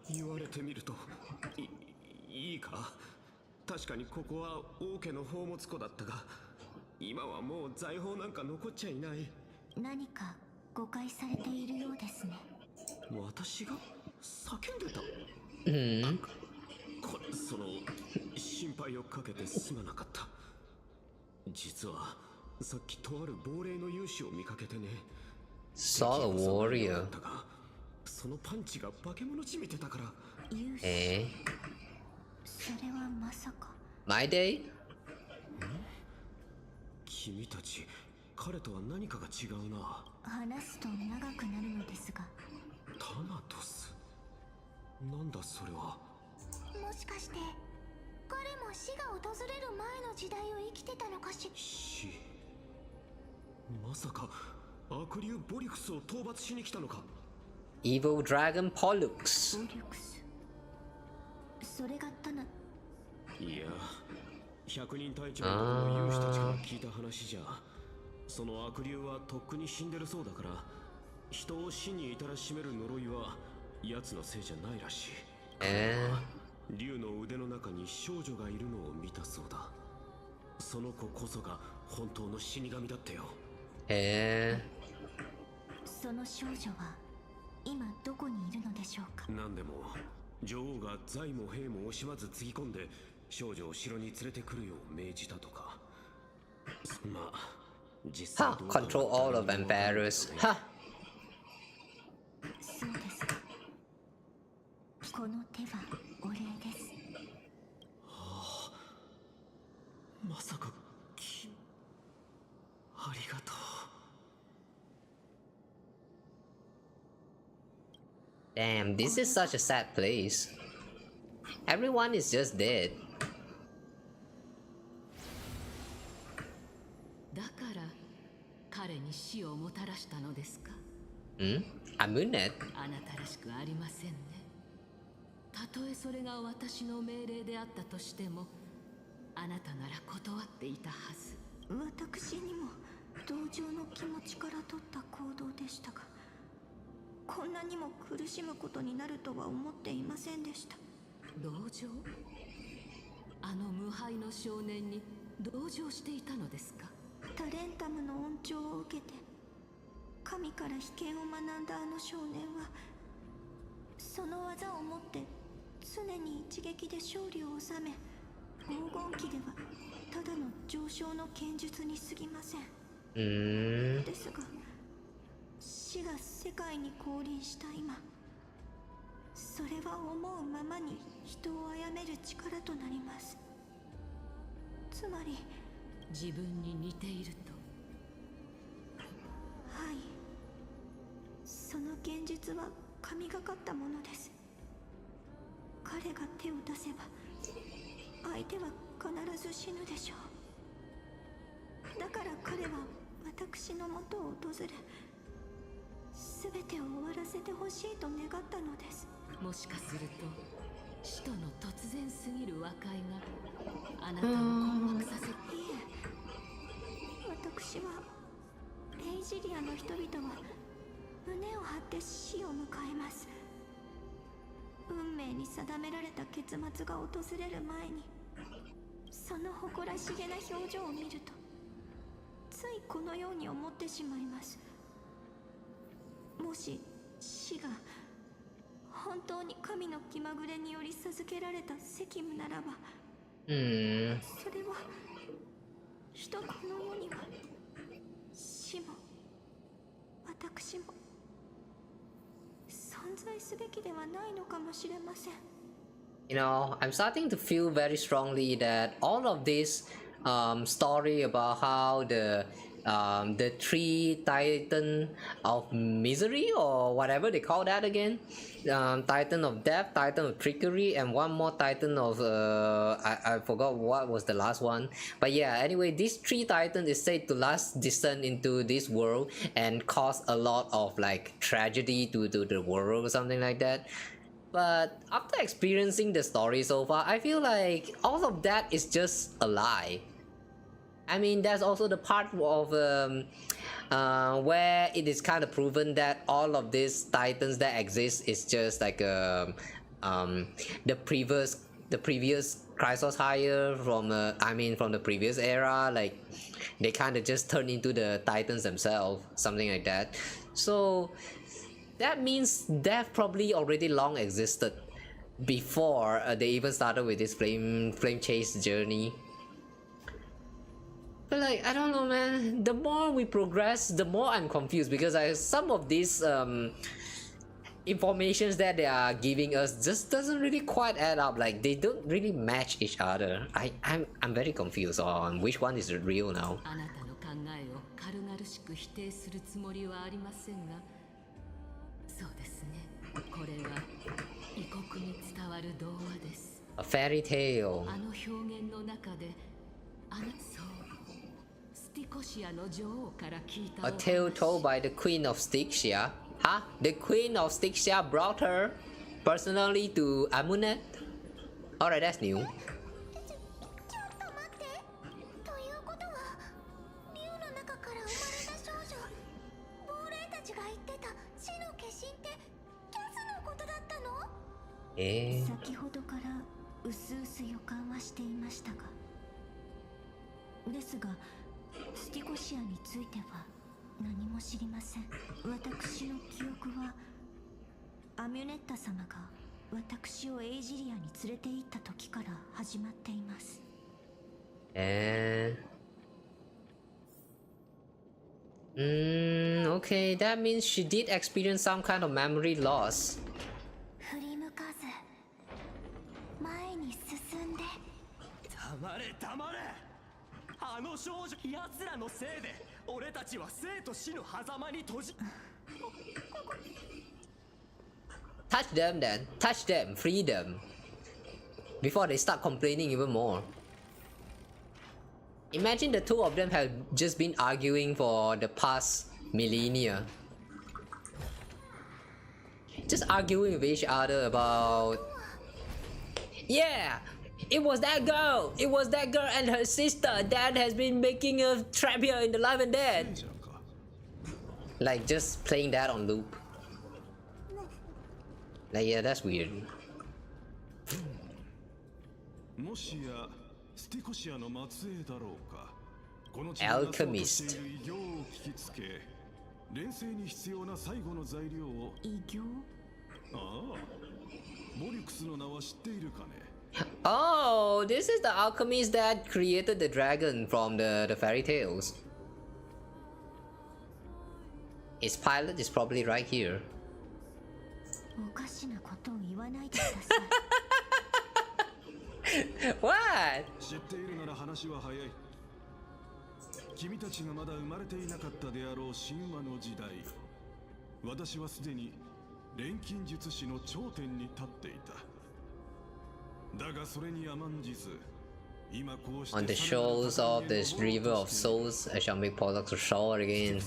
言われてみるといいか、確かにここは王家の宝物庫だったが、今はもう財宝なんか残っちゃいない。何か誤解されているようですね。私が叫んでた。その心配をかけてすまなかった。実はさっきとある亡霊の勇士を見かけてね。Saw a warrior. そのパンチが化け物じみてたから。それはまさか。My day? 君たち、彼とは何かが違うな。話すと長くなるのですが。タナトス。なんだそれは。もしかして彼も死が訪れる前の時代を生きてたのかしら。死。まさか悪竜ボリュクスを討伐しに来たのか。Evil Dragon Pollux. ボリュクス。それがタナ。いや、百人隊長の勇士たちから聞いた話じゃ、その悪竜はとっくに死んでるそうだから、人を死に至らしめる呪いは奴のせいじゃないらしい。竜の腕の中に少女がいるのを見たそうだ。その子こそが本当の死神だったよ。その少女は今どこにいるのでしょうか。何でも女王が財も兵も惜しまずつぎ込んで少女を城に連れてくるよう命じたとか。まあ実際どうかは Control all of amphoreus. そうですか。この手はお礼です。まさかありがとう。Damn, this is such a sad place. Everyone is just dead. だから彼に死をもたらしたのですか。Amunet? あなたらしくありませんね。たとえそれが私の命令であったとしても、あなたなら断っていたはず。私にも同情の気持ちから取った行動でしたが、こんなにも苦しむことになるとは思っていませんでした。同情？あの無敗の少年に同情していたのですか？タレンタムの恩寵を受けて神から秘剣を学んだあの少年はその技をもって常に一撃で勝利を収め、黄金期ではただの上昇の剣術に過ぎません。ですが死が世界に降臨した今、それは思うままに人を殺める力となります。つまり自分に似ていると。はい、その現実は神がかったものです。彼が手を出せば相手は必ず死ぬでしょう。だから彼は私のもとを訪れ、全てを終わらせてほしいと願ったのです。もしかすると使徒の突然すぎる和解があなたを困惑させる。いえ、私はエイジリアの人々は胸を張って死を迎えます。運命に定められた結末が訪れる前に、その誇らしげな表情を見るとついこのように思ってしまいます。もし死が本当に神の気まぐれにより授けられた責務ならば、それは人この世には死も私も存在すべきではないのかもしれません。You know, I'm starting to feel very strongly that all of this story about how the three titan of misery or whatever they call that again, titan of death, titan of trickery, and one more titan of I forgot what was the last one, but yeah, anyway, these three titans is said to last descend into this world and cause a lot of like tragedy to the world or something like that. But after experiencing the story so far, I feel like all of that is just a lie. I mean, there's also the part of where it is kind of proven that all of these titans that exist is just like the previous Chrysos higher from from the previous era. Like they kind of just turn into the titans themselves, something like that. So that means death probably already long existed before they even started with this flame chase journey. But like, I don't know, man, the more we progress, the more I'm confused, because some of these informations that they are giving us just doesn't really quite add up. Like they don't really match each other. I'm very confused on which one is real now. あなたの考えを軽々しく否定するつもりはありませんが、そうですね。これは異国に伝わる童話です。A fairy tale. あの表現の中で、スティコシアの女王から聞いた。 A tale told by the Queen of Styxia. Huh? The Queen of Styxia brought her personally to Amunet? Alright, that's new. 先ほどからうすうす予感はしていましたが、ですがスティコシアについては何も知りません。私の記憶はアミュネッタ様が私をエイジリアに連れて行った時から始まっています。Okay, that means she did experience some kind of memory loss. 振り向かず前に進んで。黙れ黙れ。あの少女、奴らのせいで俺たちは生と死の狭間に閉じ。Touch them then. Touch them. Free them. Before they start complaining even more. Imagine the two of them have just been arguing for the past millennia. Just arguing with each other about... Yeah! It was that girl! It was that girl and her sister that has been making a trap here in the life and dead. Like just playing that on loop. Like, yeah, that's weird. もしやスティコシアの末裔だろうか。この地に出そうとしている異形を聞きつけ、錬成に必要な最後の材料を。異形？ああ、ボリュクスの名は知っているかね。Oh, this is the alchemist that created the dragon from the fairy tales. Its pilot is probably right here. おかしなことを言わないでください。What? 知っているなら話は早い。君たちがまだ生まれていなかったであろう神話の時代、私はすでに錬金術師の頂点に立っていた。だがそれに甘んじず、今こうして On the shores of this river of souls, I shall make Pollux shore again.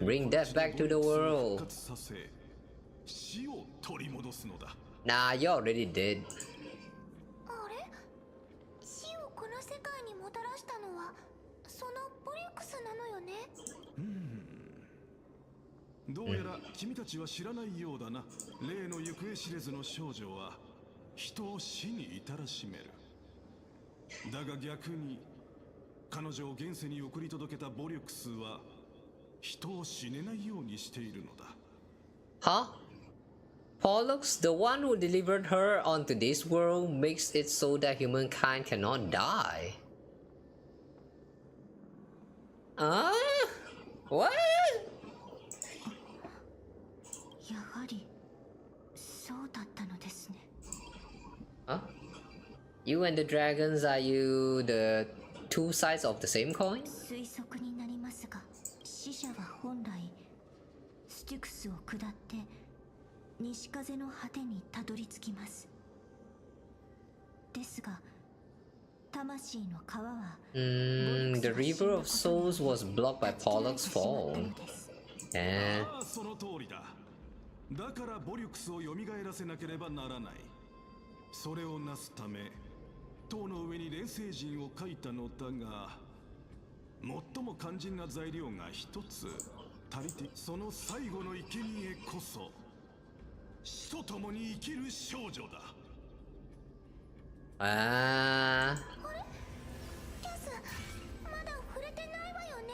Bring death back to the world. 死を取り戻すのだ。Nah, you already did. あれ？死をこの世界にもたらしたのはそのボリュクスなのよね。どうやら君たちは知らないようだな。例の行方知れずの少女は人を死に至らしめる。だが逆に彼女を現世に送り届けたボリュクスは人を死ねないようにしているのだ。Huh? Pollux, the one who delivered her onto this world, makes it so that humankind cannot die. What? やはりそうだったのですね。Huh? You and the dragons, are you the two sides of the same coin? 推測になりますが、死者は本来スティクスを下って西風の果てにたどり着きます。ですが魂の川は The river of souls was blocked by Pollux's fall. ああ、その通りだ。だからボリュクスを蘇らせなければならない。それをなすため塔の上に錬成陣を書いたのだが、最も肝心な材料が一つ足りて、その最後の生贄こそ死と共に生きる少女だ。あれ？キャス、まだ触れてないわよね。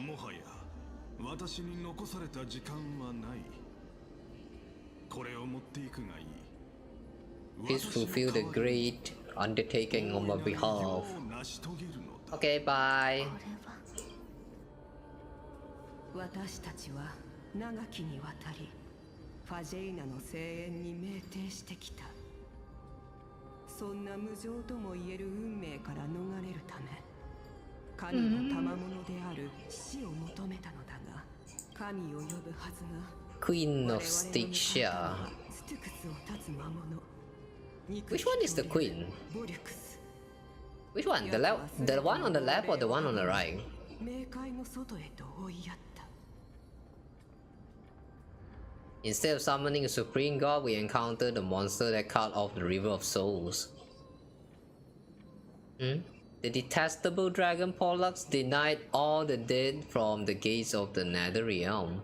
もはや私に残された時間はない。これを持っていくがいい。 Please fulfill the great undertaking on my behalf. Okay, bye. 私たちは長きにわたりファジェイナの声援に酩酊してきた。そんな無情ともいえる運命から逃れるため神の賜物である死を求めたのだが、神を呼ぶはずが Queen of Stygia. Which one is the queen? Which one? The one on the left or the one on the right? Instead of summoning a supreme god, we encountered the monster that cut off the river of souls. The detestable dragon Pollux denied all the dead from the gates of the nether realm.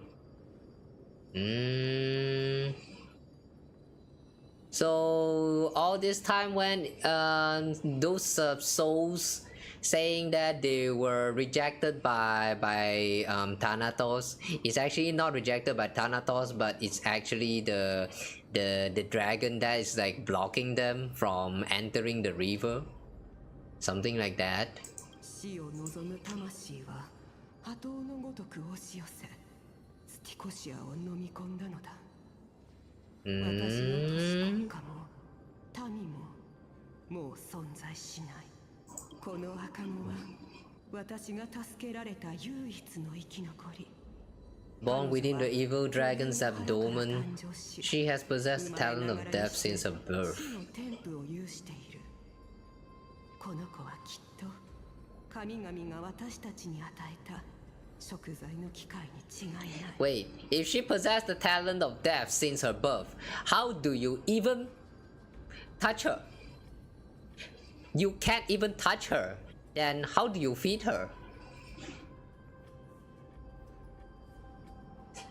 So all this time when those souls saying that they were rejected by Thanatos, it's actually not rejected by Thanatos, but it's actually the dragon that is like blocking them from entering the river, something like that. ティコシアを飲み込んだのだ。私の都市国家も民ももう存在しない。この赤子は私が助けられた唯一の生き残り。Born within the evil dragon's abdomen, she has possessed the talent of death since her birth. 死の天賦を有している。この子はきっと神々が私たちに与えた Wait, if she possessed the talent of death since her birth, how do you even touch her? You can't even touch her. Then how do you feed her?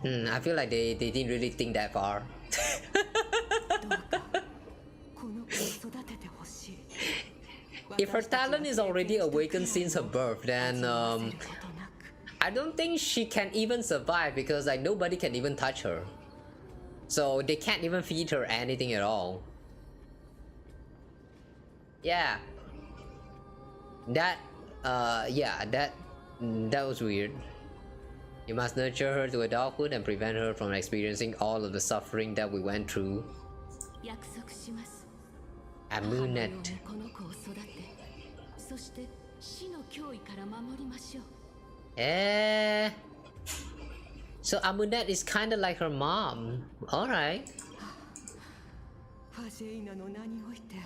I feel like they didn't really think that far. if her talent is already awakened since her birth, then I don't think she can even survive because like nobody can even touch her. So they can't even feed her anything at all. Yeah. That was weird. You must nurture her to adulthood and prevent her from experiencing all of the suffering that we went through. Amunet. So Amunet is kind of like her mom. Alright. ファジェイナの名において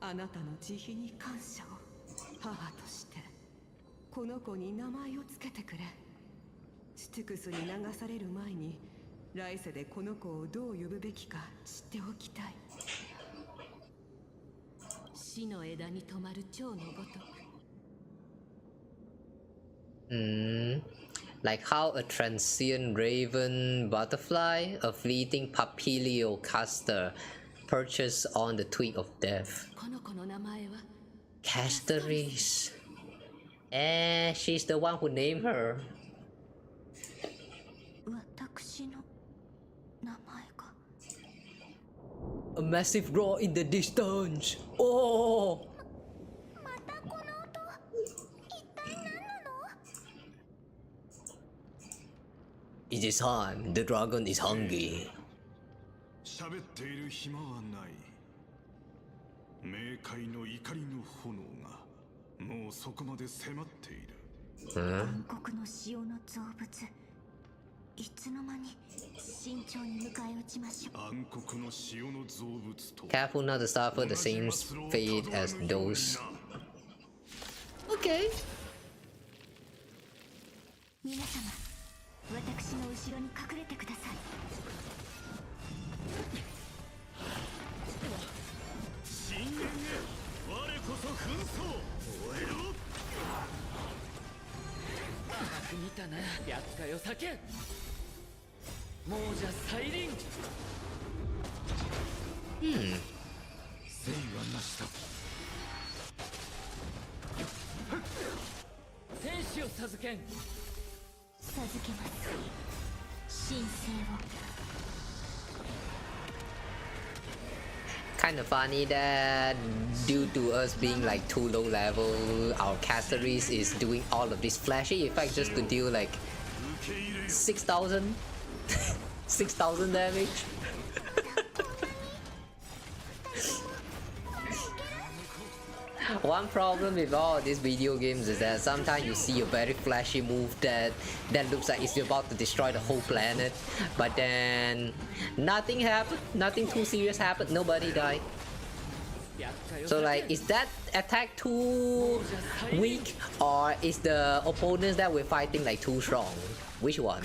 あなたの慈悲に感謝を母としてこの子に名前をつけてくれスティクスに流される前に来世でこの子をどう呼ぶべきか知っておきたい死の枝に止まる蝶のごとく Like how a transient raven butterfly, a fleeting papilio castor perches on the twig of death. Castoris. She's the one who named her. A massive roar in the distance. Oh! It is time. The dragon is hungry. 喋っている暇はない。冥界の怒りの炎がもうそこまで迫っている。暗黒の潮の造物。いつの間に慎重に迎え撃ちましょう。暗黒の潮の造物と。Careful not to suffer the same fate as those. Okay. 皆様。私の後ろに隠れてください。深淵へ我こそ紛争終えろ。甘く見たな厄介を避け亡者再臨誠意はなしだ天使を授けん授けます神聖を Kind of funny that due to us being like too low level, our Castoris is doing all of these flashy effects just to deal like 6,000 6,000 damage. One problem with all these video games is that sometimes you see a very flashy move that looks like it's about to destroy the whole planet, but then nothing happened, nothing too serious happened, nobody died. So like, is that attack too weak, or is the opponents that we're fighting like too strong? Which one?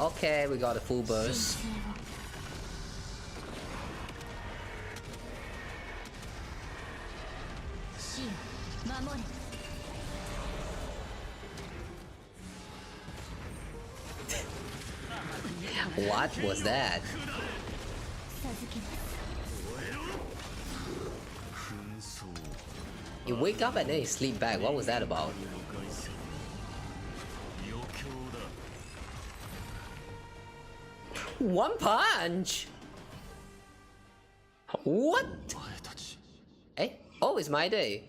Okay, we got a full burst. What was that? You wake up and then you sleep back. What was that about? One punch? What? Hey? Oh, it's my day.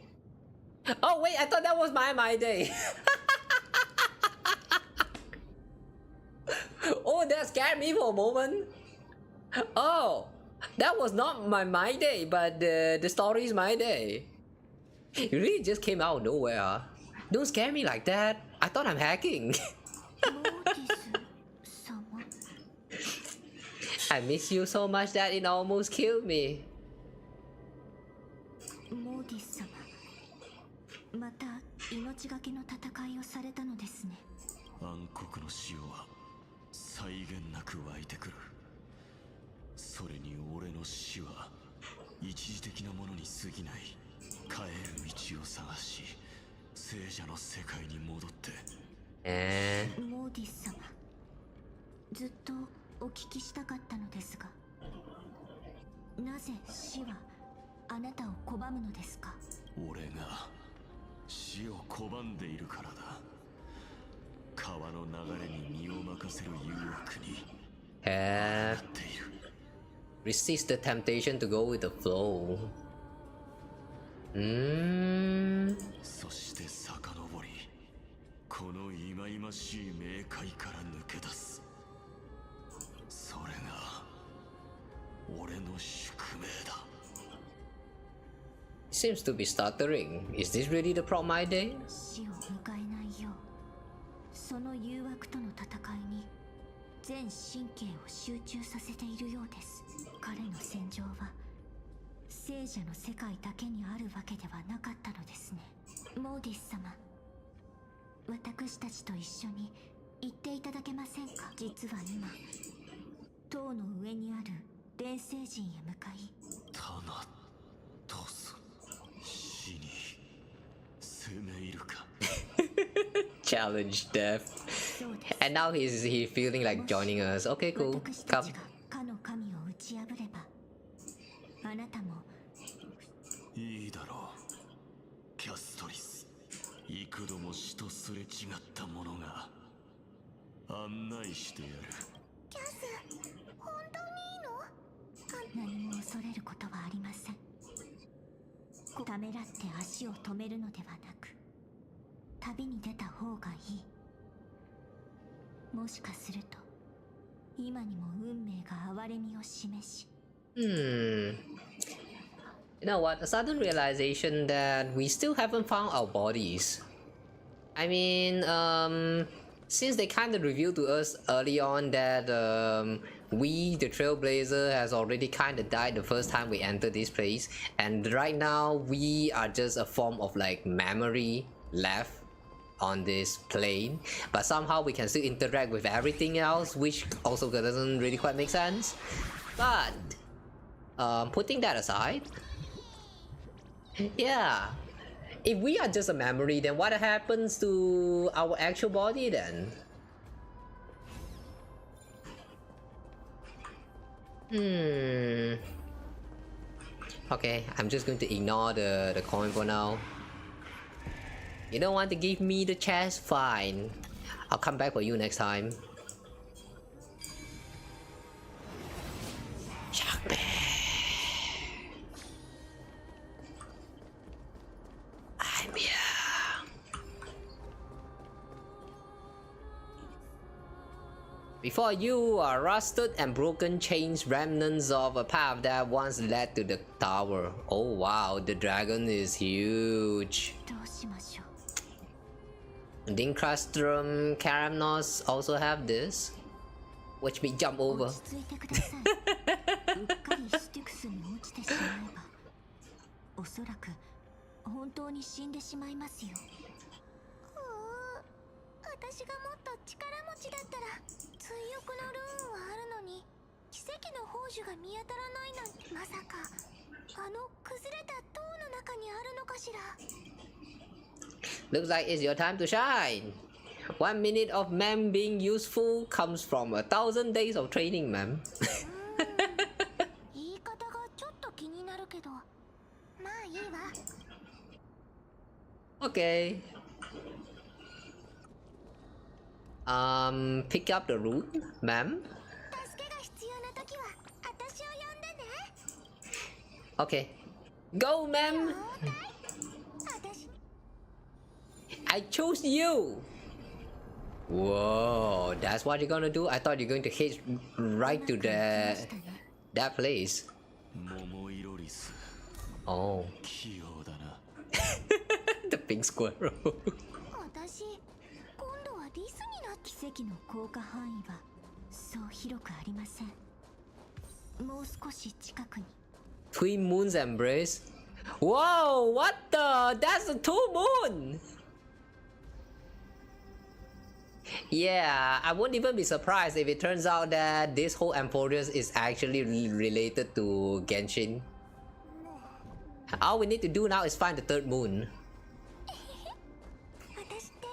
Oh wait, I thought that was my day. Oh, that scared me for a moment. Oh, that was not my day, but the story is my day. It really just came out of nowhere. Huh? Don't scare me like that. I thought I'm hacking. I miss you so much that it almost killed me. モーディス様、また命がけの戦いをされたのですね。暗黒の潮は際限なく湧いてくる。それに俺の死は一時的なものに過ぎない。帰る道を探し聖者の世界に戻って。モーディス様、ずっとお聞きしたかったのですが、なぜ死はあなたを拒むのですか？俺が死を拒んでいるからだ。川の流れに身を任せる誘惑になっている。Resist the temptation to go with the flow. そして遡り、この忌々しい冥界から抜け出す。それが俺の宿命だ。Seems to be stuttering. Is this really the prom my day? 死を迎えないよう、その誘惑との戦いに全神経を集中させているようです。彼の戦場は聖者の世界だけにあるわけではなかったのですね。モーディス様、私たちと一緒に行っていただけませんか？実は今、塔の上にある伝星人へ向かい、タナトス、死に攻め入るか。Challenge death. And now he's feeling like joining us. Okay, cool. Come. かの神を打ち破れば、あなたもいいだろう、キャストリス。幾度も死とすれ違った者が案内してやる。キャス、本当にいいの？何も恐れることはありません。ためらって足を止めるのではなく、旅に出た方がいい。もしかすると今にも運命が憐れみを示し。You know what? A sudden realization that we still haven't found our bodies. I mean, since they kind of revealed to us early on that we, the Trailblazer, has already kind of died the first time we entered this place, and right now we are just a form of like memory left on this plane, but somehow we can still interact with everything else, which also doesn't really quite make sense. But putting that aside, yeah, if we are just a memory, then what happens to our actual body then? Okay, I'm just going to ignore the coin for now. You don't want to give me the chest? Fine. I'll come back for you next time. Sharkman. I'm here. Before you are rusted and broken chains, remnants of a path that once led to the tower. Oh wow, the dragon is huge. Dinkrastrum Karamnos also have this. Watch me jump over. おそらく本当に死んでしまいますよ。私がもっと力持ちだったら追憶のルーンはあるのに奇跡の宝珠が見当たらないなんて、まさかあの崩れた塔の中にあるのかしら。 Looks like it's your time to shine. 1 minute of ma'am being useful comes from 1,000 days of training, ma'am. 言い方がちょっと気になるけど、まあいいわ。 Okay. Pick up the root, ma'am. 助けが必要な時は私を呼んでね。 Okay. Go, ma'am. I chose you. Whoa, that's what you're gonna do? I thought you're going to hit right to that place. Oh. The pink squirrel. 私、今度はリスになって。奇跡の効果範囲はそう広くありません。もう少し近くに。Twin moons embrace. Whoa, what the? That's a two moon. Yeah, I wouldn't even be surprised if it turns out that this whole amphoreus is actually related to Genshin. All we need to do now is find the third moon. 私って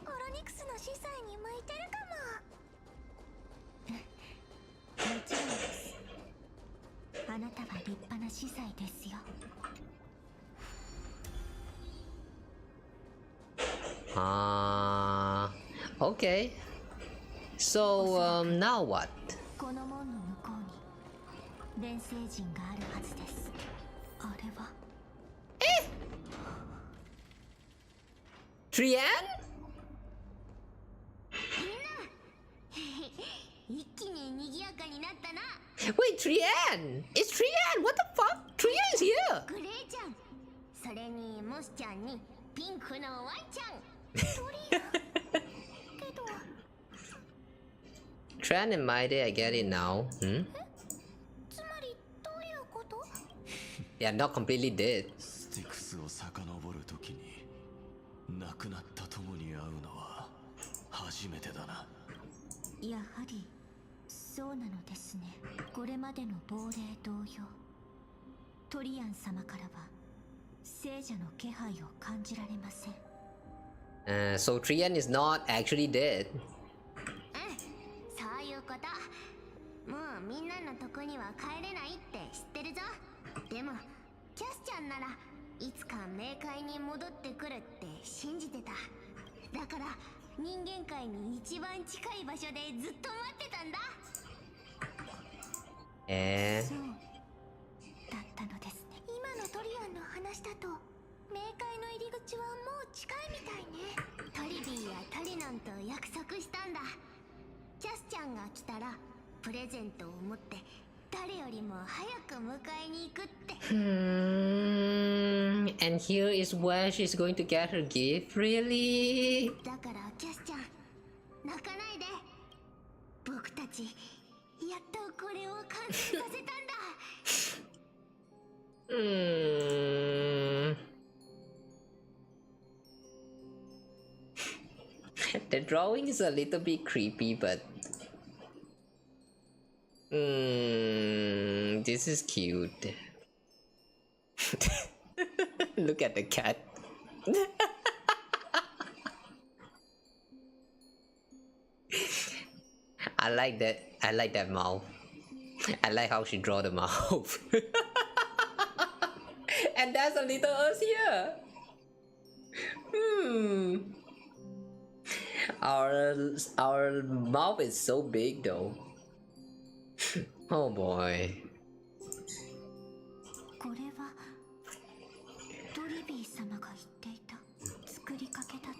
オロニクスの司祭に向いてるかも。もちろんです。あなたは立派な司祭ですよ。Okay. So, now what? この門の向こうに錬成陣があるはずです。あれはTrian? 一気に賑やかになったな。 Wait, Trian! It's Trian! What the fuck? Trian is here! グレイちゃん、それにモスちゃんにピンクのワンちゃん。トリアけど Trian and myvt, I get it now. つまりどういうこと？ They are not completely dead. スティクスを遡るときに亡くなった友に会うのは初めてだな。やはりそうなのですね。これまでの亡霊同様、トリアン様からは聖者の気配を感じられません。So Trian is not actually dead. そういうこと。もうみんなのとこには帰れないって知ってるぞ。でもキャスちゃんならいつか冥界に戻ってくるって信じてた。だから人間界に一番近い場所でずっと待ってたんだ。そうだったのですね。今のトリアンの話だと冥界の入り口はもう近いみたいね。トリビーやトリノンと約束したんだ。キャスちゃんが来たらプレゼントを持って誰よりも早く迎えに行くって。And here is where she's going to get her gift, really? だからキャスちゃん、泣かないで。僕たちやっとこれを完成させたんだ。The drawing is a little bit creepy, but this is cute. Look at the cat. I like that. I like that mouth. I like how she draw the mouth. And there's a little us here. Our mouth is so big though. Oh boy. これはトリビー様が言っていた作りかけだっ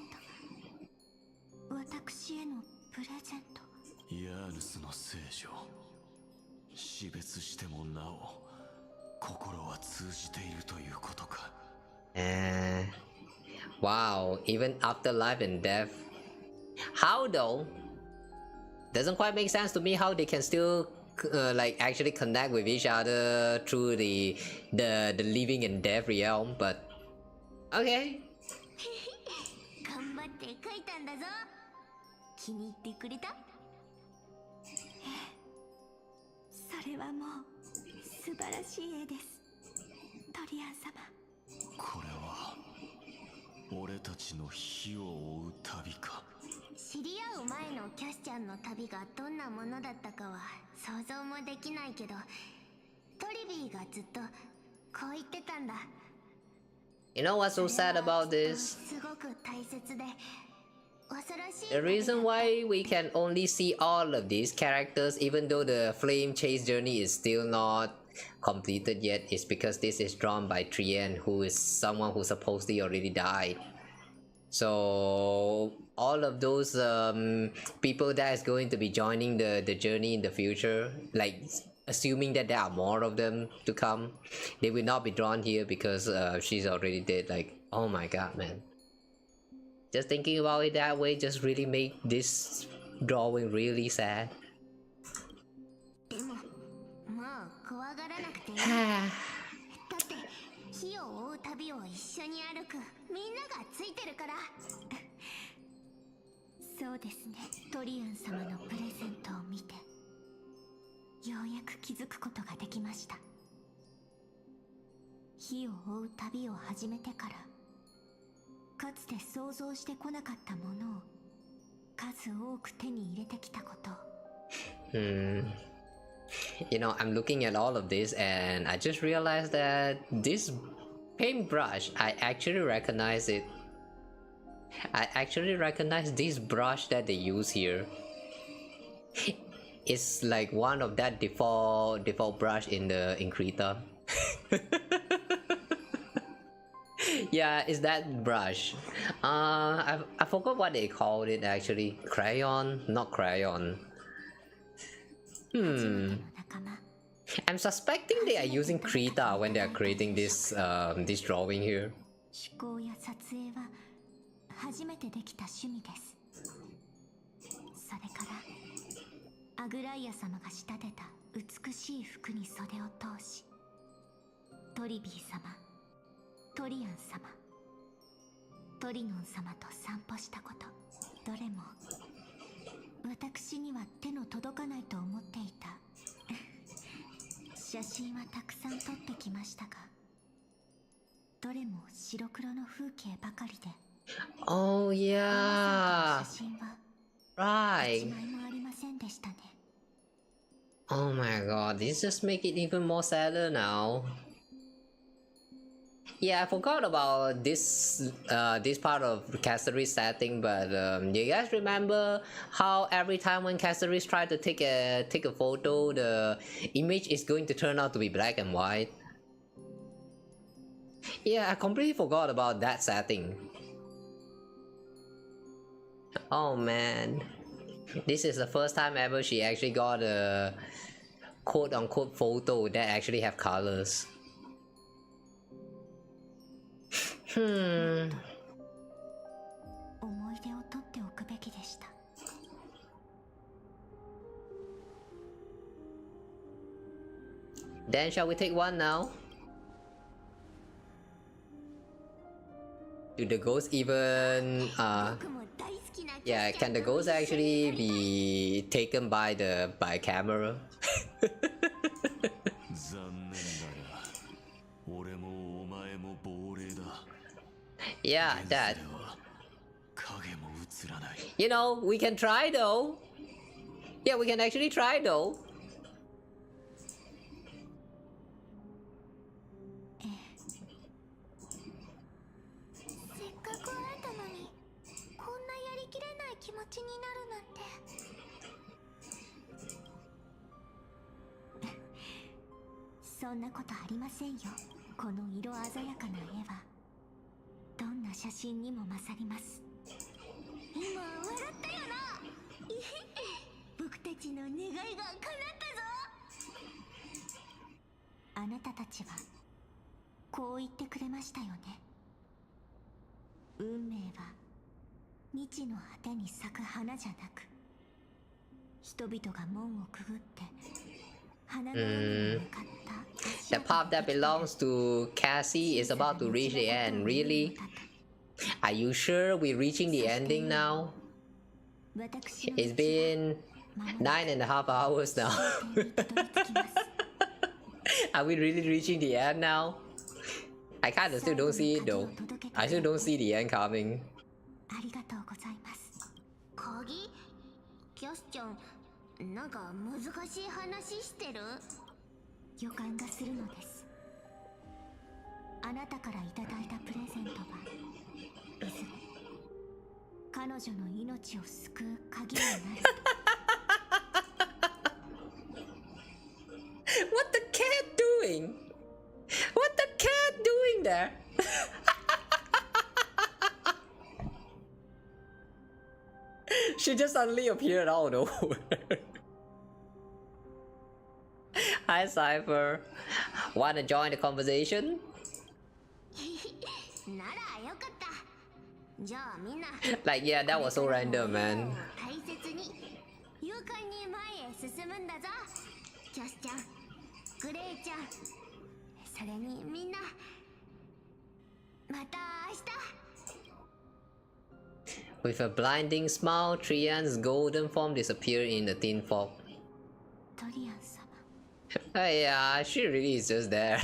た。私へのプレゼント。ヤーヌスの聖女。死別してもなお心は通じているということか。Wow, even after life and death. How though? Doesn't quite make sense to me how they can still like actually connect with each other through the living and death realm, but okay. 頑張って描いたんだぞ。気に入ってくれた？それはもう素晴らしい絵です。トリアン様。これは俺たちの火を追う旅か。知り合う前のキャスちゃんの旅がどんなものだったかは想像もできないけど、トリビーがずっとこう言ってたんだ。You know what's so sad about this? すごく大切で恐ろしい。 The reason why we can only see all of these characters even though the flame chase journey is still not completed yet is because this is drawn by Trian, who is someone who supposedly already died. So all of those people that is going to be joining the journey in the future, like assuming that there are more of them to come, they will not be drawn here because she's already dead. Like, oh my god, man. Just thinking about it that way just really make this drawing really sad. でももう怖がらなくていい。だって火を追う旅を一緒に歩くみんながついてるから。そうですね。トリアン様のプレゼントを見て、ようやく気づくことができました。火を追う旅を始めてから、かつて想像してこなかったものを数多く手に入れてきたこと。You know, I'm looking at all of this and I just realized that this paintbrush, I actually recognize it. I actually recognize this brush that they use here. It's like one of that default brush in Krita. Yeah, it's that brush. I forgot what they called it actually. Crayon? Not crayon. I'm suspecting they are using Krita when they are creating this this drawing here. 趣向や撮影は初めてできた趣味です。それからアグライア様が仕立てた美しい服に袖を通し、トリビー様、トリアン様、トリノン様と散歩したこと、どれも私には手の届かないと思っていた写真はたくさん撮ってきましたが、どれも白黒の風景ばかりで、Oh yeah, 写真は right. 一枚もありませんでしたね。Oh my god, this just make it even more sadder now. Yeah, I forgot about this this part of Cassie's setting, but do you guys remember how every time when Cassie's try to take a photo, the image is going to turn out to be black and white? Yeah, I completely forgot about that setting. Oh man, this is the first time ever she actually got a quote-unquote photo that actually have colors. Hmm. 思い出を取っておくべきでした。Then shall we take one now? Do the ghosts even yeah, can the ghosts actually be taken by camera? Yeah, that. You know, we can try though. Yeah, we can actually try though. せっかく会えたのに、こんなやりきれない気持ちになるなんて。そんなことありませんよ。この色鮮やかな絵はどんな写真にも勝ります。今笑ったよな。僕たちの願いが叶ったぞ。あなたたちはこう言ってくれましたよね。運命は未知の果てに咲く花じゃなく、人々が門をくぐって花の海に向かった。The path that belongs to Cassey is about to reach the end. Really? Are you sure we're reaching the ending now? It's been 9.5 hours now. Are we really reaching the end now? I kinda still don't see it though. I still don't see the end coming. ありがとうございます。鍵？キャスちゃん、なんか難しい話してる？予感がするのです。あなたからいただいたプレゼントはいずれ彼女の命を救う鍵になる。What the cat doing? What the cat doing there? She just suddenly appeared out of nowhere. Hi Cypher. Wanna join the conversation? ならよかった。じゃあみんな。Like yeah, that was so random, man. 大切に勇敢に前へ進むんだぞ。キャスちゃん、グレイちゃん、それにみんな。また明日。With a blinding smile, Trian's golden form disappeared in the thin fog. Yeah, she really is just there.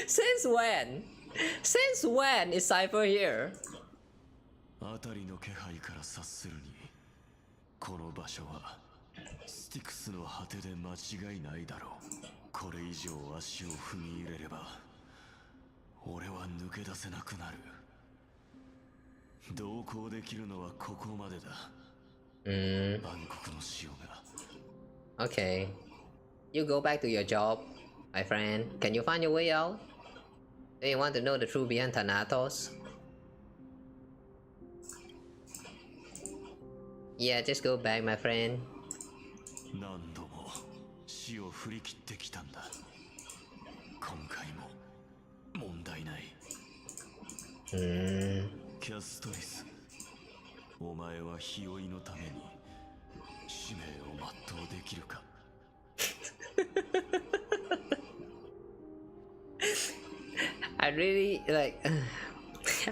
Since when? Since when is Cypher here? 辺りの気配から察するに、この場所はスティクスの果てで間違いないだろう。これ以上足を踏み入れれば、俺は抜け出せなくなる。同行できるのはここまでだ。暗黒の潮が。Okay. You go back to your job, my friend. Can you find your way out? Do you want to know the truth behind Thanatos? Yeah, just go back, my friend. 何度も死を振り切ってきたんだ。今回も問題ない。キャストリス、お前は日追いのために使命を全うできるか。I really like.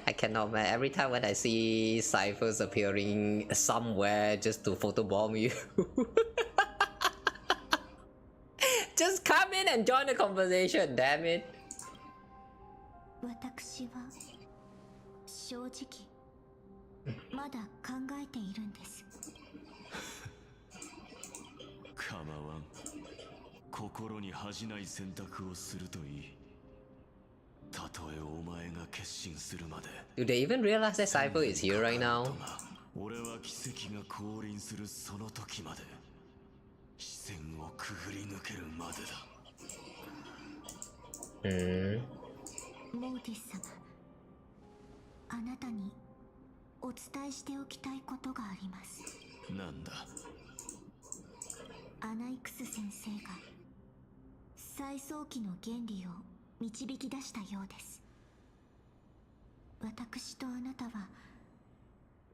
I cannot, man. Every time when I see ciphers appearing somewhere just to photobomb you, just come in and join the conversation. Damn it. 私は正直まだ考えているんです。構わん。心に恥じない選択をするといい。たとえお前が決心するまで。Do they even realize that Cypher is here right now? 俺は奇跡が降臨するその時まで視線をくぐり抜けるまでだ。モーティス様、あなたにお伝えしておきたいことがあります。なんだ。アナイクス先生が再早期の原理を導き出したようです。私とあなたは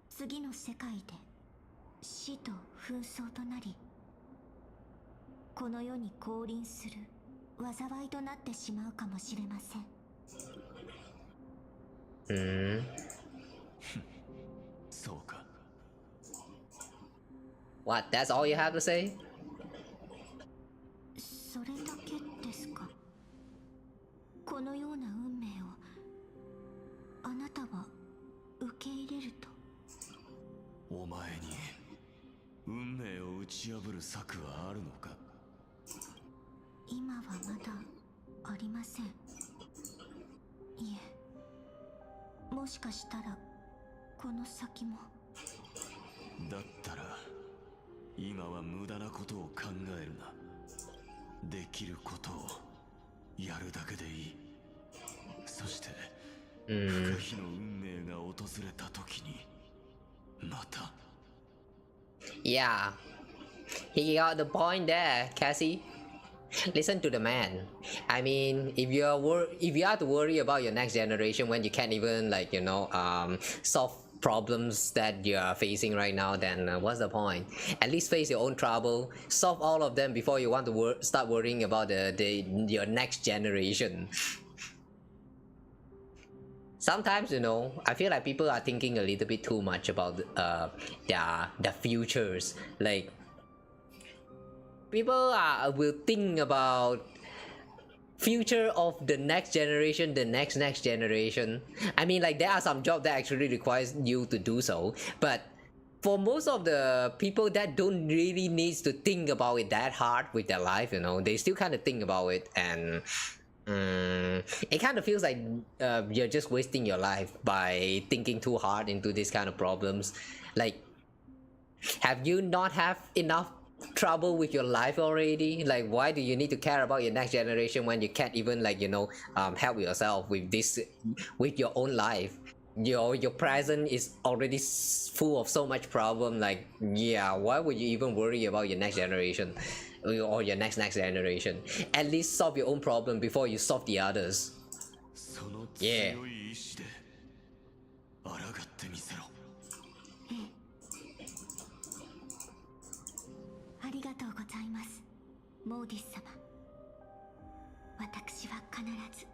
次の世界で死と紛争となり、この世に降臨する災いとなってしまうかもしれません。そうか。What? That's all you have to say? それだけですか。このような運命をあなたは受け入れると。お前に運命を打ち破る策はあるのか。今はまだありません。いえ、もしかしたらこの先も。だったら今は無駄なことを考えるな。できることをやるだけでいい。そして不可避の運命が訪れた時にまた。Yeah, he got the point there, Cassey. Listen to the man. I mean, if you have to worry about your next generation when you can't even solve problems that you are facing right now, then what's the point? At least face your own trouble, solve all of them before you want to start worrying about your next generation. Sometimes, I feel like people are thinking a little bit too much about their futures. Like, people will think about future of the next generation, the next generation. I mean, like, there are some jobs that actually requires you to do so, but for most of the people that don't really need to think about it that hard with their life, they still kind of think about it, and it kind of feels like you're just wasting your life by thinking too hard into these kind of problems. Like, have you not have enough trouble with your life already? Like, why do you need to care about your next generation when you can't even help yourself with your own life? Your present is already full of so much problem. Like, yeah, why would you even worry about your next generation or your next generation? At least solve your own problem before you solve the others. Yeah. ありがとうございます、モーディス様。私は必ず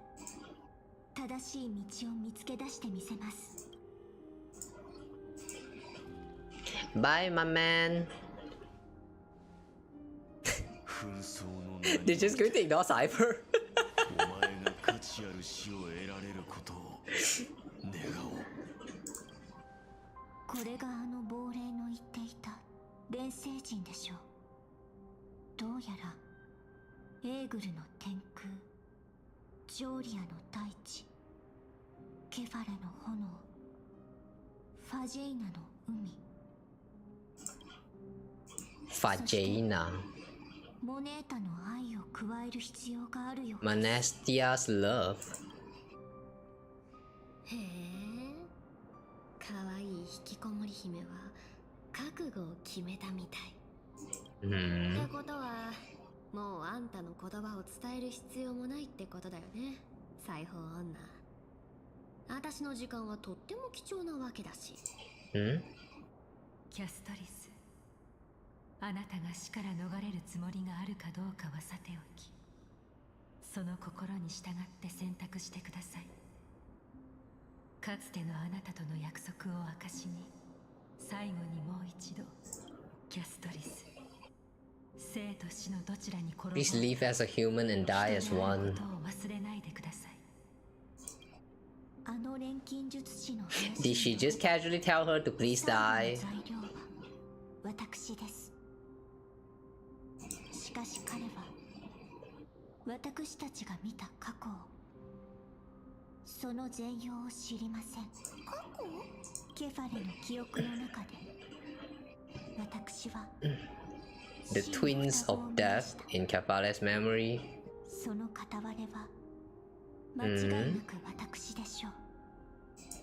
正しい道を見つけ出してみせます。 Bye, my man. They're just going to ignore Cypher. お前が価値ある死を得られることを願おう。これがあの亡霊の言っていた錬成人でしょう。どうやらエーグルの天空、ジョーリアの大地、ケファレの炎、ファジェイナの海、ファジェイナ。モネータの愛を加える必要があるよ。Monestia's love. へえ、可愛い引きこもり姫は覚悟を決めたみたい。ってことはもうあんたの言葉を伝える必要もないってことだよね、裁縫女。私の時間はとっても貴重なわけだし。キャストリス、あなたが死から逃れるつもりがあるかどうかはさておき、その心に従って選択してください。かつてのあなたとの約束を証しに、最後にもう一度、キャストリス、生と死のどちらに転ぶ Please live as a human and die as one. ことを忘れないでください。あの錬金術師の Did she just casually tell her to please die? 材料は私です。しかし彼は私たちが見た過去を、その全容を知りません。過去？ケファレの記憶の中で私はThe twins of death in Kefale's memory. その片割れは間違いなく私でしょう。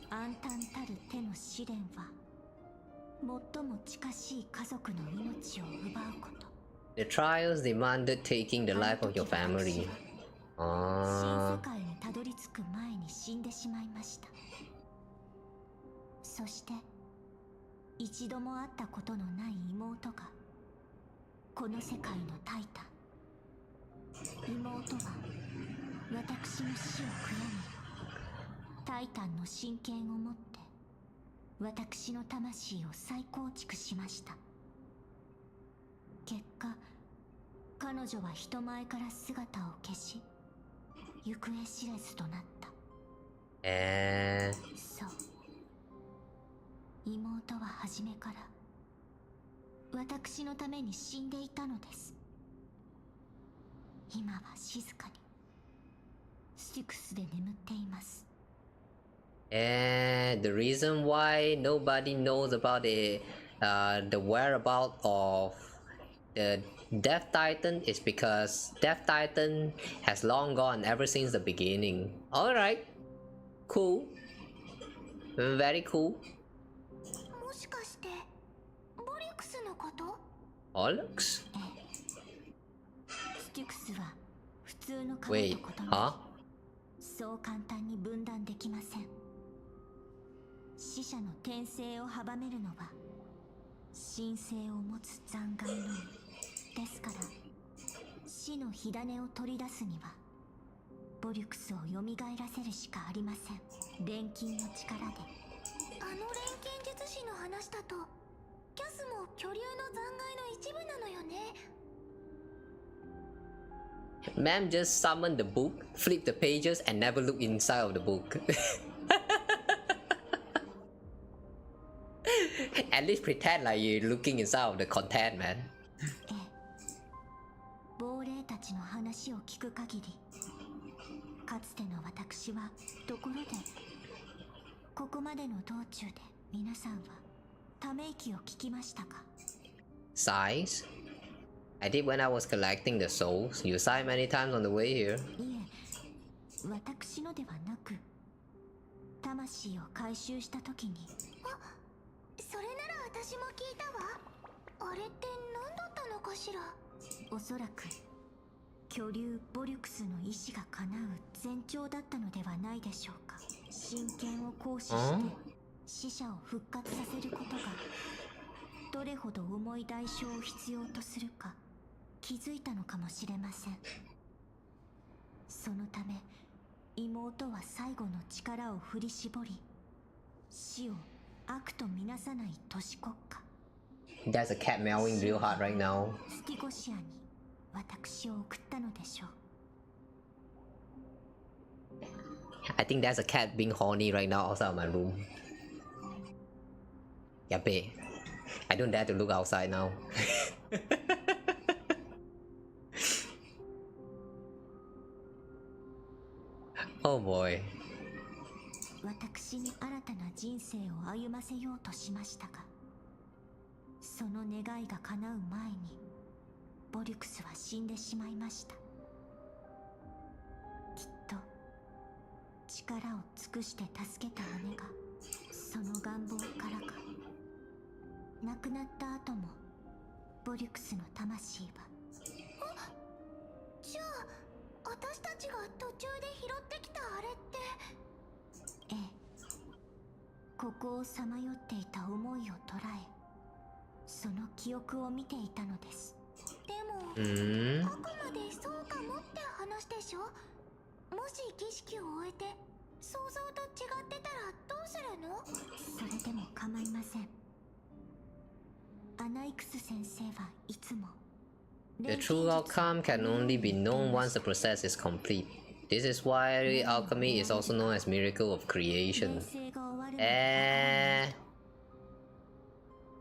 暗淡たる手の試練は最も近しい家族の命を奪うこと。The trials demanded taking the life of your family. 新世界にたどり着く前に死んでしまいました。そして一度も会ったことのない妹がこの世界のタイタン。妹は私の死を悔やみ、タイタンの真剣を持って私の魂を再構築しました。結果彼女は人前から姿を消し、行方知れずとなった。そう、妹は初めから私のために死んでいたのです。今は静かにスティクスで眠っています。And the reason why nobody knows about the whereabouts of the Death Titan is because Death Titan has long gone ever since the beginning. Alright, cool, very cool. もしかしてボリュクスのこと？ボリュクス？スティクスは普通の影と異なり、そう簡単に分断できません。死者の転生を阻めるのは神性を持つ残骸のみですから、死の火種を取り出すにはボリュクスを蘇らせるしかありません。錬金の力で。あの錬金術師の話だとキャスも巨竜の残骸の一部なのよね。Ma'am just summoned the book, flipped the pages, and never looked inside of the book. At least pretend like you're looking inside of the content, man. 亡霊たちの話を聞く限り、かつての私はところでここまでの道中で皆さんはため息を聞きましたか？ Sighs? I did when I was collecting the souls. You sighed many times on the way here. いえ、私のではなく魂を回収した時に。それなら私も聞いたわ。あれって何だったのかしら。おそらく巨竜ボリュクスの意志が叶う前兆だったのではないでしょうか。真剣を行使して死者を復活させることがどれほど重い代償を必要とするか気づいたのかもしれません。そのため妹は最後の力を振り絞り、死を悪とみなさない都市国家 There's a cat meowing real hard right now. スティゴシアに私を送ったのでしょう。 I think there's a cat being horny right now outside of my room. Yappe. I don't dare to look outside now. Oh boy. 私に新たな人生を歩ませようとしましたが、その願いが叶う前にボリュクスは死んでしまいました。きっと力を尽くして助けた姉がその願望からか、亡くなった後もボリュクスの魂は。じゃあ私たちが途中で拾ってきたあれって。ええ、ここをさまよっていた思いを捉え、その記憶を見ていたのです。でも、あくまでそうかもって話でしょ。もし儀式を終えて想像と違ってたらどうするの？それでも構いません。アナイクス先生はいつも The true outcome can only be known once the process is complete. This is why alchemy is also known as miracle of creation.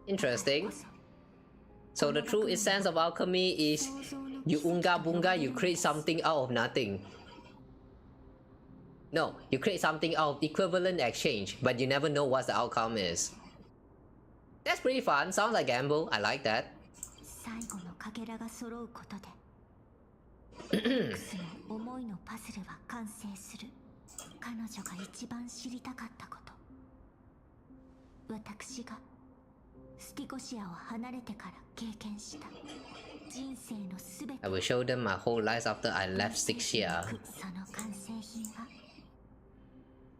Interesting. So the true essence of alchemy is you unga bunga, you create something out of nothing. No, you create something out of equivalent exchange, but you never know what the outcome is. That's pretty fun. Sounds like gamble. I like that. 最後のかけらが揃うことでボリュクスの思いのパズルは完成する。彼女が一番知りたかったこと、私がスティゴシアを離れてから経験した人生のすべて。 I will show them my whole life after I left Styxia. その完成品は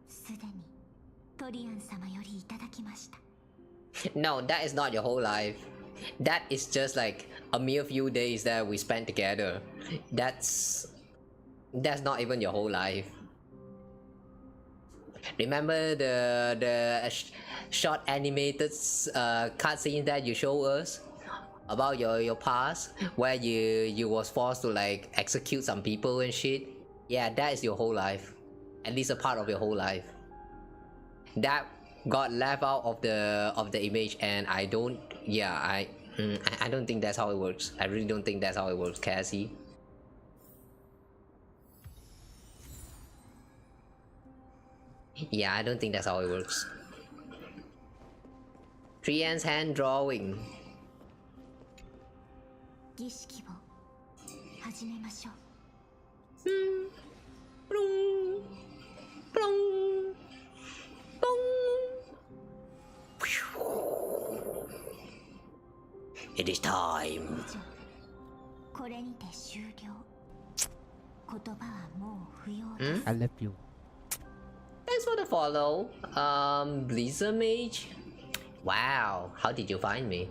すでにトリアン様よりいただきました。 No, that is not your whole life. That is just like a mere few days that we spent together. That's not even your whole life. Remember the short animated cutscene that you show us about your past, where you was forced to like execute some people and shit? Yeah, that is your whole life. At least a part of your whole life. That got left out of the image, and I don't. Yeah, I don't think that's how it works. I really don't think that's how it works, Cassey. Yeah, I don't think that's how it works. Trian's hand drawing. 儀式を始めましょう。It is time. これにて終了。言葉はもう不要です。I love you. Thanks for the follow. Blizzard Mage. Wow, how did you find me?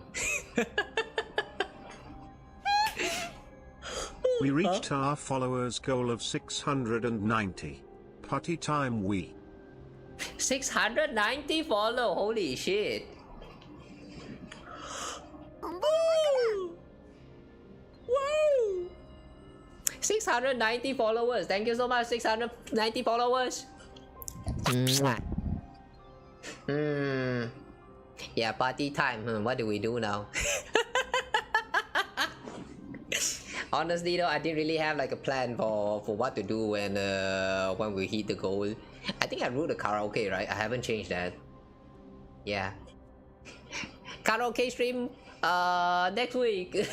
We reached our followers' goal of 690. Putty time we. 690 follow. Holy shit. Woo! 690 followers. Thank you so much. 690 followers. Yeah, party time. What do we do now? Honestly though, I didn't really have like a plan for what to do when we hit the goal. I think I ruled the karaoke, right? I haven't changed that. Yeah. Karaoke stream next week.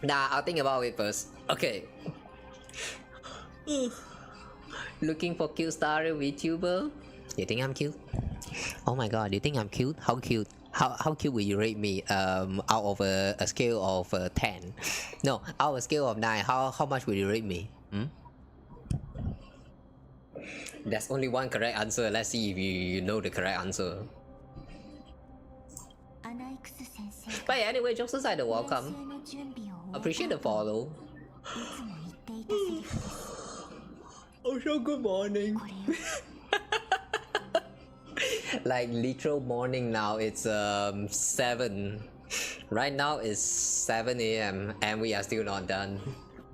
Nah, I'll think about it first. Okay. Looking for cute star vtuber? You think I'm cute? Oh my god, you think I'm cute? How cute? How cute will you rate me out of a scale of 10? No, out of a scale of 9, how much will you rate me? There's only one correct answer. Let's see if you know the correct answer. あ But anyway, jokes aside, welcome. Appreciate the follow. Oh, so good morning. Like literal morning now. It's 7. Right now it's 7 a.m. and we are still not done.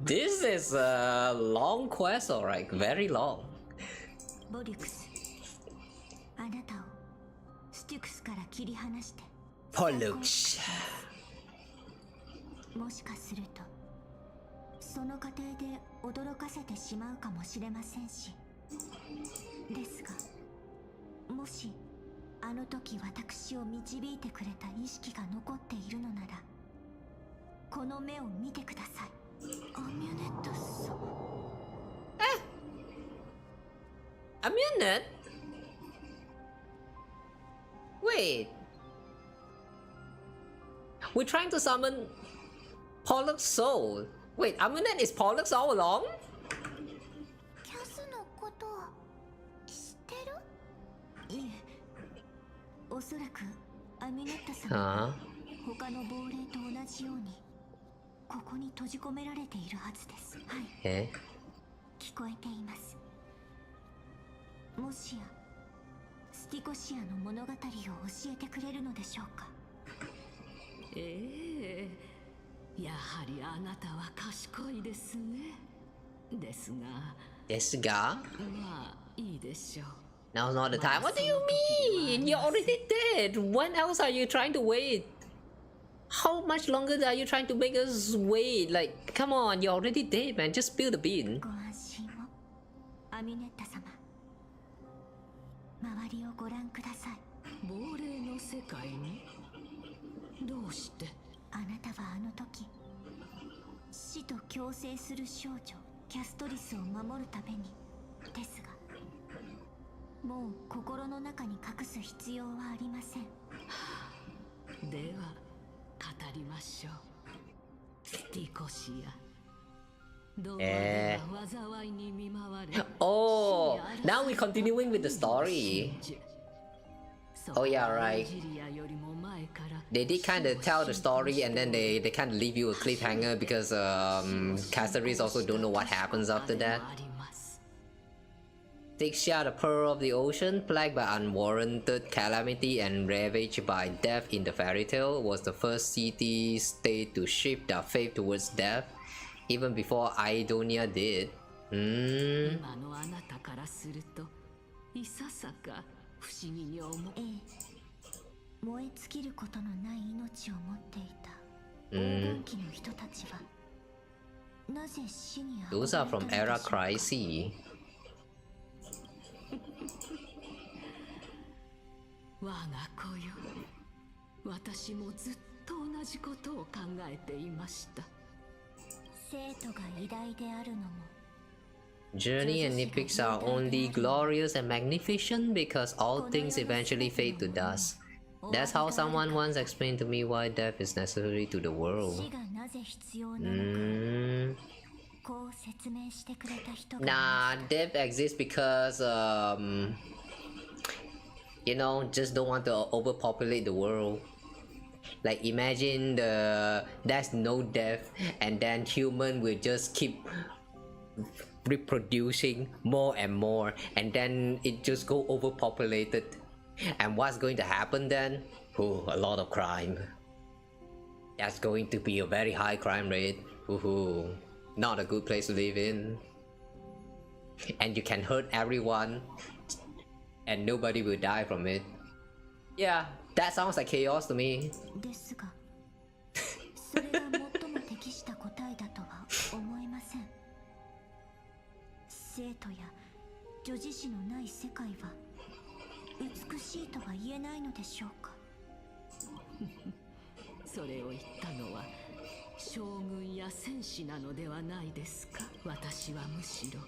This is a long quest, alright, very long. Pollux. もしかするとその過程で驚かせてしまうかもしれませんし、ですがもしあの時私を導いてくれた意識が残っているのなら、この目を見てください。アミュネットさん。アミュネット Wait. We're trying to summon Pollux's soul. Wait, Amunet is Pollux all along? キャスのことを知ってる？いえ、おそらくアミュネットさんは他の亡霊と同じようにここに閉じ込められているはずです。はい。聞こえています。もしやスティコシアの物語を教えてくれるのでしょうか？やはりあなたは賢いですね。ですがまあいいでしょう。 Now's not the time. What do you mean? You're already dead. When else are you trying to wait? How much longer are you trying to make us wait? Like, come on, you're already dead, man. Just spill the bean. ご安心を。アミュネッタ様、周りをご覧ください。亡霊の世界に？どうして？あなたはあの時死と共生する少女キャストリスを守るためにですが、もう心の中に隠す必要はありません。では語りましょう。スティコシア、どうでは災いに見舞われ。Oh, now we're continuing with the story. Oh yeah, right. They did kind of tell the story and then they kind of leave you a cliffhanger because castaways also don't know what happens after that. Dixia, the pearl of the ocean, plagued by unwarranted calamity and ravaged by death in the fairy tale, was the first city-state to shift their faith towards death, even before Aidonia did. 今のあなたからするといささか不思議に思う。燃え尽きることのない命を持っていた黄金期の人たちはなぜ死に憧れたのでしょうか。 Those are from Era Crisis. 我が子よ、私もずっと同じことを考えていました。生徒が偉大であるのも Journey and epics are only glorious and magnificent because all things eventually fade to dust. That's how someone once explained to me why death is necessary to the world. Nah, death exists because you know, just don't want to overpopulate the world. Like imagine there's no death and then human will just keep reproducing more and more and then it just go overpopulated. And what's going to happen then? Oh, a lot of crime. That's going to be a very high crime rate. Ooh, not a good place to live in. And you can hurt everyone and nobody will die from it. Yeah, that sounds like chaos to me. ですが、それが最も適した答えだとは思えません。生徒や女児誌のない世界は美しいとは言えないのでしょうか。それを言ったのは将軍や戦士なのではないですか。私はむしろ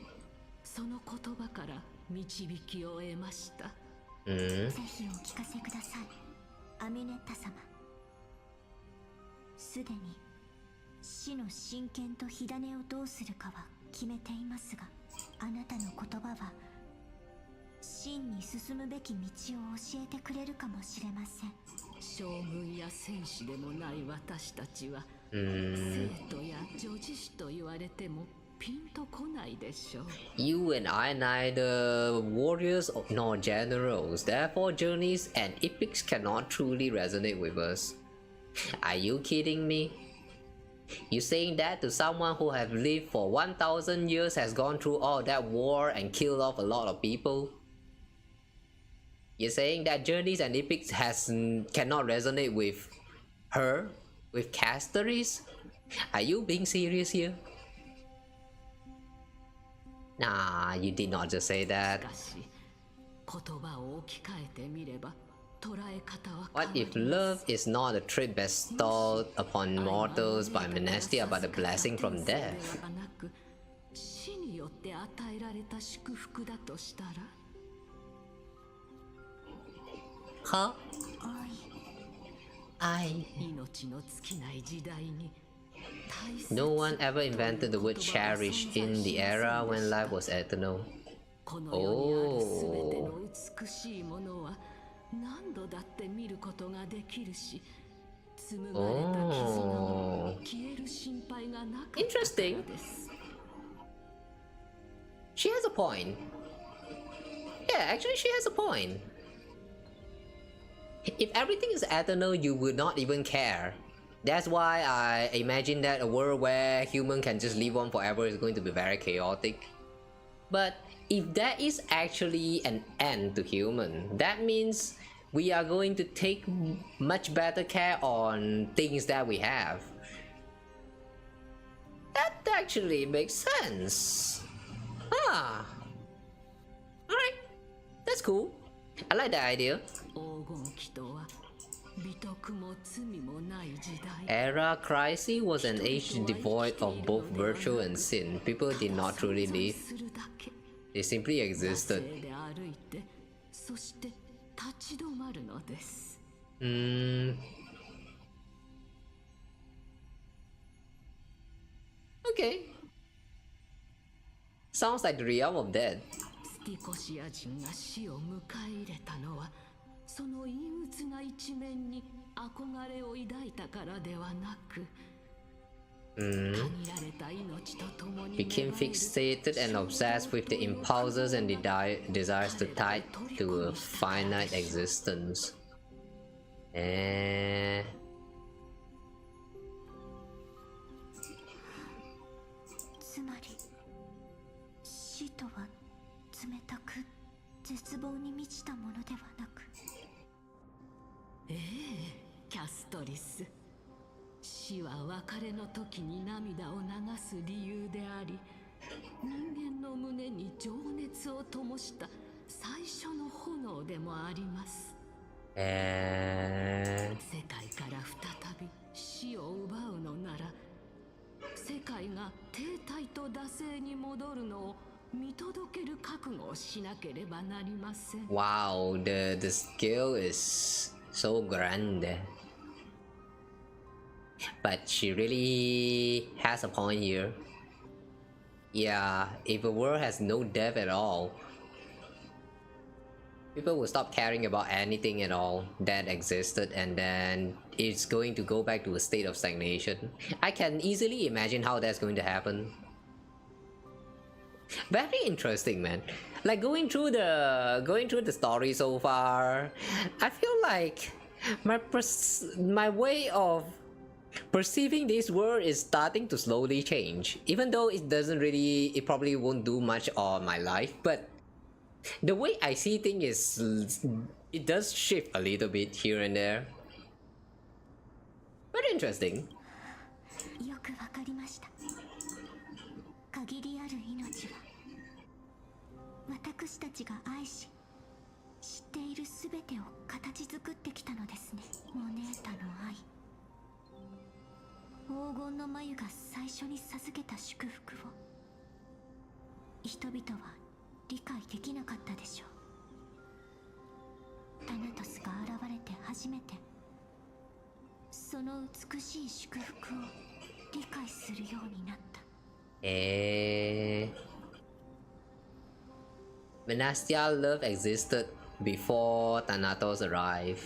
その言葉から導きを得ました。ぜひお聞かせください、アミュネッタ様。すでに死の真剣と火種をどうするかは決めていますが、あなたの言葉は真に進むべき道を教えてくれるかもしれません。将軍や戦士でもない私たちは、生徒や女子師と言われてもピンとこないでしょう。You and I neither warriors nor generals, therefore journeys and epics cannot truly resonate with us. Are you kidding me? You saying that to someone who have lived for 1,000 years, has gone through all that war and killed off a lot of people? You're saying that journeys and epics cannot resonate with her, with Casteries? Are you being serious here? Nah, you did not just say that. What if love is not a trait bestowed upon mortals by Menastia, but a blessing from death? Huh? No one ever invented the word cherish in the era when life was eternal. Oh. Oh. Interesting. She has a point. Yeah, actually she has a point. If everything is eternal, you would not even care. That's why I imagine that a world where human can just live on forever is going to be very chaotic. But if there is actually an end to human, that means we are going to take much better care on things that we have. That actually makes sense. Ah. Alright. That's cool. I like that idea. Era Crisis was an age devoid of both virtue and sin. People did not truly live. They simply existed. Okay. Sounds like the realm of death. その陰鬱な一面に憧れを抱いたからではなく、became fixated and obsessed with the impulses and desires to tie to a finite existence. つまり死とは冷たく絶望に満ちたものではなく、ええ、キャストリス。死は別れの時に涙を流す理由であり、人間の胸に情熱を灯した最初の炎でもあります。世界から再び死を奪うのなら、世界が停滞と惰性に戻るのを見届ける覚悟をしなければなりません。Wow, the scale is so grande. But she really has a point here. Yeah, if a world has no death at all, people will stop caring about anything at all that existed, and then it's going to go back to a state of stagnation. I can easily imagine how that's going to happen. Very interesting, man. Like going through the story so far, I feel like my way of perceiving this world is starting to slowly change. Even though it probably won't do much on my life, but the way I see things is, it does shift a little bit here and there. Very interesting. よくわかりました。限りある命は私たちが愛し知っているすべてを形作ってきたのですね。モネータの愛、黄金の眉が最初に授けた祝福を人々は理解できなかったでしょう。タナトスが現れて初めてその美しい祝福を理解するようになった。Menastia love existed before Thanatos arrived.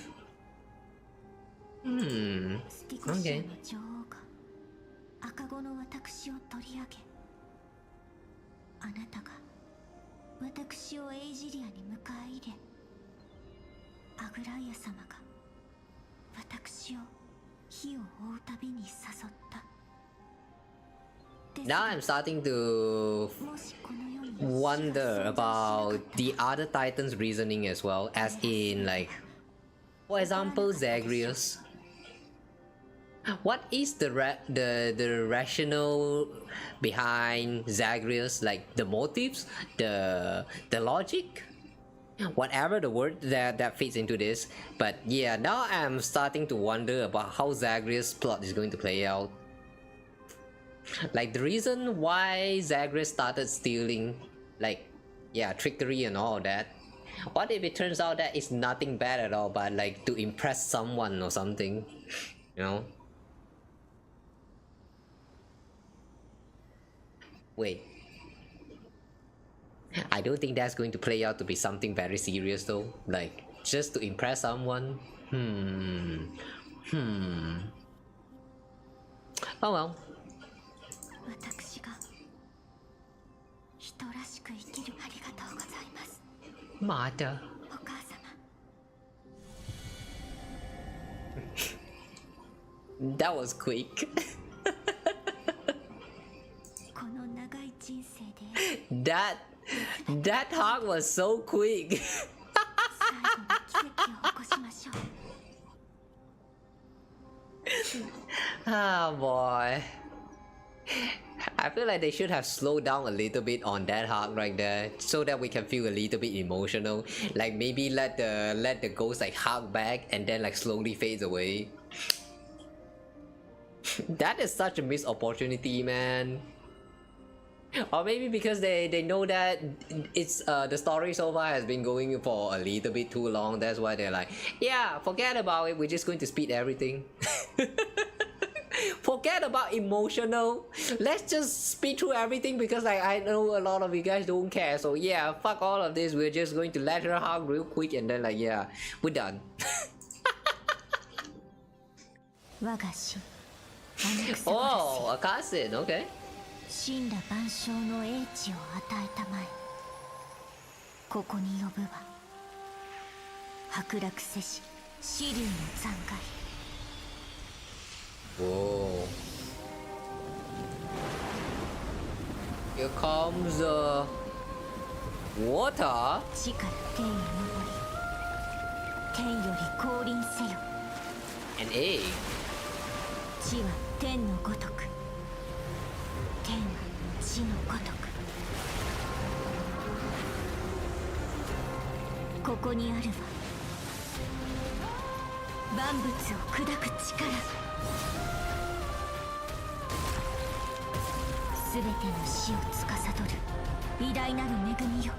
スティコシアの女王が赤子の私を取り上げ、あなたが私をエイジリアに迎え入れ、アグライア様が私を火を追うたびに誘った。 Now I'm starting to wonder about the other Titans' reasoning as well, as in like, for example, Zagreus. What is the rationale behind Zagreus? Like the motives, the logic, whatever the word that fits into this. But yeah, now I'm starting to wonder about how Zagreus' plot is going to play out. Like the reason why Zagreus started stealing, like, yeah, trickery and all that. What if it turns out that it's nothing bad at all, but like to impress someone or something, you know? Wait, I don't think that's going to play out to be something very serious though. Like just to impress someone. Oh well. 私が人らしく生きる。ありがとうございます。Mother. お母様。That was quick. この長い人生で that talk was so quick. 最後の奇跡を起こしましょう。 Oh boy. I feel like they should have slowed down a little bit on that hug right there, so that we can feel a little bit emotional. Like maybe let the ghost like hug back and then like slowly fades away. That is such a missed opportunity, man. Or maybe because they know that it's the story so far has been going for a little bit too long. That's why they're like, yeah, forget about it. We're just going to speed everything. Forget about emotional. Let's just speed through everything because like I know a lot of you guys don't care. So yeah, fuck all of this. We're just going to let her hug real quick and then like yeah, we're done. Oh, a cousin. Okay. 神羅万象の英知を与えたまえ。ここに呼ぶは剥落せし支流の残骸。 Whoa. Here comes the water. 地から天へ昇り、天より降臨せよ。 An egg. 地は天のごとく、天は地のごとく。ここにあるは万物を砕く力。 すべての死を司る偉大なる恵みよ。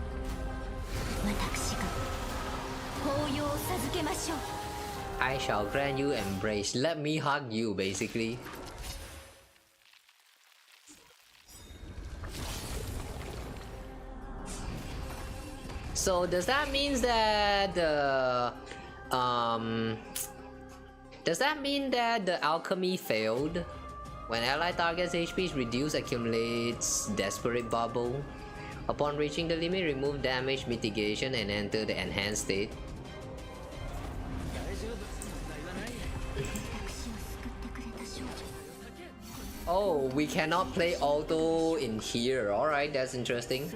私が抱擁を授けましょう。 I shall grant you embrace. Let me hug you, basically. So does that mean that does that mean that the alchemy failed? When ally target's HP is reduced, accumulates Desperate Bubble. Upon reaching the limit, remove damage mitigation and enter the enhanced state. Oh, we cannot play auto in here. Alright, that's interesting.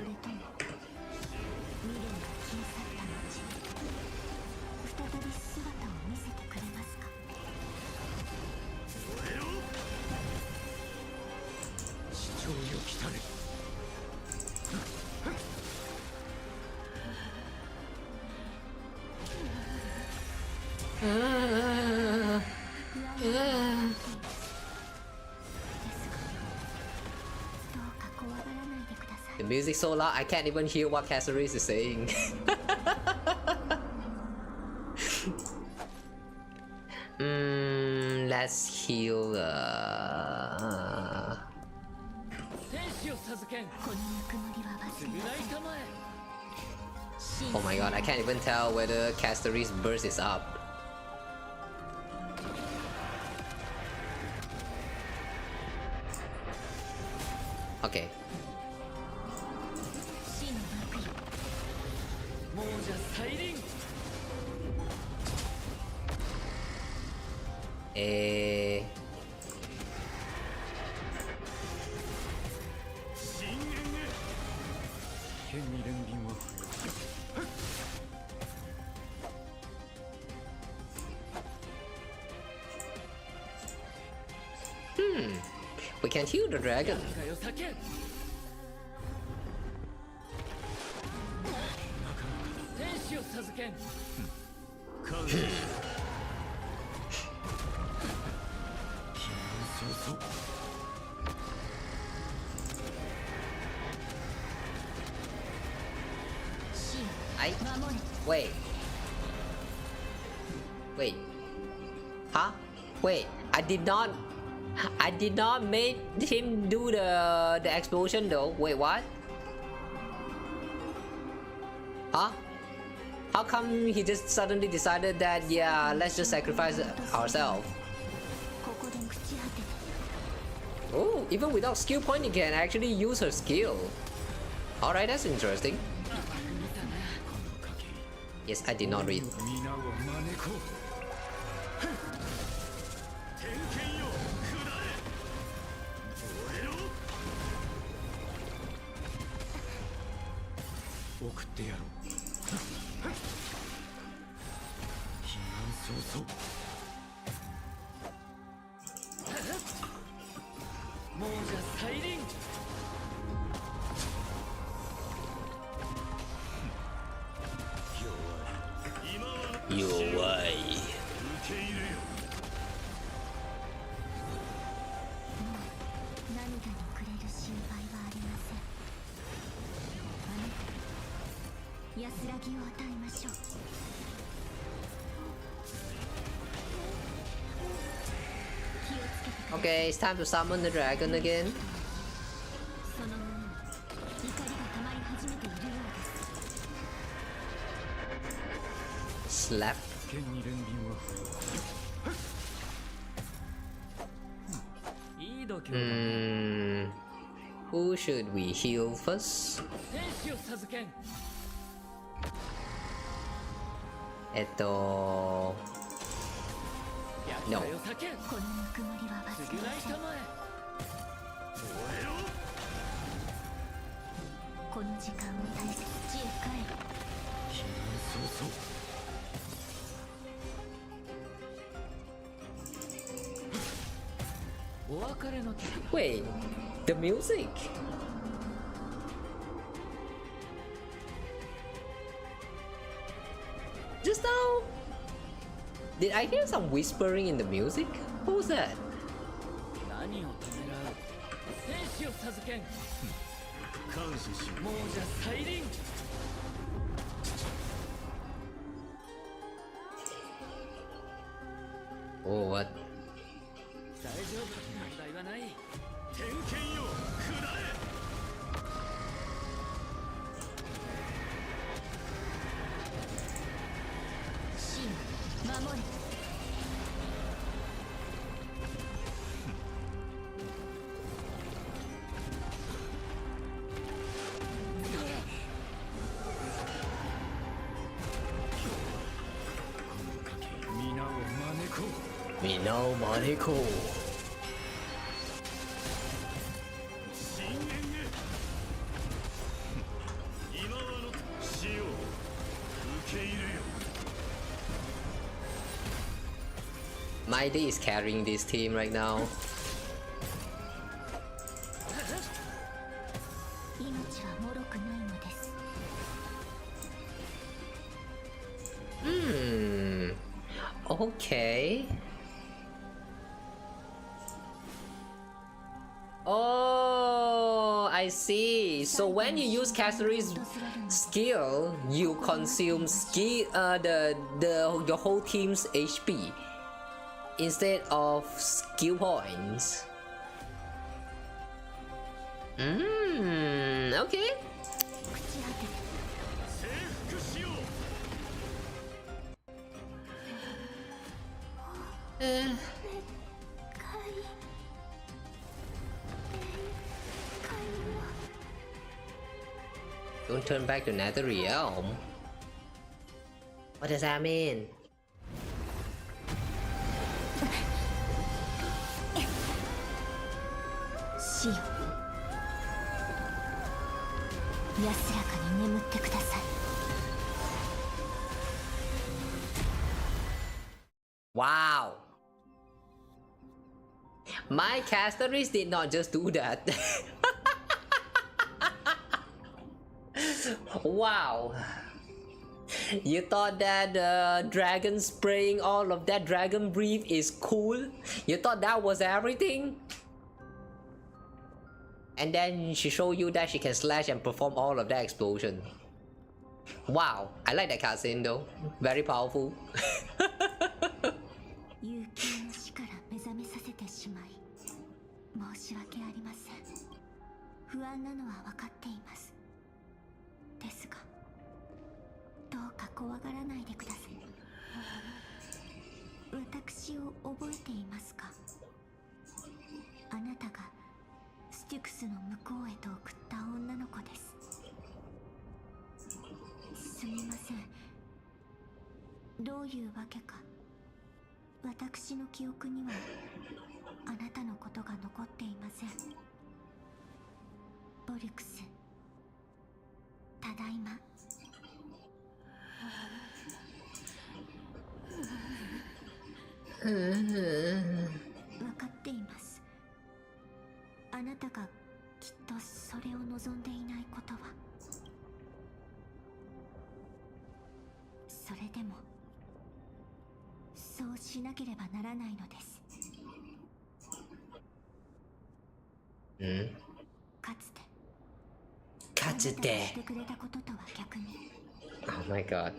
The music's so loud I can't even hear what Cassey is saying. Let's heal. Oh my god, I can't even tell whether Cassey's burst is up. Okay. We can heal the dragon. Wait. Huh? Wait, I did not make him do the explosion though. Wait, what? Huh? How come he just suddenly decided that, yeah, let's just sacrifice ourselves? Oh, even without skill point, he can actually use her skill. Alright, that's interesting. Yes, I did not read. Okay, it's time to summon the dragon again. Slap. Who should we heal first? No. Wait, the music? Just now, did I hear some whispering in the music? What was that? Oh, what? Maneko. myvt is carrying this team right now. Okay. Oh, I see. So when you use Cassey's skill, you consume your whole team's HP instead of skill points. Okay. Don't turn back to Nether Realm. What does that mean? Wow. My casteries did not just do that. Wow. You thought that dragon spraying all of that dragon breath is cool? You thought that was everything? And then she showed you that she can slash and perform all of that explosion. Wow, I like that cutscene though. Very powerful. Oh my god.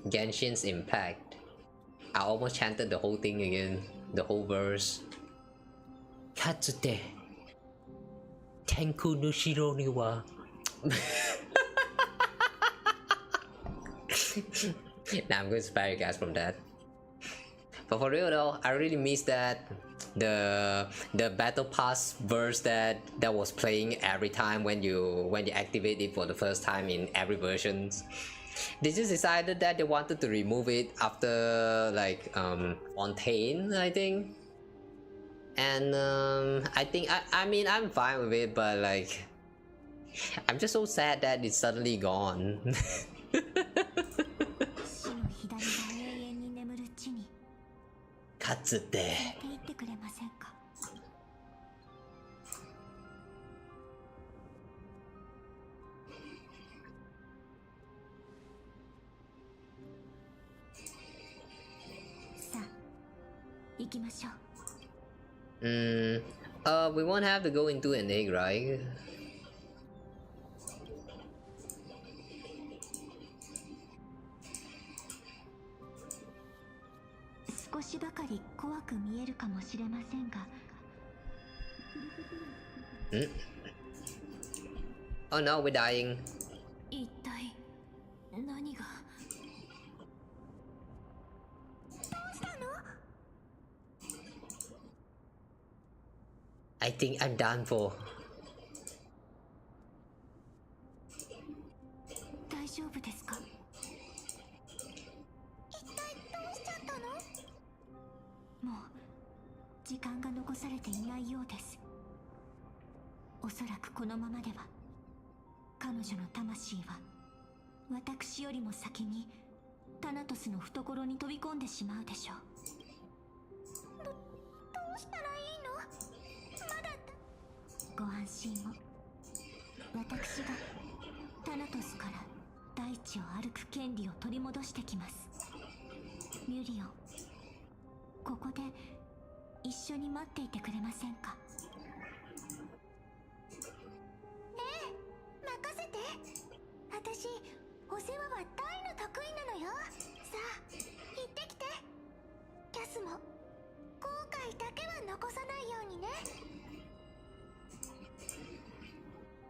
Genshin's impact. I almost chanted the whole thing again, the whole verse. Katsute Tenku no Shiro ni wa. Nah, I'm going to spare you guys from that. But for real though, I really miss that the battle pass verse that was playing every time when you activate it for the first time in every version. They just decided that they wanted to remove it after like Fontaine, I think. And I mean I'm fine with it, but like I'm just so sad that it's suddenly gone. Katsute. We won't have to go into an egg, right? Oh no, we're dying. I think I'm done for.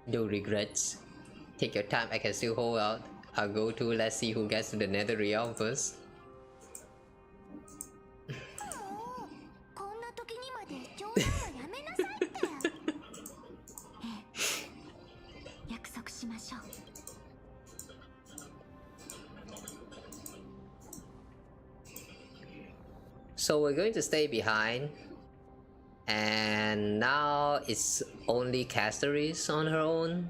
No regrets. Take your time, I can still hold out. I'll go to, let's see who gets to the Nether Realm first. So we're going to stay behind. And now it's only Casteries on her own.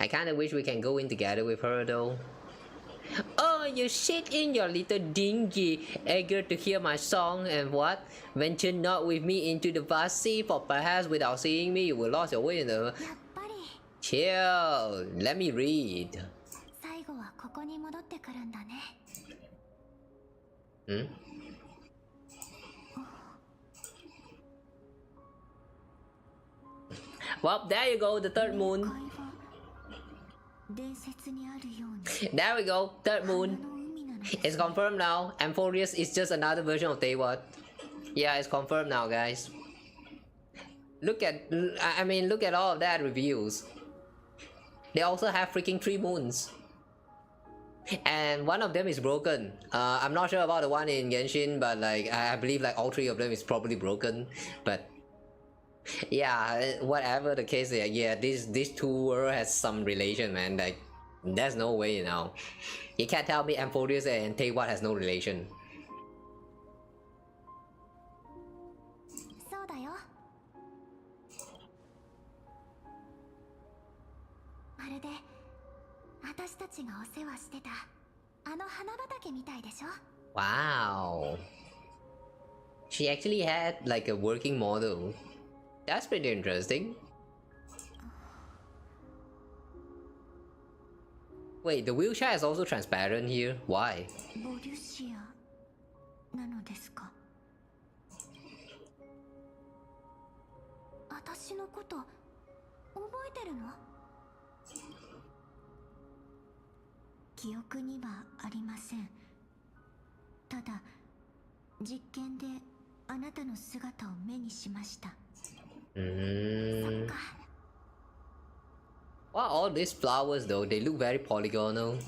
I kinda wish we can go in together with her though. Oh, you sit in your little dinghy, eager to hear my song, and what? Venture not with me into the vast sea, for perhaps without seeing me you will lose your way in the... Chill, let me read. Hmm? Well, there you go, the third moon. There we go, third moon. It's confirmed now. Amphoreus is just another version of Daewon. Yeah, it's confirmed now, guys. Look at, I mean, look at all of that reviews. They also have freaking 3 moons. And one of them is broken. I'm not sure about the one in Genshin, but like, I believe like all 3 of them is probably broken. But yeah, whatever the case, yeah, this two world has some relation, man. Like, there's no way, you know. You can't tell me Amphoreus and Daewon has no relation. Wow. She actually had like a working model. That's pretty interesting. Wait, the wheelchair is also transparent here. Why? Wow, all these flowers though, they look very polygonal.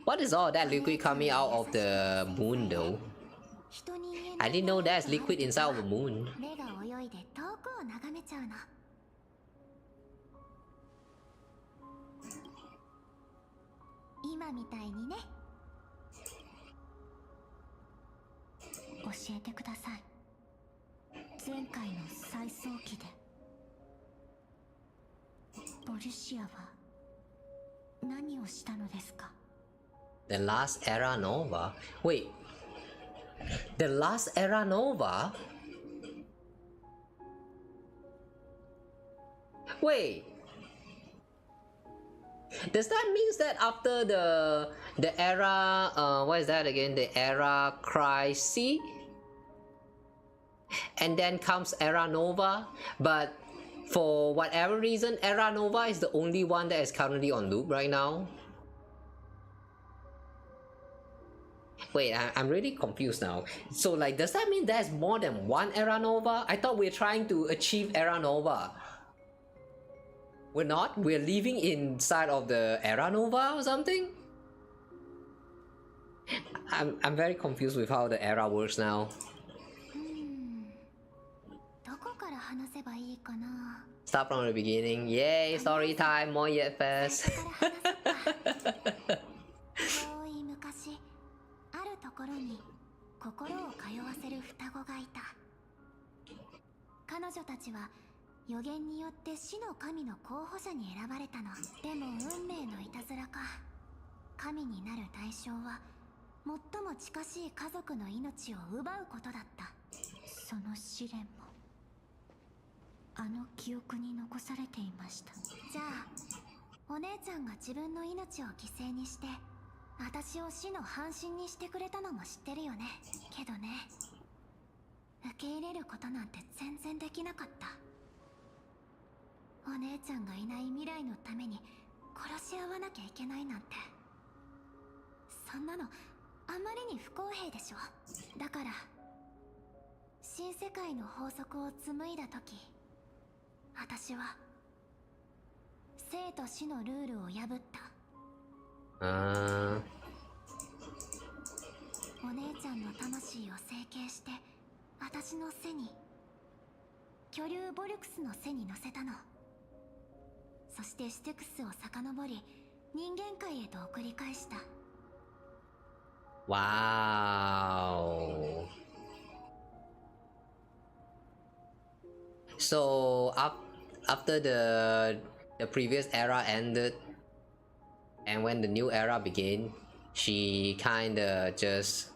What is all that liquid coming out of the moon though? I didn't know there's liquid inside of the moon. The last era Nova? Wait. The last era Nova? Wait. Does that mean that after the era what is that again? The era Cassey? And then comes era Nova, but for whatever reason, era Nova is the only one that is currently on loop right now. Wait, I'm really confused now. So like, does that mean there's more than one era Nova? I thought we're trying to achieve era Nova. We're not? We're living inside of the era Nova or something? I'm very confused with how the era works now. Start from the beginning. Yay, story time, more yet fast. あの記憶に残されていました。じゃあお姉ちゃんが自分の命を犠牲にして私を死の半身にしてくれたのも知ってるよね。けどね、受け入れることなんて全然できなかった。お姉ちゃんがいない未来のために殺し合わなきゃいけないなんて、そんなのあまりに不公平でしょ。だから新世界の法則を紡いだ時、私は生と死のルールを破った。お姉ちゃんの魂を整形して私の背に、巨竜ボルクスの背に乗せたの。そしてステュクスを遡り人間界へと送り返した。Wow. So after the previous era ended and when the new era began, she kinda just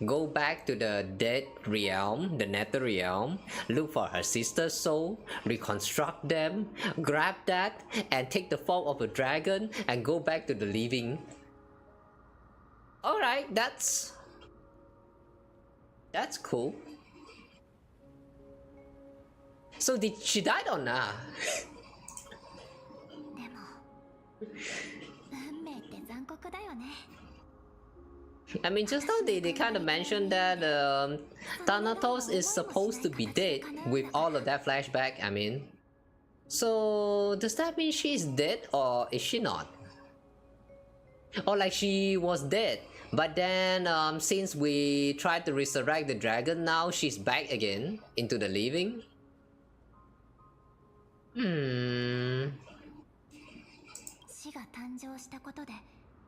go back to the dead realm, the nether realm, look for her sister's soul, reconstruct them, grab that and take the form of a dragon and go back to the living. Alright, that's cool. So did she die or not? I mean, just now they kind of mentioned that Thanatos is supposed to be dead with all of that flashback, I mean. So does that mean she's dead or is she not? Or like she was dead, but then since we tried to resurrect the dragon, now she's back again into the living? 死が誕生したことで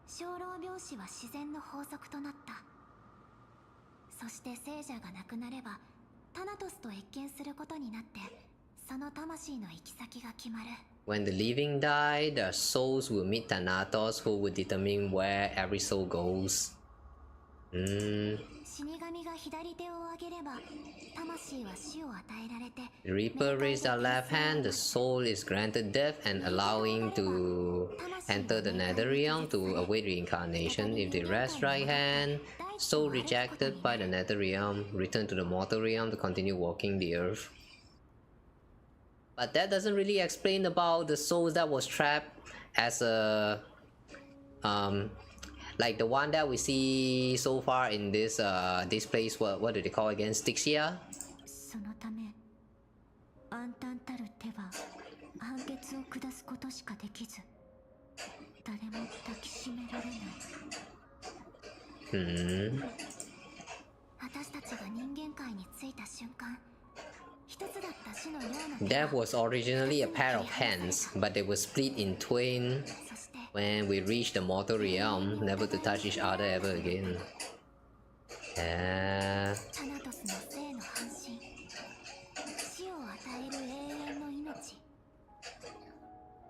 生老病死は自然の法則となった。そして聖者が亡くなればタナトスと謁見することになって、その魂の行き先が決まる。 When the living die, the souls will meet Thanatos, who will determine where every soul goes. 死神が左手を上げれば魂は死を与えられて、 The Reaper raised their left hand, the soul is granted death and allowing to enter the nether realm to await reincarnation. If they rest right hand, soul rejected by the nether realm, return to the mortal realm to continue walking the earth. But that doesn't really explain about the souls that was trapped as a like the one that we see so far in this this place. What do they call again? Styxia? そのため暗淡たる手は判決を下すことしかできず、誰も抱きしめられない。私たちが人間界に着いた瞬間、一つだった死のような。 That was originally a pair of hands, but they were split in twain when we reached the mortal realm, never to touch each other ever again. タナトスの生の半身、死を与える永遠の命。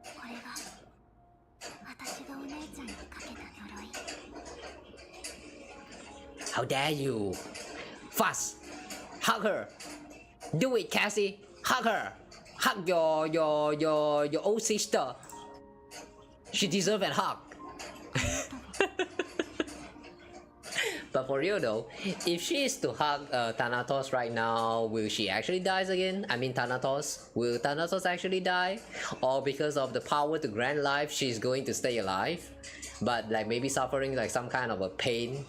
これが私がお姉ちゃんにかけた呪い。 How dare you! Fuss! Hug her! Do it, Cassey! Hug her! Hug your old sister! She deserves a hug! But for real though, if she is to hug Thanatos right now, will she actually die again? I mean Thanatos? Will Thanatos actually die? Or because of the power to grant life, she's going to stay alive? But like maybe suffering like some kind of a pain?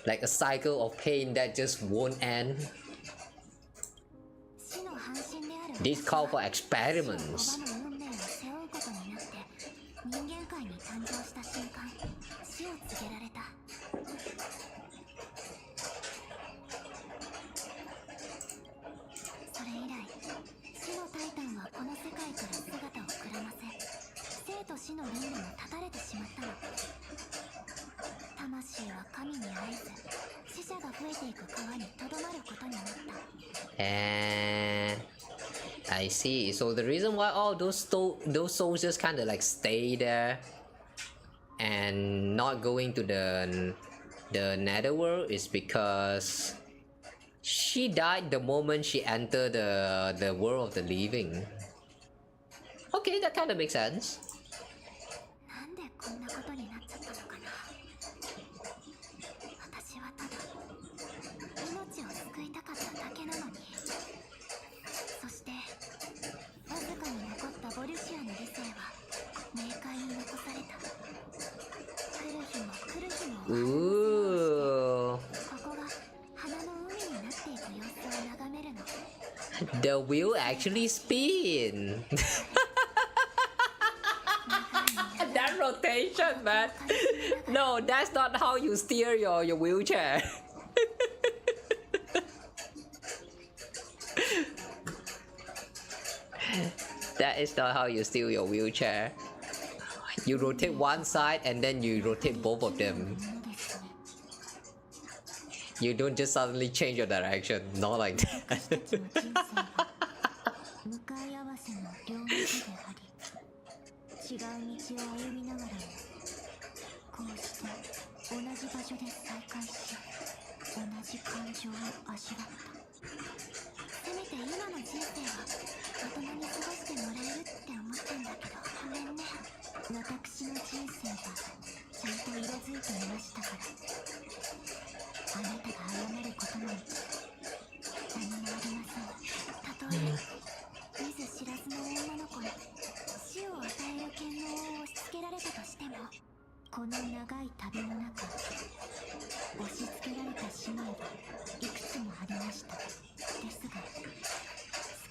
Like a cycle of pain that just won't end? This call for experiments. 人間界に誕生した瞬間、死を告げられた。それ以来、死のタイタンはこの世界から姿をくらませ、生と死の輪廻も断たれてしまったの。魂は神に会えず、死者が増えていく川にとどまることになった。I see. So the reason why all those souls just kind of like stay there and not going to the netherworld is because she died the moment she entered the world of the living. Okay, that kind of makes sense. なんでこんなことになっちゃったのかな。私はただ命を救いたかっただけなのに。そしてわずかに残ったボルシアの理性は冥界に残された。来る日も来る日もここが花の海になっていく様子を眺めるの。The wheel actually spin. That rotation, man. No, that's not how you steer your wheelchair. That is not how you steer your wheelchair. You rotate one side and then you rotate both of them. You don't just suddenly change your direction, not like that. 向かい合わせの両方であり、違う道を歩みながらもこうして同じ場所で再会し、同じ感情を味わった。せめて今の人生は大人に過ごしてもらえるって思ったんだけど、ごめんね。私の人生がちゃんと色づいていましたから。あなたが謝ることなんて何もありません。たとえ見ず知らずの女の子に死を与える権能を押し付けられたとしても、この長い旅の中押し付けられた使命はいくつもありました。ですが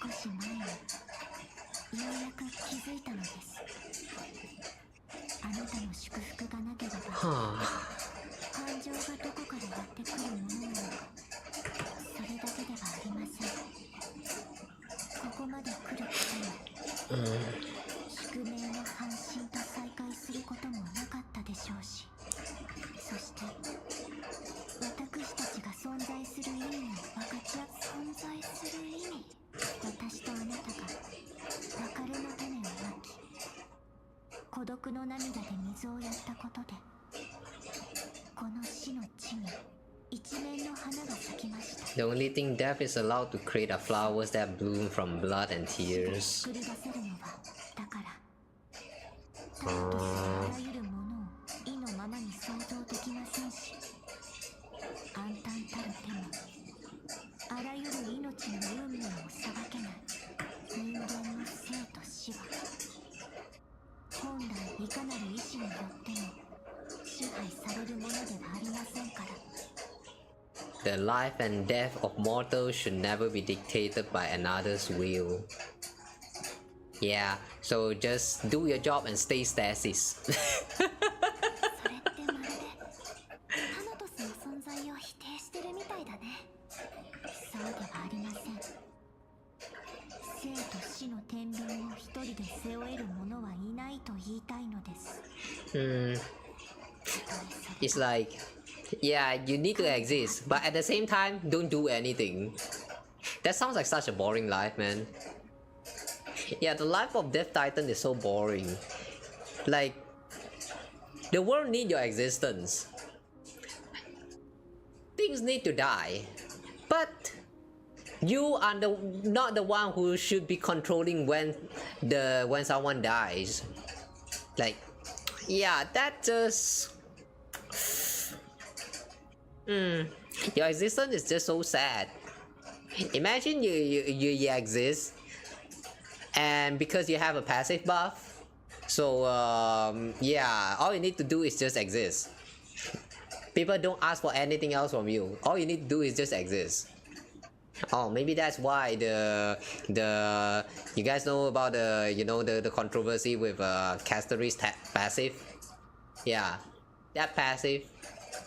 少し前にようやく気づいたのです。あなたの祝福がなければ感情がどこからやってくるものなのか、それだけではありません。ここまで来ることも宿命の半身と再会することもなかったでしょうし、そして私たちが存在する意味を分かち合う。存在する意味。私とあなたが別れの種をまき、孤独の涙で水をやったことで、この死の地に一面の花が咲きました。The only thing death is allowed to create are flowers that bloom from blood and tears. 作り出せるのは、だから他とするあらゆるものを意のままに想像できませんし、暗淡たる手もあらゆる命の運命を裁けない人間の生と死は、本来いかなる意志によっても支配されるものではありませんから。 The life and death of mortals should never be dictated by another's will. Yeah, so just do your job and stay stasis. それってまるでタナトスの存在を否定してるみたいだね。そうではありません。生と死の天秤を一人で背負える者はいないと言いたいのです。It's like, yeah, you need to exist, but at the same time, don't do anything. That sounds like such a boring life, man. Yeah, the life of Death Titan is so boring. Like, the world needs your existence. Things need to die, but you are not the one who should be controlling when someone dies. Like, yeah, that just your existence is just so sad. Imagine you exist, and because you have a passive buff, so yeah, all you need to do is just exist. People don't ask for anything else from you. All you need to do is just exist. Oh, maybe that's why the you guys know about the controversy with Cassey's passive. Yeah, that passive.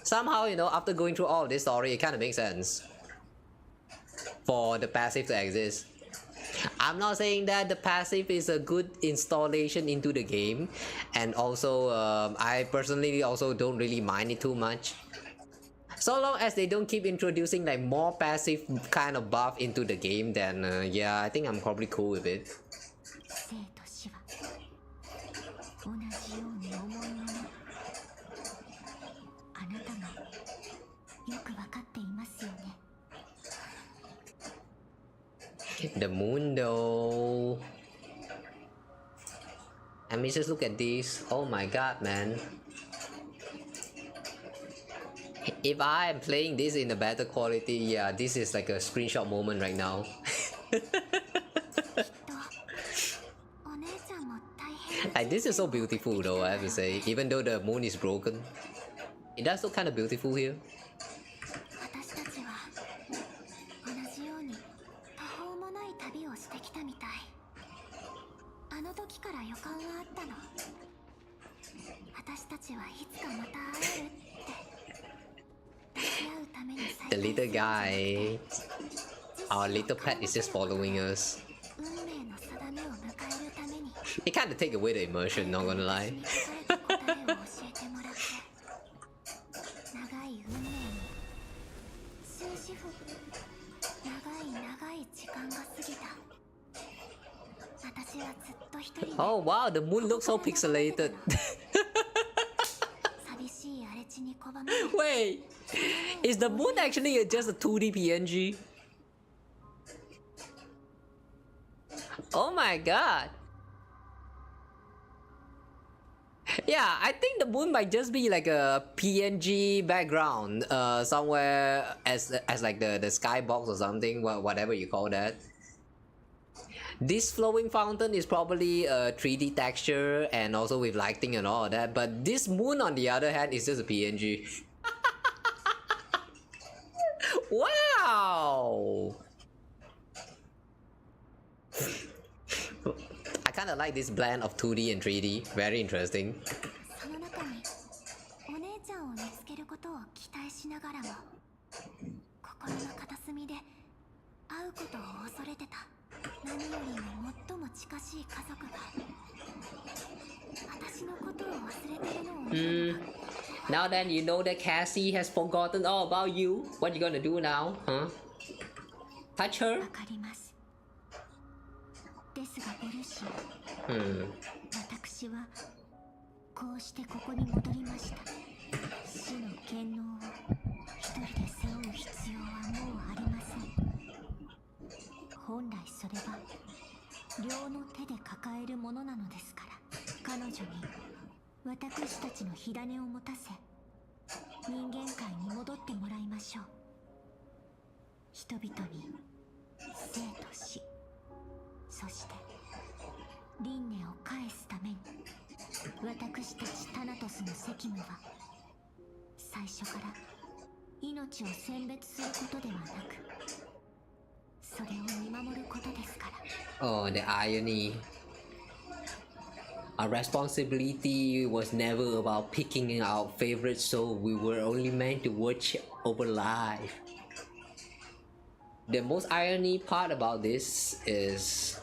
Somehow, after going through all this story, it kind of makes sense for the passive to exist. I'm not saying that the passive is a good installation into the game, and also I personally also don't really mind it too much. So long as they don't keep introducing like more passive kind of buff into the game, then yeah, I think I'm probably cool with it. 生と死は同じように重いもの。あなたもよくわかっていますよね。The moon though. I mean, just look at this. Oh my god, man. If I am playing this in a better quality, yeah, this is like a screenshot moment right now. Like, this is so beautiful though, I have to say. Even though the moon is broken, it does look kind of beautiful here. The little guy, our little pet, is just following us. It kind of take away the immersion, not gonna lie. Oh wow, the moon looks so pixelated. Wait, is the moon actually just a 2D PNG? Oh my god. Yeah, I think the moon might just be like a PNG background somewhere as like the skybox or something, whatever you call that. This flowing fountain is probably a 3D texture and also with lighting and all of that, but this moon on the other hand is just a PNG. Wow! I kind of like this blend of 2D and 3D. Very interesting. Now then, you know that Cassey has forgotten all about you. What you gonna do now, huh? Touch her? 私はこうしてここに戻りました。死の権能を一人で背負う必要はもうありません。本来それは両の手で抱えるものなのですから、彼女に私たちの火種を持たせ、人間界に戻ってもらいましょう。人々に生と死、そして輪廻を返すために、私たちタナトスの責務は最初から命を選別することではなく、それを見守ることですから。Oh, the irony. Our responsibility was never about picking our favorite soul. We were only meant to watch over life. The most irony part about this is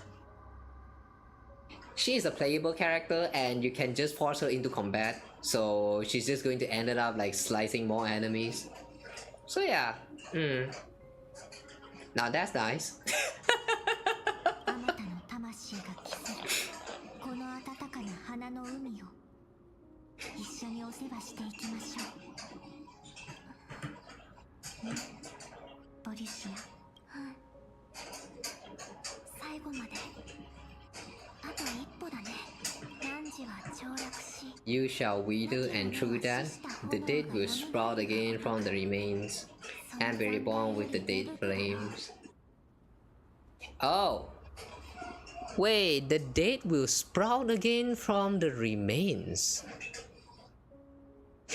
she is a playable character and you can just force her into combat, so she's just going to end up like slicing more enemies. So yeah, now that's nice. あなたの魂が刻むこの温かな花の海を一緒にお世話していきましょう。ね、ボリシア。最後まであと一歩だね。汝は凋落し。You shall wither, and through that, the dead will sprout again from the remains, and be reborn with the dead flames. Oh! Wait, the dead will sprout again from the remains.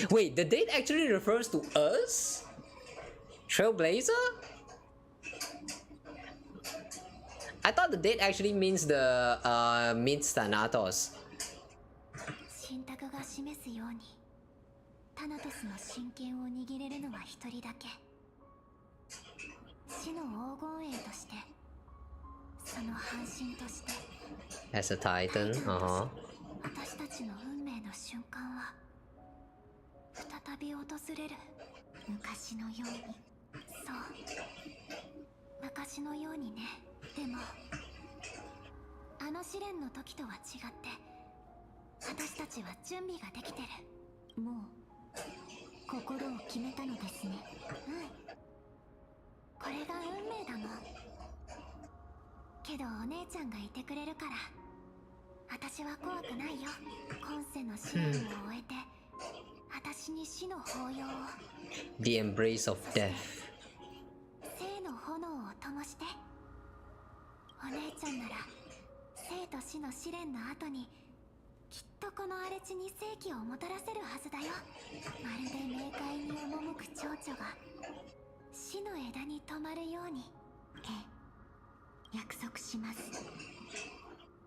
Wait, the dead actually refers to us? Trailblazer? I thought the dead actually means the means Thanatos. 信託が示すように、タナトスの神権を握れるのは一人だけ。死の黄金栄として、その半身として。As a Titan, 私たちの運命の瞬間は再び訪れる。昔のように。そう、昔のようにね。でもあの試練の時とは違って、私たちは準備ができてる。もう心を決めたのですね。これが運命だもん。けどお姉ちゃんがいてくれるから私は怖くないよ。今世の試練を終えて私に死の抱擁を The embrace of death 生の炎を灯して。お姉ちゃんなら生と死の試練の後にきっとこの荒れ地に生気をもたらせるはずだよ。まるで冥界に赴く蝶々が死の枝に止まるように。ええ、約束します。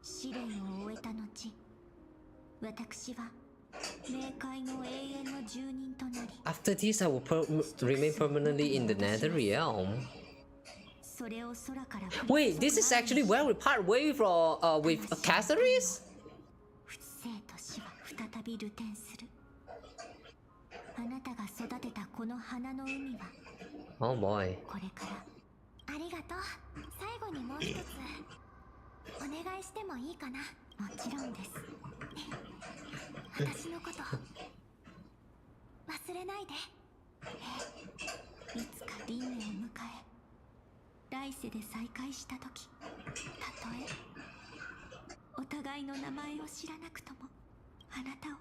試練を終えた後、私は冥界の永遠の住人となり。 After this, I will remain permanently in the Nether Realm. それを空から。 Wait, this is actually where we part way from with Cassey? 生と死は再び流転する。あなたが育てたこの花の海は Oh boy これから。ありがとう。最後にもう一つお願いしてもいいかな。もちろんです。私のこと忘れないで。いつか輪廻を迎え来世で再会した時、たとえお互いの名前を知らなくともあなたを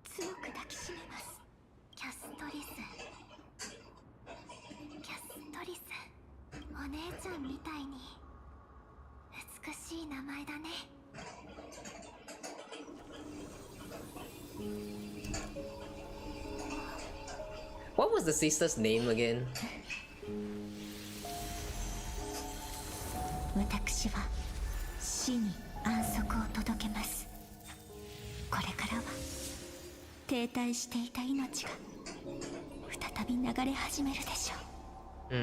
強く抱きしめます。キャストリス。キャストリス、お姉ちゃんみたいに美しい名前だね。What was the sister's name again? 私は死に安息を届けます。これからは停滞していた命が再び流れ始めるでしょう。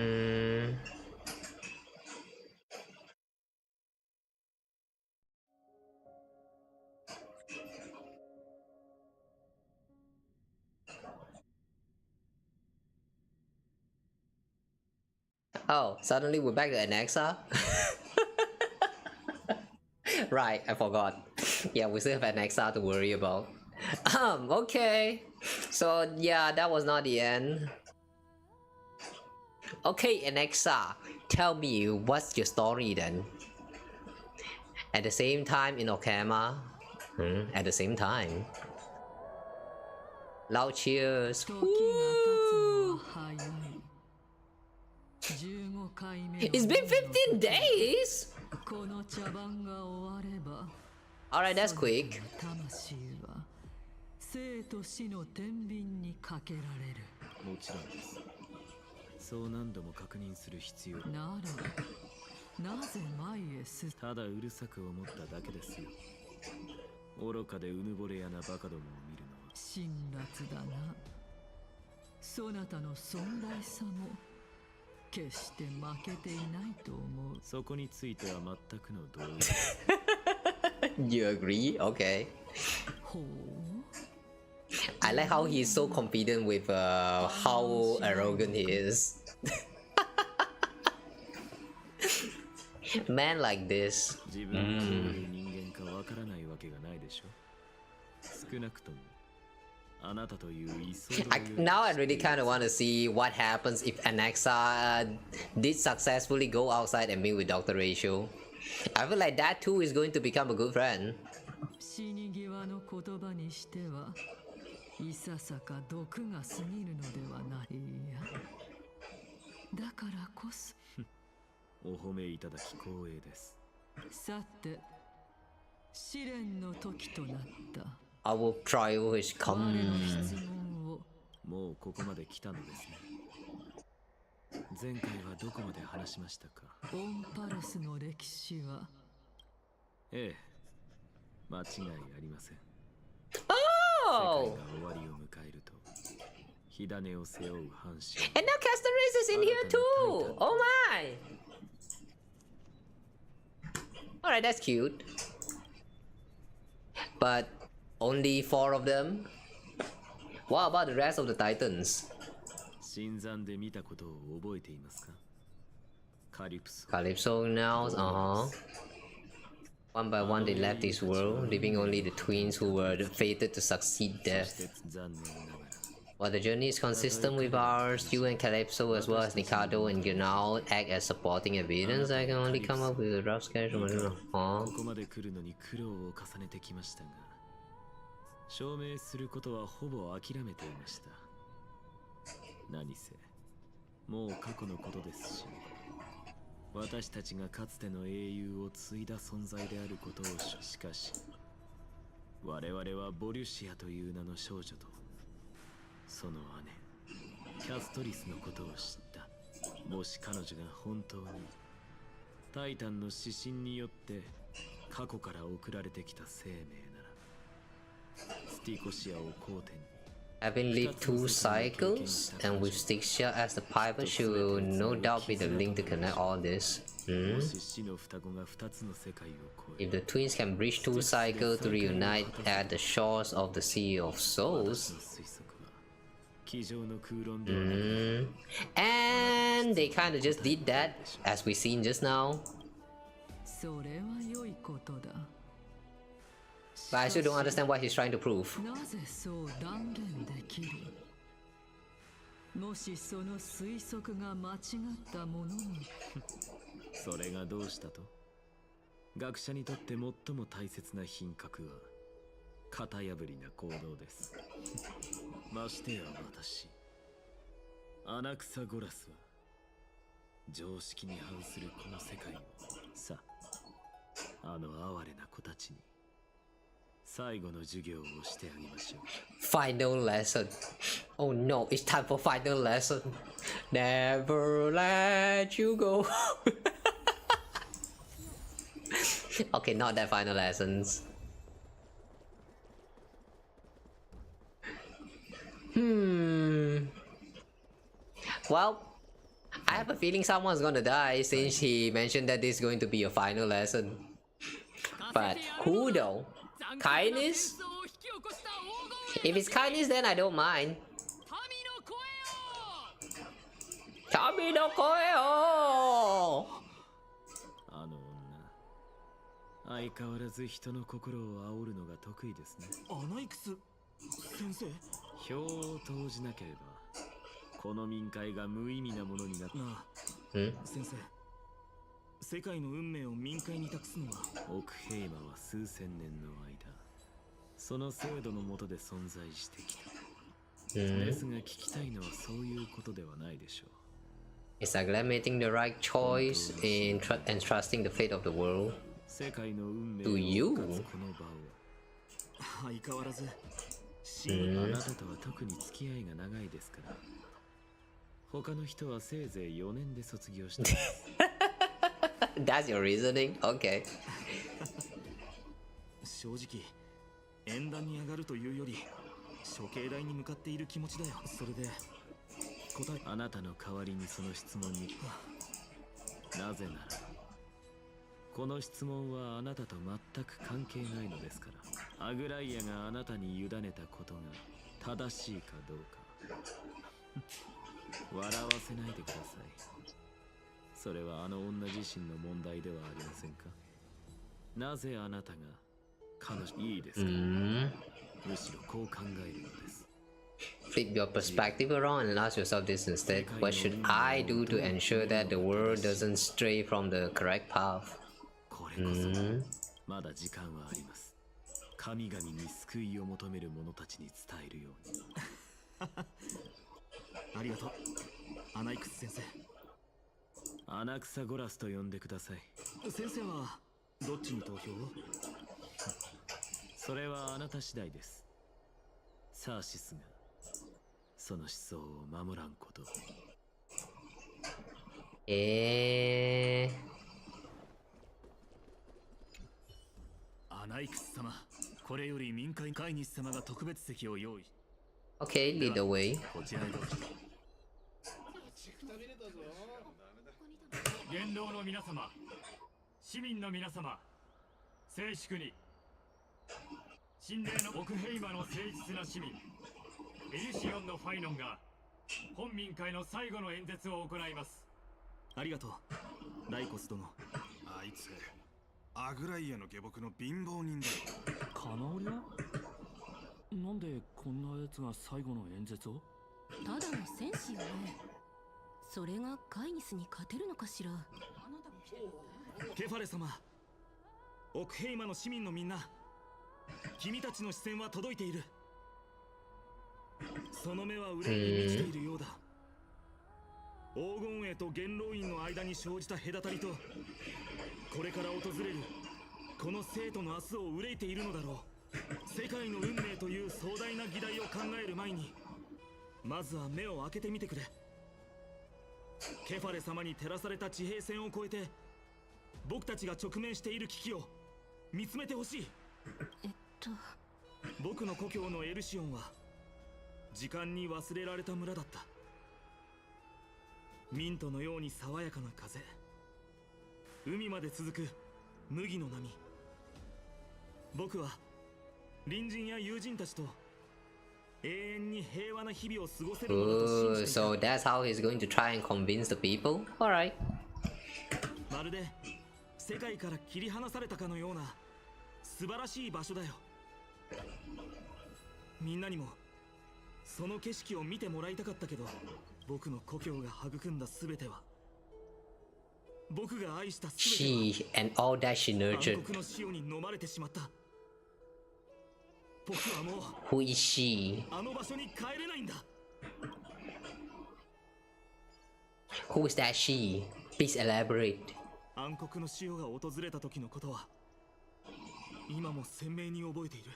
Oh, suddenly we're back to Anaxa? Right, I forgot. Yeah, we still have Anaxa to worry about. Okay. So, yeah, that was not the end. Okay, Anaxa, tell me what's your story then? At the same time in Okama? At the same time. Loud cheers. Woo! It's been 15 days! Alright, that's quick. 生と死の天秤にかけられる。もちろんです。そう何度も確認する必要ならなぜ前へ進ただうるさく思っただけですよ。愚かでうぬぼれやなバカどもを見るのは辛辣だな。そなたの尊大さも決して負けていないと思う。そこについては全くの同意。You agree? Okay. ほう。I like how he's so confident with how arrogant he is. Man like this. Now I really kind of want to see what happens if Anaxa did successfully go outside and meet with Dr. Rachel. I feel like that too is going to become a good friend. 死に際の言葉にしてはいささか毒が過ぎるのではない。いやだからこそお褒めいただき光栄です。さて試練の時となった。 Our trial is come. もうここまで来たのですね。前回はどこまで話しましたか。オンパロスの歴史はええ、間違いありません。 Oh! And now Castoris is in here too! Oh my! Alright, that's cute. But only 4 of them? What about the rest of the Titans? Calypso now, One by one they left this world, leaving only the twins who were fated to succeed death. While the journey is consistent with ours, you and Calypso as well as Nikado and Gernal act as supporting evidence. I can only come up with a rough schedule. I don't know. ここまで来るのに苦労を重ねてきましたが、証明することはほぼ諦めていました。何せ、もう過去のことですし、私たちがかつての英雄を継いだ存在であることをしかし、我々はボリュシアという名の少女と、その姉、キャストリスのことを知った。もし彼女が本当に、タイタンの指針によって過去から送られてきた生命なら、スティコシアを交点に、Having lived 2 cycles, and with Styxia as the pilot, she will no doubt be the link to connect all this. If the twins can bridge 2 cycles to reunite at the shores of the Sea of Souls, and they kind of just did that, as we seen just now. But I still don't understand what he's trying to prove. もしその推測が間違ったものにそれがどうしたと？学者にとって最も大切な品格は型破りな行動です。ましてや私、アナクサゴラスは常識に反するこの世界をさあ、あの哀れな子たちに最後の授業をしてあげましょう。Final lesson. Oh no, it's time for final lesson. Never let you go. Okay, not that final lessons. Well, I have a feeling someone's gonna die since he mentioned that this is going to be a final lesson. But who though? Kindness? If it's kindness, then I don't mind. Kami no koe o! あの女、相変わらず人の心を煽るのが得意ですね。アナイクス先生、票を投じなければこの民会が無意味なものになった。なあ、先生、世界の運命を民会に託すのはオクヘイマは数千年の間その制度の下で存在してきた。ですが聞きたいのはそういうことではないでしょう。It's like making the right choice in entrusting the fate of the world 世界の運命 to を you. 動かすこの場を相変わらずあなたとは特に付き合いが長いですから。他の人はせいぜい4年で卒業しています。That's your reasoning? Okay. 正直、縁談に上がるというより処刑台に向かっている気持ちだよ。それで答え、あなたの代わりにその質問になぜならこの質問はあなたと全く関係ないのですから。アグライアがあなたに委ねたことが正しいかどうか笑わせないでください。それはあの女自身の問題ではありませんか。なぜあなたが彼女いいですか。むしろこう考えるのです。Flip your perspective around and ask yourself this instead. What should I do to ensure that the world doesn't stray from the correct path? これこそまだ時間はあります。神々に救いを求める者たちに伝えるように。ありがとう、アナイクス先生。アナクサゴラスと呼んでください。先生はどっちに投票を？それはあなた次第です。サーシスがその思想を守らんこと。アナイクス様、これより民会会日様が特別席を用意。Okay, lead the way. こちらへどうぞ。元老の皆様、市民の皆様、静粛に。神霊のオクヘイマの誠実な市民、エリシオンのファイノンが本民会の最後の演説を行います。ありがとう、ライコス殿。あいつアグライアの下僕の貧乏人だ。カナオリはなんでこんなやつが最後の演説を？ただの戦士よね。それがカイニスに勝てるのかしら。ケファレ様、オクヘイマの市民のみんな、君たちの視線は届いている。その目は憂いに満ちているようだ。黄金衛と元老院の間に生じた隔たりと、これから訪れるこの生徒の明日を憂いているのだろう。世界の運命という壮大な議題を考える前に、まずは目を開けてみてくれ。ケファレ様に照らされた地平線を越えて、僕たちが直面している危機を見つめてほしい。僕の故郷のエルシオンは時間に忘れられた村だった。ミントのように爽やかな風、海まで続く麦の波。僕は隣人や友人たちと永遠に平和な日々を過ごせるものと信じていた。 So that's how he's going to try and convince the people? Alright. まるで世界から切り離されたかのような素晴らしい場所だよ。みんなにもその景色を見てもらいたかったけど、僕の故郷が育んだ全ては、僕が愛した全ては She and all that she nurtured. 暗黒の潮に飲まれてしまった。僕はもう Who is she? あの場所に帰れないんだ。 Who is that she? Please elaborate. 暗黒の潮が訪れた時のことは今も鮮明に覚えている。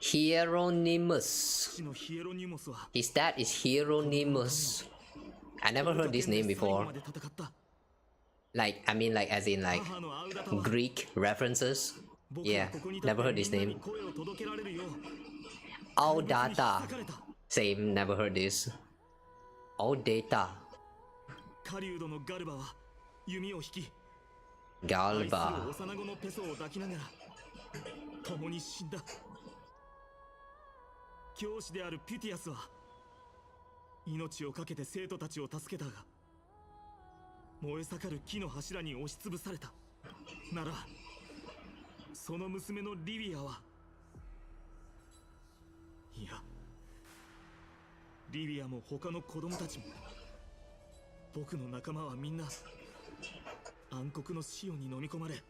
Hieronymus. 父のヒエロニモスは His dad is Hieronymus. I never heard this name before. Like, I mean, like, as in, like, Greek references. Yeah, never heard this name. All data. Same, never heard this. All data. 狩人のガルバは弓を引き、 Galba. 愛する幼子のペソを抱きながら共に死んだ。教師であるピュティアスは命を懸けて生徒たちを助けたが、燃え盛る木の柱に押しつぶされた。ならその娘のリビアは、いや、リビアも他の子供たちも、僕の仲間はみんな暗黒の潮に飲み込まれ、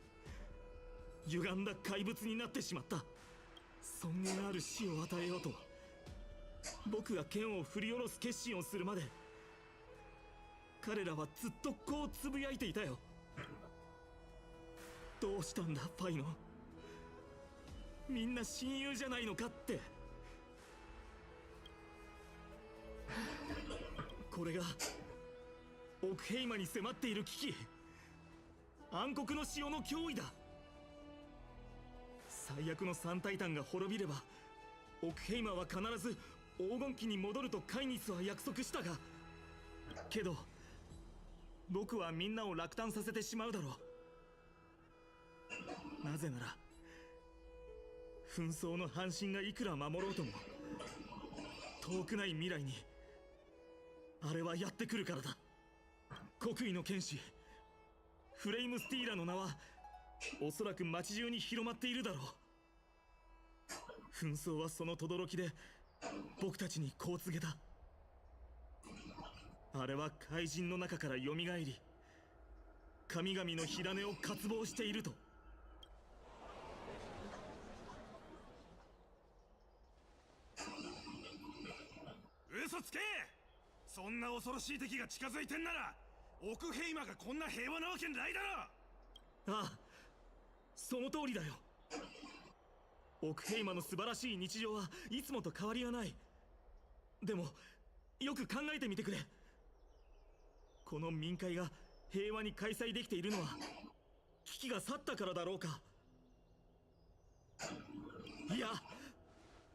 歪んだ怪物になってしまった。尊厳ある死を与えようと僕が剣を振り下ろす決心をするまで、彼らはずっとこうつぶやいていたよ。どうしたんだパイノ、みんな親友じゃないのかって。これがオクヘイマに迫っている危機、暗黒の潮の脅威だ。最悪の三タイタンが滅びれば、オクヘイマは必ず黄金期に戻るとカイニスは約束したが、けど僕はみんなを落胆させてしまうだろう。なぜなら紛争の半身がいくら守ろうとも、遠くない未来にあれはやってくるからだ。国威の剣士フレイムスティーラの名はおそらく街中に広まっているだろう。紛争はその轟で僕たちにこう告げた。あれは怪人の中から蘇り、神々の火種を渇望していると。嘘つけ！そんな恐ろしい敵が近づいてんなら、オクヘイマがこんな平和なわけないだろ。ああ、その通りだよ。オクヘイマの素晴らしい日常はいつもと変わりがない。でもよく考えてみてくれ。この民会が平和に開催できているのは危機が去ったからだろうか。いや、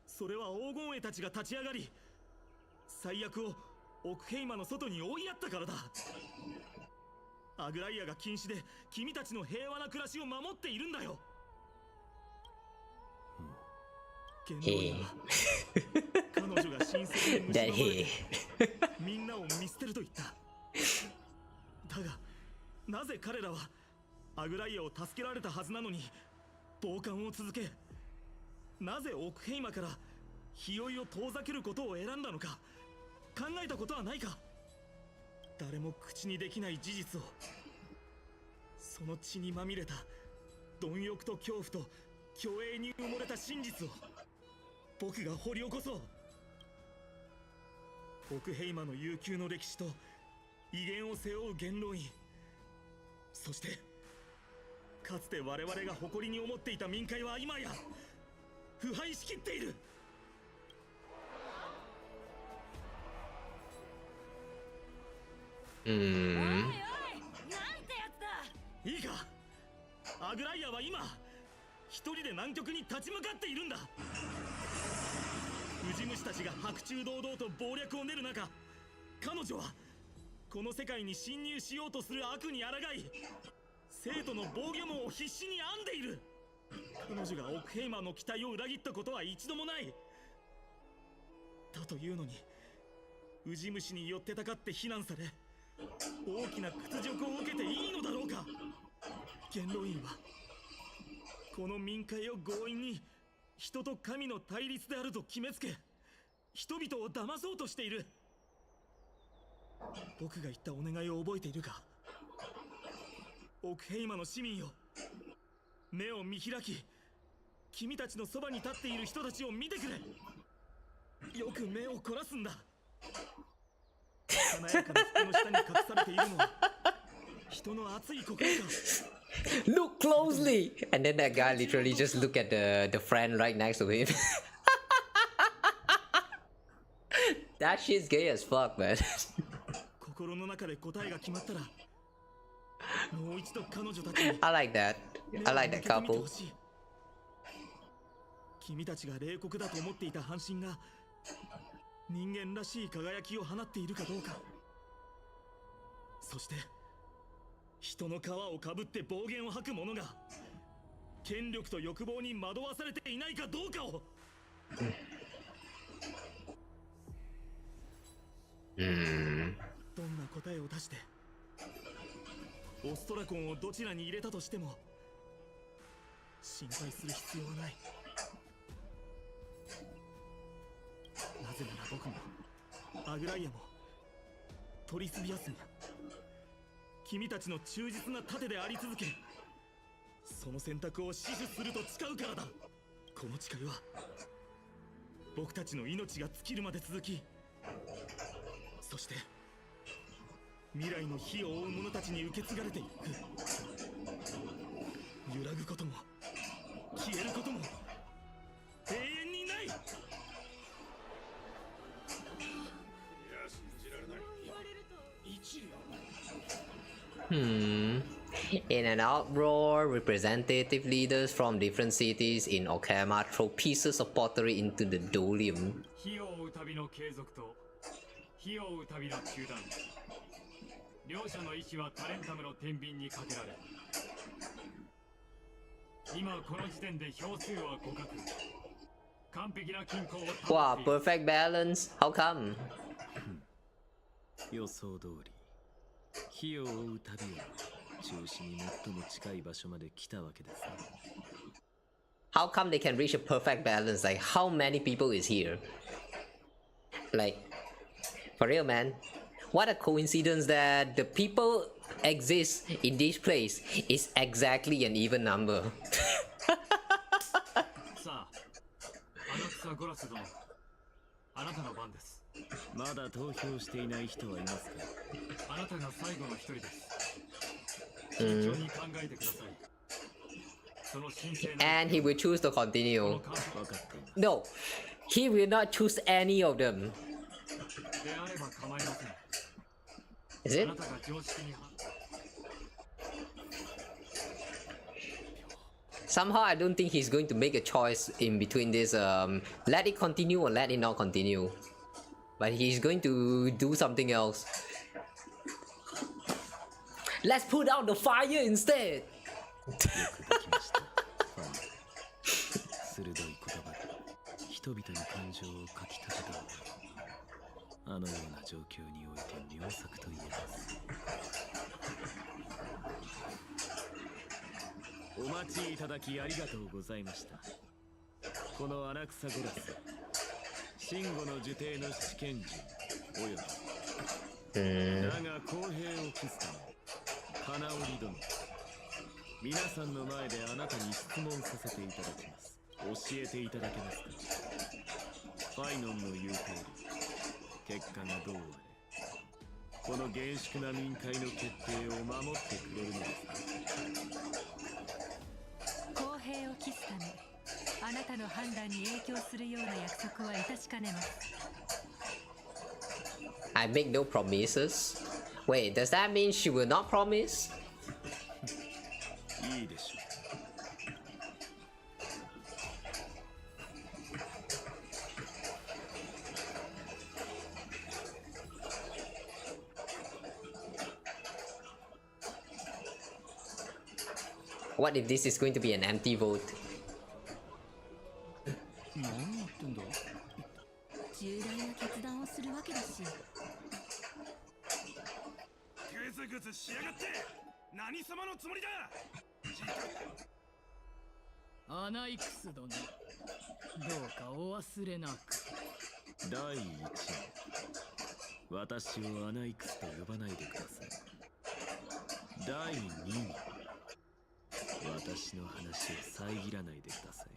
それは黄金衛たちが立ち上がり、最悪をオクヘイマの外に追いやったからだ。アグライアが禁止で君たちの平和な暮らしを守っているんだよ。元老院は彼女が神聖に蝕まれてみんなを見捨てると言った。だがなぜ彼らはアグライアを助けられたはずなのに傍観を続け、なぜオクヘイマから日和を遠ざけることを選んだのか、考えたことはないか。誰も口にできない事実を、その血にまみれた貪欲と恐怖と虚栄に埋もれた真実を僕が掘り起こそう。オクヘイマの悠久の歴史と威厳を背負う元老院、そしてかつて我々が誇りに思っていた民会は今や腐敗しきっている。うん。なんてやつだ。いいか、アグライアは今一人で南極に立ち向かっているんだ。ウジ虫たちが白昼堂々と謀略を練る中、彼女はこの世界に侵入しようとする悪に抗い、生徒の防御網を必死に編んでいる。彼女がオクヘイマの期待を裏切ったことは一度もない。だというのにウジ虫によってたかって非難され、大きな屈辱を受けていいのだろうか。元老院はこの民会を強引に人と神の対立であると決めつけ、人々を騙そうとしている。僕が言ったお願いを覚えているか。オクヘイマの市民よ、目を見開き、君たちのそばに立っている人たちを見てくれ。よく目を凝らすんだ。華やかな服の下に隠されているのは人の熱い心か。Look closely, and then that guy literally just look at the friend right next to him. That shit's gay as fuck, man. 心の中で答えが決まったら、もう一度彼女たちに I like that. I like that couple. 君たちが冷酷だと思っていた半身が人間らしい輝きを放っているかどうか、そして人の皮をかぶって暴言を吐く者が権力と欲望に惑わされていないかどうかを。どんな答えを出してオストラコンをどちらに入れたとしても心配する必要はない。なぜなら僕もアグライアもトリスビアスも君たちの忠実な盾であり続け、その選択を死守すると誓うからだ。この誓いは僕たちの命が尽きるまで続き、そして未来の火を追う者たちに受け継がれていく。揺らぐことも消えることも永遠にない。いや、信じられない。一理 In an uproar, representative leaders from different cities in Okayama throw pieces of pottery into the dolium. 火を追う旅の継続と火を追う旅の中断、両者の意志はタレンタムの天秤にかけられ、今この時点で票数は互角。完璧な均衡を保っている。 Wow, perfect balance. How come? 予想通り火を追う旅は中心に最も近い場所まで来たわけですね。 How come they can reach a perfect balance? Like, how many people is here? Like, for real, man. What a coincidence that the people exist in this place is exactly an even number. さあ、アナクサゴラス殿、あなたの番です。まだ投票していない人はいますか？あなたが最後の一人です。慎重に考えてください。その神聖な And he will choose to continue. No, he will not choose any of them. であれば構いません。 Is it? あなたが常識に Somehow I don't think he's going to make a choice in between this let it continue or let it not continue. But he's going to do something else. Let's put out the fire instead. 鋭い言葉で人々の感情をかき立てた。あのような状況において良作と言えます。お待ちいただきありがとうございました。このアナクサゴラス、真吾の受刑の試験時およびだが公平を期すため金織殿、皆さんの前であなたに質問させていただきます。教えていただけますか。ファイノンの言う通り、結果がどうあれこの厳粛な民会の決定を守ってくれるのですか。公平を期すためあなたの判断に影響するような約束は致しかねます。 I make no promises. Wait, does that mean she will not promise? いいでしょう。What if this is going to be an empty vote? 何言ってんだ。重大な決断をするわけだし。グズグズしやがって何様のつもりだ。アナイクス殿、どうかお忘れなく。第1位、私をアナイクスと呼ばないでください。第2位、私の話を遮らないでください。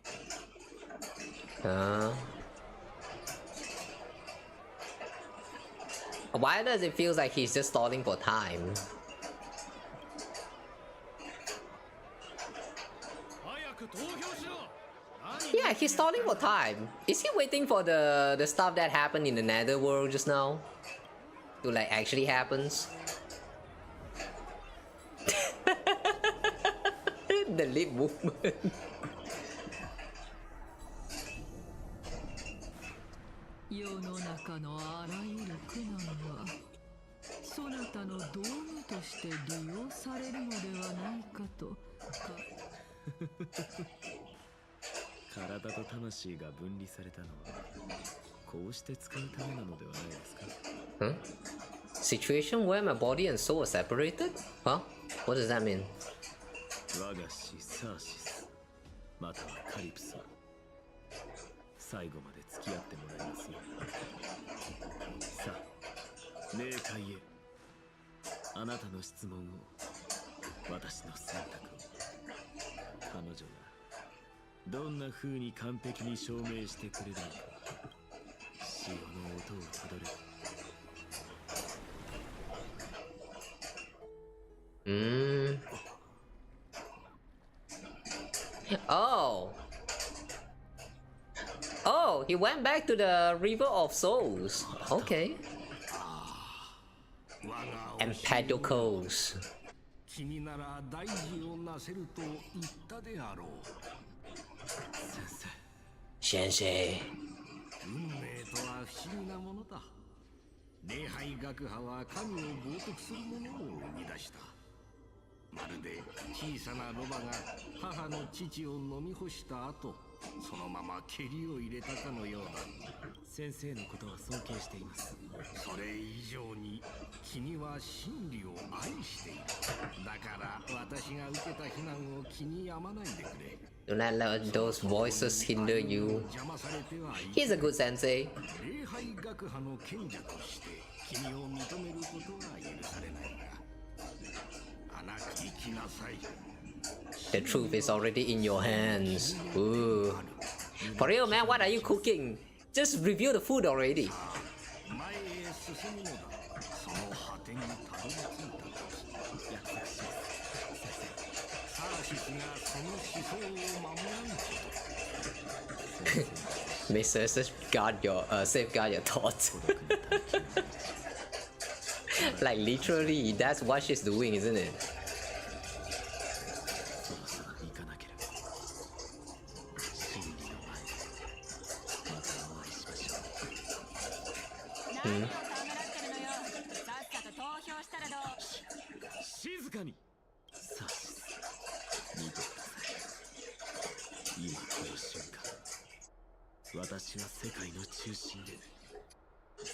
Why does it feel like he's just stalling for time? Yeah, he's stalling for time. Is he waiting for the stuff that happened in the netherworld just now to like actually happens? The lip movement. 世の中のあらゆる苦難はそなたの道具として利用されるのではないかと体と魂が分離されたのはこうして使うためなのではないですか。Situation where my body and soul are separated? Huh? What does that mean? 我が師サーシスまたはカリプスは最後まで付き合ってもらいますよ。さあ、冥界へ。あなたの質問を、私の選択を。彼女がどんな風に完璧に証明してくれるのか、潮の音をたどる。Oh. Oh, he went back to the River of Souls. Okay. Empedocles. 君なら大事をなせると言ったであろう。先生。運命とは不思議なものだ。礼拝学派は神を冒涜するものを生み出した。まるで小さなロバが母の乳を飲み干した後、そのまま蹴りを入れたかのようだ。先生のことは尊敬しています。それ以上に君は真理を愛している。だから私が受けた非難を気に病まないでくれ。 Do not let those voices hinder you. He's a good sensei. 礼拝学派の賢者として君を認めることは許されないが、あなた生きなさい。 The truth is already in your hands. Ooh. For real, man, what are you cooking? Just review the food already. 前へ進むのだ。その果てにたどり着いた。約束します。サーシスがその思想を守らんこと。May safeguard your thoughts. Like literally, that's what she's doing, isn't it? Hmm. 静かに。さあ、見てください。今この瞬間、私は世界の中心で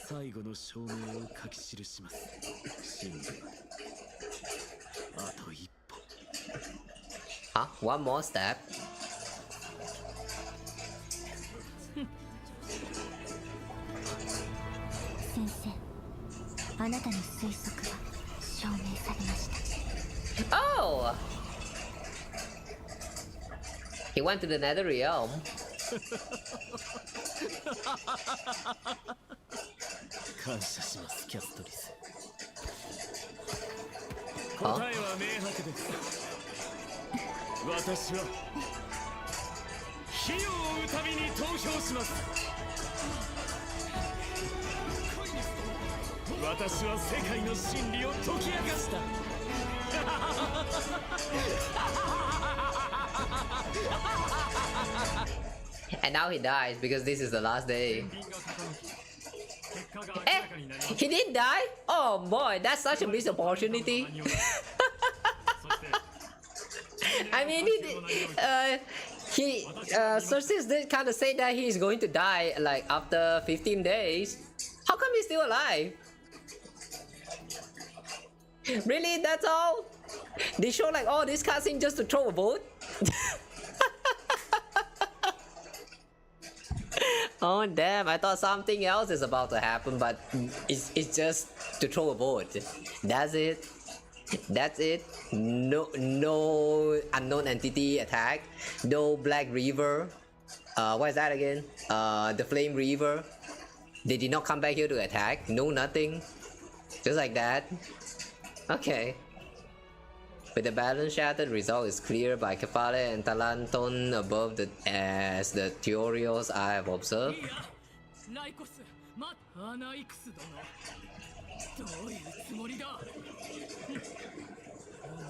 最後の証明を書き記します。真理まであと一歩。Huh? One more step. あなたの推測は証明されました。Oh! He went to the nether realm. 感謝します、キャストリス。答えは明白です。私は火を追うたびに投票します。私は世界の真理を解き明かした。And now he dies because this is the last day. He didn't die? Oh boy, that's such a missed opportunity. I mean, sources did kind of say that he's going to die like after 15 days. How come he's still alive? Really? That's all? They show like all this cutscene just to throw a vote? Oh damn, I thought something else is about to happen, but it's just to throw a vote. That's it. That's it. No unknown entity attack. No Black Reaver. What is that again? The Flame Reaver. They did not come back here to attack. No nothing. Just like that. Okay. With the balance shattered, result is clear by Kefale and Talanton above as the tutorials I have observed. どういうつもりだ。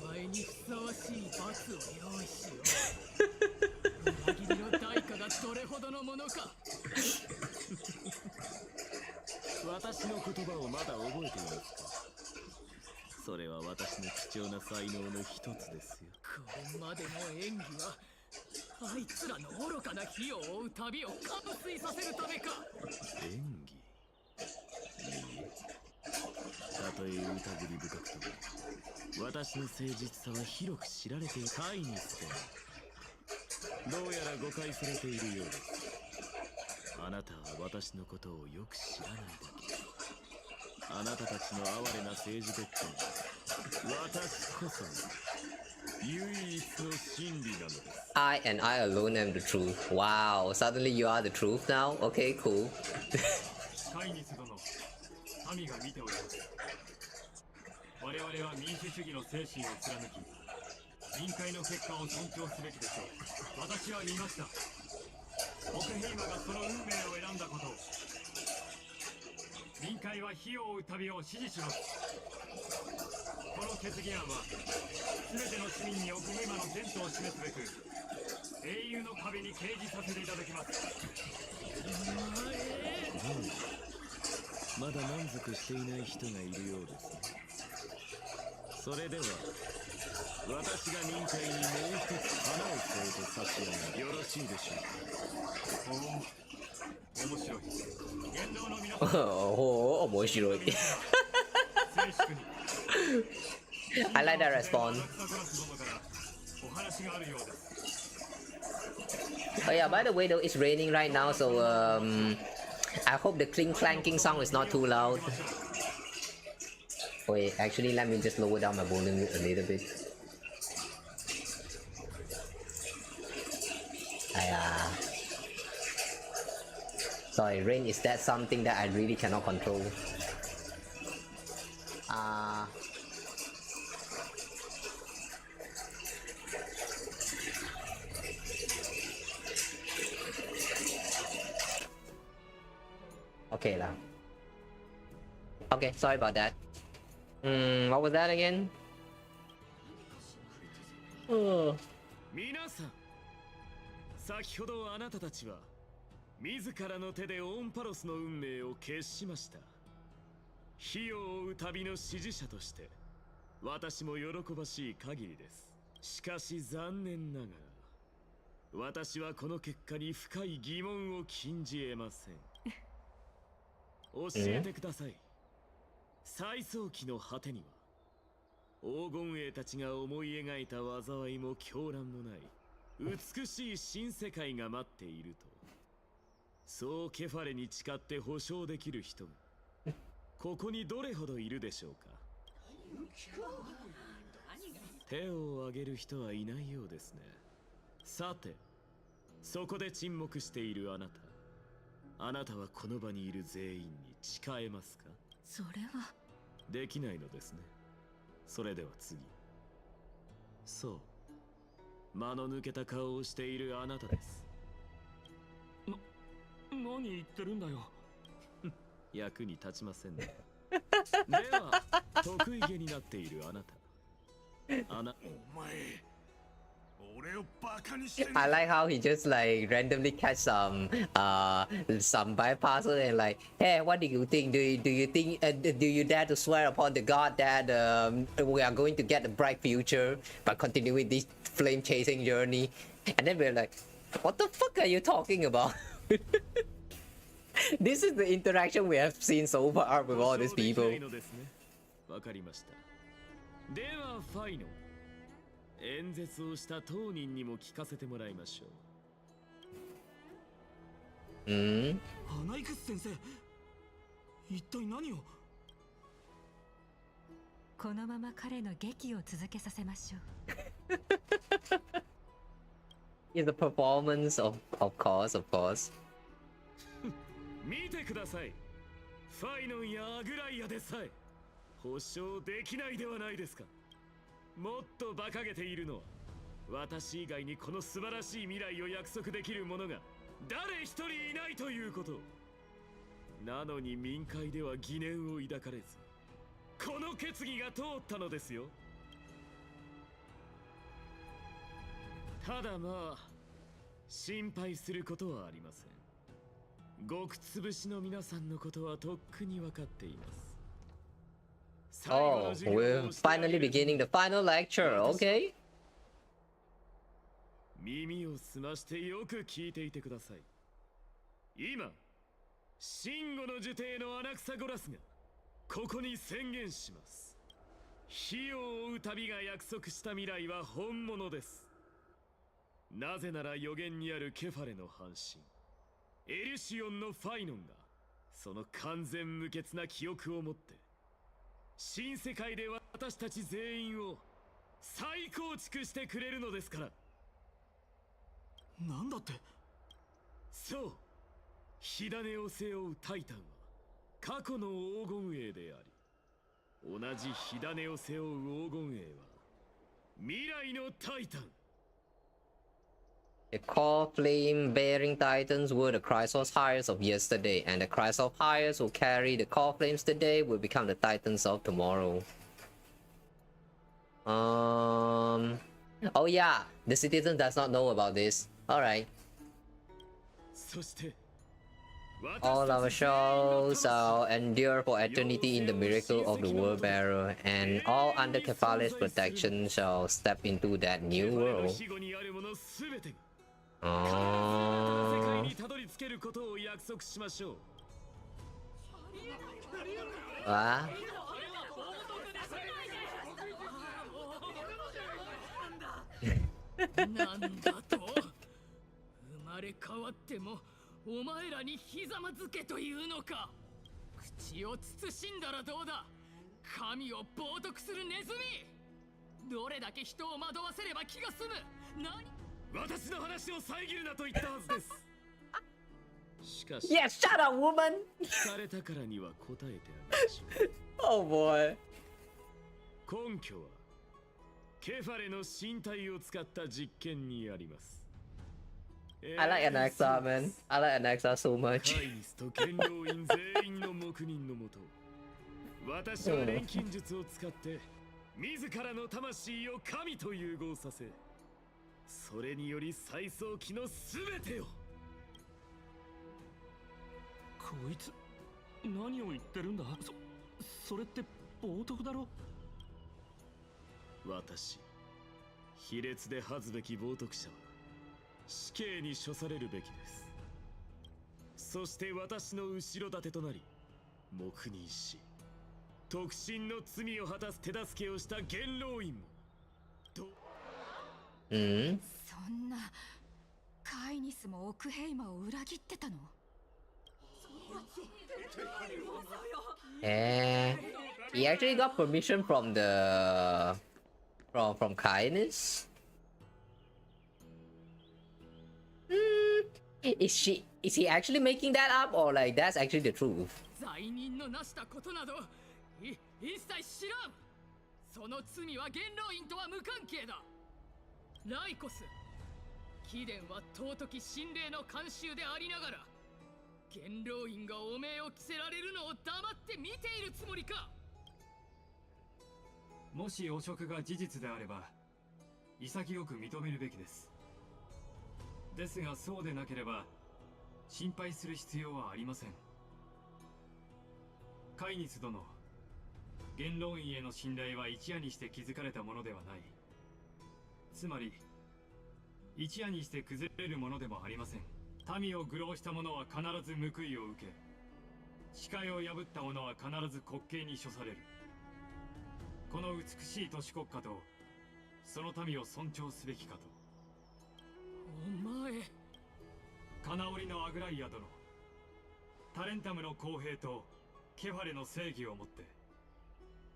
お前にふさわしい罰を用意しよう。裏切りの代価がどれほどのものか。私の言葉をまだ覚えていますか。それは私の貴重な才能の一つですよ。これまでの演技はあいつらの愚かな火を追う旅を完遂させるためか。演技。いいえ。たとえ疑り深くとも私の誠実さは広く知られている。会にしてどうやら誤解されているようです。あなたは私のことをよく知らないだけ。あなたたちの哀れな政治特権は私こそ唯一の真理なのです。 I and I alone am the truth. Wow, suddenly you are the truth now? Okay, cool. カイニス殿、民が見ております。我々は民主主義の精神を貫き、臨界の結果を尊重すべきでしょう。私は見ました。オクヘイマがその運命を選んだことを。臨界は火を追う旅を支持します。この決議案は全ての市民にオクヘイマの前途を示すべく英雄の壁に掲示させていただきます。まだ満足していない人がいるようですね。それでは私が臨界にもう一つ花を添えて差し上げよろしいでしょうか。面白い。言動の皆さん。おお、面白い。I like that response. Oh yeah, by the way though, it's raining right now, so I hope the clink clanking song is not too loud. Wait, actually let me just lower down my volume a little bit. Sorry, rain is that something that I really cannot control. Okay lah. Okay, sorry about that. What was that again? 皆さん、先ほどあなたたちは自らの手でオンパロスの運命を決しました。火を追う旅の支持者として私も喜ばしい限りです。しかし残念ながら私はこの結果に深い疑問を禁じ得ません。教えてください。最早期の果てには黄金衛たちが思い描いた災いも狂乱もない美しい新世界が待っていると、そうケファレに誓って保証できる人がここにどれほどいるでしょうか。手を挙げる人はいないようですね。さて、そこで沈黙しているあなた。あなたはこの場にいる全員に誓えますか？それはできないのですね。それでは次。そう、間の抜けた顔をしているあなたです。何言ってるんだよ。役に立ちませんね。では、得意げになっているあなた。お前、俺をバカにしてる。 I like how he just like randomly catch some bypasser and like, hey, what do you think? Do you think do you dare to swear upon the god that we are going to get a bright future by continuing this flame chasing journey? And then we're like, what the fuck are you talking about? This is the interaction we have seen so far with all these people. わかりました。ではファイノ、演説をした当人にも聞かせてもらいましょう。花井先生、一体何を？このまま彼の劇を続けさせましょう。In the performance of course. 見てください。ファイノンやアグライアでさえ保証できないではないですか。もっと馬鹿げているのは、私以外にこの素晴らしい未来を約束できる者が誰一人いないということ。なのに民会では疑念を抱かれず、この決議が通ったのですよ。ただまあ、心配することはありません。極潰しの皆さんのことはとっくに分かっています。Oh, we're finally beginning the final lecture, okay? 耳を澄ましてよく聞いていてください。今、真吾の呪帝のアナクサゴラスがここに宣言します。火を追う旅が約束した未来は本物です。なぜなら予言にあるケファレの半身、エリュシオンのファイノンがその完全無欠な記憶を持って新世界で私たち全員を再構築してくれるのですから。なんだって？そう、火種を背負うタイタンは過去の黄金栄であり、同じ火種を背負う黄金栄は未来のタイタン。The core flame-bearing titans were the Chrysos hires of yesterday, and the Chrysos hires who carry the core flames today will become the titans of tomorrow. Oh yeah, the citizen does not know about this. Alright. All our souls shall endure for eternity in the miracle of the world bearer, and all under Kefale's protection shall step into that new world. Ah. なんだと？生まれ変わってもお前らにひざまずけというのか。口を慎んだらどうだ。神を冒涜するネズミ。どれだけ人を惑わせれば気が済む。何？私の話を遮るなと言ったはずです。しかし、Yeah, shut up, woman! 聞かれたからには答えてあげましOh ょう。boy. 根拠はケファレの身体を使った実験にあります。I like Anaxa, man. I like Anaxa so much. カイニスと元老院全員の黙認のもと、私は錬金術を使って自らの魂を神と融合させ、それにより再創期のすべてを。こいつ何を言ってるんだ。それって冒涜だろ。私、卑劣で恥ずべき冒涜者は死刑に処されるべきです。そして私の後ろ盾となり黙認し、特進の罪を果たす手助けをした元老院もそんなカイニスもオクヘイマを裏切ってたの？ Eh, he actually got permission from the from kindness. Is he actually making that up, or like that's actually the truth? 罪人のなしたことなど一切知らん。その罪は元老院とは無関係だ。ライコス、貴殿は尊き神霊の慣習でありながら元老院が汚名を着せられるのを黙って見ているつもりか。もし汚職が事実であれば潔く認めるべきです。ですがそうでなければ心配する必要はありません。カイニス殿、元老院への信頼は一夜にして築かれたものではない。つまり一夜にして崩れるものでもありません。民を愚弄した者は必ず報いを受け、誓いを破った者は必ず滑稽に処される。この美しい都市国家とその民を尊重すべきかと。お前、カナオリのアグライア殿、タレンタムの公平とケファレの正義をもって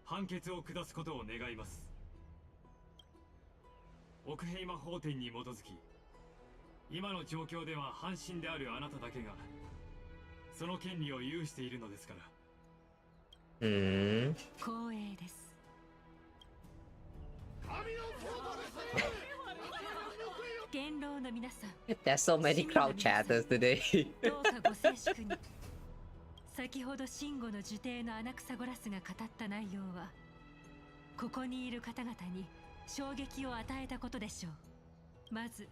判決を下すことを願います。オクヘイマ法典に基づき、今の状況では半身であるあなただけがその権利を有しているのですから。光栄です。元老の皆さん。There's so many crowd chatters today. どうかご静粛に。先ほどシンゴの呪帝のアナクサゴラスが語った内容は、ここにいる方々に衝撃を与えたことでしょう。まず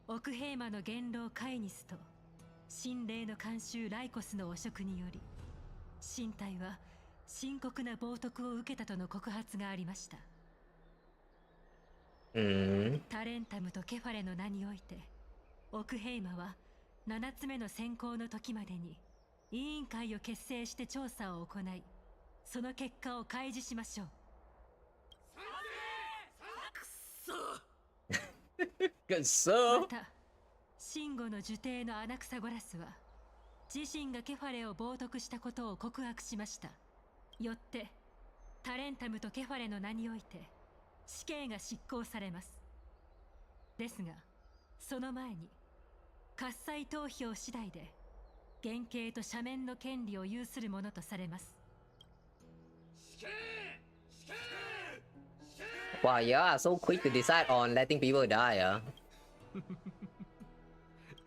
オクヘイマの元老カイニスと神霊の慣習ライコスの汚職により身体は深刻な冒涜を受けたとの告発がありました。タレンタムとケファレの名においてオクヘイマは7つ目の選考の時までに委員会を結成して調査を行い、その結果を開示しましょう。またシンゴの呪帝のアナクサゴラスは自身がケファレを冒涜したことを告白しました。よってタレンタムとケファレの名において死刑が執行されます。ですがその前に喝采投票次第で減刑と赦免の権利を有するものとされます。Wow, you are so quick to decide on letting people die, huh?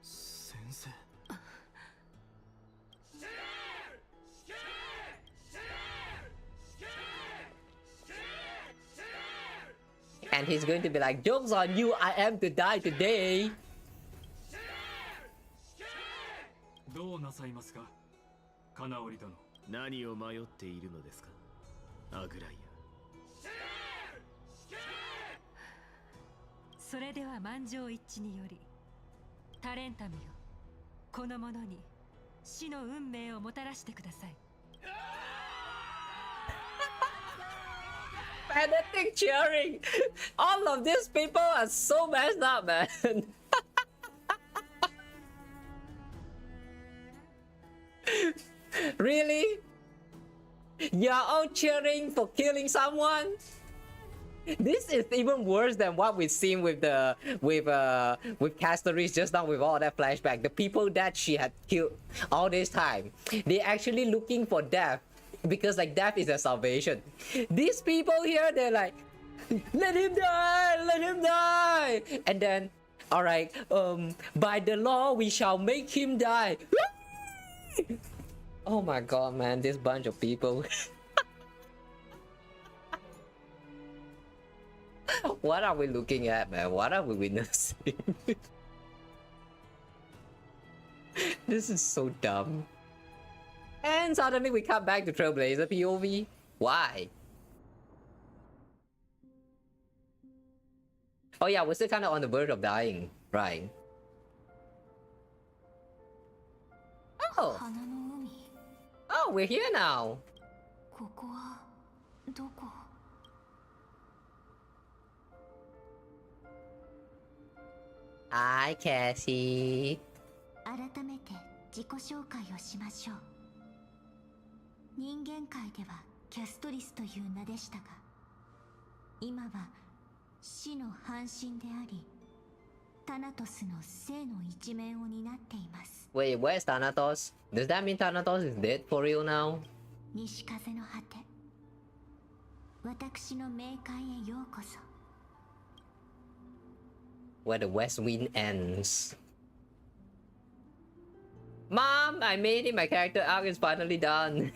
先生。And he's going to be like, "Jokes on you! I am to die today." どうなさいますか、カナオリ殿。何を迷っているのですか、アグライア。それでは満場一致により、タレンタムよ、この者に死の運命をもたらしてください。Fanatic cheering! All of these people are so messed up, man. Really? You're all cheering for killing someone? This is even worse than what we've seen with Castoris just now with all that flashback. The people that she had killed all this time, they're actually looking for death because like death is a salvation. These people here, they're like, let him die, let him die, and then, all right, by the law we shall make him die. Oh my god, man, this bunch of people. What are we looking at, man? What are we witnessing? This is so dumb. And suddenly we come back to Trailblazer POV. Why? Oh yeah, we're still kind of on the verge of dying, right? Oh! Oh, we're here now! Hi, Cassey. 改めて自己紹介をしましょう。人間界ではキャストリスという名でしたが、今は死の半身であり、タナトスの生の一面を担っています。Wait, where's Thanatos? Does that mean Thanatos is dead for real now? 西風の果て、私の冥界へようこそ。Where the west wind ends. Mom, I made it. My character arc is finally done.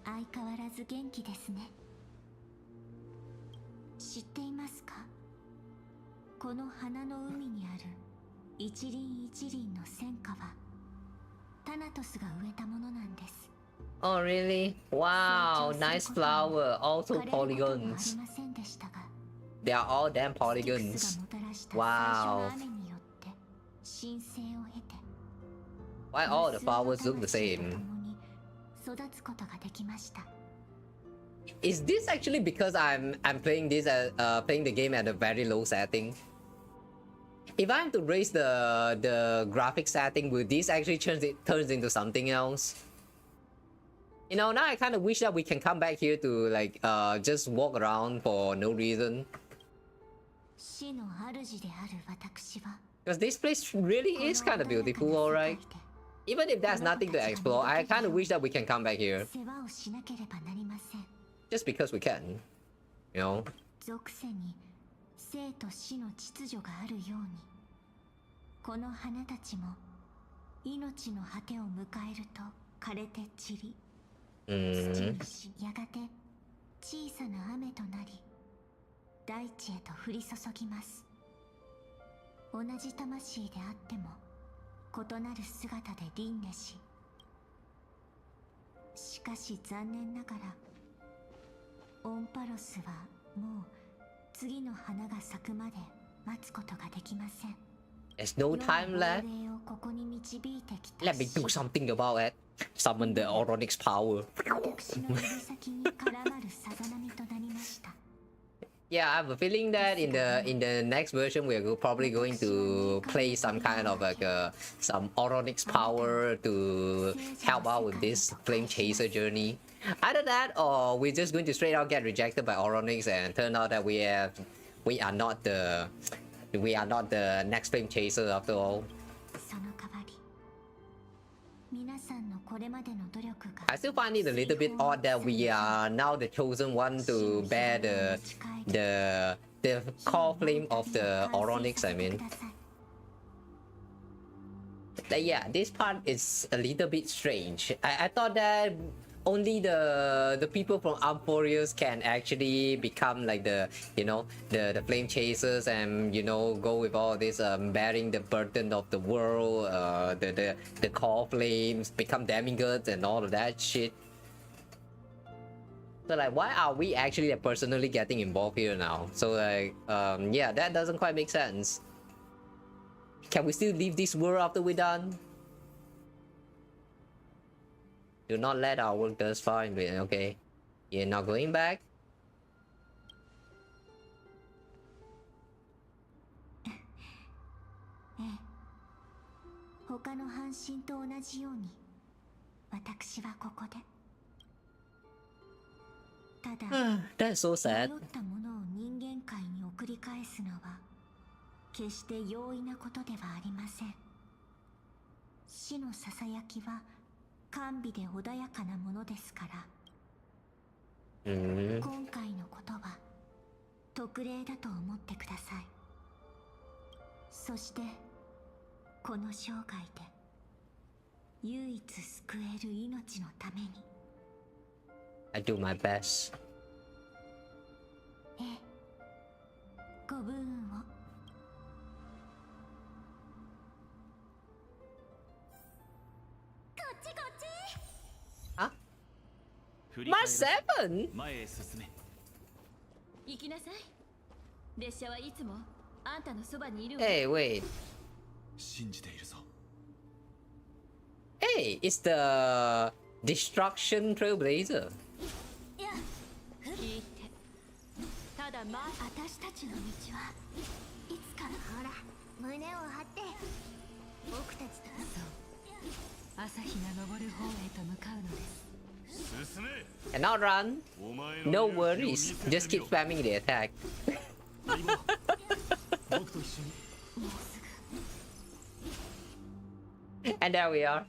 相変わらず元気ですね。知っていますか？この花の海にある一輪一輪の戦果はタナトスが植えたものなんです。Oh really? Wow, nice flower. Also polygons. They are all damn polygons. Wow. Why all the flowers look the same? Is this actually because I'm playing this playing the game at a very low setting? If I am to raise the graphic setting, will this actually turns into something else? You know, now I kind of wish that we can come back here to like just walk around for no reason. Because this place really is kind of beautiful, alright? Even if there's nothing to explore, I kind of wish that we can come back here. Just because we can, you know? 生と死の秩序があるように、この花たちも命の果てを迎えると枯れて散り、土にしやがて小さな雨となり、大地へと降り注ぎます。同じ魂であっても異なる姿で輪廻し、しかし残念ながらオンパロスはもう次の花が咲くまで待つことができません。 There's no time left. Let me do something about it. Summon the Oronix power. Yeah, I have a feeling that in the next version we're probably going to play some kind of like some Oronix power to help out with this flame chaser journey. Either that, or we're just going to straight out get rejected by Oronix and turn out that we are not the next flame chaser after all. I still find it a little bit odd that we are now the chosen one to bear the core flame of the Oronix, I mean. But yeah, this part is a little bit strange. I thought that only the people from amphoreus can actually become like the flame chasers and go with all this bearing the burden of the world, the core flames, become demigods and all of that shit. So like, why are we actually personally getting involved here now? So like, yeah, that doesn't quite make sense. Can we still leave this world after we're done? Do not let our work thus far in vain. Okay, you're not going back. 他の半身と同じように、私はここで。ただ、That's so sad. 迷ったものを人間界に送り返すのは決して容易なことではありません。死のささやきは甘美で穏やかなものですから、今回のことは特例だと思ってください。そしてこの生涯で唯一救える命のために。I do my best. ええ、ご武運を。Mark 7? 前へ進め。行きなさい。列車はいつもあんたのそばにいるわ。Hey, wait. 信じているぞ。Hey, it's the Destruction Trailblazer. 聞いて。ただ私たちの道はいつからほら胸を張って僕たちと朝日が昇る方へと向かうのです。 Cannot run. No worries. Just keep spamming the attack. And there we are.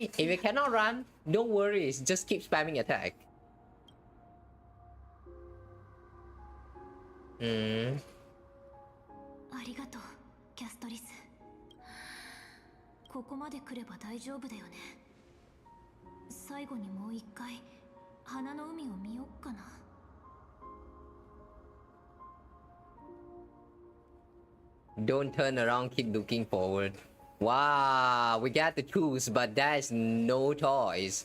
If you cannot run, no worries. Just keep spamming attack. ありがとう、キャストリス。ここまで来れば大丈夫だよね。最後にもう一回花の海を見よっかな。Don't turn around, keep looking forward. Wow, we got to choose, but there's no choice.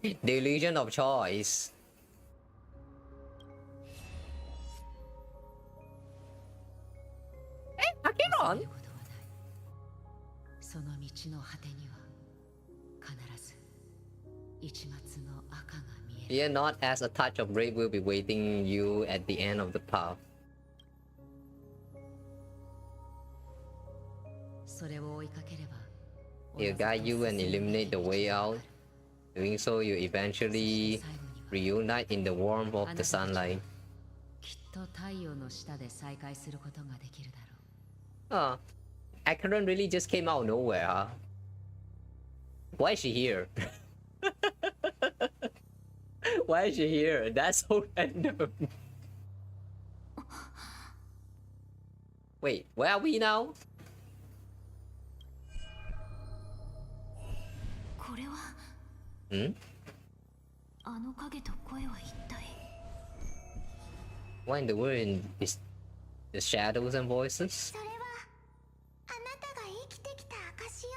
The illusion of choice. Hey, Akeron! その道の果てには必ず一抹の赤が見える。 Fear not, as a touch of red will be waiting you at the end of the path. それを追いかければ He'll guide you and eliminate the way out. Doing so, you eventually reunite in the warmth of the sunlight. きっと太陽の下で再会することができるだろう。 Huh. Acheron really just came out of nowhere, huh? Why is she here? Why is she here? That's so random. Wait, where are we now? これは Hmm? あの影と声は一体。 What in the world is the shadows and voices? それはあなたが生きてきた証よ。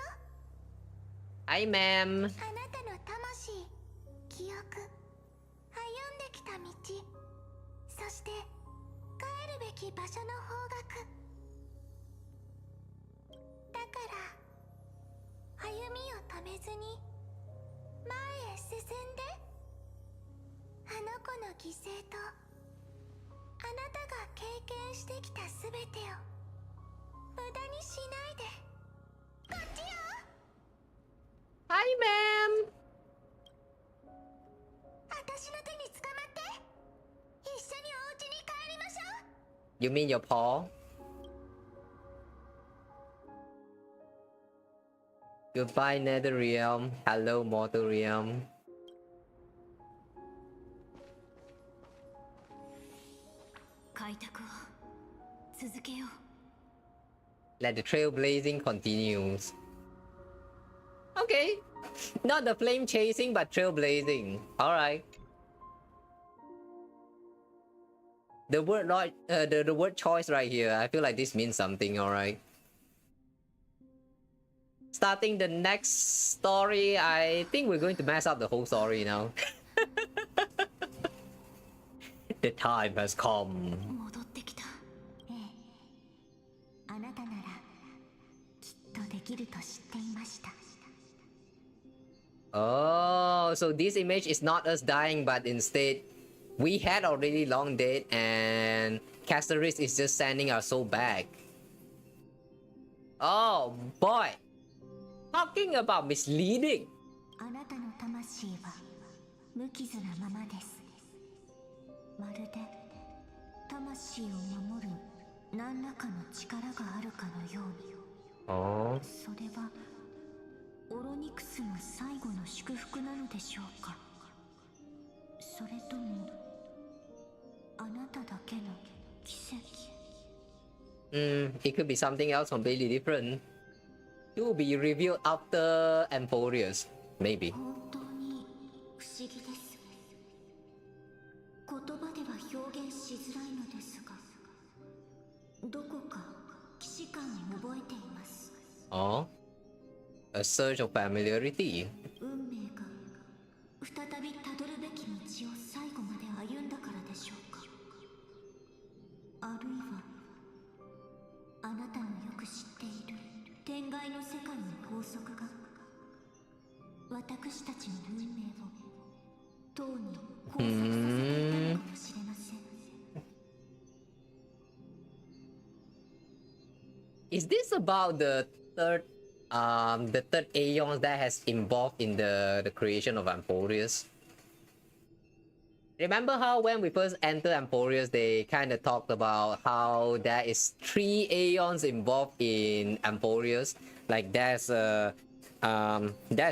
Hi, ma'am. あなたの魂、記憶、歩んできた道、そして帰るべき場所の方角。だから歩みを止めずに前へ進んで。あの子の犠牲とあなたが経験してきたすべてを無駄にしないで。こっちよ。 Hi, ma'am. 私の手に捕まって一緒にお家に帰りましょう。 You mean your paw? Goodbye, Nether Realm. Hello, Mortal Realm. 開拓を続けよう。 Let the trailblazing continues. Okay. Not the flame chasing, but trailblazing. Alright. The word the word choice right here, I feel like this means something, alright. Starting the next story, I think we're going to mess up the whole story now. The time has come. 戻ってきた。ええ、あなたならきっとできると知っていました。 Oh, so this image is not us dying, but instead we had already long dead and Castoris is just sending our soul back. Oh boy. Talking about misleading. あなたの魂は無傷なままです。まるで魂を守る何らかの力があるかのように。 Oh. それはオロニクスの最後の祝福なのでしょうか。それともあなただけの奇跡。 It could be something else completely different. It will be revealed after amphoreus, maybe. 本当に不思議です。言葉では表現しづらいのですが、どこか既視感を覚えています。 Oh. A surge of familiarity. 運命が再びたどるべき道を最後まで歩んだからでしょうか。あるいはあなたのよく知っている天外の世界の法則が私たちの運命をとうに交錯させていたのかもしれません。about the third aeons that has involved in the creation of amphoreus. Remember how when we first entered amphoreus, they kind of talked about how there is 3 aeons involved in amphoreus. Like there's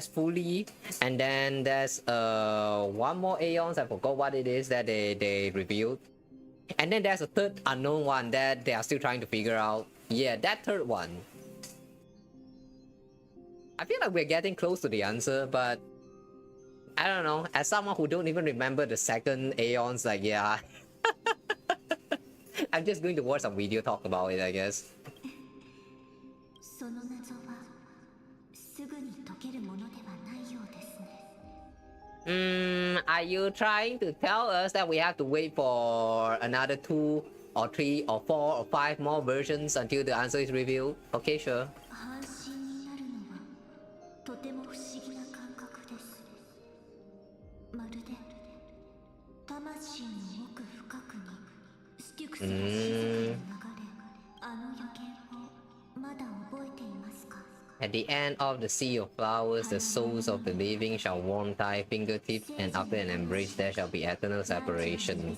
fully, and then there's one more aeons, I forgot what it is that they revealed, and then there's a third unknown one that they are still trying to figure out. Yeah, that third one, I feel like we're getting close to the answer, but I don't know. As someone who don't even remember the second aeons, like, yeah. I'm just going to watch some video talk about it, I guess. Are you trying to tell us that we have to wait for another 2 or 3 or 4 or 5 more versions until the answer is revealed? Okay, sure. At the end of the Sea of Flowers, the souls of the living shall warm thy fingertips, and after an embrace there shall be eternal separation.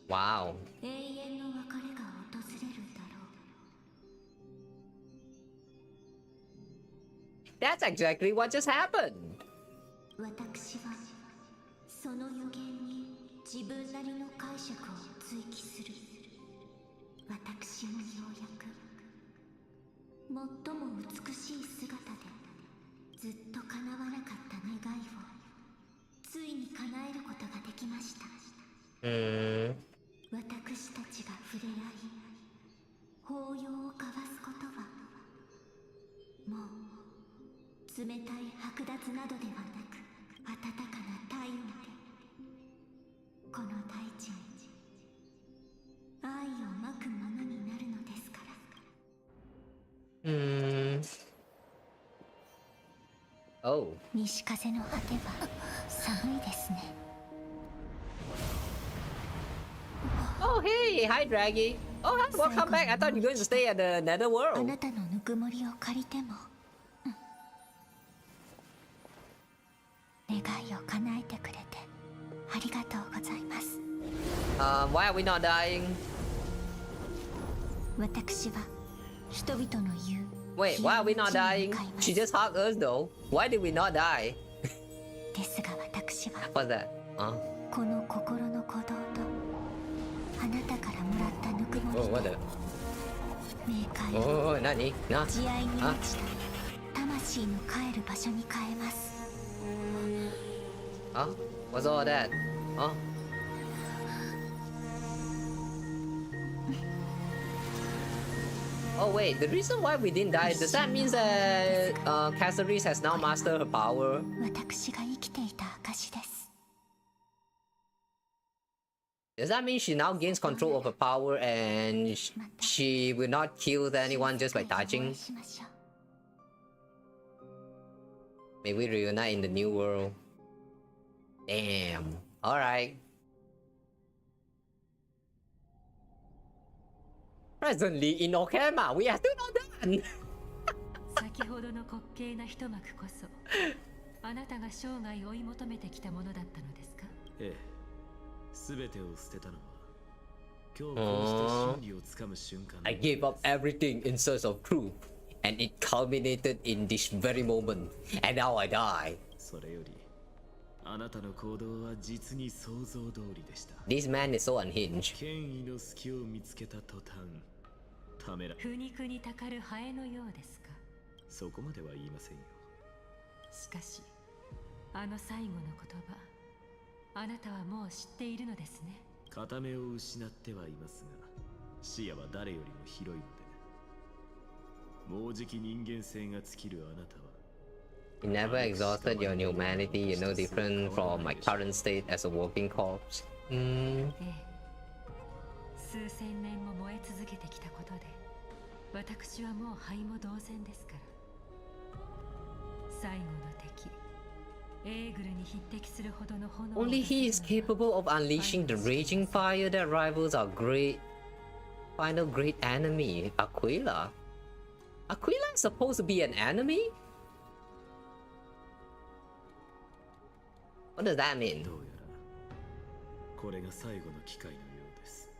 Wow. That's exactly what just happened. Oh. Oh, hey, hi, Draggy. Oh, hi, welcome back. I thought you were going to stay at the nether world. Why are we not dying? Wait, why are we not dying? She just hugged us though. Why did we not die? What's that? Oh, what the? Oh, nani? Nah. Huh? Huh? What's all that? Huh? Oh wait, the reason why we didn't die, does that mean that Cassey has now mastered her power? Does that mean she now gains control of her power and she will not kill anyone just by touching? May we reunite in the new world? Damn. Alright. Presently in Okama, we are still not done. 先ほどの滑稽な一幕こそあなたが生涯追い求めてきたものだったのですか？ええ、すべてを捨てたのは今日こうして真理をつかむ瞬間。I gave up everything in search of truth, and it culminated in this very moment, and now I die. それよりあなたの行動は実に想像通りでした。This man is so unhinged. 権威の隙を見つけた途端、ためら。皮肉にたかるハエのようですか？そこまでは言いませんよ。しかし、あの最後の言葉、あなたはもう知っているのですね。片目を失ってはいますが、視野は誰よりも広いので、もうじき人間性が尽きるあなたは。You never exhausted your humanity, you know, different from my current state as a walking corpse. 数千年も燃え続けてきたことで、私はもう灰も同然ですから。最後の敵、Only he is capable of unleashing the raging fire that rivals our final great enemy, Aquila. Aquila is supposed to be an enemy? What does that mean? これが最後の機会のようです。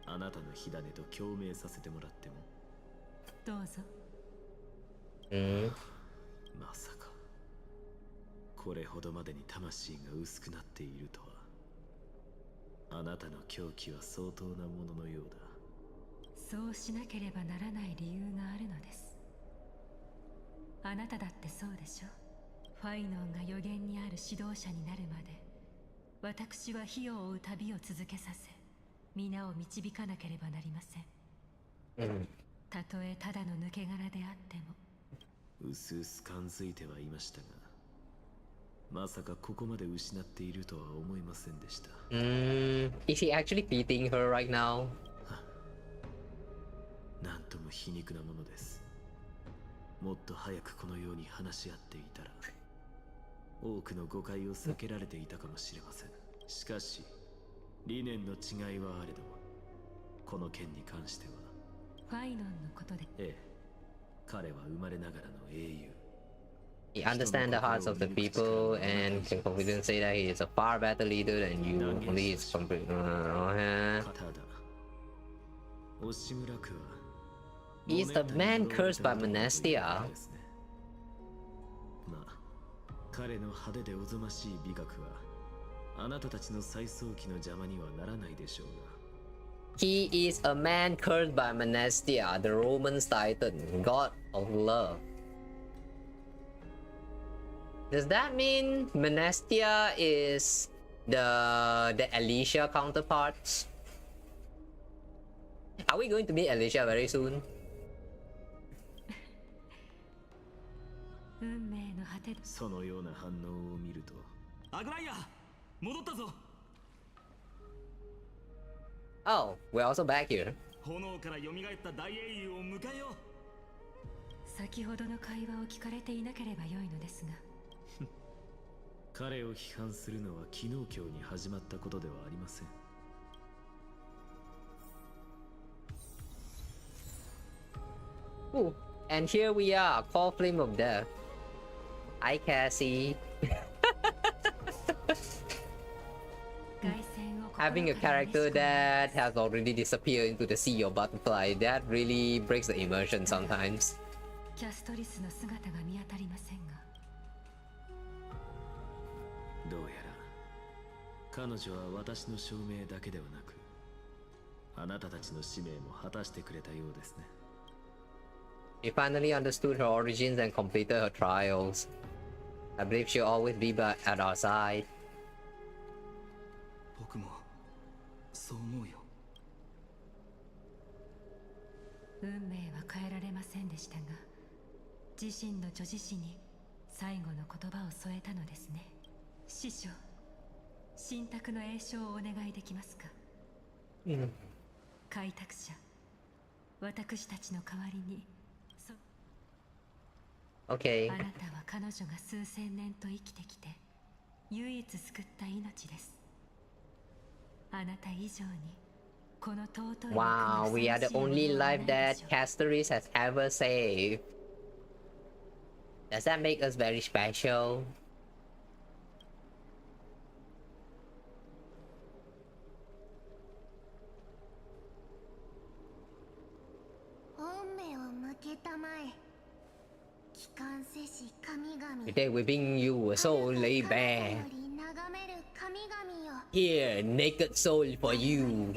あなたの火種と共鳴させてもらっても。どうぞ。まさかこれほどまでに魂が薄くなっているとは。あなたの狂気は相当なもののようだ。そうしなければならない理由があるのです。あなただってそうでしょ。ファイノンが予言にある指導者になるまで、私は火を追う旅を続けさせ、皆を導かなければなりません。たとえただの抜け殻であっても。うすうす感づいてはいましたが、まさかここまで失っているとは思いませんでした。Is he actually beating her right now? なんとも皮肉なものです。もっと早くこのように話し合っていたら、多くの誤解を避けられていたかもしれません。しかし、理念の違いはあれど、この件に関しては。ファイノンのことで。ええ、彼は生まれながらの英雄。He understands the hearts of the people and can confidently say that he is a far better leader than you. Only is complete. He is the man cursed by Monastia. 彼の派手でおぞましい美学はあなたたちの再創期の邪魔にはならないでしょうが。He is a man cursed by Monastia, the Roman's titan, god of love. Does that mean Monastia is the Alicia counterparts? Are we going to meet Alicia very soon? 運命の果て。そのような反応を見ると。アグライア、戻ったぞ。Oh, we're also back here. 炎から蘇った大英雄を迎えよう。先ほどの会話を聞かれていなければよいのですが。彼を批判するのは昨日今日に始まったことではありません。Ooh, and here we are, Call Flame of Death. Hi, Cassey. Having a character that has already disappeared into the sea of butterfly, that really breaks the immersion sometimes. キャストリスの姿が見当たりませんが。どうやら彼女は私の証明だけではなく、あなたたちの使命も果たしてくれたようですね。She finally understood her origins and completed her trials. I believe she'll always be at our side. 僕もそう思うよ。運命は変えられませんでしたが、自身の女子誌に最後の言葉を添えたのですね。師匠、信託の栄唱をお願いできますか。開拓者、私たちの代わりに。Okay. あなたは彼女が数千年と生きてきて唯一救った命です。あなた以上にこの尊い。Wow, we are the only life that Castoris has ever saved. Does that make us very special? 本目を向けたまえ。Today we bring you a soul laid bare. Here, naked soul for you.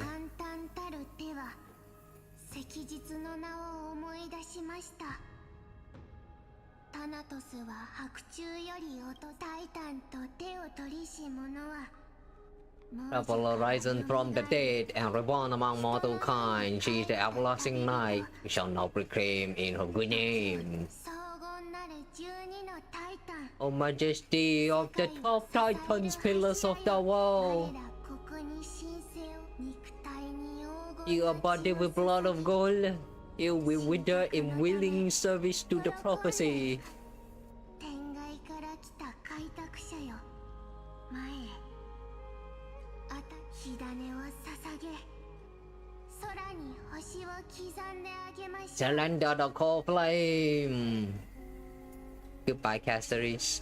赤日の名を思い出しました。タナトスは白昼より音タイタンと手を取りし者は Travel risen from the dead and reborn among mortal kind. She is the everlasting night. We shall now proclaim in her good name. O majesty of the 12 titans, pillars of the world. You are bodied with blood of gold. You will wither in willing service to the prophecy. 天外から来た開拓者よ。Surrender the core flame. Goodbye, Caceres.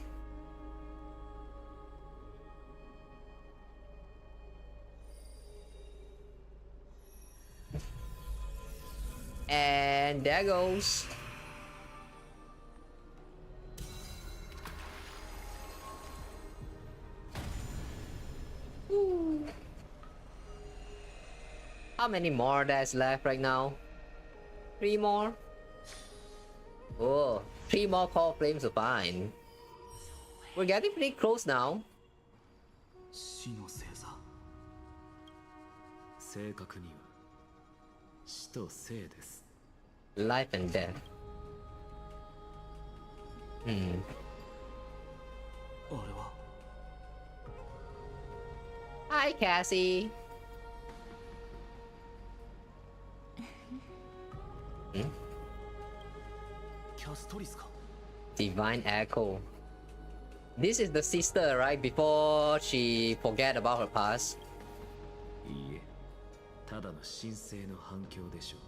And there goes. Ooh. How many more there's left right now? 3 more? Oh, 3 more core flames are fine. We're getting pretty close now. 死の星座。正確には死と生です。Life and death. Hi, Cassey. Divine Echo. This is the sister, right? Before she forget about her past. いいえ、ただの神聖の反響でしょう。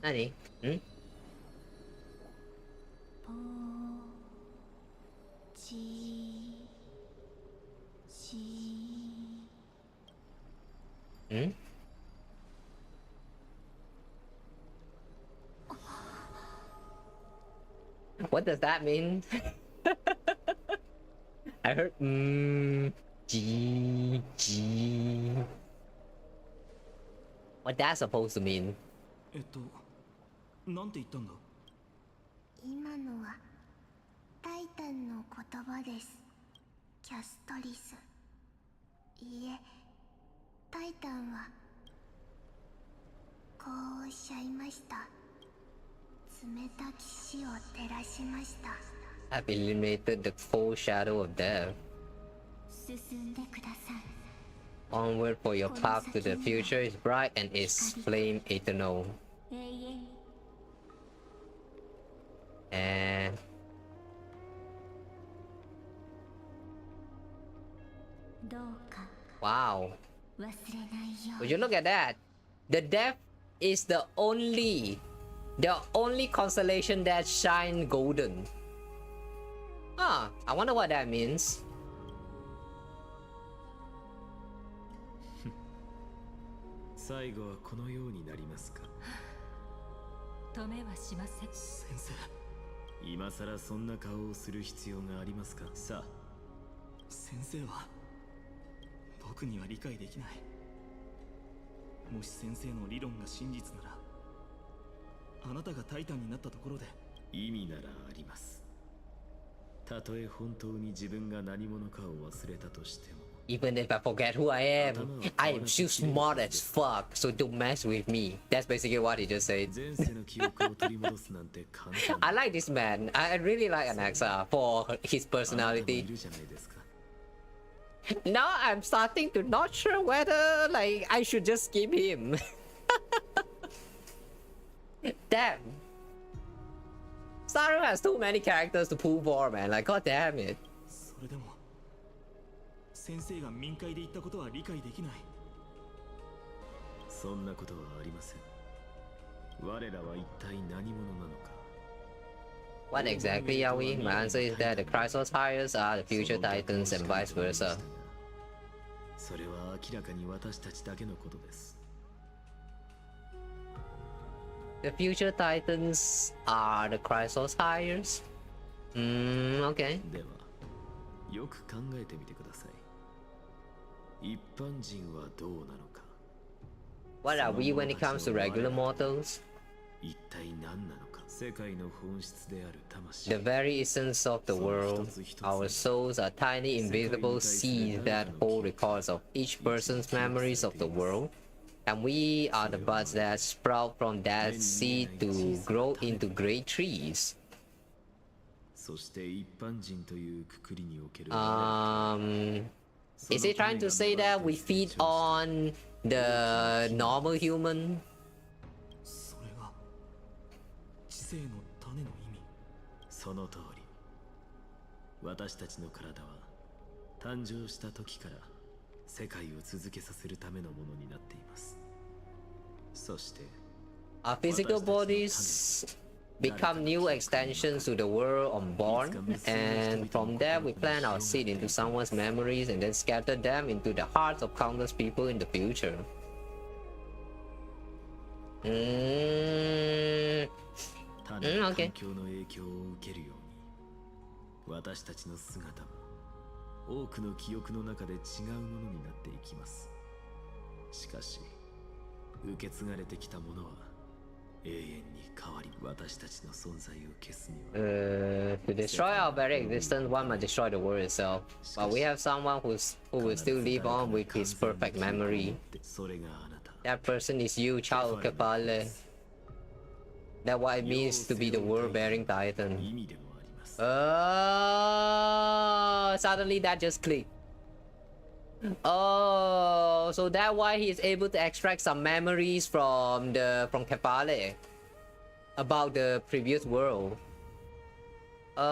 何？What does that mean? I heard G. What that's supposed to mean? なんて言ったんだ？今のはタイタンの言葉です。キャストリス。いいえ、タイタンはこうおっしゃいました。冷たき死を照らしました。I've eliminated the cold shadow of death. 進んでください。Onward, for your path to the future is bright and its flame eternal. And wow, would you look at that? The death is the only constellation that shine golden. Huh, I wonder what that means. 最後はこのようになりますか。止めはしません。先生、今さらそんな顔をする必要がありますか。さあ、先生は僕には理解できない。もし先生の理論が真実なら、あなたがタイタンになったところで意味ならあります。たとえ本当に自分が何者かを忘れたとしても。Even if I forget who I am still smart as fuck, so don't mess with me. That's basically what he just said. I like this man. I really like Anaxa for his personality. Now I'm starting to not sure whether like I should just skip him. Damn. Saru has too many characters to pull for, man. Like, god damn it. それでも先生が民会で言ったことは理解できない。そんなことはありません。我らは一体何者なのか。What exactly are we? My answer is that the Chrysos Hires are the future Titans and vice versa. それは明らかに私たちだけのことです。The future Titans are the Chrysos Hires? Okay. では、よく考えてみてください。一般人はどうなのか。What are we when it comes to regular mortals? 一体何なのか。世界の本質である魂。The very essence of the world. Our souls are tiny invisible seeds that hold records of each person's memories of the world. And we are the buds that sprout from that seed to grow into great trees. そして一般人というくくりにおける。Is he trying to say that we feed on the normal human? 生の種の意味。その通り。私たちの体は誕生した時から世界を続けさせるためのものになっています。そして Our physical bodies become new extensions to the world unborn, and from there we plant our seed into someone's memories and then scatter them into the hearts of countless people in the future. 種が環境の影響を受けるように、私たちの姿も多くの記憶の中で違うものになっていきます。しかし受け継がれてきたものは永遠に変わり、私たちの存在を消すには。To destroy our very existence, one might destroy the world itself. But we have someone who will still live on with his perfect memory. That person is you, Chao Kepale. That's what it means to be the world-bearing titan. Oh, suddenly that just clicked. Oh, so that's why he is able to extract some memories from Kepale about the previous world. Oh,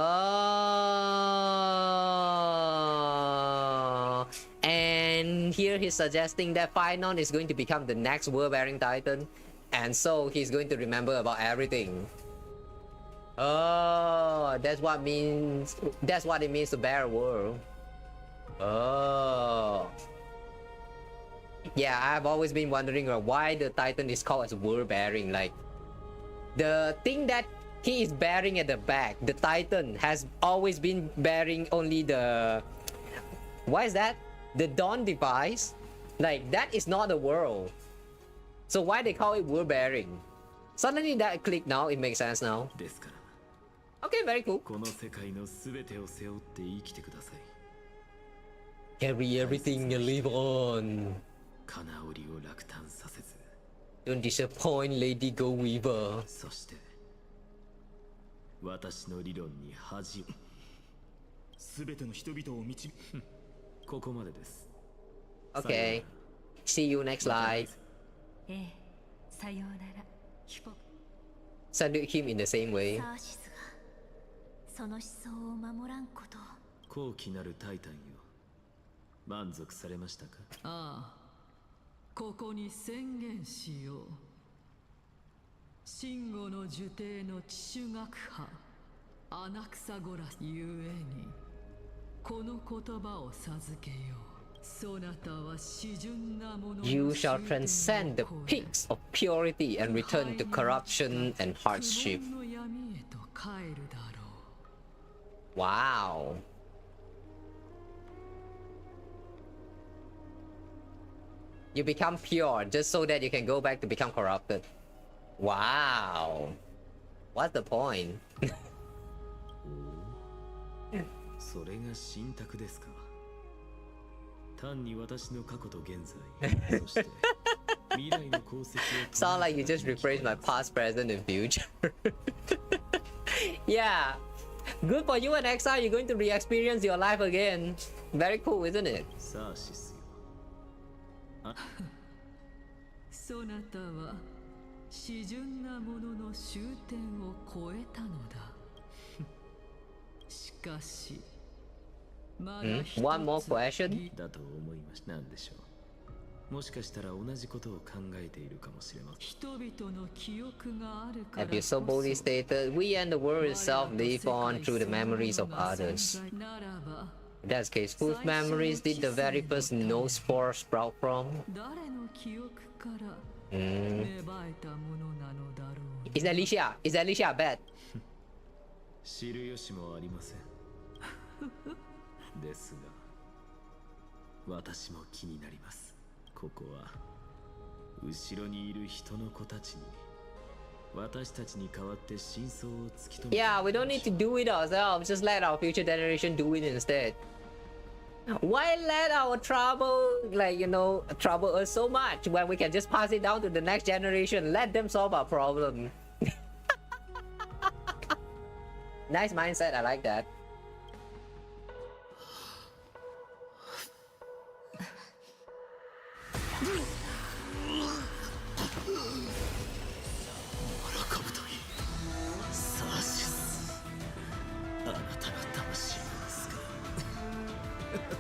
and here he's suggesting that Phainon is going to become the next world-bearing titan, and so he's going to remember about everything. Oh, that's what it means to bear a world. Oh, yeah, I've always been wondering why the titan is called as world bearing. Like, the thing that he is bearing at the back, the titan has always been bearing only the, what is that, the dawn device. Like, that is not a world, so why they call it world bearing? Suddenly that click now, it makes sense now. Okay, very cool. Carry everything and live on. Don't disappoint Lady Go Weaver. 私の理論に恥を。すべての人々を導く。ここまでです。Okay. See you next slide. さようなら。Salute him in the same way. その思想を守らんこと。高貴なるタイタンよ。満足されましたか？ああ、ここに宣言しよう。真吾の呪帝の地種学派アナクサゴラスゆえにこの言葉を授けよう。そなたは至純なもの。 You shall transcend the peaks of purity and return to corruption and hardship. Wow. You become pure just so that you can go back to become corrupted. Wow. What's the point? それが信託ですか。単に私の過去と現在、そして未来の功績を。Sound like you just rephrased my past, present, and future. Yeah. Good for you and XR, you're going to re-experience your life again. Very cool, isn't it? さあシスよ。そなたは至純なものの終点を超えたのだ。しかし、まだ一つ One more question? だと思いました。なんでしょう。もしかしたら同じことを考えているかもしれません。人々の記憶があるから As you so boldly stated, we and the world itself live on through the memories of others. In that case, whose memories did the very first no spore sprout from? 誰の記憶から芽生えたものなのだろう。 Is Alicia? Is Alicia bad? 知る由もありません。ですが、私も気になります。ここは後ろにいる人の子たちに私たちに代わって真相を突き止め。 Yeah, we don't need to do it ourselves. Just let our future generation do it instead. Why let our trouble, like, you know, trouble us so much when we can just pass it down to the next generation? Let them solve our problem. Nice mindset, I like that.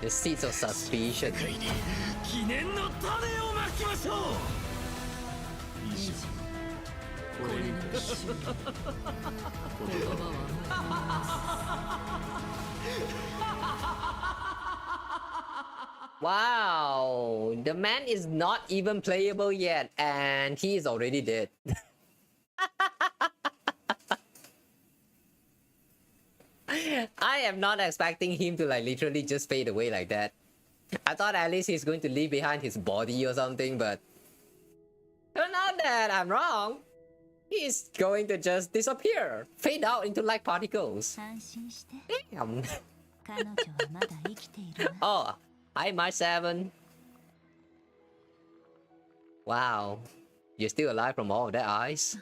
The seeds of suspicion. 記念の種をまきましょう。以上これの終言葉は Wow, the man is not even playable yet, and he is already dead. I am not expecting him to like literally just fade away like that. I thought at least he's going to leave behind his body or something, but turn out that I'm wrong. He's going to just disappear, fade out into light particles. Damn. Oh, hi March 7. Wow, you're still alive from all of that ice?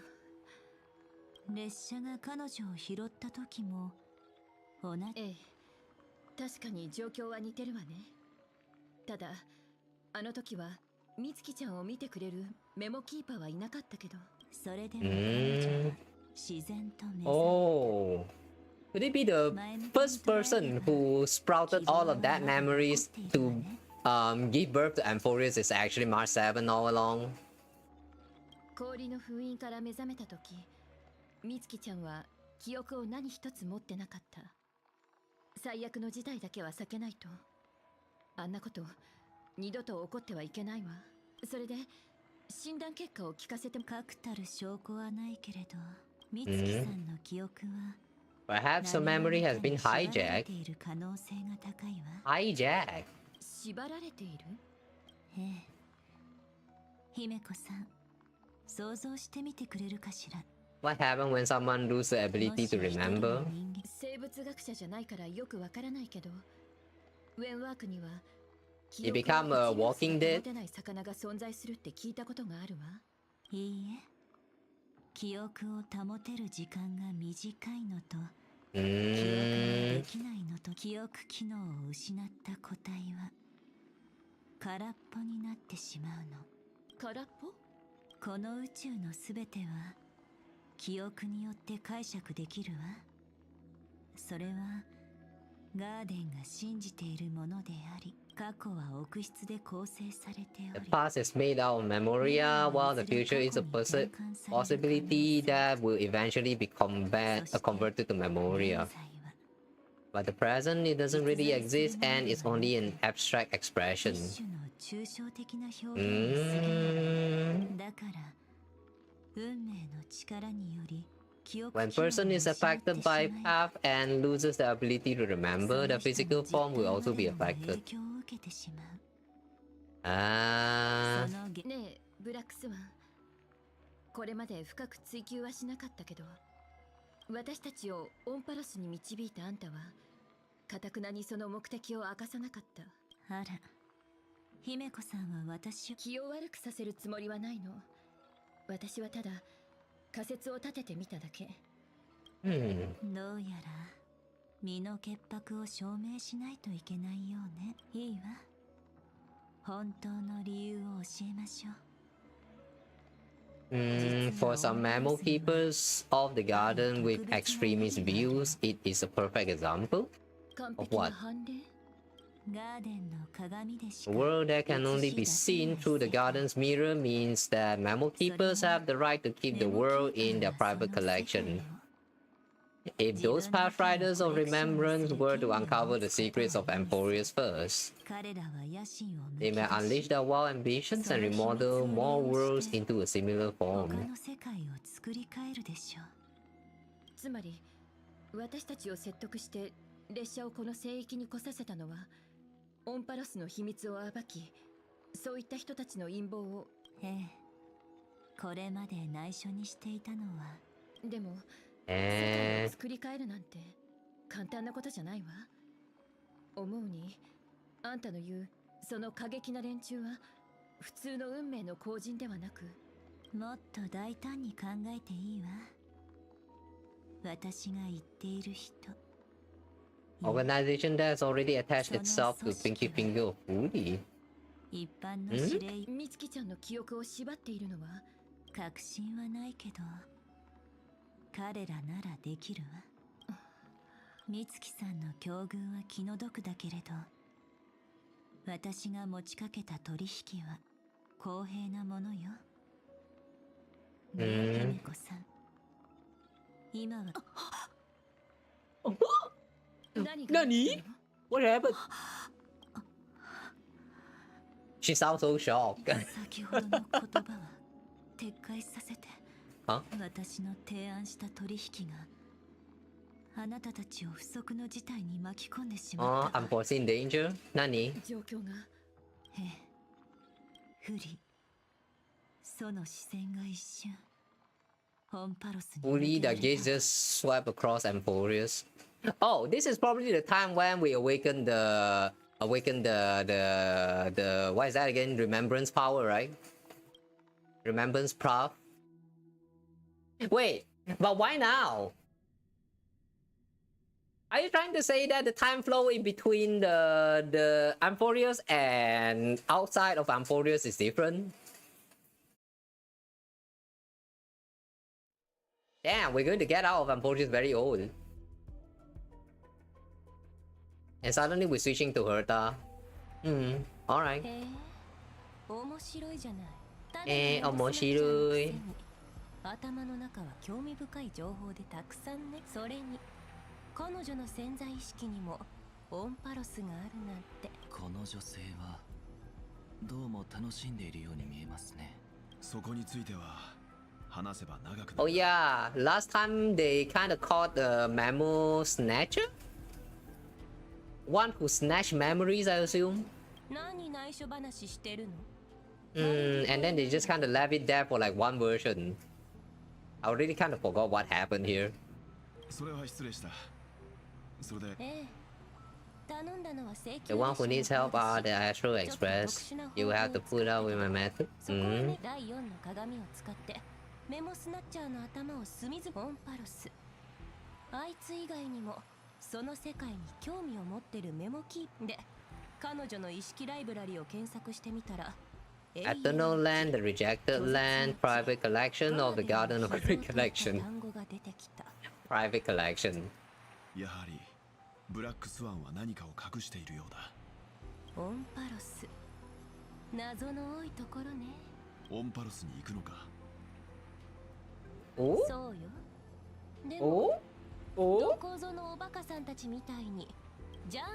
列車が彼女を拾った時も同じ。ええ、確かに状況は似てるわね。ただ、あの時は美月ちゃんを見てくれるメモキーパーはいなかったけど、それでも彼女は自然と目覚めた。Oh, could it be the first person who sprouted all of that memories to give birth to amphoreus is actually March 7 all along? 氷の封印から目覚めた時、美月ちゃんは記憶を何一つ持ってなかった。最悪の事態だけは避けないと。あんなこと二度と起こってはいけないわ。それで診断結果を聞かせても確たる証拠はないけれど、美月さんの記憶は Perhaps her memory has been hijacked. Hijacked? 縛られている？ええ。姫子さん、想像してみてくれるかしら。What happens when someone loses the ability to remember? 生物学者じゃないからよくわからないけど、ウェンワークには You become a walking dead? 魚が存在するって聞いたことがあるわ。いいえ、記憶を保てる時間が短いのと、記憶ができないのと、記憶機能を失った個体は空っぽになってしまうの。空っぽ？この宇宙のすべては記憶によって解釈できるわ。それはガーデンが信じているものであり、過去は憶室で構成されており、 The past is made out of memoria, while the future is a possibility that will eventually be converted to memoria. But the present, it doesn't really exist and it's only an abstract expression. 抽象的な表現に過ぎない。だから運命の力により When person is affected by path and loses the ability to remember, the physical form will also be affected. あー。ねえ、ブラックスワン。これまで深く追求はしなかったけど、私たちをオンパロスに導いたあんたは、堅くなにその目的を明かさなかった。あら、姫子さんは私を気を悪くさせるつもりはないの。私はただ仮説を立ててみただけ。どうやら身の潔白を証明しないといけないようね。いいわ。本当の理由を教えましょう。For some mammal keepers of the garden with extremist views, it is a perfect example of what? A world that can only be seen through the garden's mirror means that mammal keepers have the right to keep the world in their private collection. If those pathfinders of remembrance were to uncover the secrets of amphoreus first, they may unleash their wild ambitions and remodel more worlds into a similar form. つまり、私たちを説得して列車をこの聖域に来させたのは、オンパロスの秘密を暴き、そういった人たちの陰謀を。ええ、これまで内緒にしていたのは。でも、世界を作り変えるなんて簡単なことじゃないわ。思うに、あんたの言うその過激な連中は普通の運命の後人ではなく、もっと大胆に考えていいわ。私が言っている人。Organization that has already attached itself to Pinky Finger of Woody. 一般の指令、美月ちゃんの記憶を縛っているのは確信はないけど、彼らならできるわ。美月さんの境遇は気の毒だけれど、私が持ちかけた取引は公平なものよ。姫子さん、今は何 What happened? She sounds so shocked. 先ほどの言葉は撤回させて。Huh? 私の提案した取引があなたたちを不測の事態に巻き込んでしまった。Unforeseen danger? 何？状況が。ええ。不利。その視線が一瞬。オンパロスに。Fully, the gaze just swept across amphoreus. Oh, this is probably the time when we awaken the what is that again? Remembrance power, right? Remembrance prof. Wait, but why now? Are you trying to say that the time flow in between the amphoreus and outside of amphoreus is different? Damn, we're going to get out of amphoreus very old. And suddenly we're switching to Herta. Alright. 面白いじゃない。面白い。頭の中は興味深い情報でたくさんね。それに彼女の潜在意識にもオンパロスがあるなんて。この女性はどうも楽しんでいるように見えますね。そこについては話せば長くなる。Oh yeah, last time they kind of caught the memo snatcher? One who snatched memories, I assume? 何内緒話してるの? And then they just kind of left it there for like one version. I already kind of forgot what happened here. それは失礼した。それで。The one who needs help are the Astral Express. You will have to put out with my method. 第4の鏡を使ってメモスナッチャーの頭を隅々オンパロス。あいつ以外にもその世界に興味を持ってるメモキープで彼女の意識ライブラリを検索してみたら。Eternal Land, the Rejected Land, Private Collection of the Garden of Recollection. Private Collection. やはりブラックスワンは何かを隠しているようだ。オンパロス。謎の多いところね。オンパロスに行くのか。そうよ。でもどこぞのおバカさんたちみたいにじゃーん。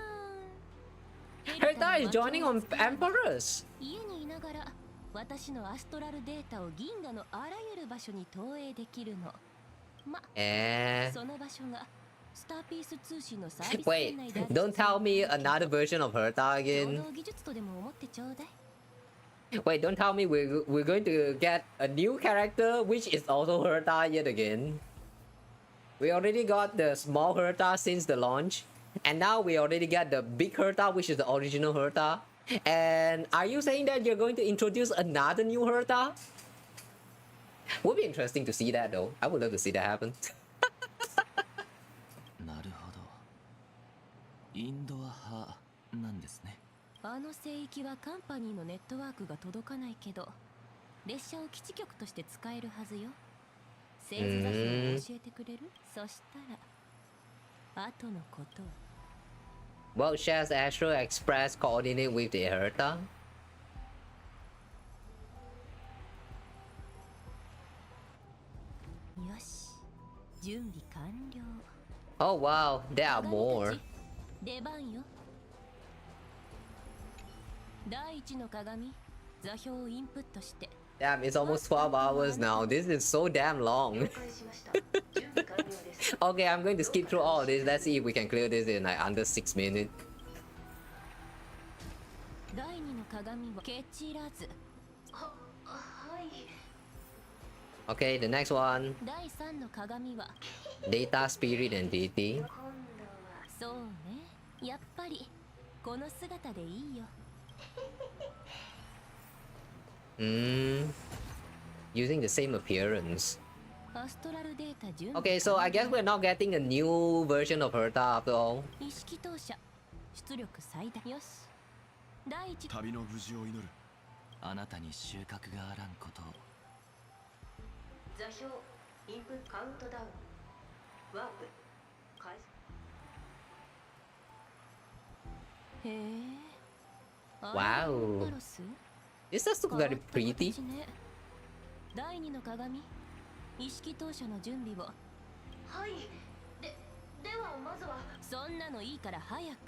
Herta is joining on Amphoreus. 家にいながら私のアストラルデータを銀河のあらゆる場所に投影できるの。ま、その場所がスターピース通信のサービス圏内で。Wait, don't tell me another version of Herta again. 共同技術とでも思ってちょうだい。Wait, don't tell me we're going to get a new character which is also Herta yet again. We already got the small Herta since the launch. And now we already got the big Herta, which is the original Herta. And are you saying that you're going to introduce another new Herta? Would be interesting to see that though. I would love to see that happen. なるほど。インドア派なんですね。あの聖域はカンパニーのネットワークが届かないけど、列車を基地局として使えるはずよ。製図座標を教えてくれる？そしたら後のことを。Well, shares Astral Express coordinate with the Herta? Oh wow, there are more. 出番よ。第一の鏡、座標をインプットして。Damn, it's almost 12 hours now. This is so damn long. Okay, I'm going to skip through all of this. Let's see if we can clear this in like under 6 minutes. Okay, the next one. Data, Spirit, and Deity. Using the same appearance. Okay, so I guess we're not getting a new version of Herta after all. 旅の無事を祈る。あなたに収穫があらんことを。座標インプットカウントダウンワープ開始。へえ、Wow. This does look very pretty. 第二の鏡、意識投射の準備を。はい。ではまずは。そんなのいいから早く。